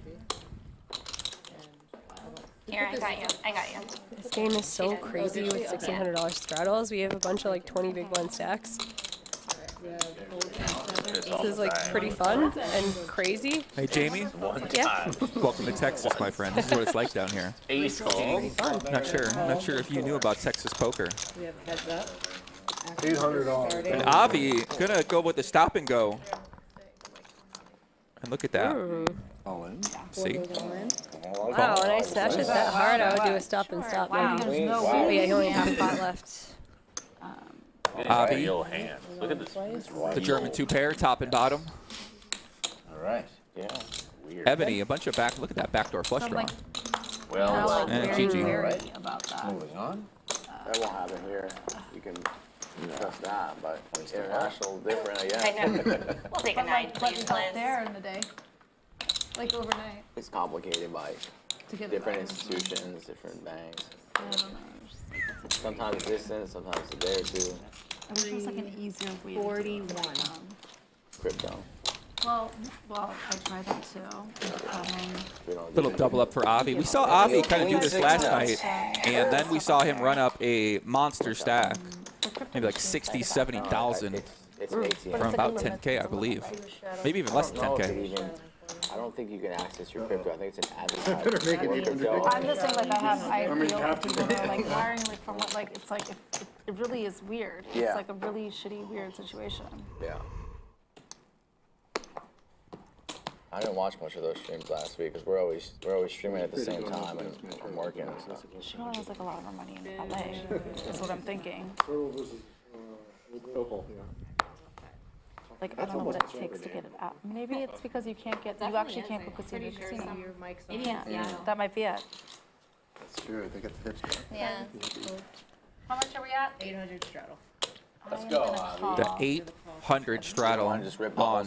Here, I got you. This game is so crazy with $1,600 straddles. We have a bunch of like 20 big blind stacks. This is like pretty fun and crazy. Hey, Jamie. Yeah. Welcome to Texas, my friend. This is what it's like down here. Ace call. Not sure if you knew about Texas poker. We have a heads up. $800. And Avi gonna go with the stop and go. And look at that. All in. See? Wow, when I smash it that hard, I would do a stop and stop. Wow, Maybe. there's no But way. yeah, you only have a pot left. Avi. Real hands. Look at this. The German two pair, top and bottom. All right. Yeah. Weird. Ebony, a bunch of back. Look at that backdoor flush I'm draw. like, Well, And very GG. wary about that. Moving on. That won't happen here. You can trust that, but international different, I guess. I know. We'll take a night, But please, it's out Liz. there in the day. Like overnight. It's complicated by To get different it back. institutions, different banks. I don't know. Sometimes it's distant, sometimes a day or two. I wish it was like an easier way. 41. Crypto. Well, I tried that too. We don't do Little double up for Avi. We saw Avi kind of do this last night, and then we saw him run up a monster stack. Maybe like 60, 70,000 It's an ATM. from about 10K, I believe. Maybe even less than 10K. I don't think you can access your crypto. I think it's an advertising. I'm just saying, like, I feel people that are like wiring like from what, like, it's like, it really is weird. Yeah. It's like a really shitty, weird situation. Yeah. I didn't watch much of those streams last week because we're always streaming at the same time and I'm working and stuff. She probably has like a lot of her money in LA. Is what I'm thinking. Like, I don't know what it takes to get it out. Maybe it's because you can't get, you actually can't go casino to casino. Yeah, that might be it. That's true. They get the tips back. Yeah. How much are we at? 800 straddle. Let's go. The 800 straddle on.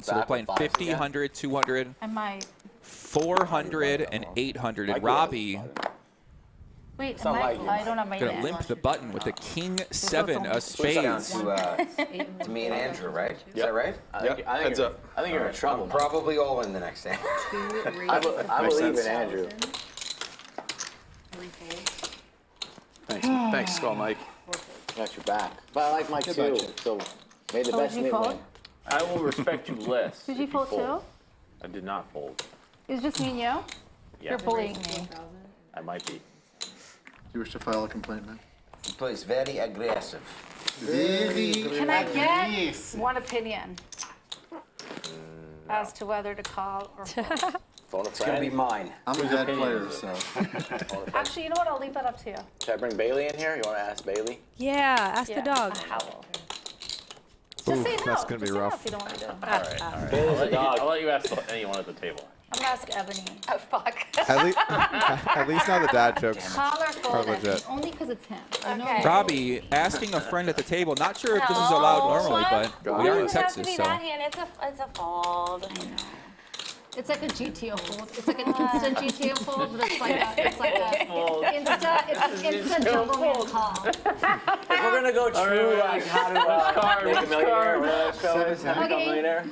So they're playing 50, 100, 200, I might. 400, and 800. And Robbi Wait, It's not like you. I don't have my gonna hand. limp the button with the king seven of Push down spades. to me and Andrew, right? Is that right? I think you're in trouble. now. Probably all in the next hand. I believe in Andrew. Thanks, Skull Mike. Got your back. But I like Mike Good too. budget. So may the Oh, best did you man fold? win. I will respect you less. Did if you fold too? I did not fold. It's just me and you? Yeah. You're bullying me. I might be. Do you wish to file a complaint, man? He plays very aggressive. Can I get one opinion as to whether to call or fold? Phone a It's gonna be friend. mine. I'm a bad player, so. Actually, you know what? I'll leave that up to you. Should I bring Bailey in here? You want to ask Bailey? Yeah, ask Yeah, the dog. a howl. Ooh, Just say no. that's gonna be Just say no rough. if you don't want to do it. All right. I'll let you ask anyone at the table. I'm gonna ask Ebony. Oh, fuck. At least now the dad jokes Call or are fold legit. Ebony, only because it's him. Okay. Robbi asking a friend at the table. Not sure if this is allowed normally, but we are in It has to Texas, be so. that hand. It's a fold. It's like a GTO fold. It's like an instant GTO fold, but it's like a instant Jungleman call. If we're gonna go true, like how to make a millionaire, or show us how to become a millionaire.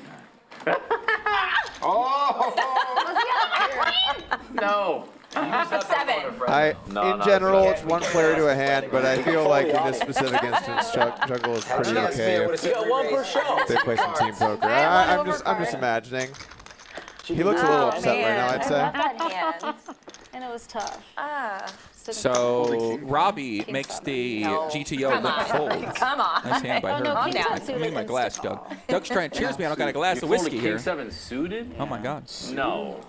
No. A 7. In general, it's one player to a hand, but I feel like in this specific instance, Jungle is pretty okay if You got one per show. they play some team poker. I'm just imagining. He looks a little upset right now, I'd I say. love that hand. And it was tough. So Robbi makes the GTO look fold. Come on. Nice hand by her. Calm down. Give me my glass, Doug. Doug's trying to cheers me. I don't got a glass of whiskey here. King 7 suited? Oh my God. No.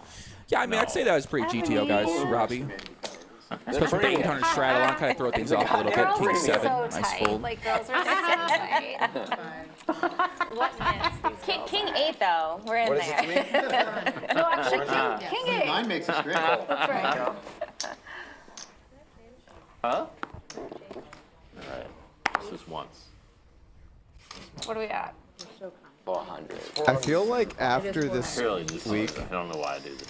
Yeah, I mean, I'd say that was pretty GTO, guys. Robbi. Especially with the 800 straddle on, kind of throw things off a little bit. King 7, nice fold. Like girls are so tight. What minutes? King 8 though. We're in there. No, actually, King 8. Mine makes a straight call. That's right. Huh? Alright. This is once. What are we at? 400. I feel like after this Really just week, I don't know why I do this.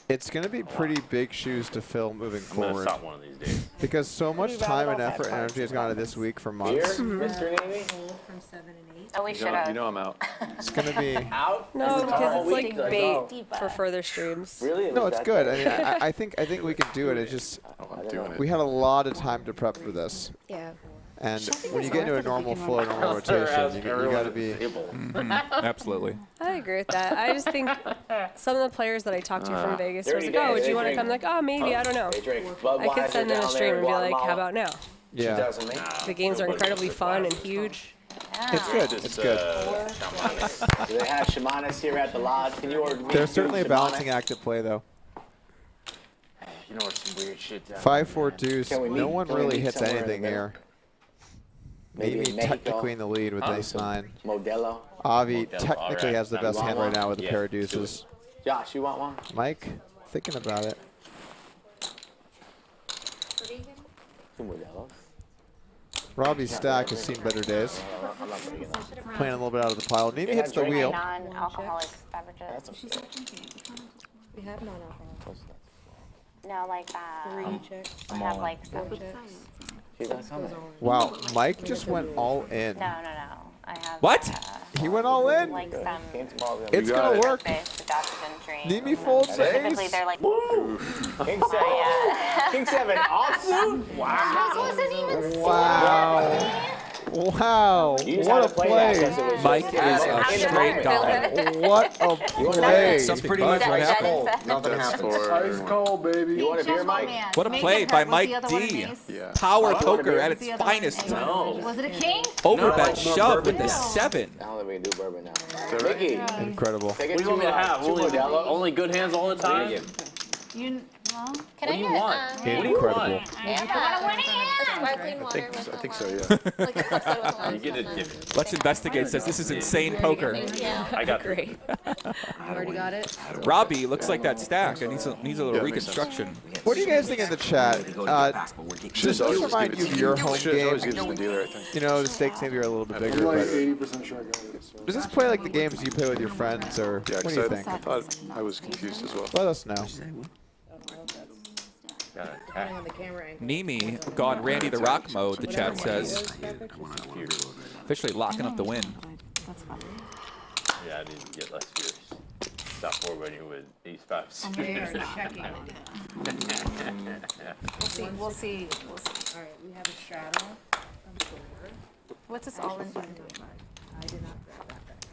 it's going to be pretty big shoes to fill moving I'm gonna forward. stop one of these days. Because so much time and effort and energy has gone into this week for months. Mr. Navy? From 7 and 8. Oh, we should have. You know I'm out. It's going to be... Out? No, because it's like Go. bait for further streams. Really? No, it's good. I mean, I think we can do it. It's just I'm doing it. we had a lot of time to prep for this. Yeah. And when you get into a normal flow, normal rotation, you got to be... Absolutely. I agree with that. I just think some of the players that I talked to from Vegas was like, oh, would you want to come? Like, oh, maybe, I don't know. I could send them a stream and be like, how about now? Yeah. The games are incredibly fun and huge. It's good. It's good. Do they have shamanas here at the lodge? Can you order me There's two certainly a shamana? balancing act at play, though. You know what's some weird shit down 5-4 deuce. Can we No meet- one can we really meet hits somewhere in the anything middle? here. Maybe Maybe in Mexico? technically in the lead with ace 9. Modelo. Avi Modelo, technically alright. has the best You hand want right now with a one? pair of Yeah, do deuces. Josh, you want one? Mike, thinking about it. Two Modelos. Robbie's stack has seen better days. I'm not putting it on. Playing a little bit out of the pile. Nimi hits the wheel. Non-alcoholic beverages. We have non-alcohol. No, like 3 checks. I have like some. She got something. Wow, Mike just went all in. No. I have. What? He went all in? Like some. It's gonna work. Adaptogen drink. Nimi folds Specifically, ace. they're like. King 7. King 7 offsuit? Wow. This wasn't even. Wow. Wow. You just had What to a play that play. 'cause it was Mike just- is a straight dog. What a play. That's pretty much what happened. Nothing happens. Ice cold, baby. You want a beer, Mike? What a play by Mike D. Power poker at its finest. No. Was it a king? Overbet shove with the 7. I don't think we can do bourbon now. Mickey, Incredible. take What it do you want me to have? two Only, Modelos. only good hands all the time? You, well, Can What I do you get? want? What do you Incredible. want? Sparkling water with I think so, a yeah. lime. Like a cup with lime. You get it. Let's investigate. Says this is insane poker. I got Great. You already got it? Robbie looks like that stack. It needs a little reconstruction. What do you guys think in the chat? Just to remind you of your home game. Always gives the dealer, I think. You know, the stakes maybe are a little bit I'm bigger, like but 80% sure I got it. So. does this play like the games you play with your friends, or Yeah, what do you 'cause think? I thought I was confused as well. Let us know. Turning on the camera angle. Nimi gone Randy the Rock mode, the chat says. Officially locking up the win. Yeah, I need to get less fierce. Stop forwarding with ace 5. we are checking. We'll see. All right, we have a straddle. What's this all in? I did not grab that.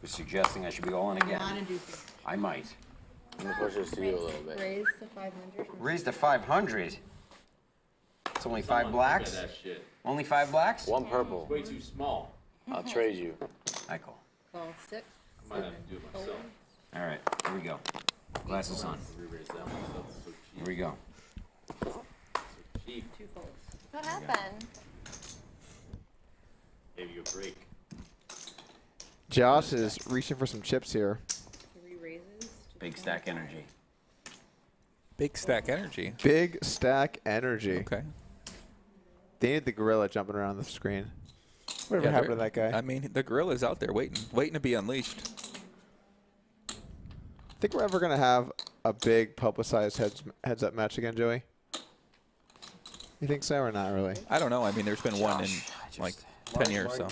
You're suggesting I should be all in again? Not inducing. I might. I'm gonna push this to you a little bit. Raise to 500. Raise to 500. It's only 5 blacks? That shit. Only 5 blacks? One purple. Way too small. I'll trade you. I call. Call 6. I might have to do it myself. All right, here we go. Glasses on. Re-raise that myself. It's so cheap. Here we go. Cheap. 2 folds. What happened? Gave you a break. Josh is reaching for some chips here. 3 raises. Big stack energy. Big stack energy. Big stack energy. Okay. They need the gorilla jumping around the screen. Whatever Yeah, happened to that guy? I mean, the gorilla's out there waiting to be unleashed. Think we're ever gonna have a big publicized heads-up match again, Joey? You think so or not really? I don't know. I mean, there's been one in like 10 years, so.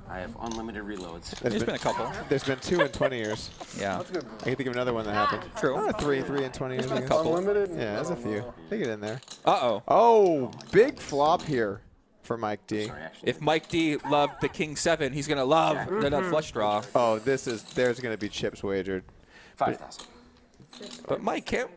I have unlimited reloads. There's been a couple. There's been 2 in 20 years. Yeah. I can think of another one that happened. True. 3 in 20 years. There's been a I guess. couple. Unlimited? Yeah, there's a few. They get in there. Uh-oh. Oh, big flop here for Mike D. If Mike D loved the King 7, he's gonna love the nut flush draw. Oh, there's gonna be chips wagered. 5,000. But Mike can't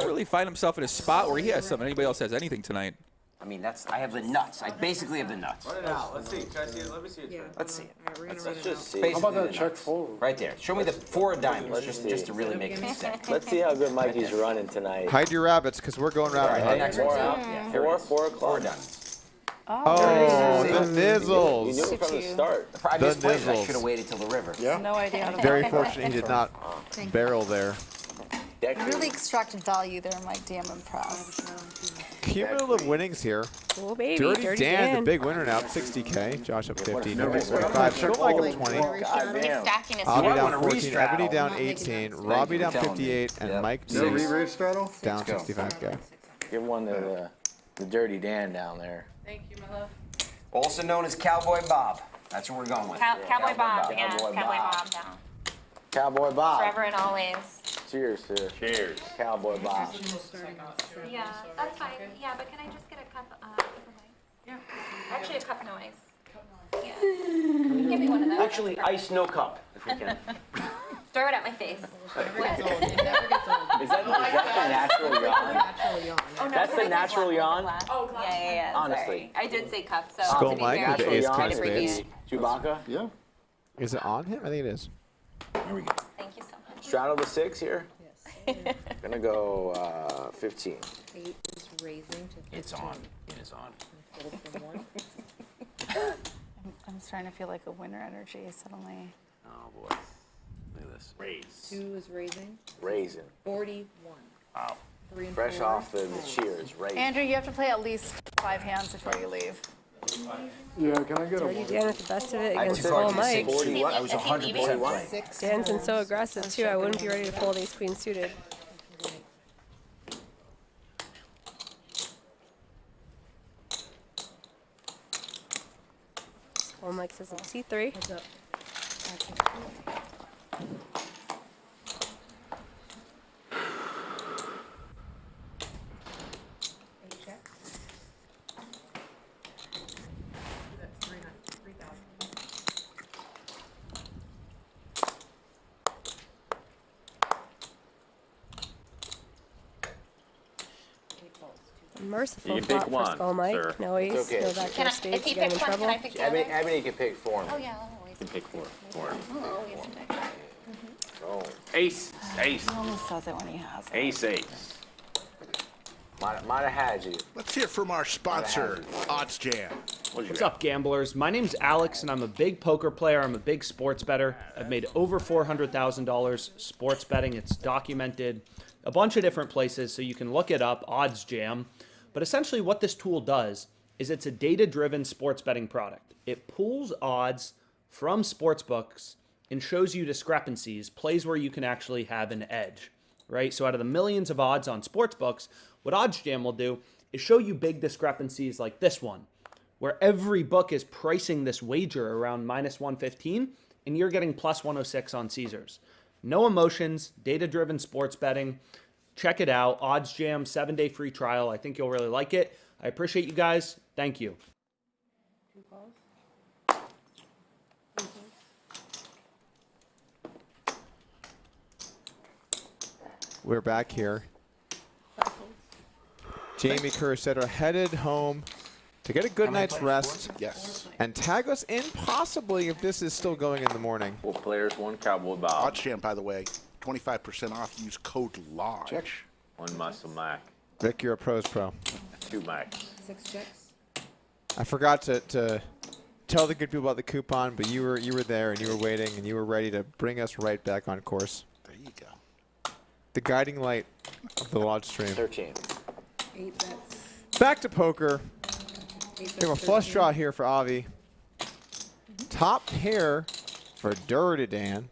really find himself in a spot where he has something. Anybody else has anything tonight? I mean, I have the nuts. I basically have the nuts. Run it out. Let's see. Can I see it? Let me see it. Yeah. Let's see it. Let's just see. How about that Basically check the nuts. fold? Right there. Show me the 4 of diamonds, Let's just to really make me Okay. sick. Let's see how good Mikey's running tonight. Hide your rabbits, because we're going rabbit All right, hunting. next one's out. Yeah. Here it is. 4 o'clock. 4 diamonds. Oh, the You knew nizzles. it from the start. I The misplayed it. I nizzles. should have waited till the river. Yeah. No idea how to Very play. fortunate he did not barrel there. Really extracted value there, Mike D. I'm impressed. Cumulative winnings here. Oh, baby. Dirty Dan, the big winner now, 60K. Josh up 50. Nobody 45. Still like up 20. Stacking is Avi I down wanna 14. restraddle. Ebony down 18. Robbi down 58. And Mike D No re-raise straddle? down 65K. Give one to the Dirty Dan down there. Thank you, my love. Also known as Cowboy Bob. That's what we're going with. Cowboy Bob, yeah, Cowboy Cowboy Bob. Bob down. Cowboy Bob. Forever and always. Cheers to Cowboy Bob. Yeah, that's fine. Yeah, but can I just get a cup for Mike? Yeah. Actually, a cup, no ice. Yeah. Can you give me one of those? Actually, ice no cup, if we can. Throw it at my face. What? Is that the natural yawn? Oh, no, That's the it's natural glass, yawn? it's glass. Yeah. Honestly. Sorry. I did say cup, so Skull to be Mike fair, with the I ace didn't king of abbreviate spades. it. Chewbacca? Yeah. Is it on him? I think it is. Here we go. Thank you so much. Straddle the 6 here. Yes. Gonna go 15. 8 is raising to 15. It's on. It is on. Fold from 1. I'm starting to feel like a winner energy suddenly. Oh, boy. Look at this. Raise. 2 is raising. Raising. 41. Wow. 3 and Fresh 4. off the shears. Raise. Andrew, you have to play at least 5 hands before you leave. Yeah, can I get Dirty a Dan with the best of it I against took Skull it Mike. 41. I was 100% right. 6. Dan's been so aggressive too. I wouldn't be ready to fold ace queen suited. Skull Mike says it's C3. Heads up. Check. That's 3,000. Merciful You can pick flop for one, Skull Mike. sir. No ace, It's okay. no backdoor Can I, spades, if he getting in picks one, trouble. can I pick the Ebony, other? Ebony can pick for me. Oh, yeah, I'll always You can pick 4. I'll always pick. Oh. Ace. Ace. He almost says it when he has it. Ace. Ace. Might have had you. Let's hear from our sponsor, Odds Jam. What's up, gamblers? My name's Alex, and I'm a big poker player. I'm a big sports bettor. I've made over $400,000 sports betting. It's documented a bunch of different places, so you can look it up, Odds Jam. But essentially what this tool does is it's a data-driven sports betting product. It pulls odds from sports books and shows you discrepancies, plays where you can actually have an edge, right? So out of the millions of odds on sports books, what OddsJam will do is show you big discrepancies like this one, where every book is pricing this wager around minus 115, and you're getting plus 106 on Caesars. No emotions, data-driven sports betting. Check it out. OddsJam, 7-day free trial. I think you'll really like it. I appreciate you guys. Thank you. 2 calls. We're back here. Jamie Kerr headed home to get a good night's rest. Yes. And tag us in possibly if this is still going in the morning. 4 players, 1 Cowboy Bob. Odds Jam, by the way, 25% off. Use code LODGE. 1 Muscle Mac. Vic, you're a pros pro. 2 Macs. 6 checks. I forgot to tell the good people about the coupon, but you were there and you were waiting and you were ready to bring us right back on course. There you go. The guiding light of the live stream. 13. 8 bets. Back to poker. 8 We have a bets, flush 13. draw here for Avi. Top pair for Dirty Dan.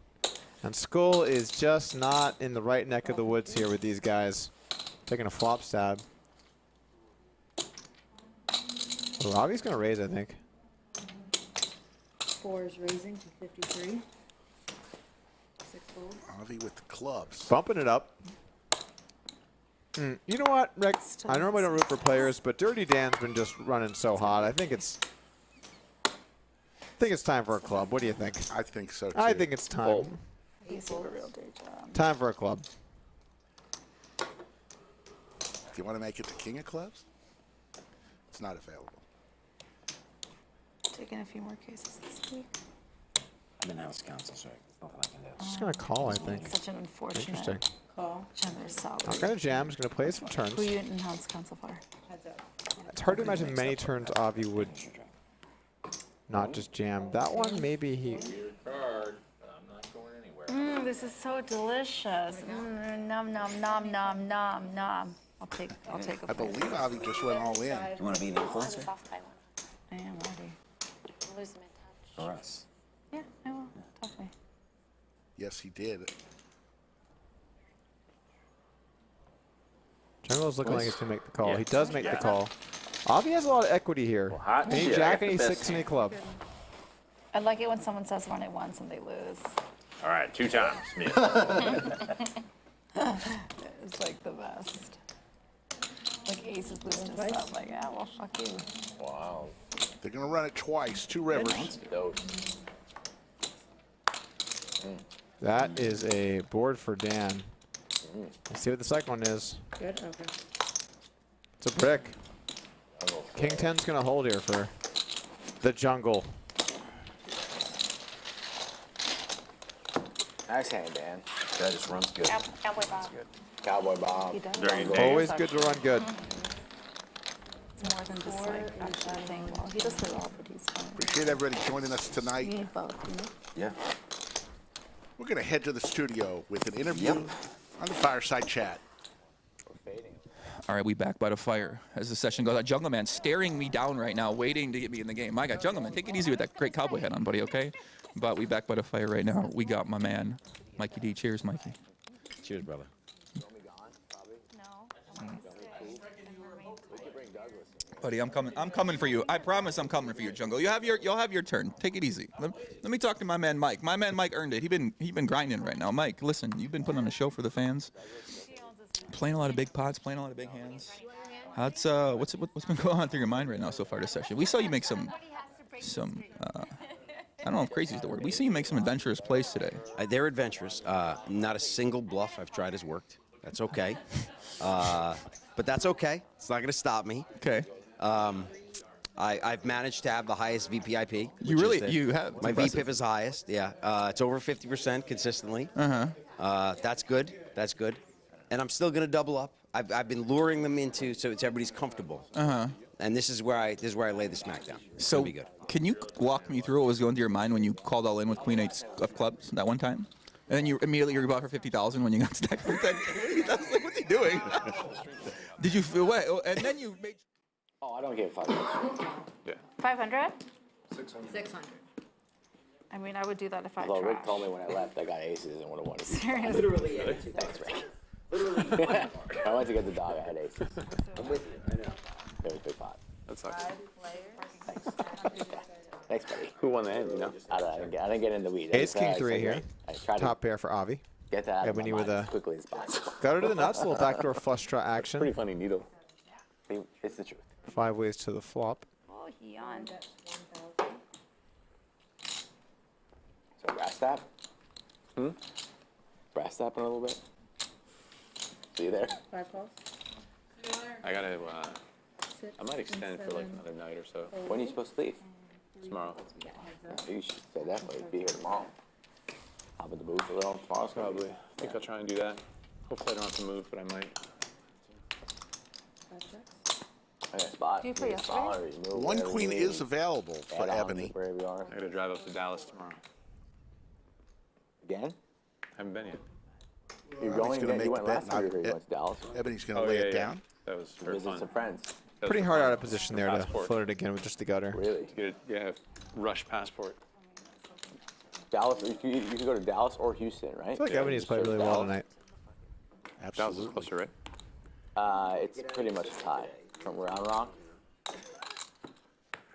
And Skull is just not in the right neck of the woods here with these guys. Taking a flop stab. Well, Avi's going to raise, I think. 4 is raising to 53. 6 folds. Avi with the clubs. Bumping it up. You know what, Rick? I normally don't root for players, but Dirty Dan's been just running so hot. I think it's time for a club. What do you think? I think so, too. I think it's time. Time for a club. Do you want to make it the king of clubs? It's not available. Taking a few more cases this week. I'm in house counsel, so there's nothing I can do. I'm just going to call, I think. Such an unfortunate Interesting. call. Generous salary. I'm going to jam. Just going to play some turns. Who you in house counsel for? It's hard to imagine many turns Avi would not just jam. That one, maybe he... Card, but I'm not going anywhere. This is so delicious. Nom nom nom nom nom nom. I'll take a I believe Avi just went all in. You want to be an influencer? I am ready. Lose him in touch. For us. Yeah, I will. Talk to me. Yes, he did. Jungle's looking like he's going to make the call. He does make the call. Avi has a lot of equity here. hot Any shit, I jack, got any the 6, best any club. I like it when someone says run it once and they lose. All right, 2 times. Me. It's like the best. Like Ace is losing his stuff. Like, yeah, well, fuck you. Wow. They're going to run it twice. 2 rivers. That is a board for Dan. Let's see what the second one is. Good, okay. It's a brick. King 10's going to hold here for the jungle. Nice hand, Dan. That just runs good. Cowboy Bob. Cowboy Bob. He does. Very good. Always good to run good. It's more than just like actually playing well. He does play well, but he's fine. Appreciate everybody joining us tonight. You need both, you know? Yeah. We're going to head to the studio with an interview on the Fireside Chat. All right, we back by the fire as the session goes on. Jungleman staring me down right now, waiting to get me in the game. My God, Jungleman, take it easy with that great cowboy hat on, buddy, okay? But we back by the fire right now. We got my man, Mikey D. Cheers, Mikey. Cheers, brother. Buddy, I'm coming. I'm coming for you. I promise I'm coming for you, Jungle. You'll have your turn. Take it easy. Let me talk to my man Mike. My man Mike earned it. He been grinding right now. Mike, listen, you've been putting on a show for the fans. Playing a lot of big pots, playing a lot of big hands. What's been going on through your mind right now so far this session? We saw you make some I don't know if crazy is the word. We see you make some adventurous plays today. They're adventurous. Not a single bluff I've tried has worked. That's okay. But that's okay. It's not going to stop me. Okay. I've managed to have the highest VPIP. You have. My VPIP is highest. Yeah. It's over 50% consistently. That's good. That's good. And I'm still going to double up. I've been luring them into so everybody's comfortable. And this is where I lay the smack down. It's So gonna be good. can you walk me through what was going through your mind when you called all in with Queen 8 of clubs that one time? And then you immediately you bought for 50,000 when you got stacked for 10K. I was like, what's he doing? Did you feel what? And then you made. Oh, I don't give a fuck. Yeah. 500? 600. I mean, I would do that if I Although tried. Rick told me when I left I got aces and would have won. Seriously? Literally aces. Thanks, Rick. Literally. I went to get the dog. I had aces. I'm with you. I know. Very big pot. That sucks. Thanks, buddy. Who won the hand, you know? I didn't get in the weeds. Ace King 3 here. I tried Top pair for Avi. to get that out of Ebony my with mind a as quickly as possible. got her to the nuts. A little backdoor flush draw action. Pretty funny needle. It's the truth. 5 ways to the flop. Oh, he yawned. So brass tap? Brass tapping a little bit? See you there? 5 calls. I gotta, I might extend for like another night or so. When are you supposed to leave? Tomorrow. You should say definitely be here tomorrow. Hop in the booth a little tomorrow. Probably. I think I'll try and do that. Hopefully I don't have to move, but I might. I got a spot. Do you play yesterday? One queen is available for Ebony. Wherever you are. I gotta drive up to Dallas tomorrow. Again? Haven't been yet. You're Ebony's going gonna again? make You went the last bet. time you went to Dallas. Ebony's going to Oh, lay yeah, it yeah. down. That was for Visit fun. some friends. That was Pretty for hard fun. out of position there to Passport. float it again with just the gutter. Really? To get a rush passport. Dallas, you could go to Dallas or Houston, right? I feel like Ebony's played really well tonight. Dallas is closer, right? It's pretty much a tie from Round Rock.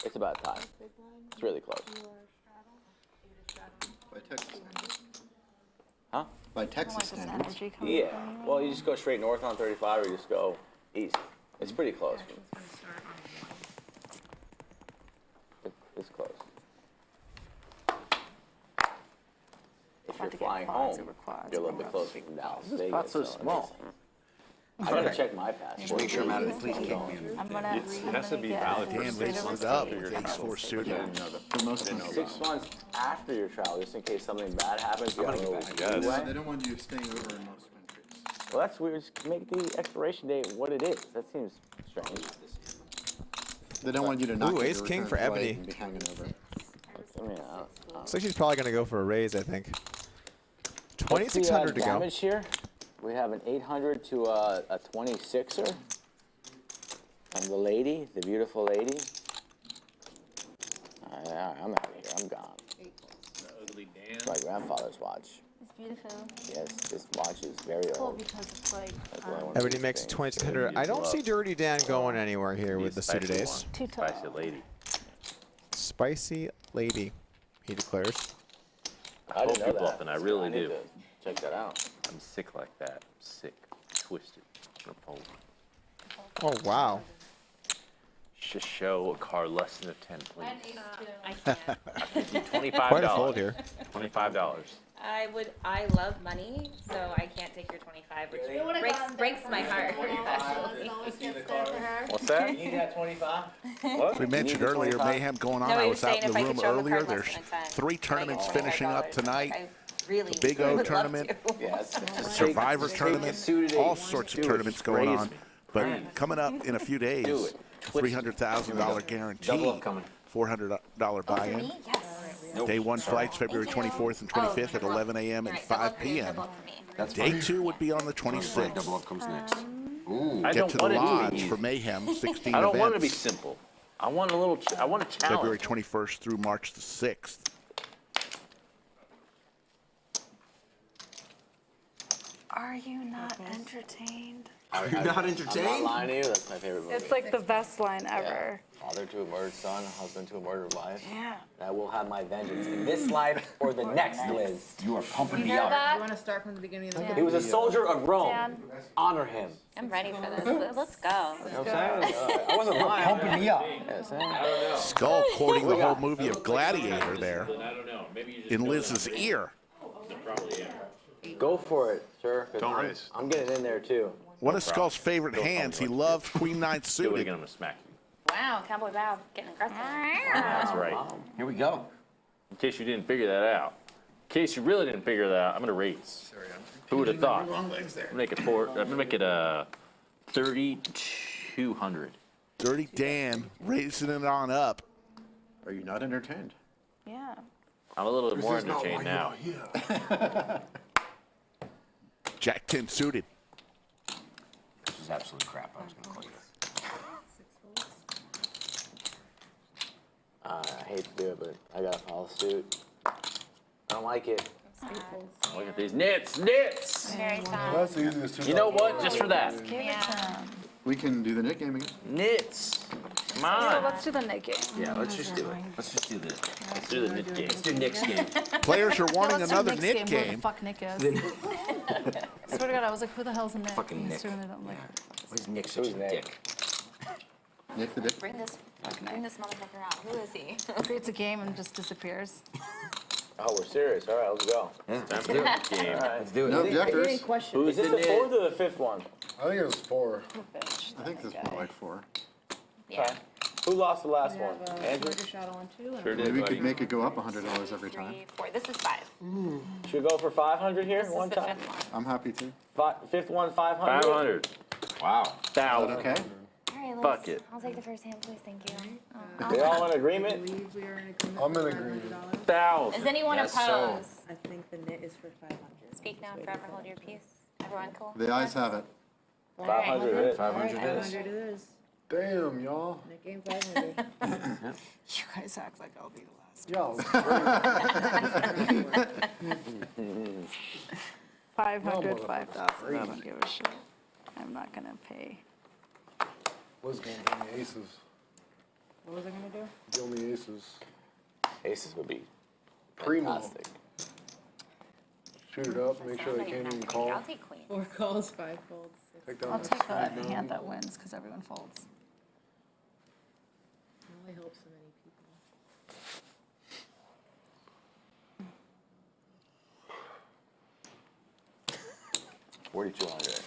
It's about a tie. It's really close. Huh? By Texas standards. Yeah. Well, you just go straight north on 35, or you just go east. It's pretty close. It's close. If you're flying home, you're a little bit closer from Dallas. This spot's so small. I gotta check my passport. Just make sure I'm out of the police kick me. It has to be valid for Dan 6 raises months it up after your with ace travel. 4 suited. For most of them. 6 months after your travel, just in case something bad happens. You got a little leeway. They don't want you staying over in most countries. Well, that's weird. Just make the expiration date what it is. That seems strange. They don't want you to not Ooh, get ace your king return for flight Ebony. and be hanging over. I mean, Looks like she's probably going to go for a raise, I think. what's the, 2,600 to go. damage here? We have an 800 to a 26er. From the lady, the beautiful lady. I'm out of here. I'm gone. It's my grandfather's watch. It's beautiful. Yes, this watch is very Cool old. because it's like. Ebony makes 2,600. I don't see Dirty Dan going anywhere here with the suited ace. Too tall. Spicy lady. Spicy lady, he declares. I told didn't know you that. bluffing, I really need do. to check that out. I'm sick like that. Sick. Twisted. I'm gonna fold. Oh, wow. Just show a card less than a 10, please. I can't. $25. Quite a fold here. $25. I love money, so I can't take your 25, which breaks my heart. What's that? You need that 25? What? We mentioned earlier mayhem going on. No, I he was was out in saying the if I room could show him a earlier. card less There's than a 10, 3 tournaments like finishing up $25. tonight. I really The Big O would love tournament, to. Yes. Survivor tournament, all sorts of tournaments going on. But coming up in a few days, $300,000 guarantee, $400 buy-in. Day 1 flights February 24th and 25th at 11 a.m. and 5 p.m. Day 2 would be on the 26th. Double up comes next. I Get don't to the want it to be lodge easy. for Mayhem, 16 I don't want it to be events. simple. I want a little. I want a challenge. February 21st through March the 6th. Are you not entertained? Are you not entertained? I'm not lying to you. That's my favorite movie. It's like the best line ever. Father to a murdered son, husband to a murdered wife. Yeah. I will have my vengeance in this life or the next, Liz. You are pumping You me know up. that? You want to start from the beginning of the He was a soldier of Rome. Dan? Honor him. I'm ready for this. Let's go. You know what I'm saying? I wasn't lying. Pumping me up. Skull quoting the whole movie of Gladiator there I don't know. Maybe you just in Liz's ear. probably Go for it, sir. 'cause Don't I'm, raise. I'm getting in there too. One of Skull's favorite hands. He loved Queen 9 Do it suited. again. I'm gonna smack you. Wow, Cowboy Bob getting aggressive. That's right. Here we go. In case you didn't figure that out. In case you really didn't figure that out, I'm gonna raise. Who would have thought? Wrong legs there. I'm gonna make it 3,200. Dirty Dan raising it on up. Are you not entertained? Yeah. I'm a little bit more entertained now. Jack 10 suited. This is absolute crap. I was going to call you. I hate to do it, but I gotta follow suit. I don't like it. Look at these nits. Very sad. That's the easiest. You know what? Just for that. Yeah. We can do the net game again. Nits. Come So on. let's do the Nick game. Yeah, let's just do it. Let's just do this. Let's do the nit game. Let's do Nick's game. Players are wanting Let's do another Nick's Nick game. Who the game. fuck Nick is? I swear to God, I was like, who the hell's a Nick? Fucking Nick. Doing it, I'm like, Why is Nick such a dick? Nick the dick? Bring this motherfucker out. Who is he? creates a game and just disappears. Oh, we're serious. All right, let's go. Yeah, Time for the nit game. let's do it. Any No objectors. question? Is this the 4th or the 5th one? I think it was 4. Bitch. I think this is more like 4. Yeah. Who lost the last We one? have Andrew? Tiger Shadow on 2. Sure Maybe did, we buddy. could make it go up $100 every time. 3, 4. This is 5. Should we go for 500 here This one is the time? 5th one. I'm happy to. 5th one, 500. 500. Wow. 1,000. Okay. All right, Liz. Fuck it. I'll take the first hand, please. Thank you. We all in I agreement? believe we are in agreement. I'm in for agreement. $500. 1,000. Is anyone Yes, opposed? I think the knit is for 500. Speak now and forever hold your peace. Everyone cool? The eyes have it. 500 it. 500 500 is. it is. Damn, y'all. Nick game 500. You guys act like I'll be the last. Y'all. 500, 5,000. I don't give a shit. I'm not gonna pay. Liz gonna give me aces. What was I going to do? Give me aces. Aces would be Primo. fantastic. shoot it up, make sure they can't even call. I'll take queen. 4 calls, 5 folds. Take down I'll that take a street hand down. that wins because everyone folds. I hope so many people. 4,200.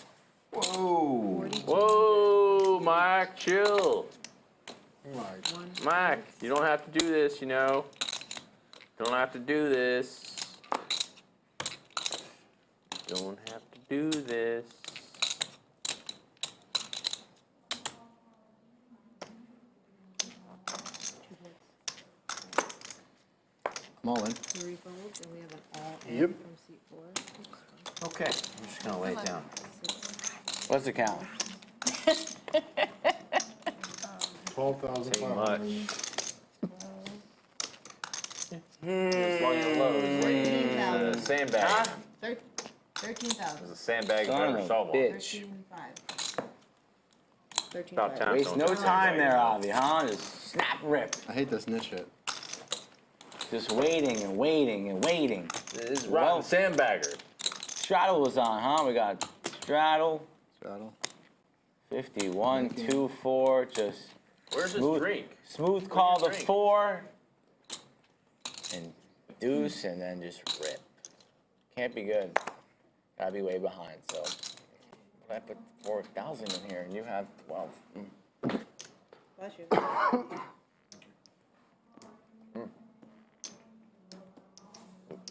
Whoa. Whoa, Mike, chill. Mike, you don't have to do this, you know. Don't have to do this. Don't have to do this. I'm all in. 3 folds, and we have an all in Yep. from seat 4. Okay, I'm just gonna lay it down. What's the count? 12,500. As long as you're low, it's a sandbag. 13,000. It's a sandbag if I Son ever of saw a one. bitch. 13,500. About time. Waste no time there, Avi, huh? Just snap, rip. I hate this niche shit. Just waiting and waiting and waiting. This is rotten sandbagger. Straddle was on, huh? We got straddle. Straddle. 51, 2, 4. Just Where's this smooth, drink? smooth call the 4. And deuce, and then just rip. Can't be good. Gotta be way behind. So if I put 4,000 in here, and you have 12. Bless you.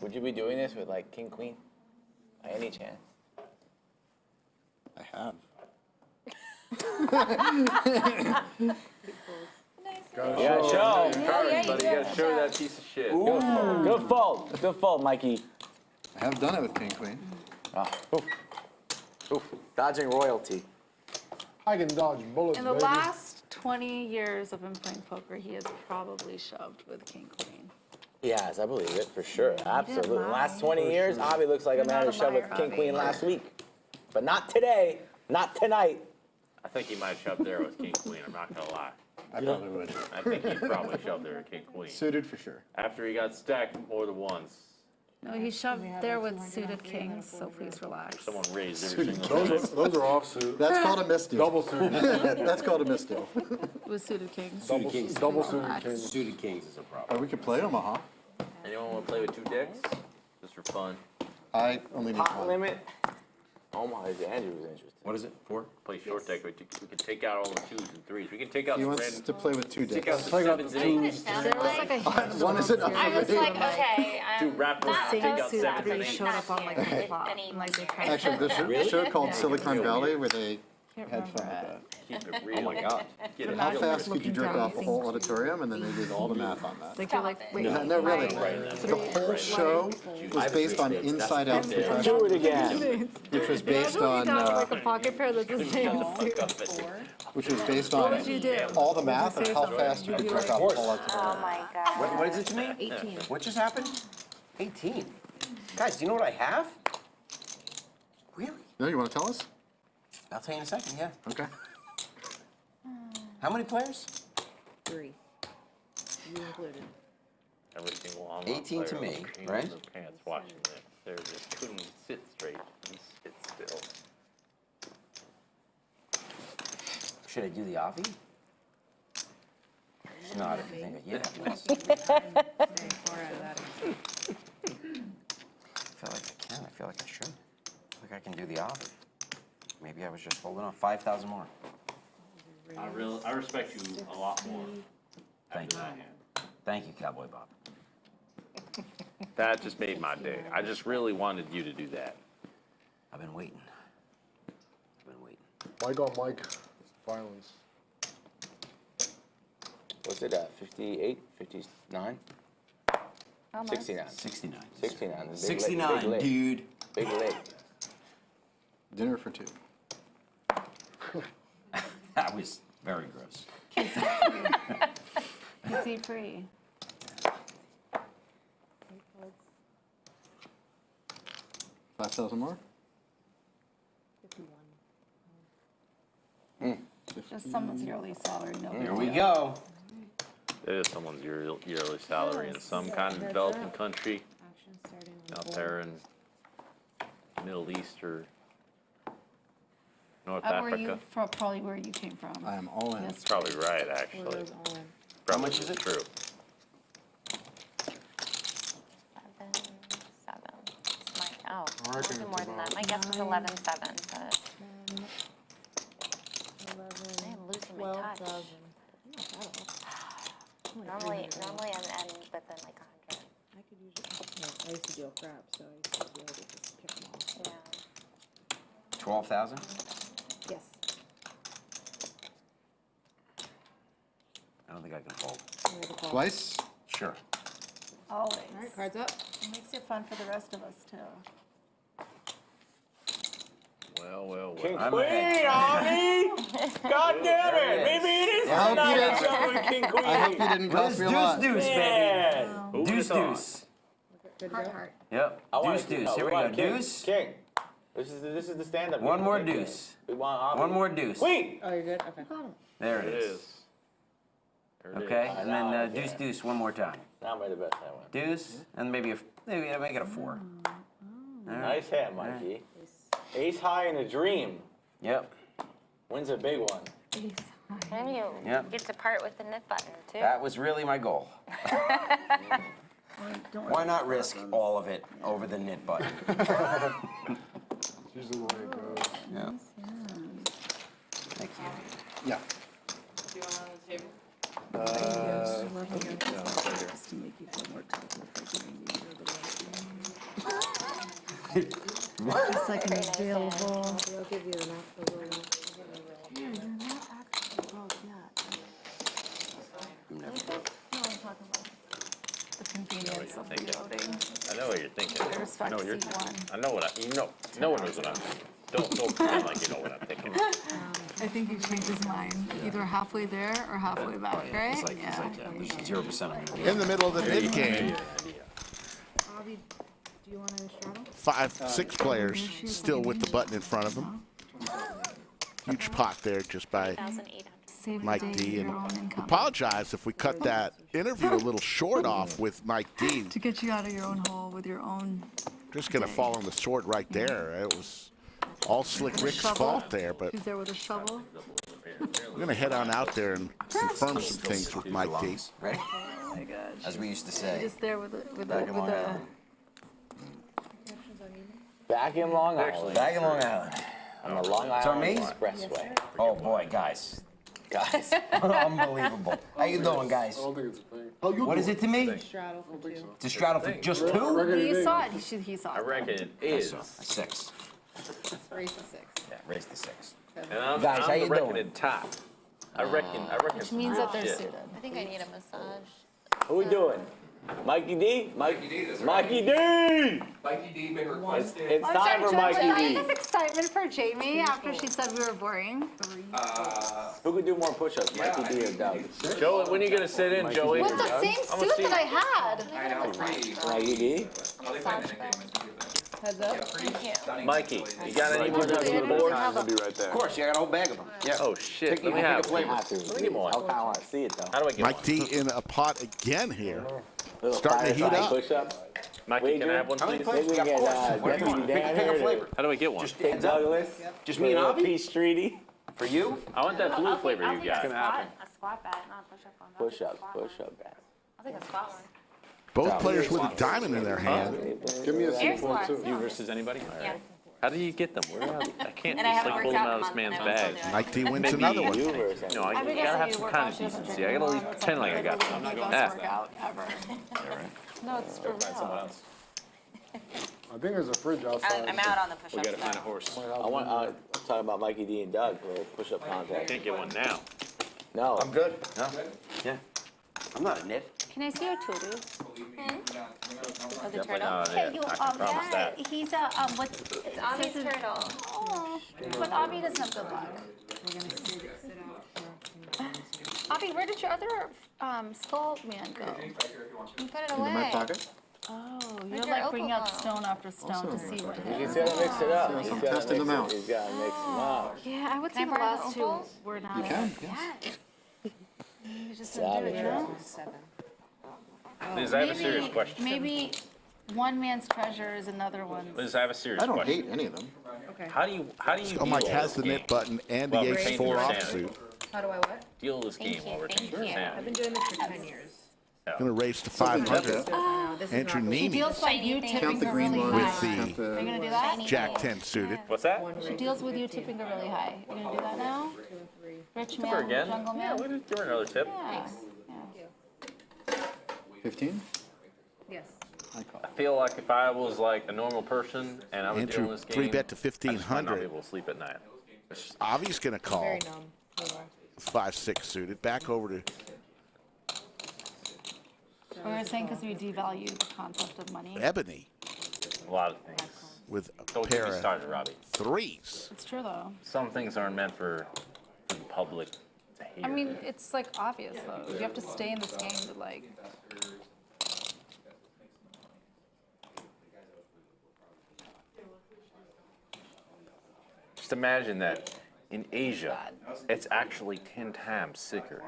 Would you be doing this with like king queen, by any chance? I have. Yeah, show. But you gotta show that piece of shit. Good fold. Good fold, Mikey. I have done it with king queen. Ah, oof. Oof. Dodging royalty. I can dodge bullets, In the baby. last 20 years I've been playing poker, he has probably shoved with king queen. Yes, I believe it for sure. Absolutely. lie. Last 20 years, Avi looks like a You're man not who a shoved with liar, king Avi. queen last week, but not today. Not tonight. I think he might have shoved there with king queen. I'm not gonna lie. I probably would. I think he probably shoved there with king queen. Suited for sure. After he got stacked more than once. No, he shoved there with suited kings, so please relax. Someone raised every single Those time. are offsuit. That's called a misdeal. Double suited. That's called a misdeal. With suited kings. Double suited kings. Suited kings is a problem. Oh, we could play Omaha. Anyone want to play with 2 decks? Just for fun. I only need Pot one. limit. Oh my, Andrew was interested. What is it? 4? Play short deck. We can take out all the 2s and 3s. We can take out He some wants random. to play with 2 Take out decks. the 7s and 8s. There was like a hint. One is enough I for was me. like, okay, Two I'm rappers. not Take out opposed to 7s that, and but 8s. it's showed up on like the not flop. any Like they tried. Actually, there's a show called Silicon Valley where they Can't had fun with remember that. Keep it real. Oh my God. Get it How real. fast could you looking jerk down, off a seeing whole auditorium, and then they did all the math on that. Like you're like, wait, No, really. Right. The whole show was based on inside out compression, Do it again. which was based on like a pocket pair that's the same suit. which was based What on would you do? all the math Would of you how say fast you something? could Would you jerk like- off a whole auditorium. Oh my god. What is it to me? 18. What just happened? 18. Guys, do you know what I have? Really? No, you want to tell us? I'll tell you in a second, yeah. Okay. How many players? 3. You included. Every single online 18 to player me, with right? their pants watching this. They just couldn't sit straight and sit still. Should I do the Avi? Not if you think it. Yeah. I feel like I can. I feel like I should. I feel like I can do the Avi. Maybe I was just holding on. 5,000 more. I respect you a lot more. Thank you. Thank you, Cowboy Bob. That just made my day. I just really wanted you to do that. I've been waiting. I've been waiting. Mike on Mike violence. What's it at? 58? 59? How much? 69. 69. 69. Big 69, big leg. dude. Big leg. Dinner for 2. That was very gross. Kids eat free. 5,000 more? 51. Just someone's yearly salary. Nobody Here we else. go. It is someone's yearly, salary in some kind of developing country Action starting on out board. there in Middle East or North Where Africa. you from? Probably where you came from. I am all in. That's probably right, actually. How much is it? True. 7. Oh, a little bit more than that. My guess was 11-7, but I am losing my touch. Normally I'm within like 100. I could usually. I used to deal crap, so I used to be able to just pick them all. Yeah. 12,000. Yes. I don't think I can fold. Twice? Sure. Always. All right, cards up. It makes it fun for the rest of us too. Well. King I'm Queen, ahead. Avi! God damn it! Maybe it is I hope you tonight, didn't- Jungleman King Queen. I hope you didn't cost me a lot. Deuce, Man. baby. Deuce, deuce. Good to go. Yep. I want Deuce, deuce. Here we go. Deuce. King. This is the stand-up. One game. more King. deuce. We want Avi. One more deuce. Queen. Oh, you're good? Okay. There There it is. There it Okay, is. and Now then I deuce, can. deuce one more time. Now I'm the best I win. Deuce, and maybe I make it a 4. All right. Nice hand, Mikey. Ace high in a dream. Yep. Wins a big one. And you Yep. get to part with the knit button too. That was really my goal. Why not risk all of it over the knit button? It's usually the way it goes. Yeah. Thank you. Yeah. Do you want one on the table? Just to make you feel more comfortable It's like an available. I'll give you enough. Yeah, you're not actually broke yet. No, I'm talking about the convenience of reloading. I know what you're thinking. I respect No, you're. C1. I know what you know. No one knows what I'm thinking. Don't pretend like you know what I'm thinking. I think he changed his mind, either halfway there or halfway back, right? It's like, Yeah. there's 0% of it. In the middle of the mid game, Avi, do you want to straddle? 5, 6 players still with the button in front of them. Huge pot there just by 1,800. Save the Mike day D. of And your own income. apologize if we cut that interview a little short off with Mike D. To get you out of your own hole with your own. Just gonna fall on the sword right there. It was all Slick Rick's shovel. fault there, but He's there with a shovel. we're gonna head on out there and confirm some things with Mike D. Right? Oh my gosh. As we used to say. Just there with a Back in Long Island. Back in Long Island. Back in Long Island. On the Long It's on Island me? Expressway. Oh boy, guys. Guys. Unbelievable. How you doing, guys? I don't think it's a thing. What is it to me? Straddle for 2. It's a straddle for just 2? He saw it. He saw I it. reckon it is. A 6. Raise the 6. Yeah, raise the 6. And I'm, Guys, how I'm you the doing? reckoning top. I reckon. Which means that they're shit. suited. I think I need a massage. Who we doing? Mikey D? Mikey D, that's right. Mikey D! Mikey D been requested. It's I'm time sorry, for Jen, was Mikey that D. enough excitement for Jamie after she said we were boring? Who could do more push-ups, Mikey D or Doug? Joey, when are you gonna sit in, Joey? With the same I'ma suit see. that I had. I know, free. Mikey D? Oh, they play minute games. Heads up. Thank you. Mikey, you got any more nuts on the board? I'll be right there. Of course, you got a whole bag of them. Yeah. Oh shit, Take- let me pick a have flavor. one. Have to. Let me get one. I want to see it though. How do I get Mike one? D in a pot again here. Little Starting to heat fireside up. Push-up. Mikey, can I have one, How many please? flavors? Maybe we Yeah, get of course. What do you Deputy want? Pick Dan a here flavor. How do I get one? Just Take heads up. Douglas. Just me and Avi? Peach Streety. For you? I want that blue flavor you got. A squat bat, not a push-up one. Push-up, push-up, guys. I'll take a squat one. Both players with a diamond in their hand. Give me a Air 6 squats. too. You versus anybody? All Yeah. right. How do you get them? Where are they? I can't And I just haven't like pull worked them out out in of a this man's month, and I'm bag. still Mike D wins Maybe another one. You versus No, I Every gotta day have you some work kind out, of she doesn't decency. I take gotta at long. least It's pretend like I like got the some. biggest Yeah. workout ever. No, it's for real. I think there's a fridge outside. I'm out on the push-ups. We gotta find a now. horse. I want, I'm talking about Mikey D and Doug for push-up contest. Can't get one now. No. I'm good. No? Yeah. I'm not a knit. Can I see your tutu? Oh, the Definitely turtle? not on it. I can promise that. He's a, what's, It's Avi's turtle. oh, but Avi doesn't have good luck. Avi, where did your other, skull man go? You put it In my away. pocket? Oh, Where'd you're your like bringing out opal go? stone after stone to see what He's hits. gotta mix it up. Yes, He's I'm gotta testing mix them it. out. He's gotta mix them up. Yeah, I would Can say I the borrow the last two opals? were not. You can, yes. Yes. You just didn't do it, you know? Liz, I have a serious question. Maybe one man's treasure is another one's. Liz, I have a serious I don't question. hate any of them. Okay. How do you Skull Mike deal has with the this knit game? button and Well, the retain ace-4 your sanity. offsuit. How do I what? Deal with this game while retaining your I've sanity. been doing this for 10 years. Going to raise to Something 500. Oh, this is Andrew not- She Neeme deals by you tipping Count the her green really ones. high. with Are you the gonna do that? Jack 10 suited. What's that? She deals with you tipping her really high. Are you gonna do that now? Rich Tip her man, again? jungle Yeah, man. we'll just give her another tip. Yeah. 15? Yes. I feel like if I was like a normal person and I was Andrew, doing this game, 3-bet to I just might not 1,500. be able to sleep at night. Avi's going to call. Very numb. You are. 5-6 suited. Back over to We were saying because we devalue the concept of money. Ebony A lot of things. with a Don't get pair me of started, Robbie. threes. It's true though. Some things aren't meant for the public to hear. I mean, it's like obvious though. You have to stay in this game to like. Just imagine that in Asia, it's actually 10 times sicker.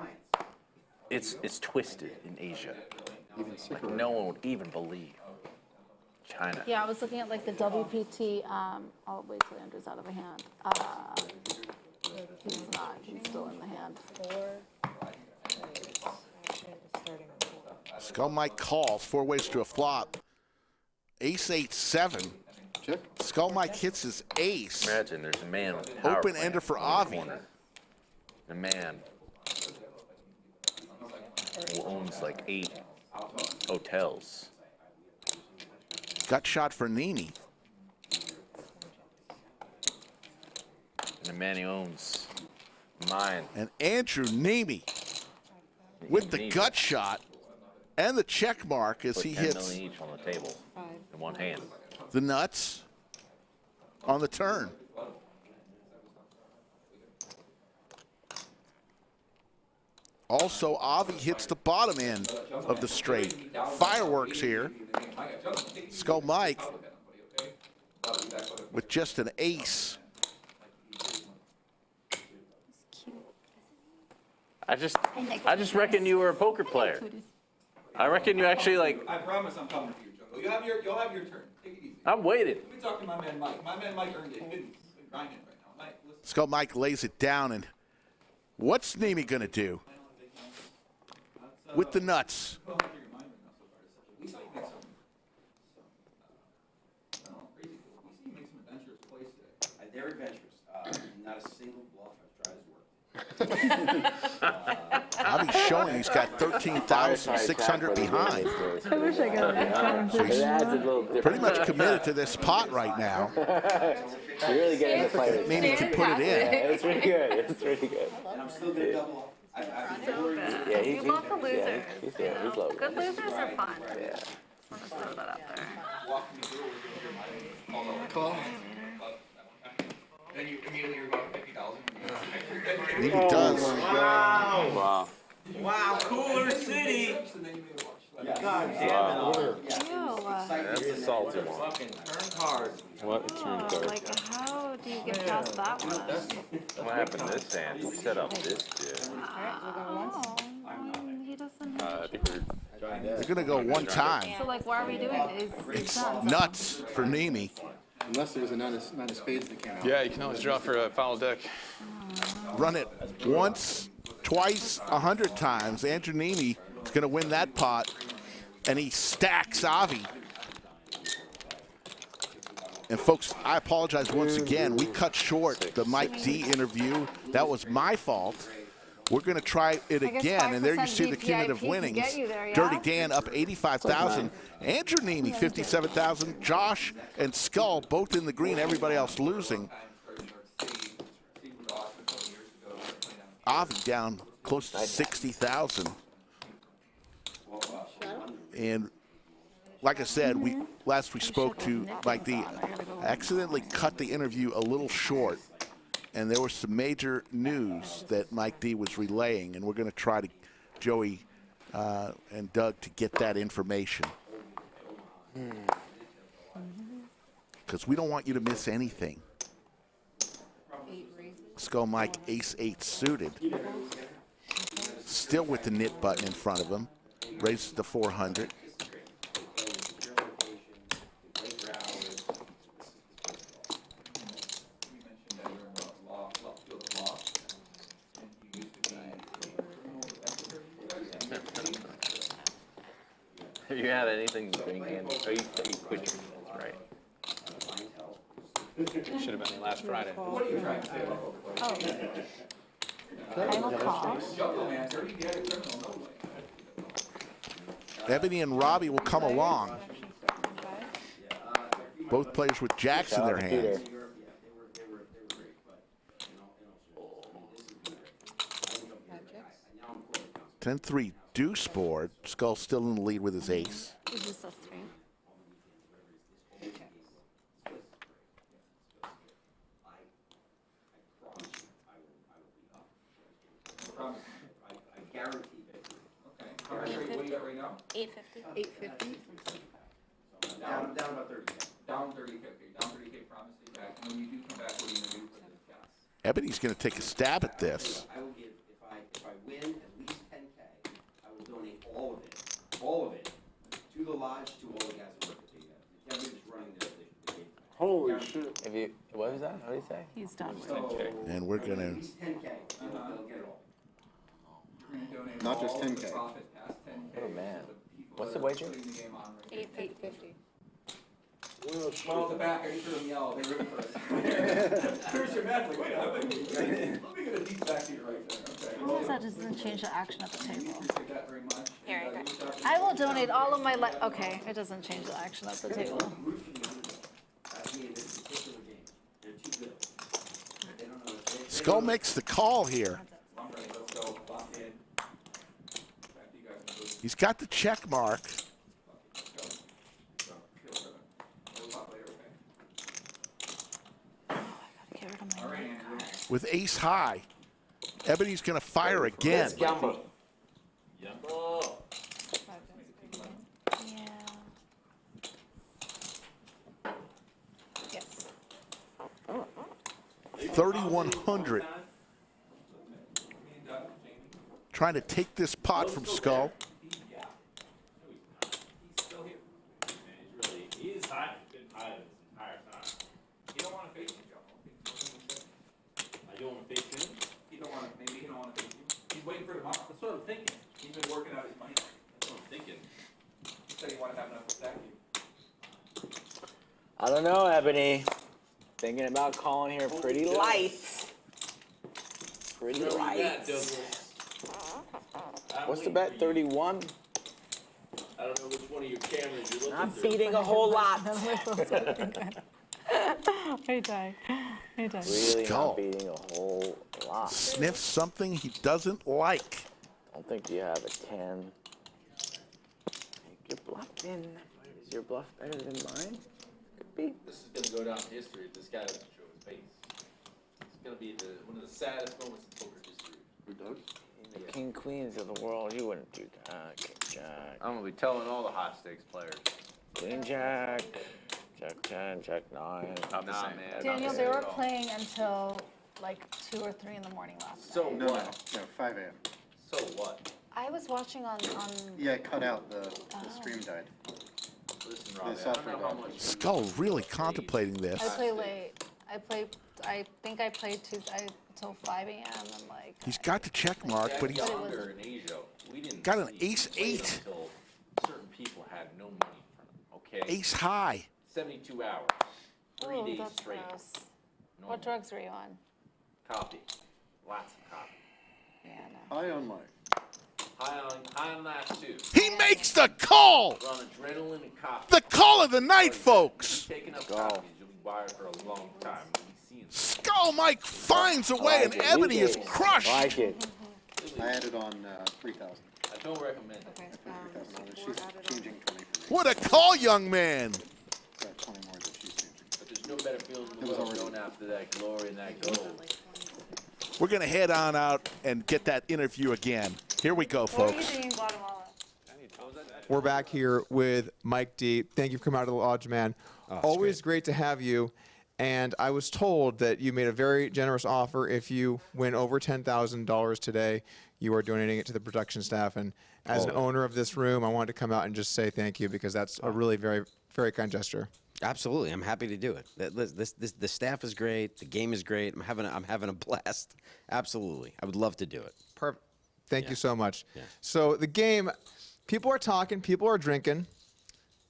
It's twisted in Asia. Like no one would even believe. China. Yeah, I was looking at like the WPT. I'll wait till Andrew's out of the hand. He's not. He's still in the hand. Skull Mike calls. 4 ways to a flop. Ace 8-7. Check. Skull Mike hits his ace. Imagine there's a man with a power Open plant ender for in the Avi. corner. A man who owns like 8 hotels. Gut shot for Neeme. And a man who owns mine. And Andrew Neeme with the gut shot and the check mark as Put he 10 hits million each on the table in one hand. the nuts on the turn. Also, Avi hits the bottom end of the straight. Fireworks here. Skull Mike with just an ace. I just reckon you were a poker player. I reckon you actually like. I promise I'm coming to you, Jungle. You'll have your turn. Take it easy. I'm waiting. Let me talk to my man Mike. My man Mike earned it. He's been grinding right now. Mike, listen. Skull Mike lays it down, and what's Neeme gonna do with the nuts? We saw you make some I don't know, crazy. We see you make some adventurous plays today. They're adventurous. Not a single bluff I've tried has worked. Avi's showing he's got 13,600 behind. I wish I got that. So he's pretty much committed to this pot right now. You really get into play with Neeme can put it in. It's pretty good. It's pretty good. And I'm still going to double up. Yeah, You love the losers. he's lovely. Good losers are fun. Yeah. Let's throw that out there. Call. Then you immediately are going 50,000. Neeme does. Wow. Wow, Cooler City. God Wow. That's a salty one. Turn hard. What a turn card. Like, how do you get past that one? What happened this hand? Who set up this dude? He doesn't. I think They're going to go one time. So like, why are we doing it? It's nuts for Neeme. Unless there was a nine of spades that came out. Yeah, you can always draw for a foul deck. Run it once, twice, 100 times. Andrew Neeme is going to win that pot, and he stacks Avi. And folks, I apologize once again. We cut short the Mike D interview. That was my fault. We're going to try it again, and there you see the cumulative winnings. Dirty Dan up 85,000. Andrew Neeme 57,000. Josh and Skull both in the green. Everybody else losing. Avi down close to 60,000. And like I said, last we spoke to Mike D, accidentally cut the interview a little short. And there was some major news that Mike D was relaying, and we're going to try to, Joey and Doug, to get that information. Because we don't want you to miss anything. Skull Mike ace-8 suited. Still with the knit button in front of him. Raises to 400. If you have anything to drink in, oh, you quit drinking, that's right. Should have been last Friday. Oh. I will call. Ebony and Robbi will come along. Both players with jacks in their hands. 10-3 deuce board. Skull still in the lead with his ace. What do you got right now? 850. 850. Down about 30. Down 30K. Down 30K, promise you back. And when you do come back, what are you going to do for this guy? Ebony's going to take a stab at this. I will give, if I win at least 10K, I will donate all of it, to the lodge, to all the guys who work at the Kenney is running the game. Holy shit. If you, what was that? What did he say? He's done. And we're going At to... least 10K, they'll get it all. Not just 10K. Oh, man. What's the wager? 850. Well, the back, I heard them yell. They rooting for us. Here's your match. Like, wait, let me get a deep back here right there. Okay. What was that? Doesn't change the action at the table. Appreciate that very much. Here, I got I will donate all of my okay, it doesn't change the action at the table. Skull makes the call here. He's got the check mark. With ace high. Ebony's going to fire again. Gamble. Yes. 3,100. Trying to take this pot from Skull. He's high. Been high this entire time. You don't want to face him, Joe. I don't want to face him. He don't want to. Maybe he don't want to face you. He's waiting for tomorrow. That's what I'm thinking. He's been working out his money. That's what I'm thinking. He said he wanted to have enough to stack you. I don't know, Ebony. Thinking about calling here pretty light. Pretty light. What's the bet? 31? I don't know which one of your cameras you're looking Not beating a whole lot. Hey, Ty. Hey, Ty. Really Skull. not beating a whole lot. Sniffs something he doesn't like. Don't think you have a 10. You're bluffing. Is your bluff better than mine? Could be. This is going to go down in history if this guy doesn't show his face. It's going to be one of the saddest moments in poker history. Who does? The king queens of the world, you wouldn't do that. King jack. I'm gonna be telling all the hot stakes players. Queen jack. Jack 10, jack 9. Not the Nah, same. man. Daniel, they were playing until like 2 or 3 in the morning last So night. No, what? no, 5 a.m. So what? I was watching on Yeah, it cut out. The stream died. Listen, The Robbie, I software don't know how died. much. Skull really contemplating this. I play late. I think I played till 5 a.m. and like. He's got the check mark, but he's Younger in Asia, we didn't got an see ace plays 8. until certain people had no money in front of them. Okay. Ace high. 72 hours. 3 Oh, days that's straight. gross. Normal. What drugs were you on? Coffee. Lots of coffee. Yeah, no. High on Mike. High on that too. He makes the call. We're on adrenaline and coffee. The call of the night, folks. Taking up coffees, you'll be wired for a long time. You'll be seeing Skull Mike finds a way, and Ebony is crushed. Like it. I added on 3,000. I don't recommend it. She's changing 20 for me. What a call, young man. Got 20 more that she's changing. But there's no better feeling in It the was world already- going after that glory and that gold. We're going to head on out and get that interview again. Here we go, What were you folks. doing in Guatemala? We're back here with Mike D. Thank you for coming out of the lodge, man. Always great to have you. And I was told that you made a very generous offer. If you win over $10,000 today, you are donating it to the production staff. And as an owner of this room, I wanted to come out and just say thank you because that's a really very, very kind gesture. Absolutely, I'm happy to do it. The staff is great. The game is great. I'm having a blast. Absolutely, I would love to do it. Perfect. Thank you so much. Yeah. So the game, People are talking. People are drinking.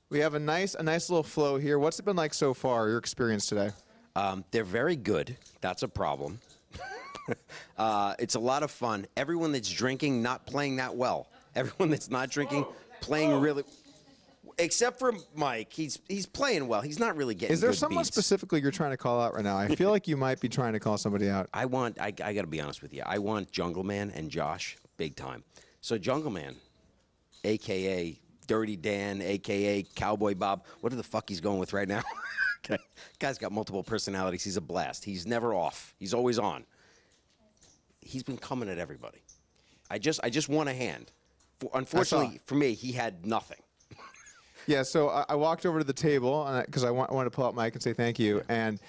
We have a nice little flow here. What's it been like so far? Your experience today? They're very good. That's a problem. It's a lot of fun. Everyone that's drinking, not playing that well. Everyone that's not drinking, playing really. Except for Mike, he's playing well. He's not really getting. Is there good someone beats. specifically you're trying to call out right now? I feel like you might be trying to call somebody out. I got to be honest with you. I want Jungleman and Josh big time. So Jungleman, a.k.a. Dirty Dan, a.k.a. Cowboy Bob, whatever the fuck he's going with right now. Okay. Guy's got multiple personalities. He's a blast. He's never off. He's always on. He's been coming at everybody. I just want a hand. Unfortunately for me, he had nothing. Yeah, so I walked over to the table because I wanted to pull out Mike and say thank you. And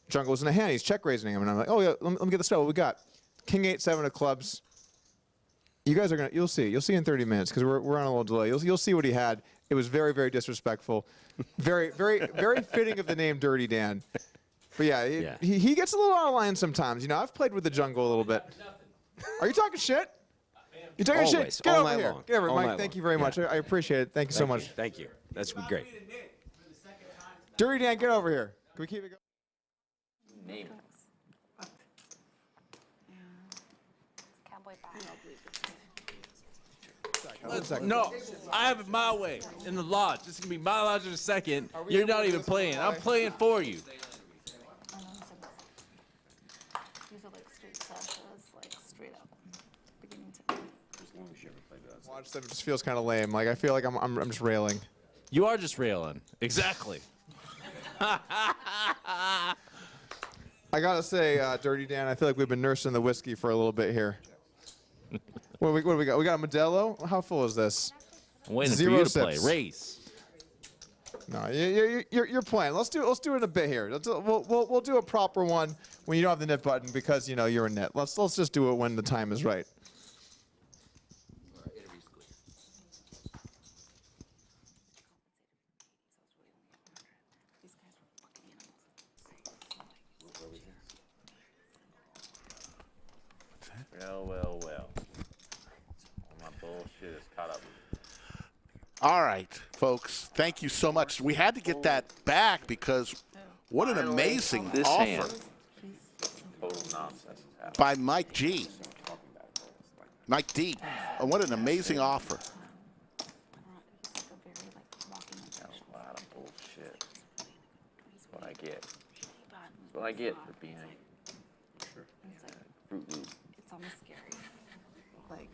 Jungle was in a hand. He's check raising him, and I'm like, oh yeah, let me get the stuff. What we got? King 8-7 of clubs. You guys are gonna. You'll see. You'll see in 30 minutes because we're on a little delay. You'll see what he had. It was very, very disrespectful. Very, very, very fitting of the name Dirty Dan. But yeah, he gets a little out of line sometimes. You know, I've played with the jungle a little bit. Are you talking shit? You talking Always, shit? Get all over night here. long. Get over, All Mike. night Thank you long. very much. Yeah. I appreciate it. Thank you so much. Thank you. That's great. Dirty Dan, get over here. Can we keep it going? Name. No, I have it my way in the lodge. This is gonna be my lodge in a second. You're not even playing. I'm playing for you. These are like straight slashes, like straight up, beginning to end. Watch them. It just feels kind of lame. Like I feel like I'm just railing. You are just railing. Exactly. I gotta say, Dirty Dan, I feel like we've been nursing the whiskey for a little bit here. What do we got? We got a Modelo. How full is this? I'm waiting for 0 you to sips. play. Race. No, you're playing. Let's do it in a bit here. We'll do a proper one when you don't have the knit button because you know you're a knit. Let's just do it when the time is right. Well. My bullshit is caught up. All right, folks. Thank you so much. We had to get that back because what an amazing This offer hand. Total nonsense. by Mike G. Mike D. What an amazing offer. That's a lot of bullshit. That's what I get. That's what I get for being a Fruit Loop. It's almost scary. Like,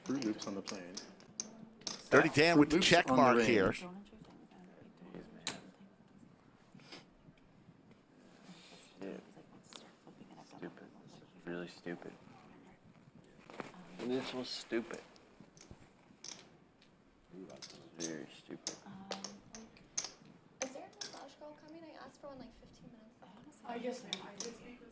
Fruit Loops on the plane. Dirty Dan with the Loops check on the mark range. here. Stupid. This is really stupid. This was stupid. Very stupid. Is there a massage girl coming? I asked for one like 15 minutes ago. Yes, ma'am. I did speak with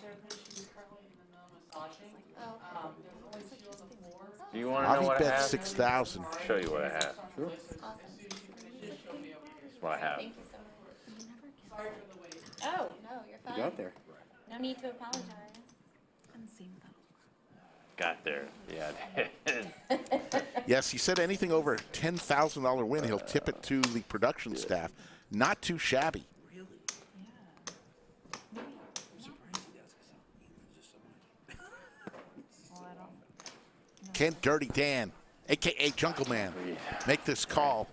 their patient who's currently in the middle of massaging. There's only 2 on the floor. Do you want to know Avi what I bet have? 6,000. I'll show you what I have. Awesome. That's what I have. Thank you so much. Sorry for the wait. Oh, no, you're fine. You got there. No need to apologize. Got there. Yeah, I did. Yes, he said anything over a $10,000 win, he'll tip it to the production staff. Not too shabby. Can Dirty Dan, a.k.a. Jungleman, make this call?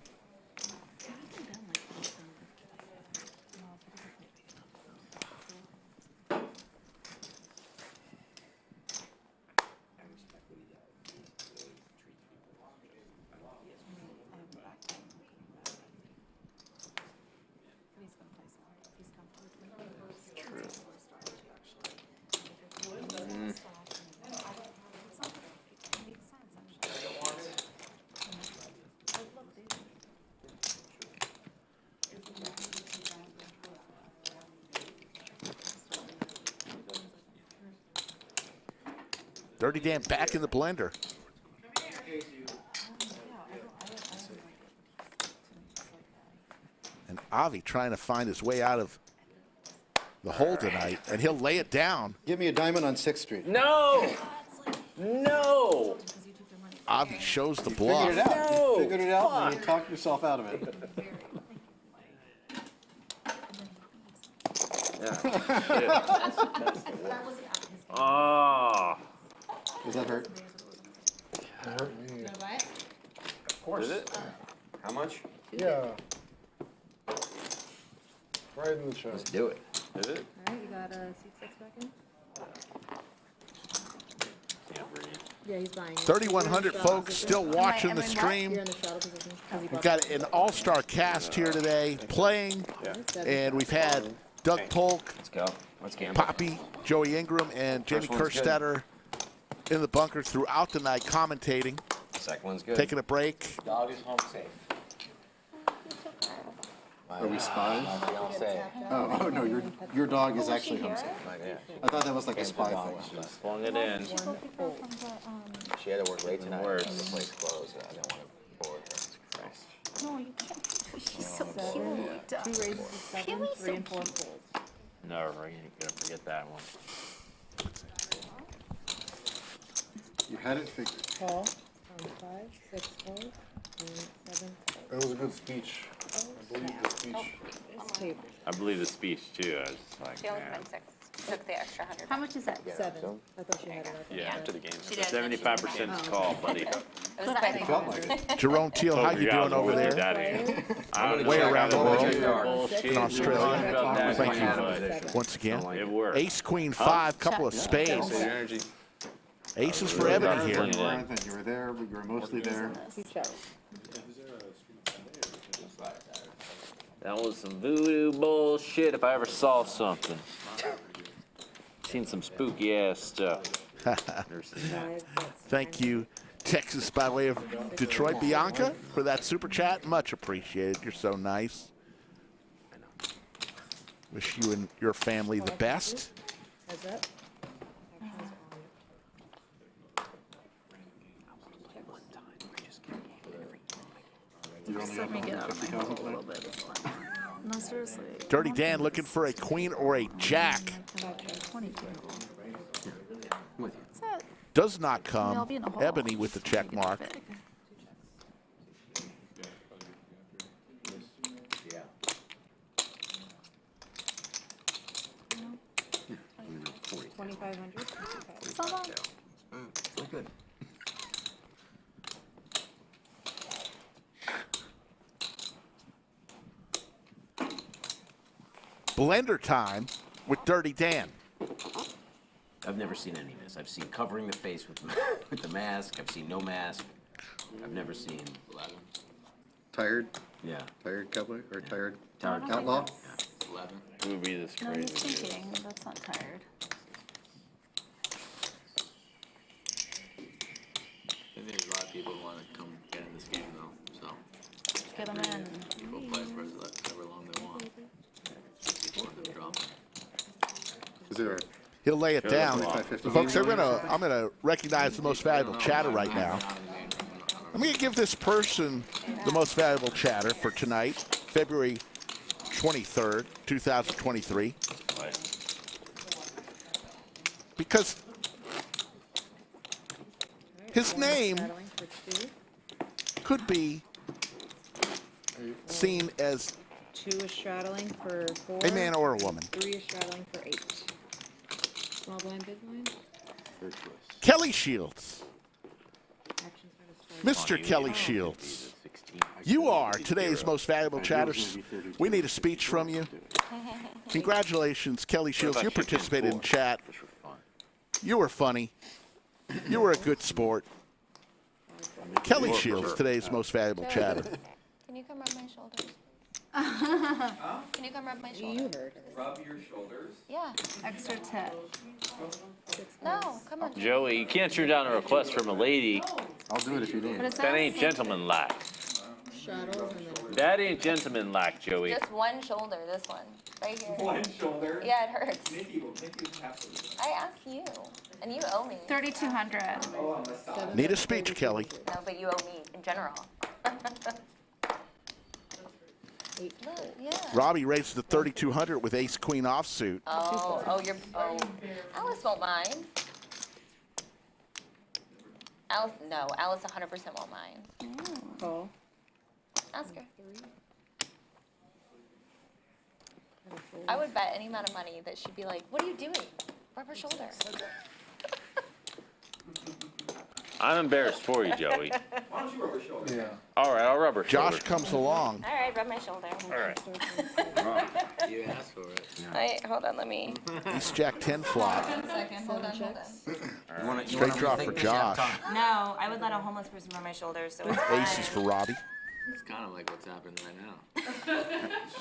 Dirty Dan back in the blender. And Avi trying to find his way out of the hole tonight, and he'll lay it down. Give me a diamond on 6th Street. No! No! Avi shows the You bluff. figured it out. You figured it out and you talked yourself out of it. Oh. Does that hurt? It hurt me. Of course. Did it? How much? Yeah. Right in the chest. Let's do it. Did it? Alright, you got seat 6 back in? Can't breathe. Yeah, he's buying. 3,100 folks still watching the stream. You're in the straddle position. We've got an all-star cast here today playing, and we've had Doug Polk, Let's go. Let's gamble. Poppy, Joey Ingram, and Jamie First one's good. Kerstetter in the bunker throughout the night commentating, Second one's good. taking a break. Dog is home safe. Are we spies? My fiance. Oh no, your dog is actually home safe. Yeah. I thought that was like a spy thing. Flung it in. She had to work late tonight. Worse. The place closed. I didn't want to bore her. No, you can't. She's so cute. 2 raises is 7, 3 and 4 folds. No, right, you're gonna forget that one. You had it figured. Call. 5, 6 folds, and 7 folds. It was a good speech. I believe the speech. I believe the speech too. I was like, She only man. went 6. Took the extra 100. How much is that? 7. I thought she had it. Yeah, after the game. She did. 75% call, buddy. It was nice. Felt like it. Jerome Teal, how you doing over there? Way around the world in Australia. Thank you once again. It worked. Ace, Queen, 5, couple of spades. Aces for Ebony here. You were there, but you were mostly there. That was some voodoo bullshit if I ever saw something. Seen some spooky ass stuff. Never seen that. Thank you, Texas, by way of Detroit. Bianca, for that super chat. Much appreciated. You're so nice. Wish you and your family the best. Heads up. Just let me get out of my hole a little bit. No, seriously. Dirty Dan looking for a queen or a jack. 22. Does not I'll come. be in a hole. Ebony with the check mark. It's not bad. Good. Blender time with Dirty Dan. I've never seen any of this. I've seen covering the face with, with the mask. I've seen no mask. I've never seen. Tired? Yeah. Tired cowboy or tired? Tired outlaw? 11. Who would be this No, he's crazy? thinking. That's not tired. I think there's a lot of people who want to come get in this game though, so Get him in. people play for however long they want. People in the drama. Is there He'll lay it Sure, down. 25-50 Folks, games. I'm gonna recognize the most valuable chatter right now. I'm gonna give this person the most valuable chatter for tonight, February 23rd, 2023. Because his name could be seen as 2 is straddling for 4. a man or a woman. 3 is straddling for 8. Small blind, big blind. Kelly Shields. Mr. Kelly Shields. You are today's most valuable chatters. We need a speech from you. Congratulations, Kelly Shields. You participated in chat. You were funny. You were a good sport. Kelly Shields, today's most valuable chatter. Can you come rub my shoulders? Can you come rub my shoulders? You heard her. Rub your shoulders. Yeah. Extra tip. No, come on. Joey, you can't turn down a request from a lady. I'll do it if you need. But it That ain't sounds- gentleman-like. Straddles and then That ain't gentleman-like, Joey. Just one shoulder, this one, right here. One shoulder. Yeah, it hurts. Nikki will have to do that. I asked you, and you owe me. 3,200. Oh, I messed up. Need a speech, Kelly. No, but you owe me in general. Look, yeah. Robbi raises the 3,200 with ace queen offsuit. Oh, Alice won't mind. Alice, no, Alice 100% won't mind. Call. Ask her. I would bet any amount of money that she'd be like, what are you doing? Rub her shoulder. I'm embarrassed for you, Joey. Why don't you rub her shoulder? Yeah. All right, I'll rub her Josh shoulder. comes along. All right, rub my shoulder. All right. You asked for it. Wait, hold on, let me. Ace Jack 10 flop. 1 second, hold on. Straight draw for Josh. No, I would let a homeless person rub my shoulder, so it's Aces for Robbi. It's kind of like what's happening right now.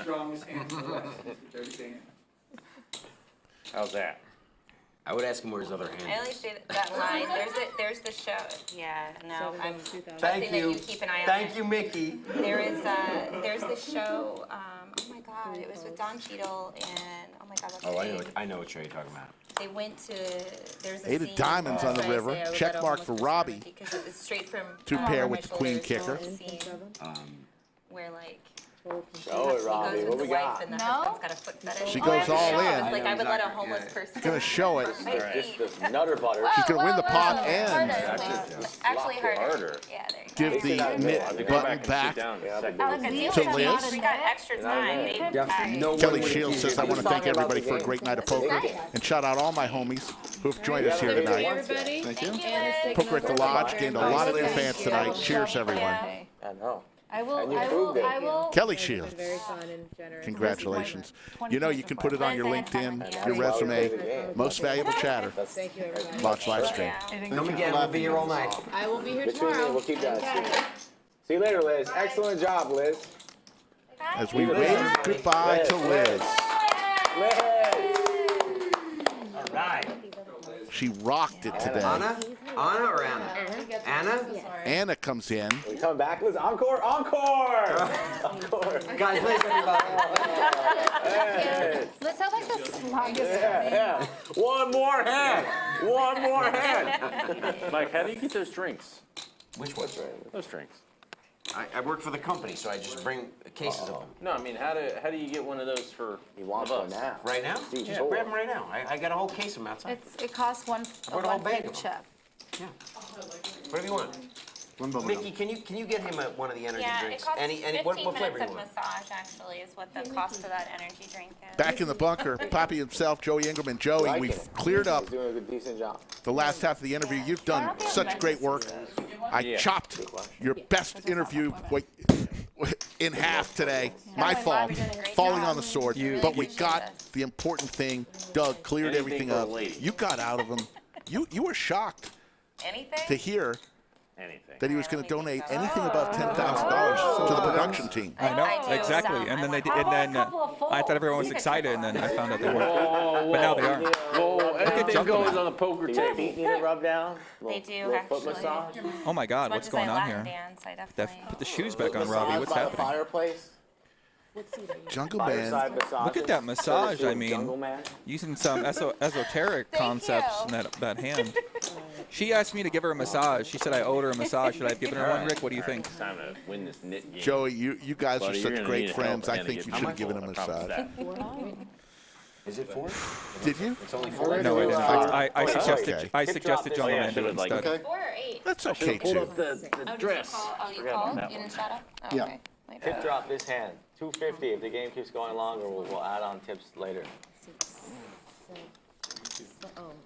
Strongest hand in the West. Dirty Dan. How's that? I would ask him where his other hand I only is. say that line. There's the show. Yeah, no, I'm Thank trusting that you. you keep an eye on Thank it. you, Mickey. There's the show. Oh my God, it was with Don Cheadle and oh my God, what's Oh, his name? I know what show you're talking about. They went to. There's a Eight of scene diamonds on the where I river. say I would Check let a mark for homeless Robbi. person because it was straight from. Two pair Over with My the queen Shoulder. kicker. It's a scene Where like. Show it, Robbi. Goes What with we the wife got? and the husband's got a foot fetish. She goes all in. It's like I would let a homeless person. Gonna show it. Just the nutter butter. She's gonna win the pot and Actually harder. Harder. Yeah, there you give the knit button back. to Liz. We got extra time. Kelly Shields says, I want to thank everybody for a great night of poker and shout out all my homies who have joined us here tonight. Thank you. Poker at the Lodge gained a lot of new fans tonight. Cheers, everyone. I know. I will. Kelly Shields. Very fun and generous. Congratulations. You know, you can put it on your LinkedIn, your resume, most valuable chatter. Thank you, everybody. Lodge live stream. Come again, we'll be here all night. I will be here Between tomorrow. me, we'll keep that. See you later, Liz. Excellent job, Liz. As we wave goodbye to Liz. All right. She rocked it today. Anna? Anna or Anna? Anna? Anna comes in. We come back, Liz. Encore! Encore! Encore! Guys, Liz, everybody. Hey. Let's have like the slongest. Yeah. One more hand. One more hand. Mike, how do you get those drinks? Which ones? Those drinks. I work for the company, so I just bring cases of them. No, I mean, how do you get one of those for He wants the one bus? now. Right now? Yeah. Just grab them right now. I got a whole case of them outside. It costs one brought a whole bag big of 'em. chip. Yeah. Whatever you want. Mickey, can you get him one of the energy Yeah, it drinks? costs Any 15 what flavor minutes you of want? massage actually is what the cost of that energy drink is. Back in the bunker, Poppy himself, Joey Engelman. Joey, we've cleared up He's doing a good, decent job. the last half of the interview. You've done such great work. I chopped your best interview in half today. My fault, falling on the sword. But we got the important thing. Doug cleared everything up. You got out of him. You were shocked Anything? to hear Anything. that he was going to donate anything above $10,000 to the production team. I know, I do. exactly. And then they did, and then I thought everyone was excited, and then I found out they weren't. Whoa, But now they are. Whoa, anything Jungleman. goes on the poker table. Feet need a rub down. They do Little foot actually. massage. Oh my God, As much what's as I going on Latin here? dance, I definitely. Put the shoes back on, Robbie. What's happening? Fireplace. Jungleman. Fireside massage. Look at that massage. I mean, Jungleman. using some esoteric concepts in that hand. She asked me to give her a massage. She said I owed her a massage. Should I have given her one, Rick? What do you think? It's time to win this knit game. Joey, you guys are Buddy, you're such gonna great need help friends. I again to think get you to should my have given him a goal, I promise massage. that. Is it 4? Did you? It's only 4? No, I didn't. I suggested- suggested okay. I suggested Oh, yeah, I Jungleman do it should've, like, instead. 4 or 8? That's I okay should've pulled too. up the dress. Oh, you Forgot about called? that You one. didn't shadow? Oh, Yeah. okay. My Tip bad. drop this hand. 250 if the game keeps going longer. We'll add on tips later.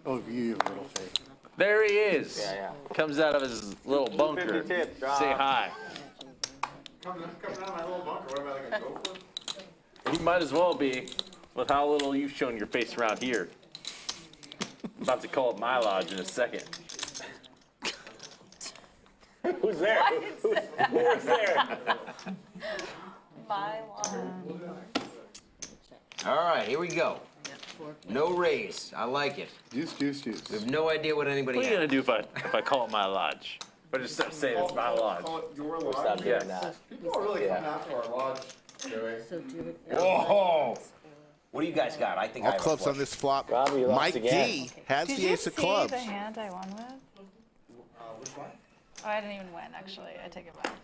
Oh, you little face. There he is. Yeah, yeah. Comes out of his little bunker. 250 tip drop. Say hi. Coming out of my little bunker, what am I, like a gopher? He might as well be, with how little you've shown your face around here. I'm about to call up my lodge in a second. Who's there? Who is there? My lawn. All right, here we go. No raise. I like it. Juice. We have no idea what anybody What are you has. gonna do if I call up my lodge? Or just start saying it's my lodge? Call it your Stop lodge. doing that. People are really coming after our lodge, Joey. Whoa! What do you guys got? I think I All have a clubs flush. on this flop. Robbie, you lost Mike again. D has Did the you ace of see clubs. the hand I won with? Which one? Oh, I didn't even win, actually. I take it back.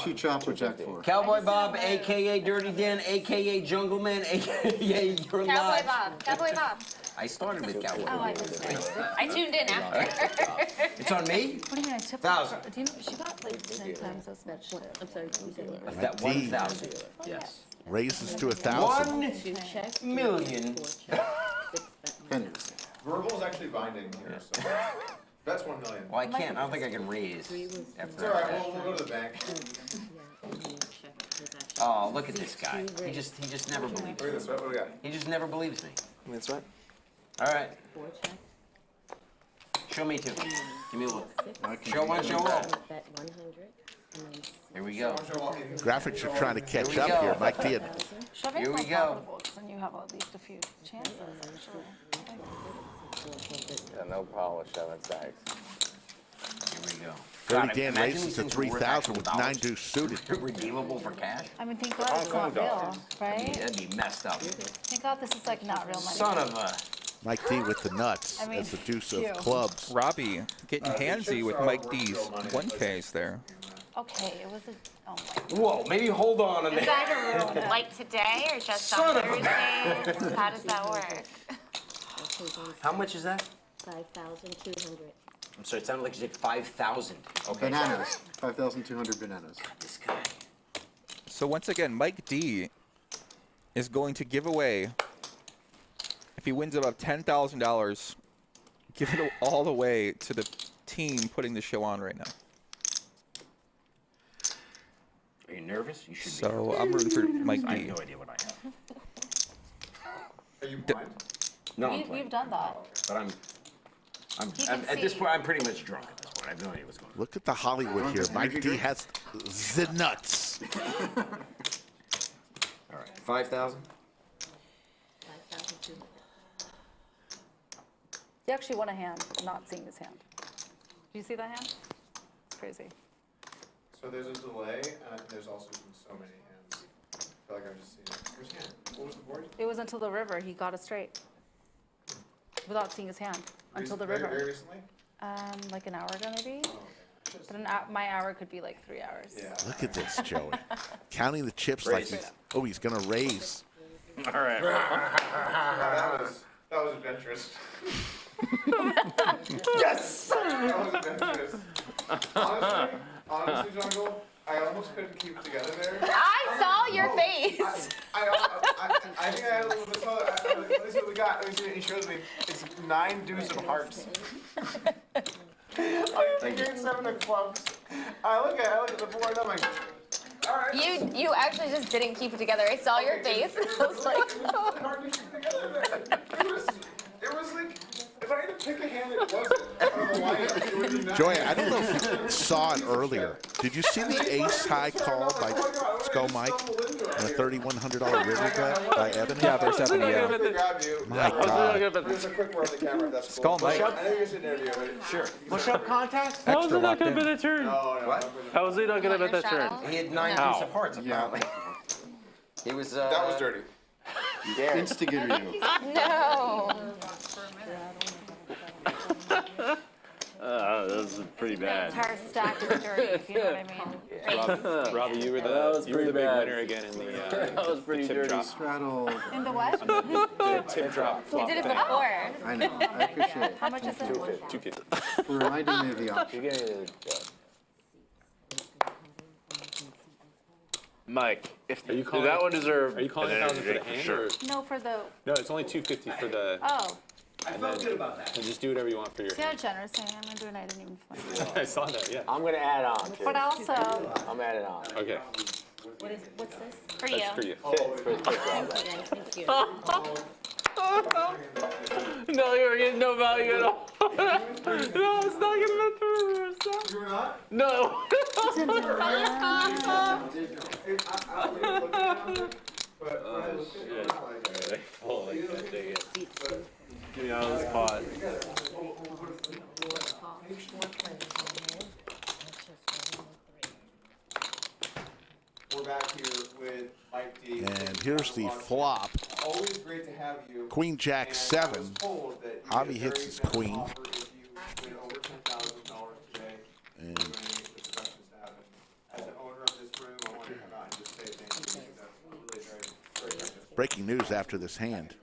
She chopped with Jack 4. Cowboy Bob, a.k.a. Dirty Dan, a.k.a. Jungleman, a.k.a. Your Cowboy Lodge. Bob. Cowboy Bob. I started with Cowboy. Oh, I missed it. I tuned in after. It's It's on me? What do you mean I tipped 1,000. her? Do you know, she got like 10 times as much. I'm sorry, That 1,000. Yes. Raises to 1,000. 1 million. Verbal's actually binding here, so that's 1 million. Well, I can't. I don't think I can raise. It's all right. We'll go to the bank. Oh, look at this guy. He just never believes me. Look at this. What do we got? He just never believes me. That's right. All right. Show me two. Give me a look. Show one, show all. Here we go. Graphics are trying to catch Here we up go. here. Mike did. Shoving's Here we more go. profitable because then you have at least a few chances, actually. Yeah, no problem with shoving stacks. Here we go. Dirty God, Dan imagine raises these to things were worth 3,000 with actual 9 deuce suited. Redeemable for cash? I mean, thank God it's not real, right? That'd be messed up. Thank God this is like not real money. Son of a. Mike D with the nuts. I mean, That's the deuce phew. of clubs. Robbi getting handsy with Mike D's 1Ks there. Okay, it was a. Oh my. Whoa, maybe hold on a Is minute. that a like today or just Son on of a- Thursdays? How does that work? How much is that? 5,200. I'm sorry, it sounded like you said 5,000. Okay. Bananas. 5,200 bananas. This guy. So once again, Mike D is going to give away, if he wins above $10,000, give it all the way to the team putting the show on right now. Are you nervous? You should be. So I'm rooting for Mike I D. have no idea what I have. Are you blind? No, I'm You've playing. done that. But He can at this see. point, I'm pretty much drunk at this point. I have no idea what's going on. Look at the Hollywood here. Mike D has the nuts. All right, 5,000. 5,200. He actually won a hand, not seeing his hand. Do you see that hand? It's crazy. So there's a delay, and there's also been so many hands. I feel like I've just seen it. Where's hand? What was the board? It was until the river he got it straight. Without seeing his hand. Until the Very, river. very recently? Like an hour ago maybe? But my hour could be like 3 hours. Yeah. Look at this, Joey. Counting the chips like he's going to raise. All right. That was adventurous. Yes! That was adventurous. Honestly, Jungle, I almost couldn't keep it together there. I saw your face. I think I had a little bit of let me see what we got. Let me see what he shows me. It's 9 deuce of hearts. I'm figuring 7 of clubs. I look at the board and I'm like, all right. You actually just didn't keep it together. I saw your face. I was like, Hard to keep together there. It was like, if I had to pick a hand, it wasn't. I don't know why it would be 9. Joey, I don't know if you saw it earlier. Did you see the ace high call by Skull Mike and a $3,100 river bet by Ebony? Yeah, versus Ebony, yeah. Grab you. My God. Just a quick word on the camera, if that's Skull cool. Mike. I know you're sitting there, but sure. Push up contest? How is Extra it not locked going to in. bet a turn? What? How is he not going to bet that turn? He had 9 How? deuce of hearts, apparently. He was, That was dirty. Instigator you. no. That was pretty bad. Entire stack is dirty, if you know what I mean. Robbi, you were That was the big pretty bad. winner again in the That was pretty tip dirty. drop. Straddle. In the what? The tip drop You flop did it thing. before. I know. I appreciate it. How much is it? 250. For reminding me of the option. Mike, if Are you calling that it- one deserved Are you calling an 1,000 for the energy hand? drink, Or? for sure. No, for the, No, it's only 250 for the. oh, I felt good about that. And just do whatever you want for your see how hand. generous I am? I'm doing I didn't even find I saw that, yeah. I'm gonna add on. Too. But also, I'm adding on. Okay. What's this? For you. That's for you. Thank you. No, you're getting no value at all. No, it's not getting that through. Stop. You were not? No. Oh, shit. Get me out of this pot. We're back here with Mike D. And here's the flop. Always great to have you. Queen Jack And I 7. was told that you Avi get a hits very his good queen. offer if you win over $10,000 today. And Doing any discussions to happen. As an owner of this room, I want to come out and just say thank you. Because that's really very generous. breaking news after this hand.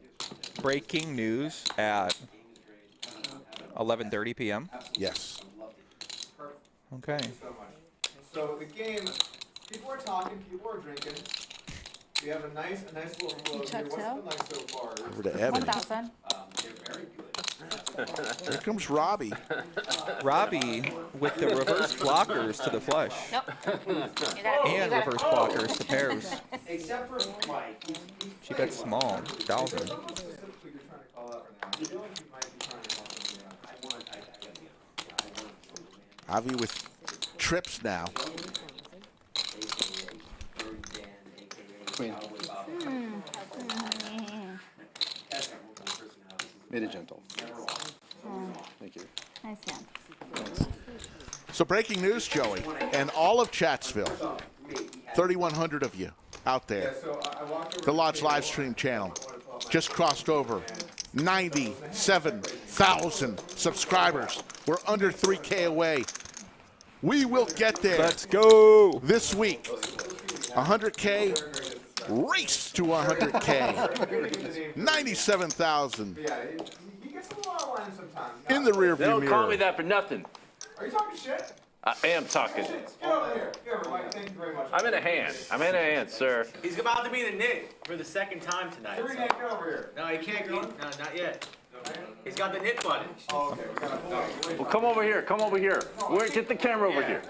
Breaking news at 11:30 p.m. Yes. Okay. So the game, people are talking, people are drinking. We have a nice little flow here. checked What's it out? been like so far? Over to Ebony. 1,000. Here comes Robbi. Robbi with the reverse blockers to the flush. Nope. And reverse blockers to pairs. Except for Mike. She bet small, 1,000. Avi with trips now. Queen. Made it gentle. Thank you. Nice hand. So breaking news, Joey, and all of Chatsville, 3,100 of you out there. The Lodge live stream channel just crossed over 97,000 subscribers. We're under 3K away. We will get there. Let's go. This week, 100K, race to 100K. 97,000 in the rearview They don't mirror. call me that for nothing. Are you talking shit? I am talking. Get over here. Get over, Mike. Thank you very much. I'm in a hand. I'm in a hand, sir. He's about to be the knit for the second time tonight. Here we go. Get over here. No, he can't be. No, not yet. He's got the knit button. Oh, okay. We gotta, Well, come over here. Come over here. Get the camera over here.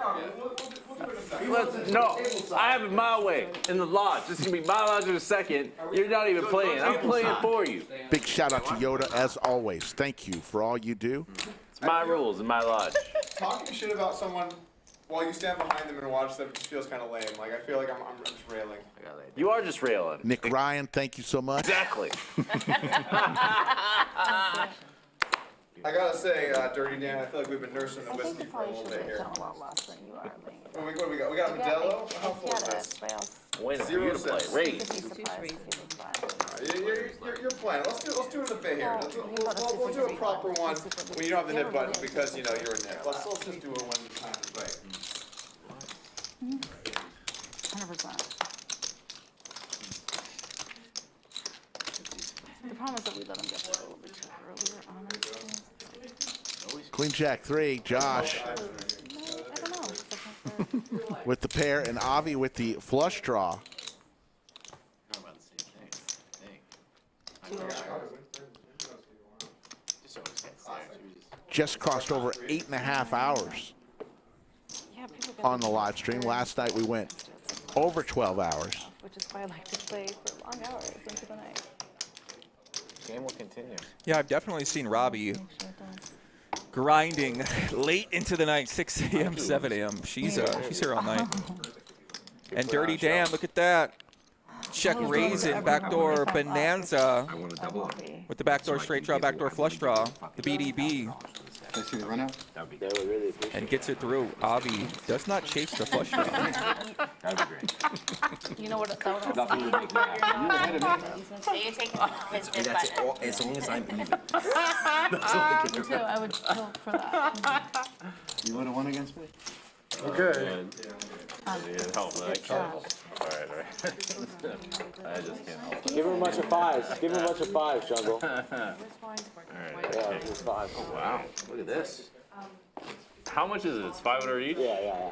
No, I have it my way in the lodge. This is gonna be my lodge in a second. You're not even playing. I'm playing for you. Big shout out to Yoda, as always. Thank you for all you do. It's my rules in my lodge. talking shit about someone while you stand behind them and watch them just feels kind of lame. Like, I feel like I'm just railing. You are just railing. Nick Ryan, thank you so much. Exactly. I gotta say, Dirty Dan, I feel like we've been nursing the whiskey for a little bit here. A lot less than you are. What do we got? We got Modelo? How full is this? Waiting for you to play. Raise. You're playing. Let's do it in the bay here. We'll do a proper one when you don't have the nip button because you know you're in there. Let's just do it when the time is right. 100%. The problem is that we let them get there a little bit too earlier, honestly. Queen Jack 3, Josh I don't know. with the pair, and Avi with the flush draw. Just crossed over 8.5 hours on the live stream. Last night we went over 12 hours. Which is why I like to play for long hours into the night. Game will continue. Yeah, I've definitely seen Robbi grinding late into the night, 6 a.m., 7 a.m. She's here all night. And Dirty Dan, look at that. Check raising, backdoor bonanza with the backdoor straight draw, backdoor flush draw, the BDB. And gets it through. Avi does not chase the flush draw. You know what that would So you're taking his nip That's button. it. As long as I'm even. Me too. I would kill for that. You would have won against me? Okay. Help, all right. I just can't help it. Give him a bunch of fives. Give him a bunch of fives, Jungle. All right. Yeah, just five. Oh, wow. Look at this. How much is it? It's 500 each? Yeah.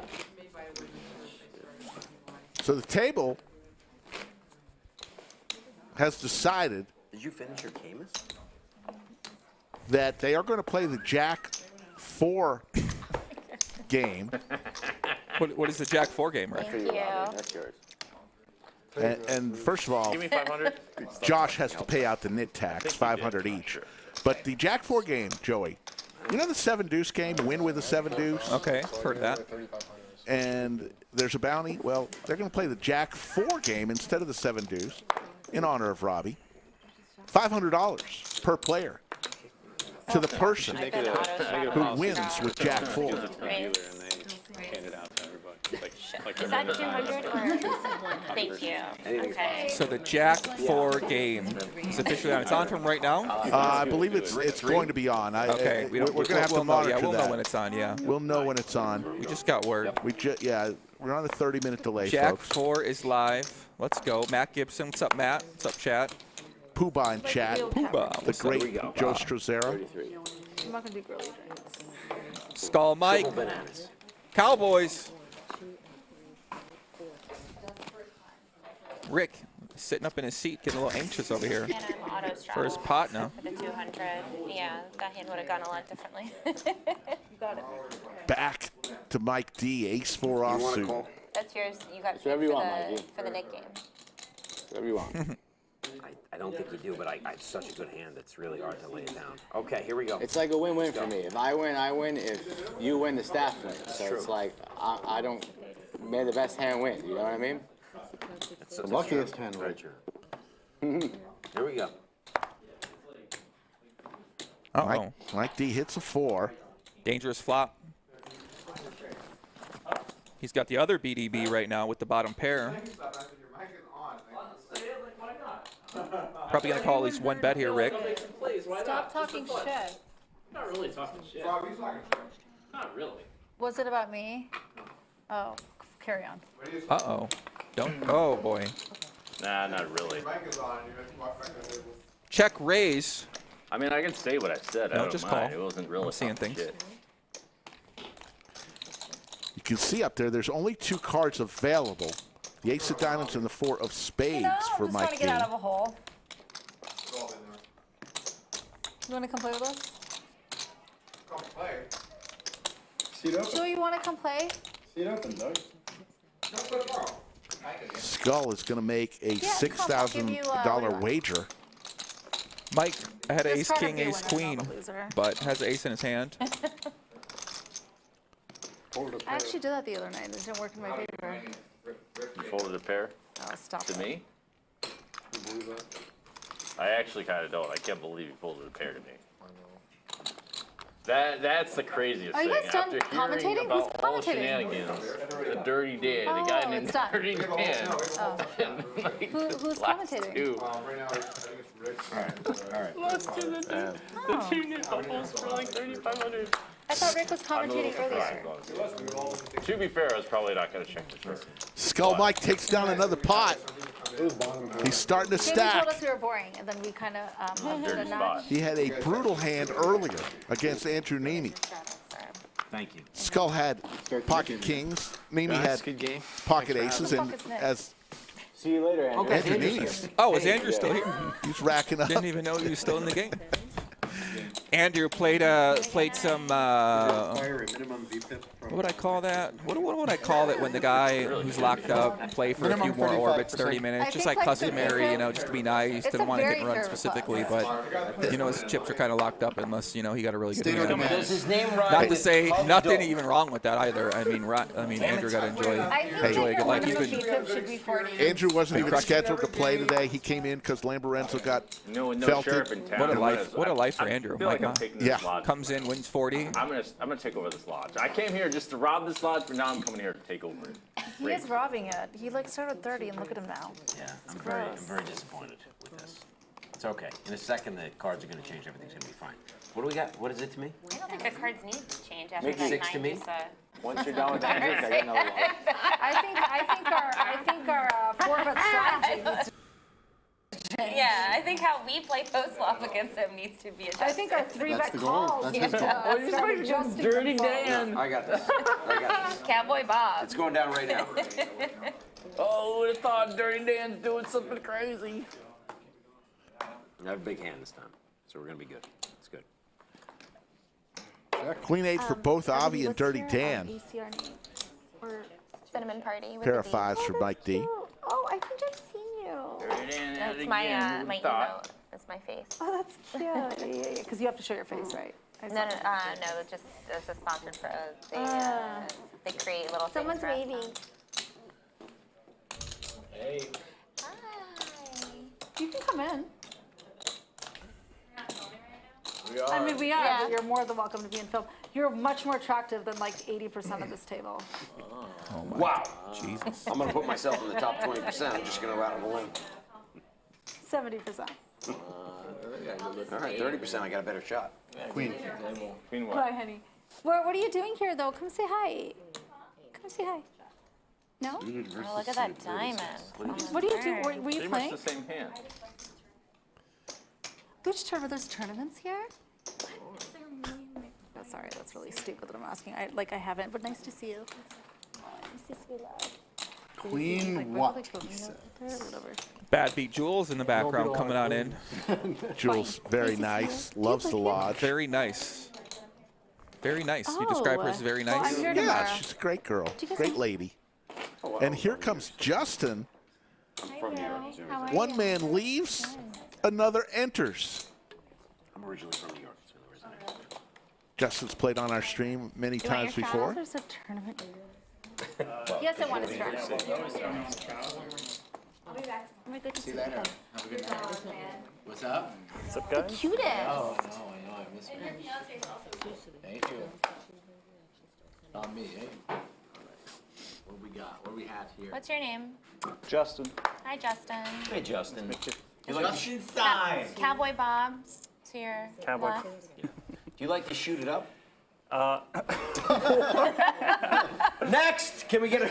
So the table has decided Did you finish your Camus? that they are going to play the Jack 4 game. What is the Jack 4 game, right? Thank you. That's yours. And first of all, Give me 500. Josh has to pay out the knit tax, 500 each. But the Jack 4 game, Joey, you know the 7 deuce game, win with a 7 deuce? Okay, heard of that. And there's a bounty. Well, they're going to play the Jack 4 game instead of the 7 deuce in honor of Robbi. $500 per player to the person who wins with Jack 4. Is that 200 or? Thank you. Okay. So the Jack 4 game is officially on. It's on from right now? I believe it's going to be on. Okay, we're going to have to monitor that. We'll know when it's on, yeah. We'll know when it's on. We just got word. We're on a 30-minute delay, Jack folks. 4 is live. Let's go. Matt Gibson. What's up, Matt? What's up, chat? Poobah in chat. Poobah. The great Joe Strazzera. I'm not going to do girly drinks. Skull Mike. Cowboys. Rick sitting up in his seat, getting a little anxious over here. And I'm auto straddles For his pot now. For the 200. Yeah, that hand would have gone a lot differently. You got it. Back to Mike D. Ace-4 offsuit. That's yours. You got whatever you want, Mikey. for the Nick game. Whatever you want. I don't think you do, but I have such a good hand that's really hard to lay it down. Okay, here we go. It's like a win-win for me. If I win, I win. If you win, the staff wins. So True. it's like I don't. May the best hand win. You know what I mean? The luckiest hand, Roger. Here we go. Mike D hits a 4. Dangerous flop. He's got the other BDB right now with the bottom pair. Probably gonna call at least one bet here, Rick. Stop talking shit. Not really talking shit. Not really. Was it about me? Oh, carry on. Uh-oh. Don't. Oh, boy. Nah, not really. Check raise. I mean, I can say what I said. I No, don't just mind. call. It wasn't really I'm seeing talking things. shit. You can see up there's only 2 cards available. The ace of diamonds and the 4 of spades for I'm just trying Mike to D. get out of a hole. You want to come play with us? Come play. See it open. Joe, you want to come play? See it open, Doug. Skull is going to make a Yeah, come, I'll give you, $6,000 wager. Mike had Just ace, try to king, be a ace, winner, queen, not a loser. but has ace in his hand. I actually did that the other night. It didn't work in my favor. You folded a pair? Oh, stop To it. me? I actually kind of don't. I can't believe you folded a pair to me. That's the craziest Are thing. you guys done After hearing commentating? about Who's all the commentating? shenanigans, the dirty Dan, the Oh, guy named it's done. Dirty Dan, Oh. and like Who's last commentating? two. Right now, I think it's Rick. All right. Last two, the two new couples for like 3,500. I thought Rick was I'm a little commentating earlier. surprised, honestly. To be fair, I was probably not going to check the first. Skull Mike takes down another pot. He's starting to Jamie stack. told us we were boring, and then we kind of did a nudge. He had a brutal hand earlier against Andrew Neeme. Thank you. Skull had pocket kings. Neeme Nice, had good game. pocket aces, and Fuck is Nick? as See you later, Andrew. Andrew Neeme, Oh, is Andrew still here? he's racking up. Didn't even know he was still in the game. Andrew played some. What would I call that? What would I call it when the guy who's locked up play for a few more orbits, 30 minutes, just like customary, just to be nice. It's Didn't a want to hit very and run fair specifically, request. but his chips are kind of locked up unless he got a really good hand. Does his name rhyme Not to with say Pub nothing Dog? even wrong with that either. I mean, Andrew got to enjoy I think enjoy a that good life. He's your been tip should be 40. Andrew wasn't Been even crushing. scheduled to play today. He came in because Lamborenzo got No felted. sheriff in town. What a I'm life! gonna- What a life for I Andrew. feel like My I'm God. taking this Yeah. lodge. Comes in, wins 40. I'm gonna take over this lodge. I came here just to rob this lodge, but now I'm coming here to take over it. He is robbing it. He started 30, and look at him now. Yeah, I'm gross. very disappointed with this. It's okay. In a second, the cards are going to change. Everything's going to be fine. What do we got? What is it to me? I don't think the cards need to change after Make that 6 to 9 me. just, Once you're done with Andrew, I get another lodge. I think our 4-bet strategy needs to Yeah, I think how we play post flop against them needs to be adjusted. I think our 3-bet calls need to you're start playing adjusting Dirty themselves. Dan. I got this. I got this. Cowboy Bob. It's going down right now. Oh, who would have thought Dirty Dan's doing something crazy? I have a big hand this time, so we're going to be good. It's good. Queen 8 for both Avi and Dirty Dan. ACR name? Or Cinnamon party. With Pair the of D. 5s for Mike D. Oh, I think I've seen you. Dirty Dan at it That's my again. my Who thought? emote. That's my face. Oh, that's cute. Yeah. Because you have to show your face, right? I No, saw no, that. no. It's just it's a sponsored for they create little Someone's things for us. waving. Hey. Hi. You can come in. We are. I mean, we are, Yeah. but you're more than welcome to be in film. You're much more attractive than like 80% of this table. Wow. Jesus. I'm going to put myself in the top 20%. I'm just going to go out on a limb. 70%. All right, 30%. I got a better shot. Queen what? Bye, honey. What are you doing here, though? Come say hi. Come say hi. No? Oh, look at that diamond. What do you do? Were you Pretty playing? much the same hand. Which tournament? There's tournaments here? sorry, that's really stupid that I'm asking. I haven't, but nice to see you. Nice to see you, love. Queen what? He says. Whatever. Bad beat Jules in the background coming on in. Jules, very nice. Loves the lodge. Very nice. Very nice. You describe her as very well, nice. I'm here Yeah, tomorrow. she's a great girl. you guys Great want- lady. And here comes Justin. Hi, Bill. How are One you? man leaves, another enters. I'm originally from New York. That's the only reason I am. Justin's played on our stream many You want times your before. straddles? There's a tournament. Yes, I want a straddle. I'll be back. Oh my goodness. See you later. Have a good night. What's up? What's up, guys? The cutest. Oh, no, I know. I miss you. Thank you. On me, eh? What do we got? What do we have here? What's your name? Justin. Hi, Justin. Hey, Justin. Justin Stein. Cowboy Bob to your Cowboy. left. Do you like to shoot it up? Next, Can we get a...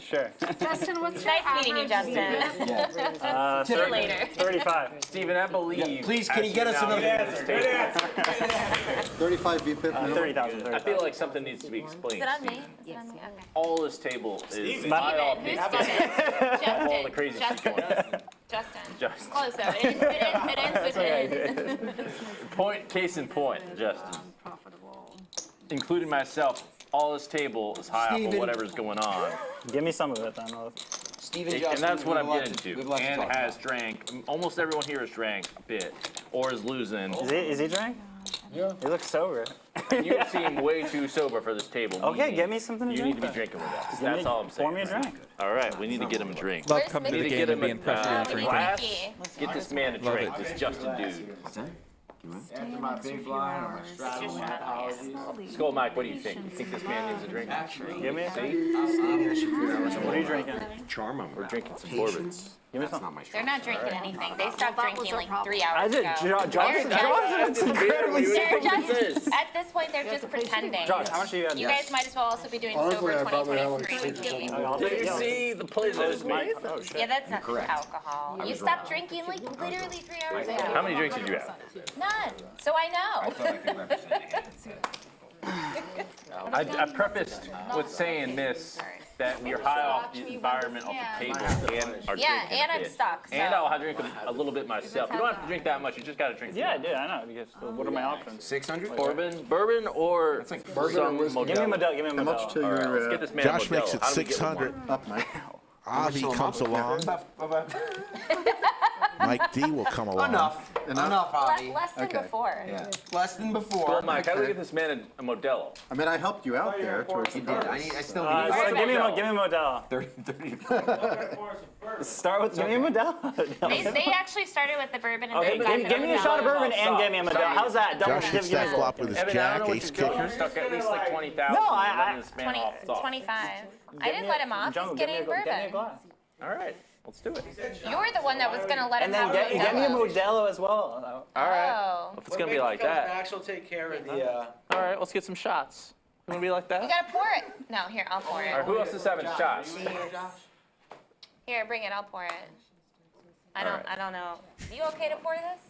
sure. Justin, what's your Nice meeting you, Justin. See you later. 35. Steven, I believe. Please, can you get us another... 35 VPIP. 30,000. I feel like something needs to be explained. Is it on me? Is it on me? Okay. All this table is Steven, high off who's the Steven? Justin. all the crazy shit going on. Justin. Justin. Close though. It ends with it. Point, case in point, Justin. Including myself, all this table is high off of Steven. whatever's going on. Give me some of it then. Steven And Justin, that's what we I'm have a lot getting we have a to. lot And talk has about. drank. Almost everyone here has drank a bit or is losing. Is he drunk? Yeah. He looks sober. You seem way too sober for this table. Okay, meaning get me something to You drink need to be then. drinking with us. Give That's me- all I'm saying. pour me a drink. All right, we need to get him a drink. Love Where's coming to We the need to game get and him being pressured a and drinking. glass. Mickey. Get this man a Love drink. it. This Justin dude. After my big blind or my straddle, my apologies. Skull Mike, what do you think? You think this man needs a drink? Give me a See? What are you drinking? Charm him. We're drinking some bourbons. Give me That's some. not my They're strategy. not drinking anything. They stopped drinking like 3 I hours did. ago. Johnson. They're just, at this point, they're just pretending. Josh, how much do you have? You guys might as well also be doing Honestly, sober I probably have like 2023. 6 or something. Did you see the play that was made? Yeah, that's not Correct. alcohol. You was stopped drinking like literally 3 hours ago. How many drinks did you have? None. So I I know. thought I could represent him. I prefaced with saying this, that we are high off the environment, off the table, and are Yeah, drinking and a I'm bit. stuck, And so- I'll drink a little bit myself. You don't have to drink that much, you just gotta drink. Yeah, I did. I know. Because what are my options? 600? Bourbon or like some bourbon or whiskey. Give me a Modelo. Modelo. Give me a How much Modelo. to All right, your let's get this man Josh a makes Modelo. it How do we get one 600. more? up, Mike? Avi comes along. Mike D will come along. Enough, Avi. Less than Okay. before. Yeah. Less than before. Skull Mike, how do we get this man a Modelo? I mean, I helped you out there towards the You did. end. I still So need give me a Modelo. 30. Start with give me a Modelo. They actually started with the bourbon and Okay, then give me a shot of bourbon and give me a Modelo. How's that? Double, Josh hits that flop with his Evan, I jack, don't know what ace you're doing. kicker. You're stuck at least like 20,000. No, letting this man 20, off top. 25. I didn't let him off. He's getting bourbon. All right, let's do it. You're the one that was going to let him And then have get me a Modelo. Modelo as well. All right. Oh. If it's gonna be like that. Max will take care of the. All right, let's get some shots. You wanna be like You that? got to pour it. No, here, I'll pour All right, it. who else is having shots? Here, bring it. I'll pour it. I don't know. You okay to pour this?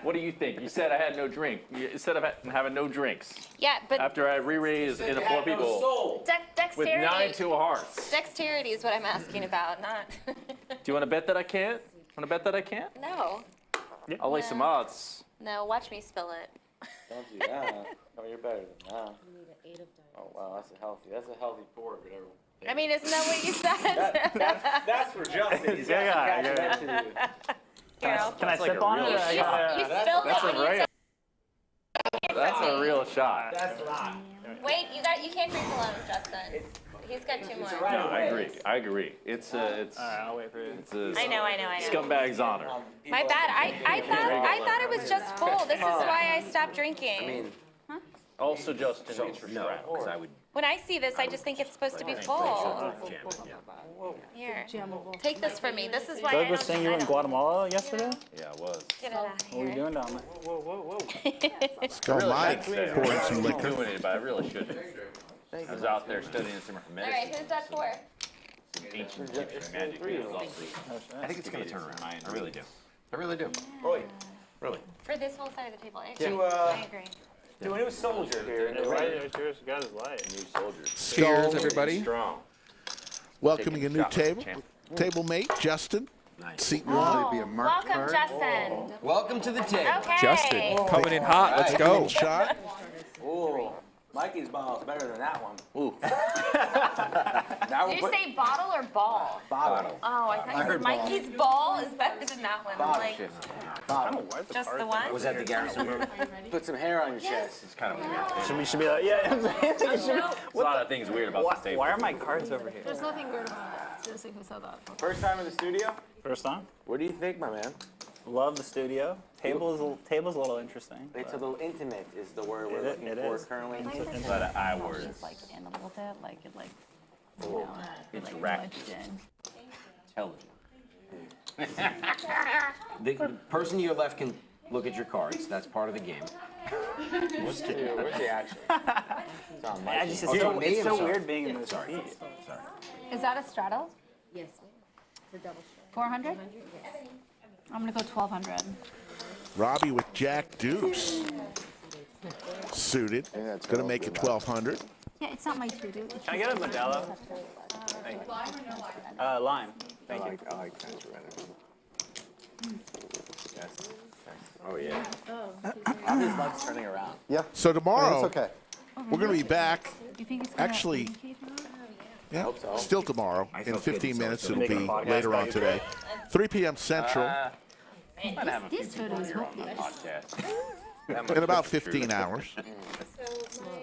What do you think? You said I had no drink. You said I'm having no drinks. Yeah, but After I re-raised in a 4 people with dexterity. 9 2 hearts. Dexterity is what I'm asking about, not. Do you wanna bet that I can't? Wanna bet that I can't? No. I'll lay some odds. No, watch me spill it. Don't do that. Oh, you're better than that. Oh wow, that's a healthy pour, whatever. I mean, isn't that what you said? That's for Justin. He's Yeah, got yeah, some yeah. catching that to do. Here, I'll Can I That's like sip a on it? real Or I shot. gotta- You spilled it when you right. That's a real shot. That's not. Wait, you can't drink alone, Justin. He's got 2 more. No, I agree. It's Alright, I'll wait for you. I know. Scumbag's honor. My bad. I thought it was just full. This is why I stopped drinking. Also, Justin needs for No, straddle. because I would. When I see this, I just think it's supposed to be full. Here, take this from me. This is why I Doug don't was saying you were in Guatemala yesterday? Yeah, it was. get it out of What were you here. doing down there? Whoa. Skull Mike pouring some I'm liquor. doing it, but I really shouldn't. I was out there studying some All medicine, right, who's that for? ancient Egyptian magic. I think it's going to turn around. I really do. I really do. Really. For this whole side of the table. I To, I agree. Do a new soldier here in the ring. Cheers, got his life. New soldier. Cheers, everybody. Strong. Welcoming a new Shot, table. champ. Table mate, Justin. Nice. Seat Oh, one. Be a marked Welcome, card. Justin. Welcome to the table. Okay. Justin coming in hot. Let's Taking go. a shot. Ooh, Mikey's ball is better than that one. Ooh. Now Did we're you say bottle or ball? bottle. Oh, I thought you said Mikey's ball is better than that one. I'm Bottle. like, Bottle. just the one? Was that the Garrison room? Put some hair on your chest. It's kind of weird. Should be like, yeah. There's a lot of things weird about this table. Why are my cards over here? There's nothing weird about that. Seriously, who said that? First time in the studio? First time. What do you think, my man? Love the studio. Table's a little interesting. It's a little intimate is the word we're looking It for is. currently. It's a lot of I words. Just like in a little bit, like it like, you Ooh, know, like interactive. nudged in. Intelligent. The person to your left can look at your cards. That's part of the game. Where's the action? It's so weird being in this Sorry. seat. Sorry. Is that a straddle? Yes. It's a double 400? I'm gonna go 1200. Robbi with Jack Deuce. Suited. Going to make it 1200. Yeah, it's not my two, dude. Can I get a Modelo? Lime. Thank you. I like that. Oh, yeah. How these lights turning around? Yeah. So tomorrow, It's okay. we're going to be back. You think it's gonna Actually, communicate now? yeah, hope so. still tomorrow. I In felt 15 good, minutes, so it'll it's be podcast later by on you. today. 3 p.m. Central. This photo is hopeless. Podcast. In about 15 hours.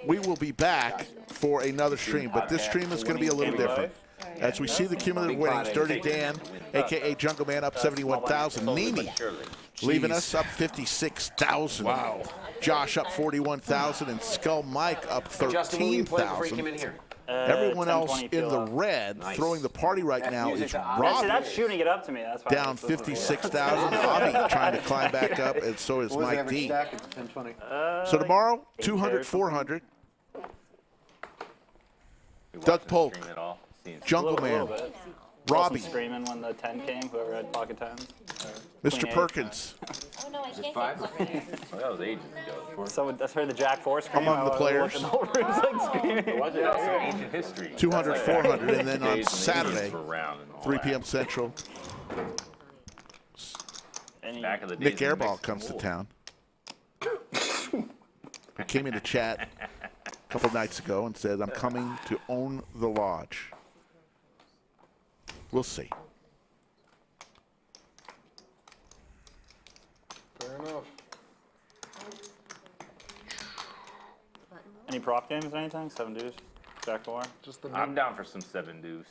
We will be back for another stream, but this stream is going to be a little different. As we see the cumulative winnings, Dirty Dan, a.k.a. Jungleman, up 71,000. Neeme leaving us up 56,000. Wow. Josh up 41,000, and Skull Mike up Justin, will you play before you came 13,000. in here? Everyone else 10-20 in the feel. red Nice. throwing the party right now is That's Robbi, shooting it up to me. That's why down 56,000. Avi trying to climb back up, and so is What was the Mike average D. stack? It's 1020. So tomorrow, 200, 400. We Doug watched Polk, him stream it all. Seen it. Jungleman, Robbie Robbi, screaming when the 10 came. Whoever had pocket 10s. Mr. Queen eight. Perkins. Oh no, I can't five? get Oh, that was ages ago. Someone that's heard the Jack 4 scream. Among the I players. looked in the whole room's like screaming. Was it also ancient history? 200, 400, and then on Days when the Saturday, Indians were around and all 3 that. p.m. Central, Back in the days Nick when Airball mixed comes to rules. town. He came into chat a couple nights ago and said, I'm coming to own the lodge. We'll see. Fair enough. Any prop games or anything? 7 deuce, Jack 4. Just the I'm down for some 7 deuce.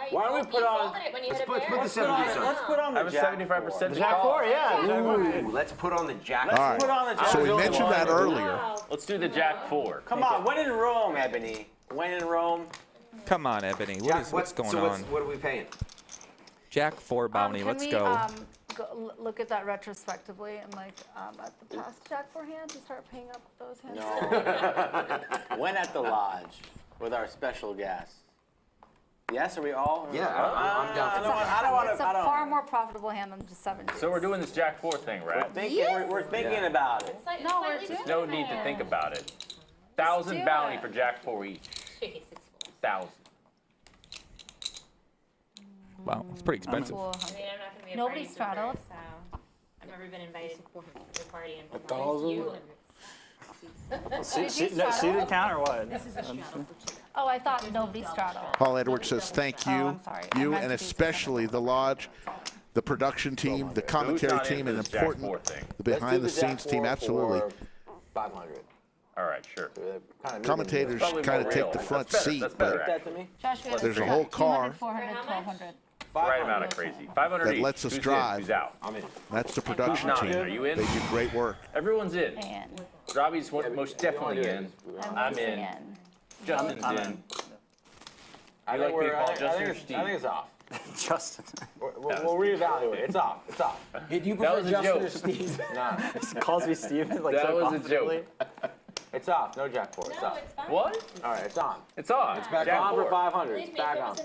Why don't we put on? Let's put the 70s on. Let's put on I the have a Jack 75% four. Jack 4, yeah. Jack 4. Ooh, let's put on the Jack. All right. Put on the Jack So we four. mentioned that earlier. Let's do the Jack 4. Come on, when in Rome, Ebony. When in Rome. Come on, Ebony. What's going on? What are we paying? Jack 4 bounty. Can Let's we, go. look at that retrospectively and like at the past Jack 4 hands and start paying up those hands? No. When at the lodge with our special guest. Yes, are we all? Yeah, I'm down for I don't want to. It's a far more profitable hand than just 7 So we're doing this Jack 4 thing, right? We're thinking about it. No, we're doing No need to think about it. 1,000 do bounty it. for Jack 4 each. 1,000. Wow, it's pretty expensive. I mean, I'm not gonna be a Nobody party straddled. pooper, so I've never been invited to a party and 1,000? Seated count or what? Oh, I thought nobody straddled. Paul Edwards says thank you, I'm sorry. I you, meant and to be especially the lodge, the production team, the commentary Who's not team, into and this Jack important, 4 thing? the behind-the-scenes team, absolutely. 500. All right, sure. Commentators Probably kind more of take real. the front That's better, seat, that's better, but That to me. Josh, we have there's a three. whole car 200, 400, 1200. Right amount of crazy. 500 that each. lets us Who's in? drive. Who's out? I'm in. That's the production Who's not team. in? Are you in? They do great work. Everyone's in. And Robbie's most definitely in. I'm in. Justin's in. I You think like we're. baseball, I Justin or think Steve? it's off. Justin. We'll reevaluate. It's off. It's off. Hey, do you That prefer was a Justin or joke. Steve? Nah. He calls me Steven like That so was a confidently. joke. It's off. No Jack 4. It's off. What? All right, it's on. It's on. It's back Jack on for 4. 500. It's back on.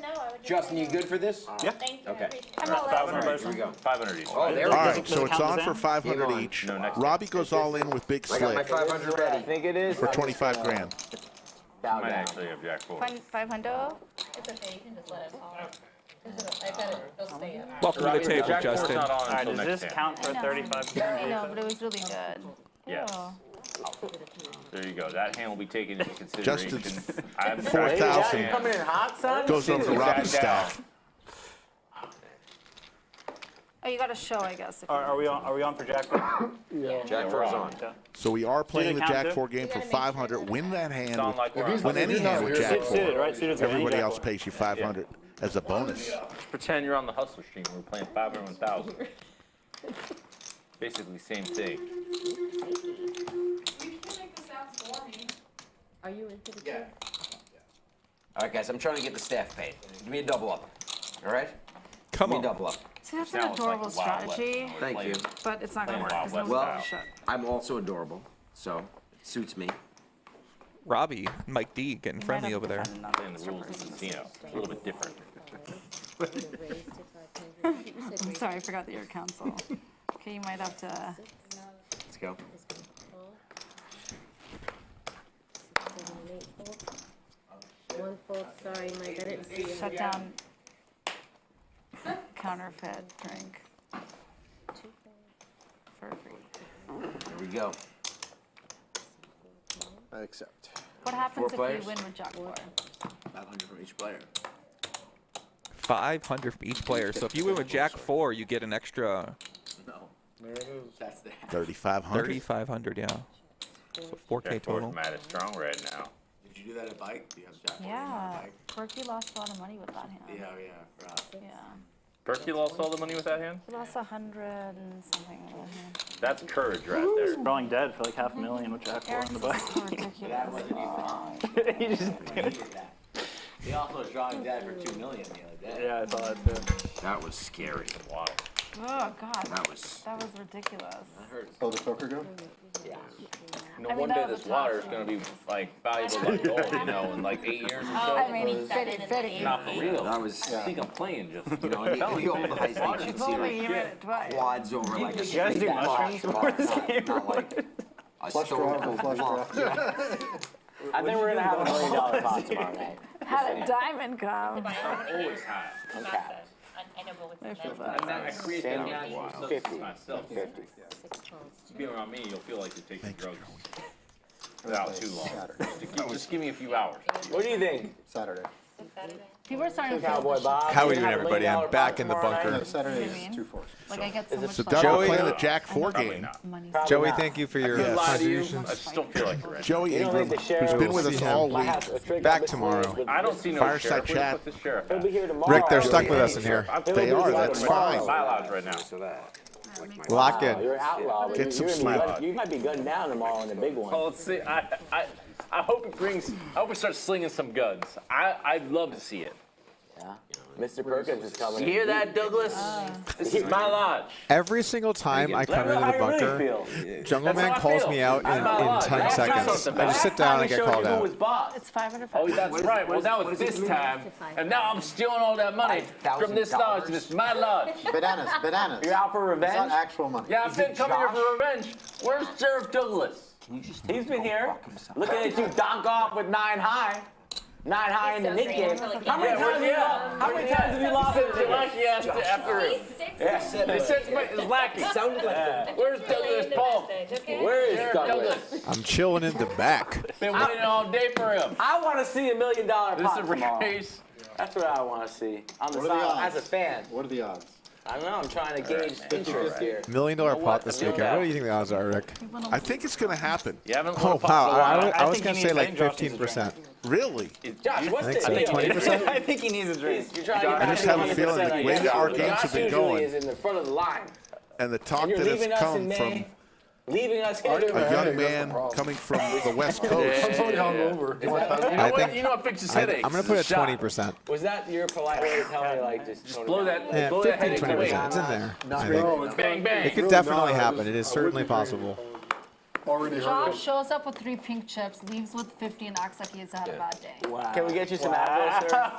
Justin, you good for this? Yeah. Okay. I'm all All right, here we go. 500 each. Oh, there All we right, go. so it's on for 500 Game on. each. No, next Robbie goes all in with Big I got my Slick 500 I ready. think it is. for 25 grand. Bow Might down. actually have Jack 4. 500. It's okay, you can just let it fall. I bet it'll stay up. Welcome to the table, Jack 4's Justin. not on Alright, until does next this hand. count for 35? I know, but it was really good. Yes. Ew. There you go. That hand will be taken into consideration. Justin's I'm 4,000 Coming in hot, son? goes over to Jack Robbie's down. stack. Oh, you got a show, I guess. if Are we on for Jack 4? Yeah. Jack 4's on. Okay. So we are playing the count Jack too? 4 game for 500. Win that hand. Sound like we're Win any hand with Jack 4. Suited, right? Suited's got any Everybody Jack else 4. pays you 500 as a bonus. Pretend you're on the Hustler stream. We're playing 500 1,000. Basically, same thing. Are you into the game? All right, guys, I'm trying to get the staff paid. Give me a double up. All right? Come Give on. me a double up. See, that's Now an it's like adorable Wild West. strategy, Thank you. but it's not going to work Wild because West no Well, one's going to shut. I'm also adorable, so it suits me. Robbie, Mike D, getting friendly over there. Playing the rules of the casino. It's a little bit different. I'm sorry, I forgot that you're counsel. Okay, you might have to. Let's go. One fold, sorry, Mike, I didn't see you. Shut down counterfeit drink for free. Here we go. I accept. What happens 4 if players? you win with Jack 4? 500 from each player. 500 for each player. So if you win with Jack 4, you get an extra No. That's the 3,500. 3,500, yeah. So 4K Jack 4's total. mad at strong right now. Did you do that at bike? Do you have Jack 4 Yeah, on bike? Quirky lost a lot of money with that hand. Yeah, forgot. Yeah. Perky lost all the money with that hand? He lost 100 and something with that hand. That's courage right there. Drawing dead for like $500,000 with Jack 4 on the bike. So ridiculous. He just He also was drawing dead for $2 million the other day. Yeah, I saw that too. That was scary. Wow. Oh God, That was ridiculous. Oh, the poker go? Yeah. No I mean, one day that was this a tough water is going to be like valuable like gold, you know, in like 8 years or so. I mean, fitty. Not for real. That was, I think I'm playing just, you know, in the old high stakes, you'd see Only you made like it twice. quads over like a You guys do straight mushrooms flush, before this game? not like a Flush draw, stone flush bluff. draw. Yeah. I think we're gonna have $1 million pot tomorrow night. Had a diamond come. always high. I'm capped. I know, but what's I feel the bad. I create that natural substance 50. myself. 50. Being around me, you'll feel like you're taking drugs without too long. Just give me a few hours. What do you think? Saturday. People are starting to feel Cowboy Bob. How we You doing, have a $1 everybody? million I'm back in the tomorrow bunker. night? Saturday You know is what I 2-4. Like I get so much So fun. Doug, we're Joey- playing the Jack 4 Probably game. not. Money. Probably Joey, not. thank you for your I contributions. just don't feel like the rest. Joey You don't Ingram, think the sheriff who's been with will us see all him. might week. have a trick Back up his tomorrow. sleeve with- I don't see no Fireside sheriff. Where chat. do you put the sheriff He'll at? be here tomorrow. Rick, they're He'll stuck be with here us in here. tomorrow. They are, that's fine. My lodge right now. So that. Lock in. You're an outlaw. but Get some you're gonna be sleep. gun- You might be gunned down tomorrow in the big one. Well, let's see. I hope it brings. I hope it starts slinging some guns. I'd love to see it. Yeah. Mr. Perkins is coming. You hear that, Douglas? This is my lodge. Every single time I come Let me into know the how you bunker, really feel. Jungleman calls me out in 10 seconds. I just sit down and get called out. It's 500. Oh, that's right. Well, that was this time, and now I'm stealing all that money from this lodge, and it's my lodge. Bananas. You're out for revenge? It's not actual money. Yeah, I've been coming here for revenge. Where's Sheriff Douglas? He's been here, looking at you donk off with 9 high. 9 high in the Nick game. How many times have you lost it? Lackey asked after him. Yeah. They said it's Lackey. Sounded like Where's Douglas Polk? Where is Sheriff Douglas? I'm chilling in the back. Been waiting all day for him. I want to see $1 million pot This is a tomorrow. race. That's what I want to see. On the What are the side, odds? as a fan. What are the odds? I don't know. I'm trying to gauge interest here. $1 million pot this weekend. What do you think the odds are, Rick? I think it's going to happen. You haven't Oh, wow. I was think going he to say needs like to drink. 15%. Really? Josh, what's I think the so. deal? 20%? I think he needs a drink. You're trying to I just have a feeling the way that our games Josh have been usually going is in the front of the line. and the talk And you're that has leaving us come in May. from Leaving us here. a young man coming from the West Coast. I'm already hungover. You know I what? think- You know what fixes I'm headaches? going to put it It's a shot. 20%. Was that your polite way to tell me, like, just Blow that. Yeah, blow that 15, headache away. 20%. It's in there. I think. Bang bang. It could definitely happen. It is certainly possible. Already heard Josh it. shows up with 3 pink chips, leaves with 50, and acts like he's had a bad day. Wow. Can we get you some Advil, sir?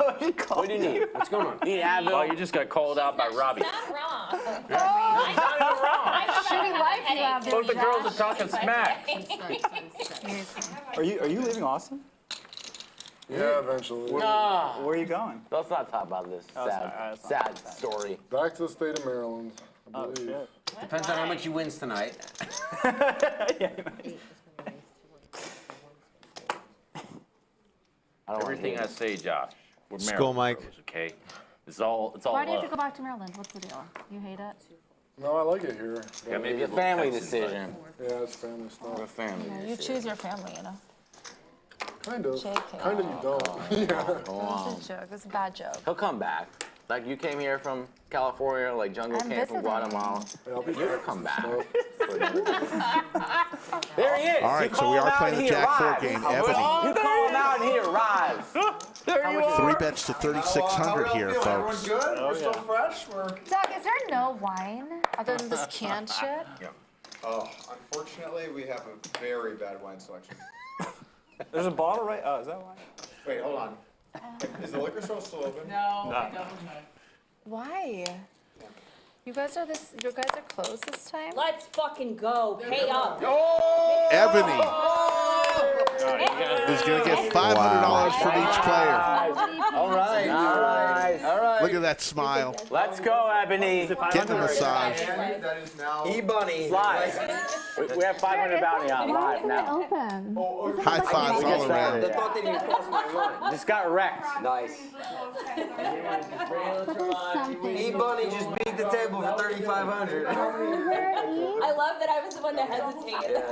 What do you need? What's going on? Need Advil? Oh, you just got called out by Robbi. Shitty life you have there, Both the girls are talking smack. Are you leaving Austin? Yeah, eventually. Where are you going? Let's not talk about this sad story. Back to the state of Maryland, I believe. Depends on how much you wins tonight. Everything I say, Josh. We're Skull Maryland Mike. bros, okay? It's all Why do you have love. to go back to Maryland? What's the deal? You hate it? No, I like it here. Yeah, maybe It's a family decision. Yeah, it's family stuff. We're family. Yeah, you choose your family, you know. Kind of. JK. Kind of you don't. Yeah. It's a joke. It's a bad joke. He'll come back. Like you came here from California, like Jungle I'm came from visiting. Guatemala. Yeah, I'll be You'll back. come back. There he is. All right, You so call we him are out playing and the he Jack 4 arrives. game. You Ebony. call him out and he arrives. There you are. 3 bets to 3,600 here, folks. Good? We're still fresh? Doug, is there no wine other than this canned shit? Oh, unfortunately, we have a very bad wine selection. There's a bottle right. Oh, is that wine? Wait, hold on. Is the liquor store still open? No. Why? You guys are closed this time? Let's fucking go. Pay up. Ebony is going to get $500 from each player. All right. Nice. All right. Look at that smile. Let's go, Ebony. Getting a massage. That is now. E-Bunny. Live. We have 500 bounty on live now. Open. High fives all around. I thought they didn't cross my line. Just got wrecked. Nice. E-Bunny just beat the table for 3,500. I love that I was the one that hesitated.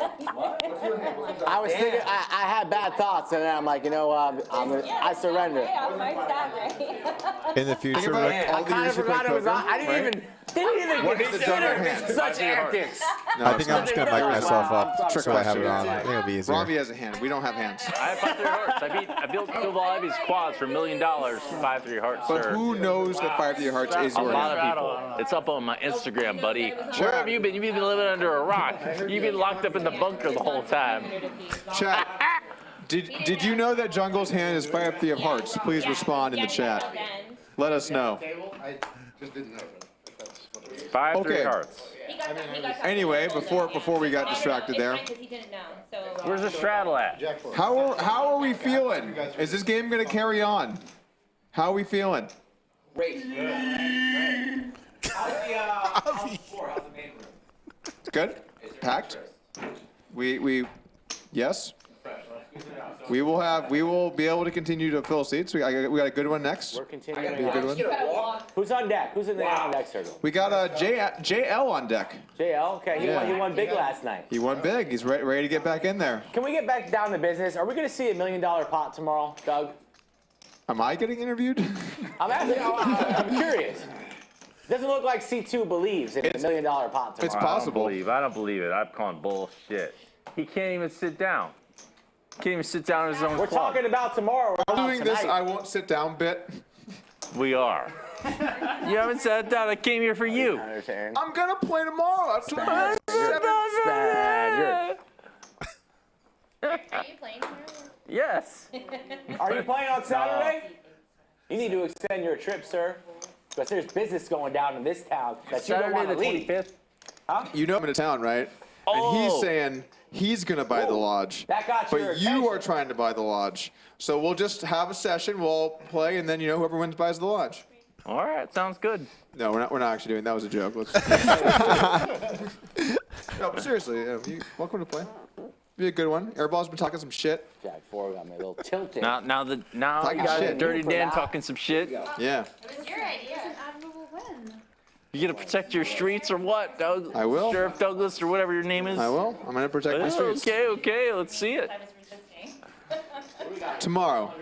I was thinking, I had bad thoughts, and then I'm like, you know what? I surrender. Hey, I'm my stab, right? In the future, Rick, I kind of forgot it was on. I didn't even consider such antics. No, I think I'm just gonna mic myself up so I have it on. I think it'll be easier. Robbie has a hand. We don't have hands. I have 5-3 hearts. I built Avi's quads for $1 million, 5-3 hearts, But sir. who knows that 5-3 hearts is A your lot hand? of people. It's up on my Instagram, buddy. Where have you been? You've been living under a rock. You've been locked up in the bunker the whole time. Chat. Did you know that Jungle's hand is 5-3 of hearts? Please respond in the chat. Let us know. I just didn't know. 5-3 Okay. hearts. Anyway, before we got distracted there, Where's the straddle at? how are we feeling? Is this game gonna carry on? How are we feeling? Great. Good? Packed? We yes? We will be able to continue to fill seats. We got a good one next. We're continuing. Be a good one. Who's on deck? Who's in the on deck circle? We got JL on deck. JL. Okay, he won big last night. He won big. He's ready to get back in there. Can we get back down to business? Are we going to see $1 million pot tomorrow, Doug? Am I getting interviewed? I'm asking. I'm curious. Doesn't look like C2 believes in $1 million pot tomorrow. It's possible. I don't believe it. I'm calling bullshit. He can't even sit down. Can't even sit down in his own We're club. talking about tomorrow. I'm doing this I won't sit down bit. We are. You haven't sat down. I came here for you. I'm gonna play tomorrow. That's what I'm Are you playing tomorrow? Yes. Are you playing on Saturday? You need to extend your trip, sir. Because there's business going down in this town that you don't want to Saturday leave. the 25th. Huh? You know I'm in town, right? Oh. And he's saying he's gonna buy the lodge. That got your But you are trying to buy the lodge. So we'll just have a session, we'll play, and then whoever wins buys the lodge. All right, sounds good. No, we're not actually doing that. Was a joke. No, but seriously, welcome to play. Be a good one. Airball's been talking some shit. Jack 4 got me a little tilted. Now Talking you got shit. Dirty Dan talking some shit. Yeah. It was your idea. It's an admirable win. You gonna protect your streets or what, Doug? I will. Sheriff Douglas or whatever your name is. I will. I'm gonna protect my streets. Okay, let's see it. I was resisting. Tomorrow.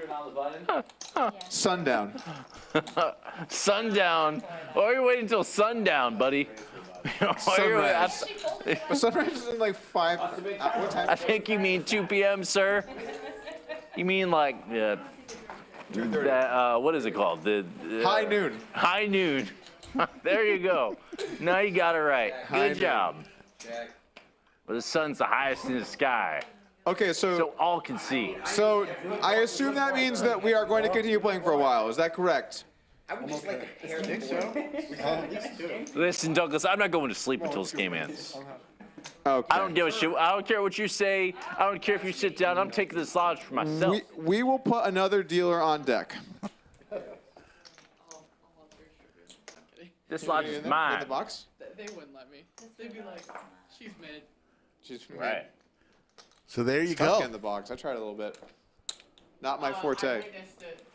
Sundown. Sundown. Why are you waiting until sundown, buddy? Sunrise. But sunrise is in like 5. What time? I think you mean 2 p.m., sir. You mean like that? What is it called? High noon. High noon. There you go. Now you got it right. High Good job. where the sun's the highest in the sky. Okay, so all can see. So I assume that means that we are going to continue playing for a while. Is that correct? I would just like to pair think so. Listen, Douglas, I'm not going to sleep until this game ends. Okay. I don't give a shit. I don't care what you say. I don't care if you sit down. I'm taking this lodge for myself. We will put another dealer on deck. This lodge is mine. In the box? They wouldn't let me. They'd be like, she's mid. She's right. So there you It's tough go. getting in the box. I tried a little bit. Not my forte. I witnessed it.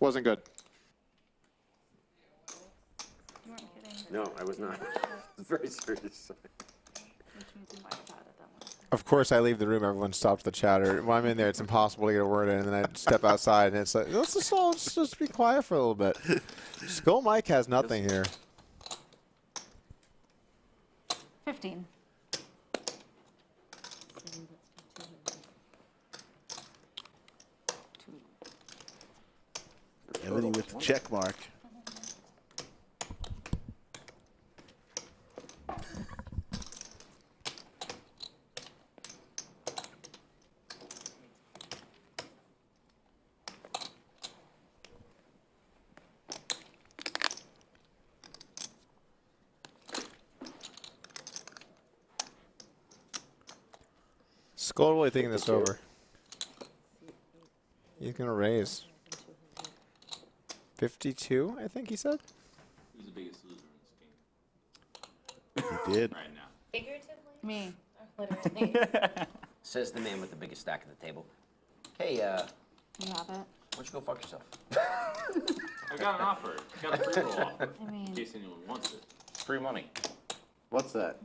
Wasn't good. You weren't kidding. No, I was not. It's very serious. Which means you might have had it that one. Of course, I leave the room. Everyone stops the chatter. When I'm in there, it's impossible to get a word in, and then I step outside, and it's like, let's just be quiet for a little bit. Skull Mike has nothing here. 15. Ebony with the check mark. Skull really thinking this over. He's gonna raise. 52, I think he said. Who's the biggest loser in this game? He did. Right now. Figuratively? Me. Literally. Says the man with the biggest stack at the table. Hey, You have it. why don't you go fuck yourself? I got an offer. I got a free roll offer. I mean, In case anyone wants it. Free money. What's that?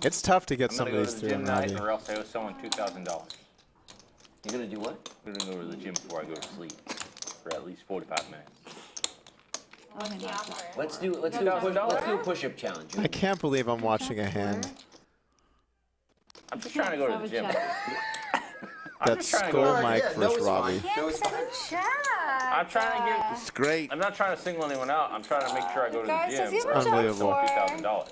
It's tough to get I'm some gonna of go these to the through gym in tonight, Robbie. or else I owe someone $2,000. You gonna do what? I'm gonna go to the gym before I go to sleep for at least 45 minutes. What's the offer? Let's do a push-up challenge. I can't believe I'm watching a hand. I'm just trying to go to the gym. That's just trying to go Skull to- Mike yeah, versus no, it's Robbie. fine. No, it's fine. I'm trying to get. It's great. I'm not trying to single anyone out. I'm trying to make sure I go to Guys, the does gym. he for have a Unbelievable. $2,000.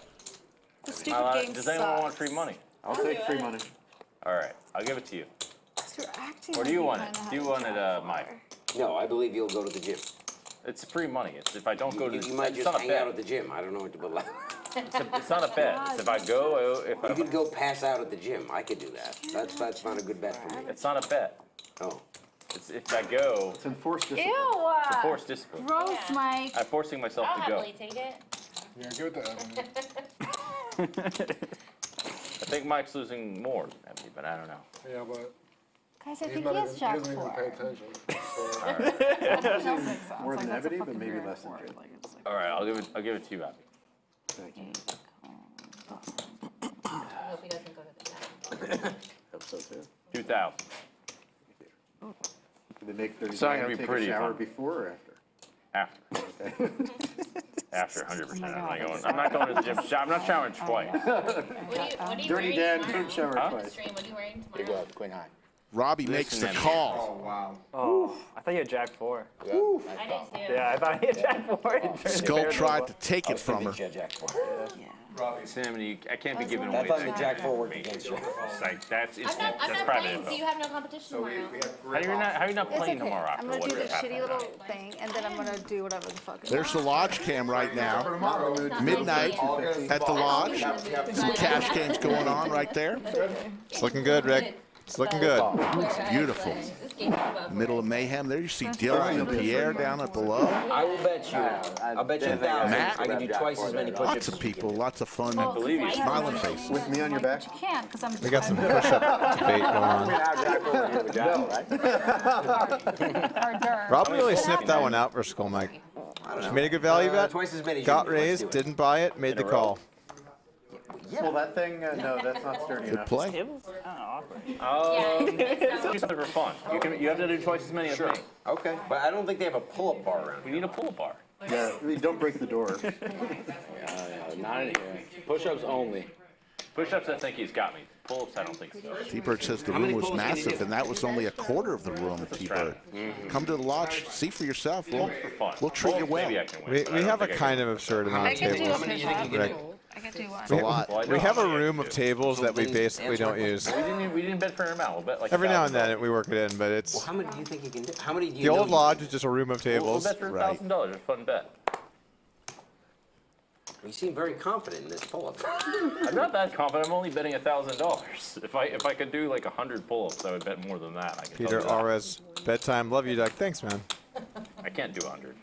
the stupid game Does anyone want sucks. free money? I'll take free money. All right, I'll give it to you. You're acting Or do like you you want kinda it? Do you have want a it, job Mike? for. No, I believe you'll go to the gym. It's free money. It's if I don't go to the You might it's just not a hang bet. out at the gym. I don't know what to believe. It's not a bet. It's if I go, You could go pass out at the gym. I could do that. That's not a good bet for me. it's not a bet. Oh. It's if I go. It's enforced discipline. Ew! It's a forced discipline. Gross, Mike. I'm forcing myself I'll to go. happily take it. Yeah, give it to Ebony. I think Mike's losing more than Ebony, but I don't know. Yeah, but Guys, I he's think not he even, has he Jack doesn't even pay 4. attention. So. More than Ebony, but maybe less than Jim. All right, I'll give it to you, Abby. Thank you. I hope he doesn't go to the gym. Hope so too. 2,000. Do they make 30 It's not gonna be take pretty a if shower I'm- before or after? After. Okay. After 100%. I'm not going to the gym. I'm not showering twice. What are you Dirty wearing Dan tomorrow? couldn't shower Huh? twice. Stream, what are you wearing Here you tomorrow? go, Queen High. Robbie makes the Listen, call. Wow. Oh, I thought you had Jack 4. I did too. Yeah, I thought you had Jack 4. Skull tried to take it from her. Jack 4. Sammy, I can't be giving I away thought that the Jack 4 worked against you. It's like, that's I'm not private playing, info. so you have no competition tomorrow. How are you not It's playing okay. tomorrow I'm after gonna what do the just happened shitty little tonight? thing, and then I'm gonna do whatever the fuck. There's the lodge cam right now. Midnight at the lodge. Some cash games going on right there. It's looking good, Rick. It's looking good. Beautiful. Middle of mayhem. There you see Dylan and Pierre down at below. I will bet you. I'll bet you 1,000. Matt. I can do twice as many push-ups. Lots of people, lots of fun, believe you. smiling faces. With me on your back? You can't, because I'm. We got some push-up debate going on. Robbie really sniffed that one out for Skull Mike. She made a good value bet. Twice as many. Got Junior. Let's raised, do it. didn't buy it, made the call. Well, that thing, no, that's not sturdy Good enough. play. Tables? Kind of awkward. Do something for fun. You have to do twice as many as me. Okay, but I don't think they have a pull-up bar around We here. need a pull-up bar. Yeah, really, don't break the door. Not in here. Push-ups only. Push-ups, I think he's got me. Pull-ups, I don't think so. T-Bird says the room was massive, and that was only a quarter of the room, T-Bird. Come to the lodge, see for yourself. We'll treat you well. Maybe I can win. We but I don't have a think I kind can. of absurd amount I of can do a tables. push-up. Rick. I can do one. We, Well, I know we have how a many I room can of do. tables that we basically don't use. We didn't bet for an amount. We'll bet like Every now and $1,000. then we work it in, but it's Well, how many do you think you can do? How many do you the know old you lodge can is just a room of We'll tables. bet for $1,000. It's a fun bet. do? You seem very confident in this pull-up. I'm not that confident. I'm only betting $1,000. If I could do like 100 pull-ups, I would bet more than that. I can Peter tell you that. Alres, bedtime. Love you, Doug. Thanks, man. I can't do 100.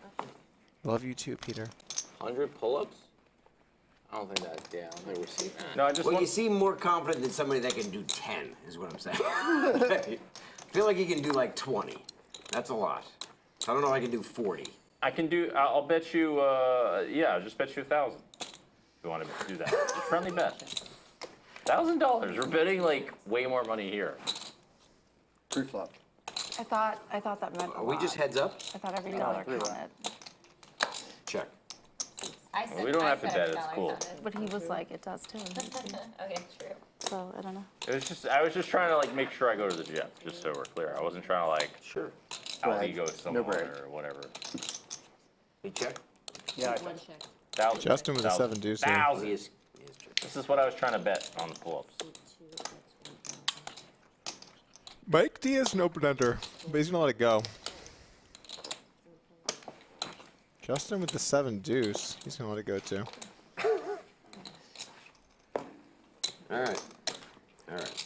Love you too, Peter. 100 pull-ups? I don't think that. Yeah, I don't think we're seeing that. No, I just Well, want. you seem more confident than somebody that can do 10, is what I'm saying. I feel like you can do like 20. That's a lot. I don't know if I can do 40. I can do. I'll bet you. Yeah, I'll just bet you 1,000. If you want to do that, just friendly bet. $1,000. We're betting like way more money here. Pre-flop. I thought that meant a Are we lot. just heads up? I thought every dollar counted. Check. I said, We don't I have to said bet, every it's dollar cool. counted. But he was like, it does too. Okay, true. So I don't know. It was just. I was just trying to like make sure I go to the gym, just so we're clear. I wasn't trying to like out ego someone or whatever. You check? Yeah, One check. 1,000. Justin with a 7 deuce here. 1,000. He is This is what I was trying to bet on the pull-ups. Mike D is an open ender, but he's gonna let it go. Justin with the 7 deuce. He's gonna let it go too. All right. All right.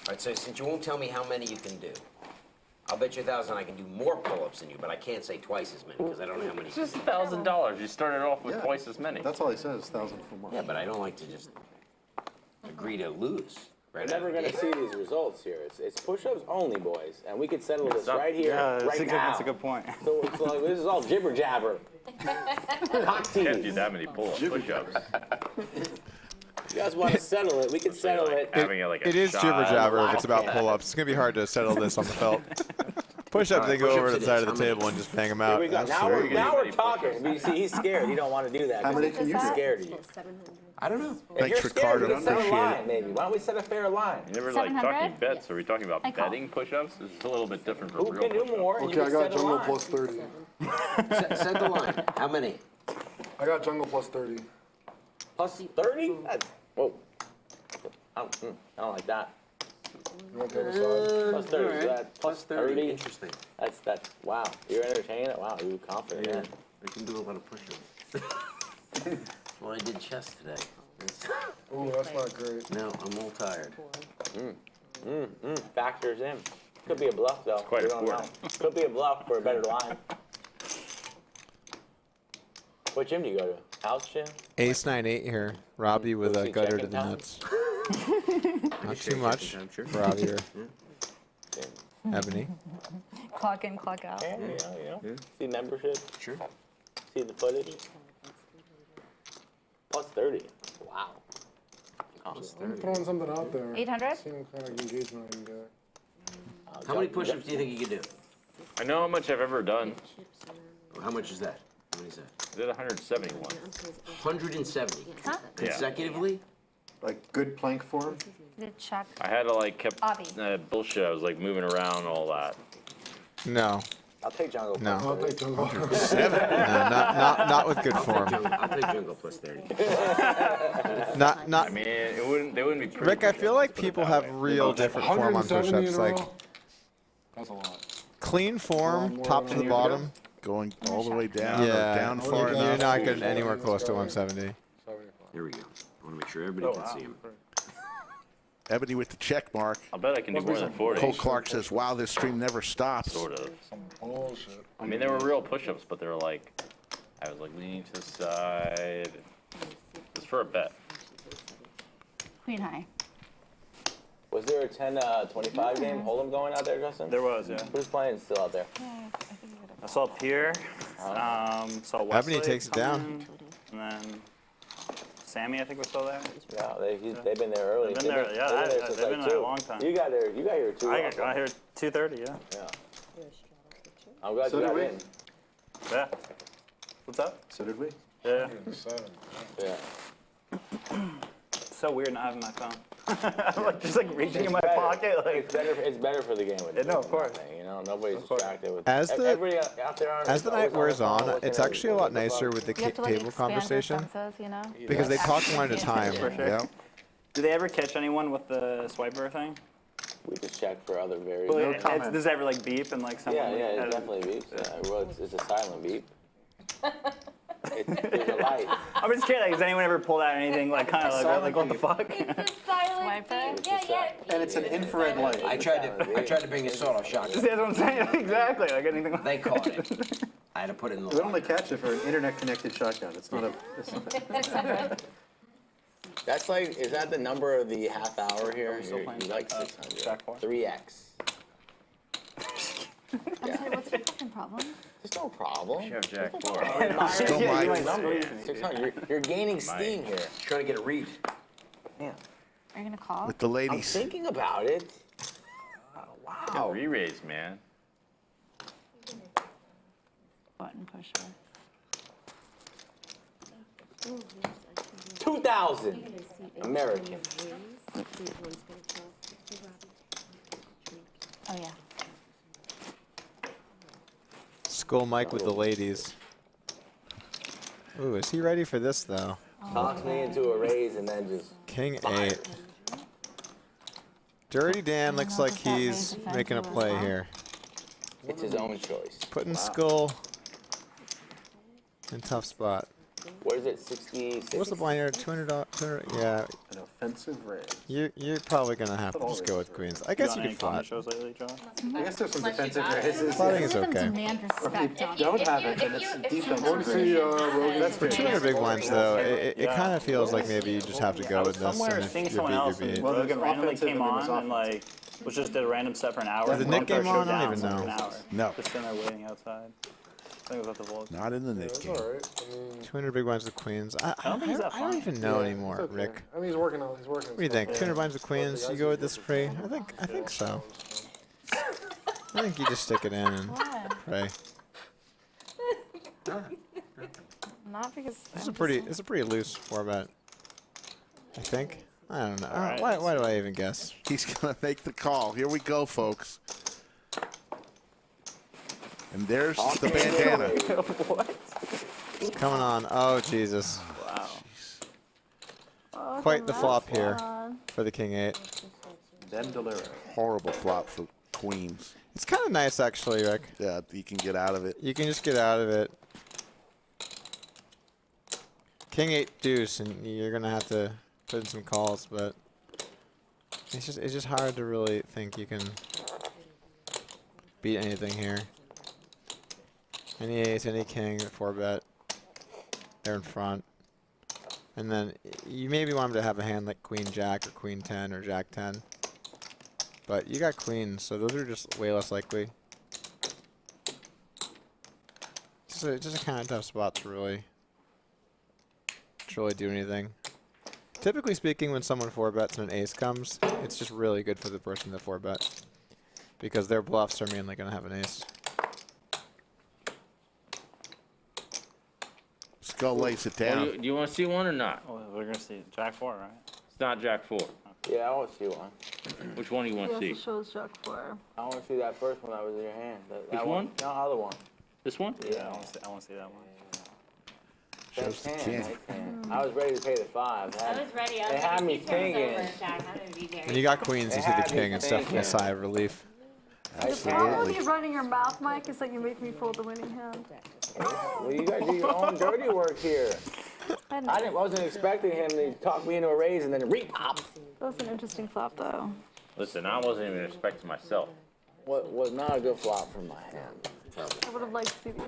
All right, so since you won't tell me how many you can do, I'll bet you 1,000 I can do more pull-ups than you, but I can't say twice as many because I don't know how many. It's just $1,000. You started off with Yeah. twice as many. That's all he says, 1,000 for more. Yeah, but I don't like to just agree to lose. We're Right never out of going the to gate. see these results here. It's push-ups only, boys. And we could settle this not- right here, Yeah, right now. that's a good point. So it's like, this is all jibber jabber. Cock You can't do tease. that many pull-ups, push-ups. You guys want to settle it? We can settle it. Having like a It is shot. jibber jabber if it's about Yeah. pull-ups. It's gonna be hard to settle this on the felt. Push-ups, they go push-ups over to it the side is. of the How table and just bang them Here out. we go. Now we're talking. But you see, he's scared. He don't want to do that. How many 'cause can you he's do? scared of you. I don't know. If Thanks, you're scared, Ricardo. we can set a Appreciate line, it. maybe. Why don't we set a fair line? You never like 700? talking bets. Are we talking about I call. betting push-ups? This is a little bit different from Who real can do push-ups. more? and Okay, you I can got set a jungle line. plus 30. Set the line. How many? I got jungle plus 30. Plus 30? Whoa. I don't like that. You want the other side? Plus 30. So that's plus 30. Interesting. That's wow. You're entertaining it. Wow, you're confident. Yeah, Yeah. I can do a lot of push-ups. Well, I did chest today. Oh, that's not great. No, I'm all tired. Factors in. Could be a bluff though. quite We don't know. important. Could be a bluff for a better line. What gym do you go to? House gym? Ace 9-8 here. Robbie with Go a see gutter to checking the time? nuts. Not too much for Robbie or Ebony. Clock in, clock out. Yeah, you know. See membership. Sure. See the footage. Plus 30. Wow. I'm throwing something out there. 800? See what kind of engagement I can get. How many push-ups do you think you can do? I know how much I've ever done. How much is that? How many is that? I did 171. 170 Huh? consecutively? Like good plank form? Did check. I had to like kept Avi. bullshit. I was like moving around all that. No. I'll take jungle. No. I'll take jungle. No, not with good form. I'll take jungle plus 30. Not I mean, they wouldn't be. Pretty Rick, I feel like put it people that have way. real different form on 170 in push-ups. a Like row? That's a lot. clean form, more top to than the you bottom. Going all the way down or Yeah, down far you're enough. not getting anywhere close to 170. Here we go. I want to make sure everybody can see him. Ebony with the check mark. I'll bet I can do more than 40. Cole Clark says, wow, this stream never stops. Sort of. Some bullshit. I mean, they were real push-ups, but they were like, I was like leaning to the side. It's for a bet. Queen high. Was there a 10-25 game Hold'em going out there, Justin? There was, yeah. Who's playing still out there? I saw Pierre, saw Wesley. Ebony takes it down. And then Sammy, I think, was still there. Yeah, they've been there early. They've been there, yeah, since they've been like there a 2. long time. You got here too. I got here 2:30, yeah. Yeah. I'm glad So you did got we. in. Yeah. What's up? So did we? Yeah. 107. Yeah. It's so weird not having my phone. I'm like, just like reaching in my pocket. Like It's better for the game with no, of course. nothing, you know, nobody's distracted with As the everybody out there. as the night wears on, it's actually a lot nicer with the You have to, like, table expand your conversation senses, you know? because they talk one at a time. For sure. Yeah. Do they ever catch anyone with the swiper thing? We just check for other various. Well, does it ever like beep and like someone? Yeah, it definitely beeps. Yeah, well, it's a silent beep. There's a light. I'm just kidding. Like, has anyone ever pulled out anything like kind of like what the fuck? It's a silent beep. Yeah. And it's an infrared light. I tried to bring a sawed-off shotgun. That's what I'm saying. Exactly. Like anything. Like They caught it. I had to put it in the. We only catch it for an internet-connected shotgun. It's not a. That's like, is that the number of the half hour here? You like 600. 3x. I'm sorry, what's your fucking problem? There's no problem. You have Jack 4. Skull Mike. 600. You're gaining steam here. Trying to get a read. Yeah. Are you gonna call? With the I'm ladies. thinking about it. Wow. Re-raise, man. Button pusher. 2,000 American. Oh yeah. Skull Mike with the ladies. Ooh, is he ready for this though? Talks me into a raise and then just King 8. Dirty Dan looks like he's making a play here. It's his own choice. Putting Skull in tough spot. What is it? 60. What's the blind here? $200. Yeah. An offensive raise. You're probably gonna have to just go with queens. I guess you could flat. shows lately, John? I guess there's some defensive raises. Flatting is okay. Demand respect on Don't have it, then it's defensive. That's For 200 big blinds though, it kind of feels like maybe you just have to go with this. Somewhere And if seeing you're someone else beat, and you're beat. Logan randomly offensive came and then on and like was just did a random set for an hour. Is the and Nick bumped our game show on? I don't down even for an know. hour. No. Just sitting there waiting outside. I think it was at the Volk. Not in the Nick game. 200 big blinds with queens. I don't think he's that don't fine. even know It's anymore, okay. Rick. I mean, he's working on. He's working. What do you think? 200 blinds with queens. You go with this pre? I think so. I think you just stick it in and pray. Not because. It's a pretty loose 4-bet. I think. I don't know. right. Why do I even guess? He's gonna make the call. Here we go, folks. And there's the bandana. It's coming on. Oh Jesus! Wow. Quite the flop here for the King 8. Then deliver. Horrible flop for queens. It's kind of nice actually, Rick. Yeah, you can get out of it. You can just get out of it. King 8 deuce, and you're gonna have to put in some calls, but it's just hard to really think you can beat anything here. Any ace, any king, 4-bet. They're in front. And then you maybe want him to have a hand like Queen Jack or Queen 10 or Jack 10. But you got queens, so those are just way less likely. Just a kind of tough spot to really do anything. Typically speaking, when someone 4-bets and an ace comes, it's just really good for the person that 4-bet. Because their bluffs are mainly going to have an ace. Skull lays it down. Do you want to see one or not? Oh, we're gonna see Jack 4, right? It's not Jack 4. Yeah, I want to see one. Which one do you want to see? shows Jack 4. I want to see that first one that was in your hand. Which one? No, other one. This one? Yeah, I want to see that one. Shows the Nice king. hand. I was ready to pay the 5. I was ready. I They was had like, me if he turns thinking. over, Jack, I'm gonna be very. When you got queens, you see the had me king, it's definitely a thinking. sigh of relief. The problem with you running your mouth, Mike, is that you make me pull the winning hand. Well, you got to do your own dirty work here. I wasn't expecting him to talk me into a raise and then re-pop. That was an interesting flop, though. Listen, I wasn't even expecting myself. What was not a good flop from my hand. I would have liked to see the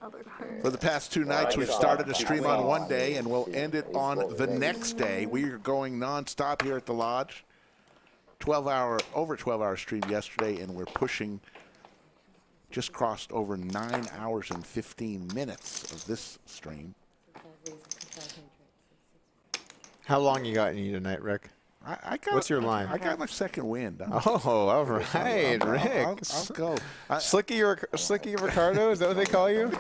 other card. For the past 2 nights, we've started a stream on one day, and we'll end it on the next day. We are going nonstop here at the lodge. Over 12-hour stream yesterday, and we're pushing. Just crossed over 9 hours and 15 minutes of this stream. How long you got in you tonight, Rick? I got, What's your line? I got my second wind. Oh, all right, Rick. I'll go. Slicky Ricardo, is that what they call you?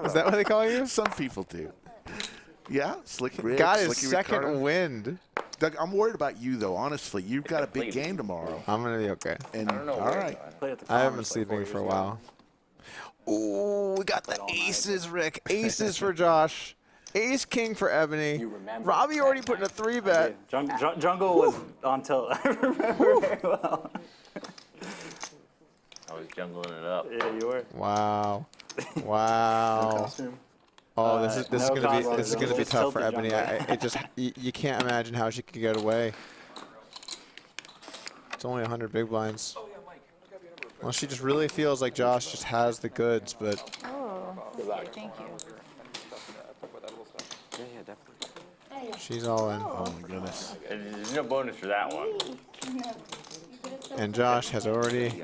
Is that what they call you? Some people do. Yeah, Slicky Rick. Got his Slicky second Ricardo. wind. Doug, I'm worried about you though. Honestly, you've got a big game tomorrow. I'm gonna be okay. And I don't know all where right. I haven't been sleeping for a while. Ooh, we got the aces, Rick. Aces for Josh. Ace king for Ebony. Robbi already put in a 3-bet. Jungle was on tilt. I remember very well. I was jungling it up. Yeah, you were. Wow. Wow. Oh, this is no gonna costume. be Just tough for tilted Ebony. jungle. You can't imagine how she could get away. It's only 100 big blinds. Well, she just really feels like Josh just has the goods, but Oh, thank you. Yeah, definitely. she's all in. Oh my goodness. There's no bonus for that one. And Josh has already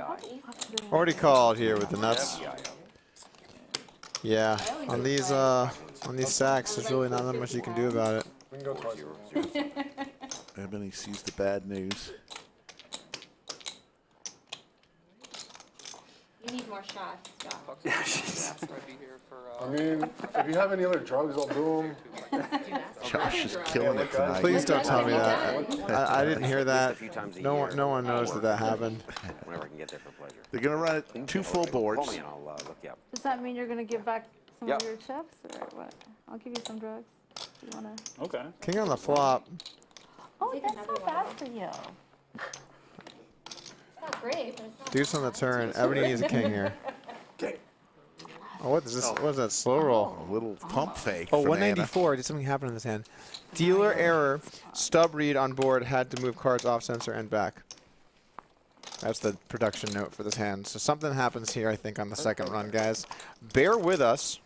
called here with the nuts. Yeah, on these sacks, there's really not that much you can do about it. We can go twice. Ebony sees the bad news. You need more shots, Josh. I mean, if you have any other drugs, I'll do them. Josh is killing it tonight. Please don't tell me that. I didn't hear that. No one knows that happened. Whenever I can get there for pleasure. They're gonna run it 2 full boards. Call me and I'll look you up. Does that mean you're gonna give back some Yep. of your chips, or what? I'll give you some drugs. You wanna? Okay. King on the flop. Oh, that's not bad for you. It's not great, but it's not. Deuce on the turn. Ebony needs a king here. Oh, what is this? What is that slow roll? A little pump fake. Oh, for 194. Did something happen in this hand? Dealer error. Stub read on board. Had to move cards off center and back. That's the production note for this hand. So something happens here, I think, on the second run, guys. Bear with us.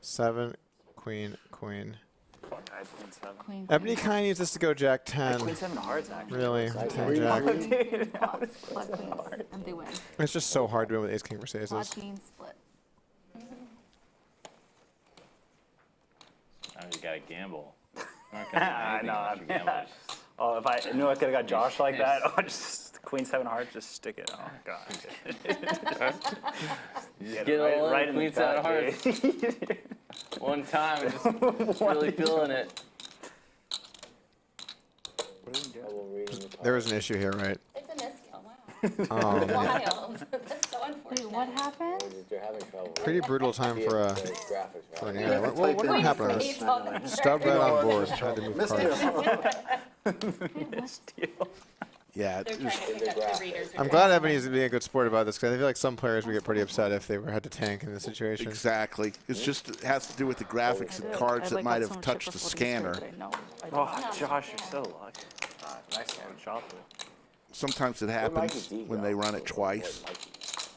7, queen, queen. Queen. Ebony kind of needs this to go jack 10. Queen 7 of hearts, actually. Really? 10 jack. Blood queens, and they win. It's just so hard to win with ace king versus Blood aces. queen split. Now you gotta gamble. I know. Oh, if I knew I could have got Josh like that, oh, just Queen 7 hearts, just stick it. Oh God. Just get all right in in the Queen 7 back, hearts. dude. One time, just really feeling it. There was an issue here, right? It's a miscount. Wow. Oh, man. Wild. That's so unfortunate. Wait, what happened? They're having trouble. Pretty brutal time for an error. What Queen happened on spades this? on the Stub red on board. Tried to move cards. Yeah. They're trying to pick up the readers. I'm glad Ebony's being a good sport about this, because I feel like some players would get pretty upset if they had to tank in this situation. Exactly. It's just it has to do with the graphics and cards that might have touched the scanner. Oh, Josh, you're so lucky. Nice shot. Sometimes it happens when they run it twice.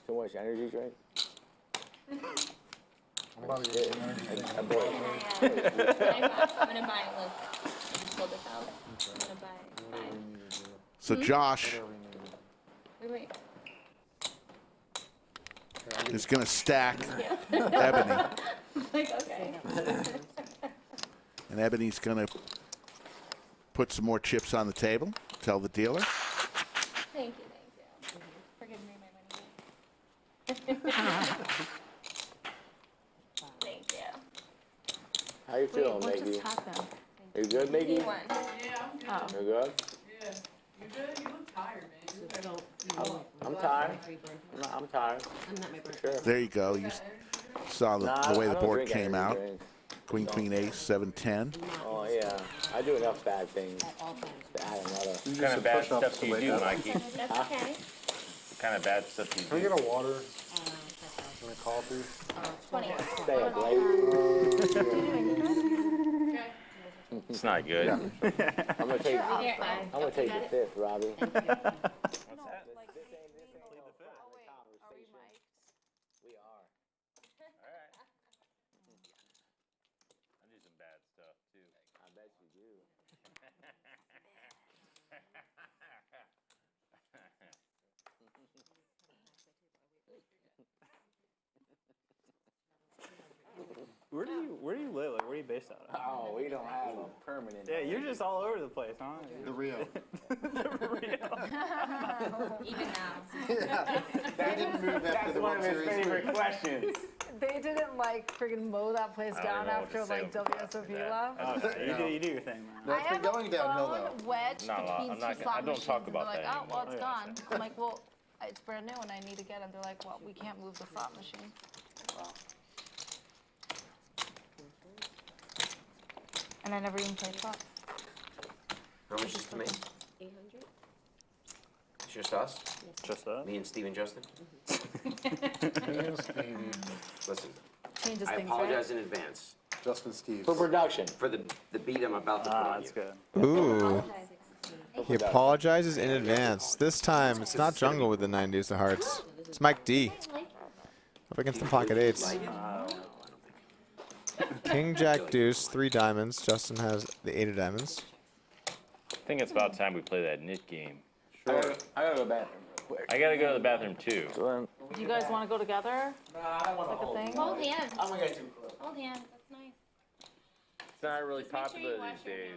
Too much energy drink? I'm gonna buy it. Look, just pull this out. I'm gonna buy 5. So Josh Wait. is going to stack Ebony, Like, okay. and Ebony's going to put some more chips on the table. Tell the dealer. Thank you. Forgive me my money. Thank you. How you feeling, What Maggie? just happened? You good, Maggie? You won. Yeah, I'm good. You good? Yeah. You good? You look tired, man. I'm tired. I'm tired. Sure. There you go. You saw the Nah, way I the don't board drink came energy out. drinks. Queen, queen, ace, 7, 10. Oh, yeah. I do enough bad things to add another. What kind of bad stuff do you do, Mikey? That's okay. What kind of bad stuff do you Can I do? get a water and a coffee? 20. Stay up late. It's not good. I'm gonna take. Here, I'm gonna take the fifth, Robbi. We are. I do some bad stuff too. I bet you do. Where do you live? Like, where are you based out of? Oh, we don't have a permanent. Yeah, you're just all over the place, huh? The Rio. Even now. That didn't move after That's the one World of his Series. favorite questions. they didn't like freaking mow that place I don't down even know what to after say like when you WSOP left. You do your thing, man. I have a phone wedged Not a lot. between I'm not two gonna- I slot don't machines, talk and about they're like, that oh, well, it's anymore. gone. I'm like, well, it's brand new and I need to get it. They're like, well, we can't move the slot machine. Well. And I never even played slots. How much is it to me? 800? It's just us? Just us? Me and Steve and Justin? Listen, Changes I things, apologize in advance. Justin Steve. For production. For the beat I'm about to put on you. good. Ooh. He apologizes in advance. This time, it's not Jungle with the 9 deuce of hearts. It's Mike D. Up against the pocket eights. King, Jack, deuce, 3 diamonds. Justin has the 8 of diamonds. I think it's about time we play that knit game. Sure. I gotta go to the bathroom real quick. I gotta go to the bathroom too. Do you guys want to go together? Nah, I don't want like a thing. Hold hands. I'm gonna get too close. Hold hands. That's nice. It's not really Just make sure you popular wash these your days.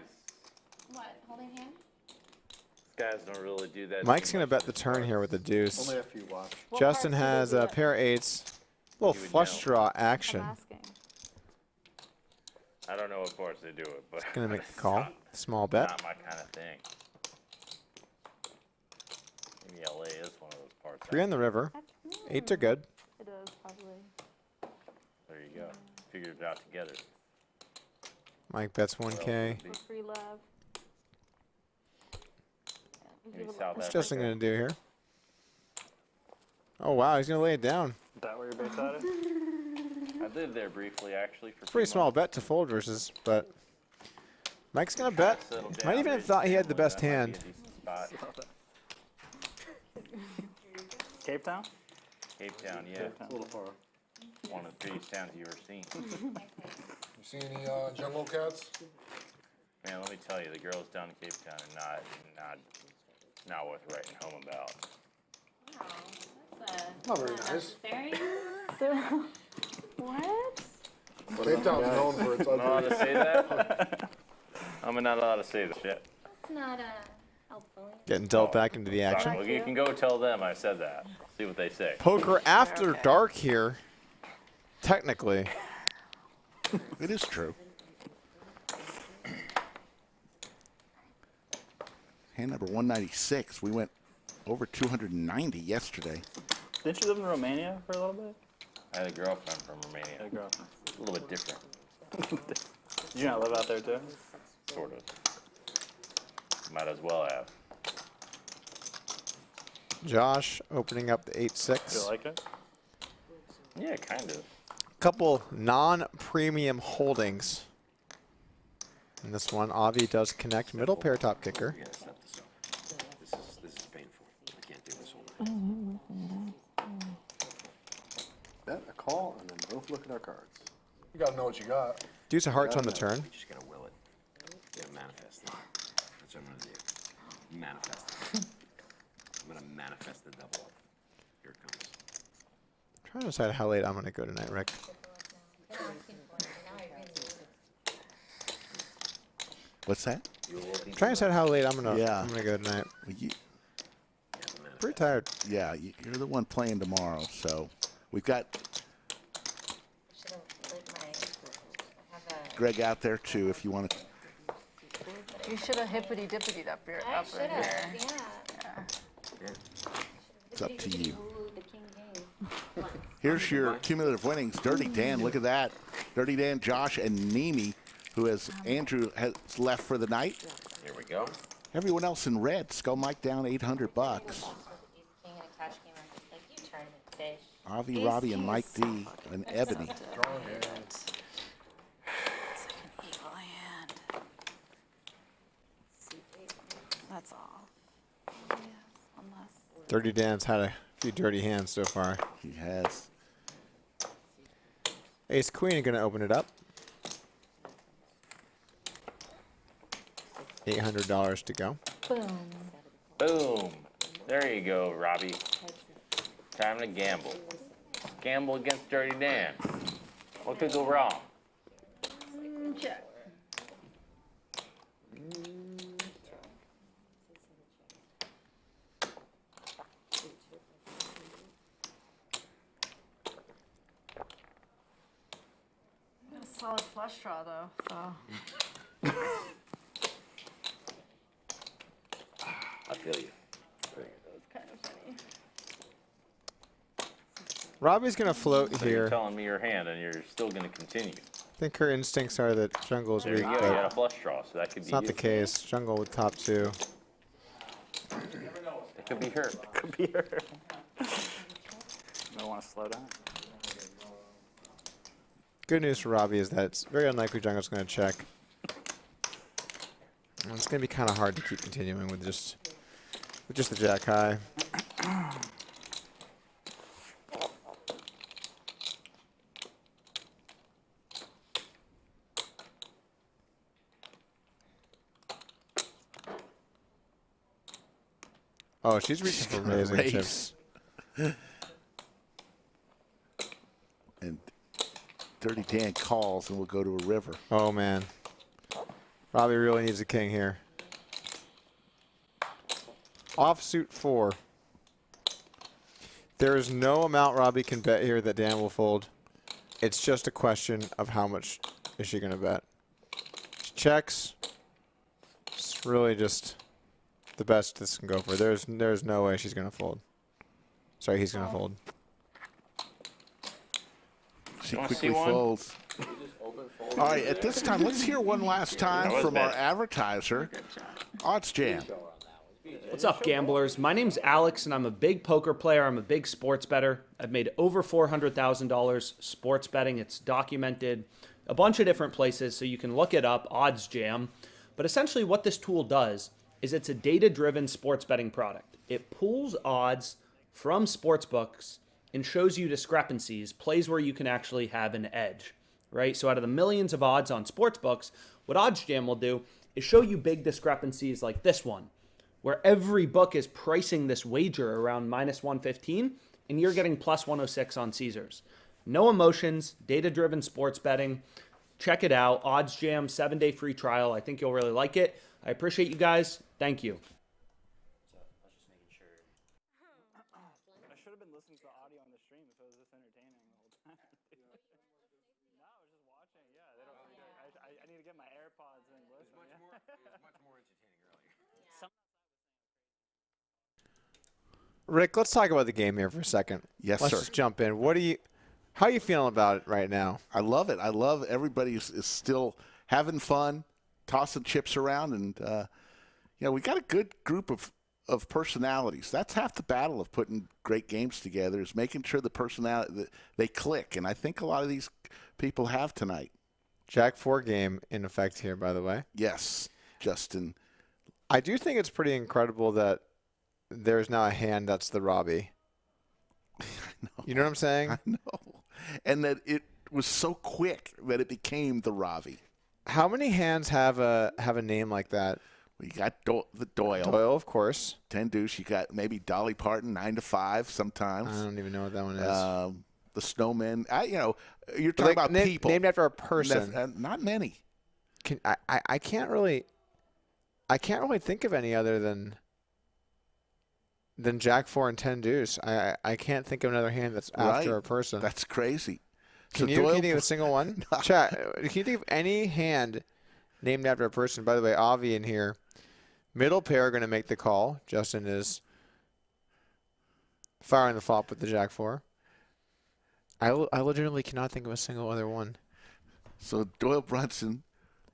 What? Holding hands? These guys don't really do that. Mike's going to bet the turn here with the deuce. Only a few watch. Justin has a pair of 8s. Little flush draw action. I don't know what parts they do it, but Going to make the call. Small bet. not my kind of thing. Maybe LA is one of those parts. 3 on the river. 8s are good. It is, probably. There you go. Figured it out together. Mike bets 1K. For free love. Maybe South What's Africa. Justin going to do here? Oh, wow. He's going to lay it down. Is that where your base at? I lived there briefly, actually. For Pretty small bet to fold versus, but Mike's going to bet. Might even have thought he had the best hand. Cape Town? Cape Town, yeah. Cape Town. A little far. One of the prettiest towns you've ever seen. You see any jungle cats? Man, let me tell you, the girls down in Cape Town are not worth writing home about. Not very nice. What? Cape Town's known for its Am I allowed to say that? ugly. I'm not allowed to say that shit. That's not helpful. Getting dealt back into the action. Well, you can go tell them I said that. See what they say. Poker after dark here. Technically. It is true. Hand number 196. We went over 290 yesterday. Didn't you live in Romania for a little bit? I had a girlfriend from Romania. A girlfriend. A little bit different. Did you not live out there too? Sort of. Might as well have. Josh opening up the Do you 8-6. like it? Yeah, kind of. Couple non-premium holdings. In this one, Avi does connect middle pair top kicker. This is painful. I can't do this all night. Bet a call and then both look at our cards. You gotta know what you got. Deuce of hearts on the turn. You just gotta will it. You gotta manifest it. That's what I'm gonna do. Manifest it. I'm gonna manifest the double up. Here it comes. Trying to decide how late I'm going to go tonight, Rick. What's that? Trying to decide how late I'm gonna Yeah. go tonight. Well, you, Pretty tired. yeah, you're the one playing tomorrow, so we've got Greg out there too if you want to. You should have hippity dippity up here. I should in have, here. yeah. It's up to you. Here's your cumulative winnings. Dirty Dan, look at that. Dirty Dan, Josh, and Neeme, who has Andrew has left for the night. Here we go. Everyone else in red. Skull Mike down $800. Avi, Robbi, and Mike D, and Ebony. That's all. Dirty Dan's had a few dirty hands so far. He has. Ace Queen are going to open it up. $800 to go. Boom. Boom. There you go, Robbi. Time to gamble. Gamble against Dirty Dan. What could go wrong? Check. solid flush draw though, so. I feel you. It's kind of funny. Robbie's gonna float So here. you're telling me your hand, and you're still going to continue. I think her instincts are that jungle is There weak, you go. You but got a flush draw, so that could it's be not you. the case. Jungle with top 2. It could be her. Could be her. Might want to slow down. Good news for Robbie is that it's very unlikely jungle's gonna check. And it's gonna be kind of hard to keep continuing with just the jack high. Oh, she's reaching for amazing chips. And Dirty Dan calls, and we'll go to a river. Oh man, Robbie really needs a king here. Offsuit 4. There is no amount Robbie can bet here that Dan will fold. It's just a question of how much is she gonna bet. She checks. It's really just the best this can go for. There's no way she's gonna fold. Sorry, he's gonna fold. She quickly folds. All right, at this time, let's hear one last time from our advertiser, Odds Jam. What's up, gamblers? My name's Alex, and I'm a big poker player. I'm a big sports bettor. I've made over $400,000 sports betting. It's documented a bunch of different places, so you can look it up, Odds Jam. But essentially what this tool does is it's a data-driven sports betting product. It pulls odds from sports books and shows you discrepancies, plays where you can actually have an edge, right? So out of the millions of odds on sports books, what OddsJam will do is show you big discrepancies like this one, where every book is pricing this wager around -115, and you're getting +106 on Caesars. No emotions, data-driven sports betting. Check it out. OddsJam, 7-day free trial. I think you'll really like it. I appreciate you guys. Thank you. I should have been listening to the audio on the stream if it was this entertaining the whole time. No, I was just watching. Yeah, they don't. I need to get my AirPods and listen. It was much more entertaining earlier. Rick, let's talk about the game here for a second. Yes, let's sir. just jump in. How are you feeling about it right now? I love it. I love everybody is still having fun, tossing chips around, and we got a good group of personalities. That's half the battle of putting great games together, is making sure the personality they click, and I think a lot of these people have tonight. Jack 4 game in effect here, by the way. Yes, Justin. I do think it's pretty incredible that there's now a hand that's the Robbi. I know. You know what I'm saying? I know. And that it was so quick that it became the Robbi. How many hands have a name like that? Well, you got the Doyle. Doyle, of course. 10 deuce. You got maybe Dolly Parton, 9 to 5 sometimes. I don't even know what that one is. The Snowmen. You're talking about people named after a person. Not many. I can't really think of any other than Jack 4 and 10 deuce. I can't think of another hand that's after a person. That's crazy. Can you think of a single one? Chat, can you think of any hand named after a person? By the way, Avi in here. Middle pair are going to make the call. Justin is firing the flop with the Jack 4. I legitimately cannot think of a single other one. So Doyle Brunson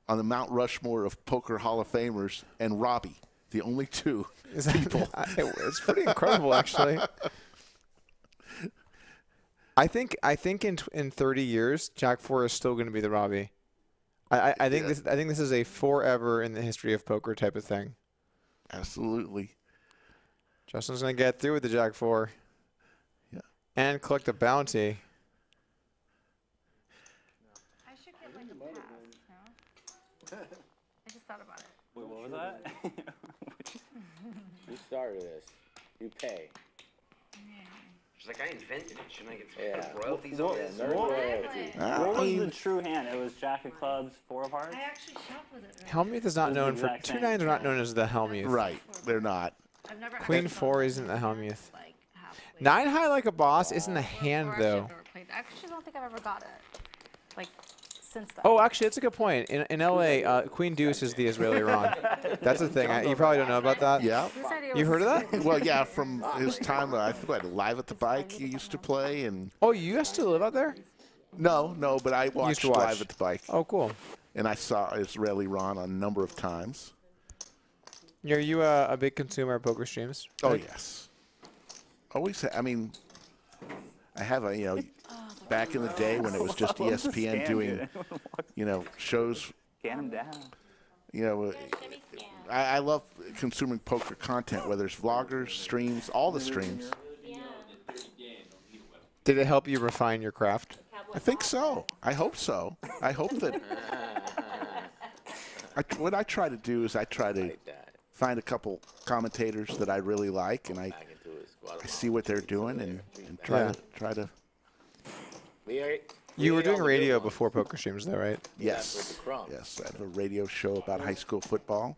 on the Mount Rushmore of poker Hall of Famers, and Robbi, the only two people. It's pretty incredible, actually. I think in 30 years, Jack 4 is still going to be the Robbi. I think this is a forever in the history of poker type of thing. Absolutely. Justin's going to get through with the Jack 4. Yeah. And collect a bounty. I should get like a pass, no? I just thought about it. Wait, what was that? You started this. You pay. She's like, I invented it. Shouldn't I get Yeah. royalties on this? What was the true hand? It was Jack of Clubs, 4 of Hearts? I actually shopped with it. Right? Helmuth is not Those are known the for exact 2 same. nines are not known as the Helmuth. Right. They're not. I've never Queen actually 4 isn't the Helmuth. 9 high like a boss isn't a hand though. I actually don't think I've ever got it. Like since then. Oh, actually, that's a good point. In LA, Queen Deuce is the Israeli Ron. That's a thing. You probably don't know about that. Yeah. You heard of that? Well, yeah, from his time, I think like Live at the Bike he used to play. And oh, you used to live out there? No, but I watched Live at the Bike. Oh, cool. And I saw Israeli Ron a number of times. Are you a big consumer of poker streams? Oh, yes. Always, I mean, I have back in the day when it was just ESPN doing, shows. Scan him down. I love consuming poker content, whether it's vloggers, streams, all the streams. Did it help you refine your craft? I think so. I hope so. I hope that. What I try to do is I try to find a couple commentators that I really like, and I see what they're doing and try to. You were doing radio before poker streams, though, right? Yes. Yes, I have a radio show about high school football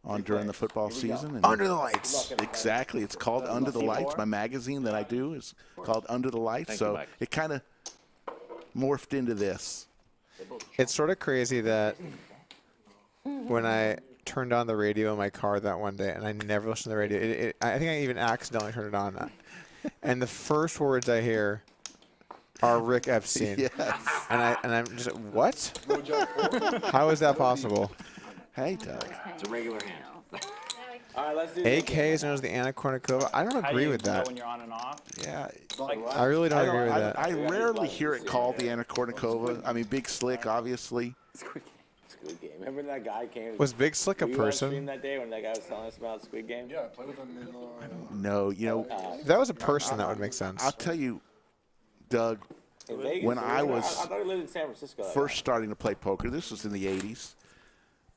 on during the football season. And Under the Lights. Exactly. It's called Under the Lights. My magazine that I do is called Under the Lights. So it kind of morphed into this. It's sort of crazy that when I turned on the radio in my car that one day, and I never listened to the radio, I think I even accidentally turned it on. And the first words I hear are Rick Epstein. Yes. And I'm just like, what? How is that possible? Hey, Doug. It's a regular hand. All right, let's do AK is known as the Anna Kournikova. I don't agree with that. When you're on and off? Yeah. I really don't agree with that. I rarely hear it called the Anna Kournikova. I mean, Big Slick, obviously. Squid Game. Remember that guy came? Was Big Slick a Were you person? on stream that day when that guy was telling us about Squid Game? Yeah, I played with him in. No, If that was a person, that would make sense. I'll tell you, Doug, In Vegas, when I I was thought he lived in San Francisco. first starting to play poker, this was in the 80s.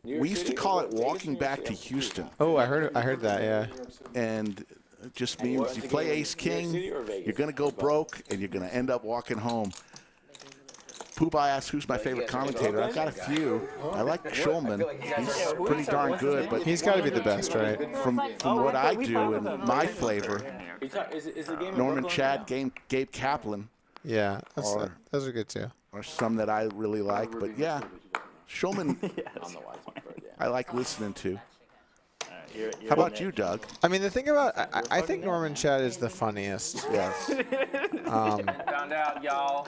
We used to call it walking back to Houston. Oh, I heard that, yeah. And it just means you play Ace King, you're going to go broke, and you're going to end up walking home. Poobah asked who's my favorite commentator. I've got a few. I like Shulman. He's pretty darn good, but he's got to be the best, right? From what I do and my flavor, Norman Chad, Gabe Kaplan. Yeah, those are good too. Or some that I really like, but yeah, Shulman. I like listening to. How about you, Doug? I mean, the thing about I think Norman Chad is the funniest. Yes. Found out, y'all.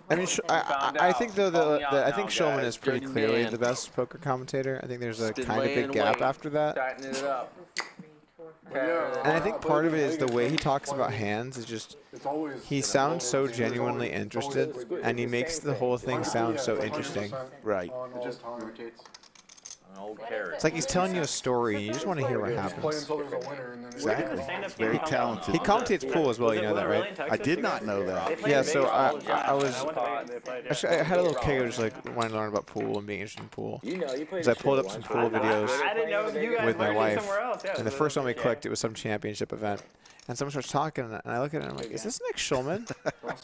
I mean, I think though I think Shulman is pretty clearly the best poker commentator. I think there's a kind of big gap after that. Tightening it up. And I think part of it is the way he talks about hands is just, he sounds so genuinely interested, and he makes the whole thing sound so interesting. Right. It's like he's telling you a story, you just want to hear what happens. Exactly. He's very talented. He commentates pool as well, you know that, right? I did not know that. Yeah, so I had a little kid who just like wanted to learn about pool and being interested in pool. Because I pulled up some pool videos with my wife, and the first one we clicked, it was some championship event. And someone starts talking, and I look at her and I'm like, is this Nick Shulman?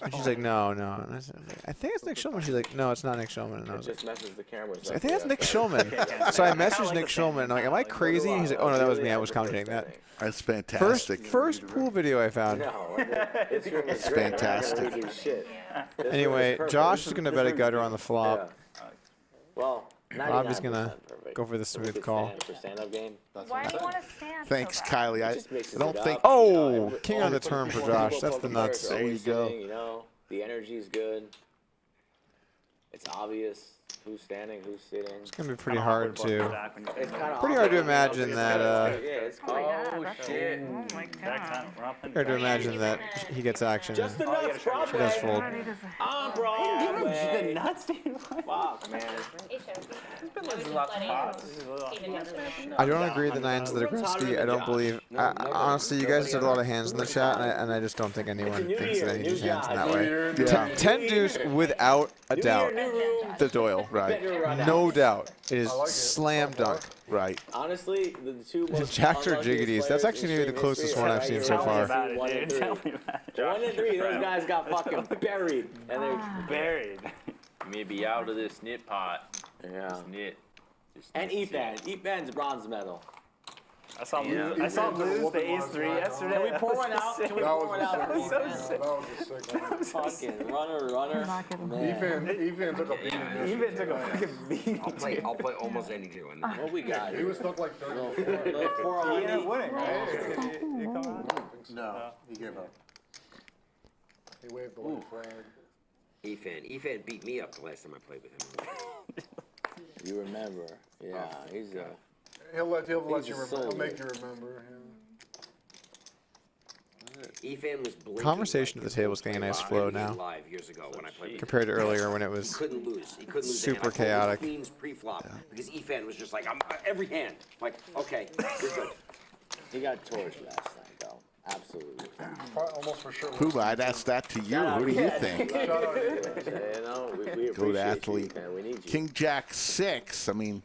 And she's like, no. And I said, I think it's Nick Shulman. She's like, no, it's not Nick Shulman. And I was like, I think that's Nick Shulman. So I messaged Nick Shulman, and I'm like, am I crazy? And he's like, oh, no, that was me. I was commentating that. That's fantastic. First pool video I found. It's fantastic. Anyway, Josh is going to bet a gutter on the flop. Well, Robbie's going to go for the smooth call. Why do you want to stand? Thanks, Kylie. I don't think. Oh, king on the turn for Josh. That's the nuts. There you go. You know, the energy's good. It's obvious who's standing, who's sitting. It's going to be pretty hard to imagine that. Oh shit! Hard to imagine that he gets action. Just the nuts, bro. She does fold. On Broadway. The nuts, dude. Fuck, man. I don't agree with the nines that are risky. I don't believe. Honestly, you guys did a lot of hands in the chat, and I just don't think anyone thinks that any of these hands in that way. Yeah. 10 deuce without a doubt. The Doyle. Right. No doubt. It is slam dunk. Right. Honestly, the two most Jacks or jiggities. That's actually maybe the closest one I've seen so far. 1 and 3. 1 and 3. Those guys got fucking buried, and they're buried. Maybe out of this knit pot. Yeah. Knit. And Ethan's bronze medal. I saw him lose. I saw him lose the ace-3 yesterday. Can we pour one out? Can we pour one out? That was a sick one. Fucking runner. Man. Ethan took a beating. Even took a fucking beating. I'll play almost any two. What we got? He was stuck like 30. Little 4 on He ended up me. winning, right? You come out? No, he gave up. He waved the white flag. Ethan beat me up the last time I played with him. You remember? Yeah, he's a. He'll let you remember. soldier. He'll make you remember. Ethan was blinking. Conversation at the table is getting a nice flow now. Live years ago when I played Compared to earlier when it was He couldn't lose. He couldn't lose. super And I called chaotic. Queens pre-flop because Ethan was just like, I'm every hand. I'm like, okay, you're good. He got torched last night, though. Absolutely. Almost for sure. Pooh, I'd ask that to you. Who do you think? You know, we appreciate Good you, athlete. man. We need you. King Jack 6. I mean,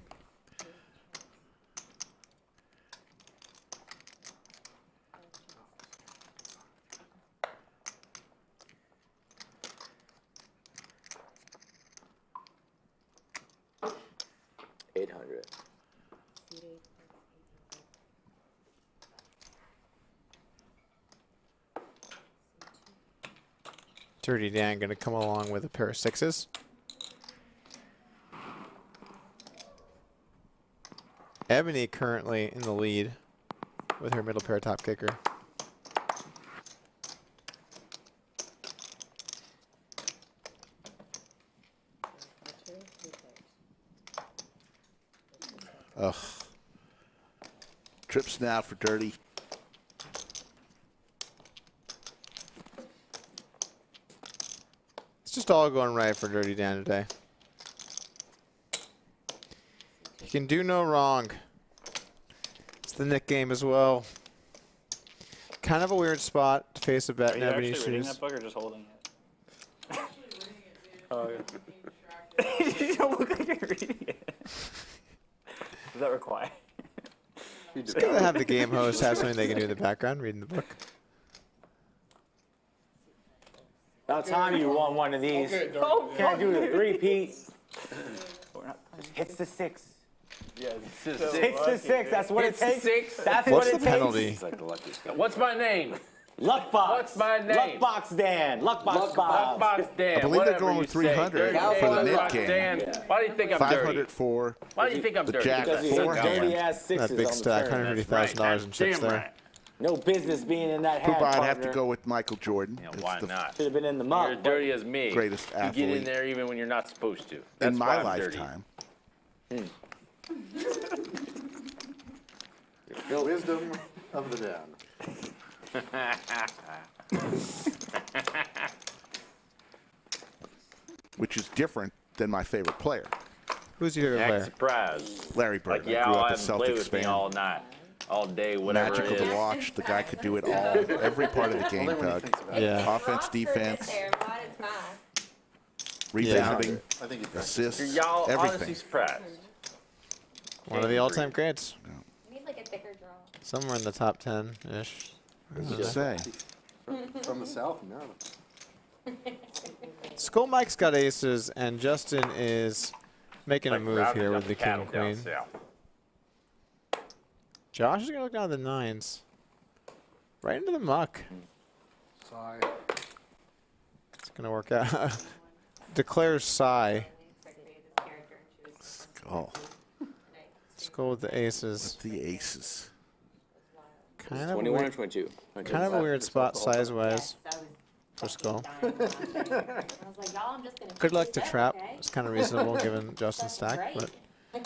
$800. Dirty Dan going to come along with a pair of 6s. Ebony currently in the lead with her middle pair top kicker. ugh. Trips now for Dirty. It's just all going right for Dirty Dan today. He can do no wrong. It's the Nick game as well. Kind of a weird spot to face a bet Are in you Ebony's actually reading shoes. that book or just holding it? Oh, yeah. You don't look like you're reading it. Does that require? It's good to have the game host have something they can do in the background, reading the book. About time you won one of these. Okay, Can't do the repeat. Hits the 6. Yeah, this is Hits the 6. That's what it Hits the takes. 6. That's What's what the it penalty? takes. Like the luckiest guy. What's my name? Luckbox. What's my name? Luckbox Dan. Luckbox Bob. Luckbox Dan. I believe they're whatever going you with say. 300 Dirty for the Dan, mid Luckbox game. Dan. Why do you think I'm dirty? 500 for Why do you think I'm the dirty? Jack Because he 4 had dirty hand. ass 6s That big on the stack, turn. $150,000 in chips Damn there. right. No business being in that hand, Pooh, I'd have partner. to go with Michael Jordan. Yeah, It's why the not? Should have been in the You're mug. as dirty as me. greatest You get athlete in there even when you're not supposed to. That's in why my I'm dirty. lifetime. The wisdom of the Dan. Which is different than my favorite player, Who's your favorite Act player? surprised. Larry Bird. Like, I yeah, grew I'll up a have him play Celtics with me fan. all night, all day, whatever Magical it is. to watch. The guy could do it all. Every part of the game, Only when he Doug. thinks about it. Yeah. Offense, defense, There, but it's fine. rebounding, I think he's assists, Y'all honestly everything. surprised. One of the all-time greats. You need like a thicker draw. Somewhere in the top 10-ish. What does it say? From the south, no. Skull Mike's got aces, and Justin is making a Like move rounding here up with the king cattle and down queen. south. Josh is going to look down at the 9s. Right into the muck. Sigh. It's going to work out. Declares sigh. Skull. Let's go with the aces. The aces. It's Kind of 21 or weird, 22? kind of a weird spot size-wise for Skull. I was like, y'all, I'm just gonna. Good luck to trap. It's kind of reasonable given Justin's stack, but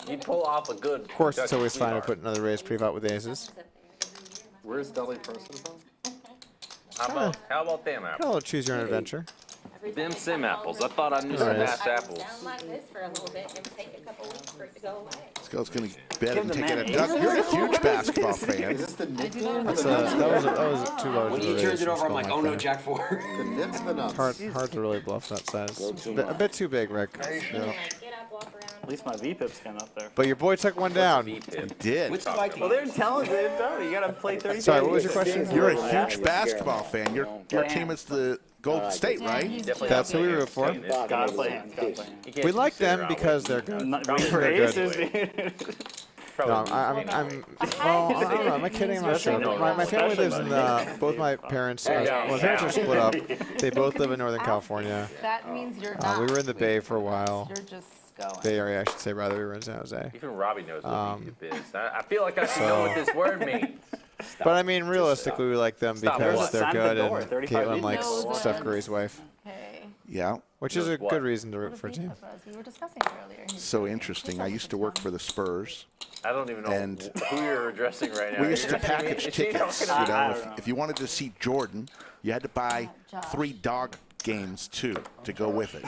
You pull off a good. of course it's Kentucky always fine to sweetheart. put another raise pre-flop with aces. Where's Deli Person from? How about them Kind of a apples? little choose your own adventure. Them sim apples. I thought I knew some Alright. ass apples. Sound like this for a little bit and take a couple weeks for it to go away. Skull's going to bet and the take man it. aces. Doug, you're a huge basketball fan. Is this the Knicks? That was too large When of a he raise turns it from over, I'm Skull like, Mike oh no, there. Jack 4. The Knicks, the nuts. Hard to really bluff that size. A bit too big, Rick. Yeah. Like, get up, walk around. At least my V-pips came up there. But your boy took one down. He did. Well, they're talented, though. You gotta play 30 Sorry, what was your question? You're a huge basketball fan. Your team is the Golden State, right? That's who we root for. Gotta play him. Gotta play him. We like them because they're good. Not They're for good. aces, dude. probably. No, well, I don't know. Am I kidding? I'm not sure. My family lives in both my parents. My parents are split up. They both live in Northern California. That means you're not. We were in the Bay for a while. You're just going. Bay Area, I should say. Rather, we were in San Jose. Even Robbi knows what the is. I feel like I should know what this word means. But I mean, realistically, we like them because they're good, and 35 Caitlin likes years. Steph Curry's wife. Okay. Yeah. Which is a good reason to root for a team. We were discussing it earlier. So interesting. I used to work for the Spurs. I don't even know who you're addressing right now. We used to You're addressing me? package Is she tickets. talking You to me? know, if you wanted to see Jordan, you had to buy 3 dog games too to go with it.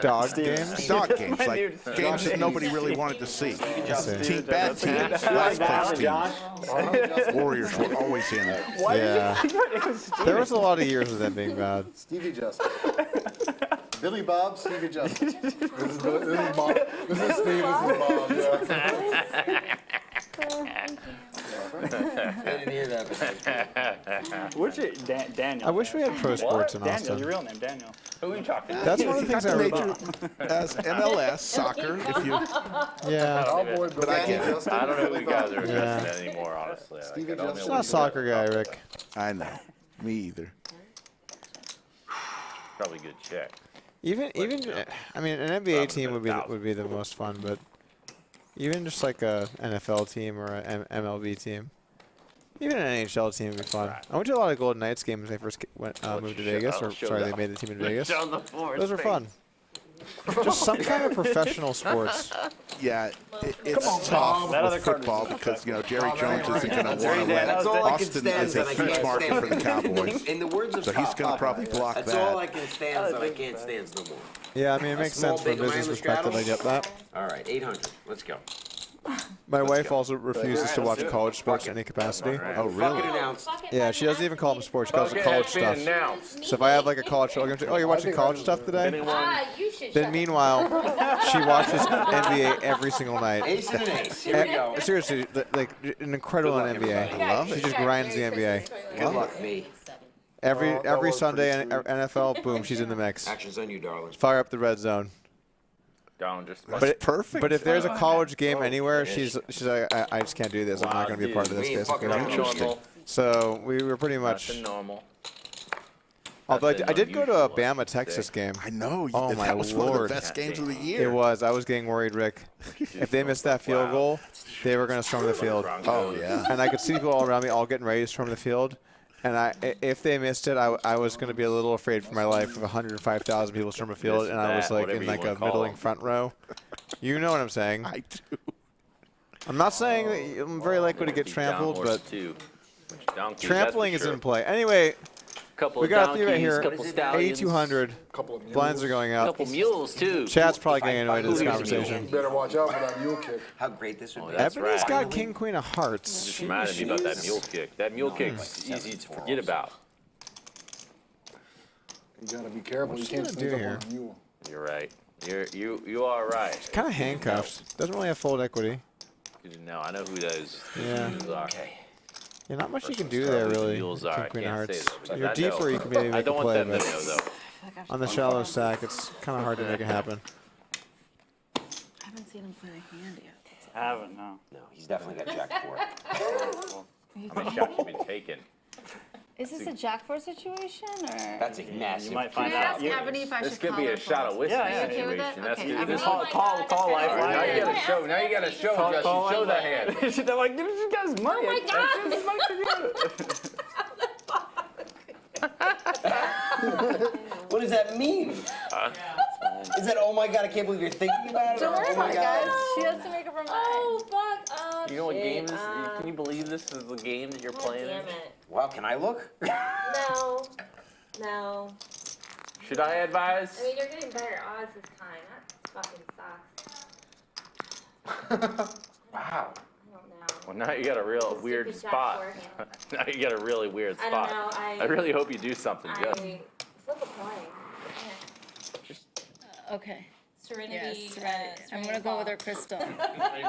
Dog games? Dog games, like Dude. games that nobody really wanted to see. see. Bad teams, last place teams. Warriors were always in it. Yeah. There was a lot of years of them being bad. Stevie Justice. Billy Bob, Stevie Justice. This is Bob. This is Steve. This is Bob. Yeah. I didn't hear that. What's it? Daniel. I wish we had pro sports in Daniel, Austin. your real name, Daniel. Who are you talking to? That's one of the things I major as MLS soccer. If you, Yeah. but I get it. I don't know who you guys are Yeah. addressing anymore, honestly. Like, I don't know It's what not a soccer guy, Rick. I know. Me either. Probably good check. Even I mean, an NBA team would be the most fun, but even just like a NFL team or an MLB team, even an NHL team would be fun. I went to a lot of Golden Knights games when I first moved to Vegas, or sorry, they made the team in Vegas. Those were fun. Just some kind of professional sports. Yeah, it's tough with football because, you know, Jerry Jones isn't going to want to let Austin is a huge market for the Cowboys. In the words of So he's going to probably block that's that. all I can stand that I can't stand no more. Yeah, I mean, it makes Small, sense from a big, am I business in the perspective. I straddles? get that. All right, 800. Let's go. My wife also refuses to watch college sports in any capacity. Oh, really? Fucking announced. Yeah, she doesn't even call them sports. She calls it college stuff. Announced. So if I have like a college show, I'm gonna say, "Oh, you're watching college stuff today?" You should Then meanwhile, she watches NBA every single night. Ace and an ace. Here we go. Seriously, like an incredible on NBA. I love She it. just grinds the NBA. Good luck, me. Every Sunday in NFL, boom, she's in the mix. Action's on you, darling. Fire up the red zone. Down just That's perfect. But if there's a college game anywhere, she's like, I just can't do this. I'm not going to be a part of this, basically. Interesting. So we were pretty much. Nothing normal. Although I Nothing did go to a unusual, Bama Texas game. I know. Oh my that was one of Lord. the best games of the year. It was. I was getting worried, Rick. If they missed that field goal, they were going to storm the field. Oh, yeah. And I could see people all around me all getting ready to storm the field. And if they missed it, I was going to be a little afraid for my life if 105,000 people storm a field, and I was like in like a middling front row. You know what I'm saying? I do. I'm not saying that I'm very likely to get trampled, but trampling is in play. Anyway, Couple we of got a donkeys, theory here. couple stallions, 8,200. Blinds are going up. couple mules too. Chat's probably getting annoyed at this conversation. Better watch out for that mule kick. How great this would be. That's Ebony's right. got King Queen of Hearts. Just reminded me about that mule kick. That mule kick's easy to forget about. You gotta be careful. You What's she can't gonna sneak do up here? on a mule. You're right. You are right. Kind of handcuffed. Doesn't really have full equity. No, I know who those Yeah. mules are. Yeah, not much you can First do one, there, Scarlet's really. mules King are. I Queen can't of say Hearts. that, but You're I deeper, know. you can maybe I make don't a want play, them to but know though. on the shallow stack, it's kind of hard to make it happen. I haven't seen him play a hand yet. I haven't, no. No, he's definitely got jack for it. How many shots you been taking? Is this a Jack 4 situation or? That's a massive. You might Can find I out. ask Ebony if I This should could call be her a shot of for whiskey Yeah, Are you okay with situation. it? That's Okay, good. Ebony. This Call Lifeline. Now you gotta show. Now you gotta show. Justin. Show the hand. They're like, give this guy's money. Oh my What does that mean? Is that, oh my God, I can't believe you're thinking about it? Don't worry Oh about my it, God. guys. She has to make up her mind. Oh, fuck. Oh, You know what shit. game this is? Can you believe this is the game that you're God playing? damn it. Wow, can I look? No. No. Should I advise? I mean, you're getting better odds this time. That fucking sucks. Wow. I don't know. Well, now you got a real Stupid weird Jack spot. forehand. Now you got a really weird I spot. don't know. I really hope you do something, Justin. Flip a coin. Okay. Serenity. Yes, Serenity. I'm gonna go with her crystal.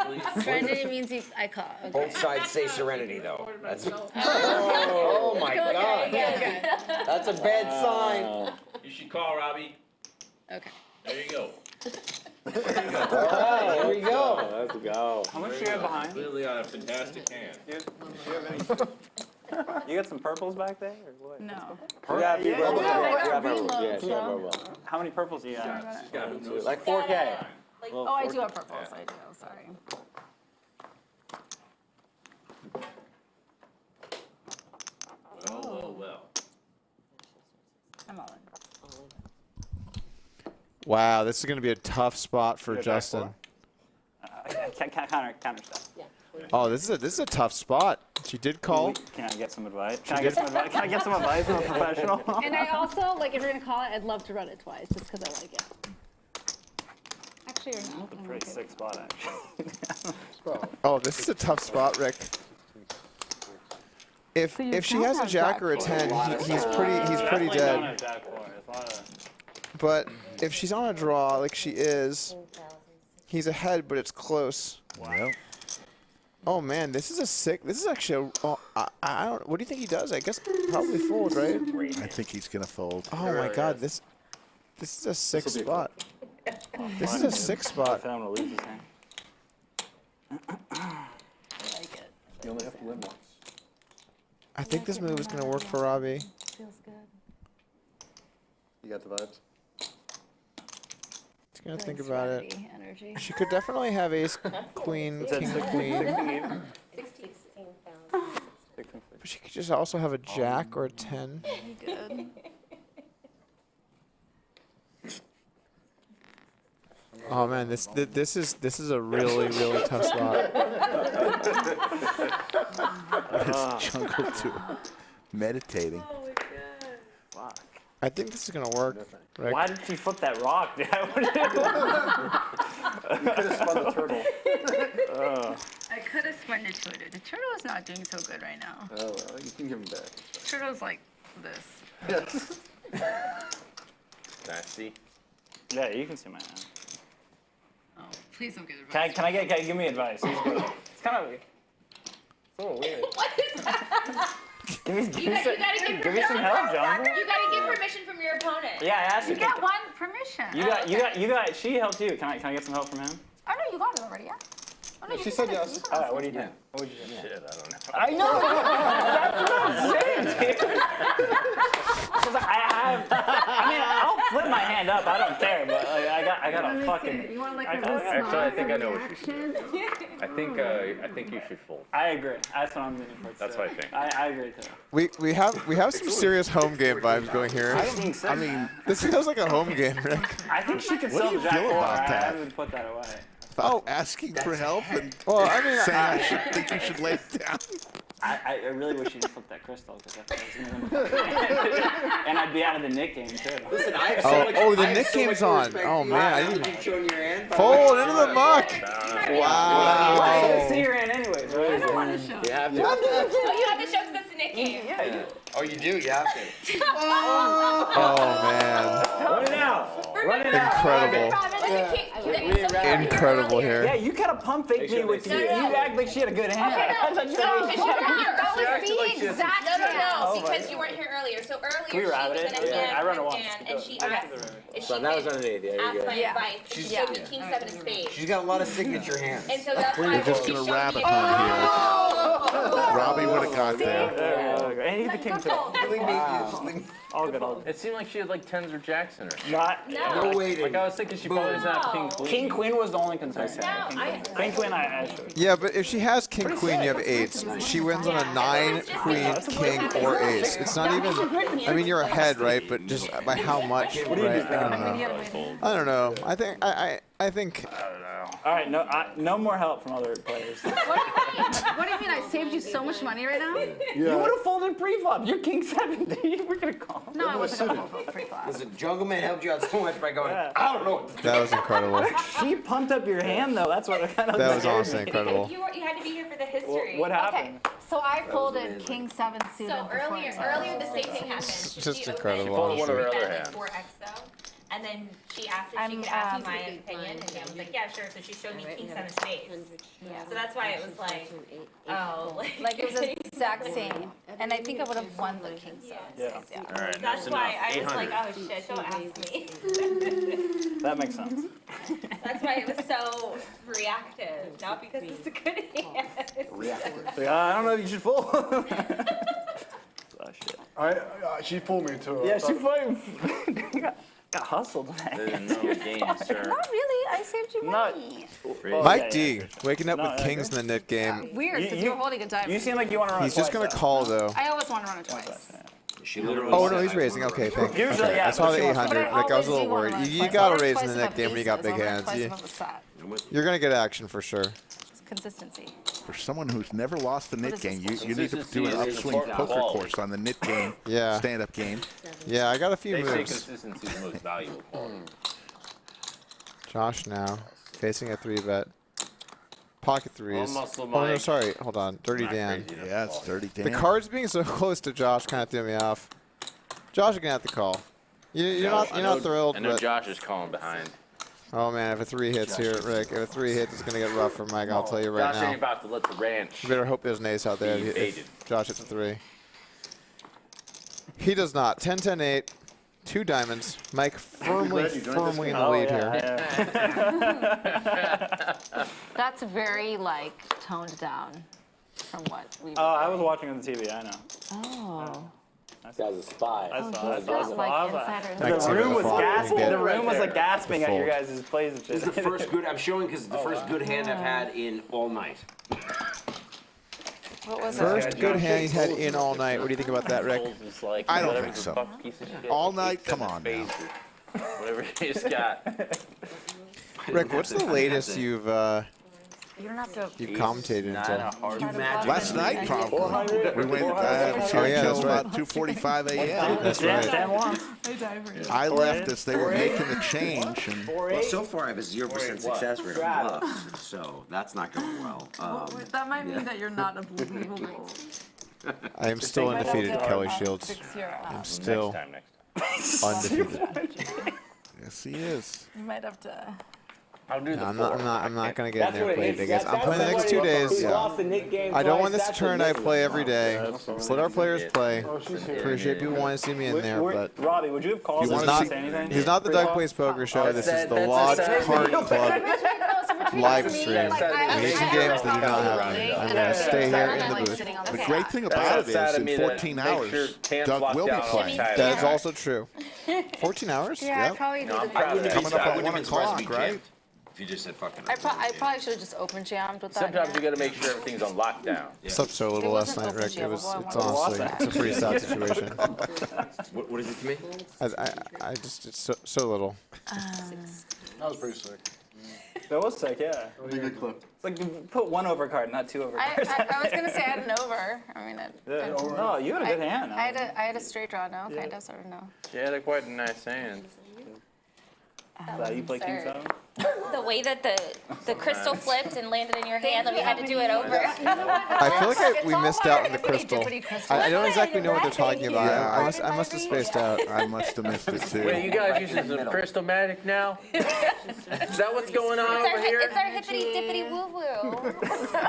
Please. Serenity means I call. Okay. Both sides say serenity, though. That's, oh my God. Okay. That's a bad sign. You should call Robbi. Okay. There you go. Here we go. Let's go. How much do you have behind? Clearly on a fantastic hand. You got some purples back there, or what? No. Yeah, Yeah, purples. I got purple. reloads, Yeah, she got so. purple. How many purples do you have? Like 4K. Oh, I do have purples. I do. Sorry. Well. I'm all in. Wow, this is going to be a tough spot for Justin. Counter stuff. Oh, this is a tough spot. She did call. Can I get some advice? Can I get some advice? Can I get some advice from a professional? And I also, like, if you're gonna call it, I'd love to run it twice, just because I like it. Actually, you're not. That's a pretty sick spot, actually. Oh, this is a tough spot, Rick. If she has a jack or a 10, he's pretty dead. But if she's on a draw like she is, he's ahead, but it's close. Wow. Oh man, this is a sick. This is actually a. Oh, I don't. What do you think he does? I guess probably fold, right? I think he's gonna fold. Oh my God, this is a sick spot. This is a sick spot. I'm gonna lose this hand. You only have to win once. I think this move is gonna work for Robbi. Feels good. You got the vibes? She's gonna think about it. Energy. She could definitely have ace, queen, king, queen. But she could just also have a jack or a 10. Good. Oh man, this is a really tough spot. What is Jungle to meditating? Oh my God. Fuck. I think this is gonna work. Rick. Why did she flip that rock, dude? You could have spun the turtle. I could have spun the turtle. The turtle is not doing so good right now. Oh well, you can give him that. Turtle's like this. Yes. Nasty. Yeah, you can see my hand. Oh, please don't get advice. Can I give me advice? It's kind of it's a little weird. What is that? Give me You gotta some help, John. You gotta get permission from your opponent. Yeah, I asked You get one permission. You got. She helped you. Can I get some help from him? Oh no, you got it already, yeah? Oh, no, She said yes. All right, what do you do? What would you do? Shit, I don't know. I know. That's what I'm saying, dude. 'Cause I mean, I'll flip my hand up. I don't care, but like, I got a fucking. You want like Actually, I think I know what you should do. I think you should fold. I agree. That's what I'm leaning for. That's what I think. I agree too. We have some serious home game vibes going here. I mean, This feels like a home game, Rick. I think she can What sell do the you jack feel four. about that? I would put that away. Oh, asking for help and Well, I mean, saying I should think you should lay it down. I really wish you didn't flip that crystal because and I'd be out of the Nick game too. Listen, I have so much. The I have Nick so game's much on. respect Oh for you. man, I Now didn't that you've shown your hand. fold into the muck. I Wow. didn't see your hand anyway. I don't want to show. You have to. You have to show because that's the Nick game. Yeah, you do. Oh, you do? You have to. Oh man, Run it out. Run it out. incredible, incredible Yeah, here. you kind of pump fake me with you. You act like she had a good hand. I thought you That was like the exact no, because you weren't here earlier. So Can we earlier wrab she it? was in a Yeah, I run it once. hand, and she asked if she So that was could underneath. Yeah, ask you're my good. advice. She showed me king seven of spades. She's got a lot of signature hands. And so that's why We're just she gonna showed rabbit me. hunt here. Robbie would have got there. And he became two. All good, all good. It seemed like she had like tens or jacks in her. Not. No waiting. Like I was thinking she probably doesn't have king queen. King queen was the only concern. King queen, I showed. Yeah, but if she has king queen, you have eights. She wins on a 9, queen, king, or ace. It's not even. I mean, you're ahead, right? But just by how much, right? I don't know. I think. All right, no more help from other players. What do you mean? I saved you so much money right now? You would have folded pre-flop. You're king 17. We're gonna call. No, I wasn't gonna fold pre-flop. Listen, Jungleman helped you out so much by going, I don't know what to do. That was incredible. She pumped up your hand though. That's what kind of. That was scared honestly me. incredible. You had to be here for the history. What happened? So I folded king 7 suited. So earlier the same thing happened. Just She incredible, opened She pulled one of her bet other like hands. 4x though. And then she asked if she could ask me my opinion, and I was like, yeah, sure. So she showed me king 7 spades. So that's why it was like, oh, Like it was the exact same. And I think I would have won the king 7 spades. Yeah. All right, that's why I was 800. like, oh shit, don't ask me. That makes sense. That's why it was so reactive, not because it's a good hand. Like, I don't know if you should fold. Oh, shit. She pulled me too. Yeah, she fucking got hustled today. There's no game, sir. Not really. I saved you money. Mike D, waking up with kings in the knit game. Weird, because you're holding a diamond. You seem like you want to run He's it just twice, gonna call though. I always want to run it twice. Oh no, he's raising. Okay, thank you. Usually, Okay. yeah, I saw but the she wants 800. to- Rick, I was a But I little always do worried. wanna You run gotta twice raise in if the I'm net game when you got aces, big I'll run hands. twice You, if I'm a sat. you're gonna get action for sure. It's consistency. For someone who's never lost the knit is game, this you need to do an Consistency is upswing important poker quality. course on the knit game, Yeah. stand-up game. Yeah, I got a few They say moves. consistency is the most valuable quality. Josh now facing a 3-bet. Pocket threes. muscle Oh no, Mike. sorry. Hold on. Dirty Not Dan. crazy enough Yeah, to it's call. dirty Dan. The cards being so close to Josh kind of threw me off. Josh, you're gonna have to call. You're not thrilled, I know but Josh is calling behind. oh man, if a 3 hits here, Rick, if a 3 hits, it's gonna get rough for Mike. I'll tell you right Josh ain't now. about to let the ranch. You better hope there's an ace out there Be if baited. Josh hits a 3. He does not. 10, 10, 8. 2 diamonds. Mike firmly in the lead here. That's very, like, toned down from what we Oh, I was watching on the TV. I know. Oh. This guy's a spy. I saw He's it. got, like, insider I can see The room the was flop. You gasping. get The room was like gasping at your fold. guys' plays and This shit. is the first good. I'm showing because it's the first good hand I've had in all night. What was First good hand he's had in all night. What do you think about that, Rick? Just like, I don't whatever think the so. fuck piece of shit All he night? keeps Come in his on now. face or Whatever he's got. Rick, what's the latest you've You don't have to. you've commentated until? Last night, probably. We went Oh, yeah, that's until right. about 2:45 a.m. That's right. I left as they were making the change, and Well, so far I have a 0% success rate on bluffs, so that's not going well. That might mean that you're not unbelievable. I am still undefeated, Kelly Shields. 6-0. I'm still undefeated. yes, he is. You might have to. No, I'm not gonna get in there and play big guys. I'm playing the next 2 days. I don't want this to turn. I play every day. Just let our players play. Appreciate people wanting to see me in there, but Robbie, would you have called he's us not. to say anything? He's not the Doug Plays Poker Show. This is the Lodge Card Club live stream. We need some games that do not happen. I'm gonna stay here in the booth. The great thing about it is, in 14 hours, Doug will be playing. That is also true. 14 hours? Yeah, I Yep. probably No, I'm did. proud of that. Coming up I at wouldn't 1 have been surprised if o'clock, he right? jammed. If you just said fucking. I probably should have just open jammed with that. Sometimes you gotta make sure everything's on lockdown. Slept so little last night, Rick. It's honestly, it's a pretty sad situation. What is it to me? I just, it's so little. That was pretty sick. That was sick, yeah. Pretty good clip. It's like you put 1 overcard, not 2 overcards. I was gonna say I had an over. I mean, No, you had a good hand. I had a straight draw. No, kind of, sort of, no. She had quite a nice hand. You play King 7? The way that the crystal flipped and landed in your hand, that we had to do it over. I feel like we missed out on the crystal. I don't exactly know what they're talking about. Yeah, I must have spaced out. I must have missed it too. Wait, you guys using some crystal magic now? Is that what's going on over here? It's our hippity dippity woo woo.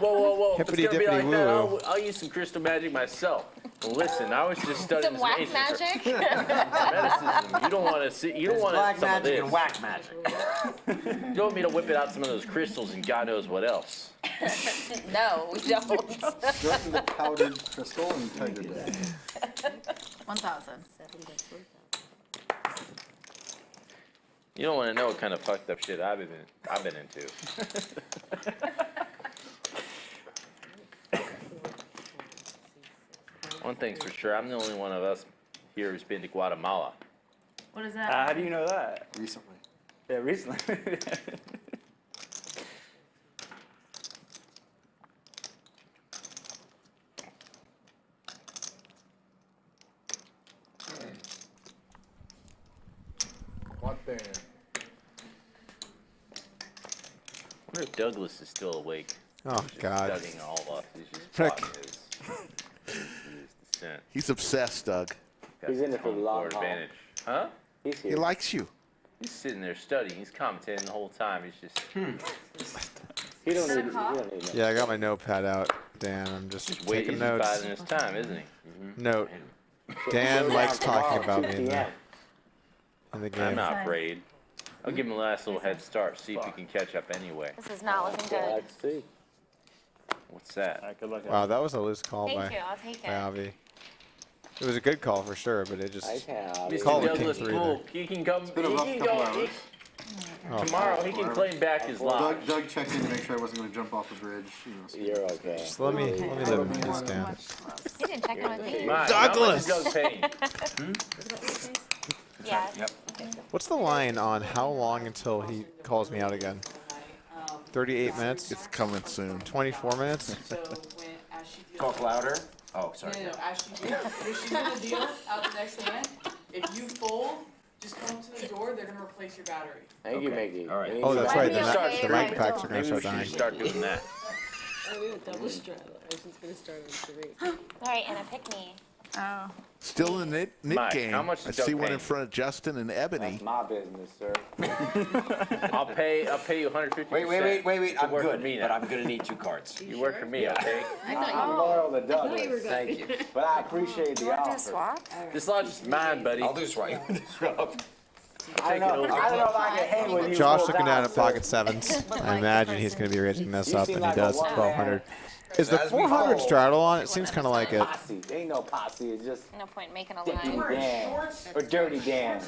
Whoa. If it's Hippity gonna be like dippity that, woo. I'll use some crystal magic myself. Listen, I was just studying Some whack ancient magic. medicine. You don't want to see. You don't want Black some of magic this. and whack magic. You don't want me to whip it out some of those crystals and God knows what else. No, we don't. Straight to the powdered crystal and tiger day. 1,000. You don't want to know what kind of fucked up shit I've been into. One thing's for sure, I'm the only one of us here who's been to Guatemala. What is that? How do you know that? Recently. Yeah, recently. What the? I wonder if Douglas is still awake. Oh, He's just God. studying all of us. He's just Rick. plotting his descent. He's obsessed, Doug. Got He's in his it for the home long court haul. advantage. Huh? He's He here. likes you. He's sitting there studying. He's commentating the whole time. He's just He don't need. He don't need. Yeah, I got my notepad out, Dan. I'm just waiting. taking He's notes. biding his time, isn't he? Note. Dan likes talking about me in the game. I'm not afraid. I'll give him a last little head start. See if he can catch up anyway. This is not looking good. Let's see. What's that? Good luck. Wow, that was a loose call Thank by, you, I'll take it. by Avi. It was a good call for sure, but it just Mr. called it Douglas king 3 there. Polk, he can come. been a rough He can couple go. hours. Tomorrow he can claim back his lot. Doug checked in to make sure I wasn't going to jump off the bridge. You're okay. Just let me live in peace, Dan. You didn't check in with me. Douglas! Yes. What's the line on how long until he calls me out again? 38 minutes? It's coming soon. 24 minutes? Talk louder. Oh, sorry. No, as she do, if she's gonna deal out the next hand, if you fold, just come to the door, they're gonna replace your battery. Thank you, Mickey. All right. Oh, that's right. The, Okay, the right. mic packs are going to Maybe we start should dying. just start doing that. I need a double straddle. I was just gonna start on 3. All right, Anna, pick me. Oh. Still in the knit Mike, game. how much I is Doug see one in paying? front of Justin and Ebony. My business, sir. I'll pay you 150%. Wait. to I'm work for good, me but now. I'm going to need 2 cards. You work for me, okay? I'm loyal to Douglas. Thank you. But I appreciate the offer. Swap? This lodge is mine, buddy. I'll do swap. I don't know if I can hang with you. Josh full looking down time, at pocket sevens. I imagine he's going to be raising this You up, seem and he like a does one-man. 1,200. Is the As we 400 fold. straddle on? It seems kind of like it. Posse. There ain't no posse. It's just No point making a Dicky line. Dan or Dirty Dan.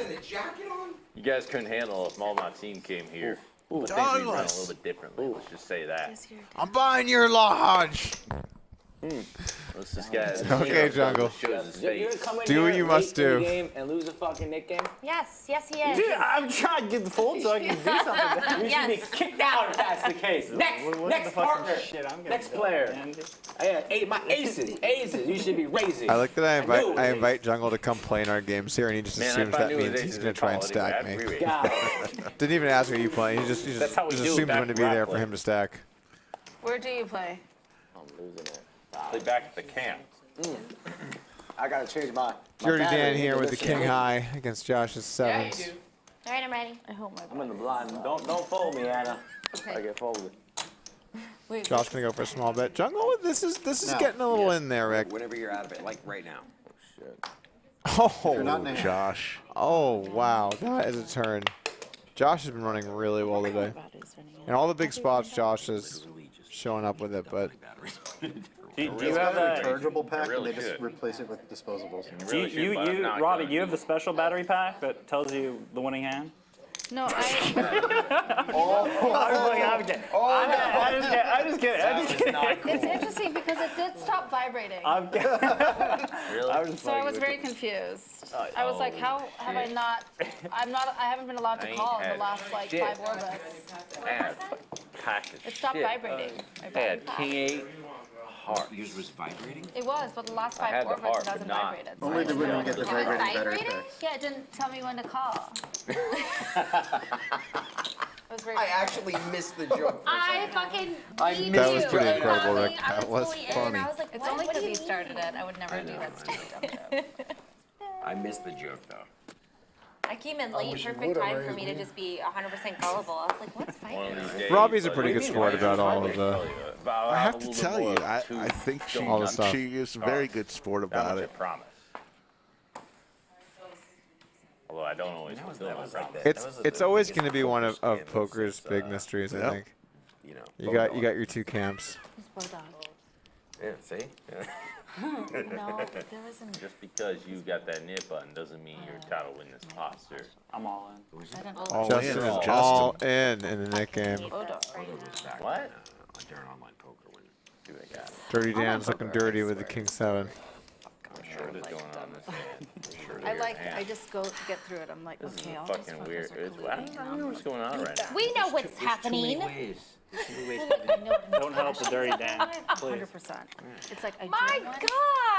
You guys couldn't handle if all my team came here. But things would be run a little bit differently. Let's just say that. I'm buying your lodge. Let's just get. Okay, Jungle. Shows his You're gonna face. come in Do here what you must late in the do. game and lose a fucking Nick game? Yes, yes, he is. Dude, I'm trying to get the fold so I can do something. You Yes. should be kicked out if that's the case. Next partner. Next player. My aces. You should be raising. I like that I knew invite it. I invite Jungle to come play in our games here, and he just Man, assumes if I that knew his means he's aces going to try and were stack quality, me. I'd God. Didn't even ask me you playing. He just That's how we do it assumed back when to be in there rap for play. him to stack. Where do you play? I'm losing it. Play back at the camp. I gotta change my. Dirty battery Dan here into with the this king shit. high against Josh's sevens. All right, I'm ready. I hope my. I'm in the blind. Don't fold me, Anna. I get folded. Wait, Josh gonna go for a small bet. Jungle, this is No. getting a little in there, Rick. Whenever you're out of it, like right now. Oh, not in a- Josh. oh wow, that is a turn. Josh has been running really well today. And all the big spots, Josh is showing up with it, but Do you have the rechargeable pack, really and they just should. replace it with disposables. Do you, Robbi, do you have the special battery pack that tells you the winning hand? No, I. I'm just kidding. It's interesting because it did stop vibrating. Really? So I was very confused. I was like, how have I not? I haven't been allowed to call in the last like 5 orbits. I had pack of It stopped shit. vibrating. My I battery had pack. king 8 heart. Yours was vibrating? It was, but the last I 5 had the orbits heart, it hasn't but not- vibrated. so Only I the didn't women know get the what to do. vibrating battery vibrating? pack. Yeah, it didn't tell me when to call. It was very I actually missed the joke. I fucking beat That was you. pretty You incredible, got me. Rick. I That was fully in. funny. I was like, It's what? only What do because you he started it. I would never do that stupid dumb joke. I missed the joke though. I came in late, perfect time for me to just be 100% gullible. I was like, what's One of vibrating? these days, Robbie's a but- pretty good sport about all of the. I have to tell you, I think All the stuff. she is a very good sport about I it. promise. Although I don't always fulfill my promise. It's always going to be one of poker's big mysteries, I Yep. think. You know. You got your 2 camps. Yeah, see? No, there wasn't. Just because you got that knit button doesn't mean you're entitled to win this posture. I'm all in. All Justin in, is Justin. all in the Nick game. What? During online poker when Dude, I got it. Dirty Dan's looking dirty with the king 7. I'm sure what is going on in this hand. I'm sure I there's like. hand. I just go get through it. I'm like, This is okay, all these fucking fuckers weird. are It's, I don't know what's going on right now. We know what's happening. Don't help the dirty Dan, please. 100%. It's like I My drew one. God!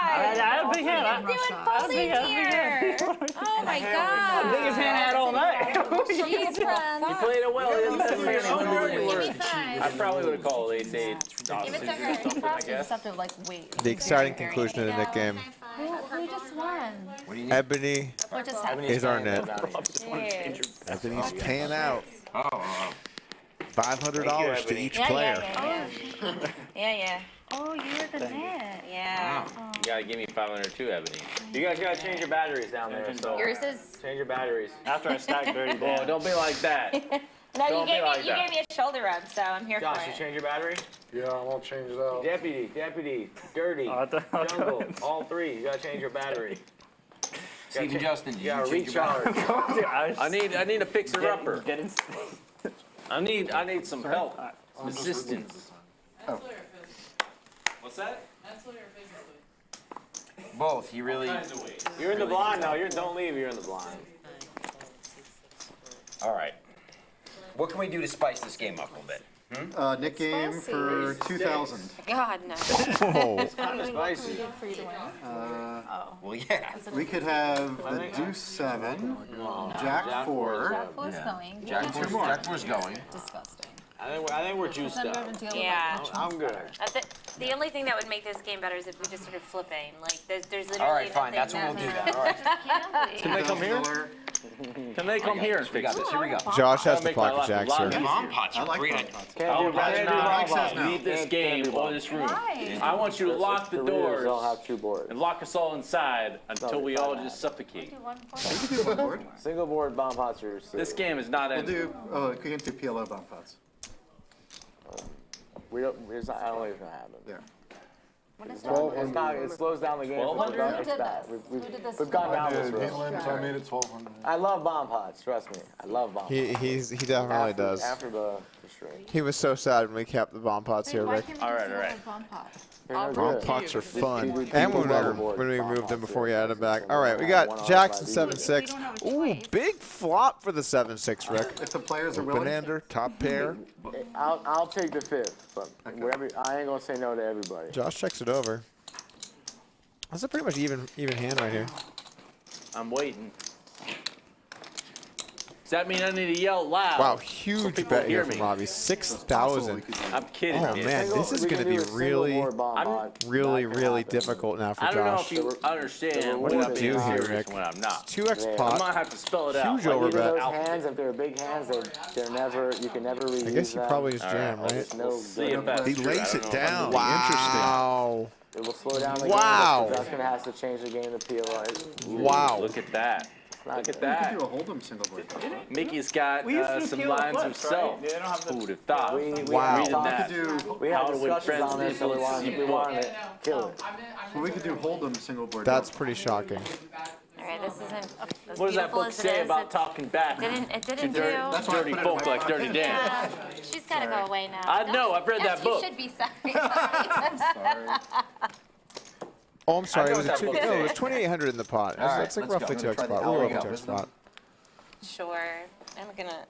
I have a big hand. What are you doing folding here? Oh my God! Biggest hand I had all night. Jesus. You played it well. You didn't Give have to me be Give me 5. I probably would have called ace 8. Give it to her. He I probably guess. just have to like wait. The exciting conclusion of the Nick game. Who just won? Ebony What just happened? is our net. Cheers. Ebony's paying out. Oh, $500 to each Yeah, player. yeah. Yeah, yeah. Oh, you're the net. Yeah. gotta give me 500 too, Ebony. You guys gotta change your batteries down there. So Yours is. change your batteries. After I stack 30 Oh, don't be like that. No, Don't you be gave me like that. a shoulder rub, so I'm here Josh, for you it. change your battery? Yeah, I'm all changed out. Deputy, dirty, jungle, all three. You gotta change your battery. Steve and Justin, did You gotta you change your recharge. I need a fixer upper. I need some help, assistance. What's that? Both. He really. You're in the blind now. Don't leave. You're in the blind. All right. What can we do to spice this game up a little bit? Nick game for 2,000. God, no. It's kind of spicy. For you to win. Well, yeah. We could have the deuce 7, jack 4. Jack 4's going. Jack 4's going. Disgusting. I think we're juiced I've up. never dealt with Yeah. that. I'm good. The only thing that would make this game better is if we just started flipping. Like, there's literally All right, fine. nothing That's what we'll do that- then. All right. Can they come here? Can they come here and fix it? Here we go. Josh has That'll the make my pocket life a jacks lot here. easier. Bomb pots are great. Can't do not bomb leave this game or this room. Why? I want you to lock the doors Don't have two boards. and lock us all inside until we all just suffocate. We could do one board. Single board bomb pots are. This game is not We'll ending. do, we can do PLO bomb pots. We don't. It's not. I don't think it's gonna happen. There. What is It's not. It slows down the game. 1200? Who did this? Who did this? We've gone down this He road. limits, I made it 1,200. I love bomb pots. Trust me. I love bomb pots. He definitely does. After the stream. He was so sad when we kept the bomb pots here, Rick. All right. Bomb pots are fun. Keep And it when we bomb moved them pots, before you yeah. added back. All right, we One got off jacks by and BB. 7-6. Ooh, big flop for the 7-6, Rick. If the players are willing. Open-ender, top pair. I'll take the fifth, but whatever. I ain't gonna say no to everybody. Josh checks it over. That's a pretty much even hand right here. I'm waiting. Does that mean I need to yell loud? Wow, so huge people bet hear here from me? Robbie. 6,000. I'm kidding. Oh you. man, this is going to be really, really difficult now for I don't know Josh. if you understand What when do I'm you being do here, serious Rick? and when I'm not. 2x I pot. might have to spell it out. Huge like overbet. Even those alphabet. hands, if they're big hands, they're never. You can never reuse I guess you them. probably just All jam, right, right? No See good. if that's He true. I lays don't it know if I'm down. doing Wow. It will slow down the Wow. game. Justin has to change the game to PLO. Wow. Look at that. Look at We that. could do a hold'em single board. Mickey's got We used to do some PLO lines flips, himself. right? They don't have the- Who would have thought? Wow. Reading We that. do. We had How to win discussions friends on this, so we wanted to kill it. Well, we could do hold'em single board. That's pretty shocking. All right, this isn't as What does that beautiful book as it say is. about talking back It to didn't do. That's why I dirty put it in folk my like Dirty pocket. Dan? Yeah, she's got to go away now. I know, I've read Yes, that book. You should be sorry. Oh, I'm sorry. know It was, what that book no, it was says. 2,800 in the pot. All right, That's like let's roughly go. 2x pot. Oh, We're we over go. 2x pot. Sure. I'm gonna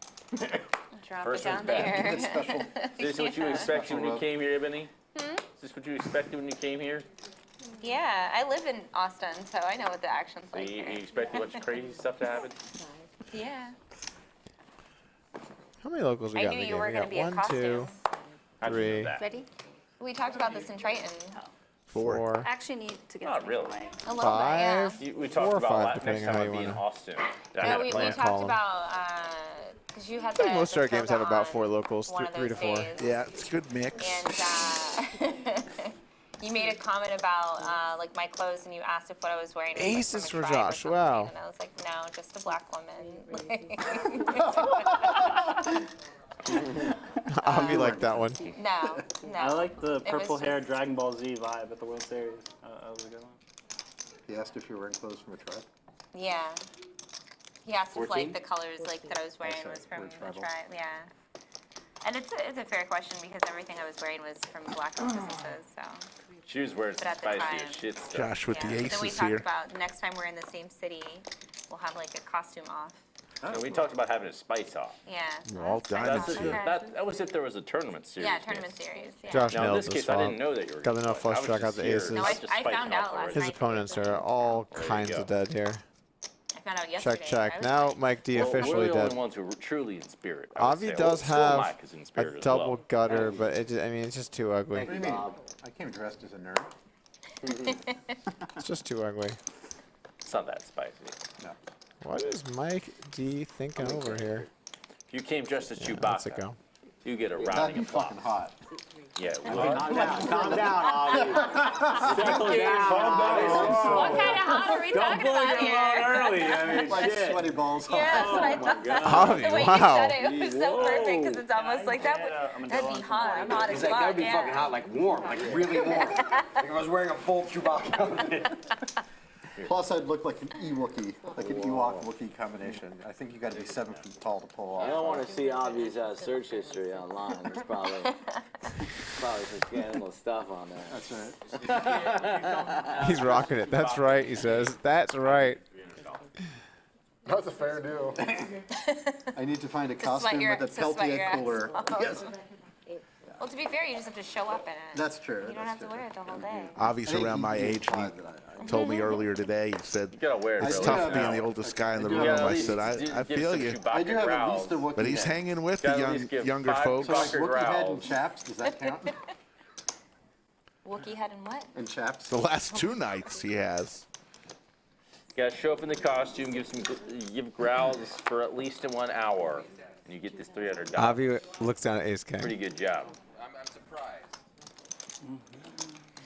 drop First it one's down bad. there. That's special. Is this what you expected when you came here, Ebony? Is this what you expected when you came here? Yeah, I live in Austin, so I know what the action's So like you here. expected a bunch of crazy stuff to happen? Yeah. How many locals we I got knew in the you game? were We gonna got be in 1, 2, How'd you know 3, that? Ready? We talked about this in Triton. 4, I actually need to get Not some really. away. A little bit, yeah. 5. We 4 talked or about 5, next depending time how I'd you be in want to. Austin. I No, had a we plan. talked column. about, because you had I think the most of our the games have toga about on 4 locals, one of 3 to those 4. days. Yeah, it's a good mix. And you made a comment about like my clothes, and you asked if what I was wearing was like, Aces from a for tribe or Josh, something, wow. And I was like, no, just a black woman. Avi liked that one. No. I like the It was purple hair just- Dragon Ball Z vibe at the World Series. That was a good one. He asked if you were wearing clothes from a tribe. Yeah. He asked if 14? like the colors like that I was wearing was from we're the tribal. tribe. Yeah. And it's a fair question because everything I was wearing was from black-owned businesses. So. She was wearing But some at the spicy time- as shit stuff. Josh with Yeah. the But then we aces talked here. about next time we're in the same city, we'll have like a costume off. And we talked about having a spice off. Yeah. We're all diamonds That's here. that was if there was a tournament series. Yeah, tournament series. Yeah. Josh Now in nailed this this case, I flop. didn't know that you were Got gonna enough play. I flush was draw, got just the here aces. No, just to I spice found it up out last already. His night. opponents are all There you kinds go. of dead here. I found out yesterday. Check. I was Now like, Mike D Well, officially we're the dead. only ones who are truly in spirit. I would Avi say. does Skull have Mike is in a spirit as double well. gutter, but it just, I mean, it's just too ugly. What do you mean? I came dressed as a nerd. It's just too ugly. It's not that spicy. No. What is Mike D thinking over here? If you came dressed as Yeah, let's it Chewbacca, go. you get a That'd rounding be applause. fucking hot. Yeah. Calm down, Avi. Settle down. What kind of hot are we talking about here? Early. I mean, Like shit. sweaty balls. Yeah, that's what I thought. Avi, The way you wow. said it was so perfect because it's almost like that would, that'd be hot. I'm hot as He's like, fuck. that'd be Yeah. fucking hot, like warm, like really warm. Like if I was wearing a full Chewbacca outfit. Plus, I'd look like an Ewookie, like an Ewok-Wookiee combination. I think you got to be 7 feet tall to pull off. I don't want to see Avi's search history online. There's probably some scandalous stuff on there. That's right. He's rocking it. That's right, he says. That's right. That's a fair deal. I need to find a To sweat costume your- with a to sweat Peltier your ass cooler. off. Yes. Well, to be fair, you just have to show up in it. That's true. You don't have to wear it the whole day. Avi's around my age. He told me earlier today, he said, You gotta wear it. it's really tough now. being the oldest guy in the I do room. have I at said, least I give feel some you. Chewbacca I do have at growls. least a Wookiee But he's head. hanging with Gotta the at least give younger 5 folks. So Chewbacca Wookiee head and growls. chaps, does that count? Wookiee head and what? And chaps? The last 2 nights he has. You gotta show up in the costume, give growls for at least 1 hour, and you get this $300. Avi looks down at Ace King. Pretty good job. I'm surprised.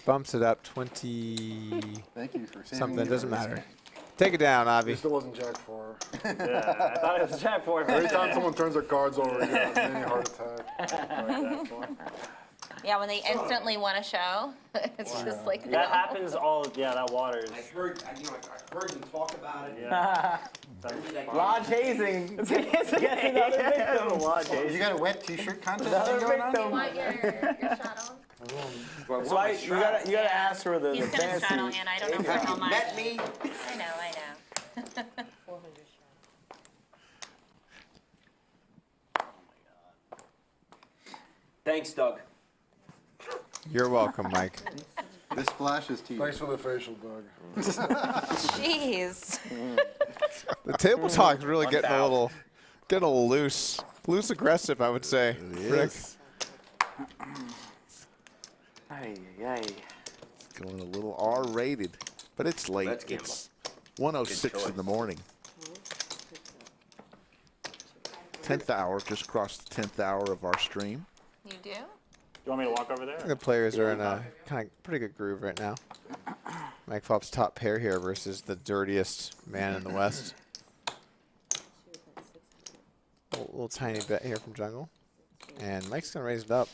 Bumps it up 20 Thank you for saving something. me Doesn't from this. matter. Take it down, Avi. It still wasn't Jack 4. Yeah, I thought it was Jack 4. Every time someone turns their cards over, you got a mini heart attack. Yeah, when they instantly want to show, it's just like no. That happens all. Yeah, that waters. I've heard him talk about it. Yeah. Lodge hazing. That's another victim. Lodge hazing. You got a wet t-shirt contest Another thing going on? victim. Want your shot on? So you gotta ask for the He's gonna fancy. straddle, and I don't know for how much. Met me. I know. Thanks, Doug. You're welcome, Mike. This splashes to you. Thanks for the facial, Doug. Jeez. The table talk's really getting a little loose. Loose aggressive, I would say. Rick. It's going a little R-rated, but it's late. Let's gamble. It's 1:06 in the morning. 10th hour, just crossed the 10th hour of our stream. You do? You want me to walk over there? The players are in a kind of pretty good groove right now. Mike Fopp's top pair here versus the dirtiest man in the West. Little tiny bet here from Jungle. And Mike's going to raise it up.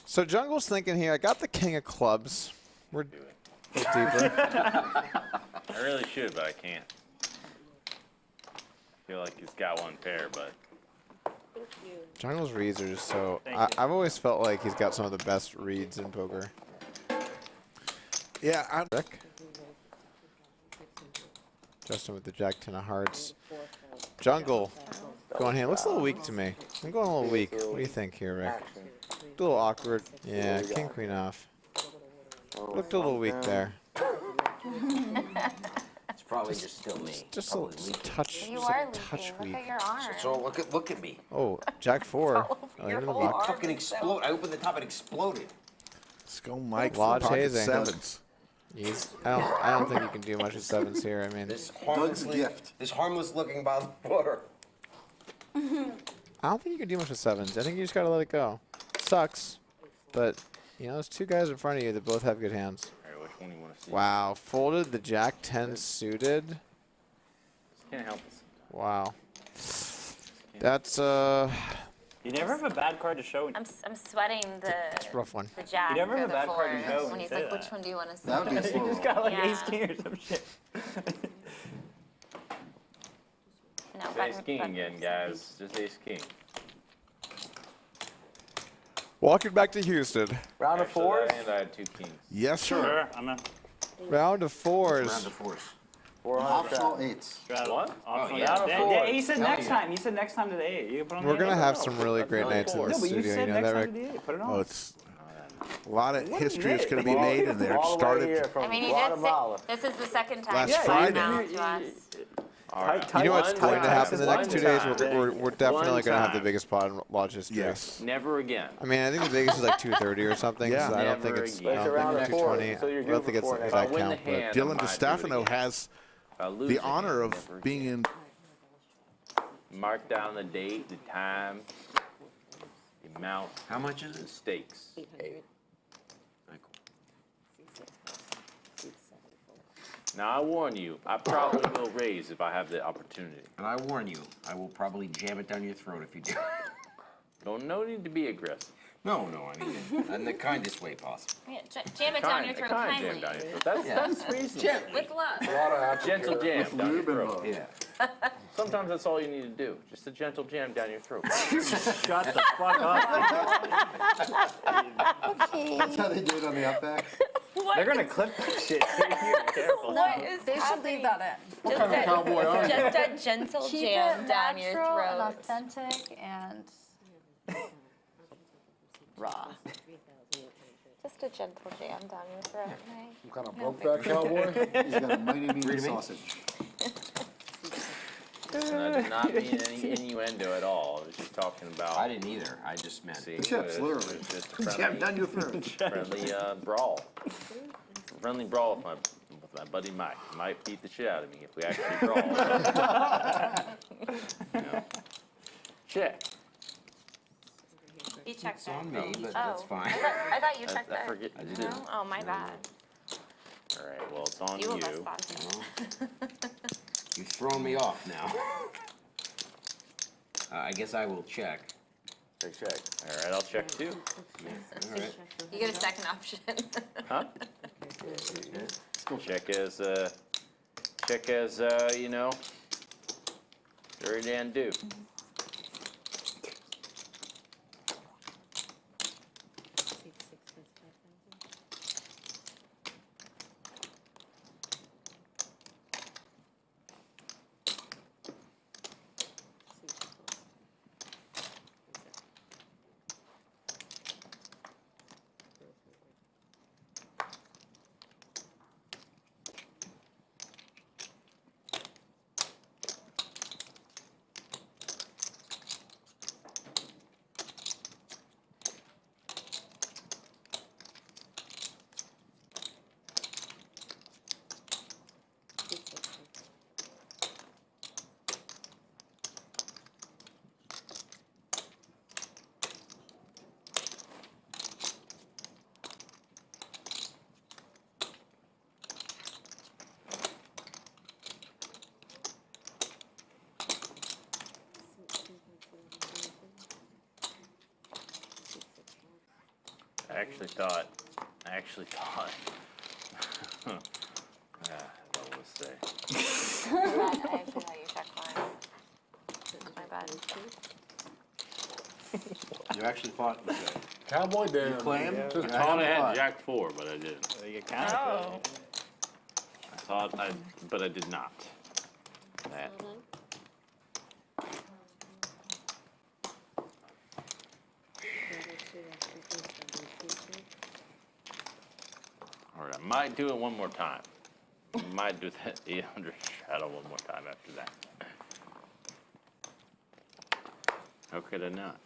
So Jungle's thinking here, I got the king of clubs. We're a little deeper. I really should, but I can't. I feel like he's got one pair, but Jungle's reads are just so... I've always felt like he's got some of the best reads in poker. Yeah, I'm... Rick? Justin with the Jack-10 of hearts. Jungle going here. Looks a little weak to me. I'm going a little weak. What do you think here, Rick? A little awkward. Yeah, king, queen off. Looked a little weak there. It's probably just still me. Just a touch, You just are a touch leaking. weak. Look at your arm. So look at me. Oh, Jack 4. all over your whole arm. Fucking explode. I opened the top and exploded. Skull Mike Lodge pocket hazing. sevens. I don't think you can do much with sevens here. I mean, This harmless looking bottle of water. I don't think you can do much with sevens. I think you just gotta let it go. Sucks, but you know, there's 2 guys in front of you that both have good hands. Alright, which one do you want to see? Wow, folded the Jack-10 suited. Can't help us. Wow, that's You never have a bad card to show. I'm sweating the a rough one. the jack You never or have the a bad card to fours show when when he's you like, say which that. one do you want to see? That would be a You slow just got like Yeah. ace king or some shit. No, It's ace king again, guys. Just ace king. Walking back to Houston. Round of Actually, fours. that hand I had 2 kings. Yes, sir. Sure, I'm a Round of fours. Round of fours. 400 Optional straddle. eights. Straddle. What? Optional, yeah. yeah. Four. He said Hell next yeah. time. He said next time to the 8. You put on We're the gonna 8. have some really great That's nights in really the No, but you studio. said You know next that, time to Rick? the 8. Put it on. Oh, it's a lot of What history is is going to it? be made in there. It All the way here started from I mean, he Guatemala. did say this is the second time Last he's Friday. now to us. You know what's going to happen the next 2 days? time. We're definitely going to have the time. biggest pot in Lodge history. Yes. Never again. I mean, I think the biggest is like 230 or something. Yeah. So I don't think Never it's. I again. don't It's around think a four, 220. so you're I due don't think for it's four the next If I exact win count. the But hand, Dylan I might do it DeStefano again. has If I lose the the honor hand, of never being again. in Mark down the date, the time, the amount. How much is it? The stakes. 8. Now I warn you, I probably will raise if I have the opportunity. And I warn you, I will probably jam it down your throat if you do. No need to be aggressive. No, I mean, in the kindest way possible. Yeah, jam it down your throat kindly. Jam down your throat. That's reasonable. With love. Gentle jam down your throat. Yeah. Sometimes that's all you need to do. Just a gentle jam down your throat. Shut the fuck up. That's how they do it on the Outback. They're gonna clip that shit. Careful. What is They should leave that in. What kind of cowboy are you? Just a gentle Keep jam it down your natural and throat. authentic and raw. Just a gentle jam down your throat, Mike. Some kind of brokeback cowboy? He's got a mighty mean sausage. And I did not mean any innuendo at all. I was just talking about. I didn't either. I just meant. See, Chips, it was literally. just a Jam down your throat. friendly brawl. Friendly brawl with my buddy Mike. He might beat the shit out of me if we actually brawl. You know. Check. You checked It's that. on me, but that's fine. I thought you I checked that. forget you No? did. Oh, my bad. All right. Well, it's on You you. have a spot. You've thrown me off now. I guess I will check. Check. All right. I'll check too. All right. You get a second option. Huh? Check as you know. Dirty Dan do. I actually thought. What was say? I actually thought you checked mine. My bad. You actually thought it was good. Cowboy Dan. Claim? I thought I had Jack 4, but I didn't. You kind of. But I did not. That. All right, I might do it one more time. I might do that 800 straddle one more time after that. How could I not?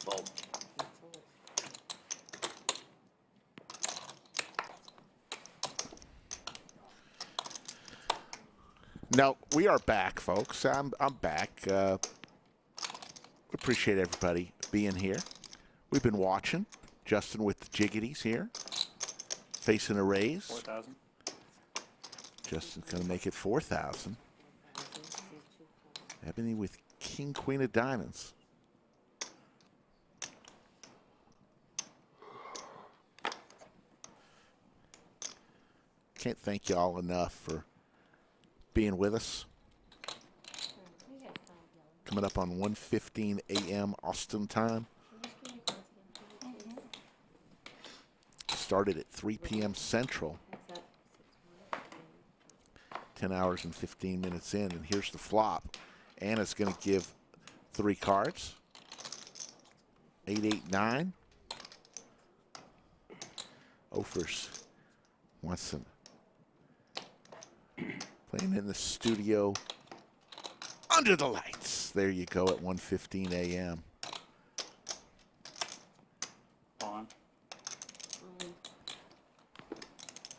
Well, Now, we are back, folks. I'm back. Appreciate everybody being here. We've been watching. Justin with the jiggities here. Facing a raise. 4,000. Justin's going to make it 4,000. Ebony with king, queen of diamonds. Can't thank you all enough for being with us. Coming up on 1:15 a.m. Austin time. Started at 3 p.m. Central. 10 hours and 15 minutes in, and here's the flop. Anna's going to give 3 cards. 8, 8, 9. Ophers wants some Playing in the studio under the lights. There you go at 1:15 a.m. On.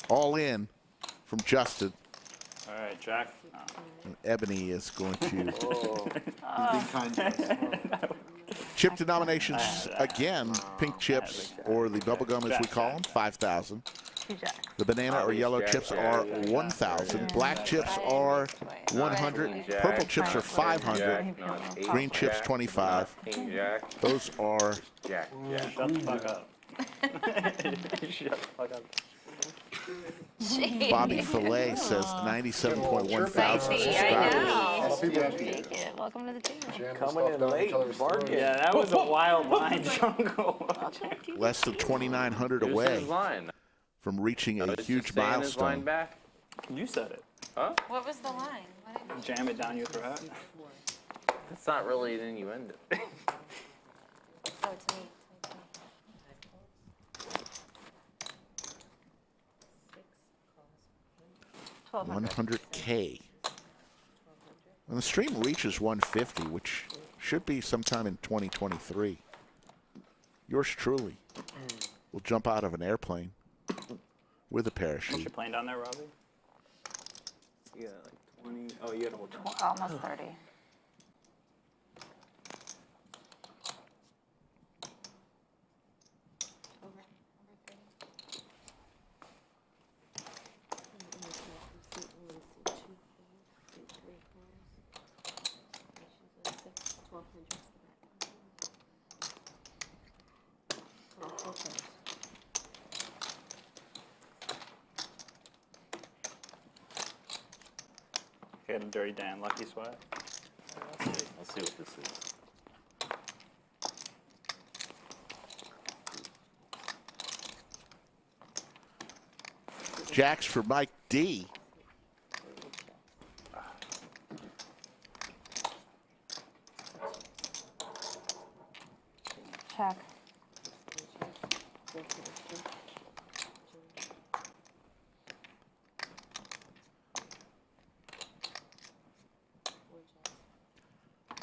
All in from Justin. All right, Jack. And Ebony is going to Being kind to us. chip denominations again. Pink chips, or the bubblegum as we call them, 5,000. The banana or yellow chips are 1,000. Black chips are 100. Purple chips are 500. Green chips 25. Those are Jack. Shut the fuck up. Shut the fuck up. Bobby Filet says 97.1 thousand subscribers. Take it. Welcome to the team. Coming in late, bargain. Yeah, that was a wild line, Jungle. Less than 2,900 away from reaching a huge milestone. You said it. Huh? What was the line? What Jam it down your throat. That's not really an innuendo. oh, it's me. 100K. And the stream reaches 150, which should be sometime in 2023. Yours truly will jump out of an airplane with a What's parachute. your plane down there, Robbie? Yeah, like 20. Oh, you had a whole 20. Almost 30. Get a Dirty Dan Lucky Sweat. Let's see what this is. Jacks for Mike D. Check.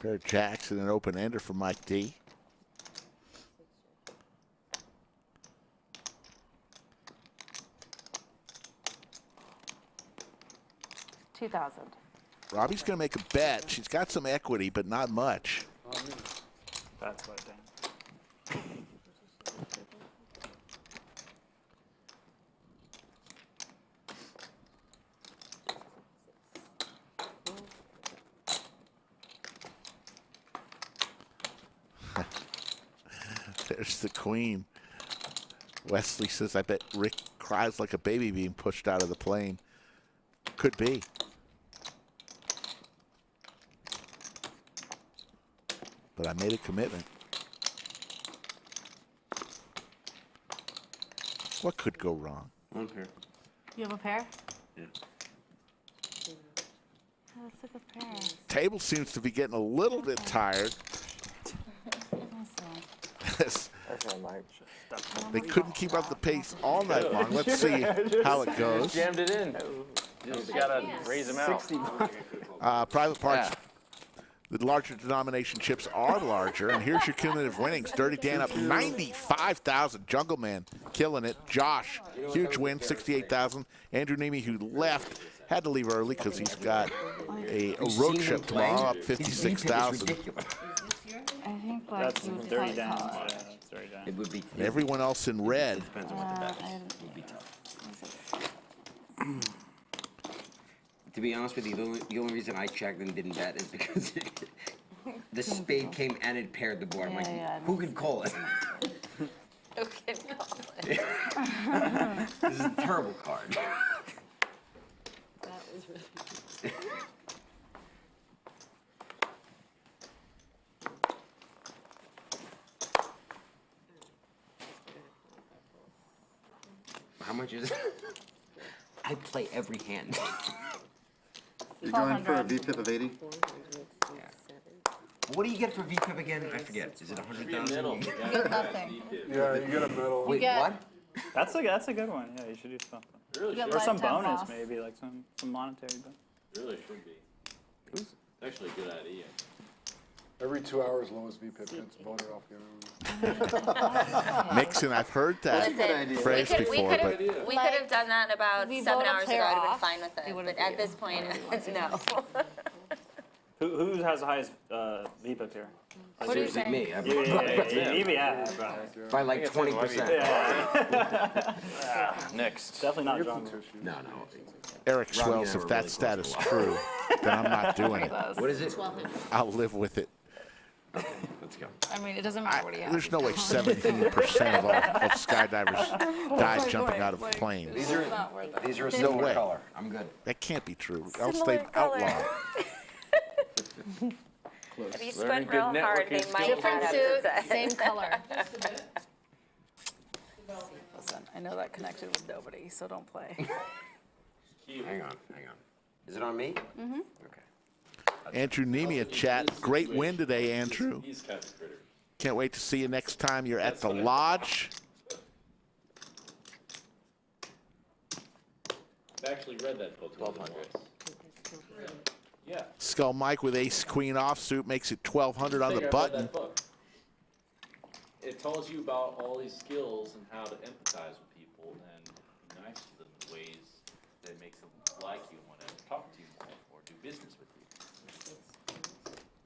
Pair of jacks and an open ender for Mike D. $2,000. Robbie's going to make a bet. She's got some equity, but not much. That's what Dan. There's the queen. Wesley says, I bet Rick cries like a baby being pushed out of the plane. Could be. But I made a commitment. What could go wrong? One pair. You have a pair? Yeah. Oh, that's a good pair. Table seems to be getting a little bit tired. They couldn't keep up the pace all night long. Let's see how it goes. Jammed it in. Just gotta raise them out. Private parts. The larger denomination chips are larger, and here's your cumulative winnings. Dirty Dan up 95,000. Jungleman killing it. Josh, huge win, 68,000. Andrew Neeme, who left, had to leave early because he's got a road trip tomorrow, up 56,000. I think like That's you would Dirty play Dan. college. Yeah, that's Dirty Dan. It would be. And everyone else in red. Depends on what the bet is. It would be tough. To be honest with you, the only reason I checked and didn't bet is because the spade came and it paired the board. I'm like, who could call it? Who can call it? This is a terrible card. That was really How much is it? I play every hand. You're going for a VPIP of 80? What do you get for VPIP again? I forget. Is it 100,000? You get nothing. Yeah, you get a medal. Wait, get- what? That's a good one. Yeah, you should do something. really You should. get Or some lifetime bonus, pass. maybe, like some monetary. But It really should be. It's actually a good idea. Every 2 hours, lowest VPIP gets voted off the other. Mixing, I've heard that phrase before, but We could have done that about we 7 vote a hours ago. player I'd have been off, fine with it it. would've But at been this point, no. who has the highest VPIP here? What do you Seriously, think? me. By like 20%. Next. Definitely not John. No. Eric Robbi Swells, and I if were that really stat close is to true, then I'm not doing it. What is it? I'll live with it. Let's go. I mean, it doesn't matter what he has. There's no way 17% of skydivers died jumping out of a plane. These are a No silver way. color. I'm good. That can't be true. Else Similar they color. outlaw. If you Learning squint good real hard, they networking might skills. add up Different to suit, same color. Listen, I know that connected with nobody, so don't play. Hang on. Is it on me? Mm-hmm. Okay. Andrew Neeme at chat. Great win today, Andrew. He's kind of a critter. Can't wait to see you next time you're at the lodge. I've actually read that book. 1200. Yeah. Skull Mike with ace queen offsuit makes it 1200 on the button. It tells you about all these skills and how to empathize with people and be nice to them in ways that makes them like you and want to talk to you more or do business with you.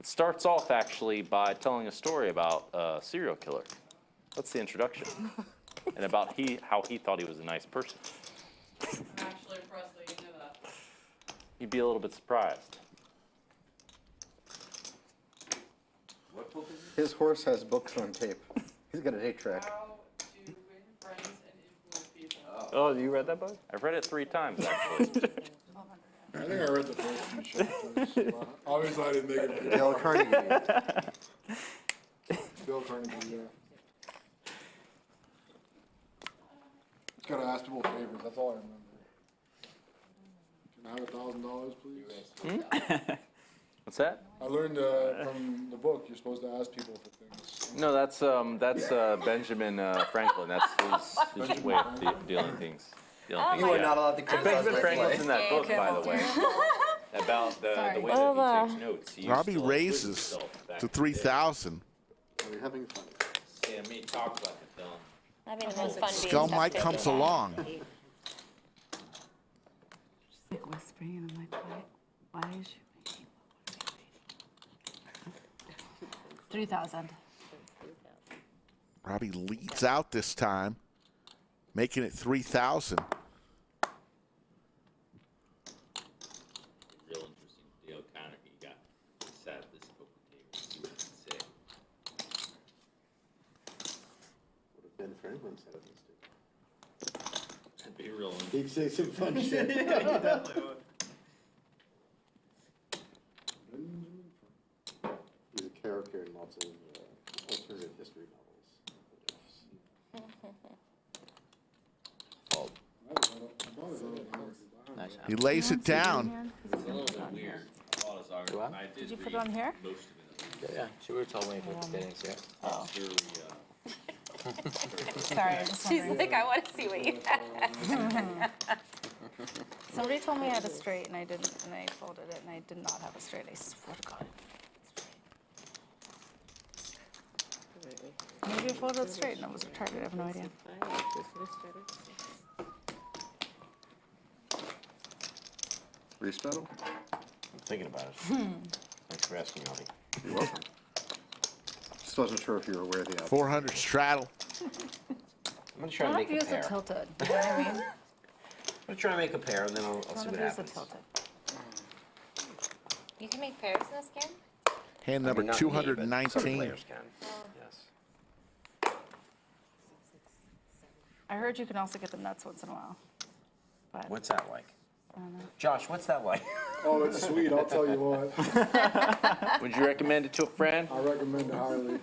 It starts off actually by telling a story about a serial killer. That's the introduction. And about how he thought he was a nice person. I'm actually impressed that you knew that. You'd be a little bit surprised. His horse has books on tape. He's got a tape track. How to win friends and influence people. Oh, you read that book? I've read it 3 times actually. I think I read the first few chapters. Obviously, I didn't make it. Dale Carnegie. Dale Carnegie, yeah. Just gotta ask people favors. That's all I remember. Can I have $1,000, please? What's that? I learned from the book you're supposed to ask people for things. No, that's Benjamin Franklin. That's his way of dealing things. You are not allowed to criticize Benjamin my Franklin's play. in that book, by the way, about the way that he takes notes. He used to, Robbie like, raises quiz himself back to in the day. 3,000. Are we having fun? Yeah, me talk about it, Dylan. Having the most fun being Skull stuck Mike in comes the back. along. She's like whispering, and I'm like, why is she waiting? 3,000. Robbie leads out this time, making it 3,000. Real interesting deal. Connor, he got sat at this poker table. See what he could say. What if Ben Franklin said it? That'd be real interesting. He'd say some fun shit. He's a character in lots of alternative history novels. He lays it down. It's a little bit weird. A lot of arguments. I Did you put it on here? most of it. Yeah, she would have told me if it didn't see it. Oh. Purely, Sorry, I'm just She's wondering. like, I want to see what you have. Somebody told me I had a straight and I didn't, and I folded it and I did not have a straight. I swear to God. Maybe I folded it straight and it was retarded. I have no idea. Restraddle? I'm thinking about it. Thanks for asking, Avi. You're welcome. Just wasn't sure if you were aware of the outcome. 400 straddle. I'm gonna try to None make of a yous are pair. tilted. You know what I mean? I'm gonna try to make a pair, and then I'll see None what of yous are happens. tilted. You can make pairs in this game? Hand number I mean, not me, but some 219. players can. Yes. I heard you can also get the nuts once in a while. But What's that like? I don't know. Josh, what's that like? Oh, it's sweet. I'll tell you what. Would you recommend it to a friend? I recommend it highly.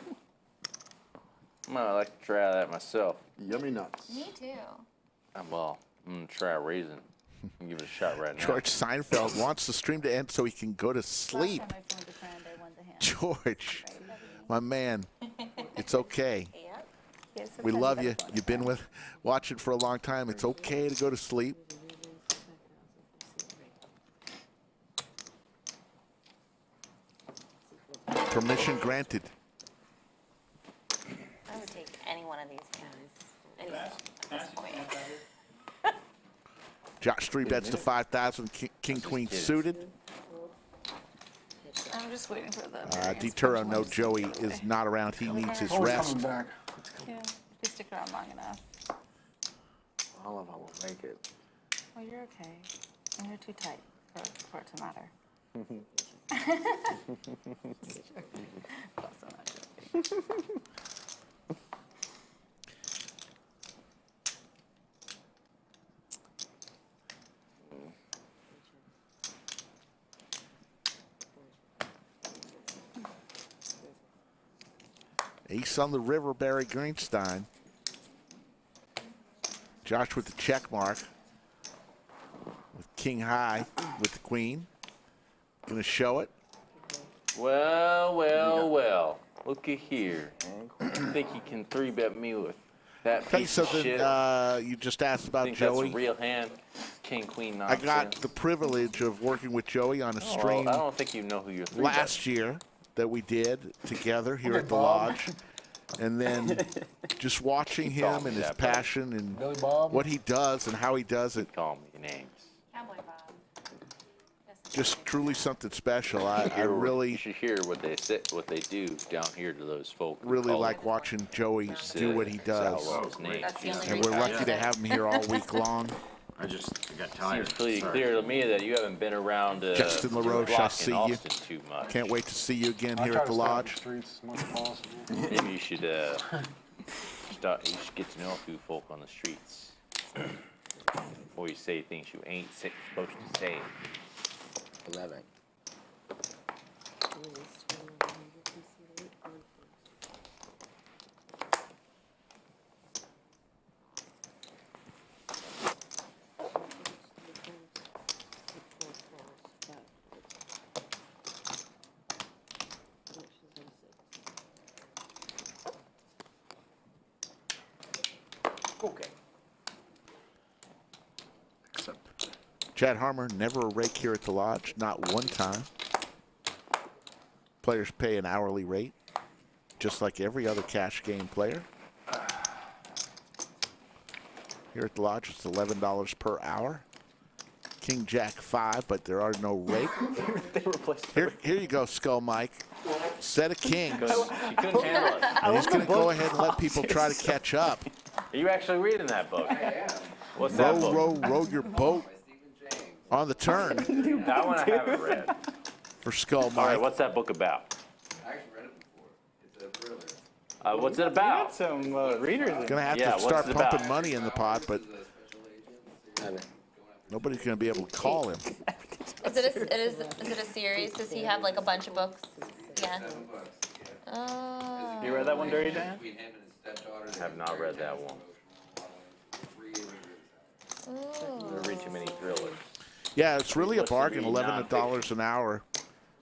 I'd like to try that myself. Yummy nuts. Me too. I'm gonna try a raisin. and give it a shot right now. George Seinfeld wants the stream to end so he can go to sleep. Last time I phoned a friend, I won the hand. George, my man, it's okay. Yeah, We sometimes love I you. phone a You've been watching for a long time. It's okay to go to sleep. Permission granted. I would take any one of these hands. Any at this point. Josh 3-bets to 5,000. King, queen suited. I'm just waiting for the. Deturo, no, Joey is not around. He needs his rest. Yeah, if you stick around long enough. All of them will make it. Well, you're okay. And you're too tight for it to matter. Also not joking. Ace on the river, Barry Greenstein. Josh with the check mark. With king high with the queen. Gonna show it. Well, well, well. Looky here. I think he can 3-bet me with that Okay, piece so of shit. you just asked about think Joey. that's a real hand. King, queen, I nonsense. got the privilege of working with Joey on a stream I don't think you know who you're 3-betting. last year that we did together here Okay, at the Bob. lodge. And then just watching Call him me and his that, buddy. passion and Billy Bob? what he does and how he does it. Call me names. Cowboy Bob. Just truly something special. I You really, should hear what they say, what they do down here to those folk. who really call like them watching Joey do what he does. Outlaws' names. And we're lucky to have him here all week long. I got tired. Seems pretty Sorry. clear to me that you haven't been around Justin LaRoche, I block see in you. Austin too much. Can't wait to see you again I here try at the to stay out lodge. the streets as much as possible. Maybe you should you should get to know a few folk on the streets before you say things you ain't supposed to say. 11. Okay. Chad Harmer, never a rake here at the lodge, not one time. Players pay an hourly rate, just like every other cash game player. Here at the lodge, it's $11 per hour. King Jack 5, but there are no rake. Here you go, Skull Mike. Set of kings. She couldn't handle it. And he's going to go ahead and let people try to catch up. Are you actually reading that book? What's that book? Row your boat on the turn. That one I haven't read. For Skull Mike. All right, what's that book about? I actually read it before. It's a thriller. What's it about? Some readers. Gonna have to start pumping money in the pot, but nobody's gonna be able to call him. Is it a series? Does he have like a bunch of books? Yeah. You read that one, Dirty Dan? I have not read that one. There read too many thrillers. Yeah, it's really a Supposed to bargain, be $11 an hour.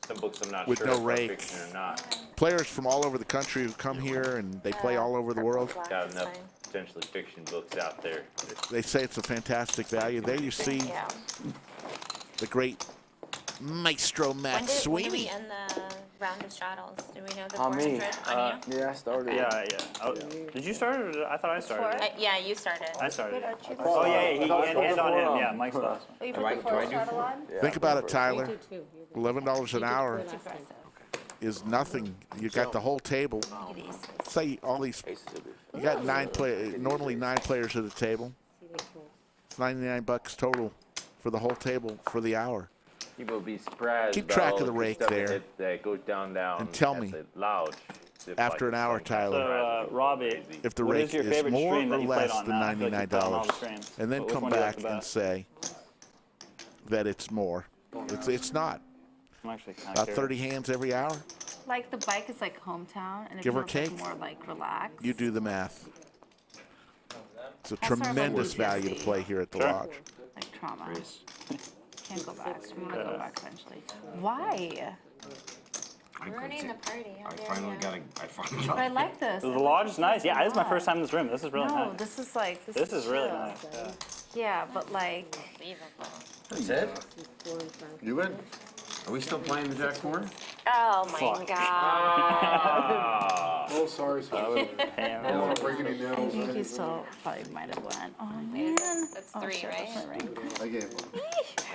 Some books I'm not with sure no if they're rake. fiction or not. Players from all over the country who come here and they play all over the world. Got enough potentially fiction books out there. They say it's a fantastic value. There you see the great Maestro Matt When did we Sweeney. end the round of straddles? Do we know the On me. 400 on you? Yeah, I started. Yeah. Oh, did you start or I thought I started? Yeah, you started. I started. Oh, yeah, and on him. Yeah, Mike's last one. Oh, you put the first straddle on? Think about it, Tyler. $11 an hour is nothing. You got the whole table. Say all these. You got normally 9 players at a table. It's $99 total for the whole table for the hour. People will be surprised. Keep about track all of the good rake stuff there. That goes down. And tell at me, the lodge. after an hour, Tyler, So, Robbi, if the what rake is your is favorite more stream or that you played less on than now? I feel like you've played on all the $99, streams. and then Which come one do you like back the and best? say that it's more. It's not. I'm actually kind About of 30 hands every hour. Like the bike is like hometown, and it Give or feels like take. more like relaxed. You do the math. It's a I'll start tremendous with value to PTSD. play here at the Sure. lodge. Like trauma. Can't go back. I'm gonna go back eventually. Why? Ruining the party. I finally But I like this. The lodge is nice. Yeah, this is my first time in this room. This is really No, nice. this is like This is really chill. nice. Yeah. Yeah, but like. That's it? You win? Are we still playing the Jack 4? Oh my god. Oh, sorry, sorry. I don't want to break any I nails. think he still probably might have won. Oh man. That's Oh, three, shit, right? that's my ring. I gave one.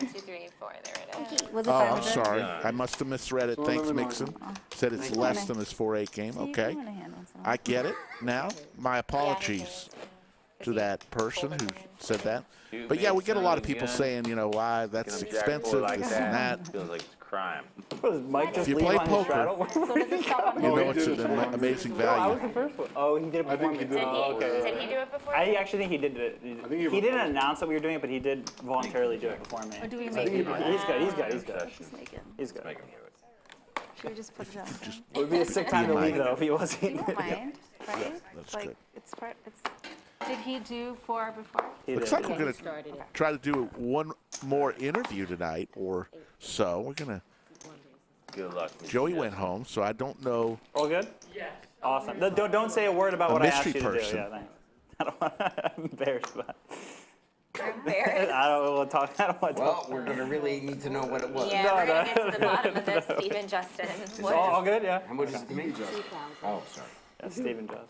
1, 2, 3, 4. There it is. Was it Oh, I'm 500? sorry. I must have misread it. Thanks, Mixon. Said it's less than his 4-8 game. Okay. I get it now. My apologies to that person who said that. But yeah, we get a lot of people saying, you know, why that's expensive, this and that. Feels like it's a crime. Mike If just you leave play on his poker, straddle? you know it's an amazing No, I was value. the first one. Oh, he did it before me. Did he do it before? I actually think he did it. He didn't announce that we were doing it, but he did voluntarily do it before me. Or do we So make it? He's good. He's good. He's good. Just make it. He's good. Should we just put it on? It would be a sick time to leave though if he wasn't. You don't mind, right? That's It's like good. it's part. It's. Did he do 4 before? Looks like we're going to try to do one more interview tonight or so. We're going to. Good luck. Joey went home, so I don't know. All good? Yes. Awesome. Don't say a word about A what I asked mystery you to do. person. Yeah, thanks. I don't want to. I'm embarrassed about it. Embarrassed? I don't want to talk. I don't want to Well, talk. we're gonna really need to know what it was. Yeah, we're gonna get to the bottom of this, Stephen Justin. All good, yeah. How much is it to me? Oh, sorry. Yeah, Stephen Justin.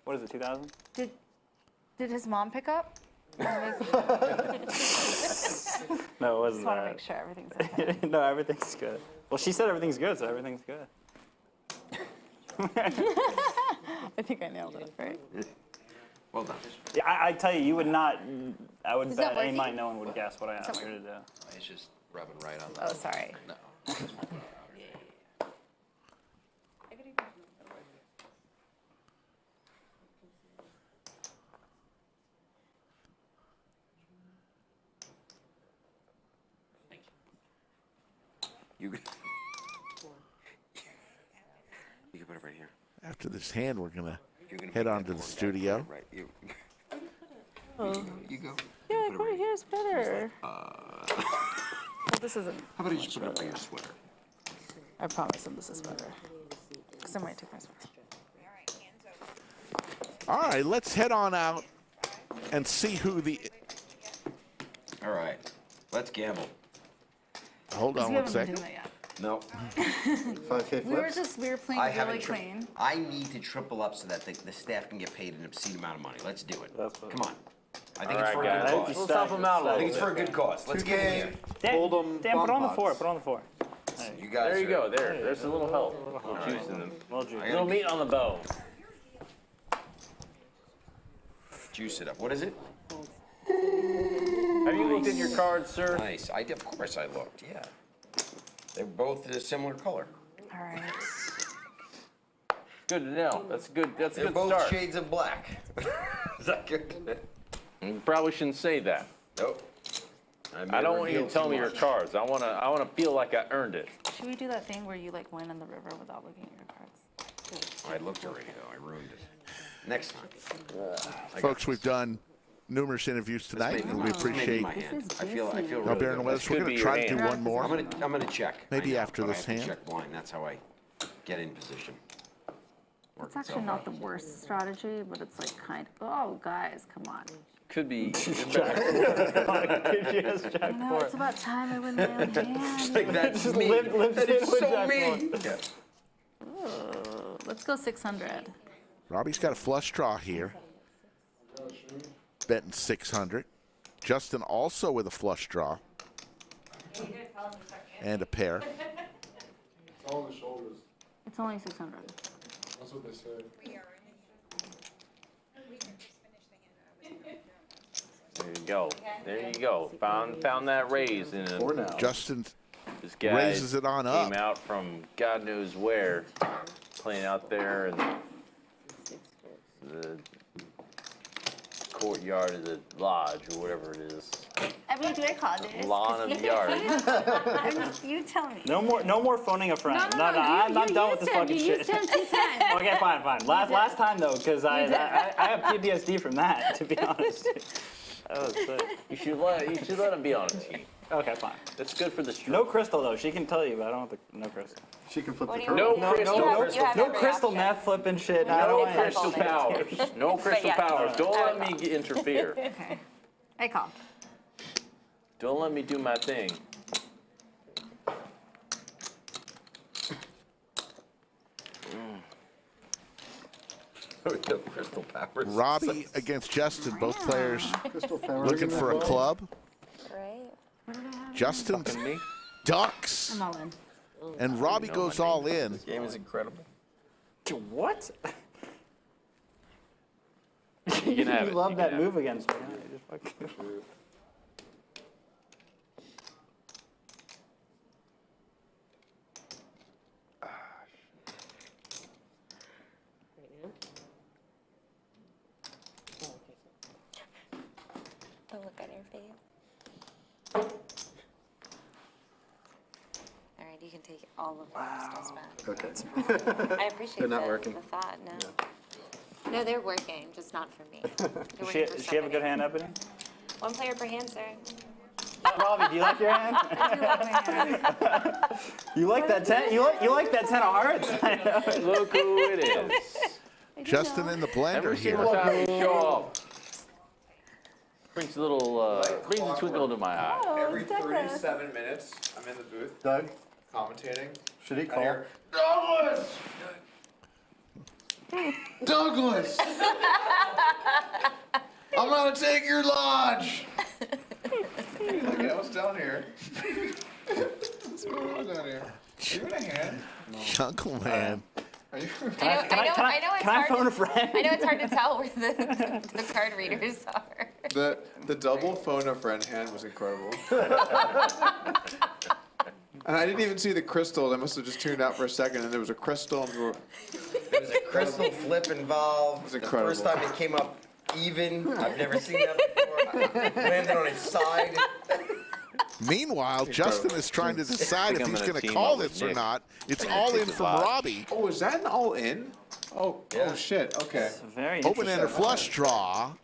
What is it, 2,000? Did his mom pick up? No, it Just wasn't want to that. make sure everything's okay. No, everything's good. Well, she said everything's good, so everything's good. I think I nailed it, right? Well done. Yeah, I tell you, you would not. I would Is bet that any working? money no one would guess what I asked that you to do. It's just rubbing right on Oh, sorry. No. You can put it right here. After this hand, we're going to You're gonna head make on that to the corner studio. down, right? Oh. You go. Yeah, right here is better. How Well, this isn't. about you just put it up by your sweater? I promise him this is better. Because I might take my sweater. All right, let's head on out and see who the. All right, let's gamble. Hold on We one haven't been second. doing that yet. No. 5K We were flips? playing I really haven't clean. I need to triple up so that the staff can get paid an obscene amount of money. Let's do it. Come on. I think All it's for right, a good guys. cause. Let's help them out a I little think it's bit. for a good cause. Let's get in here. Dan, Hold'em Dan, put on the bump 4. odds. Put on the 4. You guys There you are- go. There's a little help. A little juice in them. Well, juice. I Little gotta meat on the bone. juice it up. What is it? Have you looked at your cards, sir? Nice. Of course I looked. Yeah. They're both a similar color. All right. Good to know. That's good. That's a They're good both start. shades of black. Is that good? You probably shouldn't say that. Nope. I don't want you to tell me your cards. I wanna feel like I earned it. Should we do that thing where you like win in the river without looking at your cards? I looked already though. I ruined it. Next time. Folks, we've done numerous interviews tonight, and we appreciate my hand. I feel y'all really bearing good. with us. We're going to try to do one more. I'm gonna check. Maybe I know, after but this I have to hand. check blind. That's how I get in position. It's actually not the worst strategy, but it's like kind of. Oh, guys, come on. Could be. Jack 4. Yes, Jack 4. You know, it's about time I win my own hand. Like that's Just me. lives That in is with so Jack me. 4. Yeah. Oh, let's go 600. Robbie's got a flush draw here. Betting 600. Justin also with a flush draw. And a pair. It's all on the shoulders. It's only 600. That's what they say. There you go. There you go. Found that raise in a. Justin This guy raises it on up. came out from God knows where, playing out there in the courtyard of the lodge or whatever it is. Ebony, do I call this? Lawn of the yard. You tell me. No more phoning a friend. No, I'm you done with this used him. fucking You shit. used him 2 times. Okay, fine. Last time though, because I have PTSD from that. To be honest. That was sick. You should let him be on a team. Okay, fine. That's good for the stream. No crystal though. She can tell you, but I don't want the no crystal. She can flip What the do you curve. No crystal. No crystal meth flipping shit. I don't No want crystal that shit. powers. No crystal yes. powers. Don't let me interfere. Okay. I call. Don't let me do my thing. Crystal powers. Robbie against Justin, both players looking for a club. Right. Justin ducks, I'm all in. and Robbie goes all in. This game is incredible. What? You can have You it. love You that can have move against me. Huh? You just fucking... The look on your face. All right, you can take all of the crystals back. Okay. I appreciate They're not working. the thought. No. No, they're working, just not for me. They're Does working for she have a good somebody. hand, Ebony? One player per hand, sir. Robbie, do you like your hand? I do like my hand. You like that 10? You like that 10 of hearts? Look who it is. Justin in the blender Every here. single time you show up, brings a little, brings a twinkle to my eye. Every 37 minutes, I'm in the booth. Doug, Commentating. should he I call? hear, Douglas! Douglas! I'm gonna take your lodge! Okay, what's down here? What's going on down here? Are you in a hand? Jungleman. Are you? I know it's hard. phone a friend? I know it's hard to tell where the card readers are. The double phone a friend hand was incredible. And I didn't even see the crystal. I must have just tuned out for a second, and there was a crystal. And we were, There was a crystal flip involved. It was incredible. The first time it came up even. I've never seen that before. Landed on its side. Meanwhile, Justin is trying to decide if he's going to call this or not. It's all in from Robbie. oh, is that an all in? Oh, oh shit. Okay. Very Open-ended flush draw.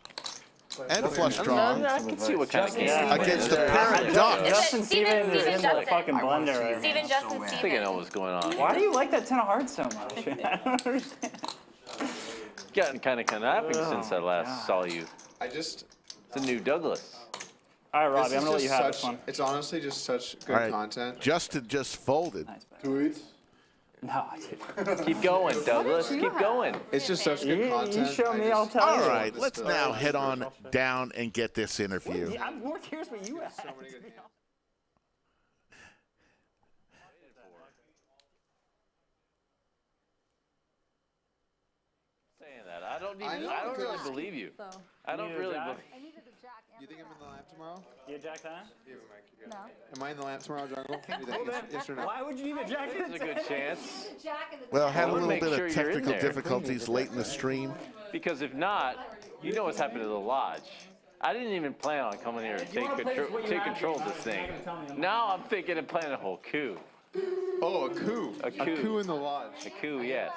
And a flush draw. I can see what kind of game. Against the parent ducks. Justin Stevens is in the Justin. fucking blender right now. Steven Justin I think I know Stevens. what's going on. Why do you like that 10 of hearts so much? I don't understand. Gotten kind of conniving since I last saw you. It's a new Douglas. All right, Robbie, This I'm is gonna let you just have this such- one. It's honestly just such good All right, content. Justin just folded. Tweets. No, dude. Keep going, Douglas. Keep going. It's just such good You content. show me, I'll tell All you. right, let's now head on down and get this interview. Yeah, I'm more curious what you asked. Saying that, I don't really believe you. I don't really believe. You think I'm in the lamp tomorrow? You a jack 10? No. Am I in the lamp tomorrow, Jungle? You think yes or no? Why would you need a jack? There's a good chance. Well, I had a I would little make bit sure of you're in technical there. difficulties late in the stream. Because if not, you know what's happened to the lodge. I didn't even plan on coming here and take control of this thing. Now I'm thinking of planning a whole coup. Oh, a coup. A coup. A coup in the lodge. A coup, yes.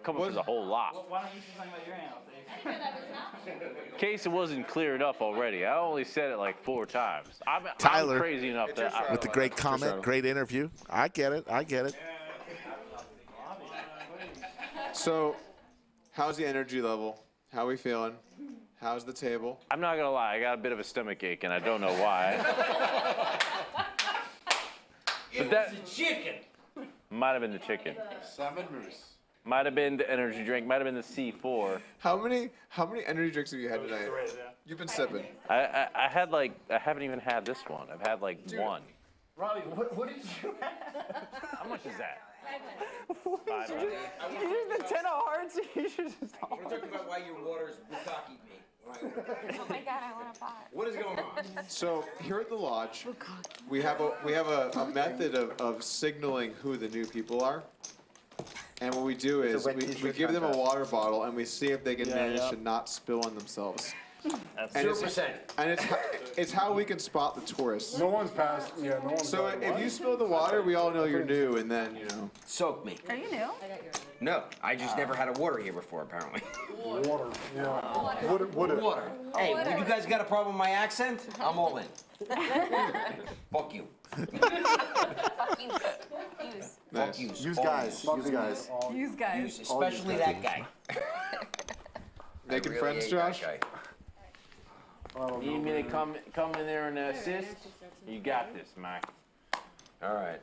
Coming for the whole lot. Why don't you say something about your hand? In case it wasn't clear enough already, I only said it like 4 times. I'm Tyler, crazy enough that with the great comment, great interview. I get it. I get it. So, how's the energy level? How we feeling? How's the table? I'm not gonna lie, I got a bit of a stomach ache and I don't know why. But that Chicken. might have been the chicken. 7 moose. Might have been the energy drink. Might have been the C4. How many energy drinks have you had tonight? You've been sipping. I had like I haven't even had this one. I've had like one. Robbie, what did you have? How much is that? $5. You used the 10 of hearts. You should just. I want to talk about why your water is bukkake me. Oh my god, I want to buy. What is going on? So here at the lodge, we have a method of signaling who the new people are. And what we do is we give them a water bottle and we see if they can manage to not spill on themselves. And 0%. And it's how we can spot the tourists. No one's passed. Yeah, no one's. So if you spill the water, we all know you're new, and then you know. Soak me. Are you new? No, I just never had a water here before, apparently. Water. Yeah. Water. Water. Hey, when you guys got a problem with my accent, I'm all in. Fuck you. Fuck you. Use. Fuck you. Use guys. Use guys. Use guys. Especially that guy. Making I really friends, hate Josh? that guy. You need me to come in there and assist? You got this, Mike. All right.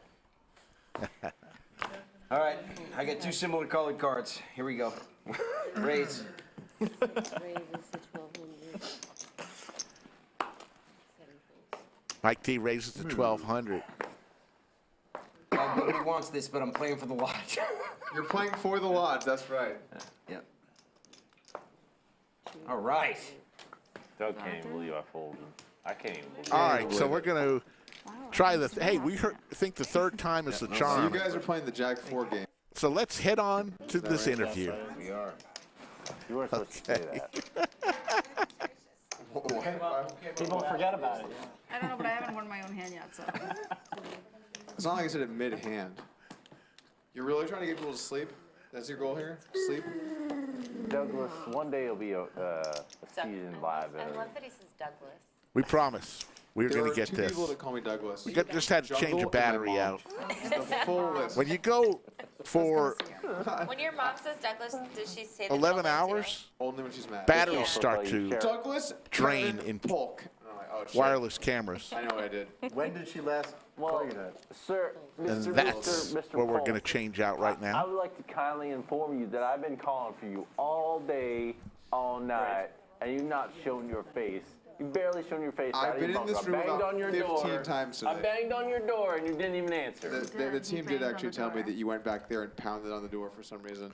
All right, I got 2 similar colored cards. Here we go. Raise. Mike T raises to 1,200. Nobody wants this, but I'm playing for the lodge. You're playing for the lodge, that's right. Yeah. All right. Doug can't even believe I folded. I can't even believe All right, so we're going to try the. Hey, we think the 3rd time is the So charm. you guys are playing the Jack 4 game. So let's head on to this interview. We are. You weren't supposed to say that. People forget about it. I don't know, but I haven't won my own hand yet, so. It's not like I said it mid-hand. You're really trying to get people to sleep? That's your goal here? Sleep? Douglas, one day you'll be a season live. I love that he says Douglas. We promise. We're There going are to get 2 this. people that call me Douglas. We just had to change Jungle a and battery my mom. out. The full list. When you go for When your mom says Douglas, does she say the 11 middle name too? hours, Only when she's mad. batteries start to Douglas, drain Kevin, in Polk. And I'm like, oh, shit. wireless cameras. I know what I did. When did she last Well, play that? sir, And Mr. that's Mr. what we're Polk, going to change out right I now. would like to kindly inform you that I've been calling for you all day, all night, and you've not shown your face. You've barely shown your face. I've been in this room I banged about on your 15 door. times I today. banged on your door and you didn't even answer. The team did actually tell me that you went back there and pounded on the door for some reason.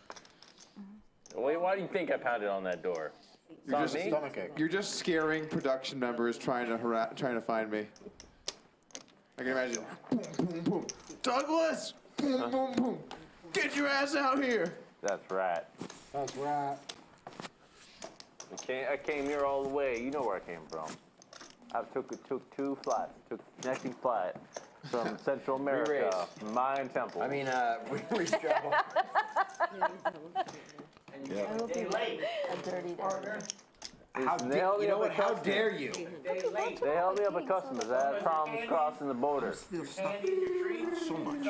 Wait, why do you think I pounded on that door? It's You're on just, me? you're just scaring production members trying to find me. I can imagine. Boom, boom, boom. Douglas! Boom, boom, boom. Get your ass out here! That's right. That's right. I came here all the way. You know where I came from. I took 2 flights. Took a connecting flight from Central America, Mayan temple. I mean, we travel. A dirty day. You know what? How dare you? They held me up at customs. I had problems crossing the border. So much.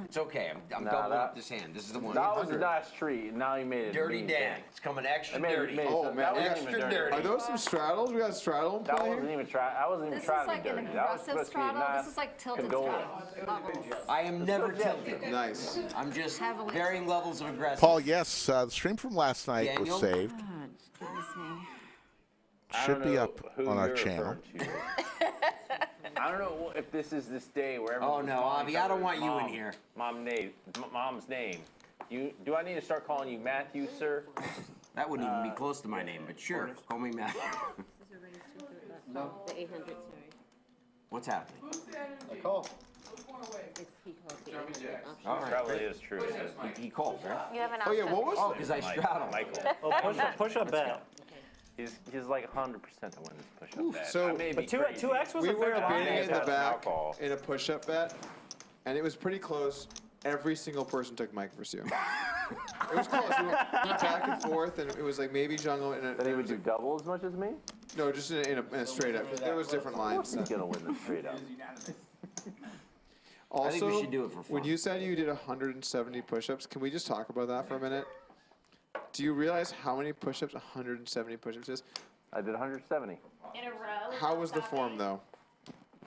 It's okay. I'm Nah, doubling that- up this hand. This is the one. That was a nice treat. And now you made it. Dirty mean Dan. thing. It's coming extra I made it- dirty. made it Oh, so- man, that wasn't extra even dirty. Are those some straddles? We got straddle in That play wasn't here? even try. I wasn't even This is trying like to an be dirty. That was aggressive supposed to be a straddle. nice This is like tilted condolence. straddle levels. I am never tilted. Nice. I'm just Heavily. varying levels of aggressive. Paul, yes, the stream from last night was Daniel? saved. Goodness me. I Should don't be know up who on our you're channel. referring to. I don't know if this is this day where Oh, everyone's no, calling Avi, each I other don't want you in mom- here. Mom's name. Do I need to start calling you Matthew, sir? That wouldn't even be close to my name, but sure. Call me Matt. No. The 800, sorry. What's happening? I called. He calls the 800 option. All right. Probably is true. He called, right? You have an Oh, yeah, option. what was Oh, because I straddled. Michael. Oh, push up bet. He's like 100% to win this push-up bet. So- I may be But 2x was We a were fair line. debating in the That's back alcohol. in a push-up bet, and it was pretty close. Every single person took Mike versus you. It was close. We went back and forth, and it was like maybe Jungle. And Then he would do double as much as me? no, just in a straight up. There was different lines. He's gonna win this straight up. Also, I think we should do it for fun. when you said you did 170 push-ups, can we just talk about that for a minute? Do you realize how many push-ups 170 push-ups is? I did 170. In a row. How was the form though?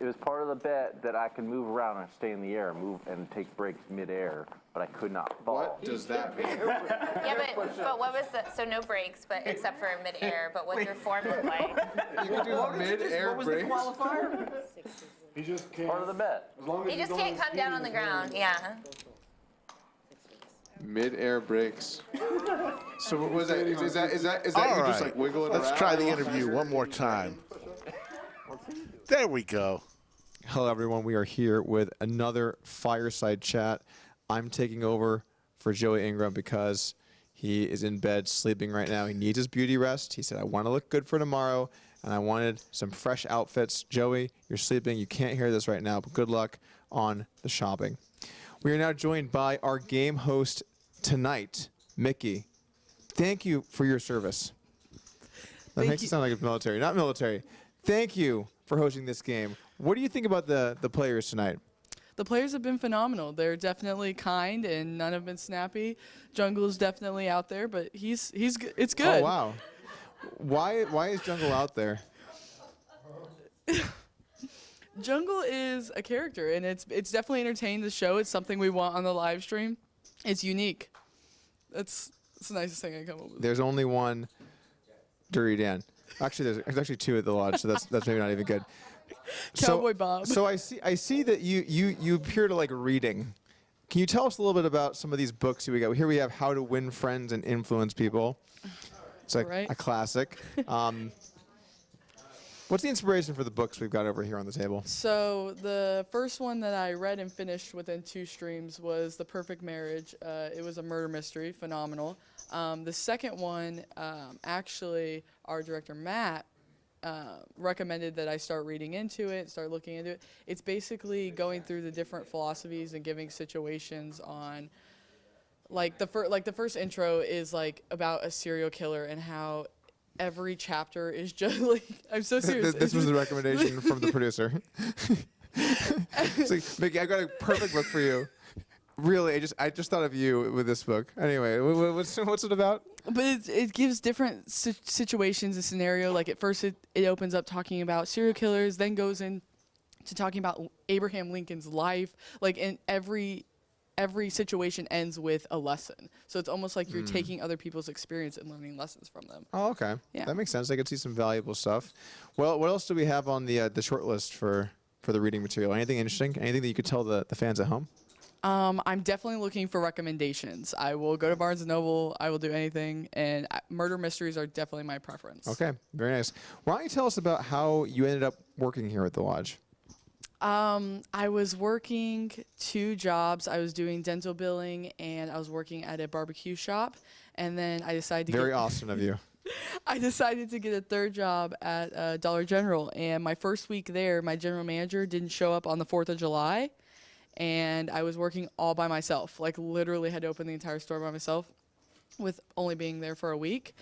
It was part of the bet that I could move around and stay in the air, move and take breaks mid-air, but I could not fall. What does that mean? Yeah, but what was the, so no breaks, but except for mid-air, but what's your form look like? You can do mid-air breaks. qualifier? He just can't. Part of the bet. As long as You he's just on can't his come down feet, on the he's ground, fine. yeah. Mid-air breaks. So what was that? Is that All you right, just like wiggle it let's around? try the interview one more time. There we go. Hello, everyone. We are here with another Fireside Chat. I'm taking over for Joey Ingram because he is in bed sleeping right now. He needs his beauty rest. He said, I want to look good for tomorrow, and I wanted some fresh outfits. Joey, you're sleeping. You can't hear this right now, but good luck on the shopping. We are now joined by our game host tonight, Mickey. Thank you for your service. That makes it sound like it's military. Not military. Thank you for hosting this game. What do you think about the players tonight? The players have been phenomenal. They're definitely kind and none have been snappy. Jungle is definitely out there, but it's good. Oh wow. Why is Jungle out there? Jungle is a character, and it's definitely entertaining the show. It's something we want on the live stream. It's unique. That's the nicest thing I come up with. There's only one Dirty Dan. Actually, there's actually two at the lodge, so that's maybe not even good. Cowboy Bob. So I see that you appear to like reading. Can you tell us a little bit about some of these books we got? Here we have How to Win Friends and Influence People. It's like a classic. What's the inspiration for the books we've got over here on the table? So the first one that I read and finished within 2 streams was The Perfect Marriage. It was a murder mystery, phenomenal. The second one, actually, our director Matt recommended that I start reading into it, start looking into it. It's basically going through the different philosophies and giving situations on, like the first intro is like about a serial killer and how every chapter is just like, I'm so serious. This was the recommendation from the producer. It's like, Mickey, I got a perfect book for you. Really, I just thought of you with this book. Anyway, what's it about? But it gives different situations and scenario. Like at first it opens up talking about serial killers, then goes into talking about Abraham Lincoln's life. Like in every situation ends with a lesson. So it's almost like you're taking other people's experience and learning lessons from them. Oh, okay. Yeah. That makes sense. I could see some valuable stuff. Well, what else do we have on the short list for the reading material? Anything interesting? Anything that you could tell the fans at home? I'm definitely looking for recommendations. I will go to Barnes & Noble. I will do anything. And murder mysteries are definitely my preference. Okay. Very nice. Why don't you tell us about how you ended up working here at the lodge? I was working 2 jobs. I was doing dental billing and I was working at a barbecue shop. And then I decided to Very awesome of you. I decided to get a 3rd job at Dollar General. And my first week there, my general manager didn't show up on the 4th of July. And I was working all by myself. Like literally had to open the entire store by myself with only being there for a week.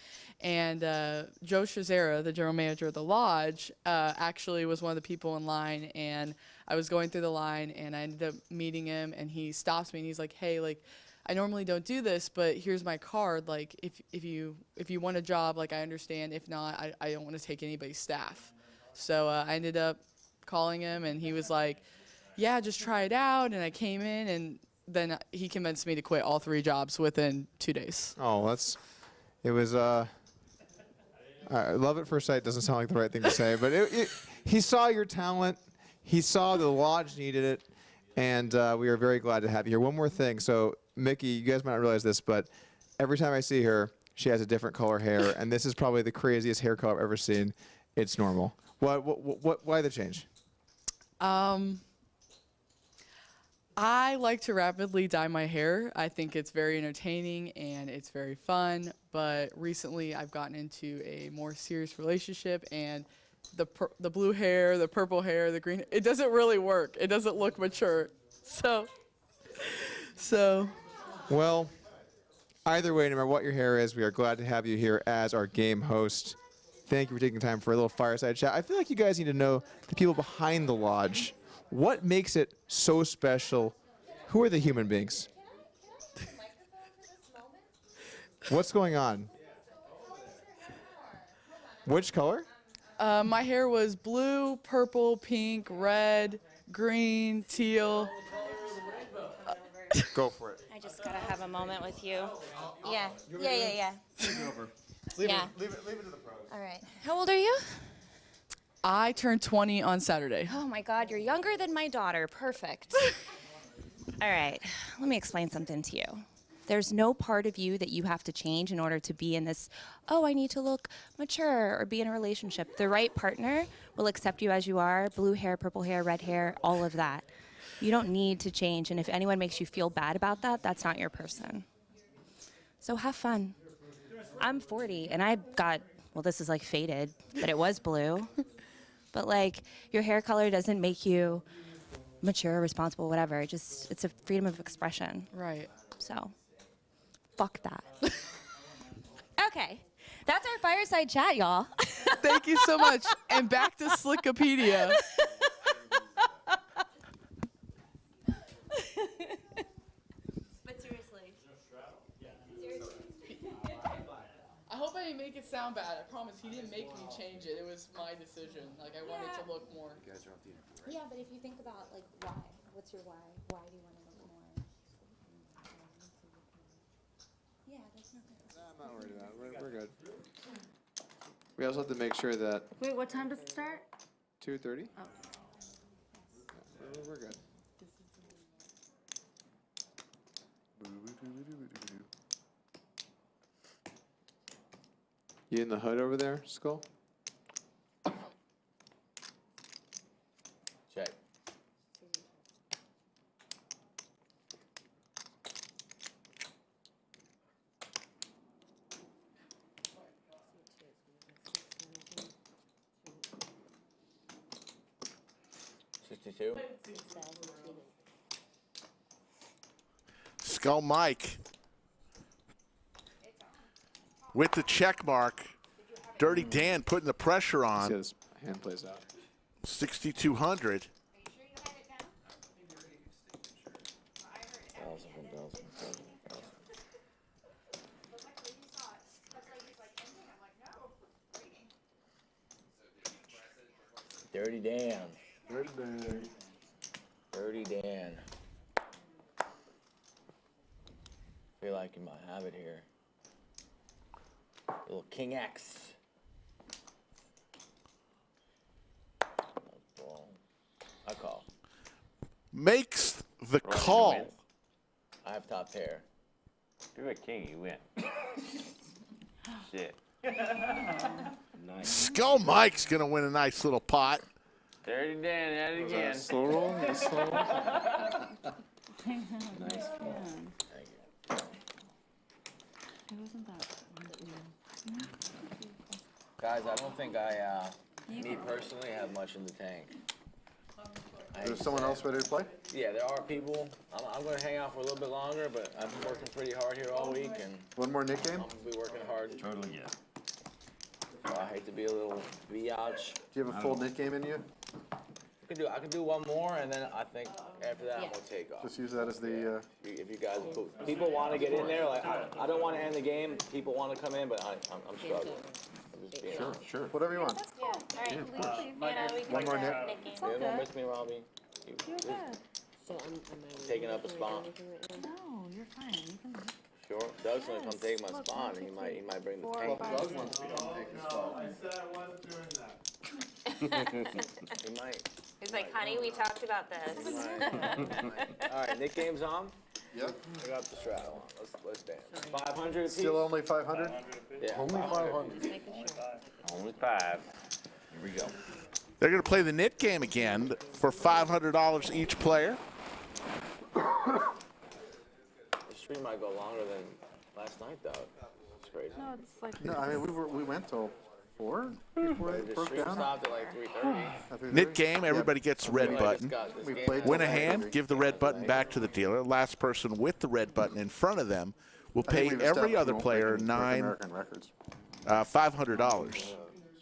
And Joe Shazera, the general manager of the lodge, actually was one of the people in line. And I was going through the line and I ended up meeting him and he stops me and he's like, hey, like, I normally don't do this, but here's my card. Like, if you want a job, like, I understand. If not, I don't want to take anybody's staff. So I ended up calling him and he was like, yeah, just try it out. And I came in and then he convinced me to quit all 3 jobs within 2 days. Oh, it was, love at first sight doesn't sound like the right thing to say, but he saw your talent. He saw the lodge needed it. And we are very glad to have you here. One more thing. So, Mickey, you guys might not realize this, but every time I see her, she has a different color hair. And this is probably the craziest hair color I've ever seen. It's normal. Why the change? I like to rapidly dye my hair. I think it's very entertaining and it's very fun. But recently I've gotten into a more serious relationship and the blue hair, the purple hair, the green, it doesn't really work. It doesn't look mature. So. Well, either way, no matter what your hair is, we are glad to have you here as our game host. Thank you for taking time for a little fireside chat. I feel like you guys need to know the people behind the lodge. What makes it so special? Who are the human beings? What's going on? Which color? My hair was blue, purple, pink, red, green, teal. Go for it. I just gotta have a moment with you. Yeah. Leave it over. Leave Yeah. it to the pros. All right. How old are you? I turned 20 on Saturday. Oh my God, you're younger than my daughter. Perfect. All right, let me explain something to you. There's no part of you that you have to change in order to be in this, oh, I need to look mature or be in a relationship. The right partner will accept you as you are, blue hair, purple hair, red hair, all of that. You don't need to change, and if anyone makes you feel bad about that, that's not your person. So have fun. I'm 40, and I got, well, this is like faded, but it was blue. But like, your hair color doesn't make you mature, responsible, whatever. It's a freedom of expression. Right. So, fuck that. Okay, that's our fireside chat, y'all. Thank you so much. And back to Slickopedia. But seriously. I hope I didn't make it sound bad. I promise. He didn't make me change it. It was my decision. Like I wanted to look more. Yeah, but if you think about like why, what's your why? Why do you want to look more? Yeah, that's not good. I'm not worried about it. We're good. We also have to make sure that Wait, what time does it start? 2:30. Oh. We're good. You in the hood over there, Skull? Check. $62. Skull Mike with the check mark. Dirty Dan putting the pressure on. His hand plays out. 6,200. Dirty Dan. Dirty Dan. Dirty Dan. Feel like you might have it here. Little King X. I call. Makes the call. I have top pair. You're a king, you win. Shit. Nice. Skull Mike's going to win a nice little pot. Dirty Dan at it again. Slow roll? Slow roll? Nice. Guys, I don't think me personally, have much in the tank. There's someone else ready to play? Yeah, there are people. I'm going to hang out for a little bit longer, but I've been working pretty hard here all week, and one more Nick game? I'm going to be working hard. Totally, yeah. So I hate to be a little biatch. Do you have a full Nick game in you? I could do one more, and then I think after that I'm gonna take off. Just use that as the. If you guys, people want to get in there. Like I don't want to end the game. People want to come in, but I'm struggling. I'm just being honest. Sure. Whatever you want. That's cool. All right, we can One more Nick. Nick. You don't miss me, Robbi. You're good. So I'm taking up a spot. No, you're fine. You can leave. Sure. Doug's gonna come take my spot, and he might bring the tank. Doug wants me to take his spot. I said I wasn't doing that. He might. He's like, honey, we talked about this. All right, Nick game's on. Yep. I got the straddle on. Let's dance. 500 apiece? Still only 500? Yeah. Only 500. Only 5. Here we go. They're going to play the knit game again for $500 each player. The stream might go longer than last night, though. It's crazy. No, it's like. No, I mean, we went till 4 before The it broke stream down. stopped at like 3:30. Knit game, everybody gets red I button. just got this We game played over. Win a hand, give the red button back to the dealer. Last person with the red button in front of them will I think pay we've every established other we won't player break American records. $500.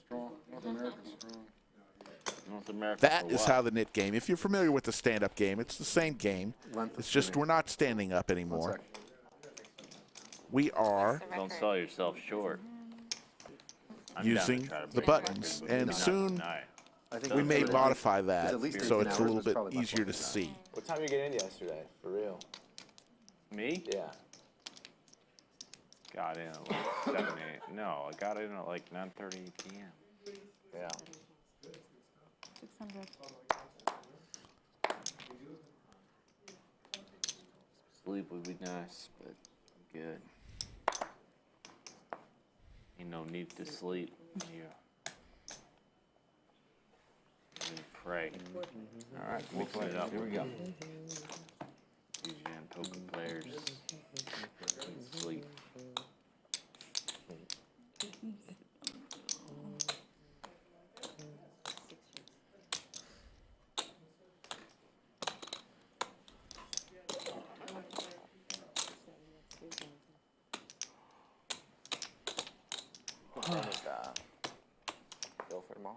Strong. North America's strong. North America. That is how the knit game. If you're familiar with the stand-up game, it's the same game. It's just we're not standing up anymore. We are Don't sell yourself short. I'm using down to try to the break buttons, records, and not soon tonight. I think we it's may at modify least- that at least so 18 it's a hours. little It's bit probably much easier longer to than see. What time you get in yesterday? For real? Me? Yeah. Got in at like 7, 8. No, I got in at like 9:30 p.m. Yeah. 600. Sleep would be nice, but I'm good. Ain't no need to sleep. Yeah. Pray. All right, mix it up. Here we go. These young poker players can sleep. Go for tomorrow.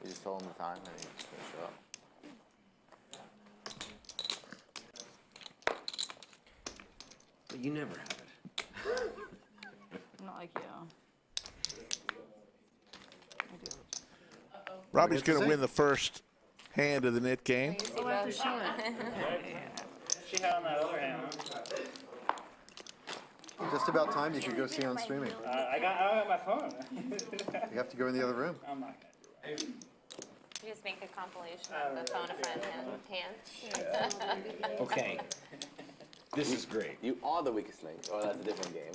You just told him the time and he's gonna show up. But you never have it. like you. Robbie's going to win the first hand of the knit game. Oh, I have to show it. She had on that other hand, huh? Just about time you could go see on streaming. I got my phone. You have to go in the other room. I'm not gonna do it. You just make a compilation of the phone a friend hands. Okay. This is great. You are the weakest link. Oh, that's a different game.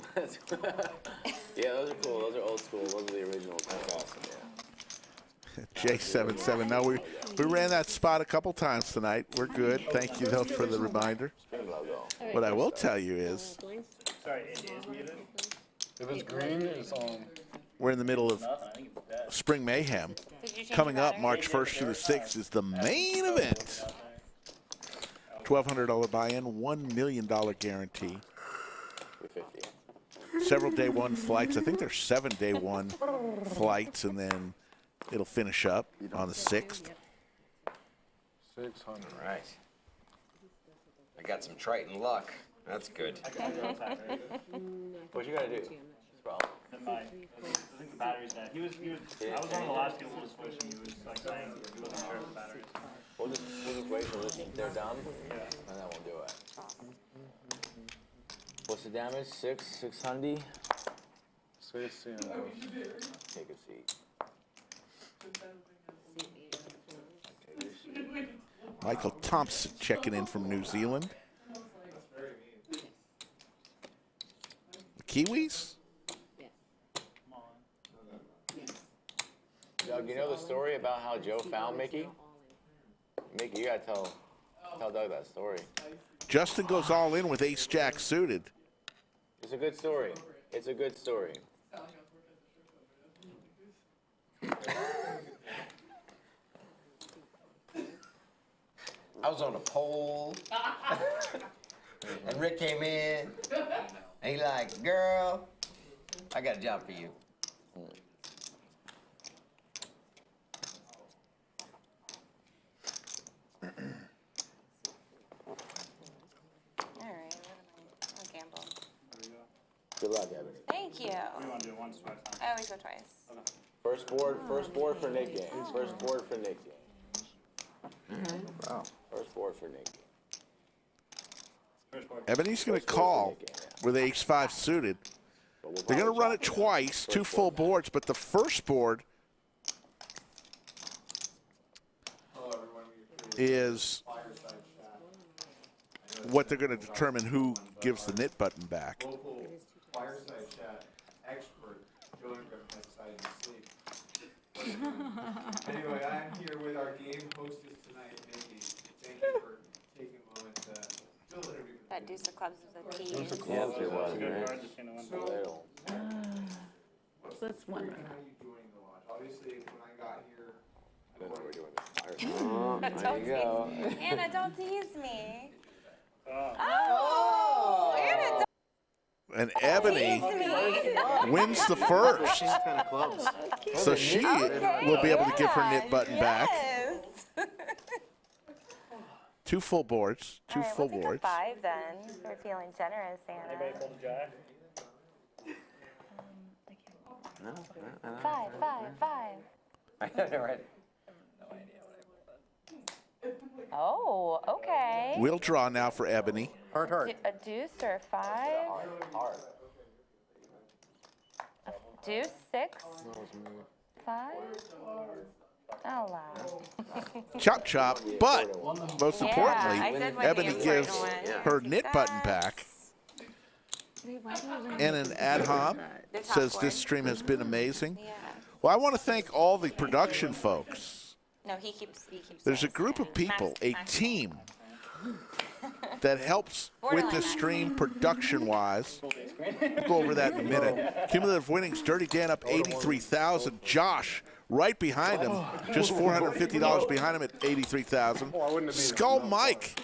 Yeah, those are cool. Those are old school. Those are the original. That's awesome. Yeah. J77. No, we ran that spot a couple times tonight. We're good. Thank you, though, for the reminder. What I will tell you is Sorry, it is muted. If it's green, it's on. we're in the middle of Spring Mayhem. Coming up March 1st through the 6th is the main event. $1,200 buy-in, $1 million guarantee. Several day one flights. I think there's 7 day one flights, and then it'll finish up on the 6th. 600. Right. I got some Triton luck. That's good. What you gotta do? I think the battery's dead. I was one of the last people to switch, and he was like saying he wasn't sure if the battery's dead. We'll just wait till they're done, and then we'll do it. What's the damage? 600? Take a seat. Take a seat. Michael Thompson checking in from New Zealand. The Kiwis? Doug, you know the story about how Joe found Mickey? Mickey, you gotta tell Doug that story. Justin goes all in with ace-jack suited. It's a good story. It's a good story. I was on a pole, and Rick came in, and he like, girl, I got a job for you. I'll gamble. Good luck, Ebony. Thank you. What do you want to do? Once, twice? I always go twice. First board for Nick games. First board for Nick games. Wow. First board for Nick games. Ebony's going to call with ace-5 suited. They're going to run it twice, 2 full boards, but the first board is what they're going to determine who gives the knit button back. Local Fireside chat expert, Jungleman has decided to sleep. Anyway, I'm here with our game hostess tonight, Nikki. Thank you for taking a moment to fill the interview. That deuce of clubs is a tease. It's a good card to see in the window. That's one. How are you doing the launch? Obviously, when I got here, Don't There you go. tease me. Anna, don't tease me. Oh. Anna, And Ebony wins the first. So she will be able to give her knit button back. 2 full boards. 2 full we'll boards. take a 5 then. We're feeling generous, Anna. Anybody pulled a jack? 5, 5, 5. I know, right? Oh, okay. We'll draw now for Ebony. Heart, heart. A deuce or a 5? A deuce, 6, 5. Oh, wow. Chop, chop. But most Yeah, I importantly, did my Ebony game gives right away. her knit button back. And an ad hoc says this stream has been amazing. Well, I want to thank all the production folks. No, he keeps There's a group of people, a team, that helps with this stream production-wise. We'll go over that in a minute. Cumulative winnings, Dirty Dan up 83,000. Josh right behind him, just $450 behind him at 83,000. Skull Mike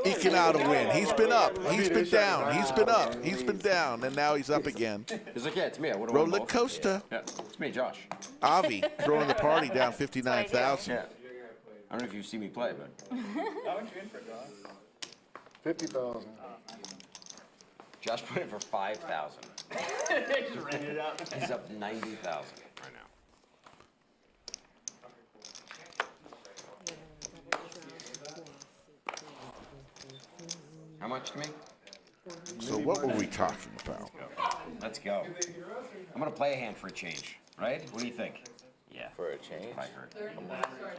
eking out a win. He's been up, he's been down, he's been up, he's been down, and now he's up again. He's like, yeah, it's me. I would've won Roller both. Costa. Yeah, it's me, Josh. Avi throwing the party down 59,000. Yeah. I don't know if you see me play, but. How much you in for, Josh? 50,000. Josh put in for 5,000. He's up 90,000 right now. How much to me? So what were we talking about? Let's go. I'm gonna play a hand for a change, right? What do you think? Yeah. For a change? I heard. Come on. All right.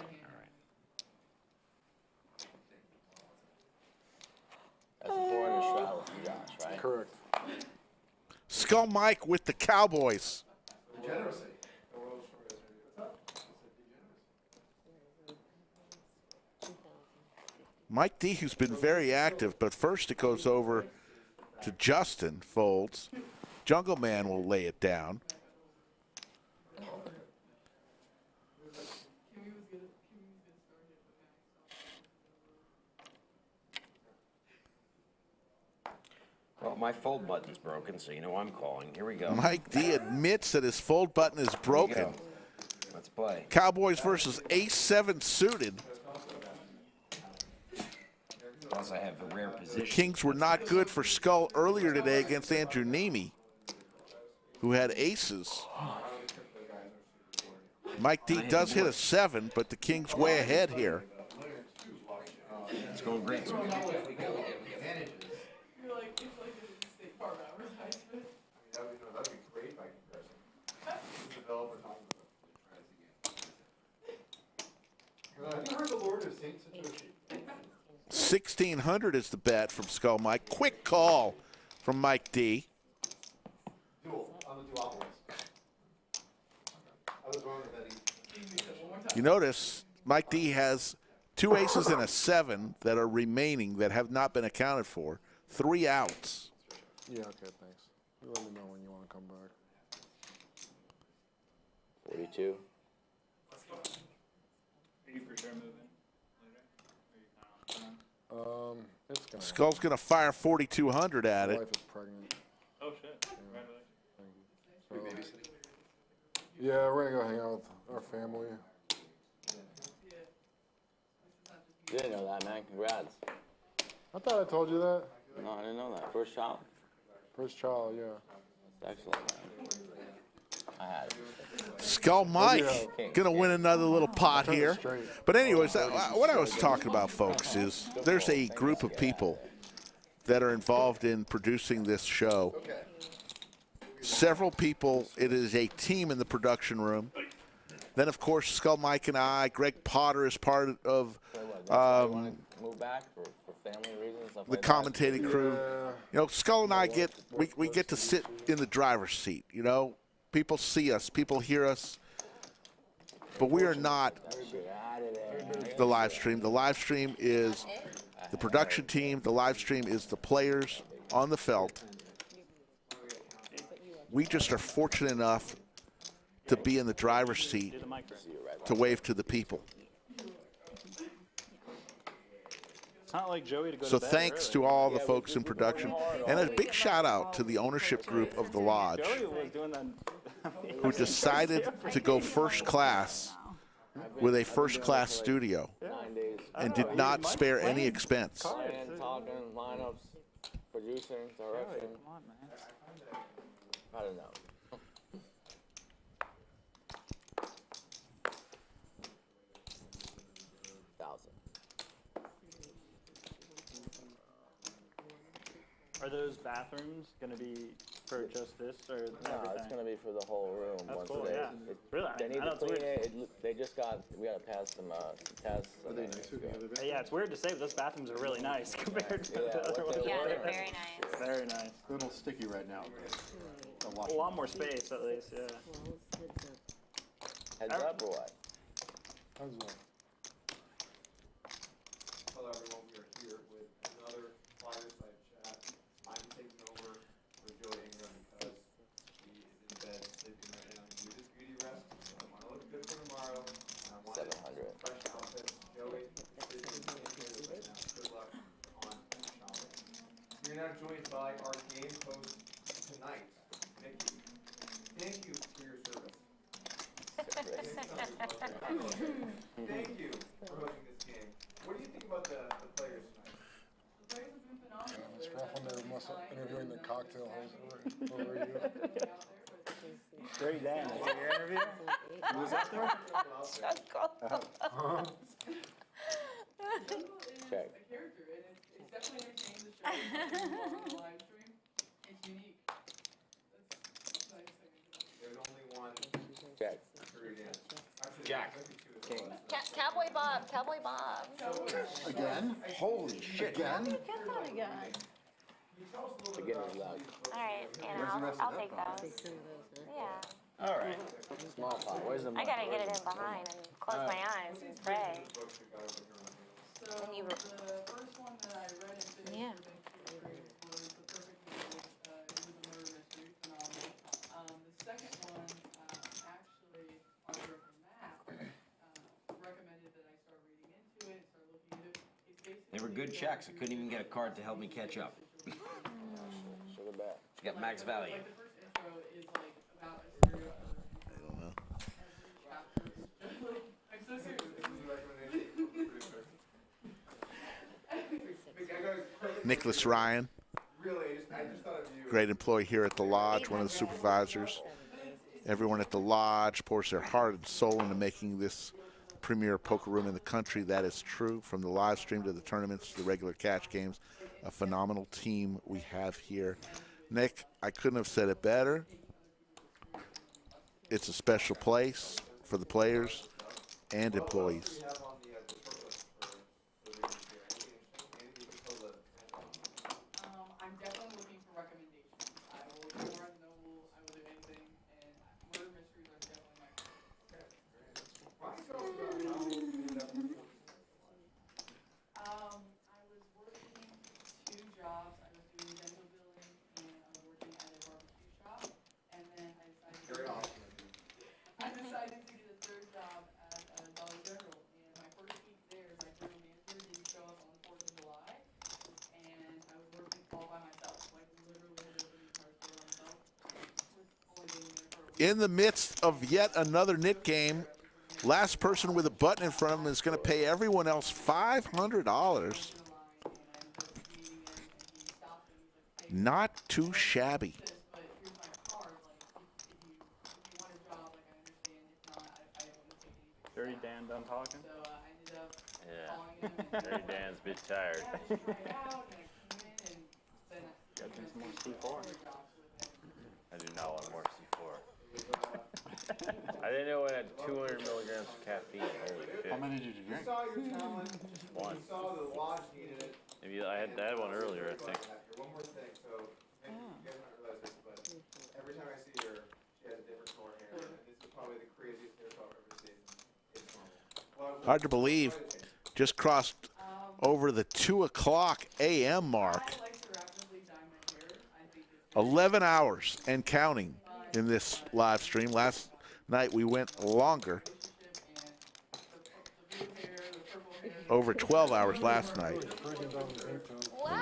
That's a 400 straddle for Josh, right? Correct. Skull Mike with the Cowboys. Mike D, who's been very active, but first it goes over to Justin, folds. Jungleman will lay it down. Well, my fold button's broken, so you know I'm calling. Here we go. Mike D admits that his fold button is broken. Let's play. Cowboys versus ace-7 suited. Plus, I have a rare The position. Kings were not good for Skull earlier today against Andrew Neeme, who had aces. Mike D does hit a 7, but the Kings way ahead here. It's going great. $1,600 is the bet from Skull Mike. Quick call from Mike D. You notice Mike D has 2 aces and a 7 that are remaining that have not been accounted for. 3 outs. Yeah, okay, thanks. You let me know when you want to come back. 42. Are you for sure moving later? It's gonna Skull's going to fire 4,200 at My it. wife is pregnant. Oh shit! Congratulations. Thank you. So, yeah, we're gonna go hang out with our family. You didn't know that, man. Congrats. I thought I told you that. No, I didn't know that. First child? First child, yeah. That's excellent, man. I had it. Skull Mike going to win another little pot here. But anyways, what I was talking about, folks, is there's a group of people that are involved in producing this show. Several people. It is a team in the production room. Then, of course, Skull Mike and I, Greg Potter is part of Move back for family reasons? Stuff the like commentating crew. You know, Skull and I we get to sit in the driver's seat, you know. People see us, people hear us, but we are not the live stream. The live stream is the production team. The live stream is the players on the felt. We just are fortunate enough to be in the driver's seat to wave to the people. It's not like Joey to go So to bed thanks early. to all the folks in production, and a big shout out to the ownership group of the lodge, Joey was doing that. who decided to go first class with a first class studio and did not spare any expense. Playing, talking, lineups, producing, direction. I don't know. Are those bathrooms gonna be for just this or everything? No, it's gonna be for the whole room. That's once cool, they, yeah. Really, they need I know to it's clean weird. it. They just got. We gotta pass some tests. and then it's good. Yeah, it's weird to say, but those bathrooms are really nice compared to the other ones. Yeah, they're very nice. Very nice. A little sticky right now. A lot more space, at least, yeah. Heads up or what? How's that? Hello everyone, we are here with another Fireside chat. I'm taking over for Joey Ingram because he is in bed sleeping right now. He needs his beauty rest, so I want to look good for tomorrow. And I want 700. fresh outfits. Joey, this is right now. Good luck on shopping. We are now joined by our game host tonight, Mickey. Thank you for your service. Thank you for hosting this game. What do you think about the players tonight? Scruff when they were interviewing the cocktail host. Great Dan. Is that your interview? Who's up there? Check. It's definitely entertaining the show. Live stream. It's unique. That's a nice thing. There's only one. Check. Jack. King. Cowboy Bob, Cowboy Bob. Again? Holy shit. Again? Get that again. Beginner's luck. All right, and Where's the rest I'll of that take pot? those. Yeah. All right. Small pot. Where's the I money? gotta get it in behind and close my eyes and pray. So And you- the first one that I read and finished Yeah. was The Perfect People. It was a murder mystery, phenomenal. The second one, actually, our friend Matt recommended that I start reading into it, start looking into it. It's basically They were good checks. I couldn't even get a card to help me catch up. Sugar bet. She got max value. like the first intro is like about a serial killer. I don't know. Every chapter is just like, I'm so serious. Nicholas Ryan, great employee here at the lodge, one of the supervisors. Everyone at the lodge pours their heart and soul into making this premier poker room in the country. That is true. From the live stream to the tournaments to the regular cash games, a phenomenal team we have here. Nick, I couldn't have said it better. It's a special place for the players and employees. I'm definitely looking for recommendations. I will go around the Noble, I will do anything, and murder mysteries are definitely my I was working 2 jobs. I was doing dental billing and I was working at a barbecue shop. And then I decided to get a third job at Dollar General. And my first week there as my general manager didn't show up on the 4th of July. And I was working all by myself, like literally opening the entire store myself. With only being there for a week. In the midst of yet another knit game, last person with a button in front of him is going to pay everyone else $500. Not too shabby. Dirty Dan done talking? Yeah. Dirty Dan's a bit tired. Got some more C4. I do not want more C4. I didn't know it had 200 milligrams of caffeine. Holy shit. How many did you drink? Just one. Maybe I had one earlier, I think. One more thing, so maybe you guys might realize this, but every time I see her, she has a different color hair, and this is probably the craziest hairstyle I've ever seen. It's normal. Hard to believe. Just crossed over the 2 o'clock a.m. mark. 11 hours and counting in this live stream. Last night we went longer. Over 12 hours last night.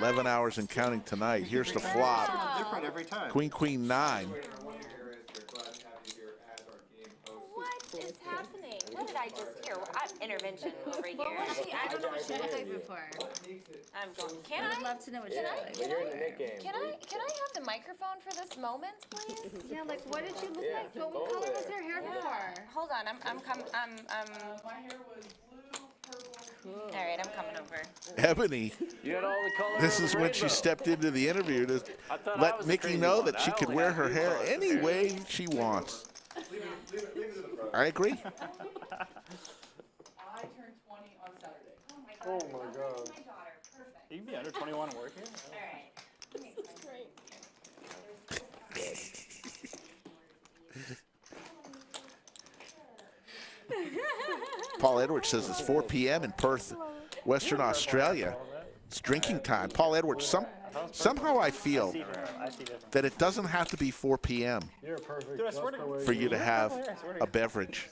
11 hours and counting tonight. Here's the flop. Different every time. Queen, queen, 9. What is happening? What did I just hear? Intervention over here. I don't know what she looked like before. I'm going. Can I I? would love to know what she Can looked I? like. But you're in the knit game. Can I have the microphone for this moment, please? Yeah, like what did she look Yeah, like? What go color was there. her hair before? Hold on, I'm coming. My hair was blue, purple. All right, I'm coming over. Ebony. You had all the colors This of is the when she rainbow. stepped into the interview to I thought I let was the Mickey crazy know one. that she I could only wear have her blue hair colors. any way she wants. I agree. I turned 20 on Saturday. Oh my god. You can be under 21 and work here? Paul Edwards says it's 4 p.m. in Perth, Western Australia. It's drinking time. Paul Edwards, somehow I feel that it doesn't have to be 4 p.m. You're perfect. Dude, I swear to for you to have a beverage.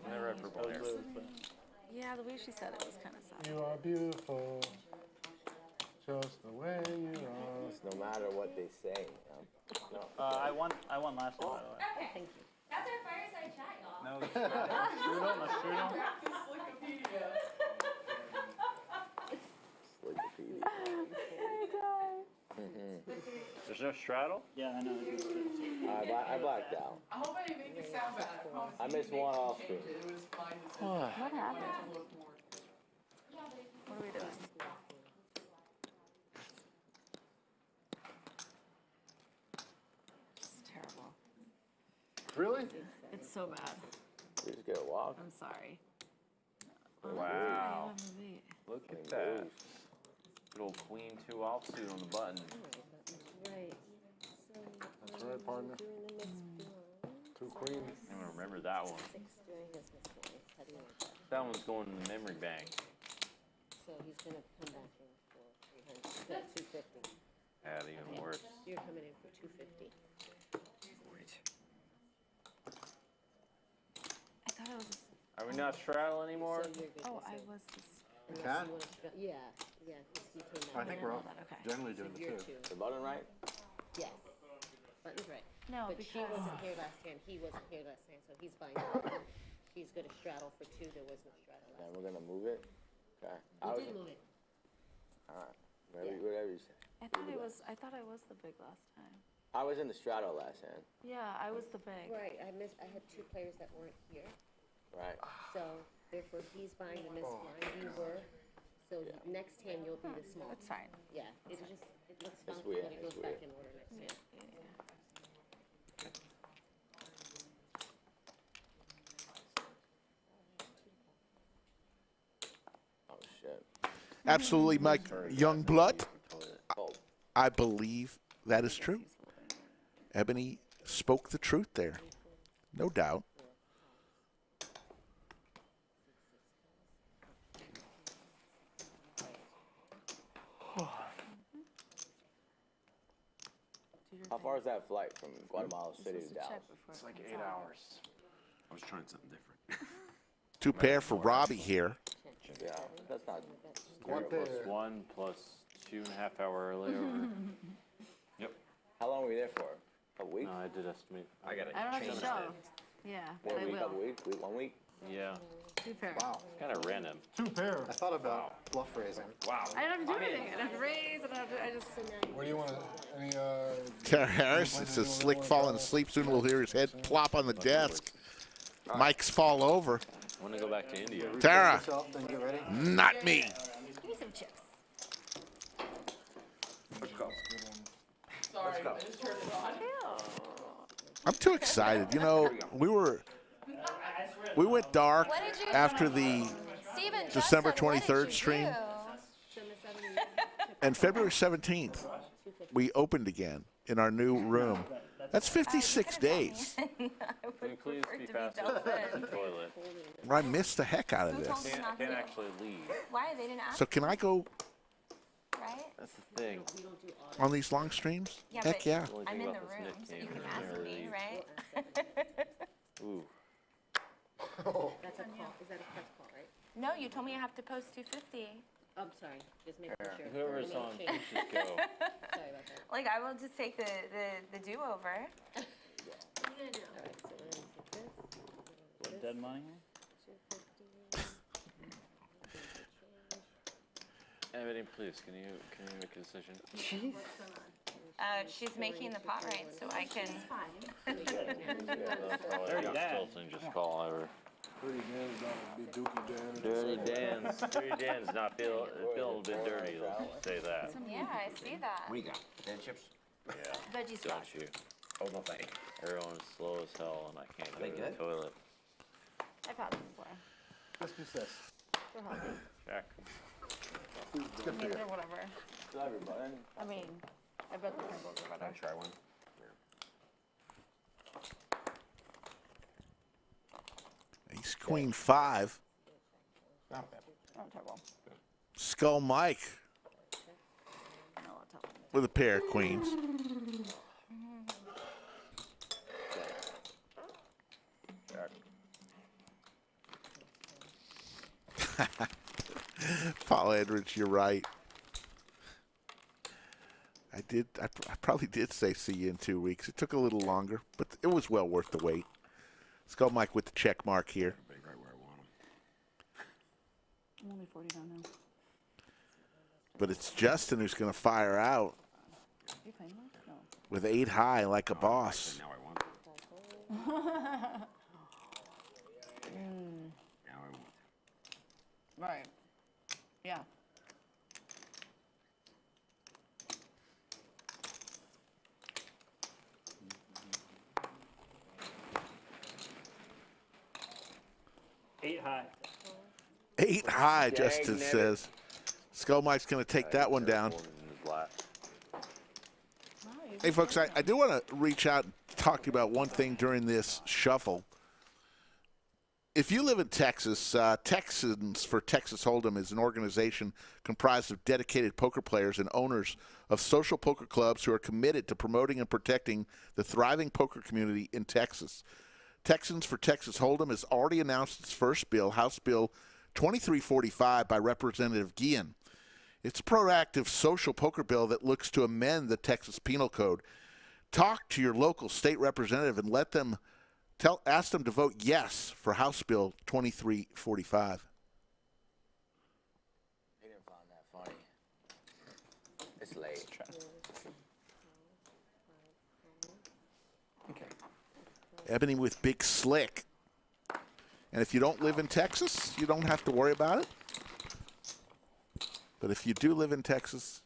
Never had purple hair. Yeah, the way she said it was kind of sad. You are beautiful, just the way you are. It's no matter what they say. No. I won last one, by the way. Okay. Thank you. That's our fireside chat, y'all. No, that's strudel. There's no straddle? Yeah, I know. I blacked out. I hope I didn't make it sound bad. I missed one off screen. What happened? What are we doing? It's terrible. Really? It's so bad. You just get a walk. I'm sorry. Wow. Look at that. Good old queen 2 offsuit on the button. Right. That's right, partner. 2 queens. I'm gonna remember that one. That one's going in the memory bank. So he's gonna come back in for 300. That's 250. Yeah, even worse. You're coming in for 250. I thought it was. Are we not straddle anymore? Oh, I was. You can. Yeah, yeah. 'Cause he came I out. think we're all generally doing the 2. The button right? Yes. Button's right. No, but because she wasn't here last hand. He wasn't here last hand, so he's buying the button. He's gonna straddle for 2. There was no straddle last Then we're gonna move it. Okay. We did move it. All right. Whatever you say. I thought I was the big last time. I was in the straddle last hand. Yeah, I was the big. Right. I had 2 players that weren't here. Right. So therefore, he's buying the missed blind. You were. So next hand you'll be the small. That's fine. Yeah. It looks That's funky, weird, but it that's goes back weird. in order next hand. Oh shit. Absolutely, Mike Youngblood. I believe that is true. Ebony spoke the truth there. No doubt. How far is that flight from Guatemala City to Dallas? It's like 8 hours. I was trying something different. 2 pair for Robbi here. Yeah, that's not. +1 plus 2.5 hour earlier. Yep. How long were we there for? A week? No, I did estimate. I got it. I don't have to show. Yeah, but I 1 week, will. couple weeks, 1 week? Yeah. 2 pair. Wow. Kind of random. 2 pair. I thought about bluff raising. Wow. I don't have to do anything. I don't have to raise. I don't have to. I just. What do you want? Any Tara Harris says Slick falling asleep. Soon we'll hear his head plop on the desk. Mike's fall over. I want to go back to India. Tara. Yourself, then get ready. Not me. Give me some chips. Let's go. Sorry, I just turned it on. I'm too excited. You know, we went dark What did you after the Steven, December Justin, what did 23rd you stream. do? And February 17th, we opened again in our new room. That's 56 days. Can you please be faster than the toilet? I missed the heck out of this. Can't actually leave. Why? They didn't ask. So can I go Right? That's the thing. on these long streams? Yeah, Heck but yeah. I'm in the room, so you can ask me, right? Ooh. That's a call. Is that a press call, right? No, you told me I have to post 250. I'm sorry. Just making sure. Whoever's Name on, change. should go. Sorry about that. Like, I will just take the do-over. What are you gonna do? All right, so we're gonna take this. What, dead money? 250. Ebony, please, can you make a decision? She's making the pot right, so I can. Probably not Stilton, just call ever. Dirty Dan's not be Dookie Dan. Dirty Dan's not feeling a bit dirty, let's just say that. Yeah, I see that. What do you got? Dan chips? Yeah. Veggie Don't sauce. you? Oh, no thank you. Everyone's slow as hell and I can't Are go they to the good? toilet. I've had them before. Let's do this. They're healthy. Jack. It's good I for mean, you. they're whatever. I mean, I bet the Pringles are better. I'll try one. Ace Queen 5. Not bad. Not terrible. Skull Mike No, not terrible. with a pair of queens. Paul Edwards, you're right. I probably did say see you in 2 weeks. It took a little longer, but it was well worth the wait. Skull Mike with the check mark here. Right where I want 'em. I'm only 40 down now. But it's Justin who's going to fire out. with 8 high like a boss. Now I want it. Now I want it. Right. Yeah. Eight high. 8 high, Justin says. Skull Mike's going to take that one down. Hey, folks, I do want to reach out and talk to you about one thing during this shuffle. If you live in Texas, Texans for Texas Hold'em is an organization comprised of dedicated poker players and owners of social poker clubs who are committed to promoting and protecting the thriving poker community in Texas. Texans for Texas Hold'em has already announced its first bill, House Bill 2345 by Representative Guillen. It's a proactive social poker bill that looks to amend the Texas Penal Code. Talk to your local state representative and ask them to vote yes for House Bill 2345. He didn't find that funny. It's late. Okay. Ebony with Big Slick. And if you don't live in Texas, you don't have to worry about it. But if you do live in Texas,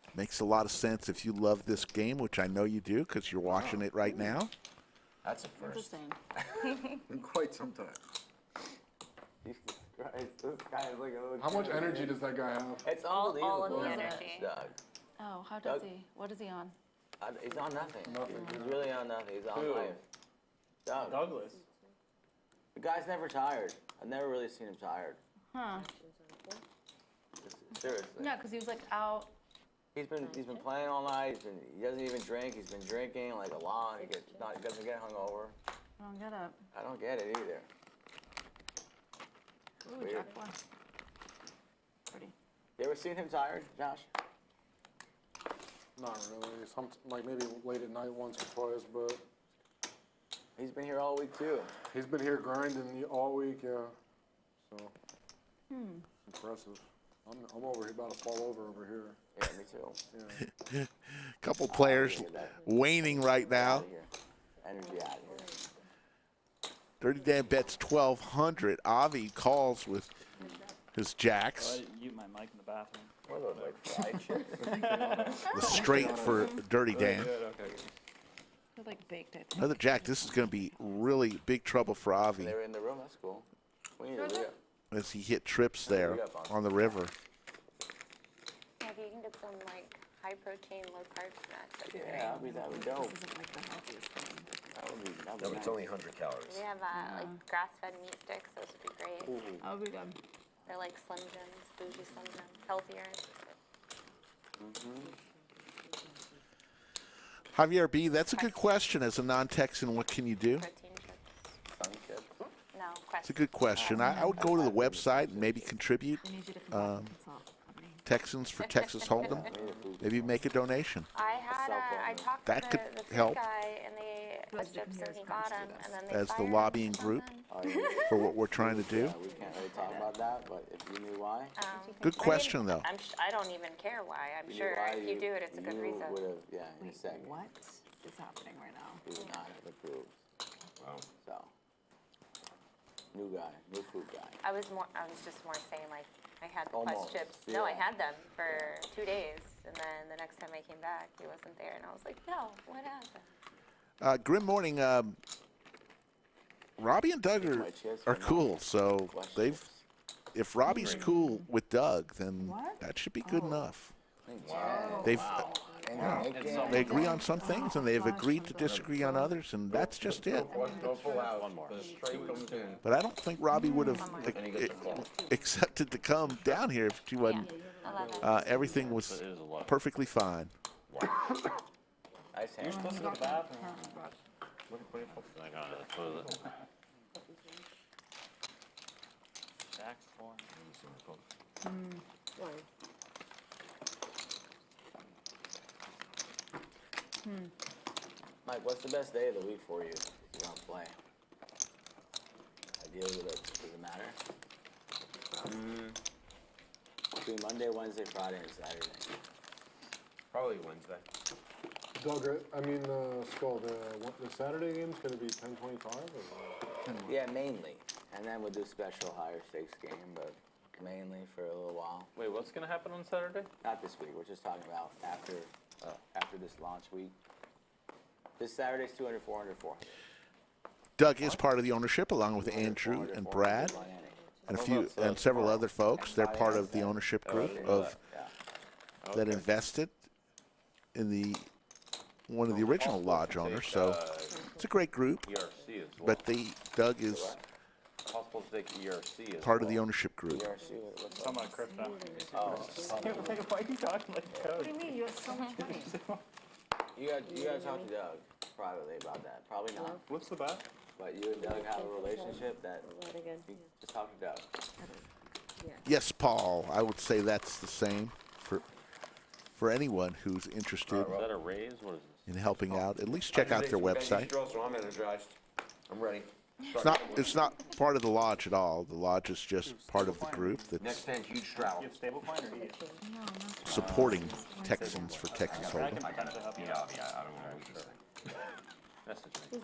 it makes a lot of sense if you love this game, which I know you do because you're watching it right now. That's a first. In quite some time. Jesus Christ, this guy is like a How much energy does that guy have? It's All unbelievable. of the Doug. energy. Oh, how Doug. does he? What is he on? He's on nothing. He's really on nothing. He's on Who? life. Doug. Douglas. The guy's never tired. I've never really seen him tired. Huh. Seriously. Yeah, because he was like out. He's been playing all night. He doesn't even drink. He's been drinking like a lot. He doesn't get hungover. I don't get it. I don't get it either. Ooh, Weird. Jack one. Pretty. You ever seen him tired, Josh? Not really. Like maybe late at night once or twice, but he's been here all week too. He's been here grinding all week, yeah. So impressive. I'm over here about to fall over here. Yeah, me too. Yeah. Couple players waning right now. Energy out of here. Dirty Dan bets 1,200. Avi calls with his jacks. Mute my mic in the bathroom. What are those, like fried chips? The straight for Dirty Dan. They're like baked, I think. Another jack. This is going to be really big trouble for Avi They were in the room. That's cool. We need to re-up. as he hit trips there on the river. Yeah, if you can get some like high protein, low carb snacks, that'd be great. Yeah, that would be dope. This isn't like the healthiest thing. That would be No, nice. it's only 100 calories. We have like grass-fed meat sticks. Those would be great. That would be good. They're like Slim Jims, bougie Slim Jims, healthier. Javier B., that's a good question. As a non-Texan, what can you do? Sunny chips. No, It's a good question. I would go to the website and maybe contribute. Texans for Texas Hold'em. Maybe make a donation. I talked That to could the food help. guy and they pushed up and he got him and then they As the fired him lobbying or group something. for what we're trying to do. Yeah, we can't really talk about that, but if you knew why. Good question, though. I don't even care why. I'm You sure knew why, if you do it, it's a good reason. You would have, yeah, in a second. What is happening right now? He would not have approved. Wow. So, new guy, new food guy. I was just more saying like I had the Almost, Quest chips. No, I yeah. had them for 2 days, and then the next time I came back, he wasn't there, and I was like, no, what happened? Grim Morning. Robbie and Doug are cool, so they've. If Robbie's cool with Doug, then that should be good enough. They've. They agree on some things, and they've agreed to disagree on others, and that's just it. One more. But I don't think Robbie would have accepted to come down here if she wasn't. Everything was perfectly fine. Nice hand. You're supposed to go to the bathroom. Like on the toilet. Jack 4. Mike, what's the best day of the week for you if you want to play? Ideally, does it matter? Between Monday, Wednesday, Friday, and Saturday. Probably Wednesday. Doug, Skull, the Saturday game's going to be 10:25? Yeah, mainly. And then we'll do special higher stakes game, but mainly for a little while. Wait, what's gonna happen on Saturday? Not this week. We're just talking about after this launch week. This Saturday's 200, 400, 400. Doug is part of the ownership, along with Andrew and Brad, and several other folks. They're part of the ownership group that invested in one of the original lodge owners. So it's a great group. ERC as well. But Doug is Possible to take ERC as part of well. the ownership group. Talking about crypto. Oh. Why are you talking like code? What do you mean? You have so much money. You gotta talk to Doug privately about that. Probably not. What's the bet? But you and Doug have a relationship that you just talk to Doug. Yes, Paul. I would say that's the same for anyone who's interested Is that a raise? What is this? in helping out. At least check out their website. I'm energized. I'm ready. It's not part of the lodge at all. The lodge is just part of the group that's Next 10, huge straddle. You have stablecoin or ETH? supporting Texans for Texas I Hold'em. can potentially help you. Yeah, I don't know. Message me.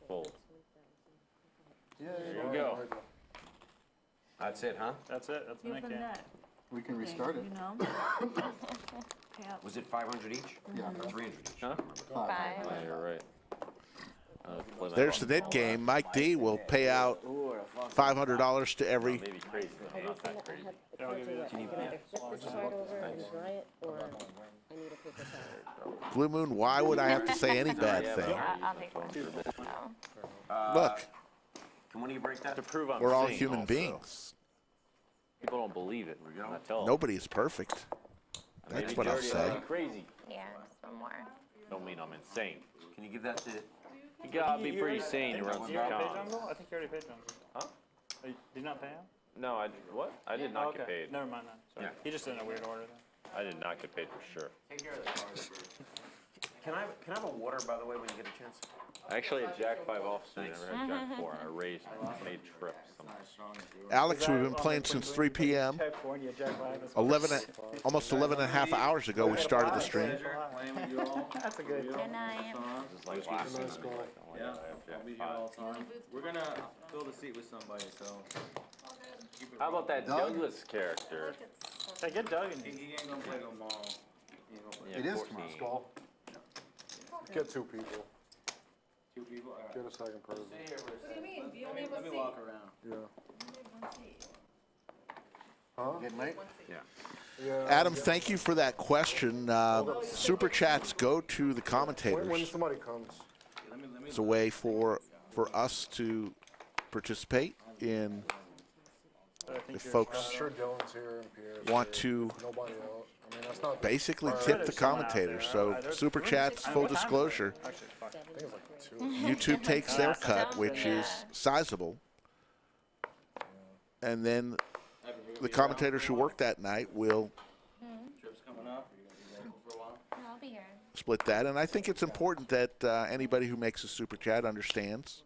Fold. Yeah, There you go. That's it, huh? That's it. That's the You next have a game. net. We can thing, restart it. You know? Pay up. Was it 500 each? Yeah. Or 300 each? Huh? Five. Yeah, you're right. Play that There's one. the net game. Mike D will pay out $500 to every. Maybe crazy. No, not that crazy. Yeah, I'll give you that. I can either flip this card over and dry it, or I need a paper towel. Blue Moon, why would I have to say any bad thing? I'll take one. Look, Can one of you break that? To prove I'm we're all sane human also. beings. People don't believe it. We're gonna tell them. Nobody is perfect. That's Maybe what I'll dirty, say. maybe crazy. Yeah, just one more. Don't mean I'm insane. Can you give that to... You gotta be pretty sane to run some You already paid cons. Jungle? I think you already paid Jungle. Huh? Did you not pay him? No, what? I did not Okay. get paid. Never mind then. Sorry. Yeah. He just did in a weird order then. I did not get paid for sure. Can I have a water, by the way, when you get a chance? I actually had Jack 5 offsuit. I never had Jack 4. I raised and made trips. Alex, we've been playing since 3 p.m. Jack 4 and you had Jack 5 as 11, almost 11 and a half hours ago, we started the stream. That's a good Good night. This is like last week. Yeah, I'll be here all the time. We're gonna fill the seat with somebody, so. How about that Douglas character? Hey, get Doug in. He ain't gonna play tomorrow. He ain't gonna play. It is 14. tomorrow, Skull. Get 2 people. 2 people? All right. Get a second person. Stay here for a What do you second. mean? You only have a Let me seat. walk around. Yeah. Huh? Good night? Yeah. Adam, thank you for that question. Super chats go to the When commentators. somebody comes. It's a way for us to participate in. If folks I'm sure Dylan's here and Pierre's want here. to Nobody else. I mean, that's not basically Or- tip the commentators. So super chats, full disclosure. I think it's like 2. YouTube takes their cut, which is sizable. And then the commentators who work that night will Trip's coming up. Are you gonna be local for a while? No, I'll be here. split that. And I think it's important that anybody who makes a super chat understands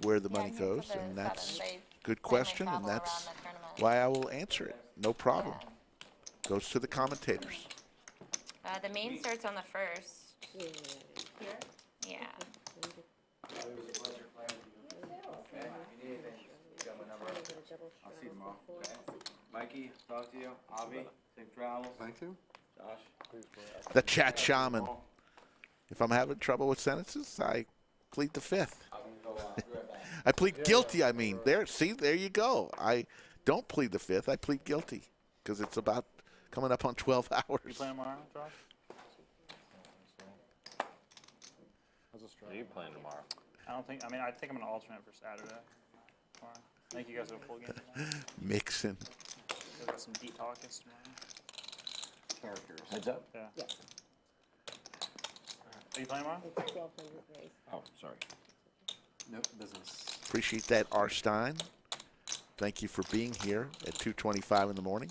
where the money goes. And that's a good question, and that's why I will answer it. No problem. Goes to the commentators. The main starts on the 1st. Here? Yeah. I'll see you tomorrow. Okay. Mikey, talk to you. Avi, safe travels. Thank you. Josh. The chat shaman. If I'm having trouble with sentences, I plead the fifth. I plead guilty, I mean. There you go. I don't plead the fifth. I plead guilty because it's about coming up on 12 You hours. playing tomorrow, Josh? Are you playing tomorrow? I think I'm gonna alternate for Saturday. Tomorrow. I think you guys have a full game tonight. Mixing. We got some deep talkers tomorrow. Characters. Heads up? Yeah. Yeah. Are you playing tomorrow? It's 1,200 raised. Oh, sorry. Nope, business. Appreciate that, R. Stein. Thank you for being here at 2:25 in the morning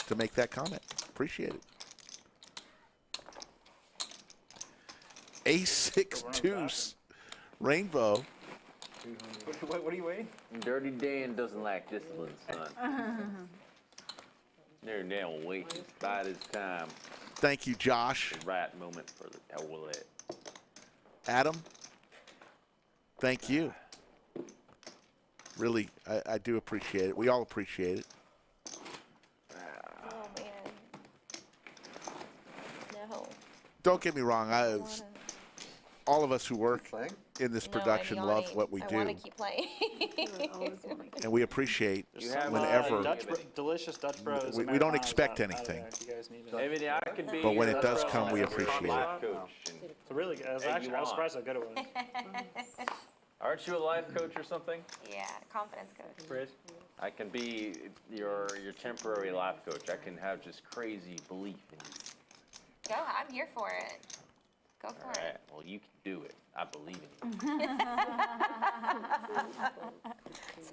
to make that comment. Appreciate it. A6 deuce. Rainbow. What are you waiting? Dirty Dan doesn't lack discipline, son. Dirty Dan will wait to bide his time. Thank you, Josh. The right moment for the outlet. Adam, thank you. Really, I do appreciate it. We all appreciate it. Oh man. No. Don't get me wrong. All of us who work in this No, I'm production love yawning. what we I do, want to keep playing. and we appreciate You have whenever. delicious Dutch Bros. We don't Americanos expect out there anything. if you guys need it. Maybe I could be. But when it your does Dutch come, we Bros appreciate it. life coach and It's really good. I was egg you I was on. surprised how good it was. Aren't you a life coach or something? Yeah, confidence coach. Bridge. I can be your temporary life coach. I can have just crazy belief in you. Go, I'm here for it. Go for All right. Well, you can do it. I believe in you.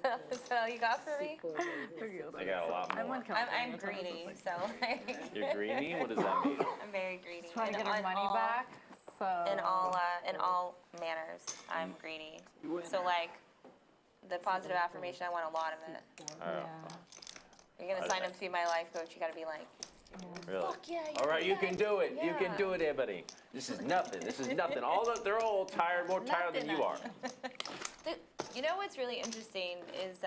it. so you got for me? I got a lot more. I'm greedy, so. You're greedy? What does that mean? I'm very greedy. Trying to get our In money all- back. So In all manners, I'm greedy. So like, the positive affirmation, I want a lot of it. You're gonna sign up to be my life coach. You gotta be like, Really? fuck yeah, you All right, do you that. can do it. You can Yeah. do it, Ebony. This is nothing. This is nothing. They're all tired, more tired than you are. You know what's really interesting is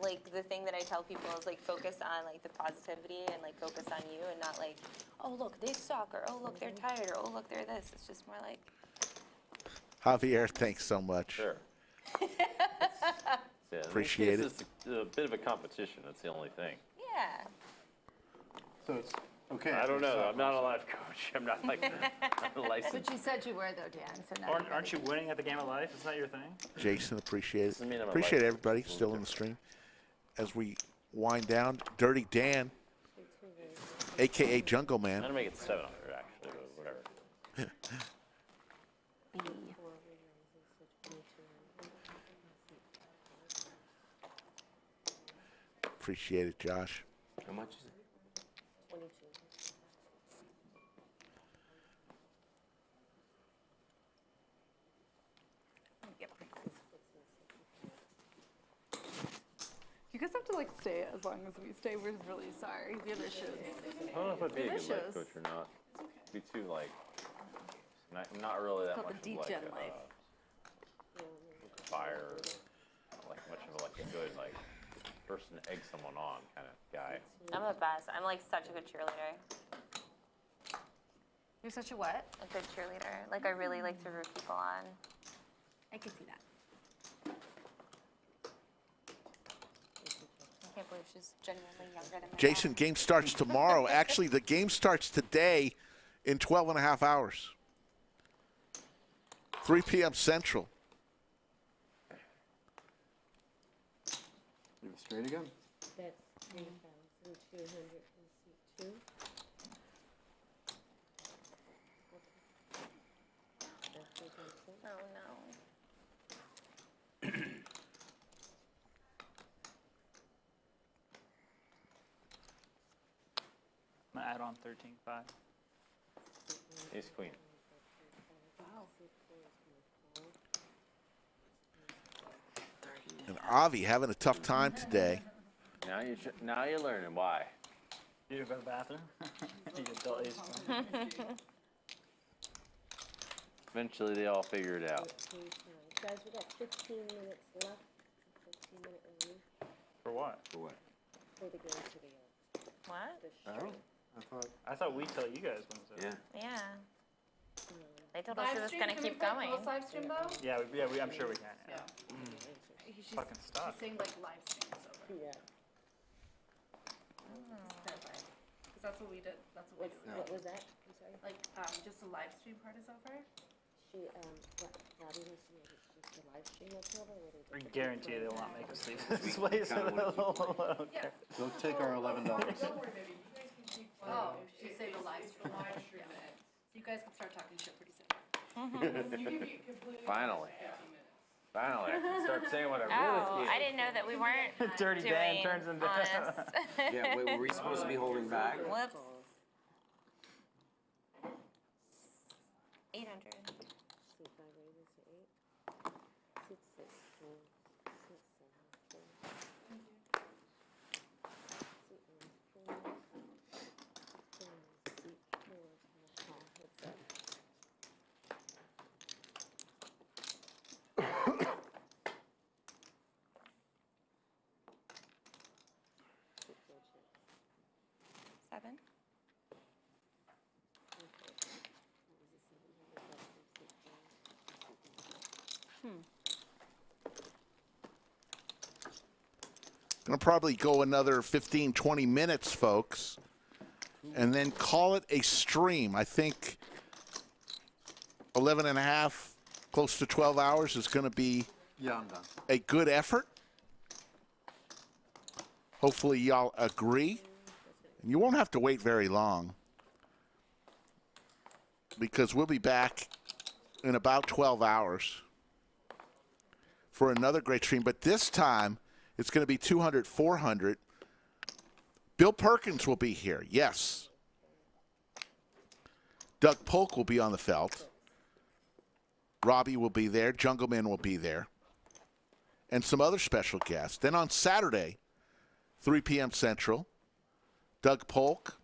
like the thing that I tell people is like focus on like the positivity and like focus on you and not like, oh look, they suck, or oh look, they're tired, or oh look, they're this. It's just more like, Javier, thanks so much. Sure. Yeah, Appreciate it's a bit of a competition. That's the only thing. yeah. So it's okay. I don't know. I'm not a life coach. I'm not like I'm a licensed. But you said you were though, Dan. So now Aren't you winning at the game of life? Is that your thing? Jason, appreciate it. Doesn't mean I'm a Appreciate life everybody still in the stream. As we wind down, Dirty Dan, a.k.a. Jungleman. I'm gonna make it 700 actually, but whatever. Appreciate it, Josh. How much is it? 22. you guys have to like stay as long as we stay. We're really sorry. Delicious. I don't know if I'd be a good life Delicious. coach or not. Be too like, not really that It's much called the of like degen life. fire, like much of like a good like person to egg someone on kind of guy. I'm the best. I'm like such a good cheerleader. You're such a what? A good cheerleader. Like I really like to root people on. I can see that. I can't believe she's genuinely younger than me. Jason, game starts tomorrow. Actually, the game starts today in 12 and a half hours. 3 p.m. Central. Leave it straight again. That's 3,202. Oh no. I'm gonna add on 13.5. Ace queen. And Avi having a tough time today. Now you're learning why. You go to the bathroom? You get dull ace. Eventually they all figure it out. Guys, we got 15 minutes left. 15-minute review For what? For what? for the game today. What? I thought we tell you guys when it's Yeah. Yeah. They told us it was gonna keep going. Live stream though? Yeah, I'm sure we can. Yeah. He's Fucking stuck. He's saying like live stream is over. Yeah. Because that's what we did. That's what we did. What was that? I'm sorry. Like just the live stream part is over. She, Robbi wants to know if it's just the live stream that's over, or what I guarantee they will not make us leave this place. I don't care. They'll take our $11. Oh, she's saying the live stream. So you guys can start talking shit pretty soon. Finally. Finally, I can start saying what I Oh, really I didn't know that we weren't Dirty doing Dan turns into honest. Yeah, wait, were we supposed to be holding back? Whoops. 800. Seven. Gonna probably go another 15, 20 minutes, folks, and then call it a stream. I think 11 and a half, close to 12 hours is gonna be Yeah, I'm done. a good effort. Hopefully y'all agree. And you won't have to wait very long because we'll be back in about 12 hours for another great stream. But this time, it's going to be 200, 400. Bill Perkins will be here, yes. Doug Polk will be on the felt. Robbi will be there. Jungleman will be there. And some other special guests. Then on Saturday, 3 p.m. Central, Doug Polk,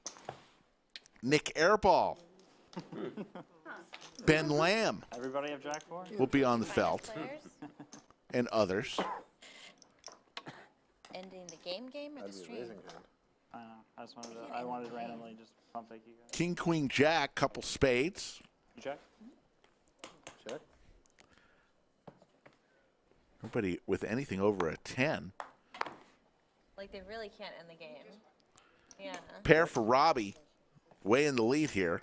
Nick Airball, Ben Lamb Everybody have Jack 4? will be on the felt, and others. Ending the game or the stream? I know. I wanted to randomly just pump fake you guys. King, Queen, Jack, couple spades. You check? Check. Nobody with anything over a 10. Like they really can't end the game. Yeah. Pair for Robbi, way in the lead here.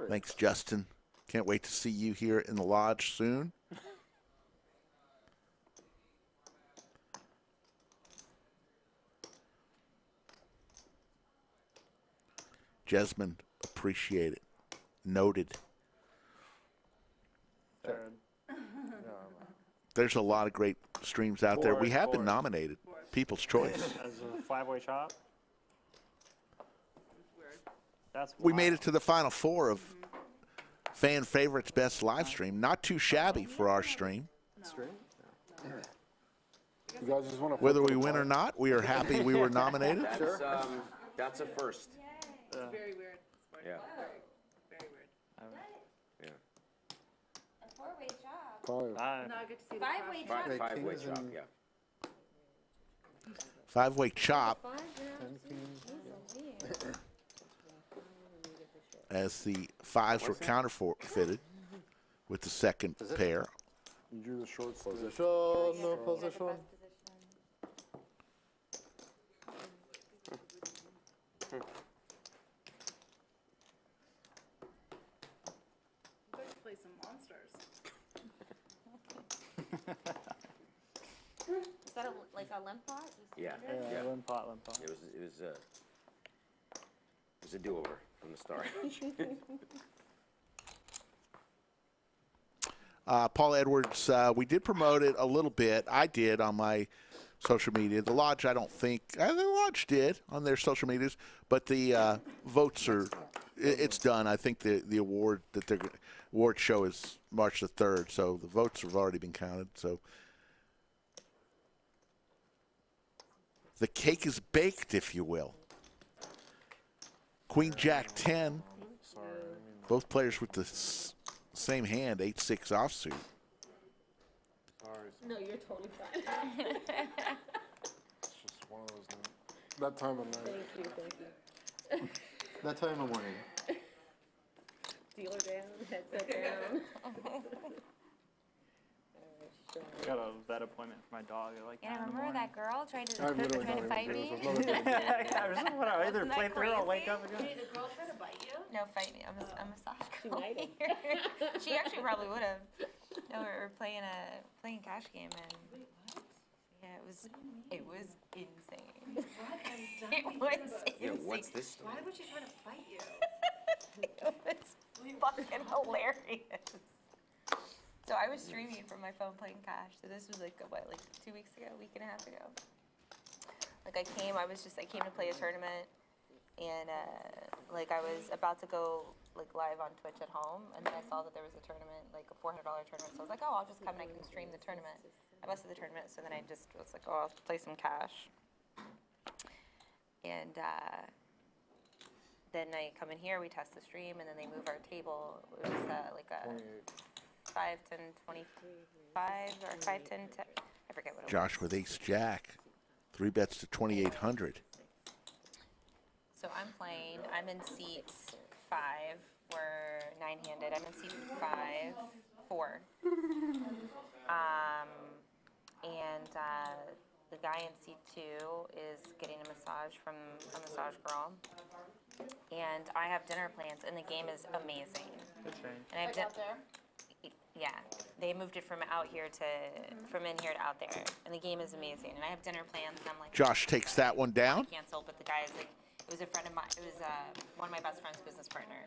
Thanks, Justin. Can't wait to see you here in the lodge soon. Jesmond, appreciate it. Noted. There's a lot of great streams out there. We have been nominated. People's Choice. As a 5-way chop. That's We made it to the final four of Fan Favorites Best Live Stream. Not too shabby for our stream. Straight? You guys just want to Whether we win or not, we are happy we were nominated. That's a first. It's very weird. Yeah. Very weird. Yeah. A 4-way chop. Five. No, I get to see the 5-way crap. chop. Five-way chop, yeah. Five-way chop as the fives were counterfeited with the second pair. You drew the short Position, no position. You guys play some monsters. Is that like a limp pot? Just Yeah. standard? Yeah, limp pot. It was a do-over from the start. Paul Edwards, we did promote it a little bit. I did on my social media. The Lodge, I don't think. The Lodge did on their social medias, but the votes are, it's done. I think the award award show is March the 3rd, so the votes have already been counted. So the cake is baked, if you will. Queen Jack 10. Both players with the same hand, 8-6 offsuit. Sorry. No, you're totally fine. It's just one of those nights. That time of night. Thank you. That time of morning. Dealer down, headset down. I got a vet appointment for my dog at like 9 Yeah, in the remember morning. that girl tried to, I've literally trying to not fight even me? doing this. There's nothing to do. Yeah, I was either Wasn't play that through or wake crazy? up again. Did the girl try to bite you? No, fight me. I'm a massage She girl. might have. She actually probably would have. No, we were playing a cash game and yeah, it was insane. It was insane. Yeah, what's this? Why would she try to fight you? It was fucking hilarious. So I was streaming from my phone playing cash. So this was like 2 weeks ago, a week and a half ago. Like I came to play a tournament, and like I was about to go like live on Twitch at home, and then I saw that there was a tournament, like a $400 tournament. So I was like, oh, I'll just come and I can stream the tournament. I busted the tournament, so then I just was like, oh, I'll play some cash. And then I come in here, we test the stream, and then they move our table. It was like a 5, 10, 25, or 5, 10, 10. I forget what it was. Josh with ace jack. 3 bets to 2,800. So I'm playing. I'm in seat 5. We're 9-handed. I'm in seat 4. And the guy in seat 2 is getting a massage from a massage girl. And I have dinner plans, and the game is amazing. And I have yeah, they moved it from out here to from in here to out there, and the game is amazing. And I have dinner plans, and I'm like, Josh takes that one down. Cancel, but the guy is like, it was a friend of mine. It was one of my best friend's business partner,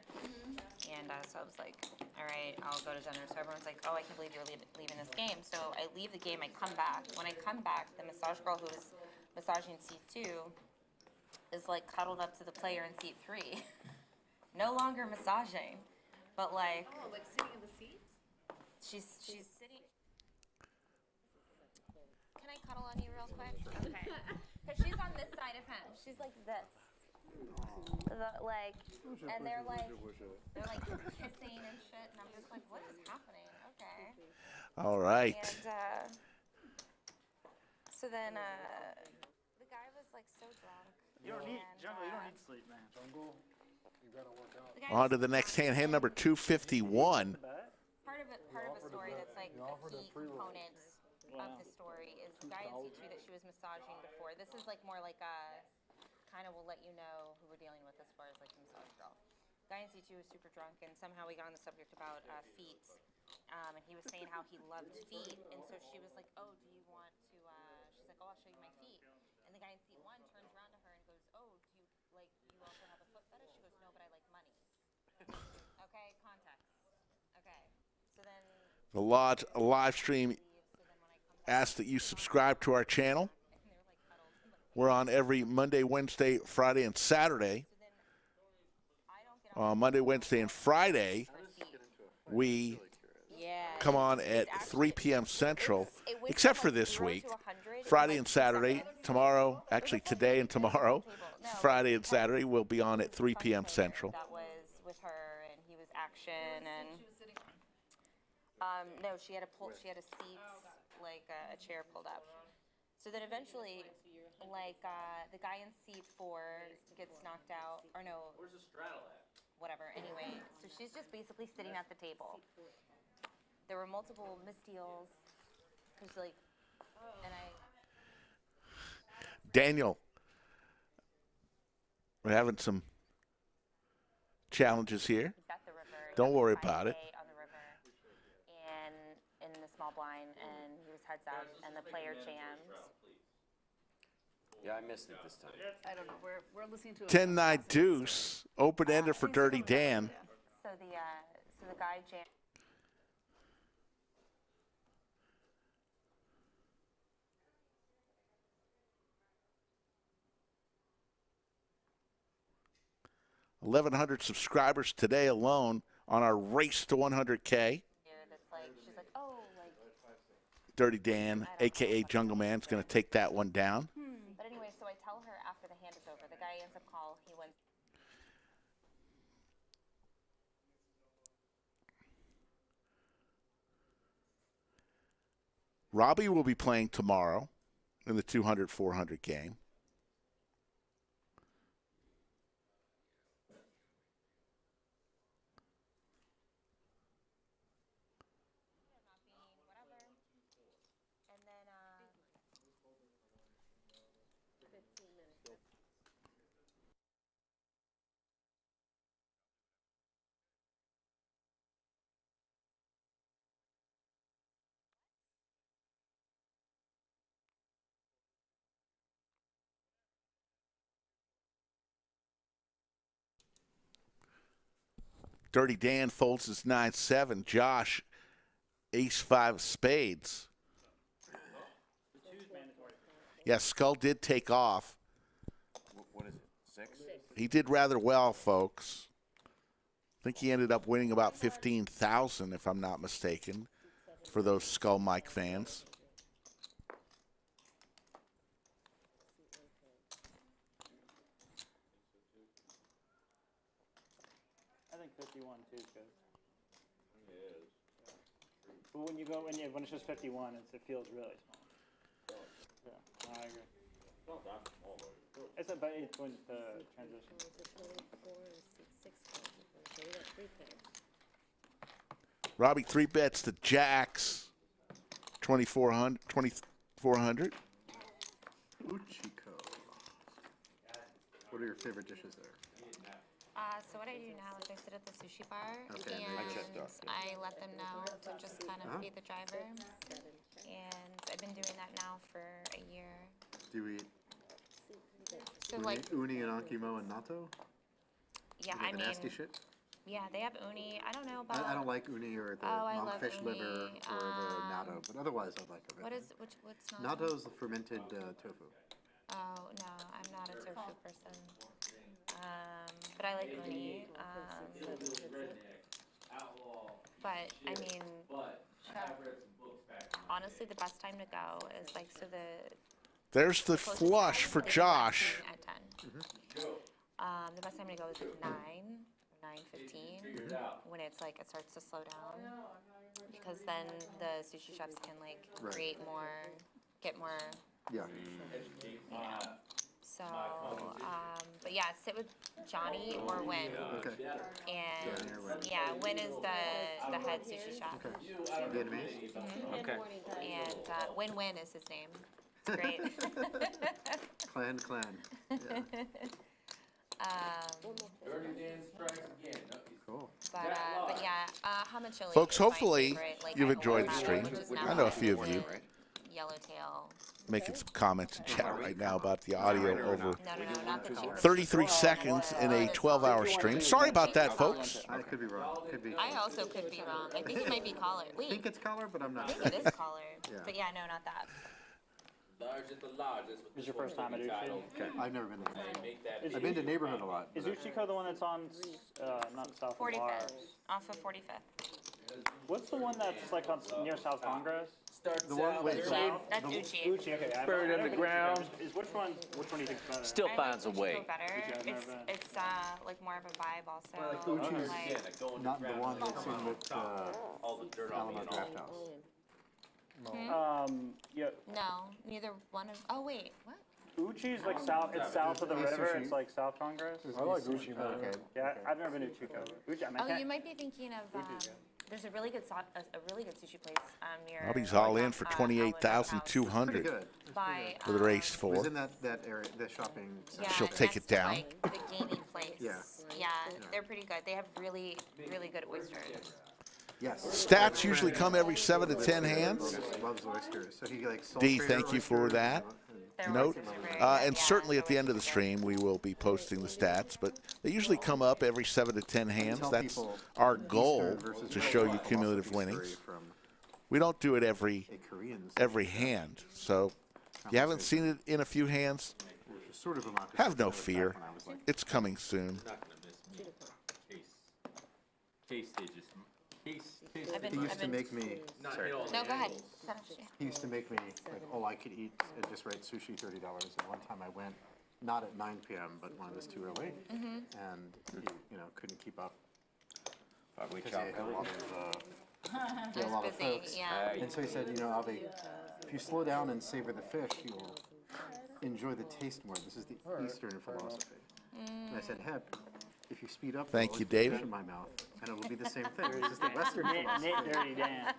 and so I was like, all right, I'll go to dinner. So everyone's like, oh, I can't believe you're leaving this game. So I leave the game. I come back. When I come back, the massage girl who was massaging seat 2 is like cuddled up to the player in seat 3, no longer massaging, but like. Oh, like sitting in the seat. She's sitting. Can I cuddle on you real quick? Okay. Because she's on this side of him. She's like this. And they're like kissing and shit, and I'm just like, what is happening? Okay. All right. And so then the guy was like so drunk. You don't need Jungle. You don't need sleep, man. Jungle, you gotta work out. On to the next hand, hand number 251. Part of a story that's like a key component of the story is the guy in C2 that she was massaging before. This is like more like a kind of will let you know who we're dealing with as far as like the massage girl. Guy in C2 was super drunk, and somehow we got on the subject about feet, and he was saying how he loved feet, and so she was like, oh, do you want to? She's like, oh, I'll show you my feet, and the guy in seat 1 turns around to her and goes, oh, do you like? You also have a foot fetish? She goes, no, but I like money. Okay, context. Okay. The Lodge live stream asks that you subscribe to our channel. We're on every Monday, Wednesday, Friday, and Saturday. Monday, Wednesday, and Friday, we come on at 3 p.m. Central, except for this week. Friday and Saturday, tomorrow, actually today and tomorrow, Friday and Saturday, we'll be on at 3 p.m. Central. That was with her, and he was action, and no, she had a seat, like a chair pulled up. So then eventually, like the guy in seat 4 gets knocked out, or no. Where's the straddle at? Whatever. Anyway, so she's just basically sitting at the table. There were multiple misdeals. Cause like, and Daniel, we're having some challenges here. Don't worry about it. on the river, and in the small blind, and he was heads up, and the player jams. Yeah, I missed it this time. I don't know. We're listening to 10-9 deuce, open-ender for Dirty Dan. So the guy jammed. $1,100 subscribers today alone on our race to 100K. She's like, oh, like. Dirty Dan, a.k.a. Jungleman, is going to take that one down. But anyway, so I tell her after the hand is over. The guy ends up call. He wins. Robbi will be playing tomorrow in the 200-400 game. Dirty Dan folds his 9-7. Josh, ace-5 of spades. Yeah, Skull did take off. What is it, 6? He did rather well, folks. I think he ended up winning about 15,000, if I'm not mistaken, for those Skull Mike fans. I think 51 too is good. But when you go when it's just 51, it feels really small. Yeah, I agree. It's about 8 points the transition. Robbi 3-bets the jacks. 2,400. Uchiko. What are your favorite dishes there? So what I do now is I sit at the sushi bar Okay, and I checked out, yeah. I let them know to just kind of be the driver. And I've been doing that now for a year. Do you eat So like, uni and akimo and natto? yeah, Is it I the mean, nasty shit? yeah, they have uni. I don't know about. I don't like uni or the Oh, I love monkfish uni. liver or the natto, but otherwise I like it. What is what's natto? Natto is the fermented tofu. Oh no, I'm not a tofu person. But I like uni. But I mean, honestly, the best time to go is like There's the flush for Josh. at 10. The best time to go is like 9 or 9:15 when it's like it starts to slow down, because then the sushi chefs can like create more, get more. Yeah. So, but yeah, sit with Johnny or Win. Okay. And yeah, Win is the head sushi chef. Vietnamese? Mhm. Okay. And Win is his name. It's great. Clan. Yeah. Cool. But yeah, Hamachili. Folks, is my hopefully favorite. Like, you've I enjoyed the love stream. which is now I know a few of you Yellowtail. making some comments in chat right now about the audio over No, not the cheap. 33 seconds in a 12-hour stream. Sorry about that, folks. I could be wrong. Could be. I also could be wrong. I think it might be collar. I Wait, think it's collar, but I'm I not. think it is collar. Yeah. But yeah, no, not that. Is your first time at Uchi? Okay. I've never been there. I've been to neighborhood a lot. Is Uchiko the one that's on, not South 45th, off of 45th. What's the one that's like on, near South Congress? The one with South? That's the, Uchi. Uchi, okay. Buried underground. Is which one do you think's better? Still finds a way. Uchico better. It's like more of a vibe also. Uchi's Like, not the one that's in with Alamo Draft House. Yeah. no, neither one of. Oh wait, what? Uchi's like south. It's south of the East river. Uchi. It's like South Congress. I like Uchi more. Okay. Yeah, I've never been to Uchiko. Uchi, I mean, I Oh, can't- you might be thinking of. There's a really good a really good sushi place near. Robbie's all in for Alamo Draft House. Pretty 28,200 good. By for the race It was 4. in that area, the shopping center. yeah, She'll take it next to, down. Like, the gaming place. Yeah. Yeah, they're pretty good. They have really good oysters. Yes. Stats usually come every 7 to 10 hands. Loves oysters. So he like sold D, trader thank you for oysters, that Their note. oysters are very good, And yeah. certainly at the end of the stream, we will be posting the stats, but they usually come up every 7 to 10 hands. Tell That's people our Eastern goal, versus to show you Western cumulative philosophy winnings. story from We don't do it every a Korean hand, so if you haven't seen it in a few hands, which is sort of a mock- have no fear. It's coming soon. Not gonna miss me. Case stages. I've been- He used I've to been- make me. Sorry. No, go ahead. He used to make me like all I could eat and just write sushi $30. And one time I went, not at 9 p.m., but when it was too early, Mhm. and he, couldn't keep up. Probably Because he had a lot of, He was a lot of busy, folks. yeah. And so he said, Avi, if you slow down and savor the fish, you'll enjoy the taste more. This is the Eastern philosophy. And I said, Heb, if you speed up, Thank I'll you, put fish David. in my mouth, and it will be the same thing. This is the Western Nate philosophy. Dirty Dan.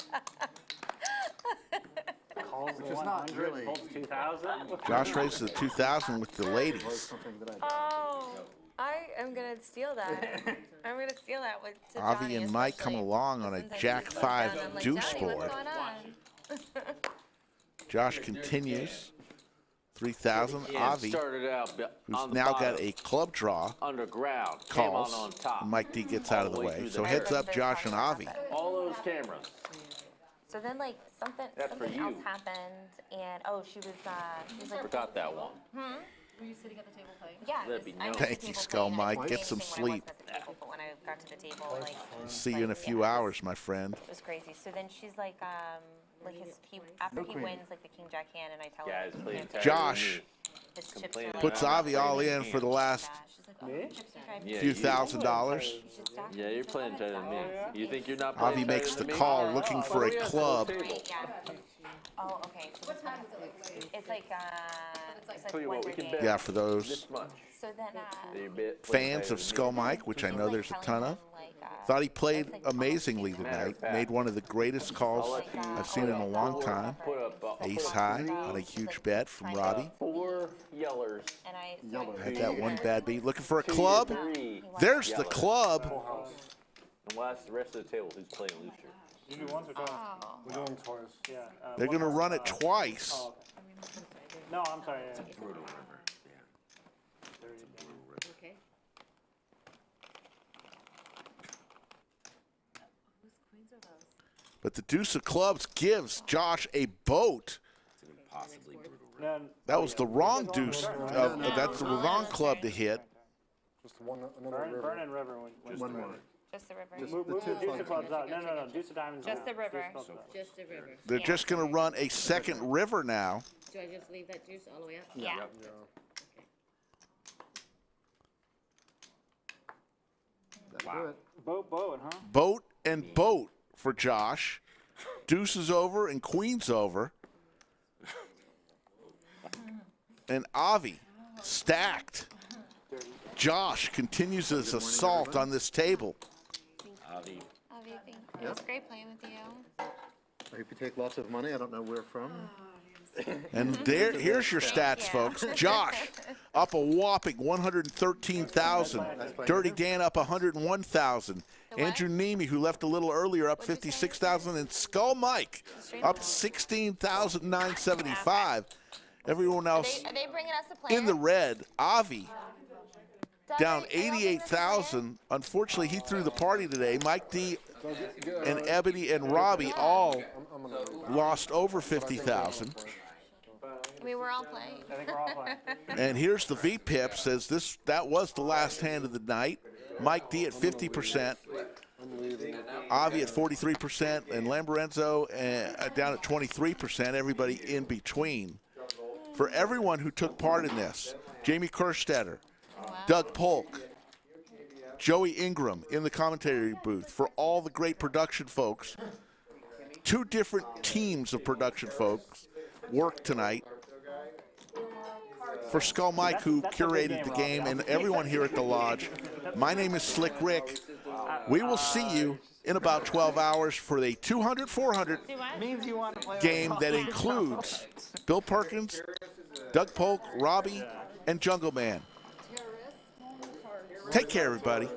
Calls Which the is not 100, really- holds 2,000. Josh raises the 2,000 with the ladies. Something that Oh, I am gonna steal that. I'm gonna steal that with to Avi Johnny and Mike come especially. along on a Sometimes Jack he slows 5 down, I'm like, deuce Johnny, what's board. going on? Josh continues. 3,000. Avi, Started out who's on the now bottom, got a club draw, underground, came calls. on top. And Mike D gets out of the All the way way. through So the heads air. up, Josh and Avi. All those cameras. So then like That's for something else you. happened, and she was like. Forgot that one. Were you sitting at the table playing? Yeah. That'd be I was no. at the Thank you, table Skull playing. I Mike. didn't Get say some anything when I sleep. wasn't at the table, but when I got to the table, like. See you in a few hours, my friend. It was crazy. So then she's like after he wins like the king jack hand, and I tell Guys her. playing Josh His chips are like, puts Avi all in for the last few $1,000s. Yeah, you're playing tighter than me. You think you're not playing Avi tighter makes the than me? call, looking for a club. Oh, okay. So it's like Tell you what, we can bet Yeah, for those this much. So then That you bet fans of Skull Mike, which I know there's a ton of, thought he played amazingly tonight. Made one of the greatest calls I've seen in a long time. Ace high on a huge bet from Robbi. 4 yellers. Had that one bad beat. Looking for a club. There's the club. And last, the rest of the table, who's playing looser? You do once or twice? We're doing twice. Yeah. They're going to run it twice. Oh, okay. No, I'm sorry. Yeah. Okay. Whose queens are those? But the deuce of clubs gives Josh a boat. That was the wrong deuce. That's the wrong club to hit. Just another river. Burn and river. One more. Just the river. Move the deuce of clubs out. No. Deuce of diamonds. Just the river. Just the river. They're just going to run a second river now. Do I just leave that juice all the way up? Yeah. Wow. Boat, huh? Boat and boat for Josh. Deuces over and queens over. And Avi stacked. Josh continues his assault on this table. Avi, thank you. It was great playing with you. I hope you take lots of money. I don't know where from. And here's your stats, folks. Josh up a whopping 113,000. Dirty Dan up 101,000. Andrew Neeme, who left a little earlier, up 56,000, and Skull Mike up 16,975. Everyone else Are they bringing us a player? in the red. Avi down 88,000. Unfortunately, he threw the party today. Mike D and Ebony and Robbi all lost over 50,000. I mean, we're all playing. I think we're all playing. And here's the VPIP, says that was the last hand of the night. Mike D at 50%, Avi at 43%, and Lamborenzo down at 23%, everybody in between. For everyone who took part in this, Jamie Kerstetter, Doug Polk, Joey Ingram in the commentary booth, for all the great production folks. 2 different teams of production folks worked tonight. For Skull Mike, who curated the game, and everyone here at the Lodge, my name is Slick Rick. We will see you in about 12 hours for the 200-400 game that includes Bill Perkins, Doug Polk, Robbi, and Jungleman. Take care, everybody.